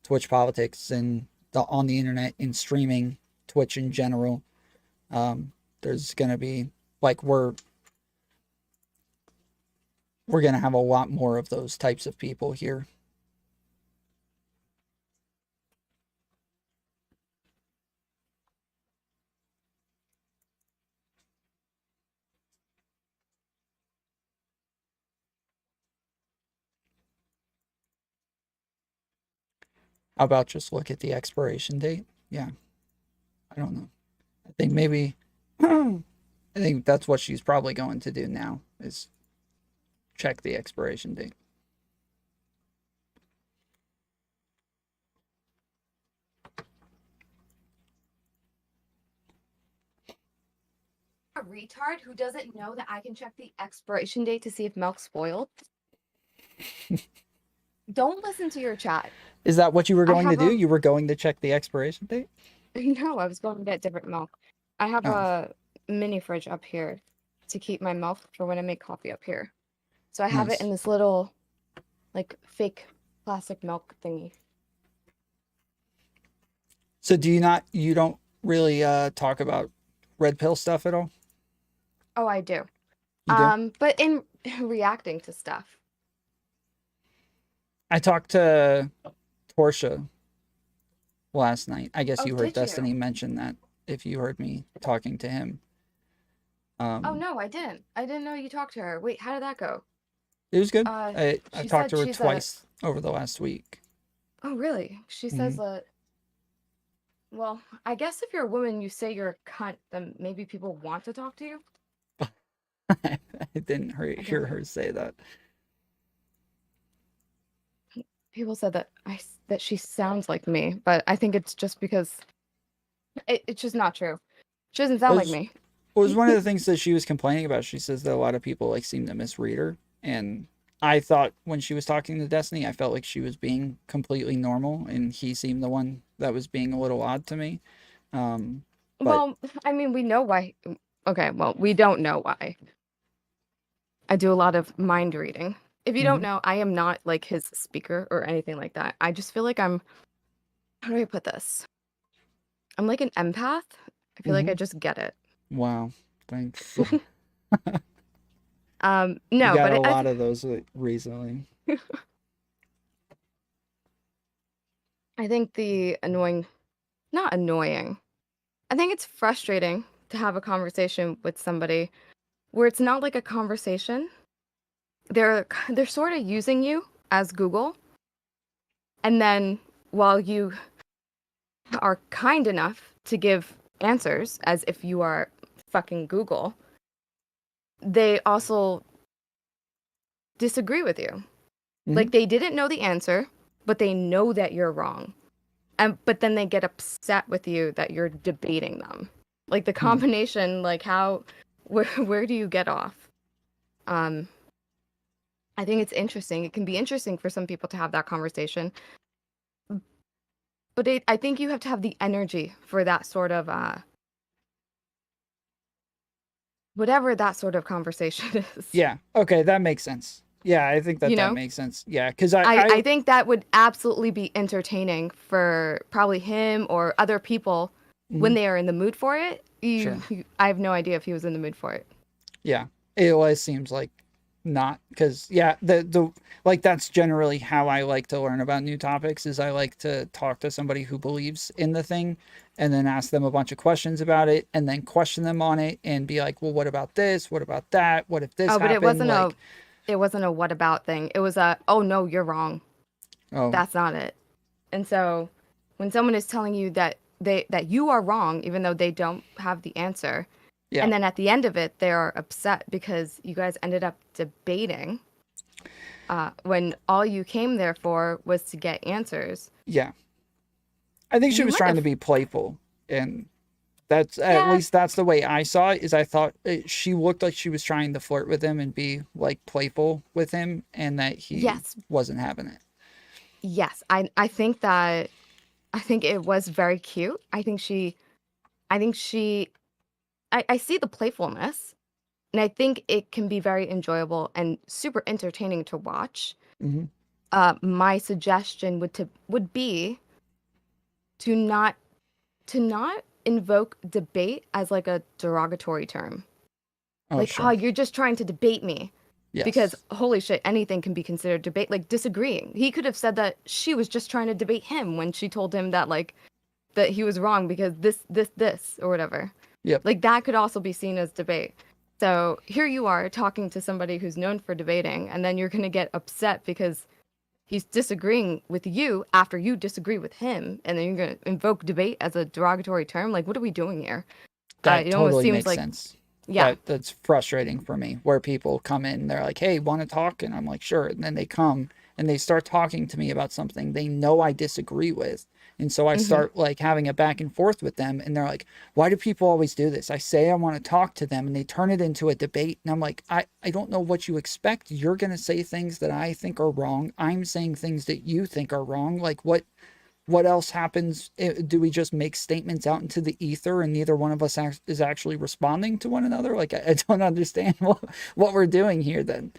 Twitch politics and on the internet, in streaming, Twitch in general, there's going to be, like, we're going to have a lot more of those types of people here. How about just look at the expiration date? Yeah. I don't know. I think maybe, I think that's what she's probably going to do now, is check the expiration date. A retard who doesn't know that I can check the expiration date to see if milk's spoiled. Don't listen to your chat. Is that what you were going to do? You were going to check the expiration date? No, I was going to get different milk. I have a mini fridge up here to keep my milk for when I make coffee up here. So I have it in this little, like, fake plastic milk thingy. So you don't really talk about red pill stuff at all? Oh, I do. You do? But in reacting to stuff. I talked to Torshaa last night. I guess you heard did Destiny you? mention that, if you heard me talking to him. Oh, no, I didn't. I didn't know you talked to her. Wait, how did that go? It was good. I she talked to said her she's twice over the last week. Oh, really? She says that... Well, I guess if you're a woman, you say you're a cunt, then maybe people want to talk to you. I didn't hear her say that. People said that that she sounds like me, but I think it's just because it's just not true. She doesn't sound like me. It was one of the things that she was complaining about. She says that a lot of people like seem to misread her, and I thought when she was talking to Destiny, I felt like she was being completely normal, and he seemed the one that was being a little odd to me. Well, I mean, we know why. Okay, well, we don't know why. I do a lot of mind reading. If you don't know, I am not like his speaker or anything like that. I just feel like I'm, how do I put this? I'm like an empath. I feel like I just get it. Wow, thanks. No, you got but a lot of those recently. I think not annoying. I think it's frustrating to have a conversation with somebody where it's not like a conversation. They're sort of using you as Google. And then while you are kind enough to give answers as if you are fucking Google, they also disagree with you. Like, they didn't know the answer, but they know that you're wrong. But then they get upset with you that you're debating them. Like, the combination, like, where do you get off? I think it's interesting. It can be interesting for some people to have that conversation. But I think you have to have the energy for that sort of, whatever that sort of conversation is. Yeah. Okay, that makes sense. Yeah, I think that that makes sense. Yeah, because I think that would absolutely be entertaining for probably him or other people when they are in the mood for it. I have no idea if he was in the mood for it. Yeah, it always seems like not, because the like, that's generally how I like to learn about new topics, is I like to talk to somebody who believes in the thing and then ask them a bunch of questions about it and then question them on it and be like, well, what about this? What about that? What if this happened? But it wasn't a what about thing. It was a, oh no, you're wrong. Oh. That's not it. And so when someone is telling you that that you are wrong, even though they don't have the answer, Yeah. and then at the end of it, they are upset because you guys ended up debating when all you came there for was to get answers. Yeah. I think she You was would trying have- to be playful, and that's at Yeah. least that's the way I saw it. Is I thought she looked like she was trying to flirt with him and be like playful with him, and that he Yes. wasn't having it. Yes, I think it was very cute. I see the playfulness, and I think it can be very enjoyable and super entertaining to watch. Mm-hmm. My suggestion would be to not invoke debate as like a derogatory term. Oh, Like, sure. oh, you're just trying to debate me. Yes. Because holy shit, anything can be considered debate. Like disagreeing. He could have said that she was just trying to debate him when she told him that like that he was wrong because this or whatever. Yep. Like that could also be seen as debate. So here you are talking to somebody who's known for debating, and then you're gonna get upset because he's disagreeing with you after you disagree with him, and then you're gonna invoke debate as a derogatory term. Like, what are we doing here? That It almost totally seems makes like- sense. Yeah. That's frustrating for me, where people come in and they're like, hey, want to talk? And I'm like, sure. And then they come and they start talking to me about something they know I disagree with. And so I start like having a back and forth with them. And they're like, why do people always do this? I say I want to talk to them and they turn it into a debate. And I'm like, I don't know what you expect. You're going to say things that I think are wrong. I'm saying things that you think are wrong. Like what else happens? Do we just make statements out into the ether and neither one of us is actually responding to one another? Like, I don't understand what we're doing here then.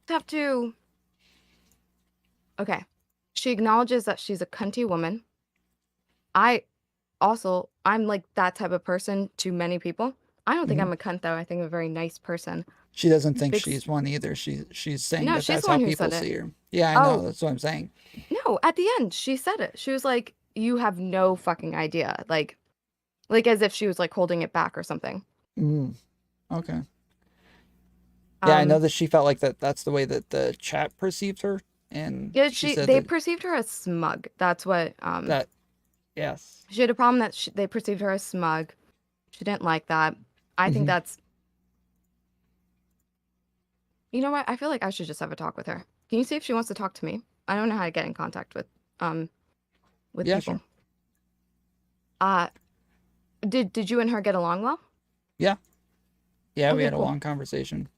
Have to. Okay. She acknowledges that she's a cunty woman. I'm like that type of person to many people. I don't think Mhm. I'm a cunt though. I think I'm a very nice person. She doesn't think Big- she's one either. She's saying No, that she's that's the how one who people said it. see her. Yeah, I know. Oh. That's what I'm saying. No, at the end she said it. She was like, "You have no fucking idea." Like as if she was like holding it back or something. Mm. Okay. Yeah, I know Um, that she felt like that's the way that the chat perceived her, and Yeah, she said they that, perceived her as smug. That's what that yes. she had a problem that they perceived her as smug. She didn't like that. I think Mhm. that's. You know what? I feel like I should just have a talk with her. Can you see if she wants to talk to me? I don't know how to get in contact with Yeah, people. sure. Did you and her get along well? Yeah. Yeah, we Okay, had a cool. long conversation.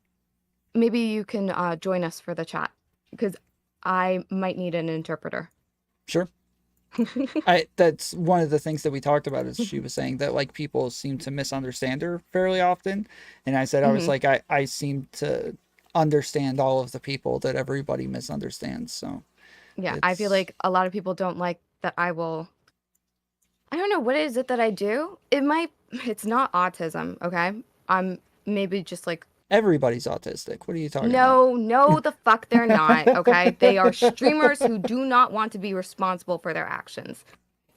Maybe you can join us for the chat because I might need an interpreter. Sure. That's one of the things that we talked about is she was saying that like people seem to misunderstand her fairly often. And I said, I was Mhm. like, I seem to understand all of the people that everybody misunderstands. So Yeah, I feel it's like a lot of people don't like that I will. I don't know, what is it that I do? It's not autism, okay? I'm maybe just like, everybody's autistic. What are you talking about? no, the fuck they're not, okay? They are streamers who do not want to be responsible for their actions.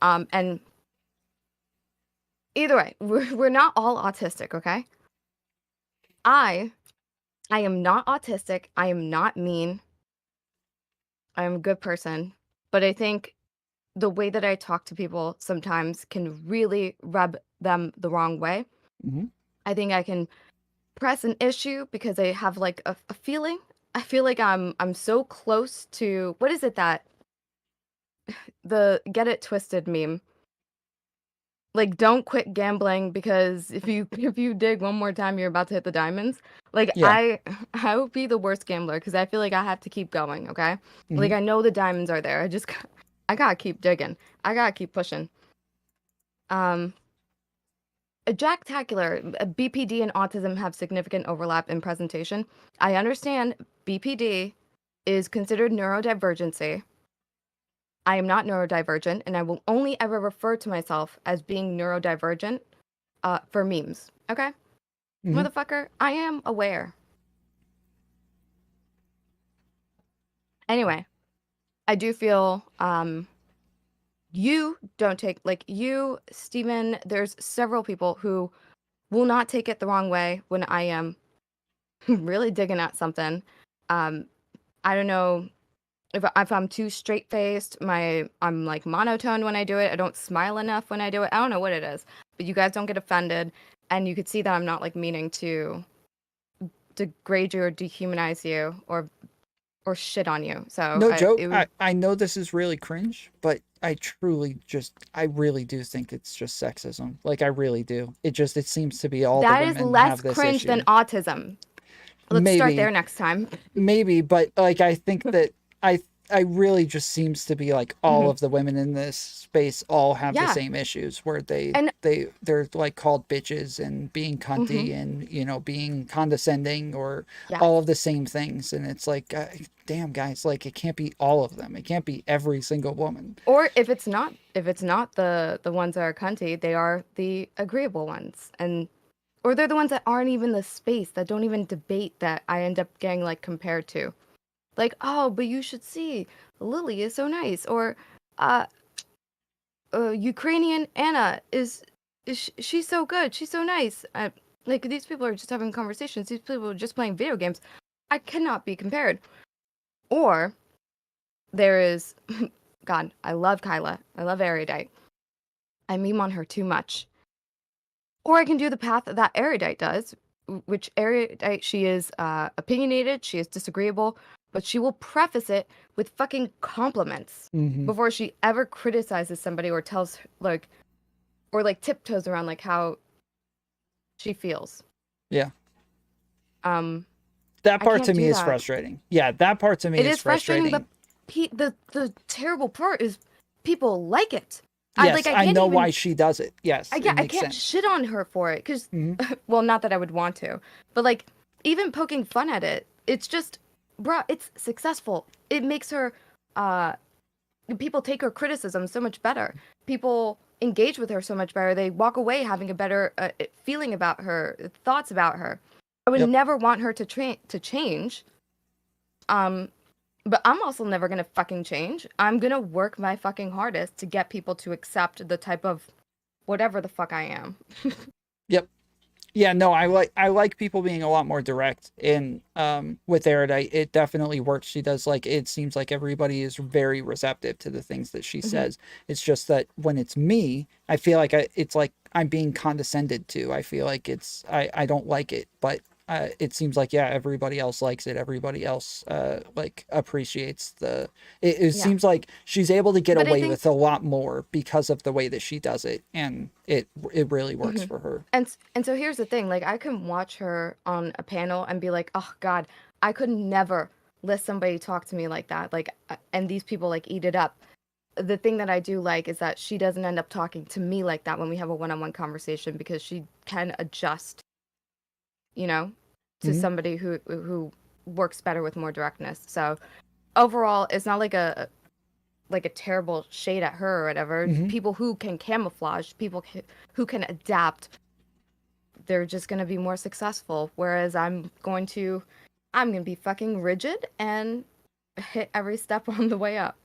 And either way, we're not all autistic, okay? I am not autistic. I am not mean. I am a good person. But I think the way that I talk to people sometimes can really rub them the wrong way. Mhm. I think I can press an issue because I have like a feeling. I feel like I'm so close to what is it that the get it twisted meme. Like don't quit gambling because if you dig one more time you're about to hit the diamonds. Like Yeah. I would be the worst gambler because I feel like I have to keep going, okay? Like Mhm. I know the diamonds are there. I gotta keep digging. I gotta keep pushing. A Jacktacular, BPD and autism have significant overlap in presentation. I understand BPD is considered neurodivergency. I am not neurodivergent, and I will only ever refer to myself as being neurodivergent for memes. Okay? Mhm. Motherfucker, I am aware. Anyway, I do feel you don't take, like you, Steven, there's several people who will not take it the wrong way when I am really digging at something. I don't know if I'm too straight faced, I'm like monotone when I do it. I don't smile enough when I do it. I don't know what it is, but you guys don't get offended, and you could see that I'm not like meaning to degrade you or dehumanize you or shit on you. So No joke. I know this is really cringe, but I really do think it's just sexism. Like, I really do. It seems to be all that the is women less have this cringe issue. than autism. Let's start there next time. Maybe, but like, I think that I really just seems to be like all of the women in this space all have the same issues where they're like called bitches and being cunty and, you know, being condescending or all of the same things. And it's like, damn guys, like it can't be all of them. It can't be every single woman. Or if it's not the ones that are cunty, they are the agreeable ones. Or they're the ones that aren't even the space, that don't even debate, that I end up getting like compared to. Like, oh, but you should see, Lily is so nice. Or Ukrainian Anna she's so good. She's so nice. Like, these people are just having conversations. These people are just playing video games. I cannot be compared. Or there is, God, I love Kyla. I love Erudite. I meme on her too much. Or I can do the path that Erudite does, which Erudite, she is opinionated, she is disagreeable, but she will preface it with fucking compliments before she ever criticizes somebody or tells, like, or like tiptoes around like how she feels. Yeah. That part to me is frustrating. Yeah, that part to me is frustrating. The terrible part is people like it. Yes, I know why she does it. Yes, I can't shit on her for it because, well, not that I would want to, but like even poking fun at it, it's just, bruh, it's successful. It makes her, people take her criticism so much better. People engage with her so much better. They walk away having a better feeling about her, thoughts about her. I would never want her to change. But I'm also never going to fucking change. I'm going to work my fucking hardest to get people to accept the type of whatever the fuck I am. Yep. Yeah, no, I like people being a lot more direct in with Erudite. It definitely works. She does, like, it seems like everybody is very receptive to the things that she says. It's just that when it's me, I feel like it's like I'm being condescended to. I feel like I don't like it, but it seems like, yeah, everybody else likes it. Everybody else like appreciates it seems like she's able to get away with a lot more because of the way that she does it, and it really works for her. And so here's the thing, like, I can watch her on a panel and be like, oh God, I could never let somebody talk to me like that, like, and these people like eat it up. The thing that I do like is that she doesn't end up talking to me like that when we have a one-on-one conversation, because she can adjust, you know, to somebody who works better with more directness. So overall, it's not like a terrible shade at her or whatever. People who can camouflage, people who can adapt, they're just going to be more successful. Whereas I'm going to be fucking rigid and hit every step on the way up.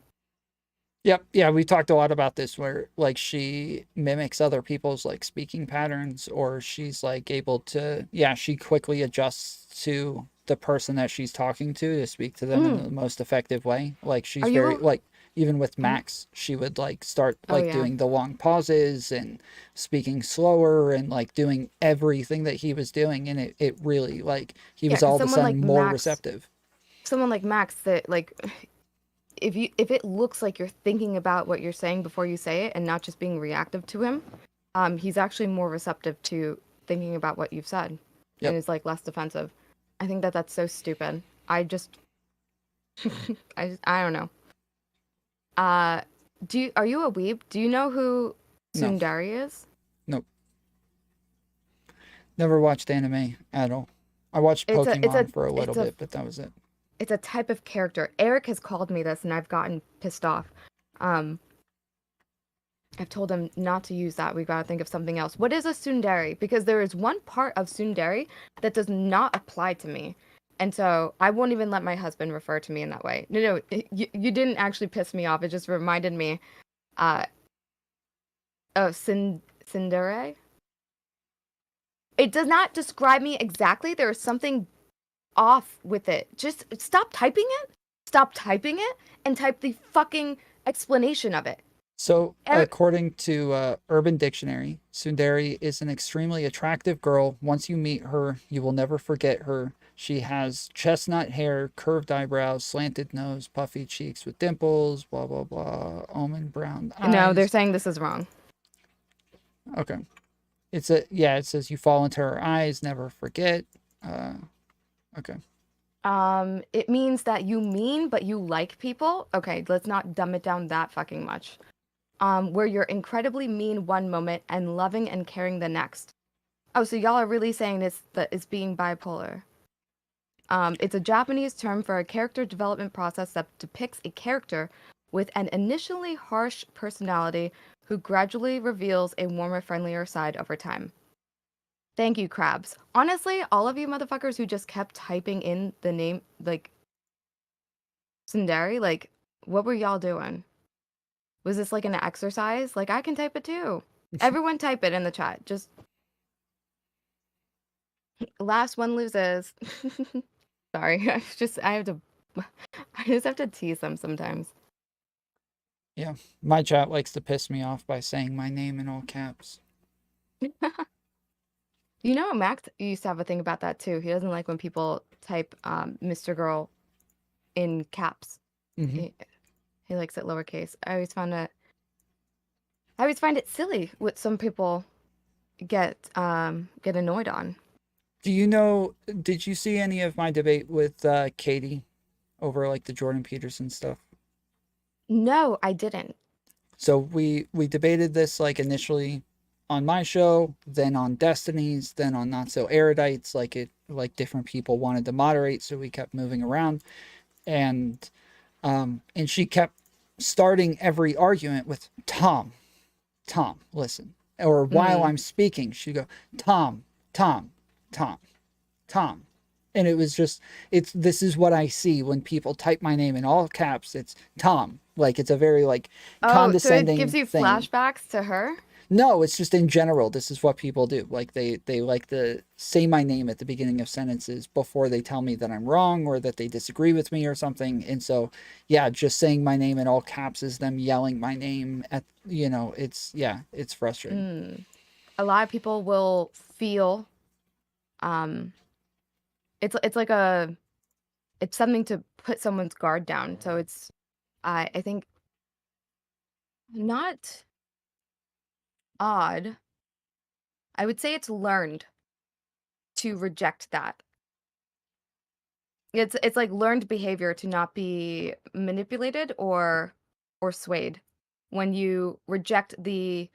Yep. Yeah, we talked a lot about this where, like, she mimics other people's, like, speaking patterns, or she's, like, able to, she quickly adjusts to the person that she's talking to speak to them in the most effective way. Like, she's like, even with Max, she would, like, start, like, doing the long pauses and speaking slower and, like, doing everything that he was doing. And it really, like, he was all of a sudden like more receptive. Someone like Max that, like, if it looks like you're thinking about what you're saying before you say it and not just being reactive to him, he's actually more receptive to thinking about what you've said and is like less defensive. I think that's so stupid. I just I don't know. Are you a weeb? Do you know who Sundari is? Nope. Never watched anime at all. I watched Pokemon for a little bit, but that was it. It's a type of character. Eric has called me this, and I've gotten pissed off. I've told him not to use that. We've got to think of something else. What is a tsundere? Because there is one part of tsundere that does not apply to me. And so I won't even let my husband refer to me in that way. No, you didn't actually piss me off. It just reminded me of tsundere. It does not describe me exactly. There is something off with it. Just stop typing it. stop typing it and type the fucking explanation of it. So, according to Urban Dictionary, tsundere is an extremely attractive girl. Once you meet her, you will never forget her. She has chestnut hair, curved eyebrows, slanted nose, puffy cheeks with dimples, blah, blah, blah, almond brown eyes. No, they're saying this is wrong. Okay. It says you fall into her eyes, never forget. Okay. It means that you mean, but you like people. Okay, let's not dumb it down that fucking much. Where you're incredibly mean one moment and loving and caring the next. Oh, so y'all are really saying that it's being bipolar. It's a Japanese term for a character development process that depicts a character with an initially harsh personality who gradually reveals a warmer, friendlier side over time. Thank you, Crabs. Honestly, all of you motherfuckers who just kept typing in the name, like, tsundere, like, what were y'all doing? Was this like an exercise? Like, I can type it too. Everyone type it in the chat. Just last one loses. Sorry, I just have to tease them sometimes. Yeah, my chat likes to piss me off by saying my name in all caps. You know, Max used to have a thing about that too. He doesn't like when people type Mr. Girl in caps. Mm-hmm. He likes it lowercase. I always find it silly what some people get annoyed on. Did you see any of my debate with Katie over like the Jordan Peterson stuff? No, I didn't. So we debated this like initially on my show, then on Destiny's, then on Not So Erudites, like different people wanted to moderate, so we kept moving around. And she kept starting every argument with Tom, listen. Or while I'm speaking, she'd go, Tom. And it was just, this is what I see when people type my name in all caps. It's Tom. Like, it's a very like condescending so it gives you thing. flashbacks to her? No, it's just in general, this is what people do. Like they like to say my name at the beginning of sentences before they tell me that I'm wrong or that they disagree with me or something. And so, yeah, just saying my name in all caps is them yelling my name at, it's frustrating. A lot of people will feel, it's something to put someone's guard down. So it's, I think, not odd. I would say it's learned to reject that. It's like learned behavior to not be manipulated or swayed when you reject the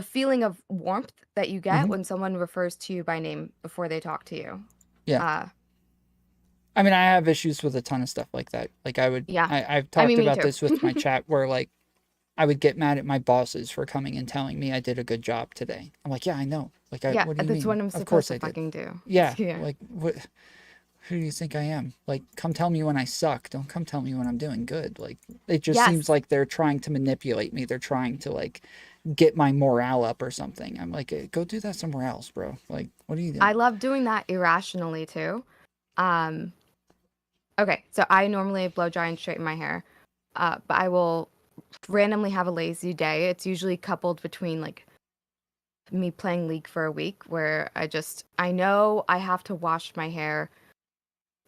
feeling of warmth that you get when someone refers to you by name before they talk to you. Yeah. I mean, I have issues with a ton of stuff like that. Like I've talked about this with my chat where like I would get mad at my bosses for coming and telling me I did a good job today. I'm like, yeah, I know. Like, what do you mean? That's what I'm supposed to fucking do. Yeah. Like, what? Who do you think I am? Like, come tell me when I suck. Don't come tell me when I'm doing good. Like, it just seems like they're trying to manipulate me. They're trying to like get my morale up or something. I'm like, go do that somewhere else, bro. Like, what are you doing? I love doing that irrationally too. Okay, so I normally blow dry and straighten my hair, but I will randomly have a lazy day. It's usually coupled between like me playing League for a week where I know I have to wash my hair,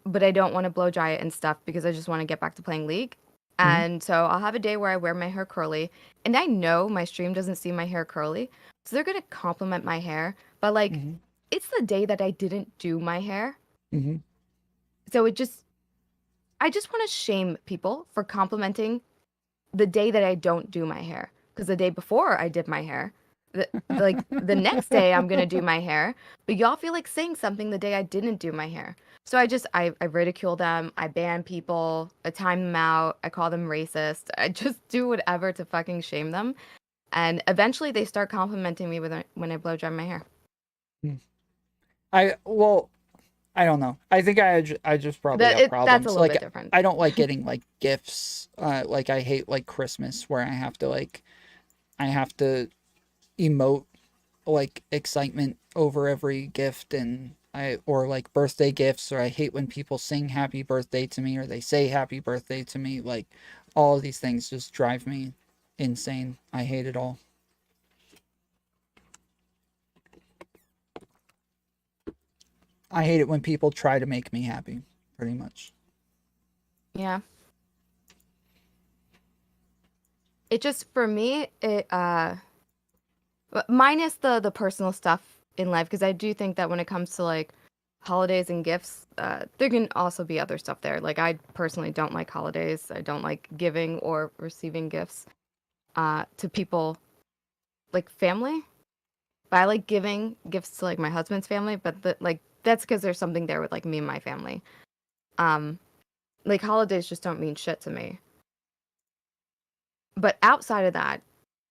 but I don't want to blow dry it and stuff because I just want to get back to playing League. And so I'll have a day where I wear my hair curly, and I know my stream doesn't see my hair curly, so they're going to compliment my hair, but like it's the day that I didn't do my hair. So I just want to shame people for complimenting the day that I don't do my hair, because the day before I did my hair, the next day I'm gonna do my hair, but y'all feel like saying something the day I didn't do my hair. So I ridicule them, I ban people, I time them out, I call them racist, I just do whatever to fucking shame them, and eventually they start complimenting me when I blow dry my hair. I don't know. I think I just probably have problems. That's a little bit different. I don't like getting like gifts. Like I hate like Christmas where I have to emote like excitement over every gift, and or like birthday gifts, or I hate when people sing happy birthday to me or they say happy birthday to me. Like all of these things just drive me insane. I hate it all. I hate it when people try to make me happy, pretty much. Yeah. It just, for me, it minus the personal stuff in life, because I do think that when it comes to like holidays and gifts, there can also be other stuff there. Like I personally don't like holidays. I don't like giving or receiving gifts to people like family. But I like giving gifts to like my husband's family, but like that's because there's something there with like me and my family. Like holidays just don't mean shit to me. But outside of that,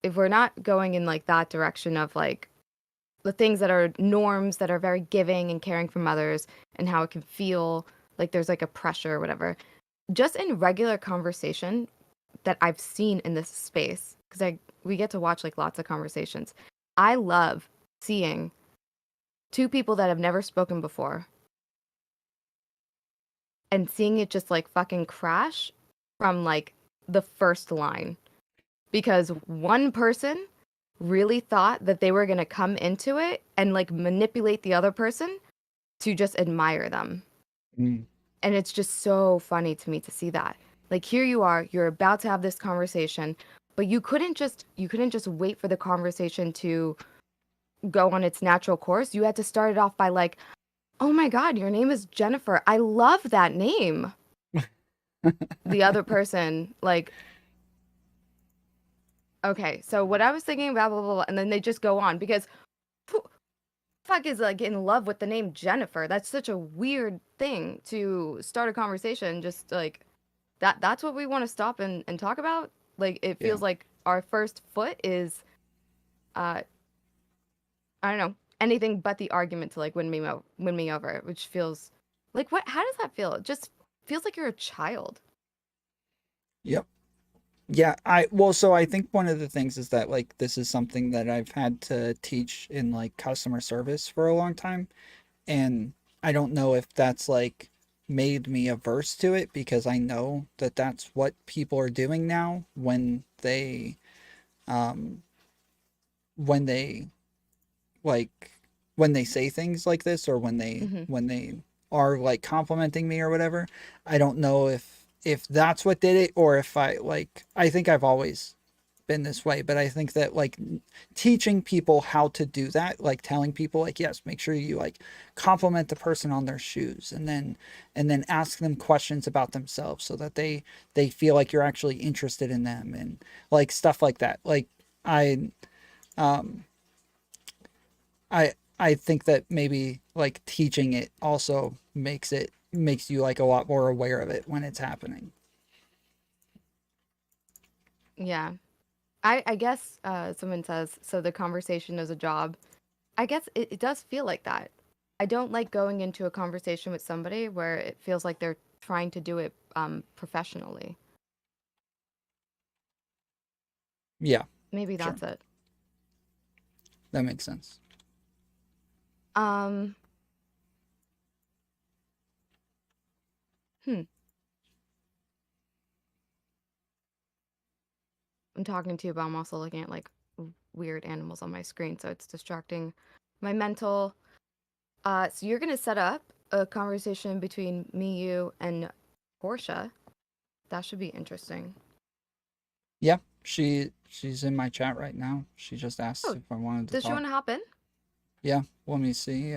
if we're not going in like that direction of like the things that are norms that are very giving and caring from others and how it can feel like there's like a pressure or whatever, just in regular conversation that I've seen in this space, because we get to watch like lots of conversations. I love seeing two people that have never spoken before and seeing it just like fucking crash from like the first line, because one person really thought that they were going to come into it and like manipulate the other person to just admire them. And it's just so funny to me to see that. Like here you are, you're about to have this conversation, but you couldn't just wait for the conversation to go on its natural course. You had to start it off by like, "Oh my God, your name is Jennifer. I love that name." The other person, like, okay, so what I was thinking about, blah, blah, blah, and then they just go on, because who fuck is like in love with the name Jennifer? That's such a weird thing to start a conversation. Just like that's what we want to stop and talk about. Like it feels like our first foot is I don't know, anything but the argument to like win me over, which feels like, what, how does that feel? It just feels like you're a child. Yep. Yeah, so I think one of the things is that like this is something that I've had to teach in like customer service for a long time, and I don't know if that's like made me averse to it, because I know that that's what people are doing now when they say things like this, or when they are like complimenting me or whatever. I don't know if that's what did it, or if I think I've always been this way, but I think that like teaching people how to do that, like telling people like, yes, make sure you like compliment the person on their shoes, and then ask them questions about themselves so that they feel like you're actually interested in them, and like stuff like that. Like I think that maybe like teaching it also makes you like a lot more aware of it when it's happening. Yeah. I guess someone says, so the conversation is a job. I guess it does feel like that. I don't like going into a conversation with somebody where it feels like they're trying to do it professionally. Yeah. Maybe that's it. That makes sense. I'm talking to you, but I'm also looking at like weird animals on my screen, so it's distracting my mental. So you're gonna set up a conversation between me, you, and Torshaa. That should be interesting. Yeah, she's in my chat right now. She just asked if I wanted to Does talk. she want to hop in? Yeah, let me see.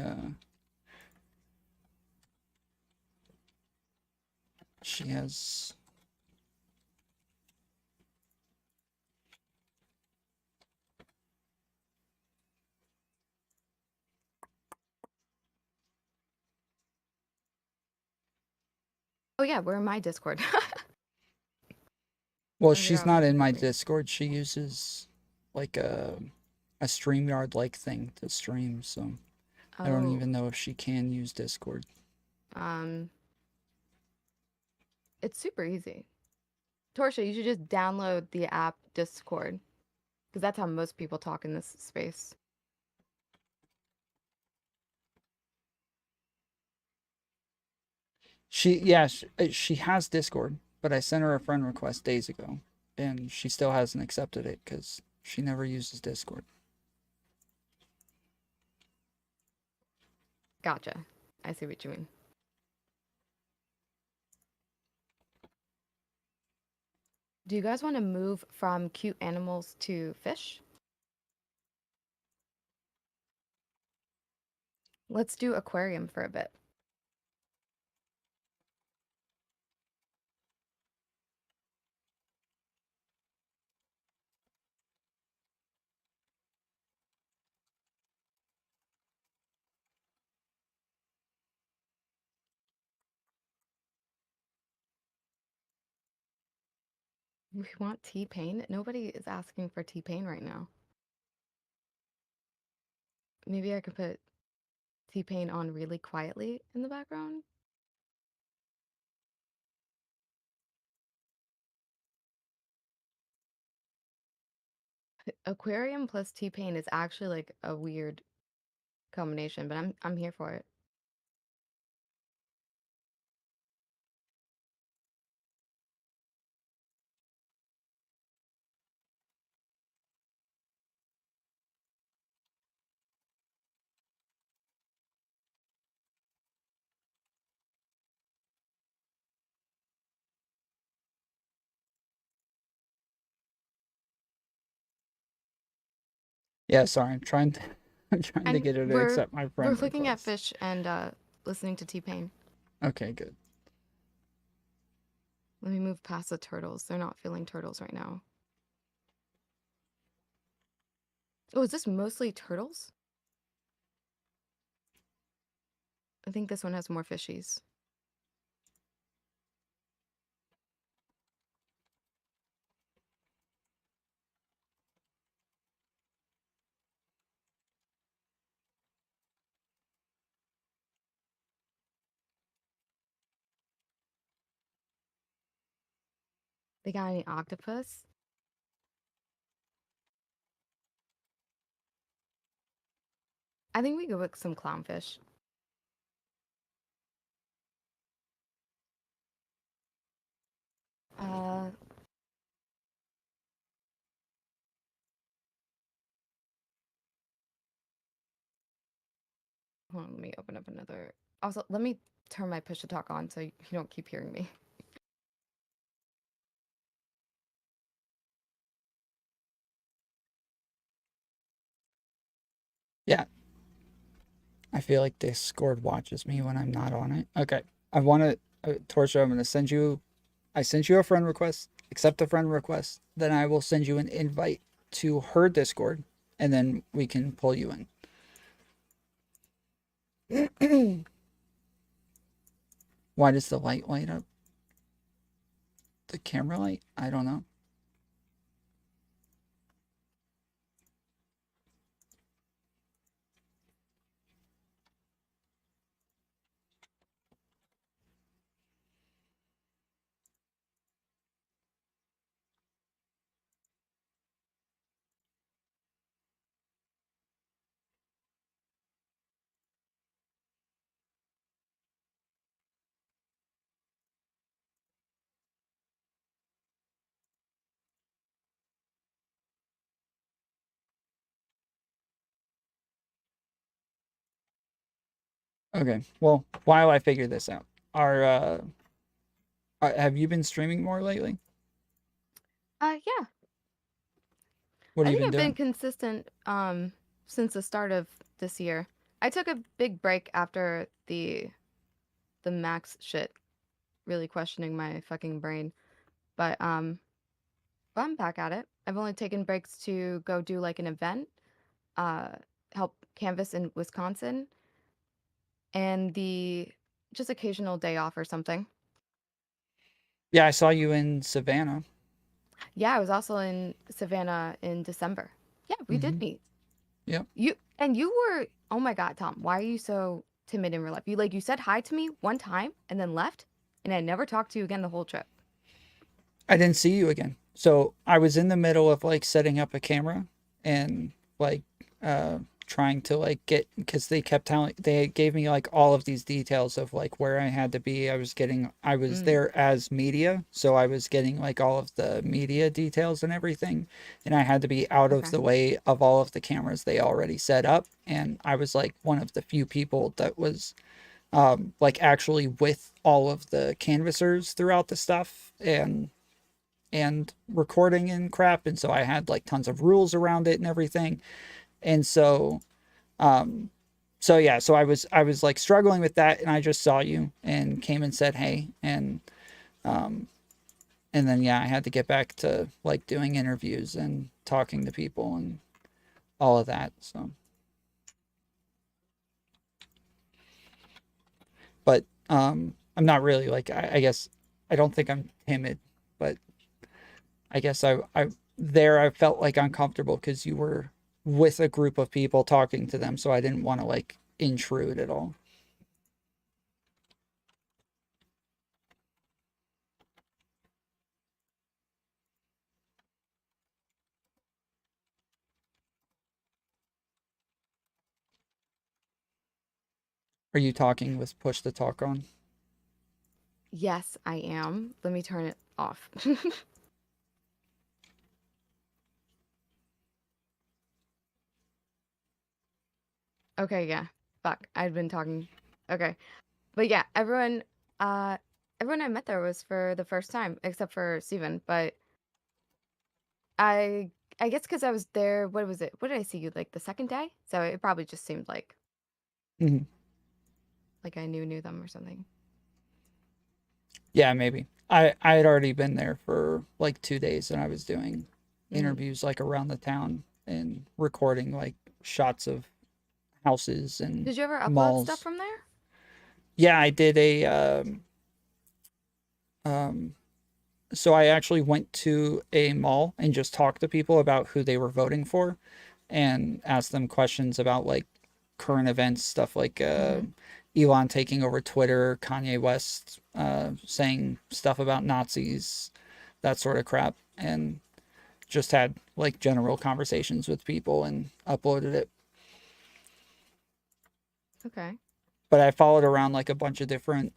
She has. Oh yeah, we're in my Discord. Well, she's not in my Discord. She uses like a StreamYard like thing to stream, so I don't even know if she can use Discord. It's super easy. Torshaa, you should just download the app Discord, because that's how most people talk in this space. She has Discord, but I sent her a friend request days ago, and she still hasn't accepted it because she never uses Discord. Gotcha. I see what you mean. Do you guys want to move from cute animals to fish? Let's do aquarium for a bit. We want T-Pain? Nobody is asking for T-Pain right now. Maybe I could put T-Pain on really quietly in the background. Aquarium plus T-Pain is actually like a weird combination, but I'm here for it. Yeah, sorry, I'm trying to get her to accept my friend We're looking at request. fish and listening to T-Pain. Okay, good. Let me move past the turtles. They're not feeling turtles right now. Oh, is this mostly turtles? I think this one has more fishies. They got any octopus? I think we go with some clownfish. Hold on, let me open up another. Also, let me turn my push to talk on so you don't keep hearing me. Yeah. I feel like Discord watches me when I'm not on it. Okay. I want to, Torshaa, I'm going to send you, I sent you a friend request. Accept the friend request. Then I will send you an invite to her Discord, and then we can pull you in. Why does the light light up? The camera light? I don't know. Okay. Well, while I figure this out, have you been streaming more lately? Yeah. What have you I think been I've doing? been consistent since the start of this year. I took a big break after the Max shit, really questioning my fucking brain. But I'm back at it. I've only taken breaks to go do like an event, help canvas in Wisconsin, and the just occasional day off or something. Yeah, I saw you in Savannah. Yeah, I was also in Savannah in December. Yeah, we did meet. Yep. You were, oh my God, Tom, why are you so timid in real life? You said hi to me one time and then left, and I never talked to you again the whole trip. I didn't see you again. So I was in the middle of like setting up a camera, and like I trying to like get, because they gave me like all of these details of like where I had to be. I was there as media, so I was getting like all of the media details and everything, and I had to be out of the way of all of the cameras they already set up, and I was like one of the few people that was like actually with all of the canvassers throughout the stuff and recording and crap, and so I had like tons of rules around it and everything. And so so I was like struggling with that, and I just saw you and came and said hey, and then I had to get back to like doing interviews and talking to people and all of that. So but I'm not really like, I guess I don't think I'm timid, but I guess I felt like uncomfortable because you were with a group of people talking to them, so I didn't want to like intrude at all. Are you talking with push to talk on? Yes, I am. Let me turn it off. Okay, yeah. Fuck. I'd been talking. Okay. But yeah, everyone I met there was for the first time, except for Steven. But I guess because I was there, what was it? What did I see you like the second day? So it probably just seemed like like I knew them or something. Yeah, maybe. I had already been there for like 2 days, and I was doing interviews like around the town and recording like shots of houses and Did you ever upload malls. stuff from there? Yeah, I did so I actually went to a mall and just talked to people about who they were voting for and asked them questions about like current events, stuff like Elon taking over Twitter, Kanye West saying stuff about Nazis, that sort of crap, and just had like general conversations with people and uploaded it. Okay. But I followed around like a bunch of different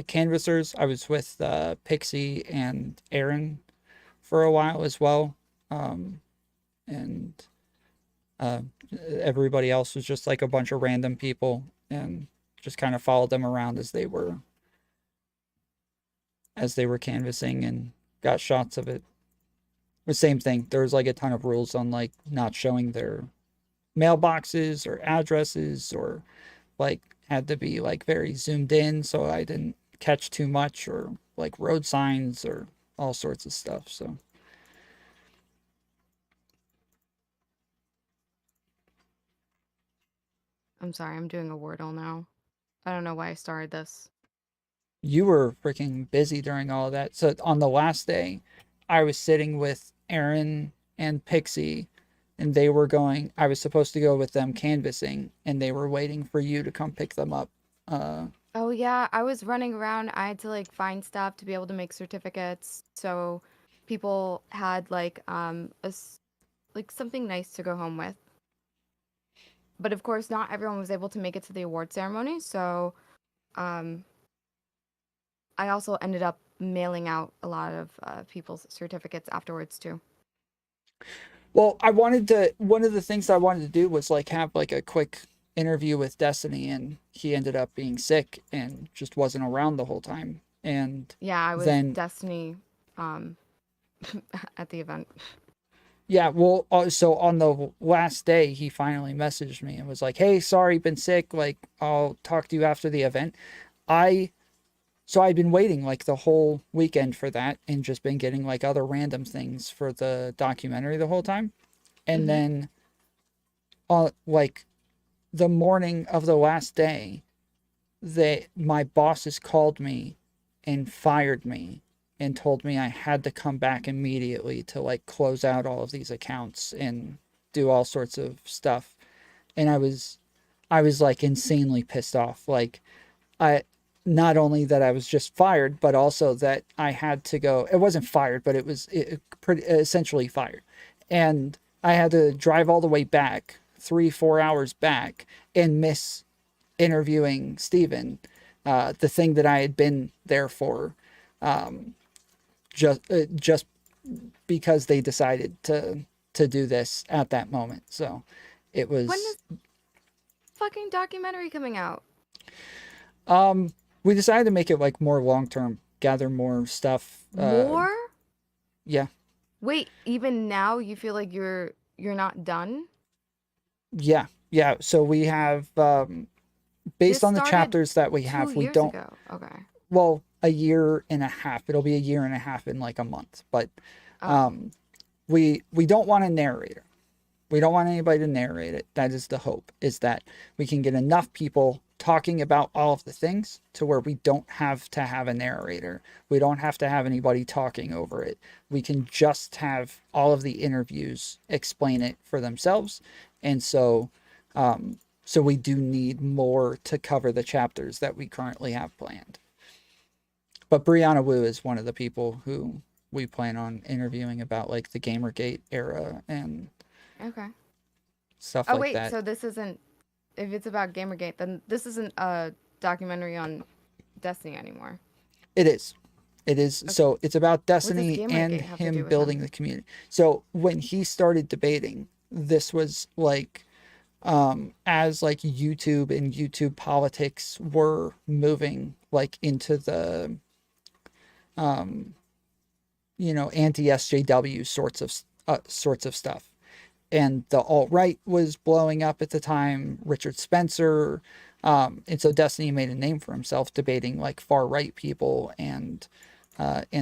canvassers. I was with Pixie and Erin for a while as well. And everybody else was just like a bunch of random people, and just kind of followed them around as they were canvassing and got shots of it. The same thing. There was like a ton of rules on like not showing their mailboxes or addresses, or like had to be like very zoomed in so I didn't catch too much, or like road signs or all sorts of stuff. So I'm sorry, I'm doing a Wordle now. I don't know why I started this. you were freaking busy during all of that. So on the last day, I was sitting with Erin and Pixie, and they were going, I was supposed to go with them canvassing, and they were waiting for you to come pick them up. Oh yeah, I was running around. I had to like find stuff to be able to make certificates, so people had like like something nice to go home with. But of course, not everyone was able to make it to the award ceremony, so I also ended up mailing out a lot of people's certificates afterwards too. Well, one of the things I wanted to do was like have like a quick interview with Destiny, and he ended up being sick and just wasn't around the whole time. And yeah, I was then Destiny at the event. Yeah, well, so on the last day, he finally messaged me and was like, "Hey, sorry, been sick. Like, I'll talk to you after the event." So I'd been waiting like the whole weekend for that, and just been getting like other random things for the documentary the whole time. And then, like, the morning of the last day, my bosses called me and fired me and told me I had to come back immediately to like close out all of these accounts and do all sorts of stuff. And I was like insanely pissed off. Like, not only that I was just fired, but also that I had to go. It wasn't fired, but it was pretty essentially fired. And I had to drive all the way back 3-4 hours back and miss interviewing Steven, the thing that I had been there for, just because they decided to do this at that moment. So it was. When is fucking documentary coming out? We decided to make it like more long term, gather more stuff. More? Yeah. Wait, even now you feel like you're not done? Yeah. So we have, based This on the started chapters that we have, 2 we years don't. ago. Okay. Well, a year and a half. It'll be a year and a half in like a month. But we don't want a narrator. We don't want anybody to narrate it. That is the hope, is that we can get enough people talking about all of the things to where we don't have to have a narrator. We don't have to have anybody talking over it. We can just have all of the interviews explain it for themselves. And so we do need more to cover the chapters that we currently have planned. But Brianna Wu is one of the people who we plan on interviewing about like the Gamergate era and Okay. stuff Oh like wait, that. so this isn't, if it's about Gamergate, then this isn't a documentary on Destiny anymore. It is. So it's about Destiny Gamergate and have to do him with building the community. So when he started debating, this was like, as like YouTube and YouTube politics were moving like into the, anti-SJW sorts of stuff. And the alt-right was blowing up at the time, Richard Spencer. And so Destiny made a name for himself debating like far-right people and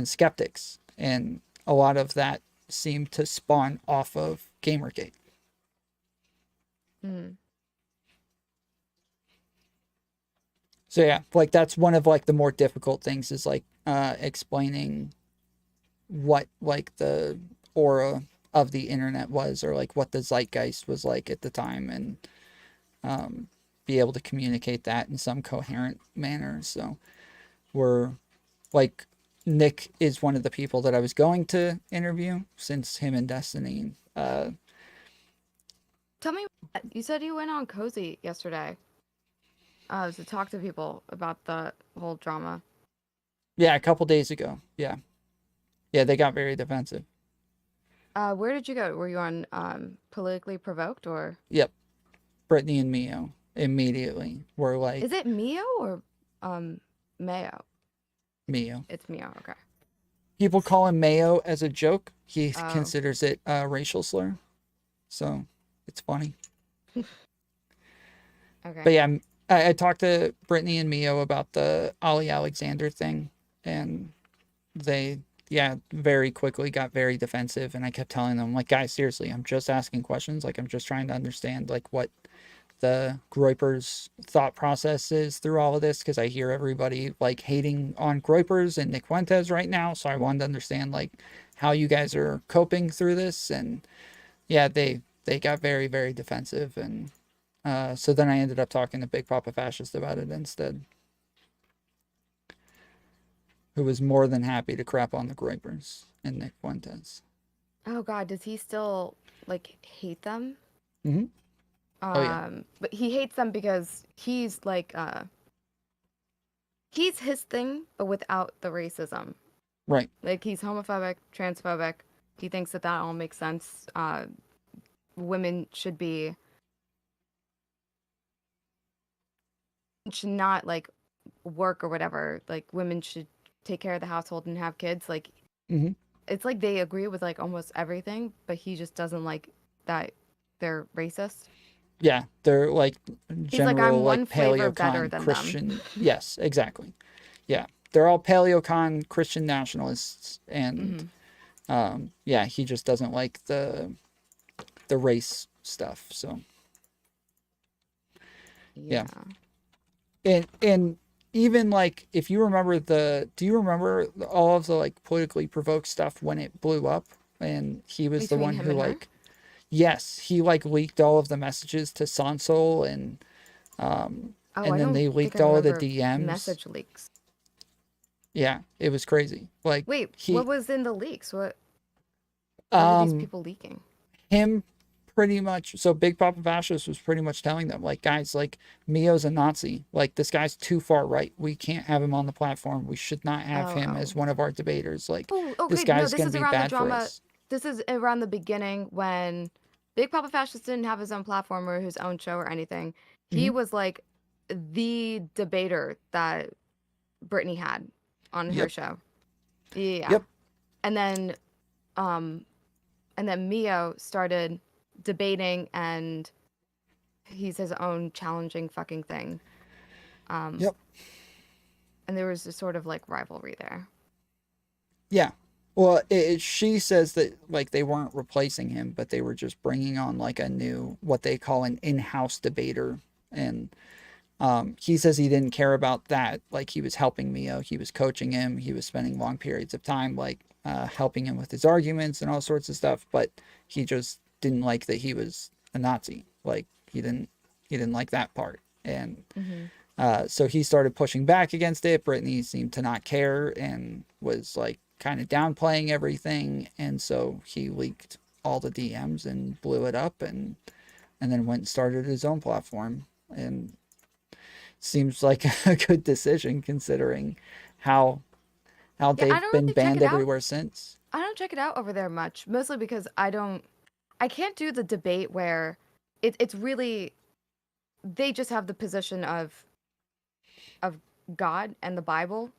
skeptics. And a lot of that seemed to spawn off of Gamergate. So yeah, like that's one of like the more difficult things is like explaining what like the aura of the internet was, or like what the zeitgeist was like at the time, and be able to communicate that in some coherent manner. So we're like, Nick is one of the people that I was going to interview, since him and Destiny. Tell me, you said you went on Cozy yesterday to talk to people about the whole drama. Yeah, a couple days ago. Yeah, they got very defensive. Where did you go? Were you on Politically Provoked or? Yep. Brittany and Mio immediately were like... Is it Mio or Mayo? Mio. It's Mio, okay. People call him Mayo as a joke. He considers it a racial slur. So it's funny. Okay. But yeah, I talked to Brittany and Mio about the Ollie Alexander thing, and they... very quickly got very defensive, and I kept telling them, like, guys, seriously, I'm just asking questions. Like, I'm just trying to understand, like, what the Groypers thought process is through all of this, because I hear everybody, like, hating on Groypers and Nick Fuentes right now, so I wanted to understand, like, how you guys are coping through this, and, yeah, they got very, very defensive, and so then I ended up talking to Big Papa Fascist about it instead, who was more than happy to crap on the Groypers and Nick Fuentes. Oh God, does he still like hate them? Mm-hmm. Oh, yeah. But he hates them because he's like he's his thing, but without the racism. Right. Like he's homophobic, transphobic. He thinks that all makes sense. Women should not like work or whatever. Like women should take care of the household and have kids. Like it's like they agree with like almost everything, but he just doesn't like that they're racist. Yeah, they're like general, like, I'm one like flavor better paleocon than Christian. them. Yes, exactly. Yeah, they're all paleocon Christian nationalists, and yeah, he just doesn't like the race stuff. So yeah. And even like, if you remember do you remember all of the like politically provoked stuff when it blew up, and he was the one who like, yes, he like leaked all of the messages to Sansol, and then they leaked all of the DMs. Message leaks. Yeah, it was crazy. Like, wait, what was in the leaks? What were these people leaking? Him pretty much, so Big Papa Fascist was pretty much telling them, like, guys, like, Mio's a Nazi. Like, this guy's too far right. We can't have him on the platform. We should not have him as one of our debaters. Like, this guy's going to be bad for us. This is around the beginning when Big Papa Fascist didn't have his own platform or his own show or anything. He was like the debater that Brittany had on her show. Yeah. Yep. And then Mio started debating, and he's his own challenging fucking thing. Yep. And there was a sort of like rivalry there. Yeah. Well, she says that, like, they weren't replacing him, but they were just bringing on, like, a new, what they call an in-house debater. And he says he didn't care about that. Like, he was helping Mio. He was coaching him. He was spending long periods of time, like, helping him with his arguments and all sorts of stuff. But he just didn't like that he was a Nazi. Like, he didn't like that part. And so he started pushing back against it. Brittany seemed to not care and was, like, kind of downplaying everything, and so he leaked all the DMs and blew it up, and then went and started his own platform. And seems like a good decision considering how they've been banned everywhere since. I don't check it out over there much, mostly because I can't do the debate where it's really, they just have the position of God and the Bible.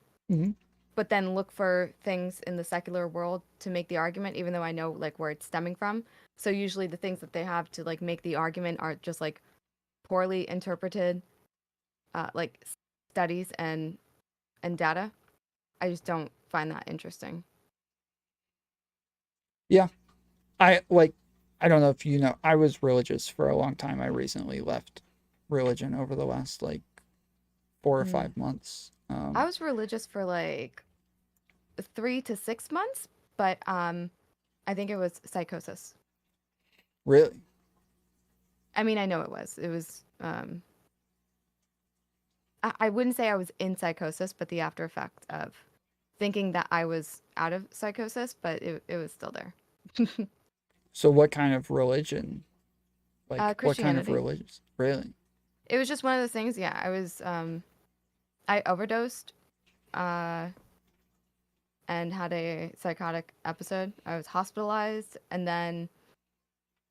But then look for things in the secular world to make the argument, even though I know, like, where it's stemming from. So usually the things that they have to, like, make the argument are just, like, poorly interpreted, like, studies and data. I just don't find that interesting. Yeah. I don't know if you know, I was religious for a long time. I recently left religion over the last, like, 4 or 5 months. I was religious for like 3 to 6 months, but I think it was psychosis. Really? I mean, I know it was. It was. I wouldn't say I was in psychosis, but the after effect of thinking that I was out of psychosis, but it was still there. So what kind of religion? Like, what kind of Christianity. religion? Really? It was just one of those things. Yeah, I was. I overdosed and had a psychotic episode. I was hospitalized and then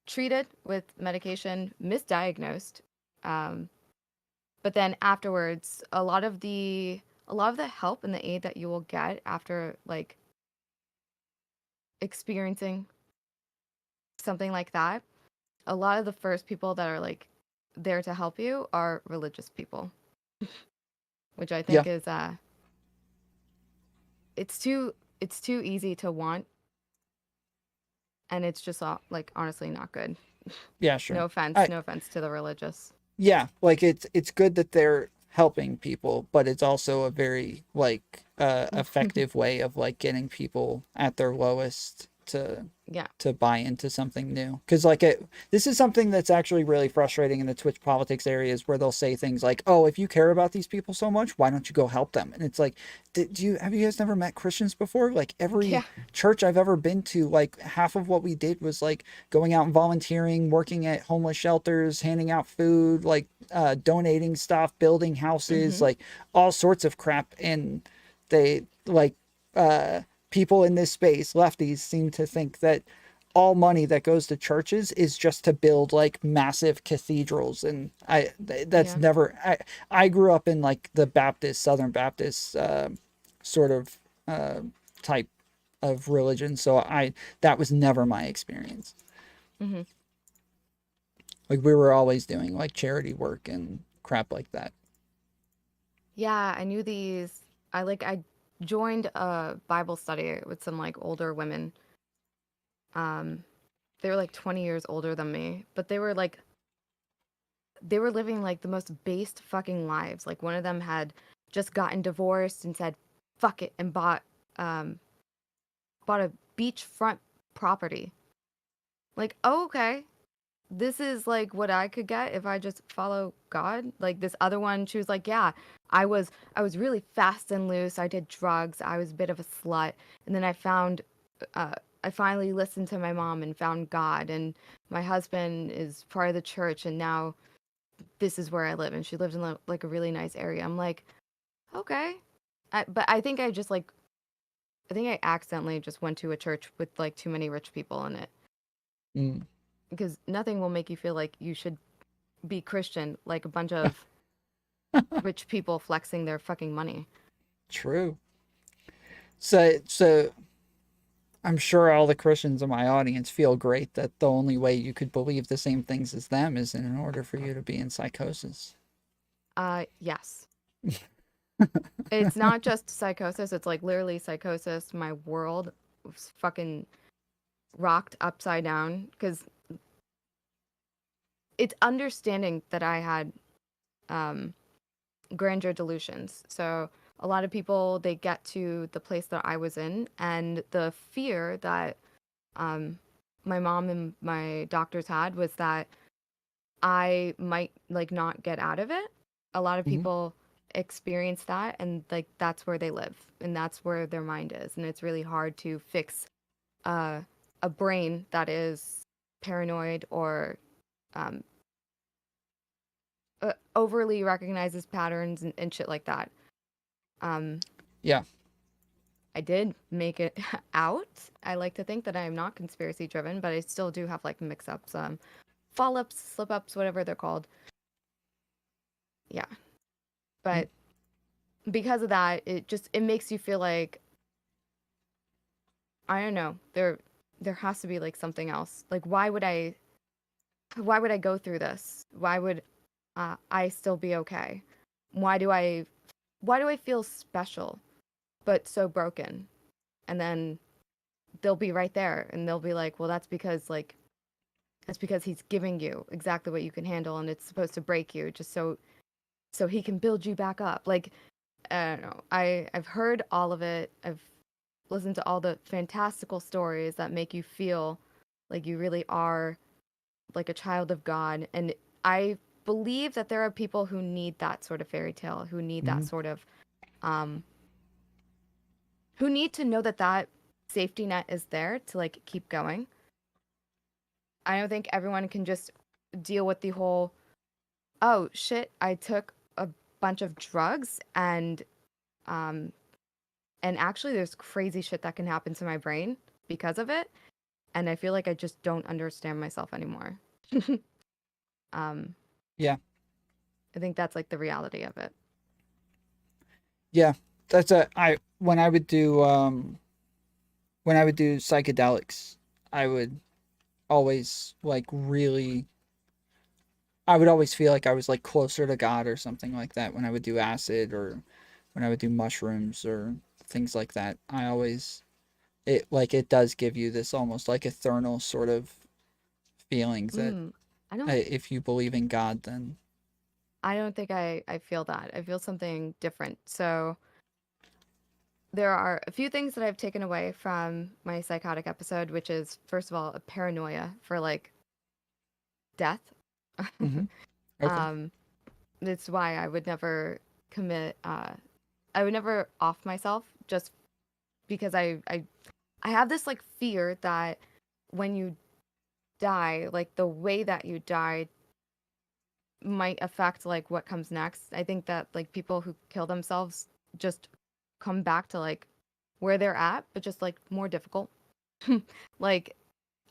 treated with medication, misdiagnosed. But then afterwards, a lot of the help and the aid that you will get after, like, experiencing something like that, a lot of the first people that are, like, there to help you are religious people. Which I think is it's too easy to want, and it's just like, honestly, not good. Yeah, sure. No offense to the religious. Yeah, like, it's good that they're helping people, but it's also a very, like, effective way of, like, getting people at their lowest to buy into something new. Because, like, this is something that's actually really frustrating in the Twitch politics areas, where they'll say things like, oh, if you care about these people so much, why don't you go help them? And it's like, have you guys never met Christians before? Like, every church I've ever been to, like, half of what we did was, like, going out and volunteering, working at homeless shelters, handing out food, like, donating stuff, building houses, like, all sorts of crap. And they, like, people in this space, lefties, seem to think that all money that goes to churches is just to build, like, massive cathedrals. And that's never, I grew up in, like, the Southern Baptist sort of type of religion. So that was never my experience. Like, we were always doing, like, charity work and crap like that. Yeah, I knew these. I joined a Bible study with some, like, older women. They were like 20 years older than me, but they were living, like, the most based fucking lives. Like, one of them had just gotten divorced and said fuck it and bought a beachfront property. Like, oh, okay, this is, like, what I could get if I just follow God. Like, this other one, she was like, yeah, I was really fast and loose. I did drugs. I was a bit of a slut. And then I found I finally listened to my mom and found God, and my husband is part of the church, and now this is where I live. And she lives in like a really nice area. I'm like, okay. But I think I just like, I think I accidentally just went to a church with like too many rich people in it. Mm. Because nothing will make you feel like you should be Christian, like a bunch of rich people flexing their fucking money. True. So I'm sure all the Christians in my audience feel great that the only way you could believe the same things as them is in order for you to be in psychosis. Yes. It's not just psychosis, it's like literally psychosis. My world was fucking rocked upside down, because it's understanding that I had grandeur delusions. So a lot of people, they get to the place that I was in, and the fear that my mom and my doctors had was that I might like not get out of it. A lot of people experience that, and like that's where they live, and that's where their mind is, and it's really hard to fix a brain that is paranoid or overly recognizes patterns and shit like that. Yeah. I did make it out. I like to think that I am not conspiracy driven, but I still do have like mix-ups, fall-ups, slip-ups, whatever they're called. Yeah. But because of that, it makes you feel like, I don't know, there has to be like something else. Like why would I go through this? Why would I still be okay? Why do I feel special but so broken? And then they'll be right there, and they'll be like, well, that's because he's giving you exactly what you can handle, and it's supposed to break you just so he can build you back up. Like, I don't know. I've heard all of it. I've listened to all the fantastical stories that make you feel like you really are like a child of God. And I believe that there are people who need that sort of fairy tale, who need that sort of who need to know that safety net is there to like keep going. I don't think everyone can just deal with the whole, oh shit, I took a bunch of drugs and actually there's crazy shit that can happen to my brain because of it, and I feel like I just don't understand myself anymore. Yeah. I think that's like the reality of it. Yeah. That's when I would do psychedelics, I would always like really, I would always feel like I was like closer to God or something like that when I would do acid or when I would do mushrooms or things like that. It does give you this almost like eternal sort of feelings that if you believe in God, then I don't think I feel that. I feel something different. So there are a few things that I've taken away from my psychotic episode, which is, first of all, a paranoia for like death. Okay. That's why I would never commit, I would never off myself, just because I have this like fear that when you die, like the way that you died might affect like what comes next. I think that like people who kill themselves just come back to like where they're at, but just like more difficult. like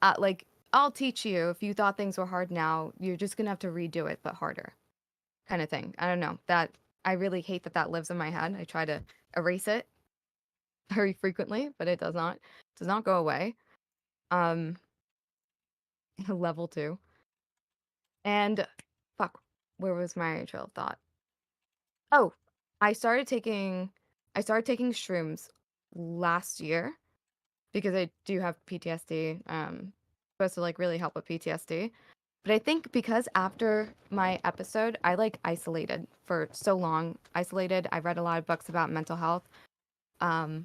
I'll teach you. If you thought things were hard now, you're just gonna have to redo it, but harder, kind of thing. I don't know. That I really hate that lives in my head. I try to erase it very frequently, but it does not go away. Level 2. And fuck, where was my trail of thought? Oh, I started taking shrooms last year because I do have PTSD. Supposed to like really help with PTSD. But I think because after my episode, I like isolated for so long. I read a lot of books about mental health. I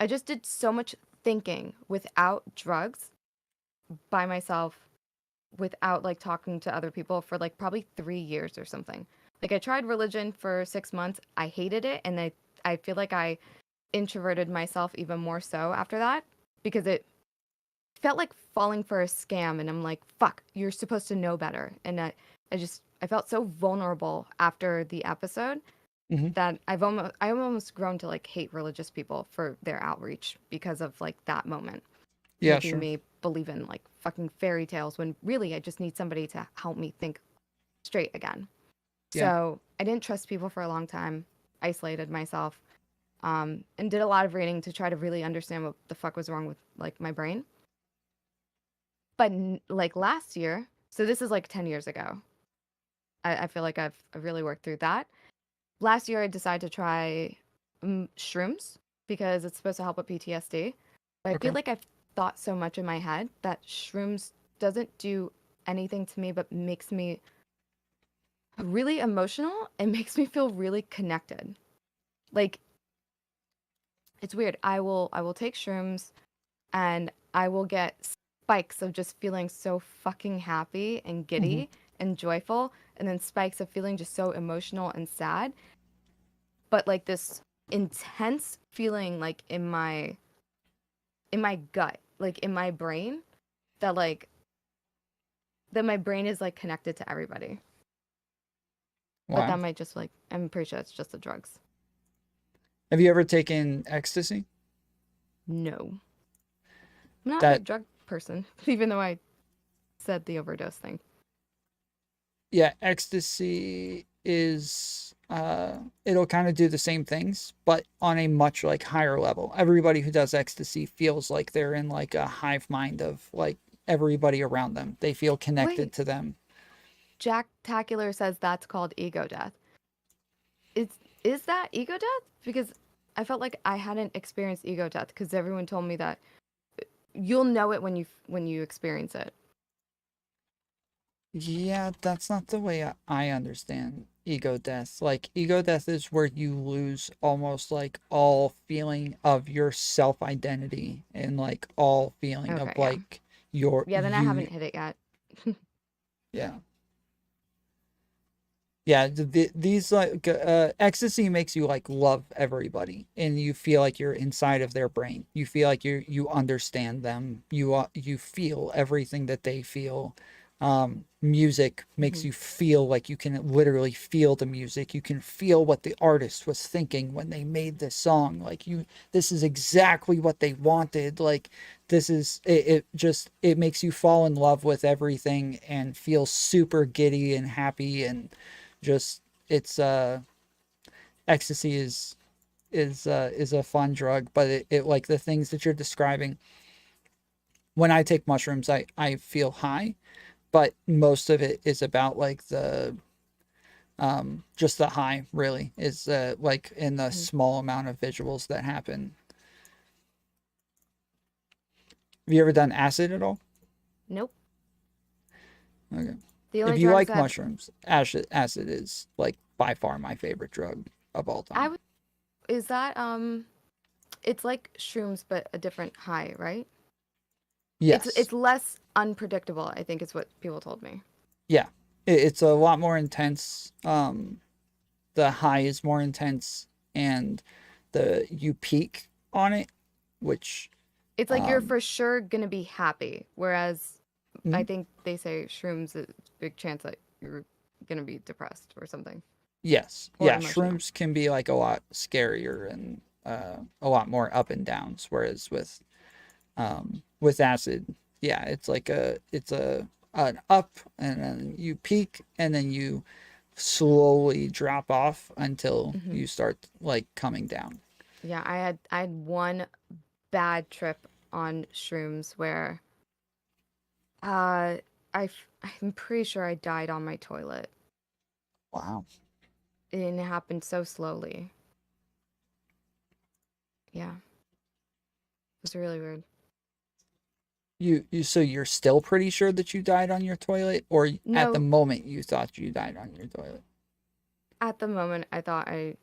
just did so much thinking without drugs by myself, without like talking to other people for like probably 3 years or something. Like I tried religion for 6 months. I hated it, and I feel like I introverted myself even more so after that. because it felt like falling for a scam, and I'm like, fuck, you're supposed to know better. And I felt so vulnerable after the episode that I've almost grown to like hate religious people for their outreach because of like that moment. Yeah, making sure. me believe in like fucking fairy tales when really I just need somebody to help me think straight again. Yeah. So I didn't trust people for a long time, isolated myself, and did a lot of reading to try to really understand what the fuck was wrong with like my brain. But like last year, so this is like 10 years ago. I feel like I've really worked through that. Last year I decided to try shrooms because it's supposed to help with PTSD. But I feel like I've thought so much in my head that shrooms doesn't do anything to me but makes me really emotional and makes me feel really connected. Like, it's weird. I will take shrooms and I will get spikes of just feeling so fucking happy and giddy and joyful, and then spikes of feeling just so emotional and sad. But like this intense feeling like in my gut, like in my brain, that my brain is like connected to everybody. But Wow. that might just like, I'm pretty sure it's just the drugs. Have you ever taken ecstasy? No. I'm not a drug person, even though I said the overdose thing. Yeah, ecstasy is it'll kind of do the same things, but on a much like higher level. Everybody who does ecstasy feels like they're in like a hive mind of like everybody around them. They feel connected to them. Jack Tacular says that's called ego death. Is that ego death? Because I felt like I hadn't experienced ego death because everyone told me that you'll know it when you experience it. Yeah, that's not the way I understand ego death. Like, ego death is where you lose almost like all feeling of your self-identity and like all feeling of like your then I haven't hit it yet. Yeah. Yeah, these like ecstasy makes you like love everybody, and you feel like you're inside of their brain. You feel like you understand them. You feel everything that they feel. Music makes you feel like you can literally feel the music. You can feel what the artist was thinking when they made this song. Like this is exactly what they wanted. Like this is it makes you fall in love with everything and feel super giddy and happy, and just it's ecstasy is a fun drug, but it like the things that you're describing. When I take mushrooms, I feel high, but most of it is about like the just the high really is like in the small amount of visuals that happen. Have you ever done acid at all? Nope. Okay. If you like mushrooms, acid is like by far my favorite drug of all time. Is that it's like shrooms but a different high, right? Yes. It's less unpredictable, I think is what people told me. Yeah. It's a lot more intense. The high is more intense, and you peak on it, which it's like you're for sure gonna be happy, whereas I think they say shrooms is a big chance that you're gonna be depressed or something. Yes. Or Yeah, emotional. shrooms can be like a lot scarier and a lot more up and downs, whereas with acid, yeah, it's like an up, and then you peak, and then you slowly drop off until you start like coming down. Yeah, I had one bad trip on shrooms where I'm pretty sure I died on my toilet. Wow. And it happened so slowly. Yeah. It was really weird. So you're still pretty sure that you died on your toilet, or at the moment you thought you died on your toilet? At the moment, I thought I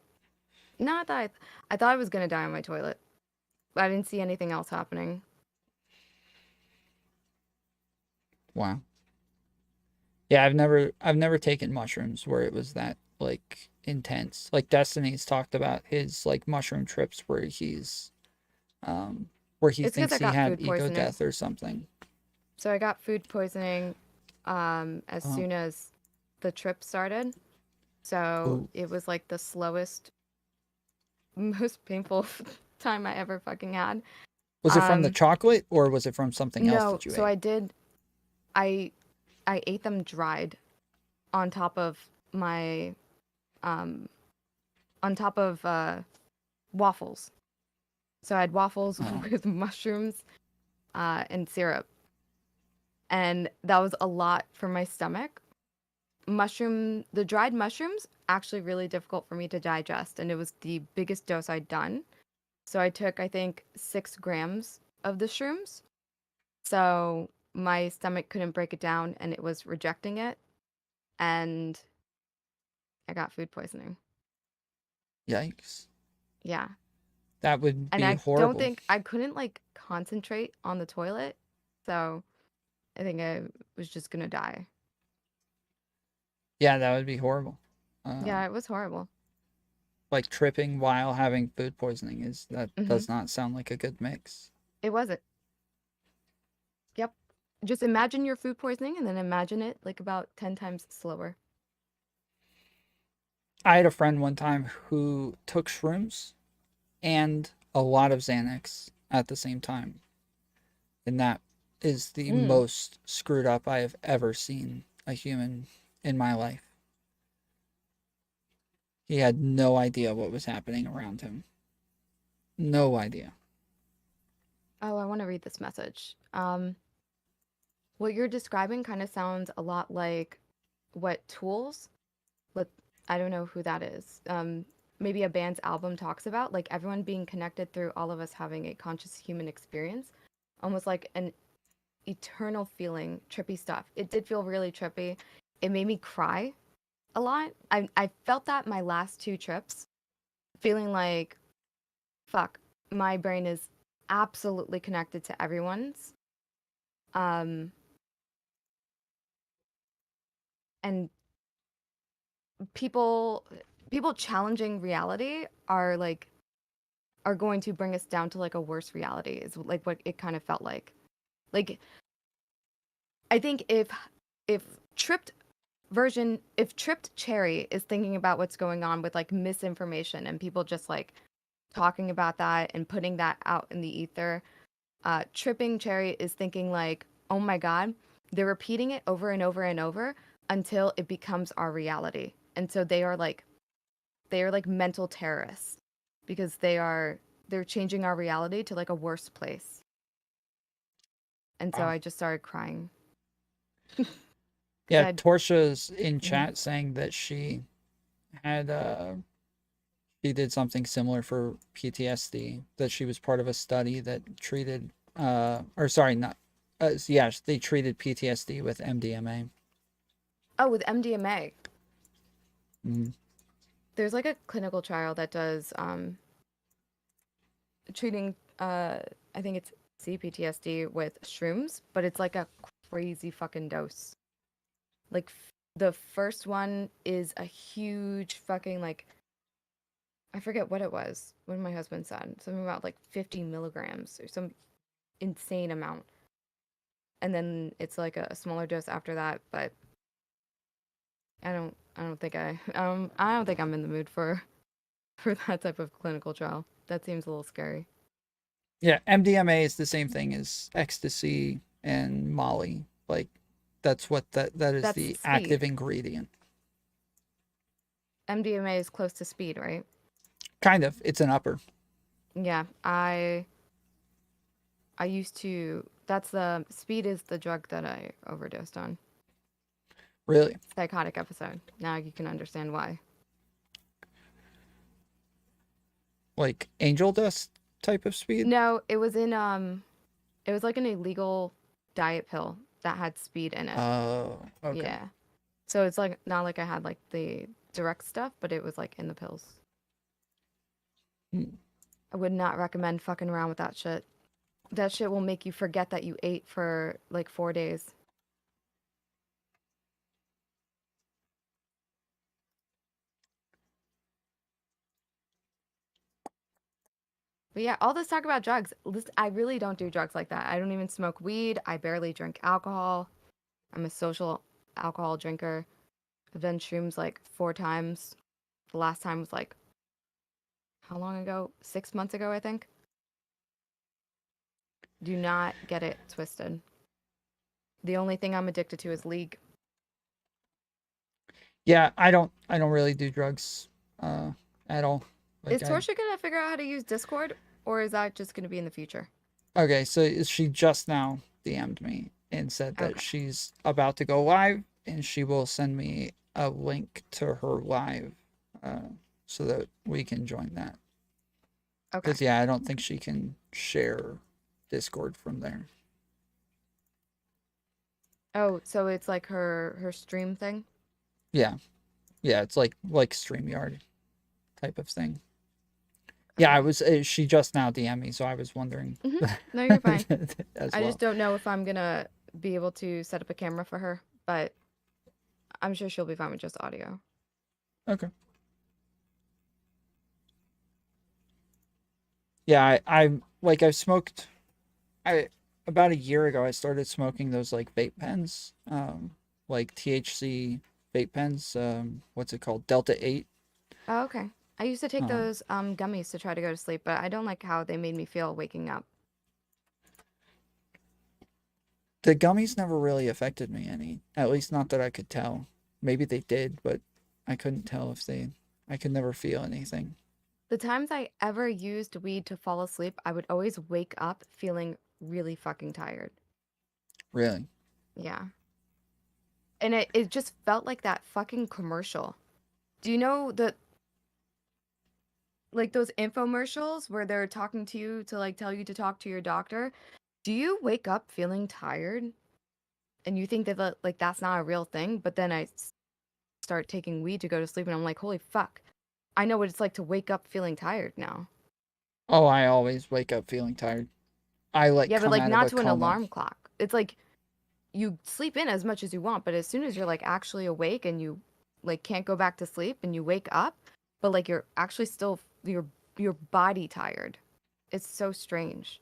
was gonna die on my toilet. I didn't see anything else happening. Wow. Yeah, I've never taken mushrooms where it was that like intense. Like Destiny's talked about his like mushroom trips where he's Where he It's 'cause thinks I he got had food ego poisoning. death or something. So I got food poisoning as Oh. soon as the trip started. So Ooh. it was like the slowest, most painful time I ever fucking had. Was it from the chocolate or was it from something else No, that you so ate? I ate them dried on top of my on top of waffles. So I had waffles Oh. with mushrooms and syrup. And that was a lot for my stomach. The dried mushrooms, actually really difficult for me to digest, and it was the biggest dose I'd done. So I took, I think, 6 grams of the shrooms. So my stomach couldn't break it down, and it was rejecting it, and I got food poisoning. Yikes. Yeah. That would And be I horrible. don't think I couldn't like concentrate on the toilet. So I think I was just gonna die. Yeah, that would be horrible. Yeah, it was horrible. Like tripping while having food poisoning does Mhm. not sound like a good mix. It wasn't. Yep. Just imagine your food poisoning and then imagine it like about 10 times slower. I had a friend one time who took shrooms and a lot of Xanax at the same time. And that is the most screwed up I have ever seen a human in my life. He had no idea what was happening around him. No idea. Oh, I want to read this message. What you're describing kind of sounds a lot like what Tools, I don't know who that is. Maybe a band's album talks about, like everyone being connected through all of us having a conscious human experience, almost like an eternal feeling, trippy stuff. It did feel really trippy. It made me cry a lot. I felt that my last 2 trips, feeling like, fuck, my brain is absolutely connected to everyone's. And people challenging reality are going to bring us down to like a worse reality is like what it kind of felt like. Like I think if tripped Chaeiry is thinking about what's going on with like misinformation and people just like talking about that and putting that out in the ether, tripping Chaeiry is thinking like, oh my god, they're repeating it over and over and over until it becomes our reality. And so they are like mental terrorists because they're changing our reality to like a worse place. And so I just started crying. Yeah, Torsha's in chat saying that she had she did something similar for PTSD, that she was part of a study that treated or sorry, not yeah, they treated PTSD with MDMA. Oh, with MDMA. Mm-hmm. There's like a clinical trial that does treating I think it's CPTSD with shrooms, but it's like a crazy fucking dose. Like the first one is a huge fucking like, I forget what it was, what my husband said, something about like 50 milligrams or some insane amount. And then it's like a smaller dose after that, but I don't think I don't think I'm in the mood for that type of clinical trial. That seems a little scary. Yeah, MDMA is the same thing as ecstasy and Molly. Like that's what that is That's the speed. active ingredient. MDMA is close to speed, right? Kind of. It's an upper. Yeah, I used to. That's the speed is the drug that I overdosed on. Really? Psychotic episode. Now you can understand why. Like angel dust type of speed? No, it was in it was like an illegal diet pill that had speed in it. Oh, okay. Yeah. So it's like not like I had like the direct stuff, but it was like in the pills. I would not recommend fucking around with that shit. That shit will make you forget that you ate for like 4 days. But yeah, all this talk about drugs. I really don't do drugs like that. I don't even smoke weed. I barely drink alcohol. I'm a social alcohol drinker. I've done shrooms like 4 times. The last time was like, how long ago? 6 months ago, I think. Do not get it twisted. The only thing I'm addicted to is League. Yeah, I don't really do drugs at all. Is Torshaa gonna figure out how to use Discord, or is that just gonna be in the future? Okay, so she just now DM'd me and said that she's about to go live and she will send me a link to her live so that we can join that. Okay. Because, yeah, I don't think she can share Discord from there. Oh, so it's like her stream thing? Yeah. Yeah, it's like StreamYard type of thing. Yeah, I was. She just now DM'd me, so I was wondering. No, you're fine. as I well. just don't know if I'm gonna be able to set up a camera for her, but I'm sure she'll be fine with just audio. Okay. Yeah, I've smoked. About a year ago I started smoking those like vape pens, like THC vape pens. What's it called? Delta 8. Oh, okay. I used to take those gummies to try to go to sleep, but I don't like how they made me feel waking up. The gummies never really affected me any, at least not that I could tell. Maybe they did, but I couldn't tell if they. I could never feel anything. The times I ever used weed to fall asleep, I would always wake up feeling really fucking tired. Really? Yeah. And it just felt like that fucking commercial. Do you know like those infomercials where they're talking to you to like tell you to talk to your doctor? Do you wake up feeling tired and you think that like that's not a real thing, but then I start taking weed to go to sleep and I'm like, holy fuck. I know what it's like to wake up feeling tired now. Oh, I always wake up feeling tired. I like Yeah, but come like out not of to a an coma. alarm clock. It's like you sleep in as much as you want, but as soon as you're like actually awake and you like can't go back to sleep and you wake up, but like you're actually still your body tired. It's so strange.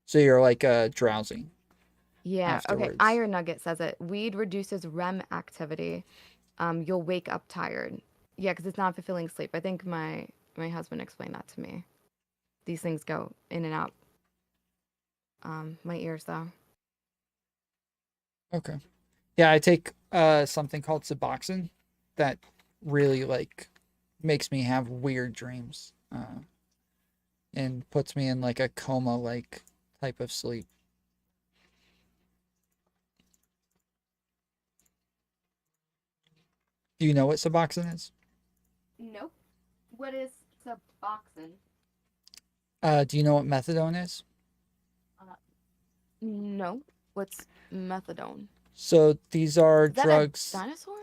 So you're like drowsy. Yeah, okay. Afterwards. Iron Nugget says it. Weed reduces REM activity. You'll wake up tired. Yeah, because it's not fulfilling sleep. I think my husband explained that to me. These things go in and out. My ears though. Okay. Yeah, I take something called Suboxone that really like makes me have weird dreams and puts me in like a coma like type of sleep. Do you know what Suboxone is? Nope. What is Suboxone? Do you know what methadone is? No. What's methadone? So these are Is that drugs. a dinosaur?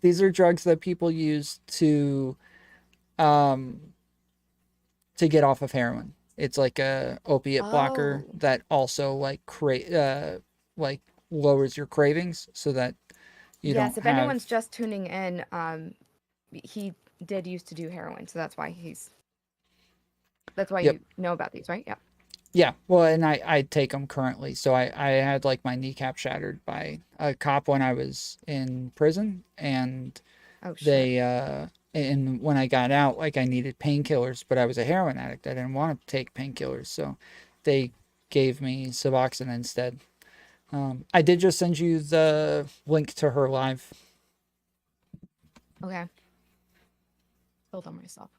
These are drugs that people use to get off of heroin. It's like a opiate blocker that also like like lowers your cravings so that you Yes, don't if have. anyone's just tuning in, he did used to do heroin, so that's why Yep. you know about these, right? Yeah. Yeah, well, and I take them currently. So I had like my kneecap shattered by a cop when I was in prison, and Oh, shit. they and when I got out, like I needed painkillers, but I was a heroin addict. I didn't want to take painkillers, so they gave me Suboxone instead. I did just send you the link to her live. Okay. Hold on myself.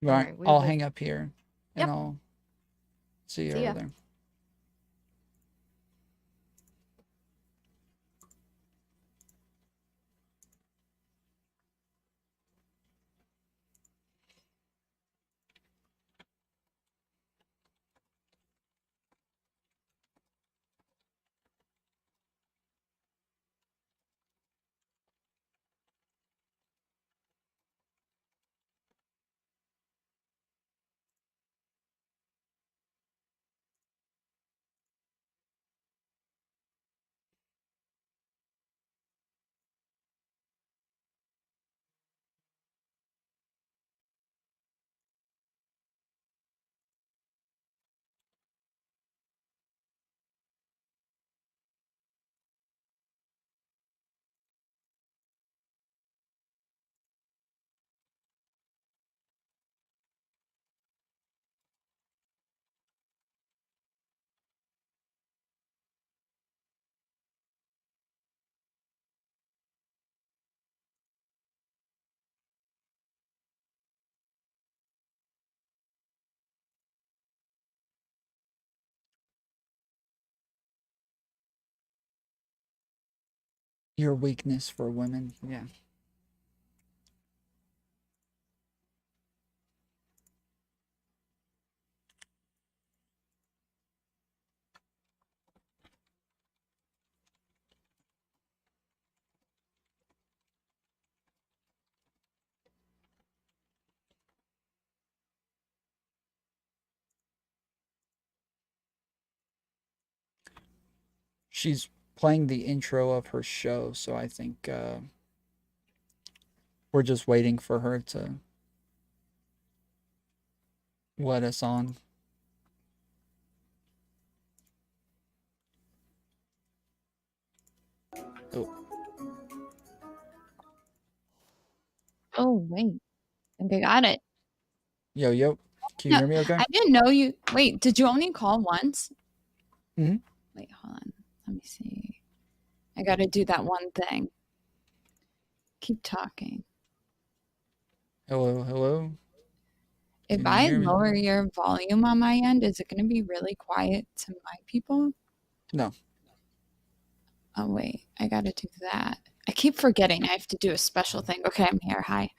Right, Alright, we I'll will- hang up here, and Yep. I'll see you See over ya. there. Your weakness for women. Yeah. She's playing the intro of her show, so I think we're just waiting for her to let us on. Oh. Oh, wait. I think I got it. Yo, yo. Can you No, hear me okay? I didn't know you. Wait, did you only call once? Mm-hmm. Wait, hold on. Let me see. I got to do that one thing. Keep talking. Hello, hello. If Can you I hear me? lower your volume on my end, is it going to be really quiet to my people? No. Oh, wait. I got to do that. I keep forgetting I have to do a special thing. Okay, I'm here. Hi.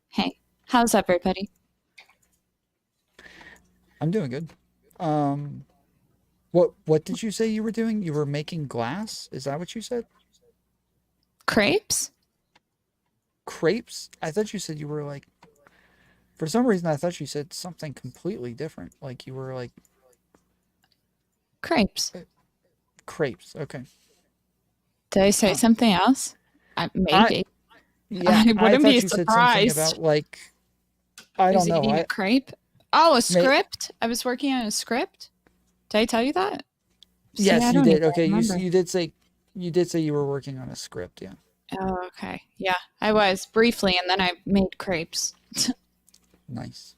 Hey. How's everybody? I'm doing good. What did you say you were doing? You were making glass? Is that what you said? Crepes? Crepes? I thought you said you were like, for some reason I thought you said something completely different. Like you were like Crepes. Crepes. Okay. Did I say something else? Maybe. Yeah, I I wouldn't thought be you said something surprised. about like I I was don't know. eating a crepe. Oh, a May- script? I was working on a script. Did I tell you that? See, Yes, I you don't did. even Okay, remember. you did say you were working on a script. Yeah. Oh, okay. Yeah, I was briefly, and then I made crepes. Nice.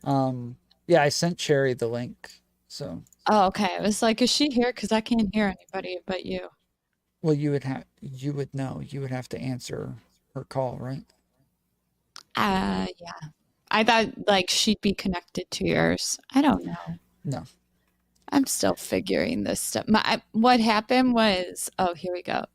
Yeah, I sent Chaeiry the link. So, Oh, okay. I was like, is she here? Because I can't hear anybody but you. well, you would know. You would have to answer her call, right? Yeah. I thought like she'd be connected to yours. I don't know. No. I'm still figuring this stuff. What happened was, oh, here we go.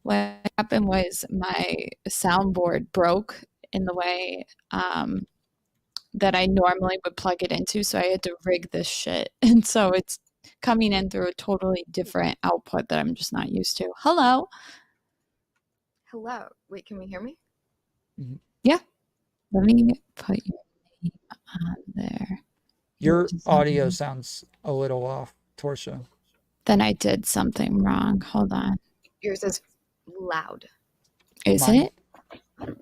What happened was my soundboard broke in the way that I normally would plug it into, so I had to rig this shit. And so it's coming in through a totally different output that I'm just not used to. Hello. Hello. Wait, can we hear me? Yeah. Let me put your name on there. Your audio sounds a little off, Torshaa. Then I did something wrong. Hold on. Yours is loud. Is Mine? it?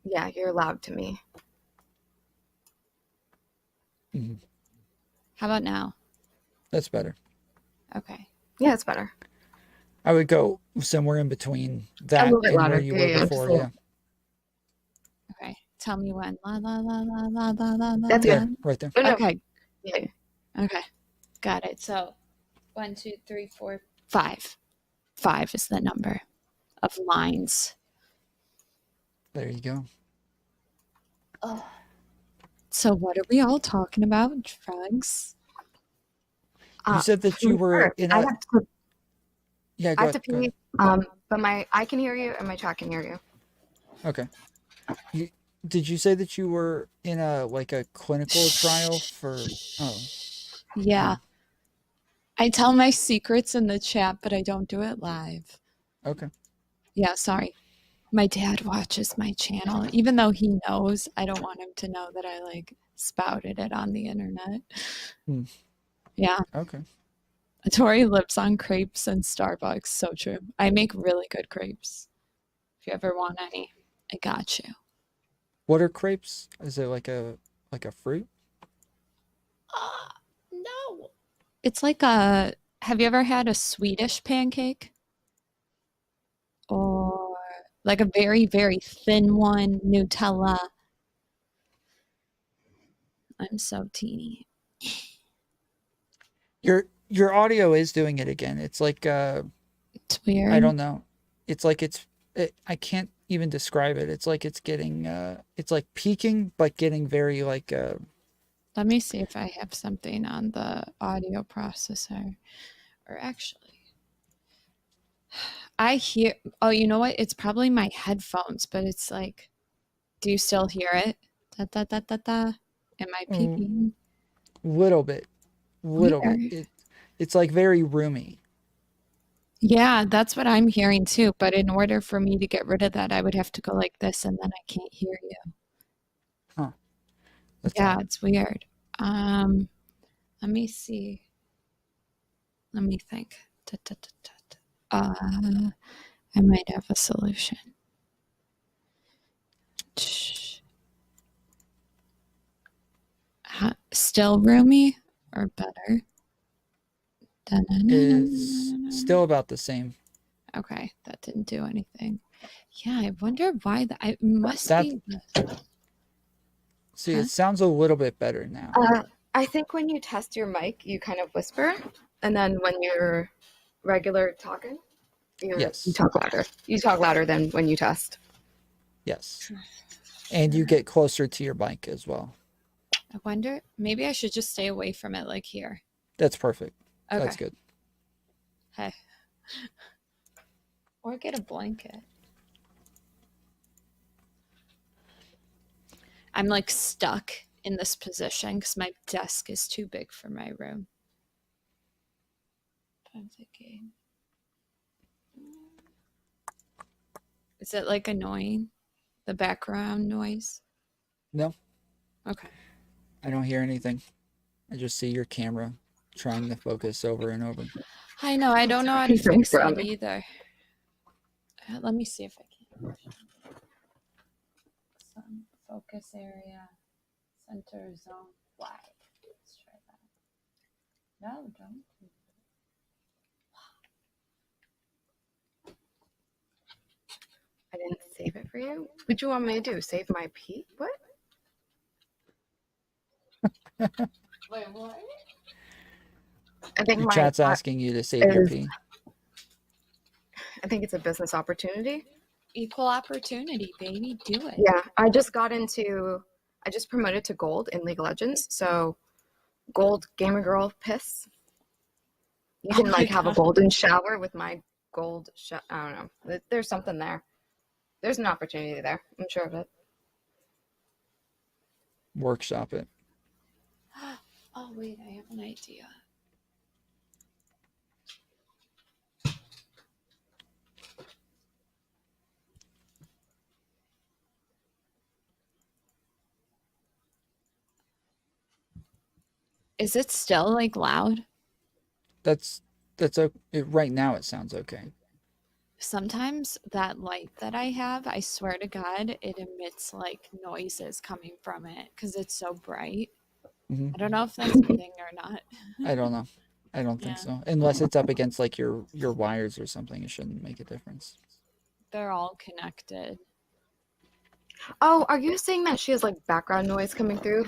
Yeah, you're loud to me. Mm-hmm. How about now? That's better. Okay. Yeah, it's better. I would go somewhere in between A that little bit and where louder. you Yeah, were yeah, before. just a Yeah. Okay. Tell me when. La la la la la la la la. That's There, good. right there. Oh, no. Okay. Yeah. Okay. Got it. So 1, 2, 3, 4, 5. 5 is the number of lines. There you go. Oh. So what are we all talking about? Drugs? You said that you were in I a. have to, Yeah, I go have to ahead. pee. But I can hear you and my chat can hear you. Okay. Did you say that you were in a clinical trial for? Oh. Yeah. I tell my secrets in the chat, but I don't do it live. Okay. Yeah, sorry. My dad watches my channel. Even though he knows, I don't want him to know that I spouted it on the internet. Hmm. Yeah. Okay. Tori lives on crepes and Starbucks. So true. I make really good crepes. If you ever want any, I got you. What are crepes? Is it like a fruit? No. It's like a. Have you ever had a Swedish pancake? Or like a very, very thin one, Nutella. I'm so teeny. Your audio is doing it again. It's like It's weird. I don't know. It's like I can't even describe it. It's like it's getting it's like peaking but getting very Let me see if I have something on the audio processor. Or actually, I hear. Oh, you know what? It's probably my headphones, but it's like, do you still hear it? Da da da da da. Am I peeking? Little bit. Weird. It's like very roomy. Yeah, that's what I'm hearing too. But in order for me to get rid of that, I would have to go like this, and then I can't hear you. Huh. Yeah, it's weird. Let me see. Let me think. Da, da, da, da, da. I might have a solution. Still roomy or better? It's still about the same. Okay, that didn't do anything. Yeah, I wonder why it must be. See, it sounds a little bit better now. I think when you test your mic, you kind of whisper, and then when you're regular talking, you talk louder. You talk louder than when you test. Yes. And you get closer to your mic as well. I wonder, maybe I should just stay away from it like here. That's perfect. Okay. That's good. Hey. Or get a blanket. I'm like stuck in this position because my desk is too big for my room. I'm thinking, is it like annoying? The background noise? No. Okay. I don't hear anything. I just see your camera trying to focus over and over. I know. I don't know how to fix it either. Let me see if I can. Some focus area, center zone, black. Let's try that. No, don't. I didn't save it for you. What do you want me to do? Save my pee? What? Wait, what? I think Your chat's asking you to save your pee. I think it's a business opportunity. Equal opportunity, baby. Do it. Yeah, I just promoted to gold in League of Legends. So gold gamer girl piss. You can have a golden shower with my gold I don't know. There's something there. There's an opportunity there. I'm sure of it. Workshop it. Oh, wait, I have an idea. Is it still like loud? That's right now it sounds okay. Sometimes that light that I have, I swear to God, it emits like noises coming from it because it's so bright. Mm-hmm. I don't know if that's a thing or not. I don't know. I don't think so. Unless it's up against like your wires or something, it shouldn't make a difference. They're all connected. Oh, are you saying that she has like background noise coming through?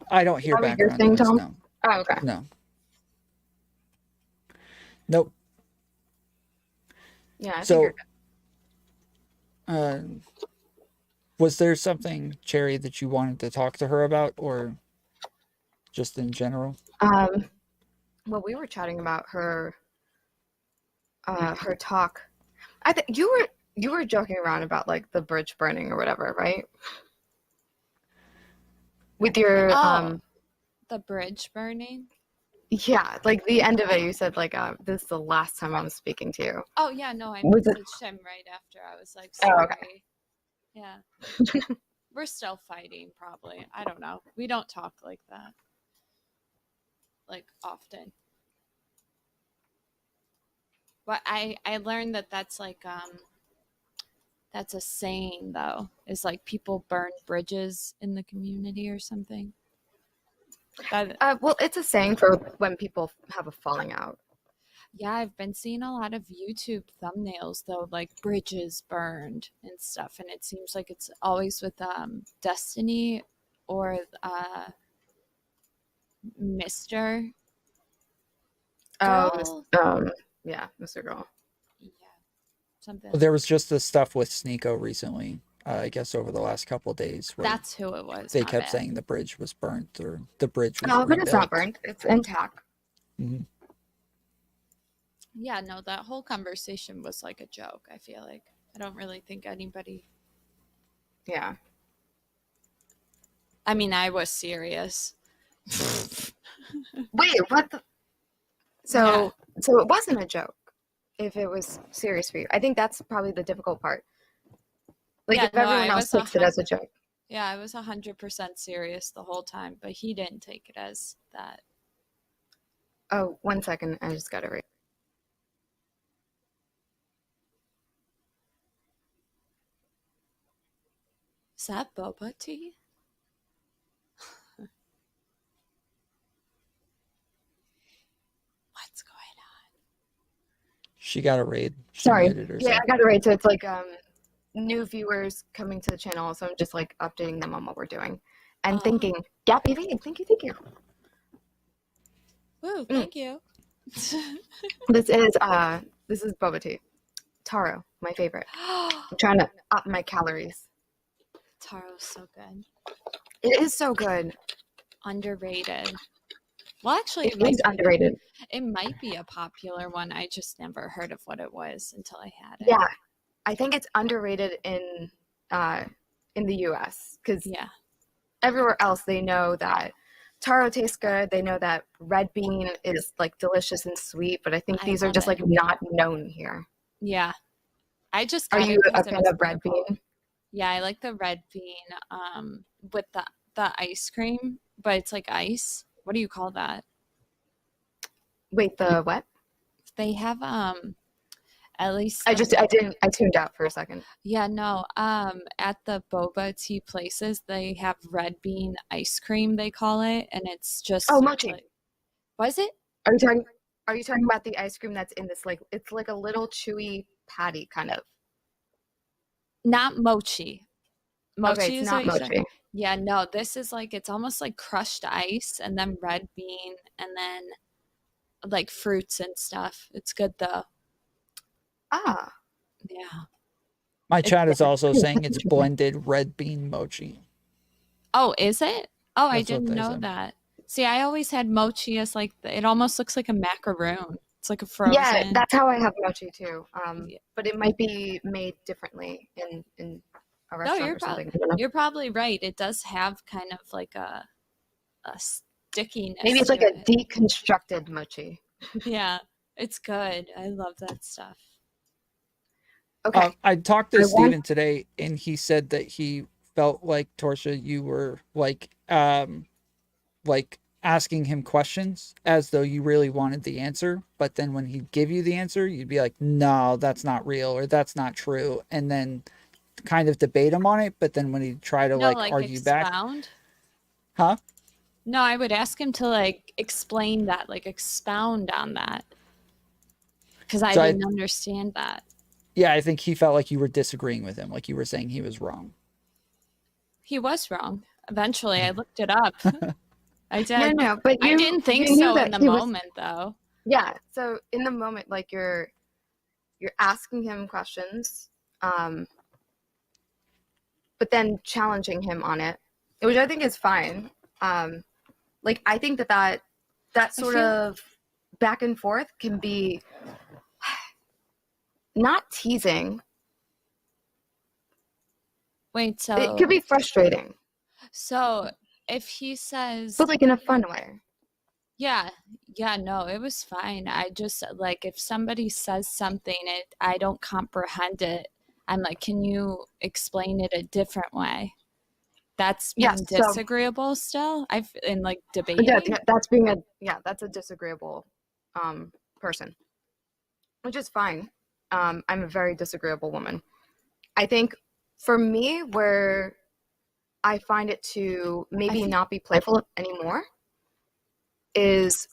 I don't hear background thing, noise. Tom? No. Oh, okay. No. Nope. Yeah. I So, figured. was there something, Chaeiry, that you wanted to talk to her about, or just in general? Well, we were chatting about her talk. I think you were joking around about like the bridge burning or whatever, right? With your the bridge burning. Yeah, like the end of it, you said like this is the last time I'm speaking to you. Oh yeah, no, I Was it- messaged him right after. I was like, Oh, sorry. okay. Yeah. We're still fighting, probably. I don't know. We don't talk like that. Like often. But I learned that that's like that's a saying though. Is like people burn bridges in the community or something. Well, it's a saying for when people have a falling out. Yeah, I've been seeing a lot of YouTube thumbnails though, like bridges burned and stuff, and it seems like it's always with Destiny or Mr. Oh, yeah, Mr. Girl. Yeah, something. There was just the stuff with Sneeko recently. I guess over the last couple of days. Where That's who it was. They my kept bad. saying the bridge was burnt or the bridge was Oh, but it's not rebuilt. burnt. It's intact. Mm-hmm. Yeah, no, that whole conversation was like a joke, I feel like. I don't really think anybody... Yeah. I mean, I was serious. Wait, what the... So it wasn't a joke if it was serious for you. I think that's probably the difficult part. Like, Yeah, if everyone I else was takes it as a joke. Yeah, I was 100% serious the whole time, but he didn't take it as that. Oh, 1 second. I just got it right. Is that boba tea? What's going on? She got a raid. She Sorry. muted herself. Yeah, I got it right. So it's like new viewers coming to the channel. So I'm just like updating them on what we're doing and thinking, Gappy V, thank you. Woo, thank you. This is boba tea. Taro, my favorite. I'm trying to up my calories. Taro's so good. It is so good. Underrated. Well, actually, It is underrated. It might be a popular one. I just never heard of what it was until I had it. Yeah, I think it's underrated in the U.S. because everywhere else they know that taro tastes good. They know that red bean is like delicious and sweet, but I think these are just like not known here. Yeah, I just Are got you it 'cause a it fan was of red purple. bean? Yeah, I like the red bean with the ice cream, but it's like ice. What do you call that? Wait, the what? They have at least I tuned out for a second. Yeah, no. At the boba tea places, they have red bean ice cream, they call it, and it's just mochi. like, was it? Are you talking about the ice cream that's in this like it's like a little chewy patty kind of? Not mochi. Mochi Okay, it's is not what you said? mochi. Yeah, no, this is like it's almost like crushed ice and then red bean and then like fruits and stuff. It's good though. Ah. Yeah. My chat is also saying it's blended red bean mochi. Oh, is it? Oh, I That's what didn't they know said. that. See, I always had mochi as like it almost looks like a macaroon. It's like a frozen. Yeah, that's how I have mochi too. But it might be made differently in a No, restaurant or something. I don't know. you're probably right. It does have kind of like a stickiness. Maybe it's like to a it. deconstructed mochi. Yeah, it's good. I love that stuff. Okay. I talked to I Steven want- today, and he said that he felt like, Torshaa, you were like asking him questions as though you really wanted the answer, but then when he'd give you the answer, you'd be like, no, that's not real, or that's not true, and then kind of debate him on it, but then when he'd try to No, like argue expound? back. Huh? No, I would ask him to like explain that, like expound on that. Because I So didn't understand that. Yeah, I think he felt like you were disagreeing with him, like you were saying he was wrong. He was wrong. Eventually, I looked it up. I did. No, but I you- didn't think you knew so that in the he was- moment, though. Yeah. So in the moment, like you're asking him questions, but then challenging him on it, which I think is fine. Like I think that sort of back and forth can be not teasing. Wait, so It could be frustrating, So if he says, but like in a fun way. yeah, no, it was fine. I just like if somebody says something, I don't comprehend it. I'm like, can you explain it a different way? That's being Yes, so- disagreeable still. In like debating. Yeah, that's a disagreeable person, which is fine. I'm a very disagreeable woman. I think for me, where I find it to maybe not be playful anymore is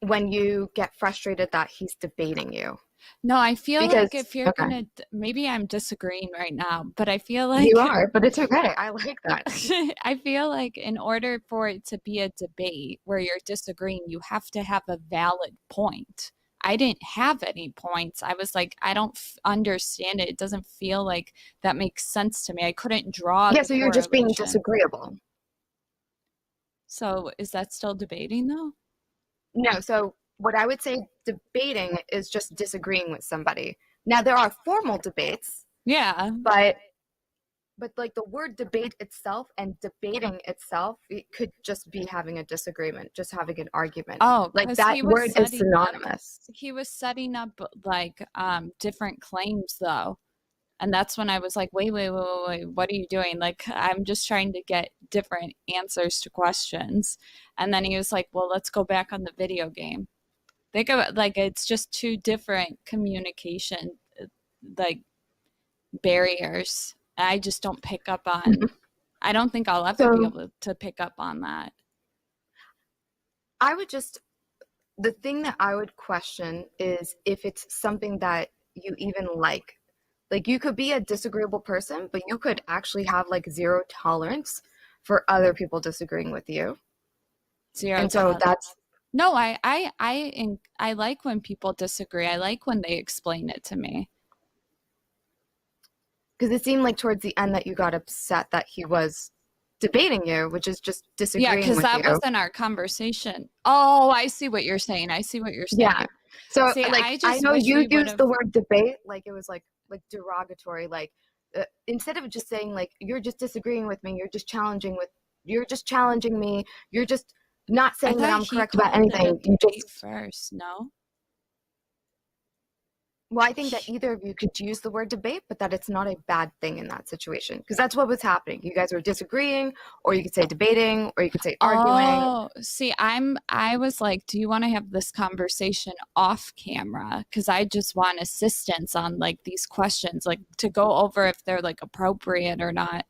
when you get frustrated that he's debating you. No, I feel Because- like if you're okay. gonna, maybe I'm disagreeing right now, but I feel like You are, but it's okay. I like that. I feel like in order for it to be a debate where you're disagreeing, you have to have a valid point. I didn't have any points. I was like, I don't understand it. It doesn't feel like that makes sense to me. I couldn't draw. Yeah, the so you're just being correlation. disagreeable. So is that still debating though? No, so what I would say debating is just disagreeing with somebody. Now there are formal debates. Yeah. But like the word debate itself and debating itself, it could just be having a disagreement, just having an argument. Oh, like 'cause that he was word is setting up- synonymous. He was setting up like different claims though. And that's when I was like, wait, what are you doing? Like, I'm just trying to get different answers to questions. And then he was like, well, let's go back on the video game. Think of it like it's just two different communication like barriers. I just don't pick up on. I don't think I'll ever be able to pick up on that. The thing that I would question is if it's something that you even like. Like you could be a disagreeable person, but you could actually have like zero tolerance for other people disagreeing with you. Zero And so tolerance. that's No, I like when people disagree. I like when they explain it to me. because it seemed like towards the end that you got upset that he was debating you, which is just disagreeing Yeah, because with that you. wasn't our conversation. Oh, I see what you're saying. I see what you're saying. Yeah. So See, like I I just know wish you we used would've- the word debate like it was like derogatory, like instead of just saying like you're just disagreeing with me, you're just challenging me, you're just not saying that thought I'm he correct about called it a anything. You debate just first, no? Well, I think that either of you could use the word debate, but that it's not a bad thing in that situation because that's what was happening. You guys were disagreeing, or you could say debating, or you could say arguing. Oh, see, I was like, do you want to have this conversation off camera? Because I just want assistance on like these questions, like to go over if they're like appropriate or not.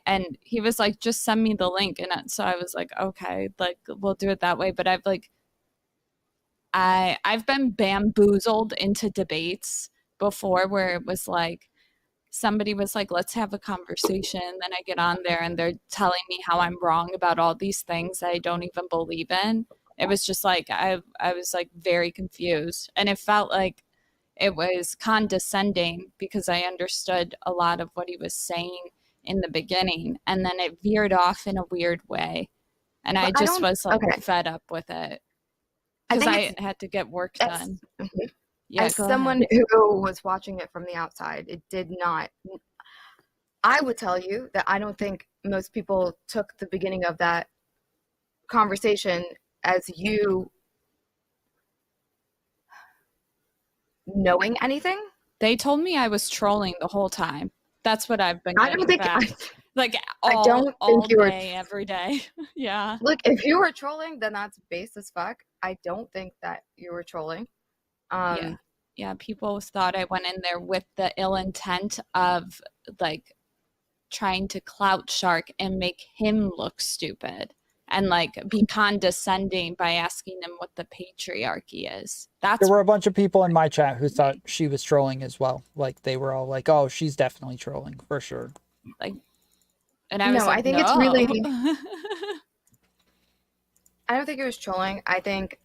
And he was like, just send me the link. And so I was like, okay, like we'll do it that way. But I've been bamboozled into debates before where it was like somebody was like, let's have a conversation. Then I get on there and they're telling me how I'm wrong about all these things that I don't even believe in. It was just like I was like very confused. And it felt like it was condescending because I understood a lot of what he was saying in the beginning. And then it veered off in a weird way. And I just was like fed up with it. Because I had to get work done. Yeah, as go someone ahead. who was watching it from the outside, it did not. I would tell you that I don't think most people took the beginning of that conversation as you knowing anything. They told me I was trolling the whole time. That's what I've been I getting don't think back. Like I all, don't all think you were day, every day. Yeah. Look, if you were trolling, then that's base as fuck. I don't think that you were trolling. Yeah, people thought I went in there with the ill intent of like trying to clout shark and make him look stupid and like be condescending by asking him what the patriarchy is. That's There were a bunch of people in my chat who thought she was trolling as well. Like they were all like, "Oh, she's definitely trolling for sure." like, and I was No, like, I think it's really. I don't think it was trolling. I think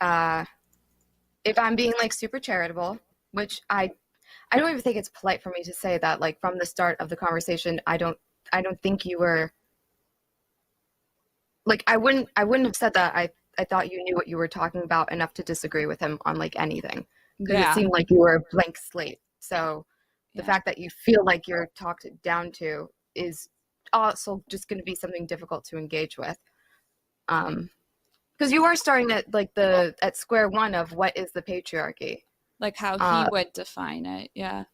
if I'm being like super charitable, which I don't even think it's polite for me to say that like from the start of the conversation, I don't think you were like I wouldn't have said that I thought you knew what you were talking about enough to disagree with him on like anything because Yeah. it seemed like you were a blank slate. So the fact that you feel like you're talked down to is also just going to be something difficult to engage with. Because you are starting at like at square one of what is the patriarchy, like how he would define it. Yeah.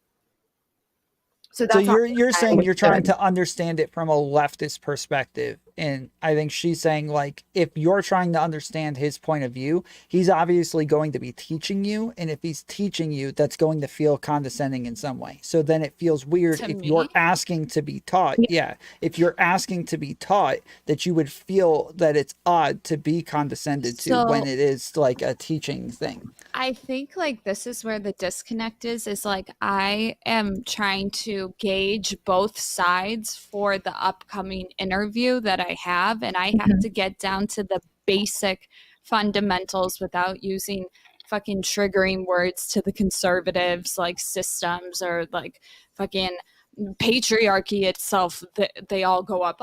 So So that's not you're saying you're trying good. to understand it from a leftist perspective, and I think she's saying like if you're trying to understand his point of view, he's obviously going to be teaching you, and if he's teaching you, that's going to feel condescending in some way. So then it feels weird To if me? you're asking to be taught. Yeah, if you're asking to be taught, that you would feel that it's odd to be condescended to So- when it is like a teaching thing. I think like this is where the disconnect is like I am trying to gauge both sides for the upcoming interview that I have, and I have to get down to the basic fundamentals without using fucking triggering words to the conservatives like systems or like fucking patriarchy itself. They all go up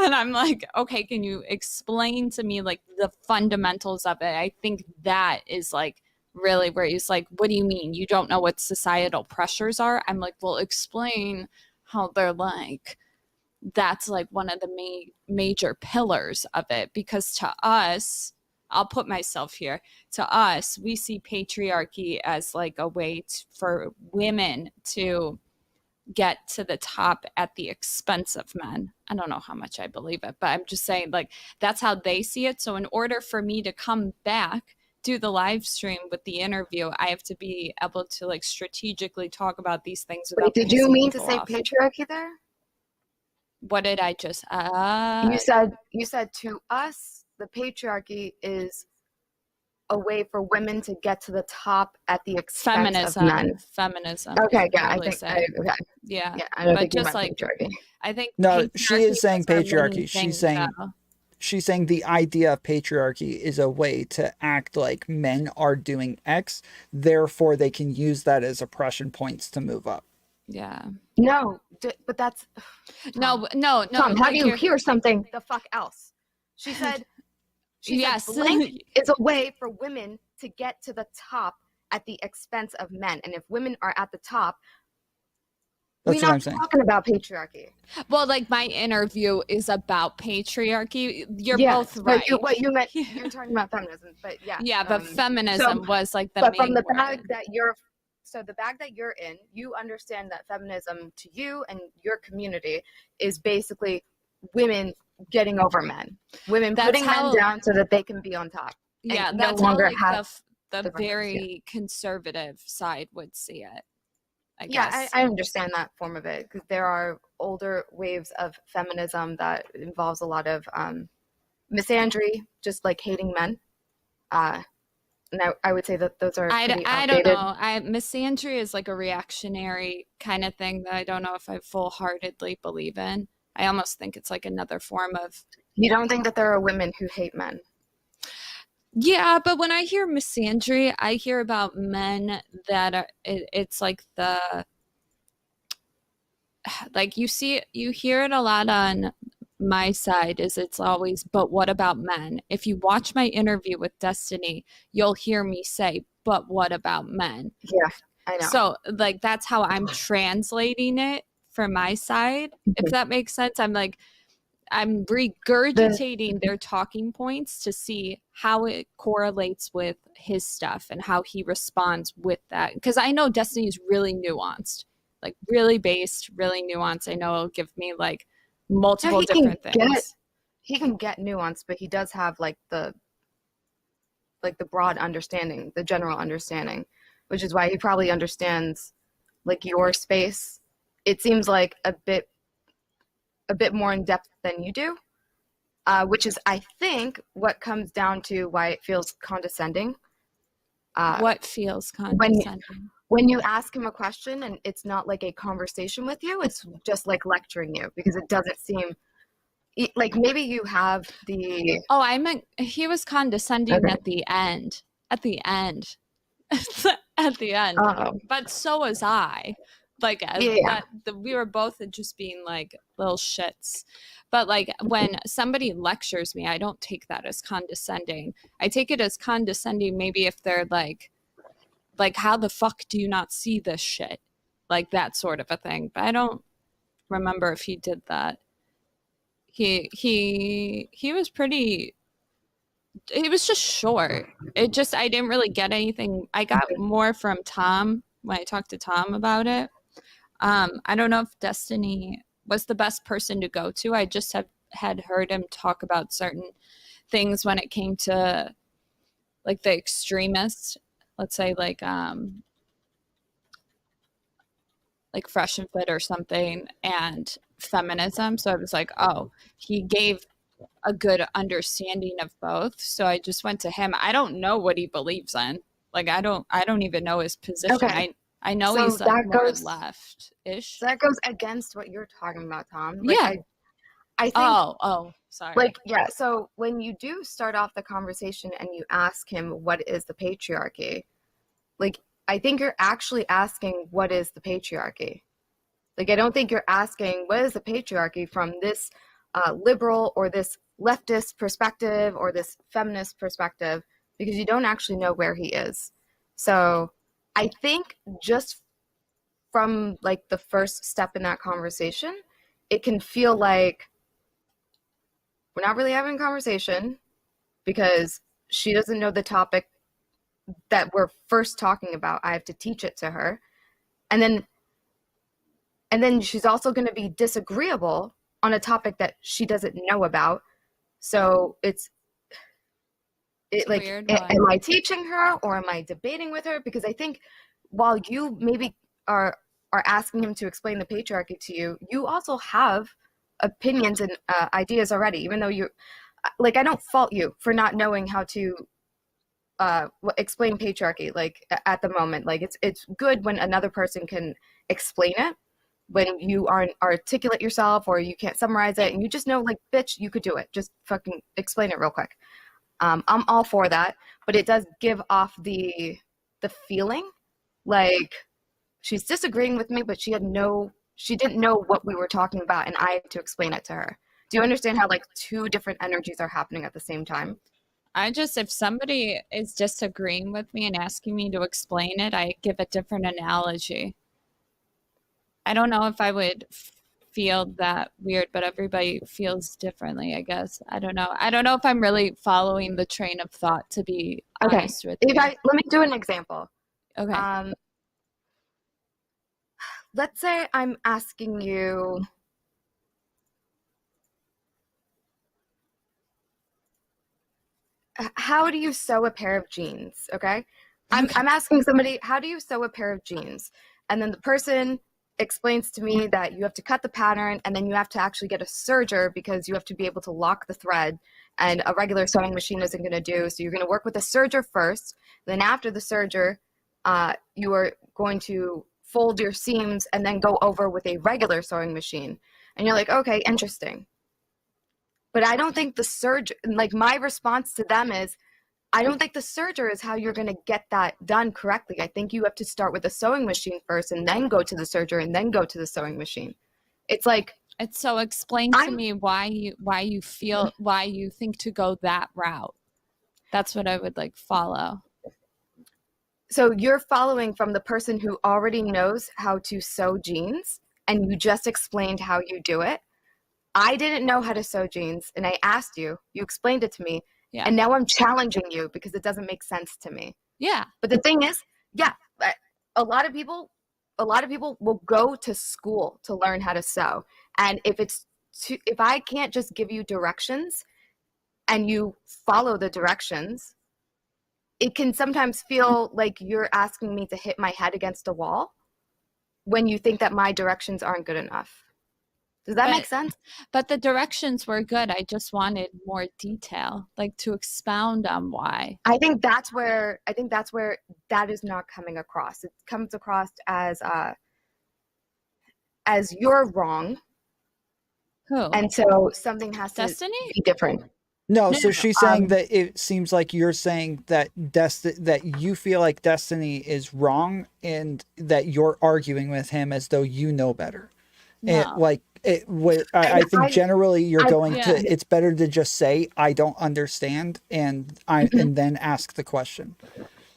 And I'm like, okay, can you explain to me like the fundamentals of it? I think that is like really where he's like, what do you mean? You don't know what societal pressures are? I'm like, well, explain how they're like, that's like one of the major pillars of it. Because to us, I'll put myself here, to us, we see patriarchy as like a way for women to get to the top at the expense of men. I don't know how much I believe it, but I'm just saying like that's how they see it. So in order for me to come back, do the live stream with the interview, I have to be able to like strategically talk about these things. Wait, did you mean to people say off. patriarchy there? What did I just You said to us, the patriarchy is a way for women to get to the top at the expense of men. Feminism. Okay, yeah, I totally think say. okay. Yeah, I don't but think you just meant like patriarchy. I think No, she is saying is our main patriarchy. thing, She's saying the idea of patriarchy is a way to act like men are doing X, therefore they can use that as oppression points to move up. Yeah. No, but that's no. Tom, how like do you hear something the fuck else? She said. Yes. Said blank is a way for women to get to the top at the expense of men, and if women are at the top, That's we're what not I'm saying. talking about patriarchy. Well, like my interview is about patriarchy. You're Yeah, both right. But what you meant, you're talking about feminism, but yeah. Yeah, but feminism was like the but main from the word. bag that you're, so the bag that you're in, you understand that feminism to you and your community is basically women getting over men, women putting men down so that they can be on top. Yeah, and that's no longer how like have the rights, very conservative side would see it. I Yeah, guess. I understand that form of it because there are older waves of feminism that involves a lot of misandry, just like hating men. And I would say that those are pretty I outdated. don't know. Misandry is like a reactionary kind of thing that I don't know if I full-heartedly believe in. I almost think it's like another form of. You don't think that there are women who hate men? Yeah, but when I hear misandry, I hear about men that are. It's like the. Like you hear it a lot on my side. Is it's always, but what about men? If you watch my interview with Destiny, you'll hear me say, but what about men? Yeah, I know. So like that's how I'm translating it for my side, if that makes sense. I'm regurgitating their talking points to see how it correlates with his stuff and how he responds with that. Because I know Destiny is really nuanced, like really based, really nuanced. I know it'll give me like multiple different things. He can get nuanced, but he does have like the broad understanding, the general understanding, which is why he probably understands like your space. It seems like a bit more in depth than you do, which is, I think, what comes down to why it feels condescending. What feels condescending? When you ask him a question and it's not like a conversation with you, it's just like lecturing you because it doesn't seem like maybe you have the. Oh, I meant he was condescending at the end. At the end. At the end. But so was I. Like we were both just being like little shits. But like when somebody lectures me, I don't take that as condescending. I take it as condescending maybe if they're like how the fuck do you not see this shit? Like that sort of a thing. But I don't remember if he did that. He was pretty. He was just short. I didn't really get anything. I got more from Tom when I talked to Tom about it. I don't know if Destiny was the best person to go to. I just had heard him talk about certain things when it came to like the extremists, let's say like Fresh and Fit or something, and feminism. So I was like, oh, he gave a good understanding of both. So I just went to him. I don't know what he believes in. Like I don't even know his position. Okay. I know So he's like that more goes- left-ish. So that goes against what you're talking about, Tom. Like, Yeah. I think. Oh, sorry. Like, yeah. So when you do start off the conversation and you ask him what is the patriarchy, like I think you're actually asking what is the patriarchy. Like I don't think you're asking what is the patriarchy from this liberal or this leftist perspective or this feminist perspective, because you don't actually know where he is. So I think just from like the first step in that conversation, it can feel like we're not really having a conversation because she doesn't know the topic that we're first talking about. I have to teach it to her. And then she's also going to be disagreeable on a topic that she doesn't know about. So it's like, am I teaching her or am I debating with her? Because I think while you maybe are asking him to explain the patriarchy to you, you also have opinions and ideas already, even though you, like, I don't fault you for not knowing how to explain patriarchy, like, at the moment. Like, it's good when another person can explain it, when you aren't articulate yourself or you can't summarize it and you just know, like, bitch, you could do it. Just fucking explain it real quick. I'm all for that, but it does give off the feeling like she's disagreeing with me, but she didn't know what we were talking about and I had to explain it to her. Do you understand how like two different energies are happening at the same time? If somebody is disagreeing with me and asking me to explain it, I give a different analogy. I don't know if I would feel that weird, but everybody feels differently, I guess. I don't know. I don't know if I'm really following the train of thought, to be honest with you. Let me do an example. Okay. Let's say I'm asking you, how do you sew a pair of jeans? Okay. I'm asking somebody, how do you sew a pair of jeans? And then the person explains to me that you have to cut the pattern and then you have to actually get a serger because you have to be able to lock the thread, and a regular sewing machine isn't going to do. So you're going to work with a serger first. Then after the serger, you are going to fold your seams and then go over with a regular sewing machine. And you're like, okay, interesting. But I don't think the serger, like, my response to them is, I don't think the serger is how you're going to get that done correctly. I think you have to start with a sewing machine first and then go to the serger and then go to the sewing machine. It's like, so explain to me why you think to go that route. That's what I would like follow. So you're following from the person who already knows how to sew jeans and you just explained how you do it. I didn't know how to sew jeans and I asked you, you explained it to me. Yeah. And now I'm challenging you because it doesn't make sense to me. Yeah. But the thing is, yeah, a lot of people will go to school to learn how to sew. And if I can't just give you directions and you follow the directions, it can sometimes feel like you're asking me to hit my head against a wall when you think that my directions aren't good enough. Does that make sense? But the directions were good. I just wanted more detail, like to expound on why. I think that's where that is not coming across. It comes across as you're wrong. Who? And so something has to be different. No, so she's saying that it seems like you're saying that that you feel like Destiny is wrong and that you're arguing with him as though you know better. No. I think generally you're going to, it's better to just say, I don't understand, and then ask the question.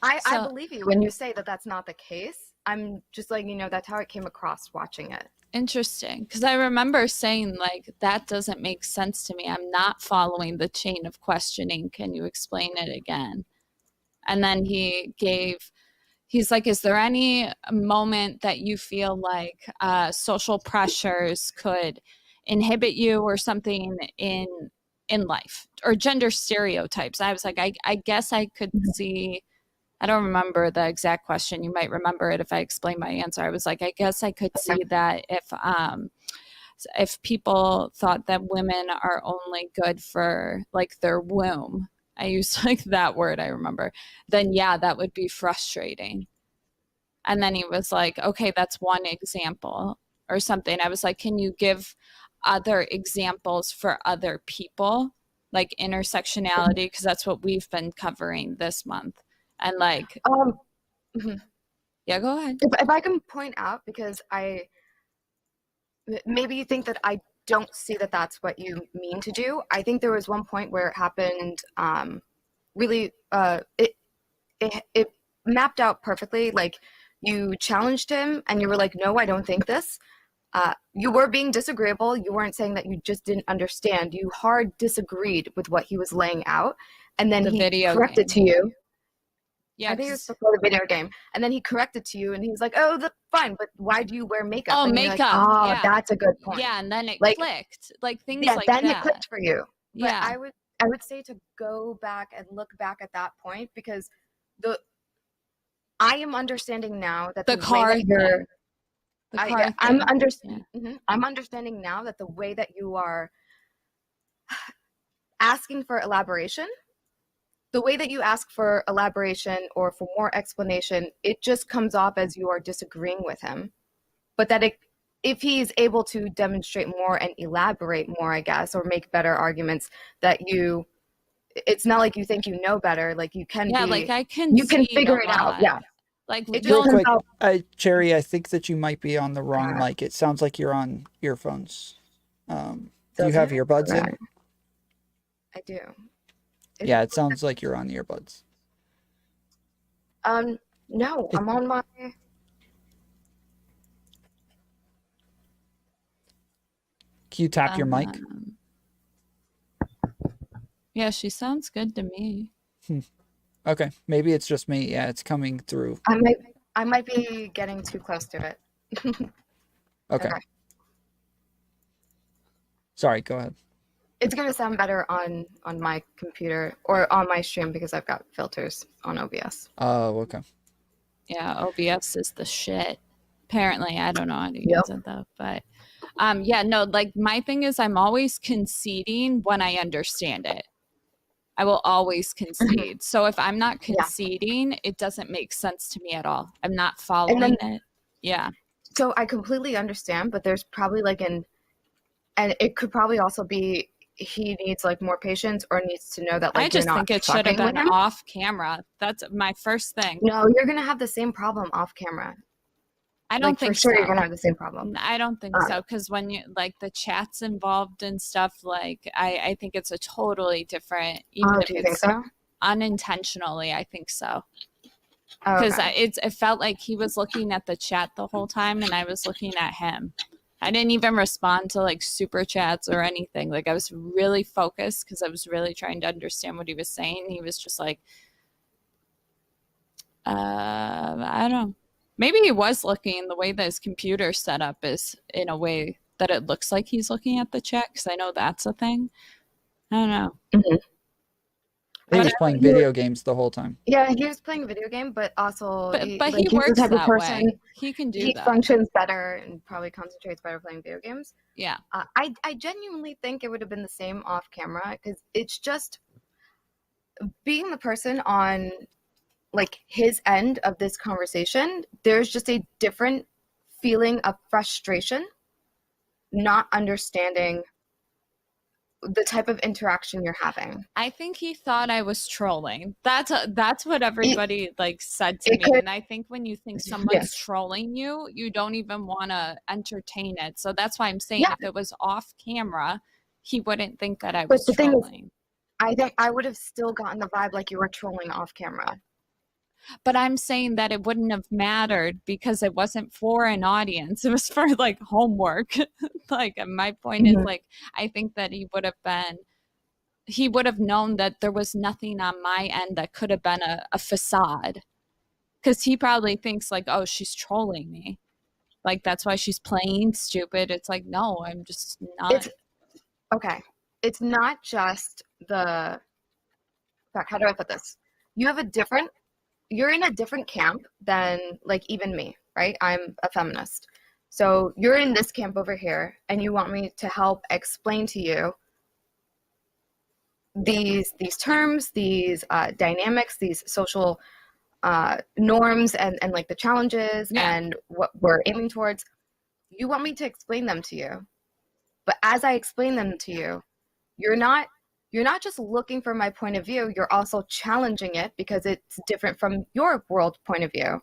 I believe you when you say that that's not the case. I'm just letting you know that's how it came across watching it. Interesting. Because I remember saying, like, that doesn't make sense to me. I'm not following the chain of questioning. Can you explain it again? And then he's like, is there any moment that you feel like social pressures could inhibit you or something in life, or gender stereotypes? I was like, I guess I could see, I don't remember the exact question. You might remember it if I explain my answer. I was like, I guess I could see that if people thought that women are only good for like their womb, I used like that word, I remember, then yeah, that would be frustrating. And then he was like, okay, that's one example or something. I was like, can you give other examples for other people, like intersectionality? Because that's what we've been covering this month. And like, yeah, go ahead. If I can point out, because maybe you think that don't see that that's what you mean to do. I think there was one point where it happened really, it mapped out perfectly. Like, you challenged him and you were like, no, I don't think this. You were being disagreeable. You weren't saying that you just didn't understand. You hard disagreed with what he was laying out. And then he corrected to you. Yeah, I think it was before the video game. And then he corrected to you and he was like, oh, that's fine, but why do you wear makeup? Oh, And you're like, makeup. oh, Yeah. that's a good point. Yeah, and then it Like, clicked. Like things yeah, like then that. it clicked for you. But Yeah. I would say to go back and look back at that point, because I am understanding now that The way card that you're thing. The card I'm thing. understanding. I'm understanding now that the way that you are asking for elaboration, the way that you ask for elaboration or for more explanation, it just comes off as you are disagreeing with him. But that if he's able to demonstrate more and elaborate more, I guess, or make better arguments, that it's not like you think you know better. Like, you can like I can you can see figure a it out. lot. Yeah. Like It just Real comes quick, out. Chaeiry, I think that you might be on the wrong mic. It sounds like you're on earphones. Do you have earbuds in? I do. Yeah, it sounds like you're on earbuds. No, I'm on my. Can you tap your mic? Yeah, she sounds good to me. Okay, maybe it's just me. Yeah, it's coming through. I might be getting too close to it. Okay. Sorry, go ahead. It's gonna sound better on my computer or on my stream because I've got filters on OBS. Oh, okay. Yeah, OBS is the shit. Apparently, I don't know how to use it though, but yeah, no, like my thing is I'm always conceding when I understand it. I will always concede. So if I'm not conceding, it doesn't make sense to me at all. I'm not following it. Yeah. So I completely understand, but there's probably and it could probably also be he needs like more patience or needs to know that I just think it should have been off camera. That's my first thing. No, you're gonna have the same problem off camera. I don't think for sure so. you're gonna have the same problem. I don't think so, because when you like the chat's involved and stuff, like I think it's a totally different. Even if do you it's think so? Unintentionally, I think so. Because it felt like he was looking at the chat the whole time, and I was looking at him. I didn't even respond to like super chats or anything. Like I was really focused because I was really trying to understand what he was saying. He was just like, I don't know. Maybe he was looking the way that his computer set up is in a way that it looks like he's looking at the chat, because I know that's a thing. I don't know. He was playing video games the whole time. Yeah, he was playing a video game, but also But he's he the works type of that person, way. He can do he that. functions better and probably concentrates better playing video games. Yeah. I genuinely think it would have been the same off camera, because it's just being the person on like his end of this conversation, there's just a different feeling of frustration, not understanding the type of interaction you're having. I think he thought I was trolling. That's what everybody like said to me. And I think when you think someone's trolling you, you don't even want to entertain it. So that's why I'm saying if it was off camera, he wouldn't think that I was trolling. I think I would have still gotten the vibe like you were trolling off camera. But I'm saying that it wouldn't have mattered because it wasn't for an audience. It was for like homework. Like my point is like, I think that he would have known that there was nothing on my end that could have been a facade. Because he probably thinks like, oh, she's trolling me. Like, that's why she's playing stupid. It's like, no, I'm just not. It's not just the, how do I put this? You're in a different camp than like even me, right? I'm a feminist. So you're in this camp over here and you want me to help explain to you these terms, these dynamics, these social norms and like the challenges and what we're aiming towards. You want me to explain them to you. But as I explain them to you, you're not just looking for my point of view, you're also challenging it because it's different from your world point of view.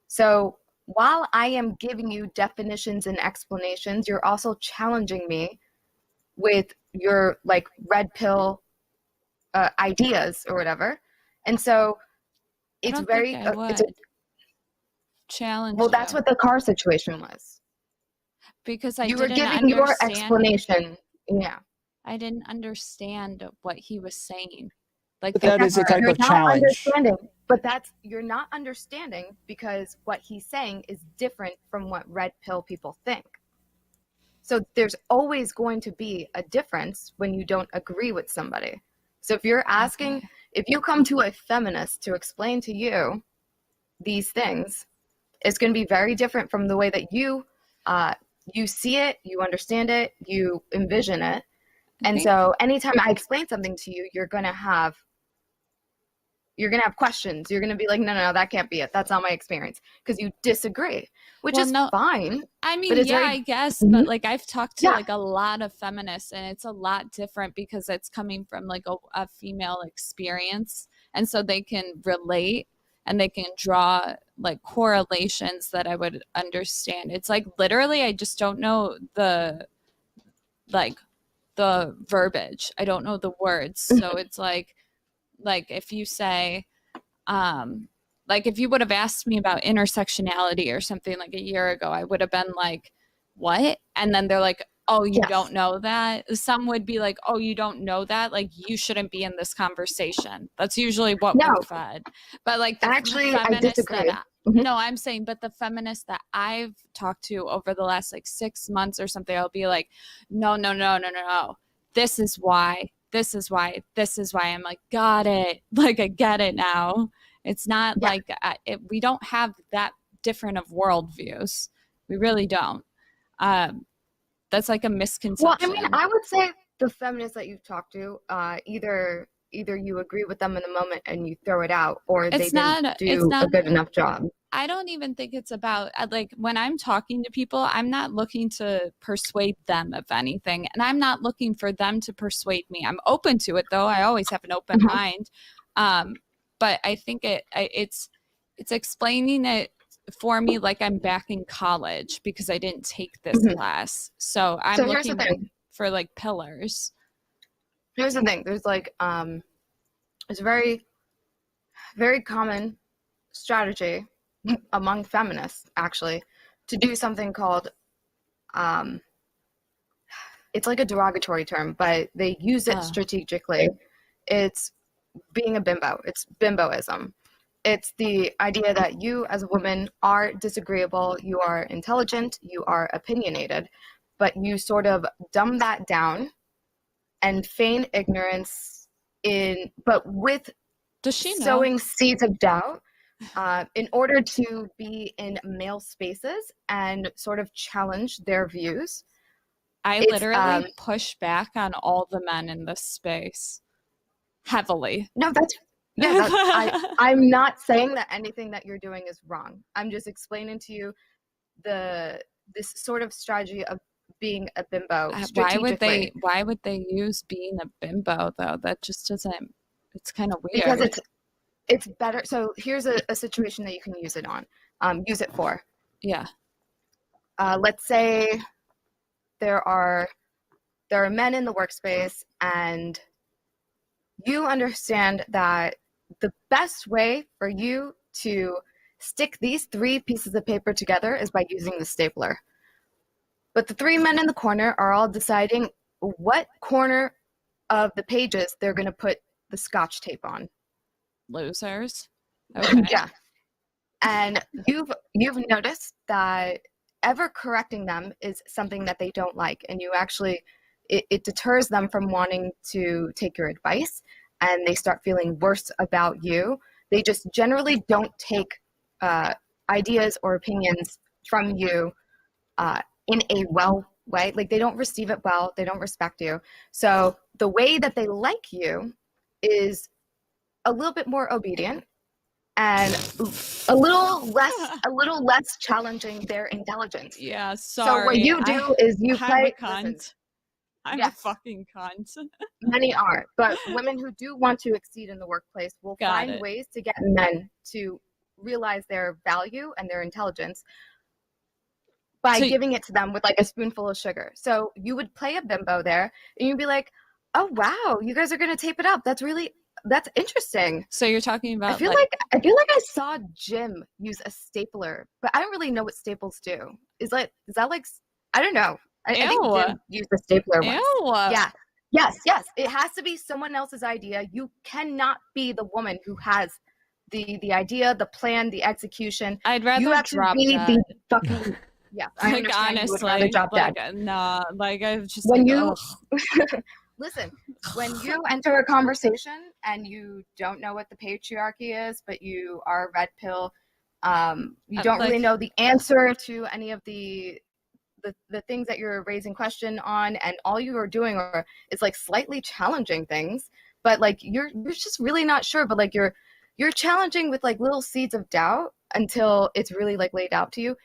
So while I am giving you definitions and explanations, you're also challenging me with your like red pill ideas or whatever. And so it's very it's a, challenge. well, that's what the car situation was. Because I you were didn't giving your understand- explanation. Yeah. I didn't understand what he was saying. Like But that is a type You're of not challenge. understanding, but you're not understanding because what he's saying is different from what red pill people think. So there's always going to be a difference when you don't agree with somebody. So if you're asking, if you come to a feminist to explain to you these things, it's going to be very different from the way that you see it, you understand it, you envision it. And so anytime I explain something to you, you're going to have questions. You're going to be like, no, that can't be it. That's not my experience. Because you disagree, which is fine. I mean, but it's yeah, very- I guess, Mhm. but like I've talked to Yeah. like a lot of feminists, and it's a lot different because it's coming from like a female experience, and so they can relate and they can draw like correlations that I would understand. It's like literally, I just don't know the verbiage. I don't know the words, so it's like if you say like if you would have asked me about intersectionality or something like a year ago, I would have been like, what? And then they're like, oh, you don't know that? Some would be like, oh, you don't know that? Like, you shouldn't be in this conversation. That's usually what we're fed. But like, Actually, I feminists disagree. no, I'm saying, but the feminists that I've talked to over the last like 6 months or something, I'll be like, no. This is why. I'm like, got it. Like, I get it now. It's not like we don't have that different of worldviews. We really don't. That's like a misconception. Well, I mean, I would say the feminists that you've talked to, either you agree with them in the moment and you throw it out, or they didn't do a good enough job. I don't even think it's about like when I'm talking to people, I'm not looking to persuade them of anything, and I'm not looking for them to persuade me. I'm open to it though. I always have an open mind. But I think it's explaining it for me like I'm back in college because I didn't take this class. So I'm here's the looking thing. for like pillars. Here's the thing. There's like it's a very, very common strategy among feminists actually to do something called it's like a derogatory term, but they use it strategically. It's being a bimbo. It's bimboism. It's the idea that you as a woman are disagreeable, you are intelligent, you are opinionated, but you sort of dumb that down and feign ignorance but with sowing seeds of doubt in order to be in male spaces and sort of challenge their views. I literally push back on all the men in this space heavily. No, I'm not saying that anything that you're doing is wrong. I'm just explaining to you this sort of strategy of being a bimbo. Why would they use being a bimbo though? That just doesn't. It's kind of weird. Because it's better. So here's a situation that you can use it on. Use it for. Yeah. Let's say there are men in the workspace, and you understand that the best way for you to stick these 3 pieces of paper together is by using the stapler. But the 3 men in the corner are all deciding what corner of the pages they're going to put the Scotch tape on. Losers. Okay. Yeah. And you've noticed that ever correcting them is something that they don't like, and you actually it deters them from wanting to take your advice, and they start feeling worse about you. They just generally don't take ideas or opinions from you in a well way. Like, they don't receive it well. They don't respect you. So the way that they like you is a little bit more obedient and a little less challenging their intelligence. Yeah, sorry. So what you do is you play. I'm a fucking cunt. Many are, but women who do want to exceed in the workplace will find ways to get men to realize their value and their intelligence by giving it to them with like a spoonful of sugar. So you would play a bimbo there and you'd be like, oh wow, you guys are gonna tape it up. That's interesting. So you're talking about I feel like I saw Jim use a stapler, but I don't really know what staples do. Is that like I don't know. I think Jim used a stapler once. Yeah. Yes. It has to be someone else's idea. You cannot be the woman who has the idea, the plan, the execution. I'd rather you have drop to be that. the fucking I like understand honestly, you would rather drop like, that. nah, like I've just When like, you ugh. listen, when you enter a conversation and you don't know what the patriarchy is, but you are red pill, you don't really know the answer to any of the things that you're raising question on, and all you are doing is like slightly challenging things, but like you're just really not sure, but like you're challenging with like little seeds of doubt until it's really like laid out to you.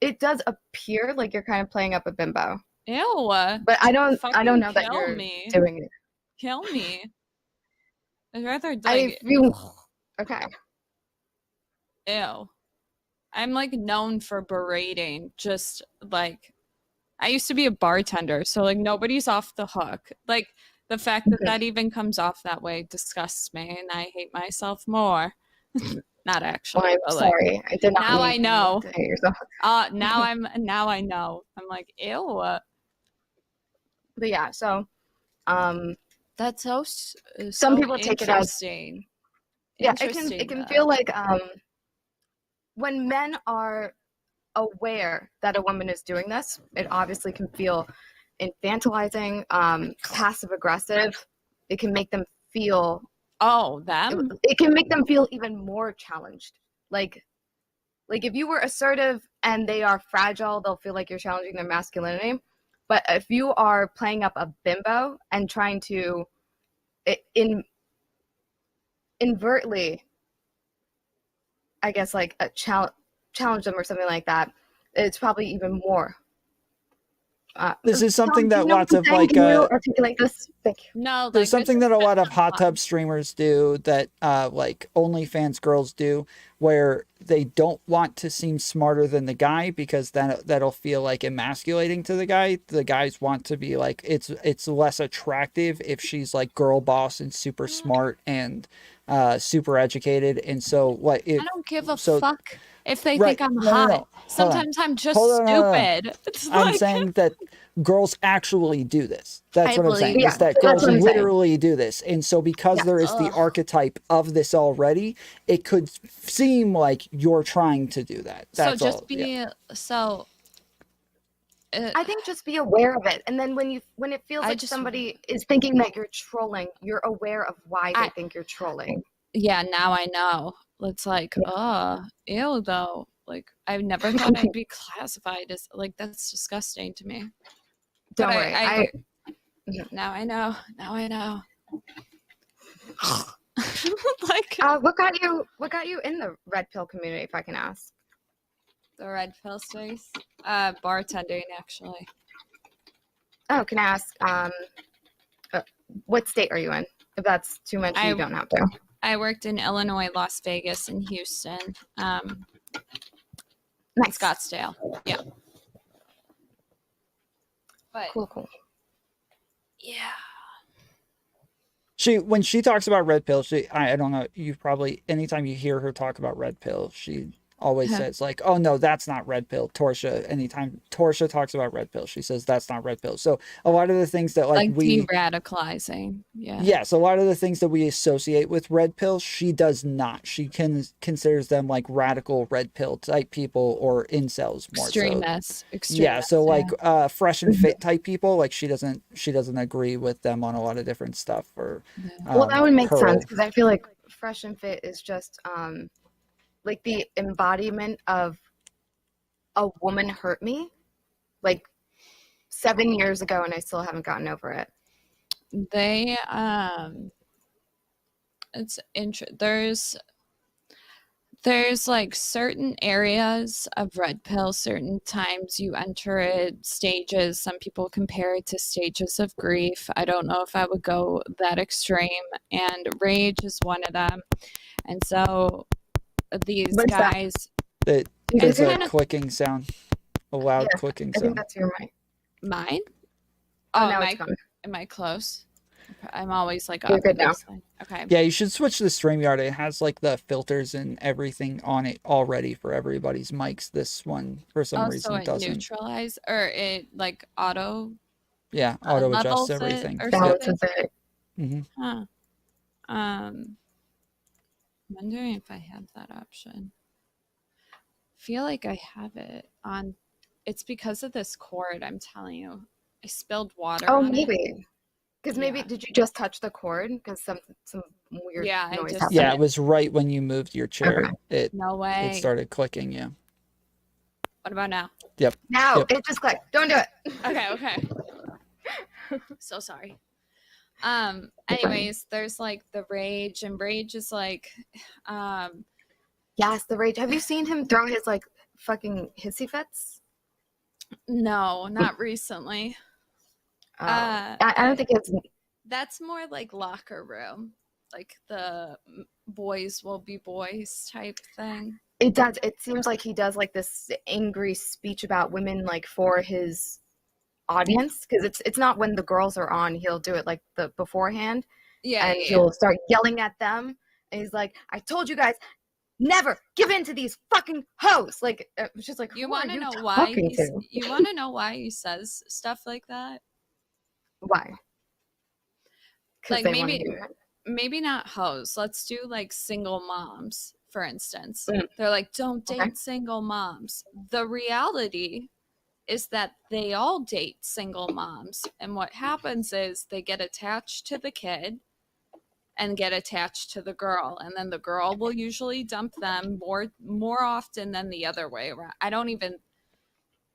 It does appear like you're kind of playing up a bimbo. Ew. But I don't know that kill you're me. doing it. Kill me. I'd rather I like okay. Ew. I'm like known for berating, just like I used to be a bartender, so like nobody's off the hook. Like the fact that that even comes off that way disgusts me, and I hate myself more. Not actually. I'm but, like, sorry. I did not. Now I know. To hate yourself. Now I know. I'm like, ew. But yeah, so that's so some people take it as interesting. Yeah, it can feel like when men are aware that a woman is doing this, it obviously can feel infantilizing, passive aggressive. It can make them feel it can make them feel even more challenged. Like if you were assertive and they are fragile, they'll feel like you're challenging their masculinity. But if you are playing up a bimbo and trying to invertly, I guess, like a challenge them or something like that, it's probably even more. This is something that lots of like can you articulate this? Thank you. No, there's something that a lot of hot tub streamers do that like OnlyFans girls do, where they don't want to seem smarter than the guy because that'll feel like emasculating to the guy. The guys want to be like it's less attractive if she's like girl boss and super smart and super educated, and so what? I don't give a fuck if they think I'm hot. No. Sometimes I'm just stupid. It's I'm like... saying that girls actually do this. That's what I'm saying. Yeah, is that girls literally do this. And so because there is the archetype of this already, it could seem like you're trying to do that. That's so just all. be I think just be aware of it. And then when it feels like somebody is thinking that you're trolling, you're aware of why they think you're trolling. Yeah, now I know. It's like, ew, though. Like, I've never thought I'd be classified as, like, that's disgusting to me. Don't worry. Now I know. Now I know. Like, what got you in the red pill community, if I can ask? The red pill space? Bartending, actually. Oh, can I ask, what state are you in? If that's too much, you don't have to. I worked in Illinois, Las Vegas, and Houston. Nice. Scottsdale. Yeah. But, cool. Yeah. When she talks about red pill, I don't know, you probably, anytime you hear her talk about red pill, she always says like, oh no, that's not red pill. Torshaa, anytime Torshaa talks about red pill, she says that's not red pill. So a lot of the things that like we de-radicalizing. Yeah. Yes, a lot of the things that we associate with red pill, she does not. She considers them like radical red pill type people or incels more. Extremists. Yeah, so like fresh and fit type people, like she doesn't agree with them on a lot of different stuff. Or well, that would make sense because I feel like fresh and fit is just like the embodiment of a woman hurt me like 7 years ago and I still haven't gotten over it. They there's like certain areas of red pill, certain times you enter it, stages. Some people compare it to stages of grief. I don't know if I would go that extreme, and rage is one of them. And so these guys, there's a clicking sound. A loud Yeah, clicking I think sound. that's your mic. Mine? Oh, Oh, now am it's gone. am I close? I'm always like You're up good now. this line. Okay. Yeah, you should switch to StreamYard. It has like the filters and everything on it already for everybody's mics. This one, for some Oh, reason, so it it doesn't. neutralize or it like auto Yeah, auto adjusts levels it everything. or Balances something? it. Mm-hmm. Huh. I'm wondering if I have that option. Feel like I have it on. It's because of this cord. I'm telling you, I spilled water. Oh, on maybe. It. Because maybe did you just touch the cord? Because some weird Yeah, I noise just- happened. Yeah, it was right when you moved your chair. It No way. It started clicking. Yeah. What about now? Yep. Now Yep. it just clicked. Don't do it. Okay. So sorry. Anyways, there's like the rage, and rage is like, Yes, the rage. Have you seen him throw his like fucking hissy fits? no, not recently. I don't think it's. That's more like locker room, like the boys will be boys type thing. It does. It seems like he does like this angry speech about women, like for his audience, because it's not when the girls are on. He'll do it like the beforehand, Yeah, and yeah. he'll start yelling at them. And he's like, "I told you guys, never give in to these fucking hoes." Like it's just like, You want to know why? talking to? You want to know why he says stuff like that? Why? 'Cause Like they wanna maybe hear it. maybe not hoes. Let's do like single moms, for instance. Mm. They're like, don't date Okay. single moms. The reality is that they all date single moms, and what happens is they get attached to the kid and get attached to the girl, and then the girl will usually dump them more often than the other way around. I don't even,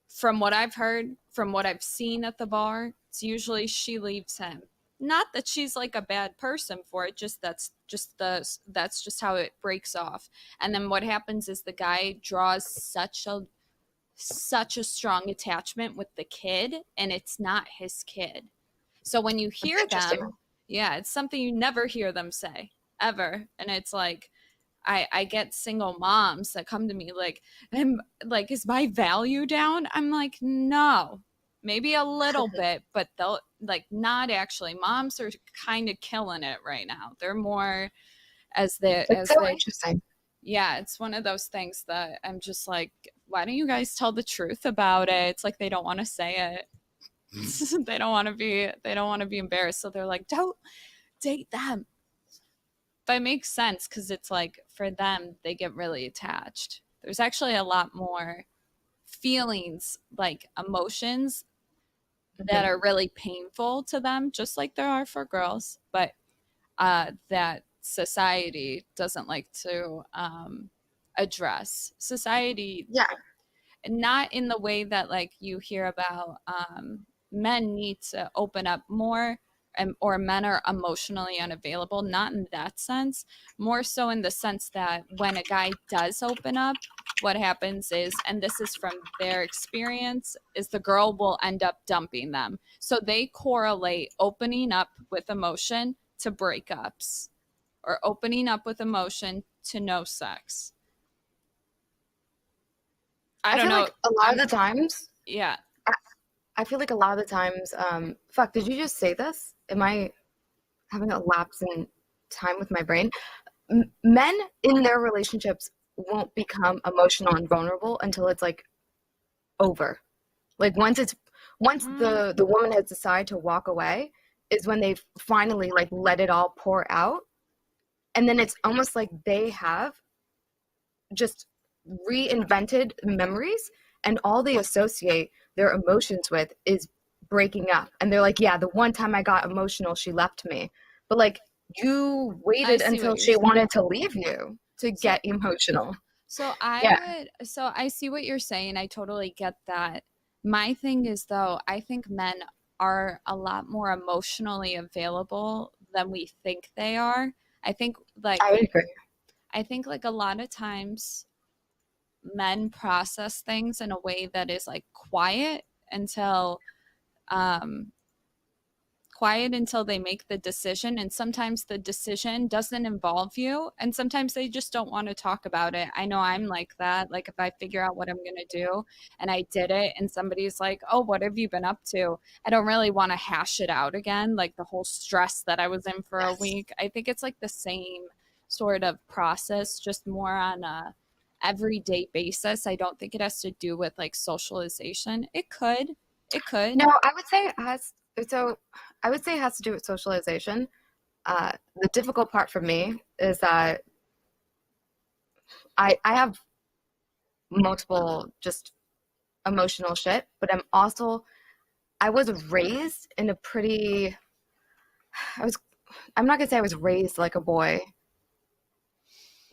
from what I've heard, from what I've seen at the bar, it's usually she leaves him. Not that she's like a bad person for it, just that's just how it breaks off. And then what happens is the guy draws such a strong attachment with the kid, and it's not his kid. So when you hear them, yeah, it's something you never hear them say ever. And it's like, I get single moms that come to me like, is my value down? I'm like, no, maybe a little bit, but they'll like not actually. Moms are kind of killing it right now. They're more Interesting. Yeah, it's one of those things that I'm just like, why don't you guys tell the truth about it? It's like they don't want to say it. They don't want to be embarrassed. So they're like, don't date them. But it makes sense because it's like for them, they get really attached. There's actually a lot more feelings, like emotions that are really painful to them, just like there are for girls, but that society doesn't like to address. Society, not in the way that like you hear about men need to open up more, or men are emotionally unavailable, not in that sense, more so in the sense that when a guy does open up, what happens is, and this is from their experience, is the girl will end up dumping them. So they correlate opening up with emotion to breakups, or opening up with emotion to no sex. I don't feel know. like a lot of the times. Yeah. I feel like a lot of the times. Fuck, did you just say this? Am I having a lapse in time with my brain? Men in their relationships won't become emotional and vulnerable until it's like over. Like once the woman has decided to walk away is when they finally like let it all pour out. And then it's almost like they have just reinvented memories, and all they associate their emotions with is breaking up. And they're like, yeah, the one time I got emotional, she left me. But like you waited until she wanted to leave you to get emotional. So I see what you're saying. I totally get that. My thing is though, I think men are a lot more emotionally available than we think they are. I think like I agree. I think like a lot of times men process things in a way that is like quiet until quiet until they make the decision, and sometimes the decision doesn't involve you, and sometimes they just don't want to talk about it. I know I'm like that. Like if I figure out what I'm going to do and I did it and somebody's like, oh, what have you been up to? I don't really want to hash it out again, like the whole stress that I was in for a week. I think it's like the same sort of process, just more on a everyday basis. I don't think it has to do with like socialization. It could. No, I would say it has. So I would say it has to do with socialization. The difficult part for me is that I have multiple just emotional shit, but I was raised in a pretty, I'm not gonna say I was raised like a boy,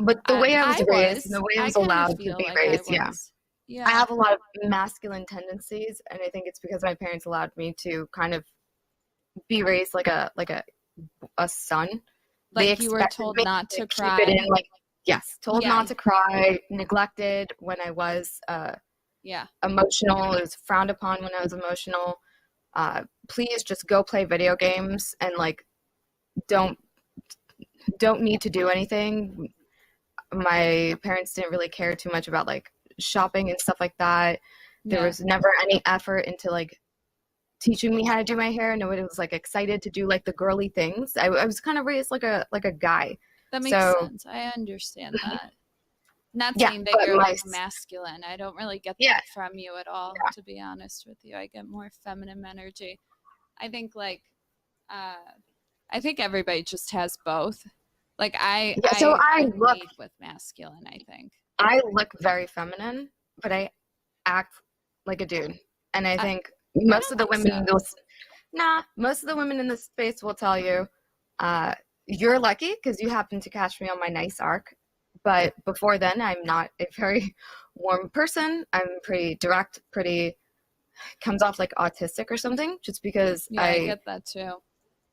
but the way I was raised, and the way I was allowed to be raised, I have a lot of masculine tendencies, and I think it's because my parents allowed me to kind of be raised like a son. Like you were told not to cry. Keep it in, like, yes, told not to cry, neglected when I was emotional. It was frowned upon when I was emotional. Please just go play video games and like don't need to do anything. My parents didn't really care too much about like shopping and stuff like that. There was never any effort into like teaching me how to do my hair. Nobody was like excited to do like the girly things. I was kind of raised like a guy. That makes sense. I understand that. Not saying that you're like masculine. I don't really get that from you at all, to be honest with you. I get more feminine energy. I think like I think everybody just has both. Like I look with masculine, I think. I look very feminine, but I act like a dude. And I think most of the women in this space will tell you, you're lucky because you happen to catch me on my nice arc. But before then, I'm not a very warm person. I'm pretty direct, comes off like autistic or something, just because I get that too.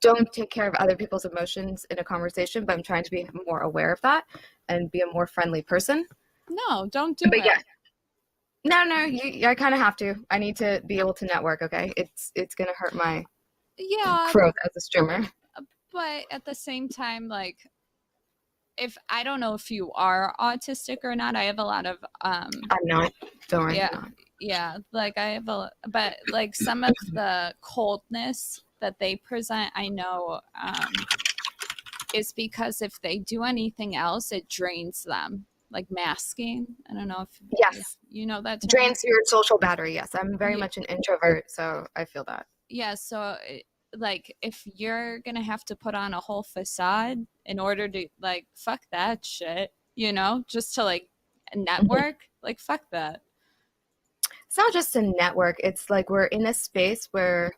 Don't take care of other people's emotions in a conversation, but I'm trying to be more aware of that and be a more friendly person. No, don't do it. Yeah. No, I kind of have to. I need to be able to network, okay? It's going to hurt my growth as a streamer. But at the same time, like, if I don't know if you are autistic or not, I have a lot of I'm not. Don't worry. Yeah, like I have but like some of the coldness that they present, I know is because if they do anything else, it drains them. Like masking. I don't know if you know that term. Drains your social battery. Yes, I'm very much an introvert, so I feel that. Yeah, so like if you're gonna have to put on a whole facade in order to like fuck that shit, you know, just to like network, like fuck that. It's not just a network. It's like we're in a space where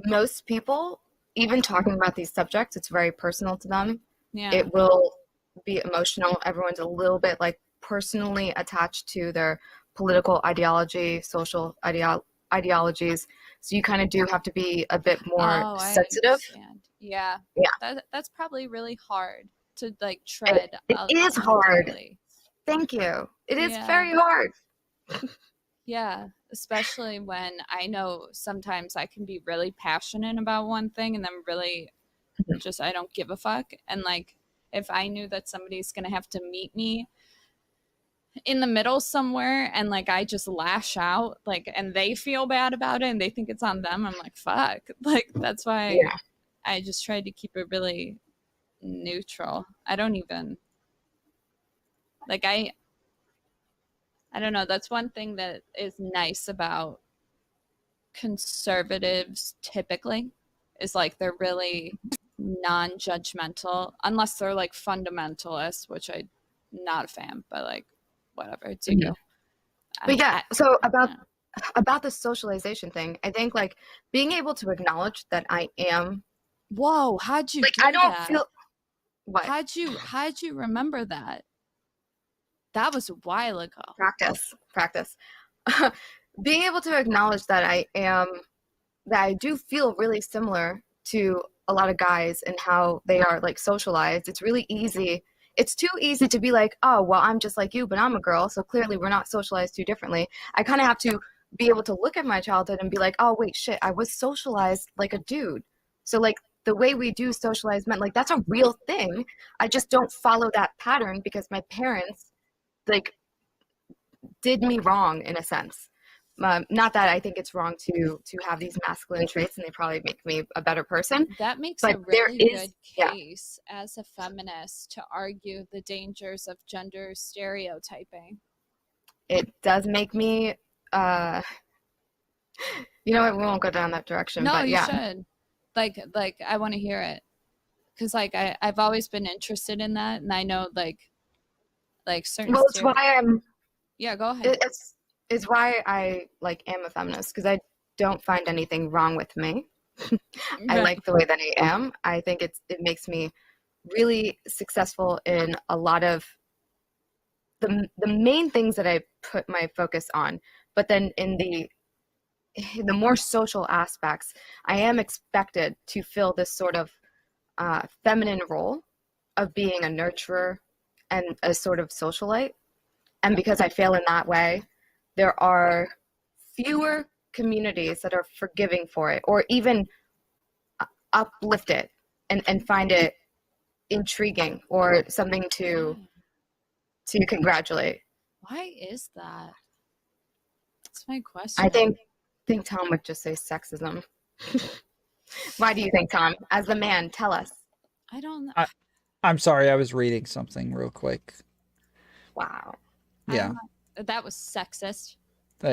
most people, even talking about these subjects, it's very personal to them. Yeah. It will be emotional. Everyone's a little bit like personally attached to their political ideology, social ideologies. So you kind of do have to be a bit more sensitive. Yeah. That's probably really hard to like tread. It is hard. Thank you. It is very hard. Yeah, especially when I know sometimes I can be really passionate about one thing and then really just I don't give a fuck. And like if I knew that somebody's gonna have to meet me in the middle somewhere and like I just lash out, like, and they feel bad about it and they think it's on them, I'm like, fuck. Like that's why I just tried to keep it really neutral. I don't even like I don't know. That's one thing that is nice about conservatives typically is like they're really non-judgmental unless they're like fundamentalists, which I'm not a fan, but like whatever. It's you. But yeah, so about the socialization thing, I think like being able to acknowledge that I am. Whoa, how'd you like? do I don't that? feel. What? How'd you remember that? That was a while ago. Practice. Being able to acknowledge that I do feel really similar to a lot of guys and how they are like socialized. It's really easy. It's too easy to be like, oh, well, I'm just like you, but I'm a girl. So clearly we're not socialized too differently. I kind of have to be able to look at my childhood and be like, oh, wait, shit, I was socialized like a dude. So like the way we do socialized men, like that's a real thing. I just don't follow that pattern because my parents like did me wrong in a sense. Not that I think it's wrong to have these masculine traits, and they probably make me a better person. That makes but a really there is, good case as a feminist to argue the dangers of gender stereotyping. It does make me, you know what, we won't go down that direction. No, but you yeah. should. Like I want to hear it, because like I've always been interested in that, and I know like certain. Well, it's why I'm. Yeah, go ahead. It's why I like am a feminist, because I don't find anything wrong with me. I like the way that I am. I think it makes me really successful in a lot of the main things that I put my focus on. But then in the more social aspects, I am expected to fill this sort of feminine role of being a nurturer and a sort of socialite. And because I fail in that way, there are fewer communities that are forgiving for it, or even uplift it and find it intriguing or something to congratulate. Why is that? That's my question. I think Tom would just say sexism. Why do you think, Tom? As the man, tell us. I don't know. I'm sorry, I was reading something real quick. Wow. Yeah. That was sexist.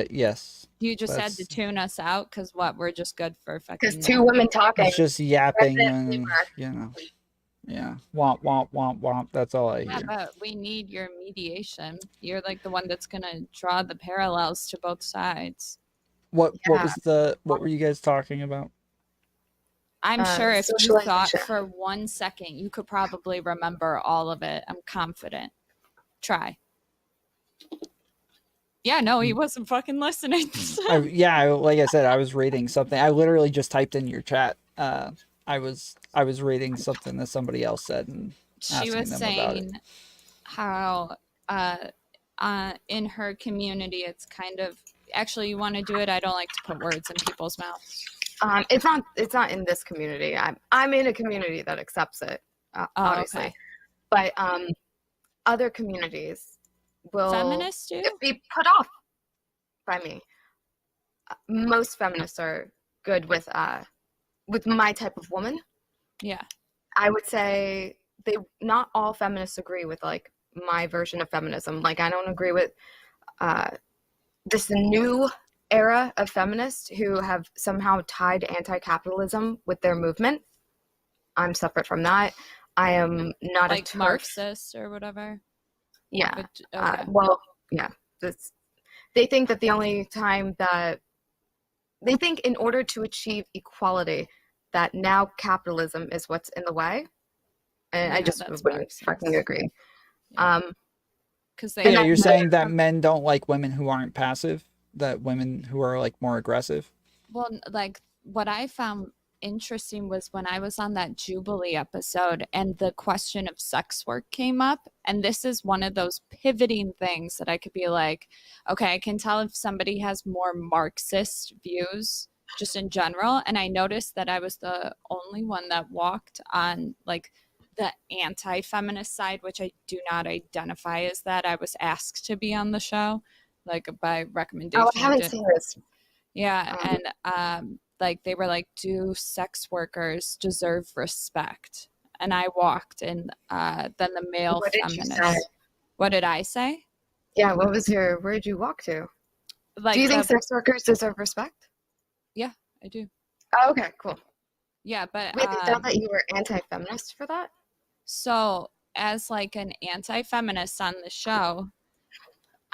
Yes. You just had to tune us out because what? We're just good for fucking. Because two women talking. It's just yapping and, you know. Yeah. Womp, womp, womp, womp. That's all I hear. Yeah, but we need your mediation. You're like the one that's going to draw the parallels to both sides. What were you guys talking about? I'm sure if you thought socialization. for 1 second, you could probably remember all of it. I'm confident. Try. Yeah, no, he wasn't fucking listening. Like I said, I was reading something. I literally just typed in your chat. I was reading something that somebody else said, and She was saying how in her community, it's kind of actually. You want to do it? I don't like to put words in people's mouths. It's not in this community. I'm in a community that accepts it, obviously. Okay. But other communities will Feminists do? be put off by me. Most feminists are good with my type of woman. Yeah. I would say not all feminists agree with like my version of feminism. Like I don't agree with this new era of feminists who have somehow tied anti-capitalism with their movement. I'm separate from that. I am not like a TERF. Marxist or whatever. Yeah. But, okay. Well, yeah. They think that the only time that they think in order to achieve equality, that now capitalism is what's in the way. And Yeah, I just that's wouldn't fucking agree. Because you're saying that men don't like women who aren't passive, that women who are like more aggressive. Well, like what I found interesting was when I was on that Jubilee episode and the question of sex work came up. And this is one of those pivoting things that I could be like, okay, I can tell if somebody has more Marxist views just in general. And I noticed that I was the only one that walked on like the anti-feminist side, which I do not identify as that. I was asked to be on the show, like by recommendation. Oh, I haven't seen this. Yeah, and like they were like, do sex workers deserve respect? And I walked, and then the male What did you feminist. say? What did I say? Yeah, where did you walk to? Like, do you think sex workers deserve respect? Yeah, I do. Oh, okay, cool. Yeah, but wait, they thought that you were anti-feminist for that? So as like an anti-feminist on the show,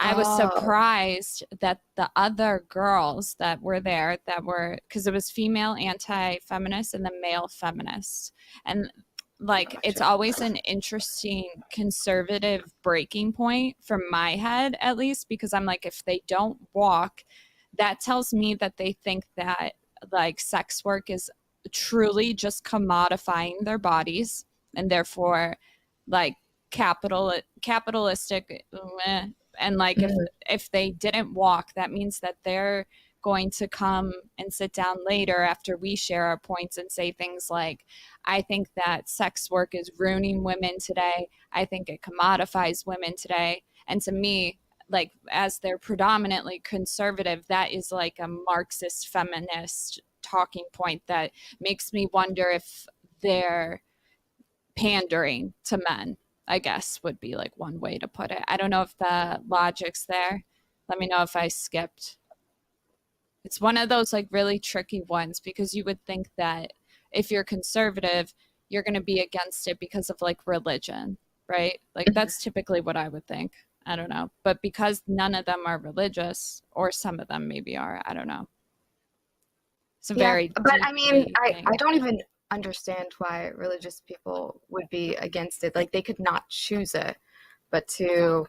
I was surprised that the other girls that were there because it was female anti-feminists and the male feminists. And like, it's always an interesting conservative breaking point from my head, at least, because I'm like, if they don't walk, that tells me that they think that like sex work is truly just commodifying their bodies and therefore like capitalistic. And like if they didn't walk, that means that they're going to come and sit down later after we share our points and say things like, I think that sex work is ruining women today. I think it commodifies women today. And to me, like, as they're predominantly conservative, that is like a Marxist feminist talking point that makes me wonder if they're pandering to men, I guess would be like one way to put it. I don't know if the logic's there. Let me know if I skipped. It's one of those like really tricky ones, because you would think that if you're conservative, you're going to be against it because of like religion, right? Like that's typically what I would think. I don't know. But because none of them are religious, or some of them maybe are, I don't know. It's a very but I mean, thing. I don't even understand why religious people would be against it. Like they could not choose it, but to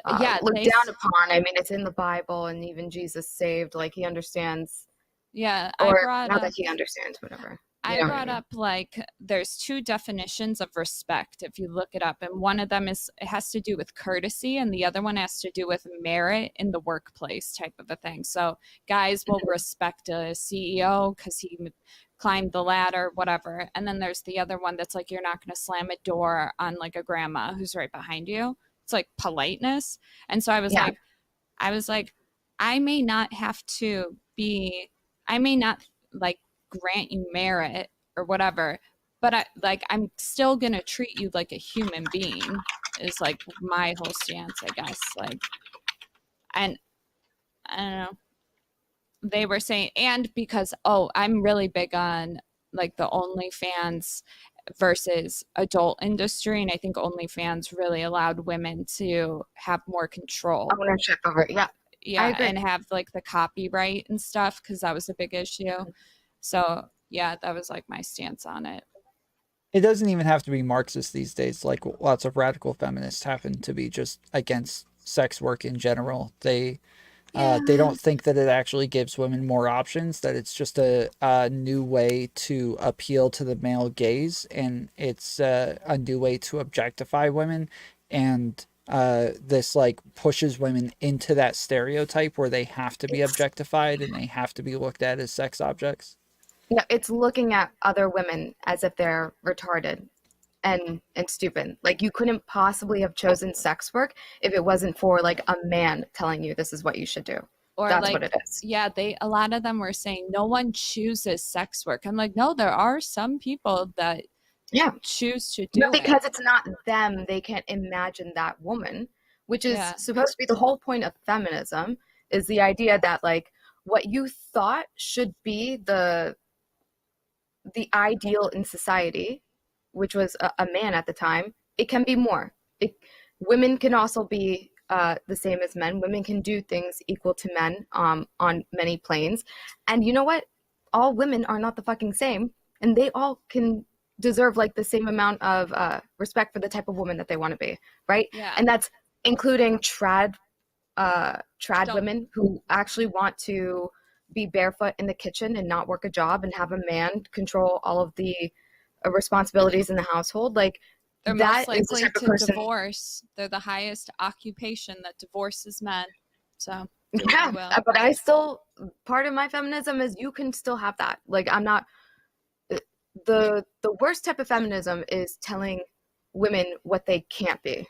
look down upon. I mean, it's in the Bible, and even Jesus saved. Like he understands. Yeah, or not that he understands, whatever. I brought up like there's two definitions of respect if you look it up, and one of them is it has to do with courtesy, and the other one has to do with merit in the workplace type of a thing. So guys will respect a CEO because he climbed the ladder, whatever. And then there's the other one that's like you're not going to slam a door on like a grandma who's right behind you. It's like politeness. And so I was like, I may not have to be, I may not like grant you merit or whatever, but I'm still gonna treat you like a human being is like my whole stance, I guess. Like, and I don't know, they were saying, and because I'm really big on like the OnlyFans versus adult industry, and I think OnlyFans really allowed women to have more control, ownership over it. Yeah, and have like the copyright and stuff, because that was a big issue. So yeah, that was like my stance on it. It doesn't even have to be Marxist these days. Like lots of radical feminists happen to be just against sex work in general. They don't think that it actually gives women more options, that it's just a new way to appeal to the male gaze, and it's a new way to objectify women. And this like pushes women into that stereotype where they have to be objectified and they have to be looked at as sex objects. No, it's looking at other women as if they're retarded and stupid. Like you couldn't possibly have chosen sex work if it wasn't for like a man telling you this is what you should do. Or that's like, what it is. Yeah, a lot of them were saying no one chooses sex work. I'm like, no, there are some people that choose to do it. Because it's not them, they can't imagine that woman, which is supposed to be the whole point of feminism, is the idea that like what you thought should be the ideal in society, which was a man at the time, it can be more. Women can also be the same as men. Women can do things equal to men on many planes. And you know what? All women are not the fucking same, and they all can deserve like the same amount of respect for the type of woman that they want to be, right? Yeah. And that's including trad women who actually want to be barefoot in the kitchen and not work a job and have a man control all of the responsibilities in the household. Like they're that most is the likely type of to person. divorce. They're the highest occupation that divorces men. So but I still, part of my feminism is you can still have that. Like I'm not, the worst type of feminism is telling women what they can't be.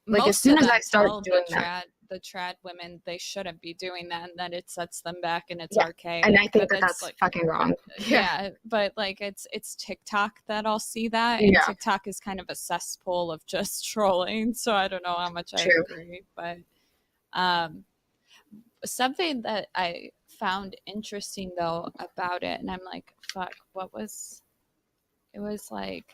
Like as soon as I start doing that, the trad women, they shouldn't be doing that, and that it sets them back and it's archaic. And I think that's like fucking wrong. Yeah, but like it's TikTok that I'll see that, and TikTok is kind of a cesspool of just trolling, so I don't know how much I agree. But something that I found interesting though about it, and I'm like, fuck, it was like,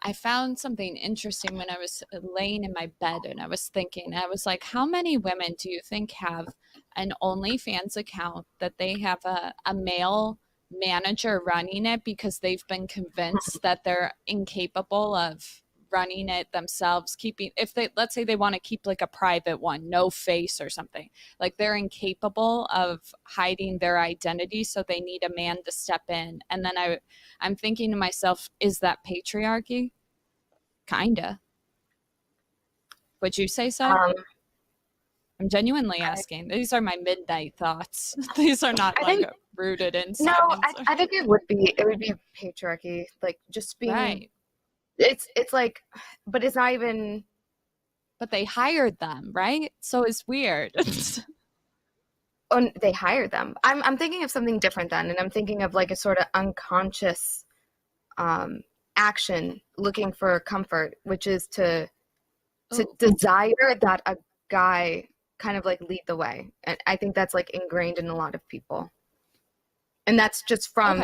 I found something interesting when I was laying in my bed, and I was thinking, I was like, how many women do you think have an OnlyFans account that they have a male manager running it because they've been convinced that they're incapable of running it themselves, if they, let's say they want to keep like a private one, no face or something, like they're incapable of hiding their identity, so they need a man to step in. And then I'm thinking to myself, is that patriarchy? Kinda. Would you say so? I'm genuinely asking. These are my midnight thoughts. These are not I like think- rooted in No, science. I think it would be patriarchy, like just being. Right. It's like, but it's not even. But they hired them, right? So it's weird. Oh, they hired them. I'm thinking of something different then, and I'm thinking of like a sort of unconscious action looking for comfort, which is to desire that a guy kind of like lead the way. And I think that's like ingrained in a lot of people. And that's just from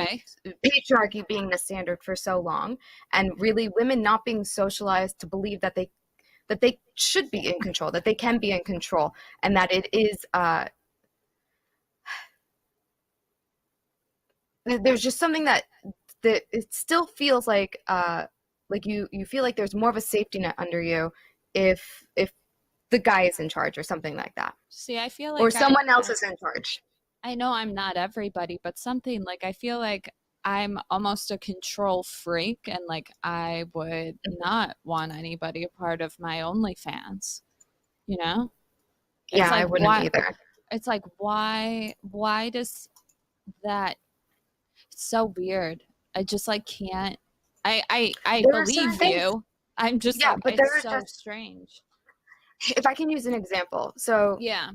patriarchy being the standard for so long, and really women not being socialized to believe that they should be in control, that they can be in control, and that it is there's just something that it still feels like you feel like there's more of a safety net under you if the guy is in charge or something like that. See, I feel like or someone else is in charge. I know I'm not everybody, but something like I feel like I'm almost a control freak, and like I would not want anybody a part of my OnlyFans, you know? Yeah, It's like, I wouldn't either. It's like why does that? It's so weird. I just like can't. I There are certain believe things- you. I'm just Yeah, like, but there it's are so just- strange. If I can use an example, so yeah,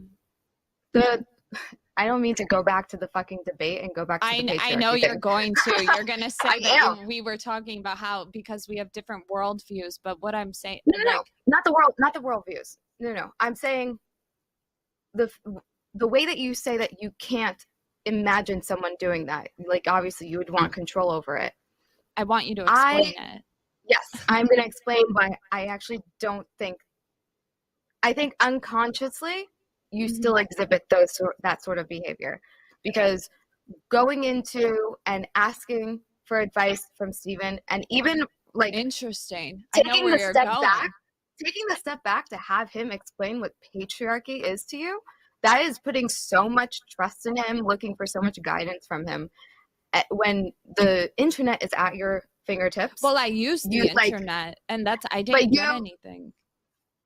I don't mean to go back to the fucking debate and go back to the patriarchy I know you're thing. going to. You're going to say I that am. we were talking about how because we have different worldviews, but what I'm saying, No, not the worldviews. No. I'm saying the way that you say that you can't imagine someone doing that. Like obviously you would want control over it. I want you to explain it. Yes, I'm going to explain why I actually don't think. I think unconsciously you still exhibit that sort of behavior, because going into and asking for advice from Steven, and even like interesting, I know taking where the you're step going. back to have him explain what patriarchy is to you, that is putting so much trust in him, looking for so much guidance from him. When the internet is at your fingertips. Well, I use the internet, and I didn't get anything.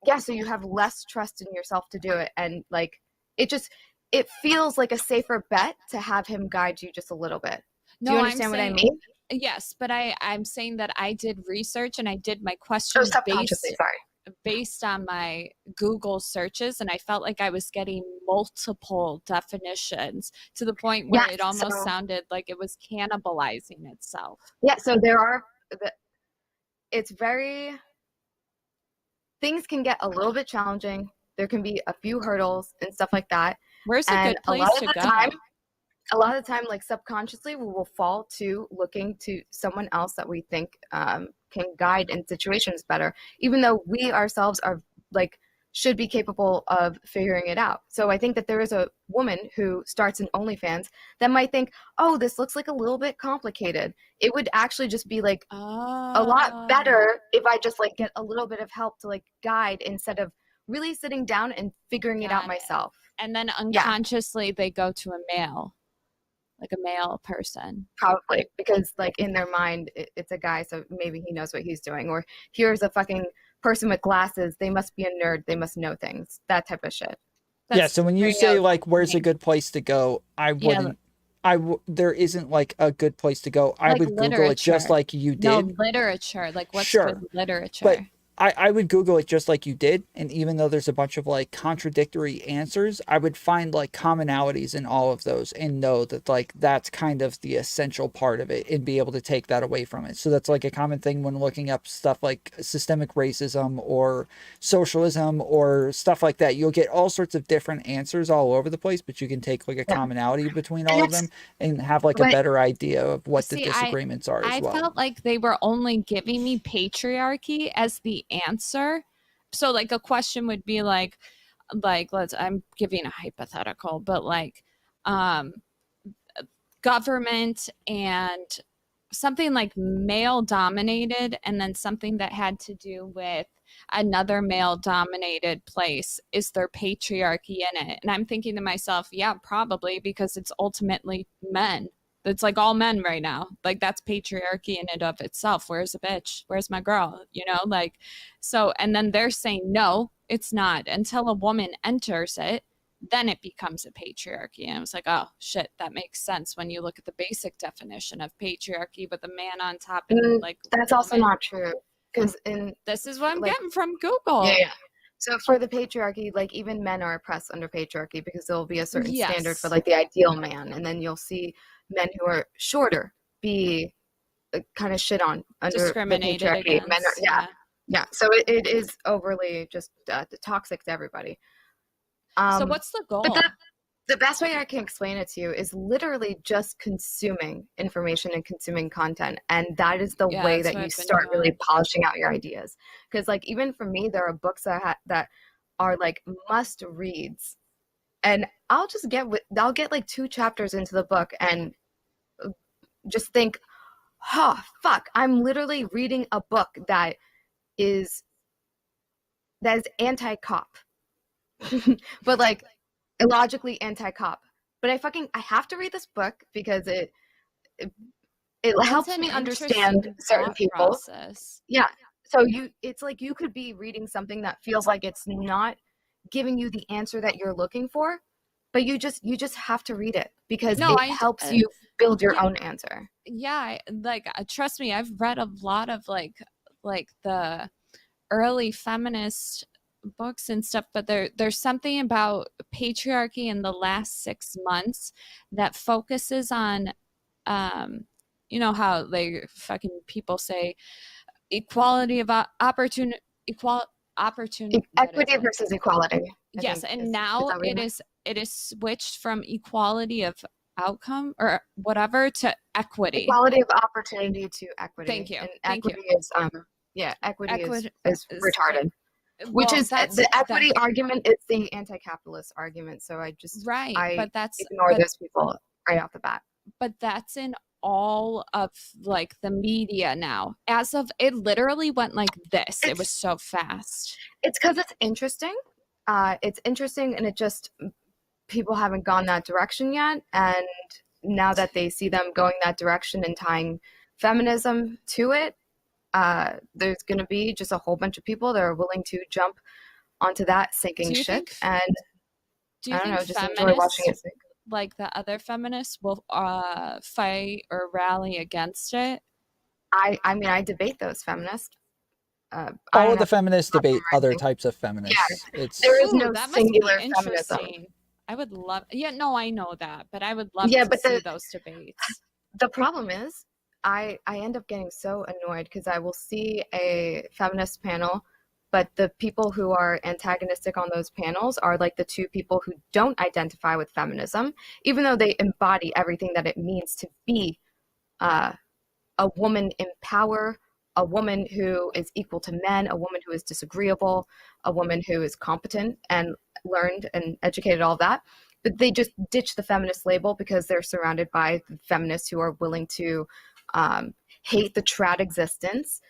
Yeah, so you have less trust in yourself to do it, and like it feels like a safer bet to have him guide you just a little bit. Do you understand what I mean? Yes, but I'm saying that I did research and I did my questions based on my Google searches, and I felt like I was getting multiple definitions to the point where it almost sounded like it was cannibalizing itself. Yeah, so it's very, things can get a little bit challenging. There can be a few hurdles and stuff like that. Where's a good place to go? A lot of the time, like subconsciously, we will fall to looking to someone else that we think can guide in situations better, even though we ourselves are like should be capable of figuring it out. So I think that there is a woman who starts an OnlyFans that might think, oh, this looks like a little bit complicated. It would actually just be like a lot better if I just like get a little bit of help to like guide instead of really sitting down and figuring it out myself. And then unconsciously they go to a male. Like a male person. Probably, because like in their mind it's a guy, so maybe he knows what he's doing. Or here's a fucking person with glasses, they must be a nerd, they must know things. That type of shit. So when you say like where's a good place to go, I wouldn't there isn't like a good place to go. I would Google it just like you did. No, literature. Like what's good literature? But I would Google it just like you did, and even though there's a bunch of like contradictory answers, I would find like commonalities in all of those and know that like that's kind of the essential part of it and be able to take that away from it. So that's like a common thing when looking up stuff like systemic racism or socialism or stuff like that. You'll get all sorts of different answers all over the place, but you can take like a commonality between all of them and have like a better idea of what the disagreements are as well. I felt like they were only giving me patriarchy as the answer. So like a question would be like I'm giving a hypothetical, but like government and something like male dominated, and then something that had to do with another male dominated place. Is there patriarchy in it? And I'm thinking to myself, yeah, probably, because it's ultimately men. It's like all men right now. Like that's patriarchy in and of itself. Where's the bitch? Where's my girl? You know, like, so, and then they're saying, no, it's not until a woman enters it. Then it becomes a patriarchy. And I was like, oh shit, that makes sense when you look at the basic definition of patriarchy with a man on top and like that's also not true, because in this is what I'm like, getting from Google. Yeah. So for the patriarchy, like even men are oppressed under patriarchy because there will be a certain standard for like the ideal man, and then you'll see men who are shorter be kind of shit on under discriminated the patriarchy. against, Men are, yeah. So it is overly just toxic to everybody. So what's the goal? But the best way I can explain it to you is literally just consuming information and consuming content. And that is the way that you start really polishing out your ideas. Because like, even for me, there are books that are like must reads. And I'll get like 2 chapters into the book and just think, oh, fuck, I'm literally reading a book that is anti-cop. But like illogically anti-cop, but I have to read this book because it helps me understand certain people. Yeah, so it's like you could be reading something that feels like it's not giving you the answer that you're looking for, but you just have to read it because it helps you build your own answer. Yeah, like trust me, I've read a lot of like the early feminist books and stuff, but there's something about patriarchy in the last 6 months that focuses on you know how like fucking people say equality of opportunity, equity versus equality. Yes, and now it is switched from equality of outcome or whatever to equity. Equality of opportunity to equity. Thank you. And Thank equity you. is equity is retarded. Which is the equity argument is the anti-capitalist argument. So I ignore those people right off the bat. But that's in all of like the media now. As of it literally went like this. It was so fast. It's because it's interesting. It's interesting, and it just people haven't gone that direction yet. And now that they see them going that direction and tying feminism to it, there's going to be just a whole bunch of people that are willing to jump onto that sinking ship. And do you I don't know, think just enjoy watching it sink. Like the other feminists will fight or rally against it? I mean, I debate those feminists. All of the feminists debate other types of feminists. Yeah, there is no singular feminism. I would love. Yeah, no, I know that, but I would love to see those debates. The problem is, I end up getting so annoyed because I will see a feminist panel, but the people who are antagonistic on those panels are like the 2 people who don't identify with feminism, even though they embody everything that it means to be a woman in power, a woman who is equal to men, a woman who is disagreeable, a woman who is competent and learned and educated, all that. But they just ditch the feminist label because they're surrounded by feminists who are willing to hate the trad existence,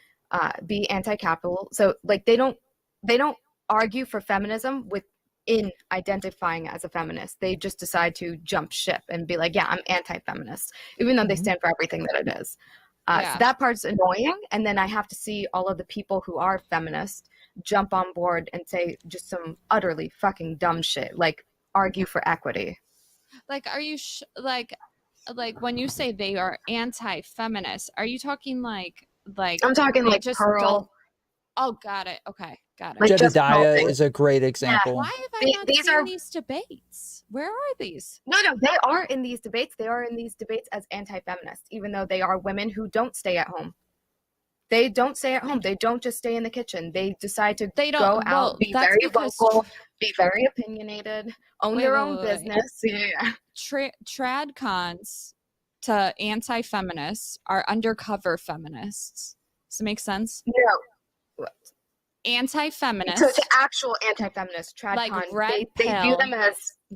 be anti-capital. So like they don't argue for feminism within identifying as a feminist. They just decide to jump ship and be like, yeah, I'm anti-feminist, even though they stand for everything that it is. So that part's annoying. And then I have to see all of the people who are feminist jump on board and say just some utterly fucking dumb shit, like argue for equity. Like, are you like when you say they are anti-feminist, are you talking like I'm talking like Pearl? Oh, got it. Okay, got it. Like Jedediah is a great example. Yeah. Why have I not seen these debates? Where are these? No, they are in these debates. They are in these debates as anti-feminists, even though they are women who don't stay at home. They don't stay at home. They don't just stay in the kitchen. They decide to go out, be very vocal, be very opinionated, own their own business. Yeah. Trad cons to anti-feminists are undercover feminists. Does it make sense? No. Anti-feminists. So to actual anti-feminists, trad like cons, Red they view them as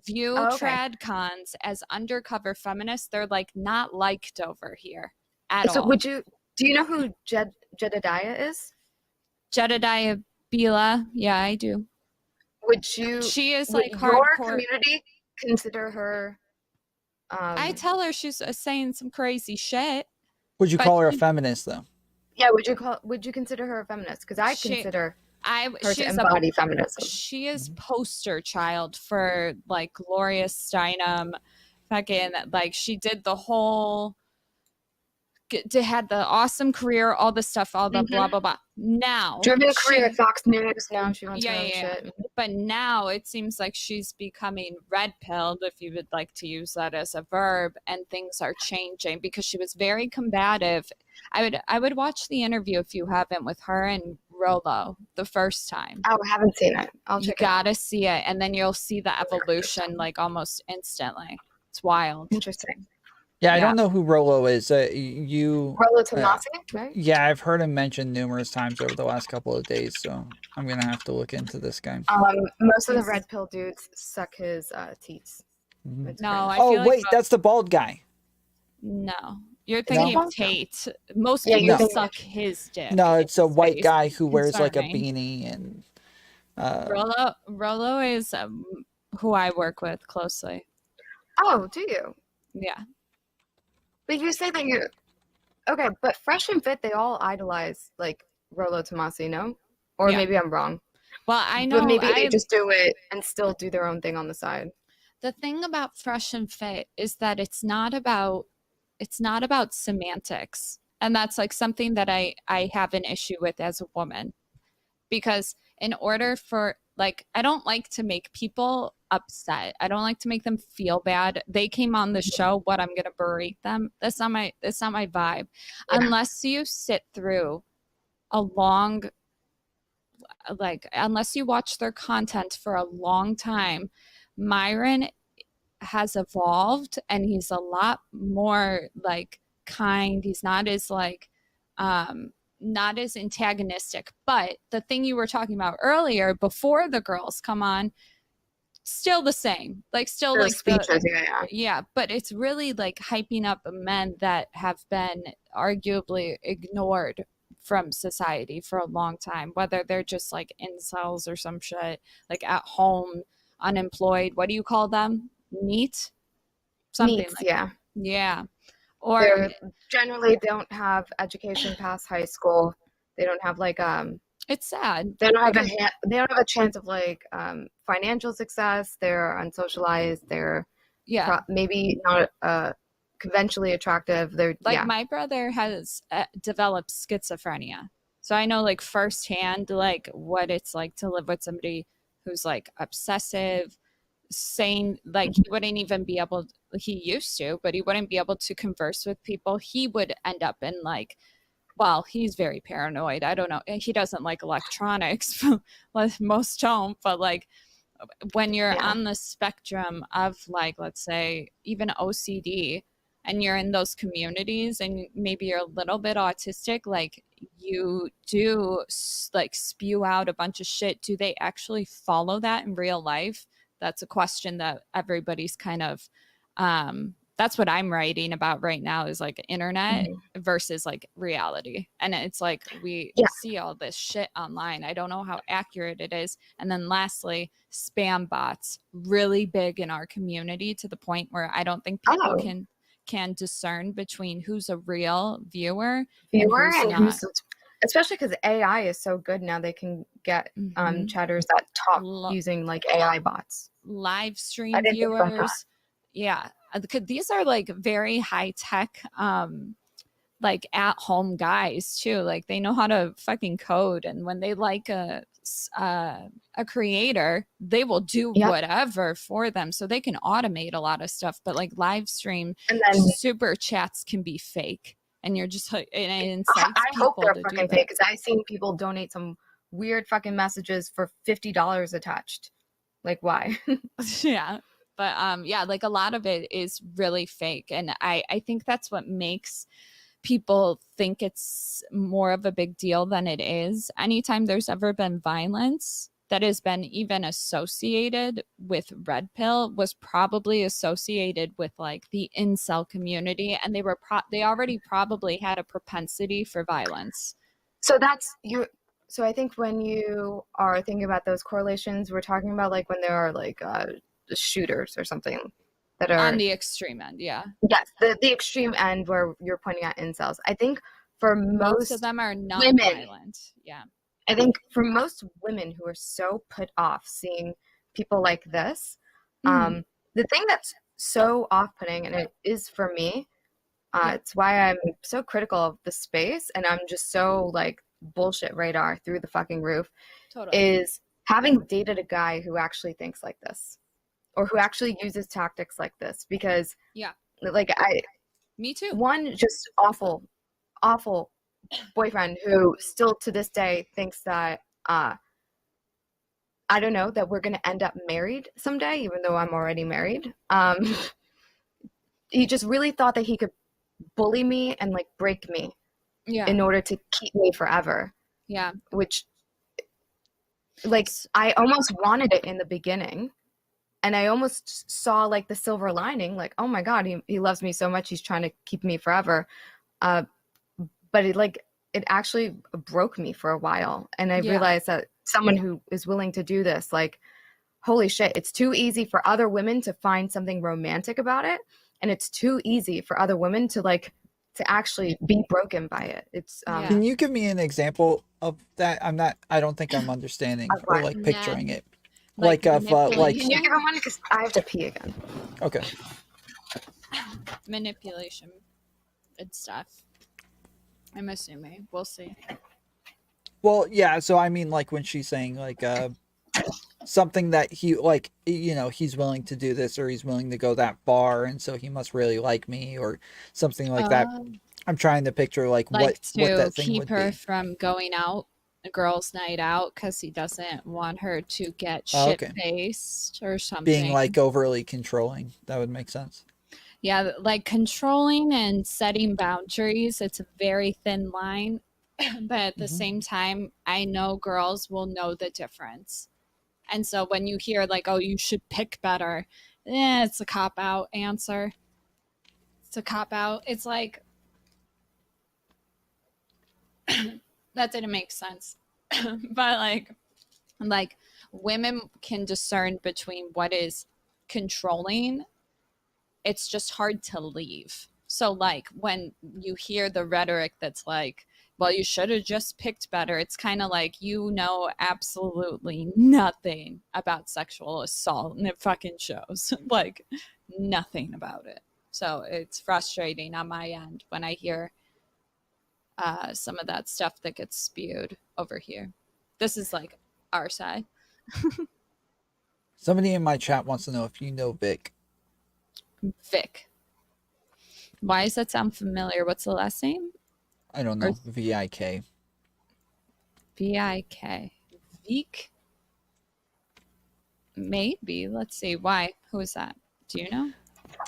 trad cons as undercover feminists. They're like not liked over here at all. So do you know who Jedediah is? Jedediah Bila. Yeah, I do. She is like your hardcore. Community consider her. I tell her she's saying some crazy shit. Would you call her a feminist though? Yeah, would you consider her a feminist? Because I consider Her to she's embody feminism. She is poster child for like Gloria Steinem, fucking like she did the whole. Had the awesome career, all the stuff, all the blah blah blah. Now, driven a career at Fox News. Now she wants her own yeah. shit. But now it seems like she's becoming red-pilled, if you would like to use that as a verb, and things are changing because she was very combative. I would watch the interview if you haven't with her and Rolo the first time. Oh, I haven't seen it. You gotta see it, and then you'll see the evolution like almost instantly. It's wild. Interesting. Yeah, I don't know who Rolo is. Rolo Tomasi, right? Yeah, I've heard him mentioned numerous times over the last couple of days, so I'm gonna have to look into this guy. Most of the red pill dudes suck his teats. No, I Oh feel wait, like that's the bald guy. No, you're thinking No? of Tate. Most Yeah, people no. suck his dick. No, it's a white face. guy who wears like a Concerning. beanie and. Rolo is who I work with closely. Oh, do you? Yeah. But you say that you're okay, but Fresh and Fit, they all idolize like Rolo Tomasi, no? Or Yeah. maybe I'm wrong. Well, I know. But maybe they just do it and still do their own thing on the side. The thing about Fresh and Fit is that it's not about semantics, and that's like something that I have an issue with as a woman, because in order for like I don't like to make people upset. I don't like to make them feel bad. They came on the show, what, I'm gonna berate them? That's not my vibe. Unless you sit through a long, like unless you watch their content for a long time, Myron has evolved and he's a lot more like kind. He's not as like not as antagonistic. But the thing you were talking about earlier, before the girls come on, still the same. Like still Those like speeches, yeah, but it's really like hyping up men that have been arguably ignored from society for a long time, whether they're just like incels or some shit, like at home, unemployed. What do you call them? Neat? Something Neats, like yeah. Yeah. Or They generally don't have education past high school. They don't have like it's sad. They don't have they don't have a chance of like financial success. They're unsocialized. They're maybe not conventionally attractive. They're like my brother has developed schizophrenia, so I know like firsthand like what it's like to live with somebody who's like obsessive, saying like he wouldn't even be able, he used to, but he wouldn't be able to converse with people. He would end up in like, well, he's very paranoid. I don't know. He doesn't like electronics. Most don't, but like when you're on the spectrum of like, let's say even OCD, and you're in those communities and maybe you're a little bit autistic, like you do like spew out a bunch of shit. Do they actually follow that in real life? That's a question that everybody's kind of, that's what I'm writing about right now, is like internet versus like reality. And it's like, we see all this shit online. I don't know how accurate it is. And then lastly, spam bots, really big in our community, to the point where I don't think people can discern between who's a real viewer and who's not. Especially because AI is so good now. They can get chatters that talk using like AI bots. Live stream viewers. Yeah. These are like very high tech, like at home guys too. Like they know how to fucking code. And when they like a creator, they will do whatever for them. So they can automate a lot of stuff. But like live stream and then super chats can be fake. And you're just like, I hope they're fucking fake, because I've seen people donate some weird fucking messages for $50 attached. Like, why? Yeah. But yeah, like a lot of it is really fake. And I think that's what makes people think it's more of a big deal than it is. Anytime there's ever been violence that has been even associated with red pill was probably associated with like the incel community, and they already probably had a propensity for violence. So that's you. So I think when you are thinking about those correlations, we're talking about like when there are like shooters or something that are on the extreme end. Yeah. Yes, the extreme end where you're pointing at incels. I think for most of them are not women, violent. Yeah. I think for most women who are so put off seeing people like this, the thing that's so off-putting, and it is for me, it's why I'm so critical of the space, and I'm just so like bullshit radar through the fucking roof, is having dated a guy who actually thinks like this, or who actually uses tactics like this, because like me too. One just awful boyfriend who still to this day thinks that I don't know, that we're gonna end up married someday, even though I'm already married. He just really thought that he could bully me and like break me in order to keep me forever. Yeah. Which, like, I almost wanted it in the beginning, and I almost saw like the silver lining, like, oh my God, he loves me so much, he's trying to keep me forever. But it actually broke me for a while. And I realized that someone who is willing to do this, like, holy shit, it's too easy for other women to find something romantic about it. And it's too easy for other women to actually be broken by it. It's Can you give me an example of that? I don't think I'm understanding or like picturing it. Like can you give him one? Because I have to pee again. Okay. Manipulation and stuff. I'm assuming. We'll see. Well, yeah, so I mean, like, when she's saying, like, something that he, like, you know, he's willing to do this, or he's willing to go that far, and so he must really like me, or something like that. I'm trying to picture, like what that thing keep would her be. from going out, a girl's night out, because he doesn't want her to get okay. shit-faced or something. Being, like, overly controlling. That would make sense. Yeah, like controlling and setting boundaries, it's a very thin line. But at the same time, I know girls will know the difference. And so when you hear like, oh, you should pick better, it's a cop-out answer. It's a cop-out. It's like, that didn't make sense. But like women can discern between what is controlling. It's just hard to leave. So like when you hear the rhetoric that's like, well, you should have just picked better, it's kind of like, you know, absolutely nothing about sexual assault, and it fucking shows. Like, nothing about it. So it's frustrating on my end when I hear some of that stuff that gets spewed over here. This is like our side. Somebody in my chat wants to know if you know Vic. Vic. Why does that sound familiar? What's the last name? I don't know. V-I-K. V-I-K. Vic? Maybe. Let's see. Why? Who is that? Do you know?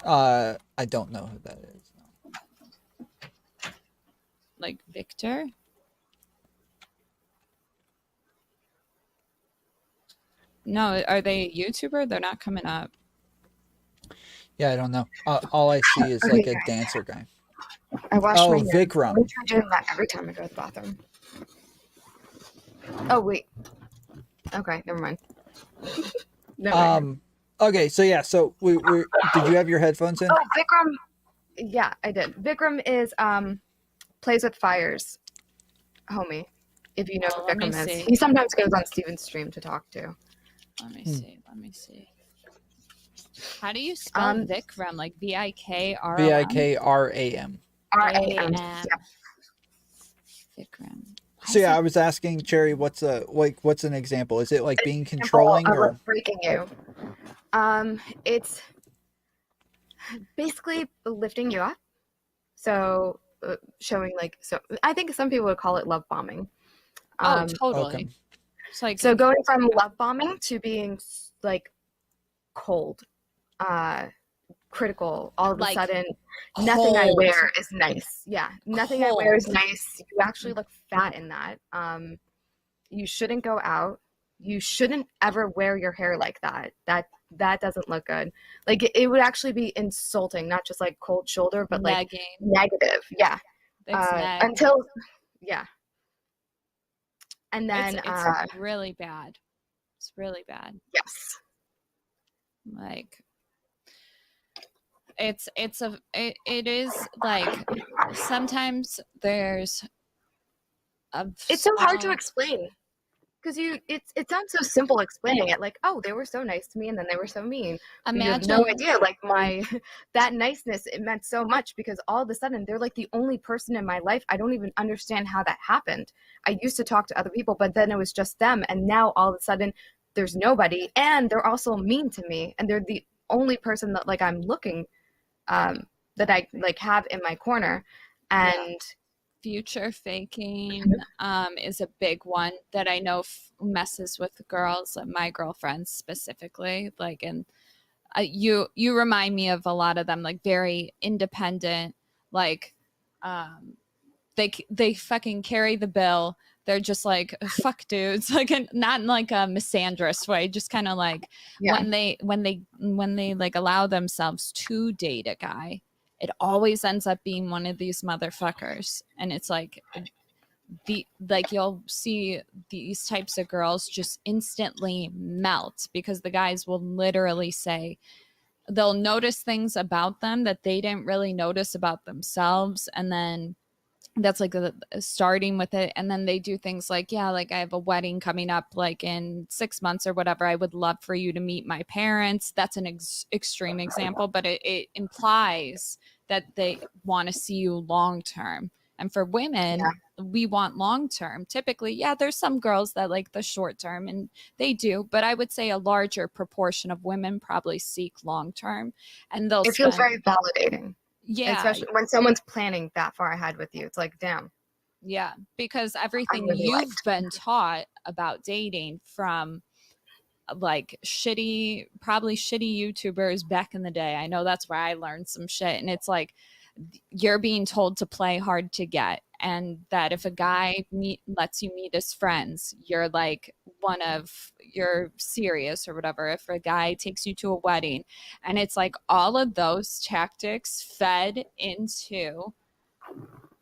I don't know who that is. No. Like Victor? No, are they a YouTuber? They're not coming up. Yeah, I don't know. All I see is like a dancer guy. I wash my hands. Vikram. I try doing that every time I go to the bathroom. Oh wait. Okay, never mind. Okay, so yeah, so we did you have your headphones in? Oh, Vikram. Yeah, I did. Vikram is plays with fires, homie. If you know who Vikram is, he sometimes goes on Steven's stream to talk to. Let me see. Let me see. How do you spell Vikram? Like V-I-K-R-A-M? V-I-K-R-A-M. R-A-M. Vikram. So yeah, I was asking Chaeiry, what's an example? Is it like being controlling or breaking you? It's basically lifting you up. So showing like, so I think some people would call it love bombing. Oh, totally. Okay. It's like, so going from love bombing to being like cold, critical, all of a sudden nothing I wear is nice. Yeah, nothing I wear is nice. You actually look fat in that. You shouldn't go out. You shouldn't ever wear your hair like that. That doesn't look good. Like it would actually be insulting, not just like cold shoulder, but like negative. Yeah. Until and then it's really bad. It's really bad. Yes. Like it is like sometimes there's it's so hard to explain. Because it sounds so simple explaining it, like, oh, they were so nice to me and then they were so mean. But you have no idea, like that niceness, it meant so much because all of a sudden they're like the only person in my life. I don't even understand how that happened. I used to talk to other people, but then it was just them, and now all of a sudden there's nobody, and they're also mean to me, and they're the only person that like I'm looking that I like have in my corner. And future faking is a big one that I know messes with girls, my girlfriends specifically. Like, and you remind me of a lot of them, like very independent, like they fucking carry the bill. They're just like fuck dudes, like not in like a misandrist way, just kind of like when they like allow themselves to date a guy, it always ends up being one of these motherfuckers. And it's like you'll see these types of girls just instantly melt because the guys will literally say they'll notice things about them that they didn't really notice about themselves, and then that's like starting with it, and then they do things like, yeah, like I have a wedding coming up like in 6 months or whatever, I would love for you to meet my parents. That's an extreme example, but it implies that they want to see you long term. And for women, we want long term. Typically, there's some girls that like the short term, and they do, but I would say a larger proportion of women probably seek long term, and it feels very validating. Yeah, especially when someone's planning that far ahead with you. It's like, damn. Yeah, because everything really you've been taught about dating from like probably shitty YouTubers back in the day. I know that's where I learned some shit, and it's like you're being told to play hard to get, and that if a guy lets you meet his friends, you're like you're serious or whatever. If a guy takes you to a wedding, and it's like all of those tactics fed into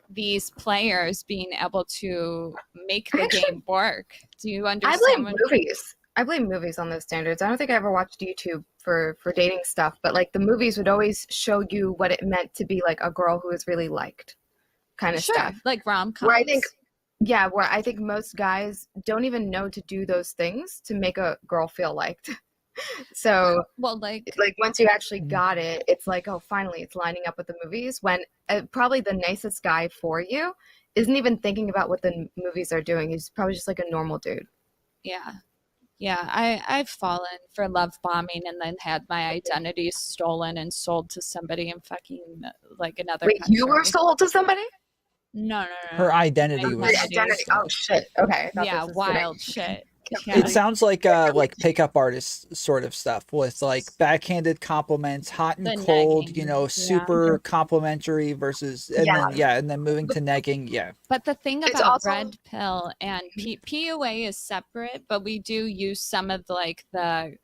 these players being able to make the game work. Do you understand? I blame movies on those standards. I don't think I ever watched YouTube for dating stuff, but like the movies would always show you what it meant to be like a girl who was really liked, kind of stuff. Like rom-coms. Where I think most guys don't even know to do those things to make a girl feel liked. So, well, like once you actually got it, it's like, oh, finally, it's lining up with the movies. When probably the nicest guy for you isn't even thinking about what the movies are doing. He's probably just like a normal dude. Yeah, I've fallen for love bombing and then had my identity stolen and sold to somebody in fucking like another Wait, country. you were sold to somebody? No. Her identity was. Oh shit. Okay. Yeah, wild shit. It sounds like pickup artist sort of stuff with like backhanded compliments, hot and cold, negging, super complimentary versus, and then moving to negging. Yeah. But the thing about red pill and PUA is separate, but we do use some of like the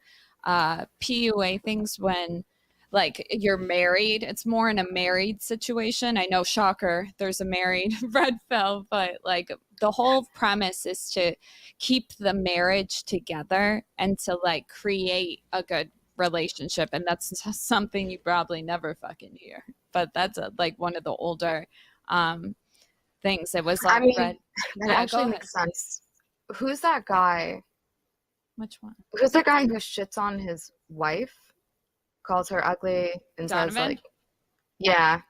PUA things when like you're married. It's more in a married situation. I know, shocker, there's a married red pill, but like the whole premise is to keep the marriage together and to like create a good relationship. And that's something you probably never fucking hear, but that's like one of the older things. It was like that actually makes sense. Who's that guy? Which one? Who's the guy who shits on his wife? Calls her ugly and Donovan? says like, yeah.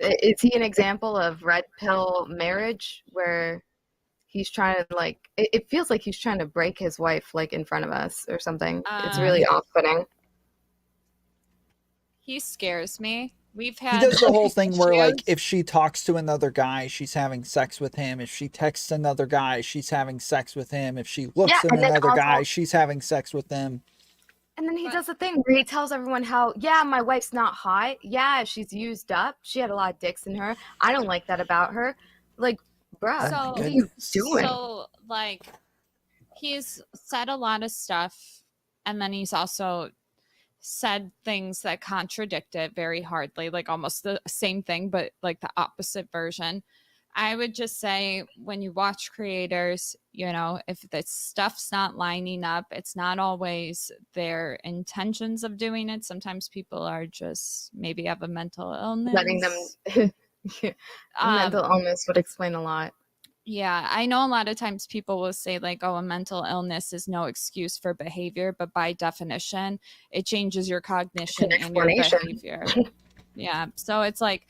Is he an example of red pill marriage where he's trying to like, it feels like he's trying to break his wife like in front of us or something. It's really off-putting. He scares me. He does the whole thing where like if she talks to another guy, she's having sex with him. If she texts another guy, she's having sex with him. If she looks at another guy, she's having sex with them. And then he does the thing where he tells everyone how, my wife's not hot. Yeah, she's used up. She had a lot of dicks in her. I don't like that about her. Like, bruh, what are you doing? So, like, he's said a lot of stuff, and then he's also said things that contradict it very hardly, like almost the same thing, but like the opposite version. I would just say when you watch creators, if the stuff's not lining up, it's not always their intentions of doing it. Sometimes people are just maybe have a mental illness. Letting them mental illness would explain a lot. Yeah, I know a lot of times people will say like, oh, a mental illness is no excuse for behavior, but by definition, it changes your cognition and your behavior. Yeah. So it's like,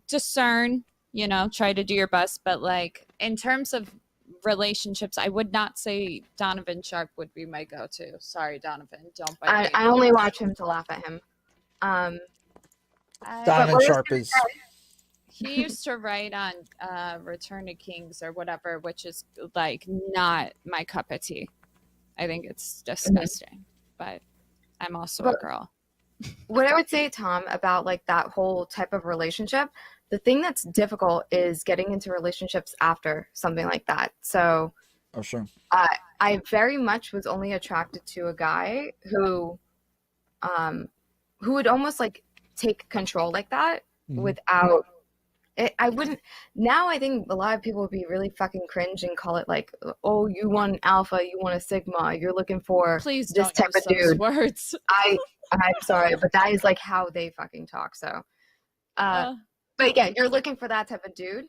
discern, try to do your best. But like in terms of relationships, I would not say Donovan Sharp would be my go-to. Sorry, Donovan. Don't bite me. I only watch him to laugh at him. Donovan Sharp is... He used to write on Return to Kings or whatever, which is like not my cup of tea. I think it's disgusting, but I'm also a girl. What I would say, Tom, about like that whole type of relationship, the thing that's difficult is getting into relationships after something like that. So, oh sure, I very much was only attracted to a guy who would almost like take control like that without. I wouldn't. Now I think a lot of people would be really fucking cringe and call it like, oh, you want an alpha, you want a sigma, you're looking for Please this don't type use of those dude. words. I'm sorry, but that is like how they fucking talk. So, but yeah, you're looking for that type of dude.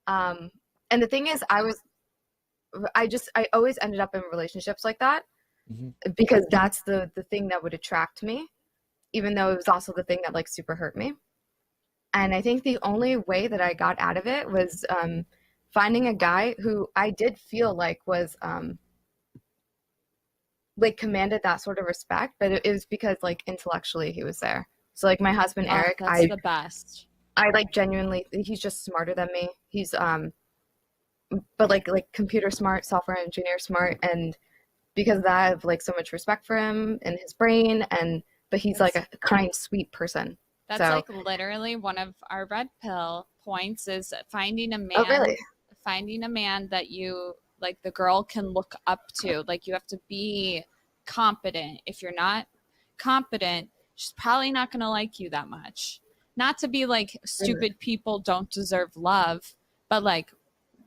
And the thing is, I always ended up in relationships like that because that's the thing that would attract me, even though it was also the thing that like super hurt me. And I think the only way that I got out of it was finding a guy who I did feel like was like commanded that sort of respect, but it was because like intellectually he was there. So like my husband Eric, that's the best. I like genuinely, he's just smarter than me. He's but like computer smart, software engineer smart, and because of that I have like so much respect for him and his brain, but he's like a kind, sweet person. That's so, like literally one of our red pill points is finding a man. Oh, really? Finding a man that you like the girl can look up to. Like you have to be competent. If you're not competent, she's probably not going to like you that much. Not to be like stupid people don't deserve love, but like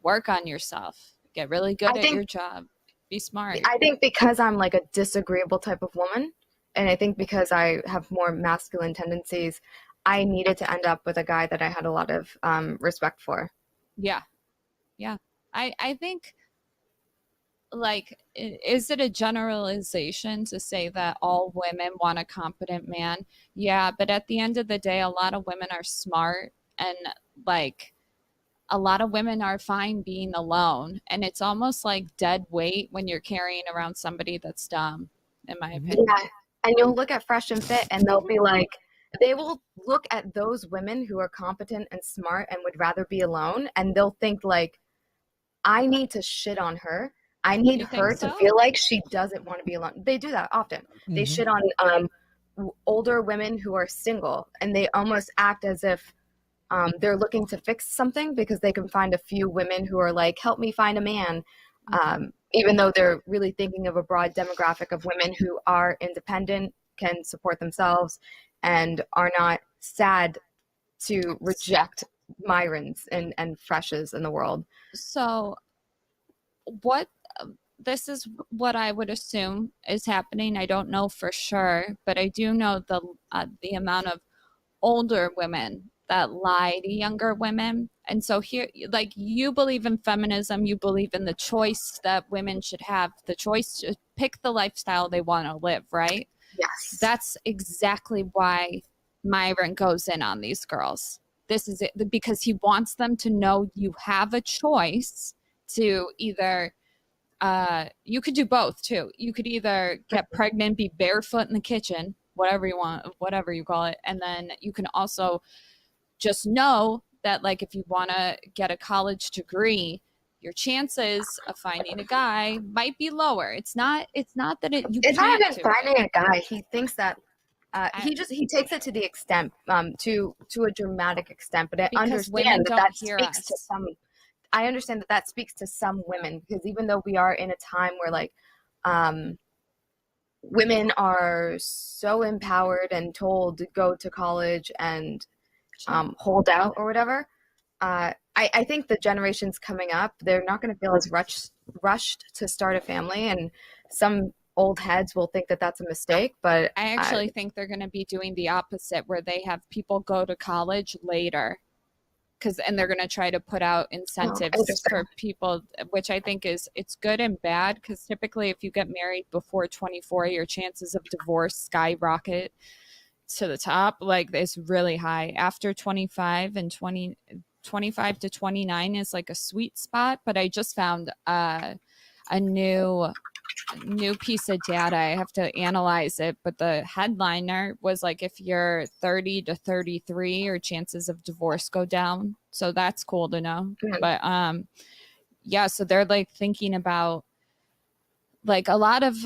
work on yourself. Get really good at your job. Be smart. I think because I'm like a disagreeable type of woman, and I think because I have more masculine tendencies, I needed to end up with a guy that I had a lot of respect for. Yeah. Yeah. I think, like, is it a generalization to say that all women want a competent man? Yeah, but at the end of the day, a lot of women are smart, and, like, a lot of women are fine being alone. And it's almost like dead weight when you're carrying around somebody that's dumb, in my opinion. Yeah. And you'll look at Fresh and Fit and they'll be like, they will look at those women who are competent and smart and would rather be alone. And they'll think like, I need to shit on her. I need her to feel like she doesn't want to be alone. They do that often. They shit on older women who are single, and they almost act as if they're looking to fix something because they can find a few women who are like, help me find a man. Even though they're really thinking of a broad demographic of women who are independent, can support themselves, and are not sad to reject Myrons and Freshes in the world. So this is what I would assume is happening. I don't know for sure, but I do know the amount of older women that lie to younger women. And so here, like, you believe in feminism, you believe in the choice that women should have, the choice to pick the lifestyle they want to live, right? Yes. That's exactly why Myron goes in on these girls. This is it, because he wants them to know you have a choice to either, you could do both too. You could either get pregnant, be barefoot in the kitchen, whatever you want, whatever you call it. And then you can also just know that, like, if you want to get a college degree, your chances of finding a guy might be lower. It's not that you it's can't not even do finding it. a guy. He thinks that he takes it to the extent, to a dramatic extent. But I understand that speaks to some. I understand that speaks to some women, because even though we are in a time where like women are so empowered and told to go to college and hold out or whatever, I think the generations coming up, they're not going to feel as rushed to start a family, and some old heads will think that that's a mistake. But I actually think they're going to be doing the opposite, where they have people go to college later and they're going to try to put out incentives for people, which I think it's good and bad, because typically if you get married before 24, your chances of divorce skyrocket to the top. Like, it's really high. After 25 and 25 to 29 is like a sweet spot. But I just found a new piece of data. I have to analyze it, but the headliner was like, if you're 30 to 33, your chances of divorce go down. So that's cool to know. But yeah, so they're like thinking about like a lot of,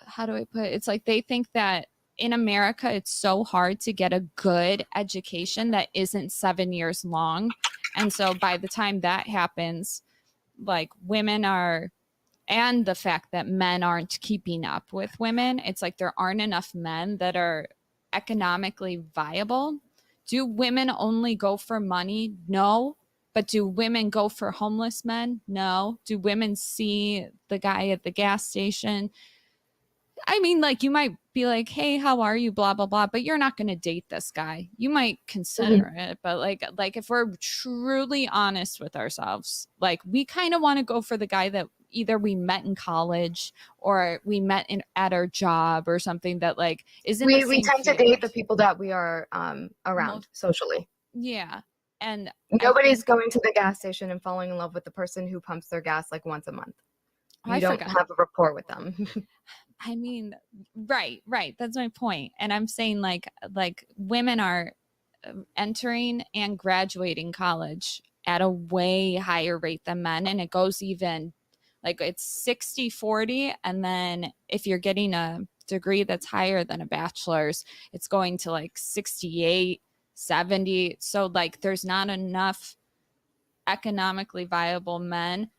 how do I put it? It's like they think that in America, it's so hard to get a good education that isn't 7 years long. And so by the time that happens, like women are, and the fact that men aren't keeping up with women, it's like there aren't enough men that are economically viable. Do women only go for money? No. But do women go for homeless men? No. Do women see the guy at the gas station? I mean, like, you might be like, hey, how are you? Blah, blah, blah. But you're not going to date this guy. You might consider it. But like if we're truly honest with ourselves, like, we kind of want to go for the guy that either we met in college or we met at our job or something that like isn't. We tend to date the people that we are around socially. Yeah. And nobody's going to the gas station and falling in love with the person who pumps their gas like once a month. You don't have a rapport with them. I mean, right. That's my point. And I'm saying like women are entering and graduating college at a way higher rate than men. And it goes even like it's 60-40. And then if you're getting a degree that's higher than a bachelor's, it's going to like 68, 70. So like there's not enough economically viable men.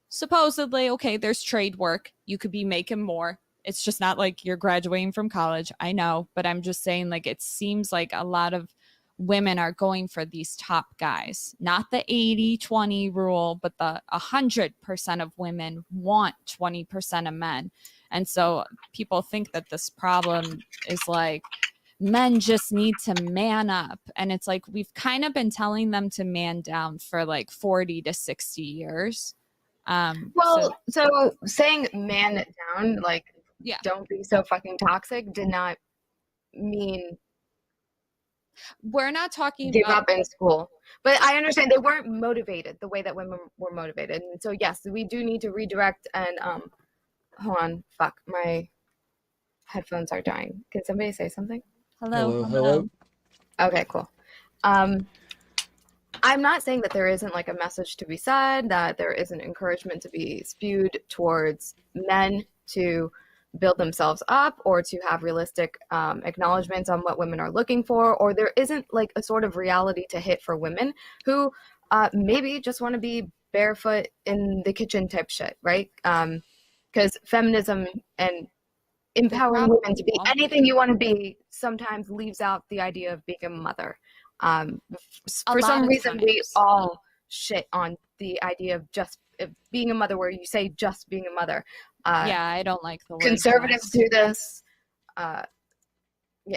Supposedly, okay, there's trade work. You could be making more. It's just not like you're graduating from college. I know, but I'm just saying, like, it seems like a lot of women are going for these top guys, not the 80-20 rule, but the 100% of women want 20% of men. And so people think that this problem is like men just need to man up. And it's like, we've kind of been telling them to man down for like 40 to 60 years. So saying man down, like, don't be so fucking toxic, did not mean we're not talking give up in school. But I understand they weren't motivated the way that women were motivated. And so yes, we do need to redirect and hold on, fuck, my headphones are dying. Can somebody say something? Hello. Okay, cool. I'm not saying that there isn't like a message to be said, that there isn't encouragement to be spewed towards men to build themselves up or to have realistic acknowledgments on what women are looking for, or there isn't like a sort of reality to hit for women who maybe just want to be barefoot in the kitchen type shit, right? Because feminism and empowering women to be anything you want to be sometimes leaves out the idea of being a mother. For some reason, we all shit on the idea of just being a mother, where you say just being a mother. I don't like the word. Conservatives do this.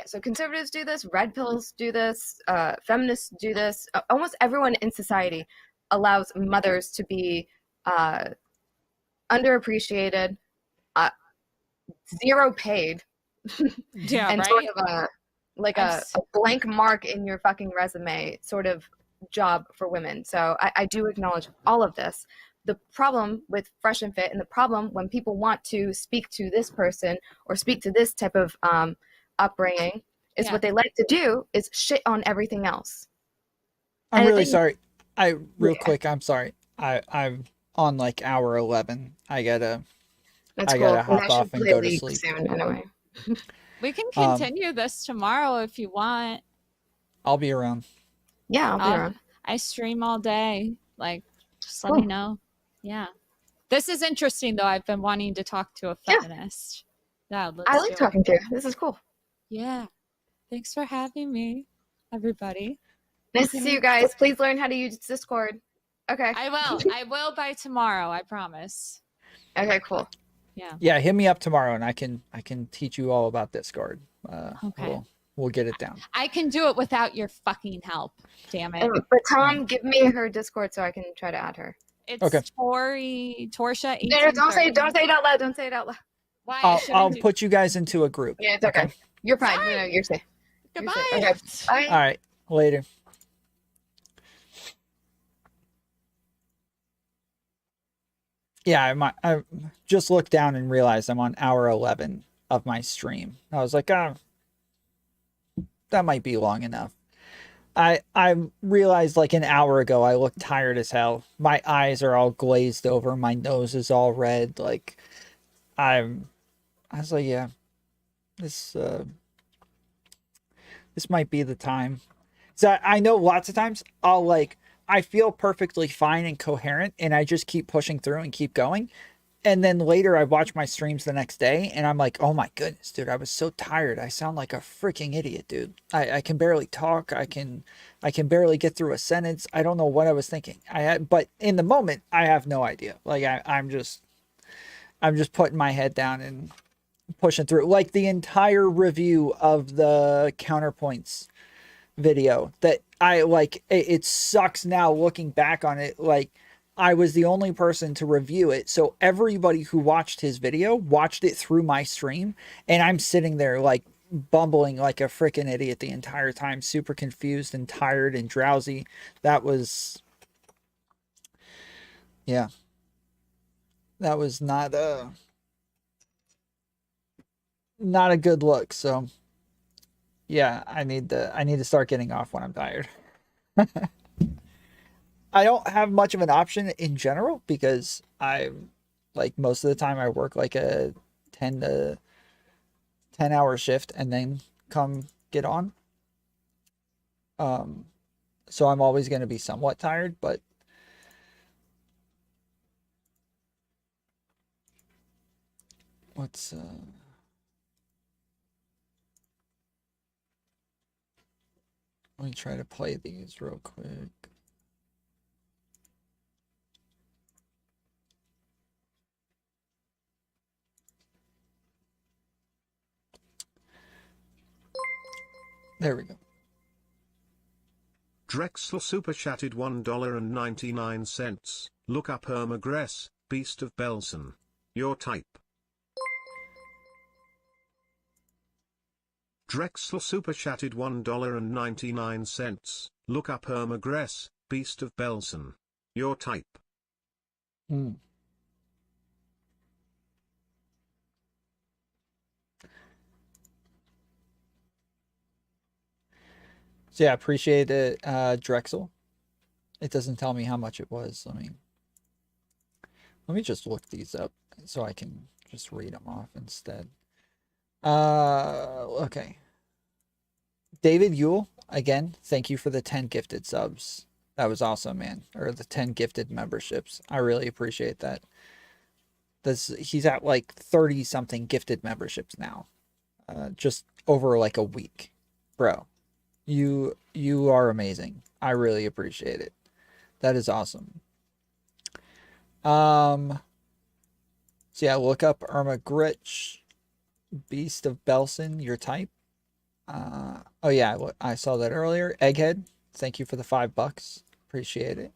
So conservatives do this. Red pills do this. Feminists do this. Almost everyone in society allows mothers to be underappreciated, zero paid, and sort of a blank mark in your fucking resume sort of job for women. So I do acknowledge all of this. The problem with Fresh and Fit, and the problem when people want to speak to this person or speak to this type of upbringing, is what they like to do is shit on everything else. I'm really sorry. Quick, I'm sorry. I'm on like hour 11. I gotta hop off and go to sleep. Soon, anyway. We can continue this tomorrow if you want. I'll be around. Yeah, I'll be around. I stream all day. Like, just let me know. Yeah. This is interesting, though. I've been wanting to talk to a feminist. Yeah, I like talking to you. This is cool. Yeah. Thanks for having me, everybody. Nice to see you guys. Please learn how to use Discord. Okay. I will. I will by tomorrow. I promise. Okay, cool. Yeah. Yeah, hit me up tomorrow and I can teach you all about Discord. Okay. We'll get it down. I can do it without your fucking help. Damn it. But Tom, give me her Discord so I can try to add her. It's Okay. Torshaa. No, don't say it out loud. Don't say it out loud. Why? I'll put you guys into a group. Yeah, it's okay. You're fine. No, you're safe. Goodbye. Okay. Bye. All right. Later. Yeah, I just looked down and realized I'm on hour 11 of my stream. I was like, that might be long enough. I realized like an hour ago I looked tired as hell. My eyes are all glazed over. My nose is all red. Like I was like, yeah, this might be the time. So I know lots of times I feel perfectly fine and coherent and I just keep pushing through and keep going. And then later I watch my streams the next day and I'm like, oh my goodness, dude, I was so tired. I sound like a freaking idiot, dude. I can barely talk. I can barely get through a sentence. I don't know what I was thinking. But in the moment, I have no idea. Like I'm just putting my head down and pushing through. Like the entire review of the Counterpoints video that I like, it sucks now looking back on it. Like I was the only person to review it. So everybody who watched his video watched it through my stream. And I'm sitting there like bumbling like a freaking idiot the entire time, super confused and tired and drowsy. That was, yeah, that was not a good look. So yeah, I need to start getting off when I'm tired. I don't have much of an option in general because I like most of the time I work like a 10 hour shift and then come get on. So I'm always going to be somewhat tired, but let me try to play these real quick. There we go. Drexel super chatted $1.99. Look up Hermagress, Beast of Belson. Your type. Drexel super chatted $1.99. Look up Hermagress, Beast of Belson. Your type. So yeah, appreciate it, Drexel. It doesn't tell me how much it was. Let me just look these up so I can just read them off instead. Okay. David Yule, again, thank you for the 10 gifted subs. That was awesome, man. Or the 10 gifted memberships. I really appreciate that. He's at like 30 something gifted memberships now. Just over like a week. Bro, you are amazing. I really appreciate it. That is awesome. So yeah, look up Irma Gritch, Beast of Belson, your type. Oh yeah, I saw that earlier. Egghead, thank you for the $5. Appreciate it.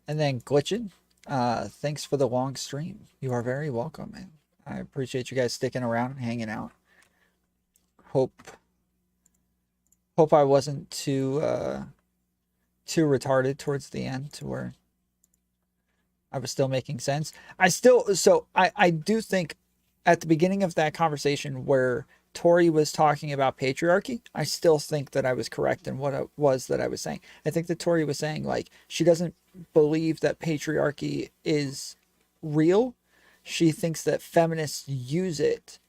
And then Glitchin, thanks for the long stream. You are very welcome, man. I appreciate you guys sticking around and hanging out. Hope I wasn't too retarded towards the end to where I was still making sense. I do think at the beginning of that conversation where Tori was talking about patriarchy, I still think that I was correct in what it was that I was saying. I think that Tori was saying like she doesn't believe that patriarchy is real. She thinks that feminists use it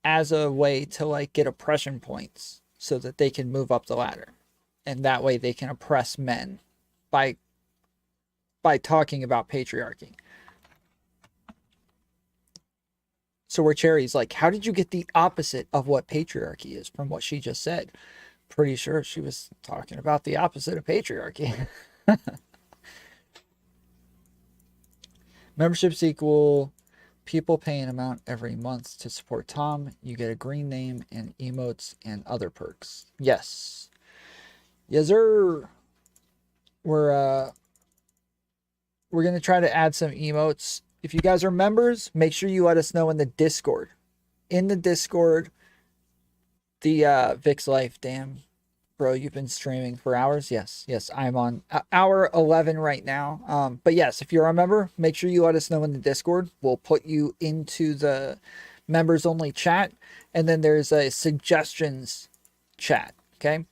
as a way to like get oppression points so that they can move up the ladder. And that way they can oppress men by talking about patriarchy. So where Chaeiry's like, how did you get the opposite of what patriarchy is from what she just said? Pretty sure she was talking about the opposite of patriarchy. Memberships equal People pay an amount every month to support Tom. You get a green name and emotes and other perks. Yes. Yes, sir. We're going to try to add some emotes. If you guys are members, make sure you let us know in the Discord. In the Discord, the Vic's Life, damn. Bro, you've been streaming for hours? Yes, I'm on hour 11 right now. But yes, if you're a member, make sure you let us know in the Discord. We'll put you into the members only chat, and then there's a suggestions chat, okay?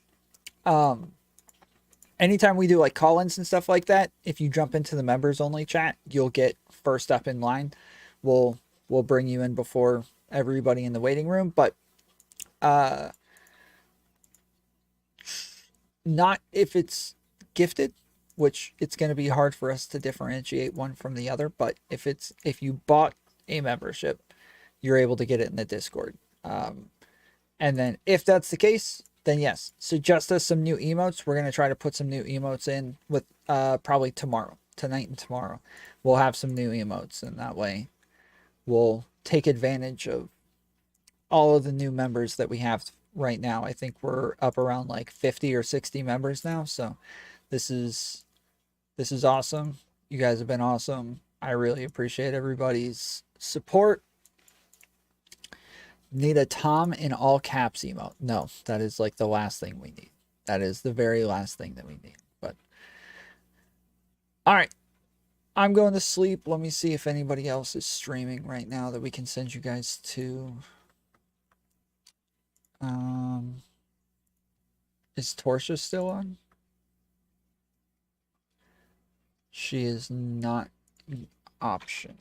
Anytime we do like call-ins and stuff like that, if you jump into the members only chat, you'll get first up in line. We'll bring you in before everybody in the waiting room, but not if it's gifted, which it's going to be hard for us to differentiate one from the other. But if you bought a membership, you're able to get it in the Discord. And then if that's the case, then yes, suggest us some new emotes. We're going to try to put some new emotes in with probably tonight and tomorrow. We'll have some new emotes, and that way we'll take advantage of all of the new members that we have right now. I think we're up around like 50 or 60 members now. So this is awesome. You guys have been awesome. I really appreciate everybody's support. Need a Tom in all caps emote. No, that is like the last thing we need. That is the very last thing that we need. But all right, I'm going to sleep. Let me see if anybody else is streaming right now that we can send you guys to. Is Torshaa still on? She is not an option.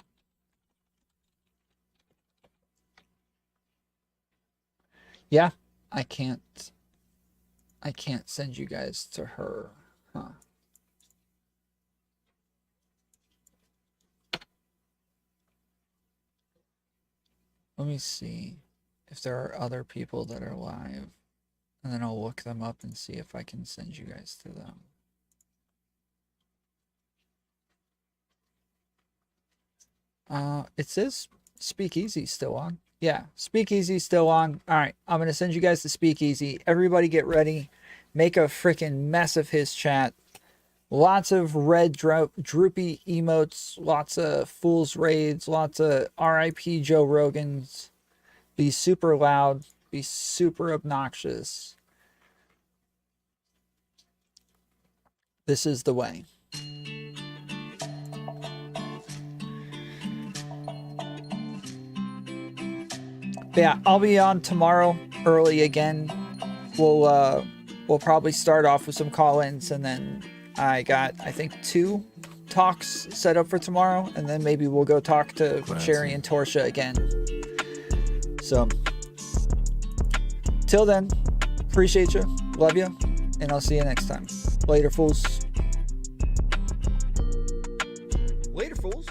Yeah, I can't send you guys to her, huh? Let me see if there are other people that are live, and then I'll look them up and see if I can send you guys to them. It says Speakeasy still on. Yeah, Speakeasy still on. All right, I'm gonna send you guys to Speakeasy. Everybody get ready. Make a freaking mess of his chat. Lots of red droopy emotes, lots of Fool's Raids, lots of RIP Joe Rogans. Be super loud, be super obnoxious. This is the way. But yeah, I'll be on tomorrow early again. We'll probably start off with some call-ins, and then I got, I think, 2 talks set up for tomorrow, and then maybe we'll go talk to Chaeiry and Torshaa again. So, till then, appreciate you, love you, and I'll see you next time. Later, fools. Later, fools.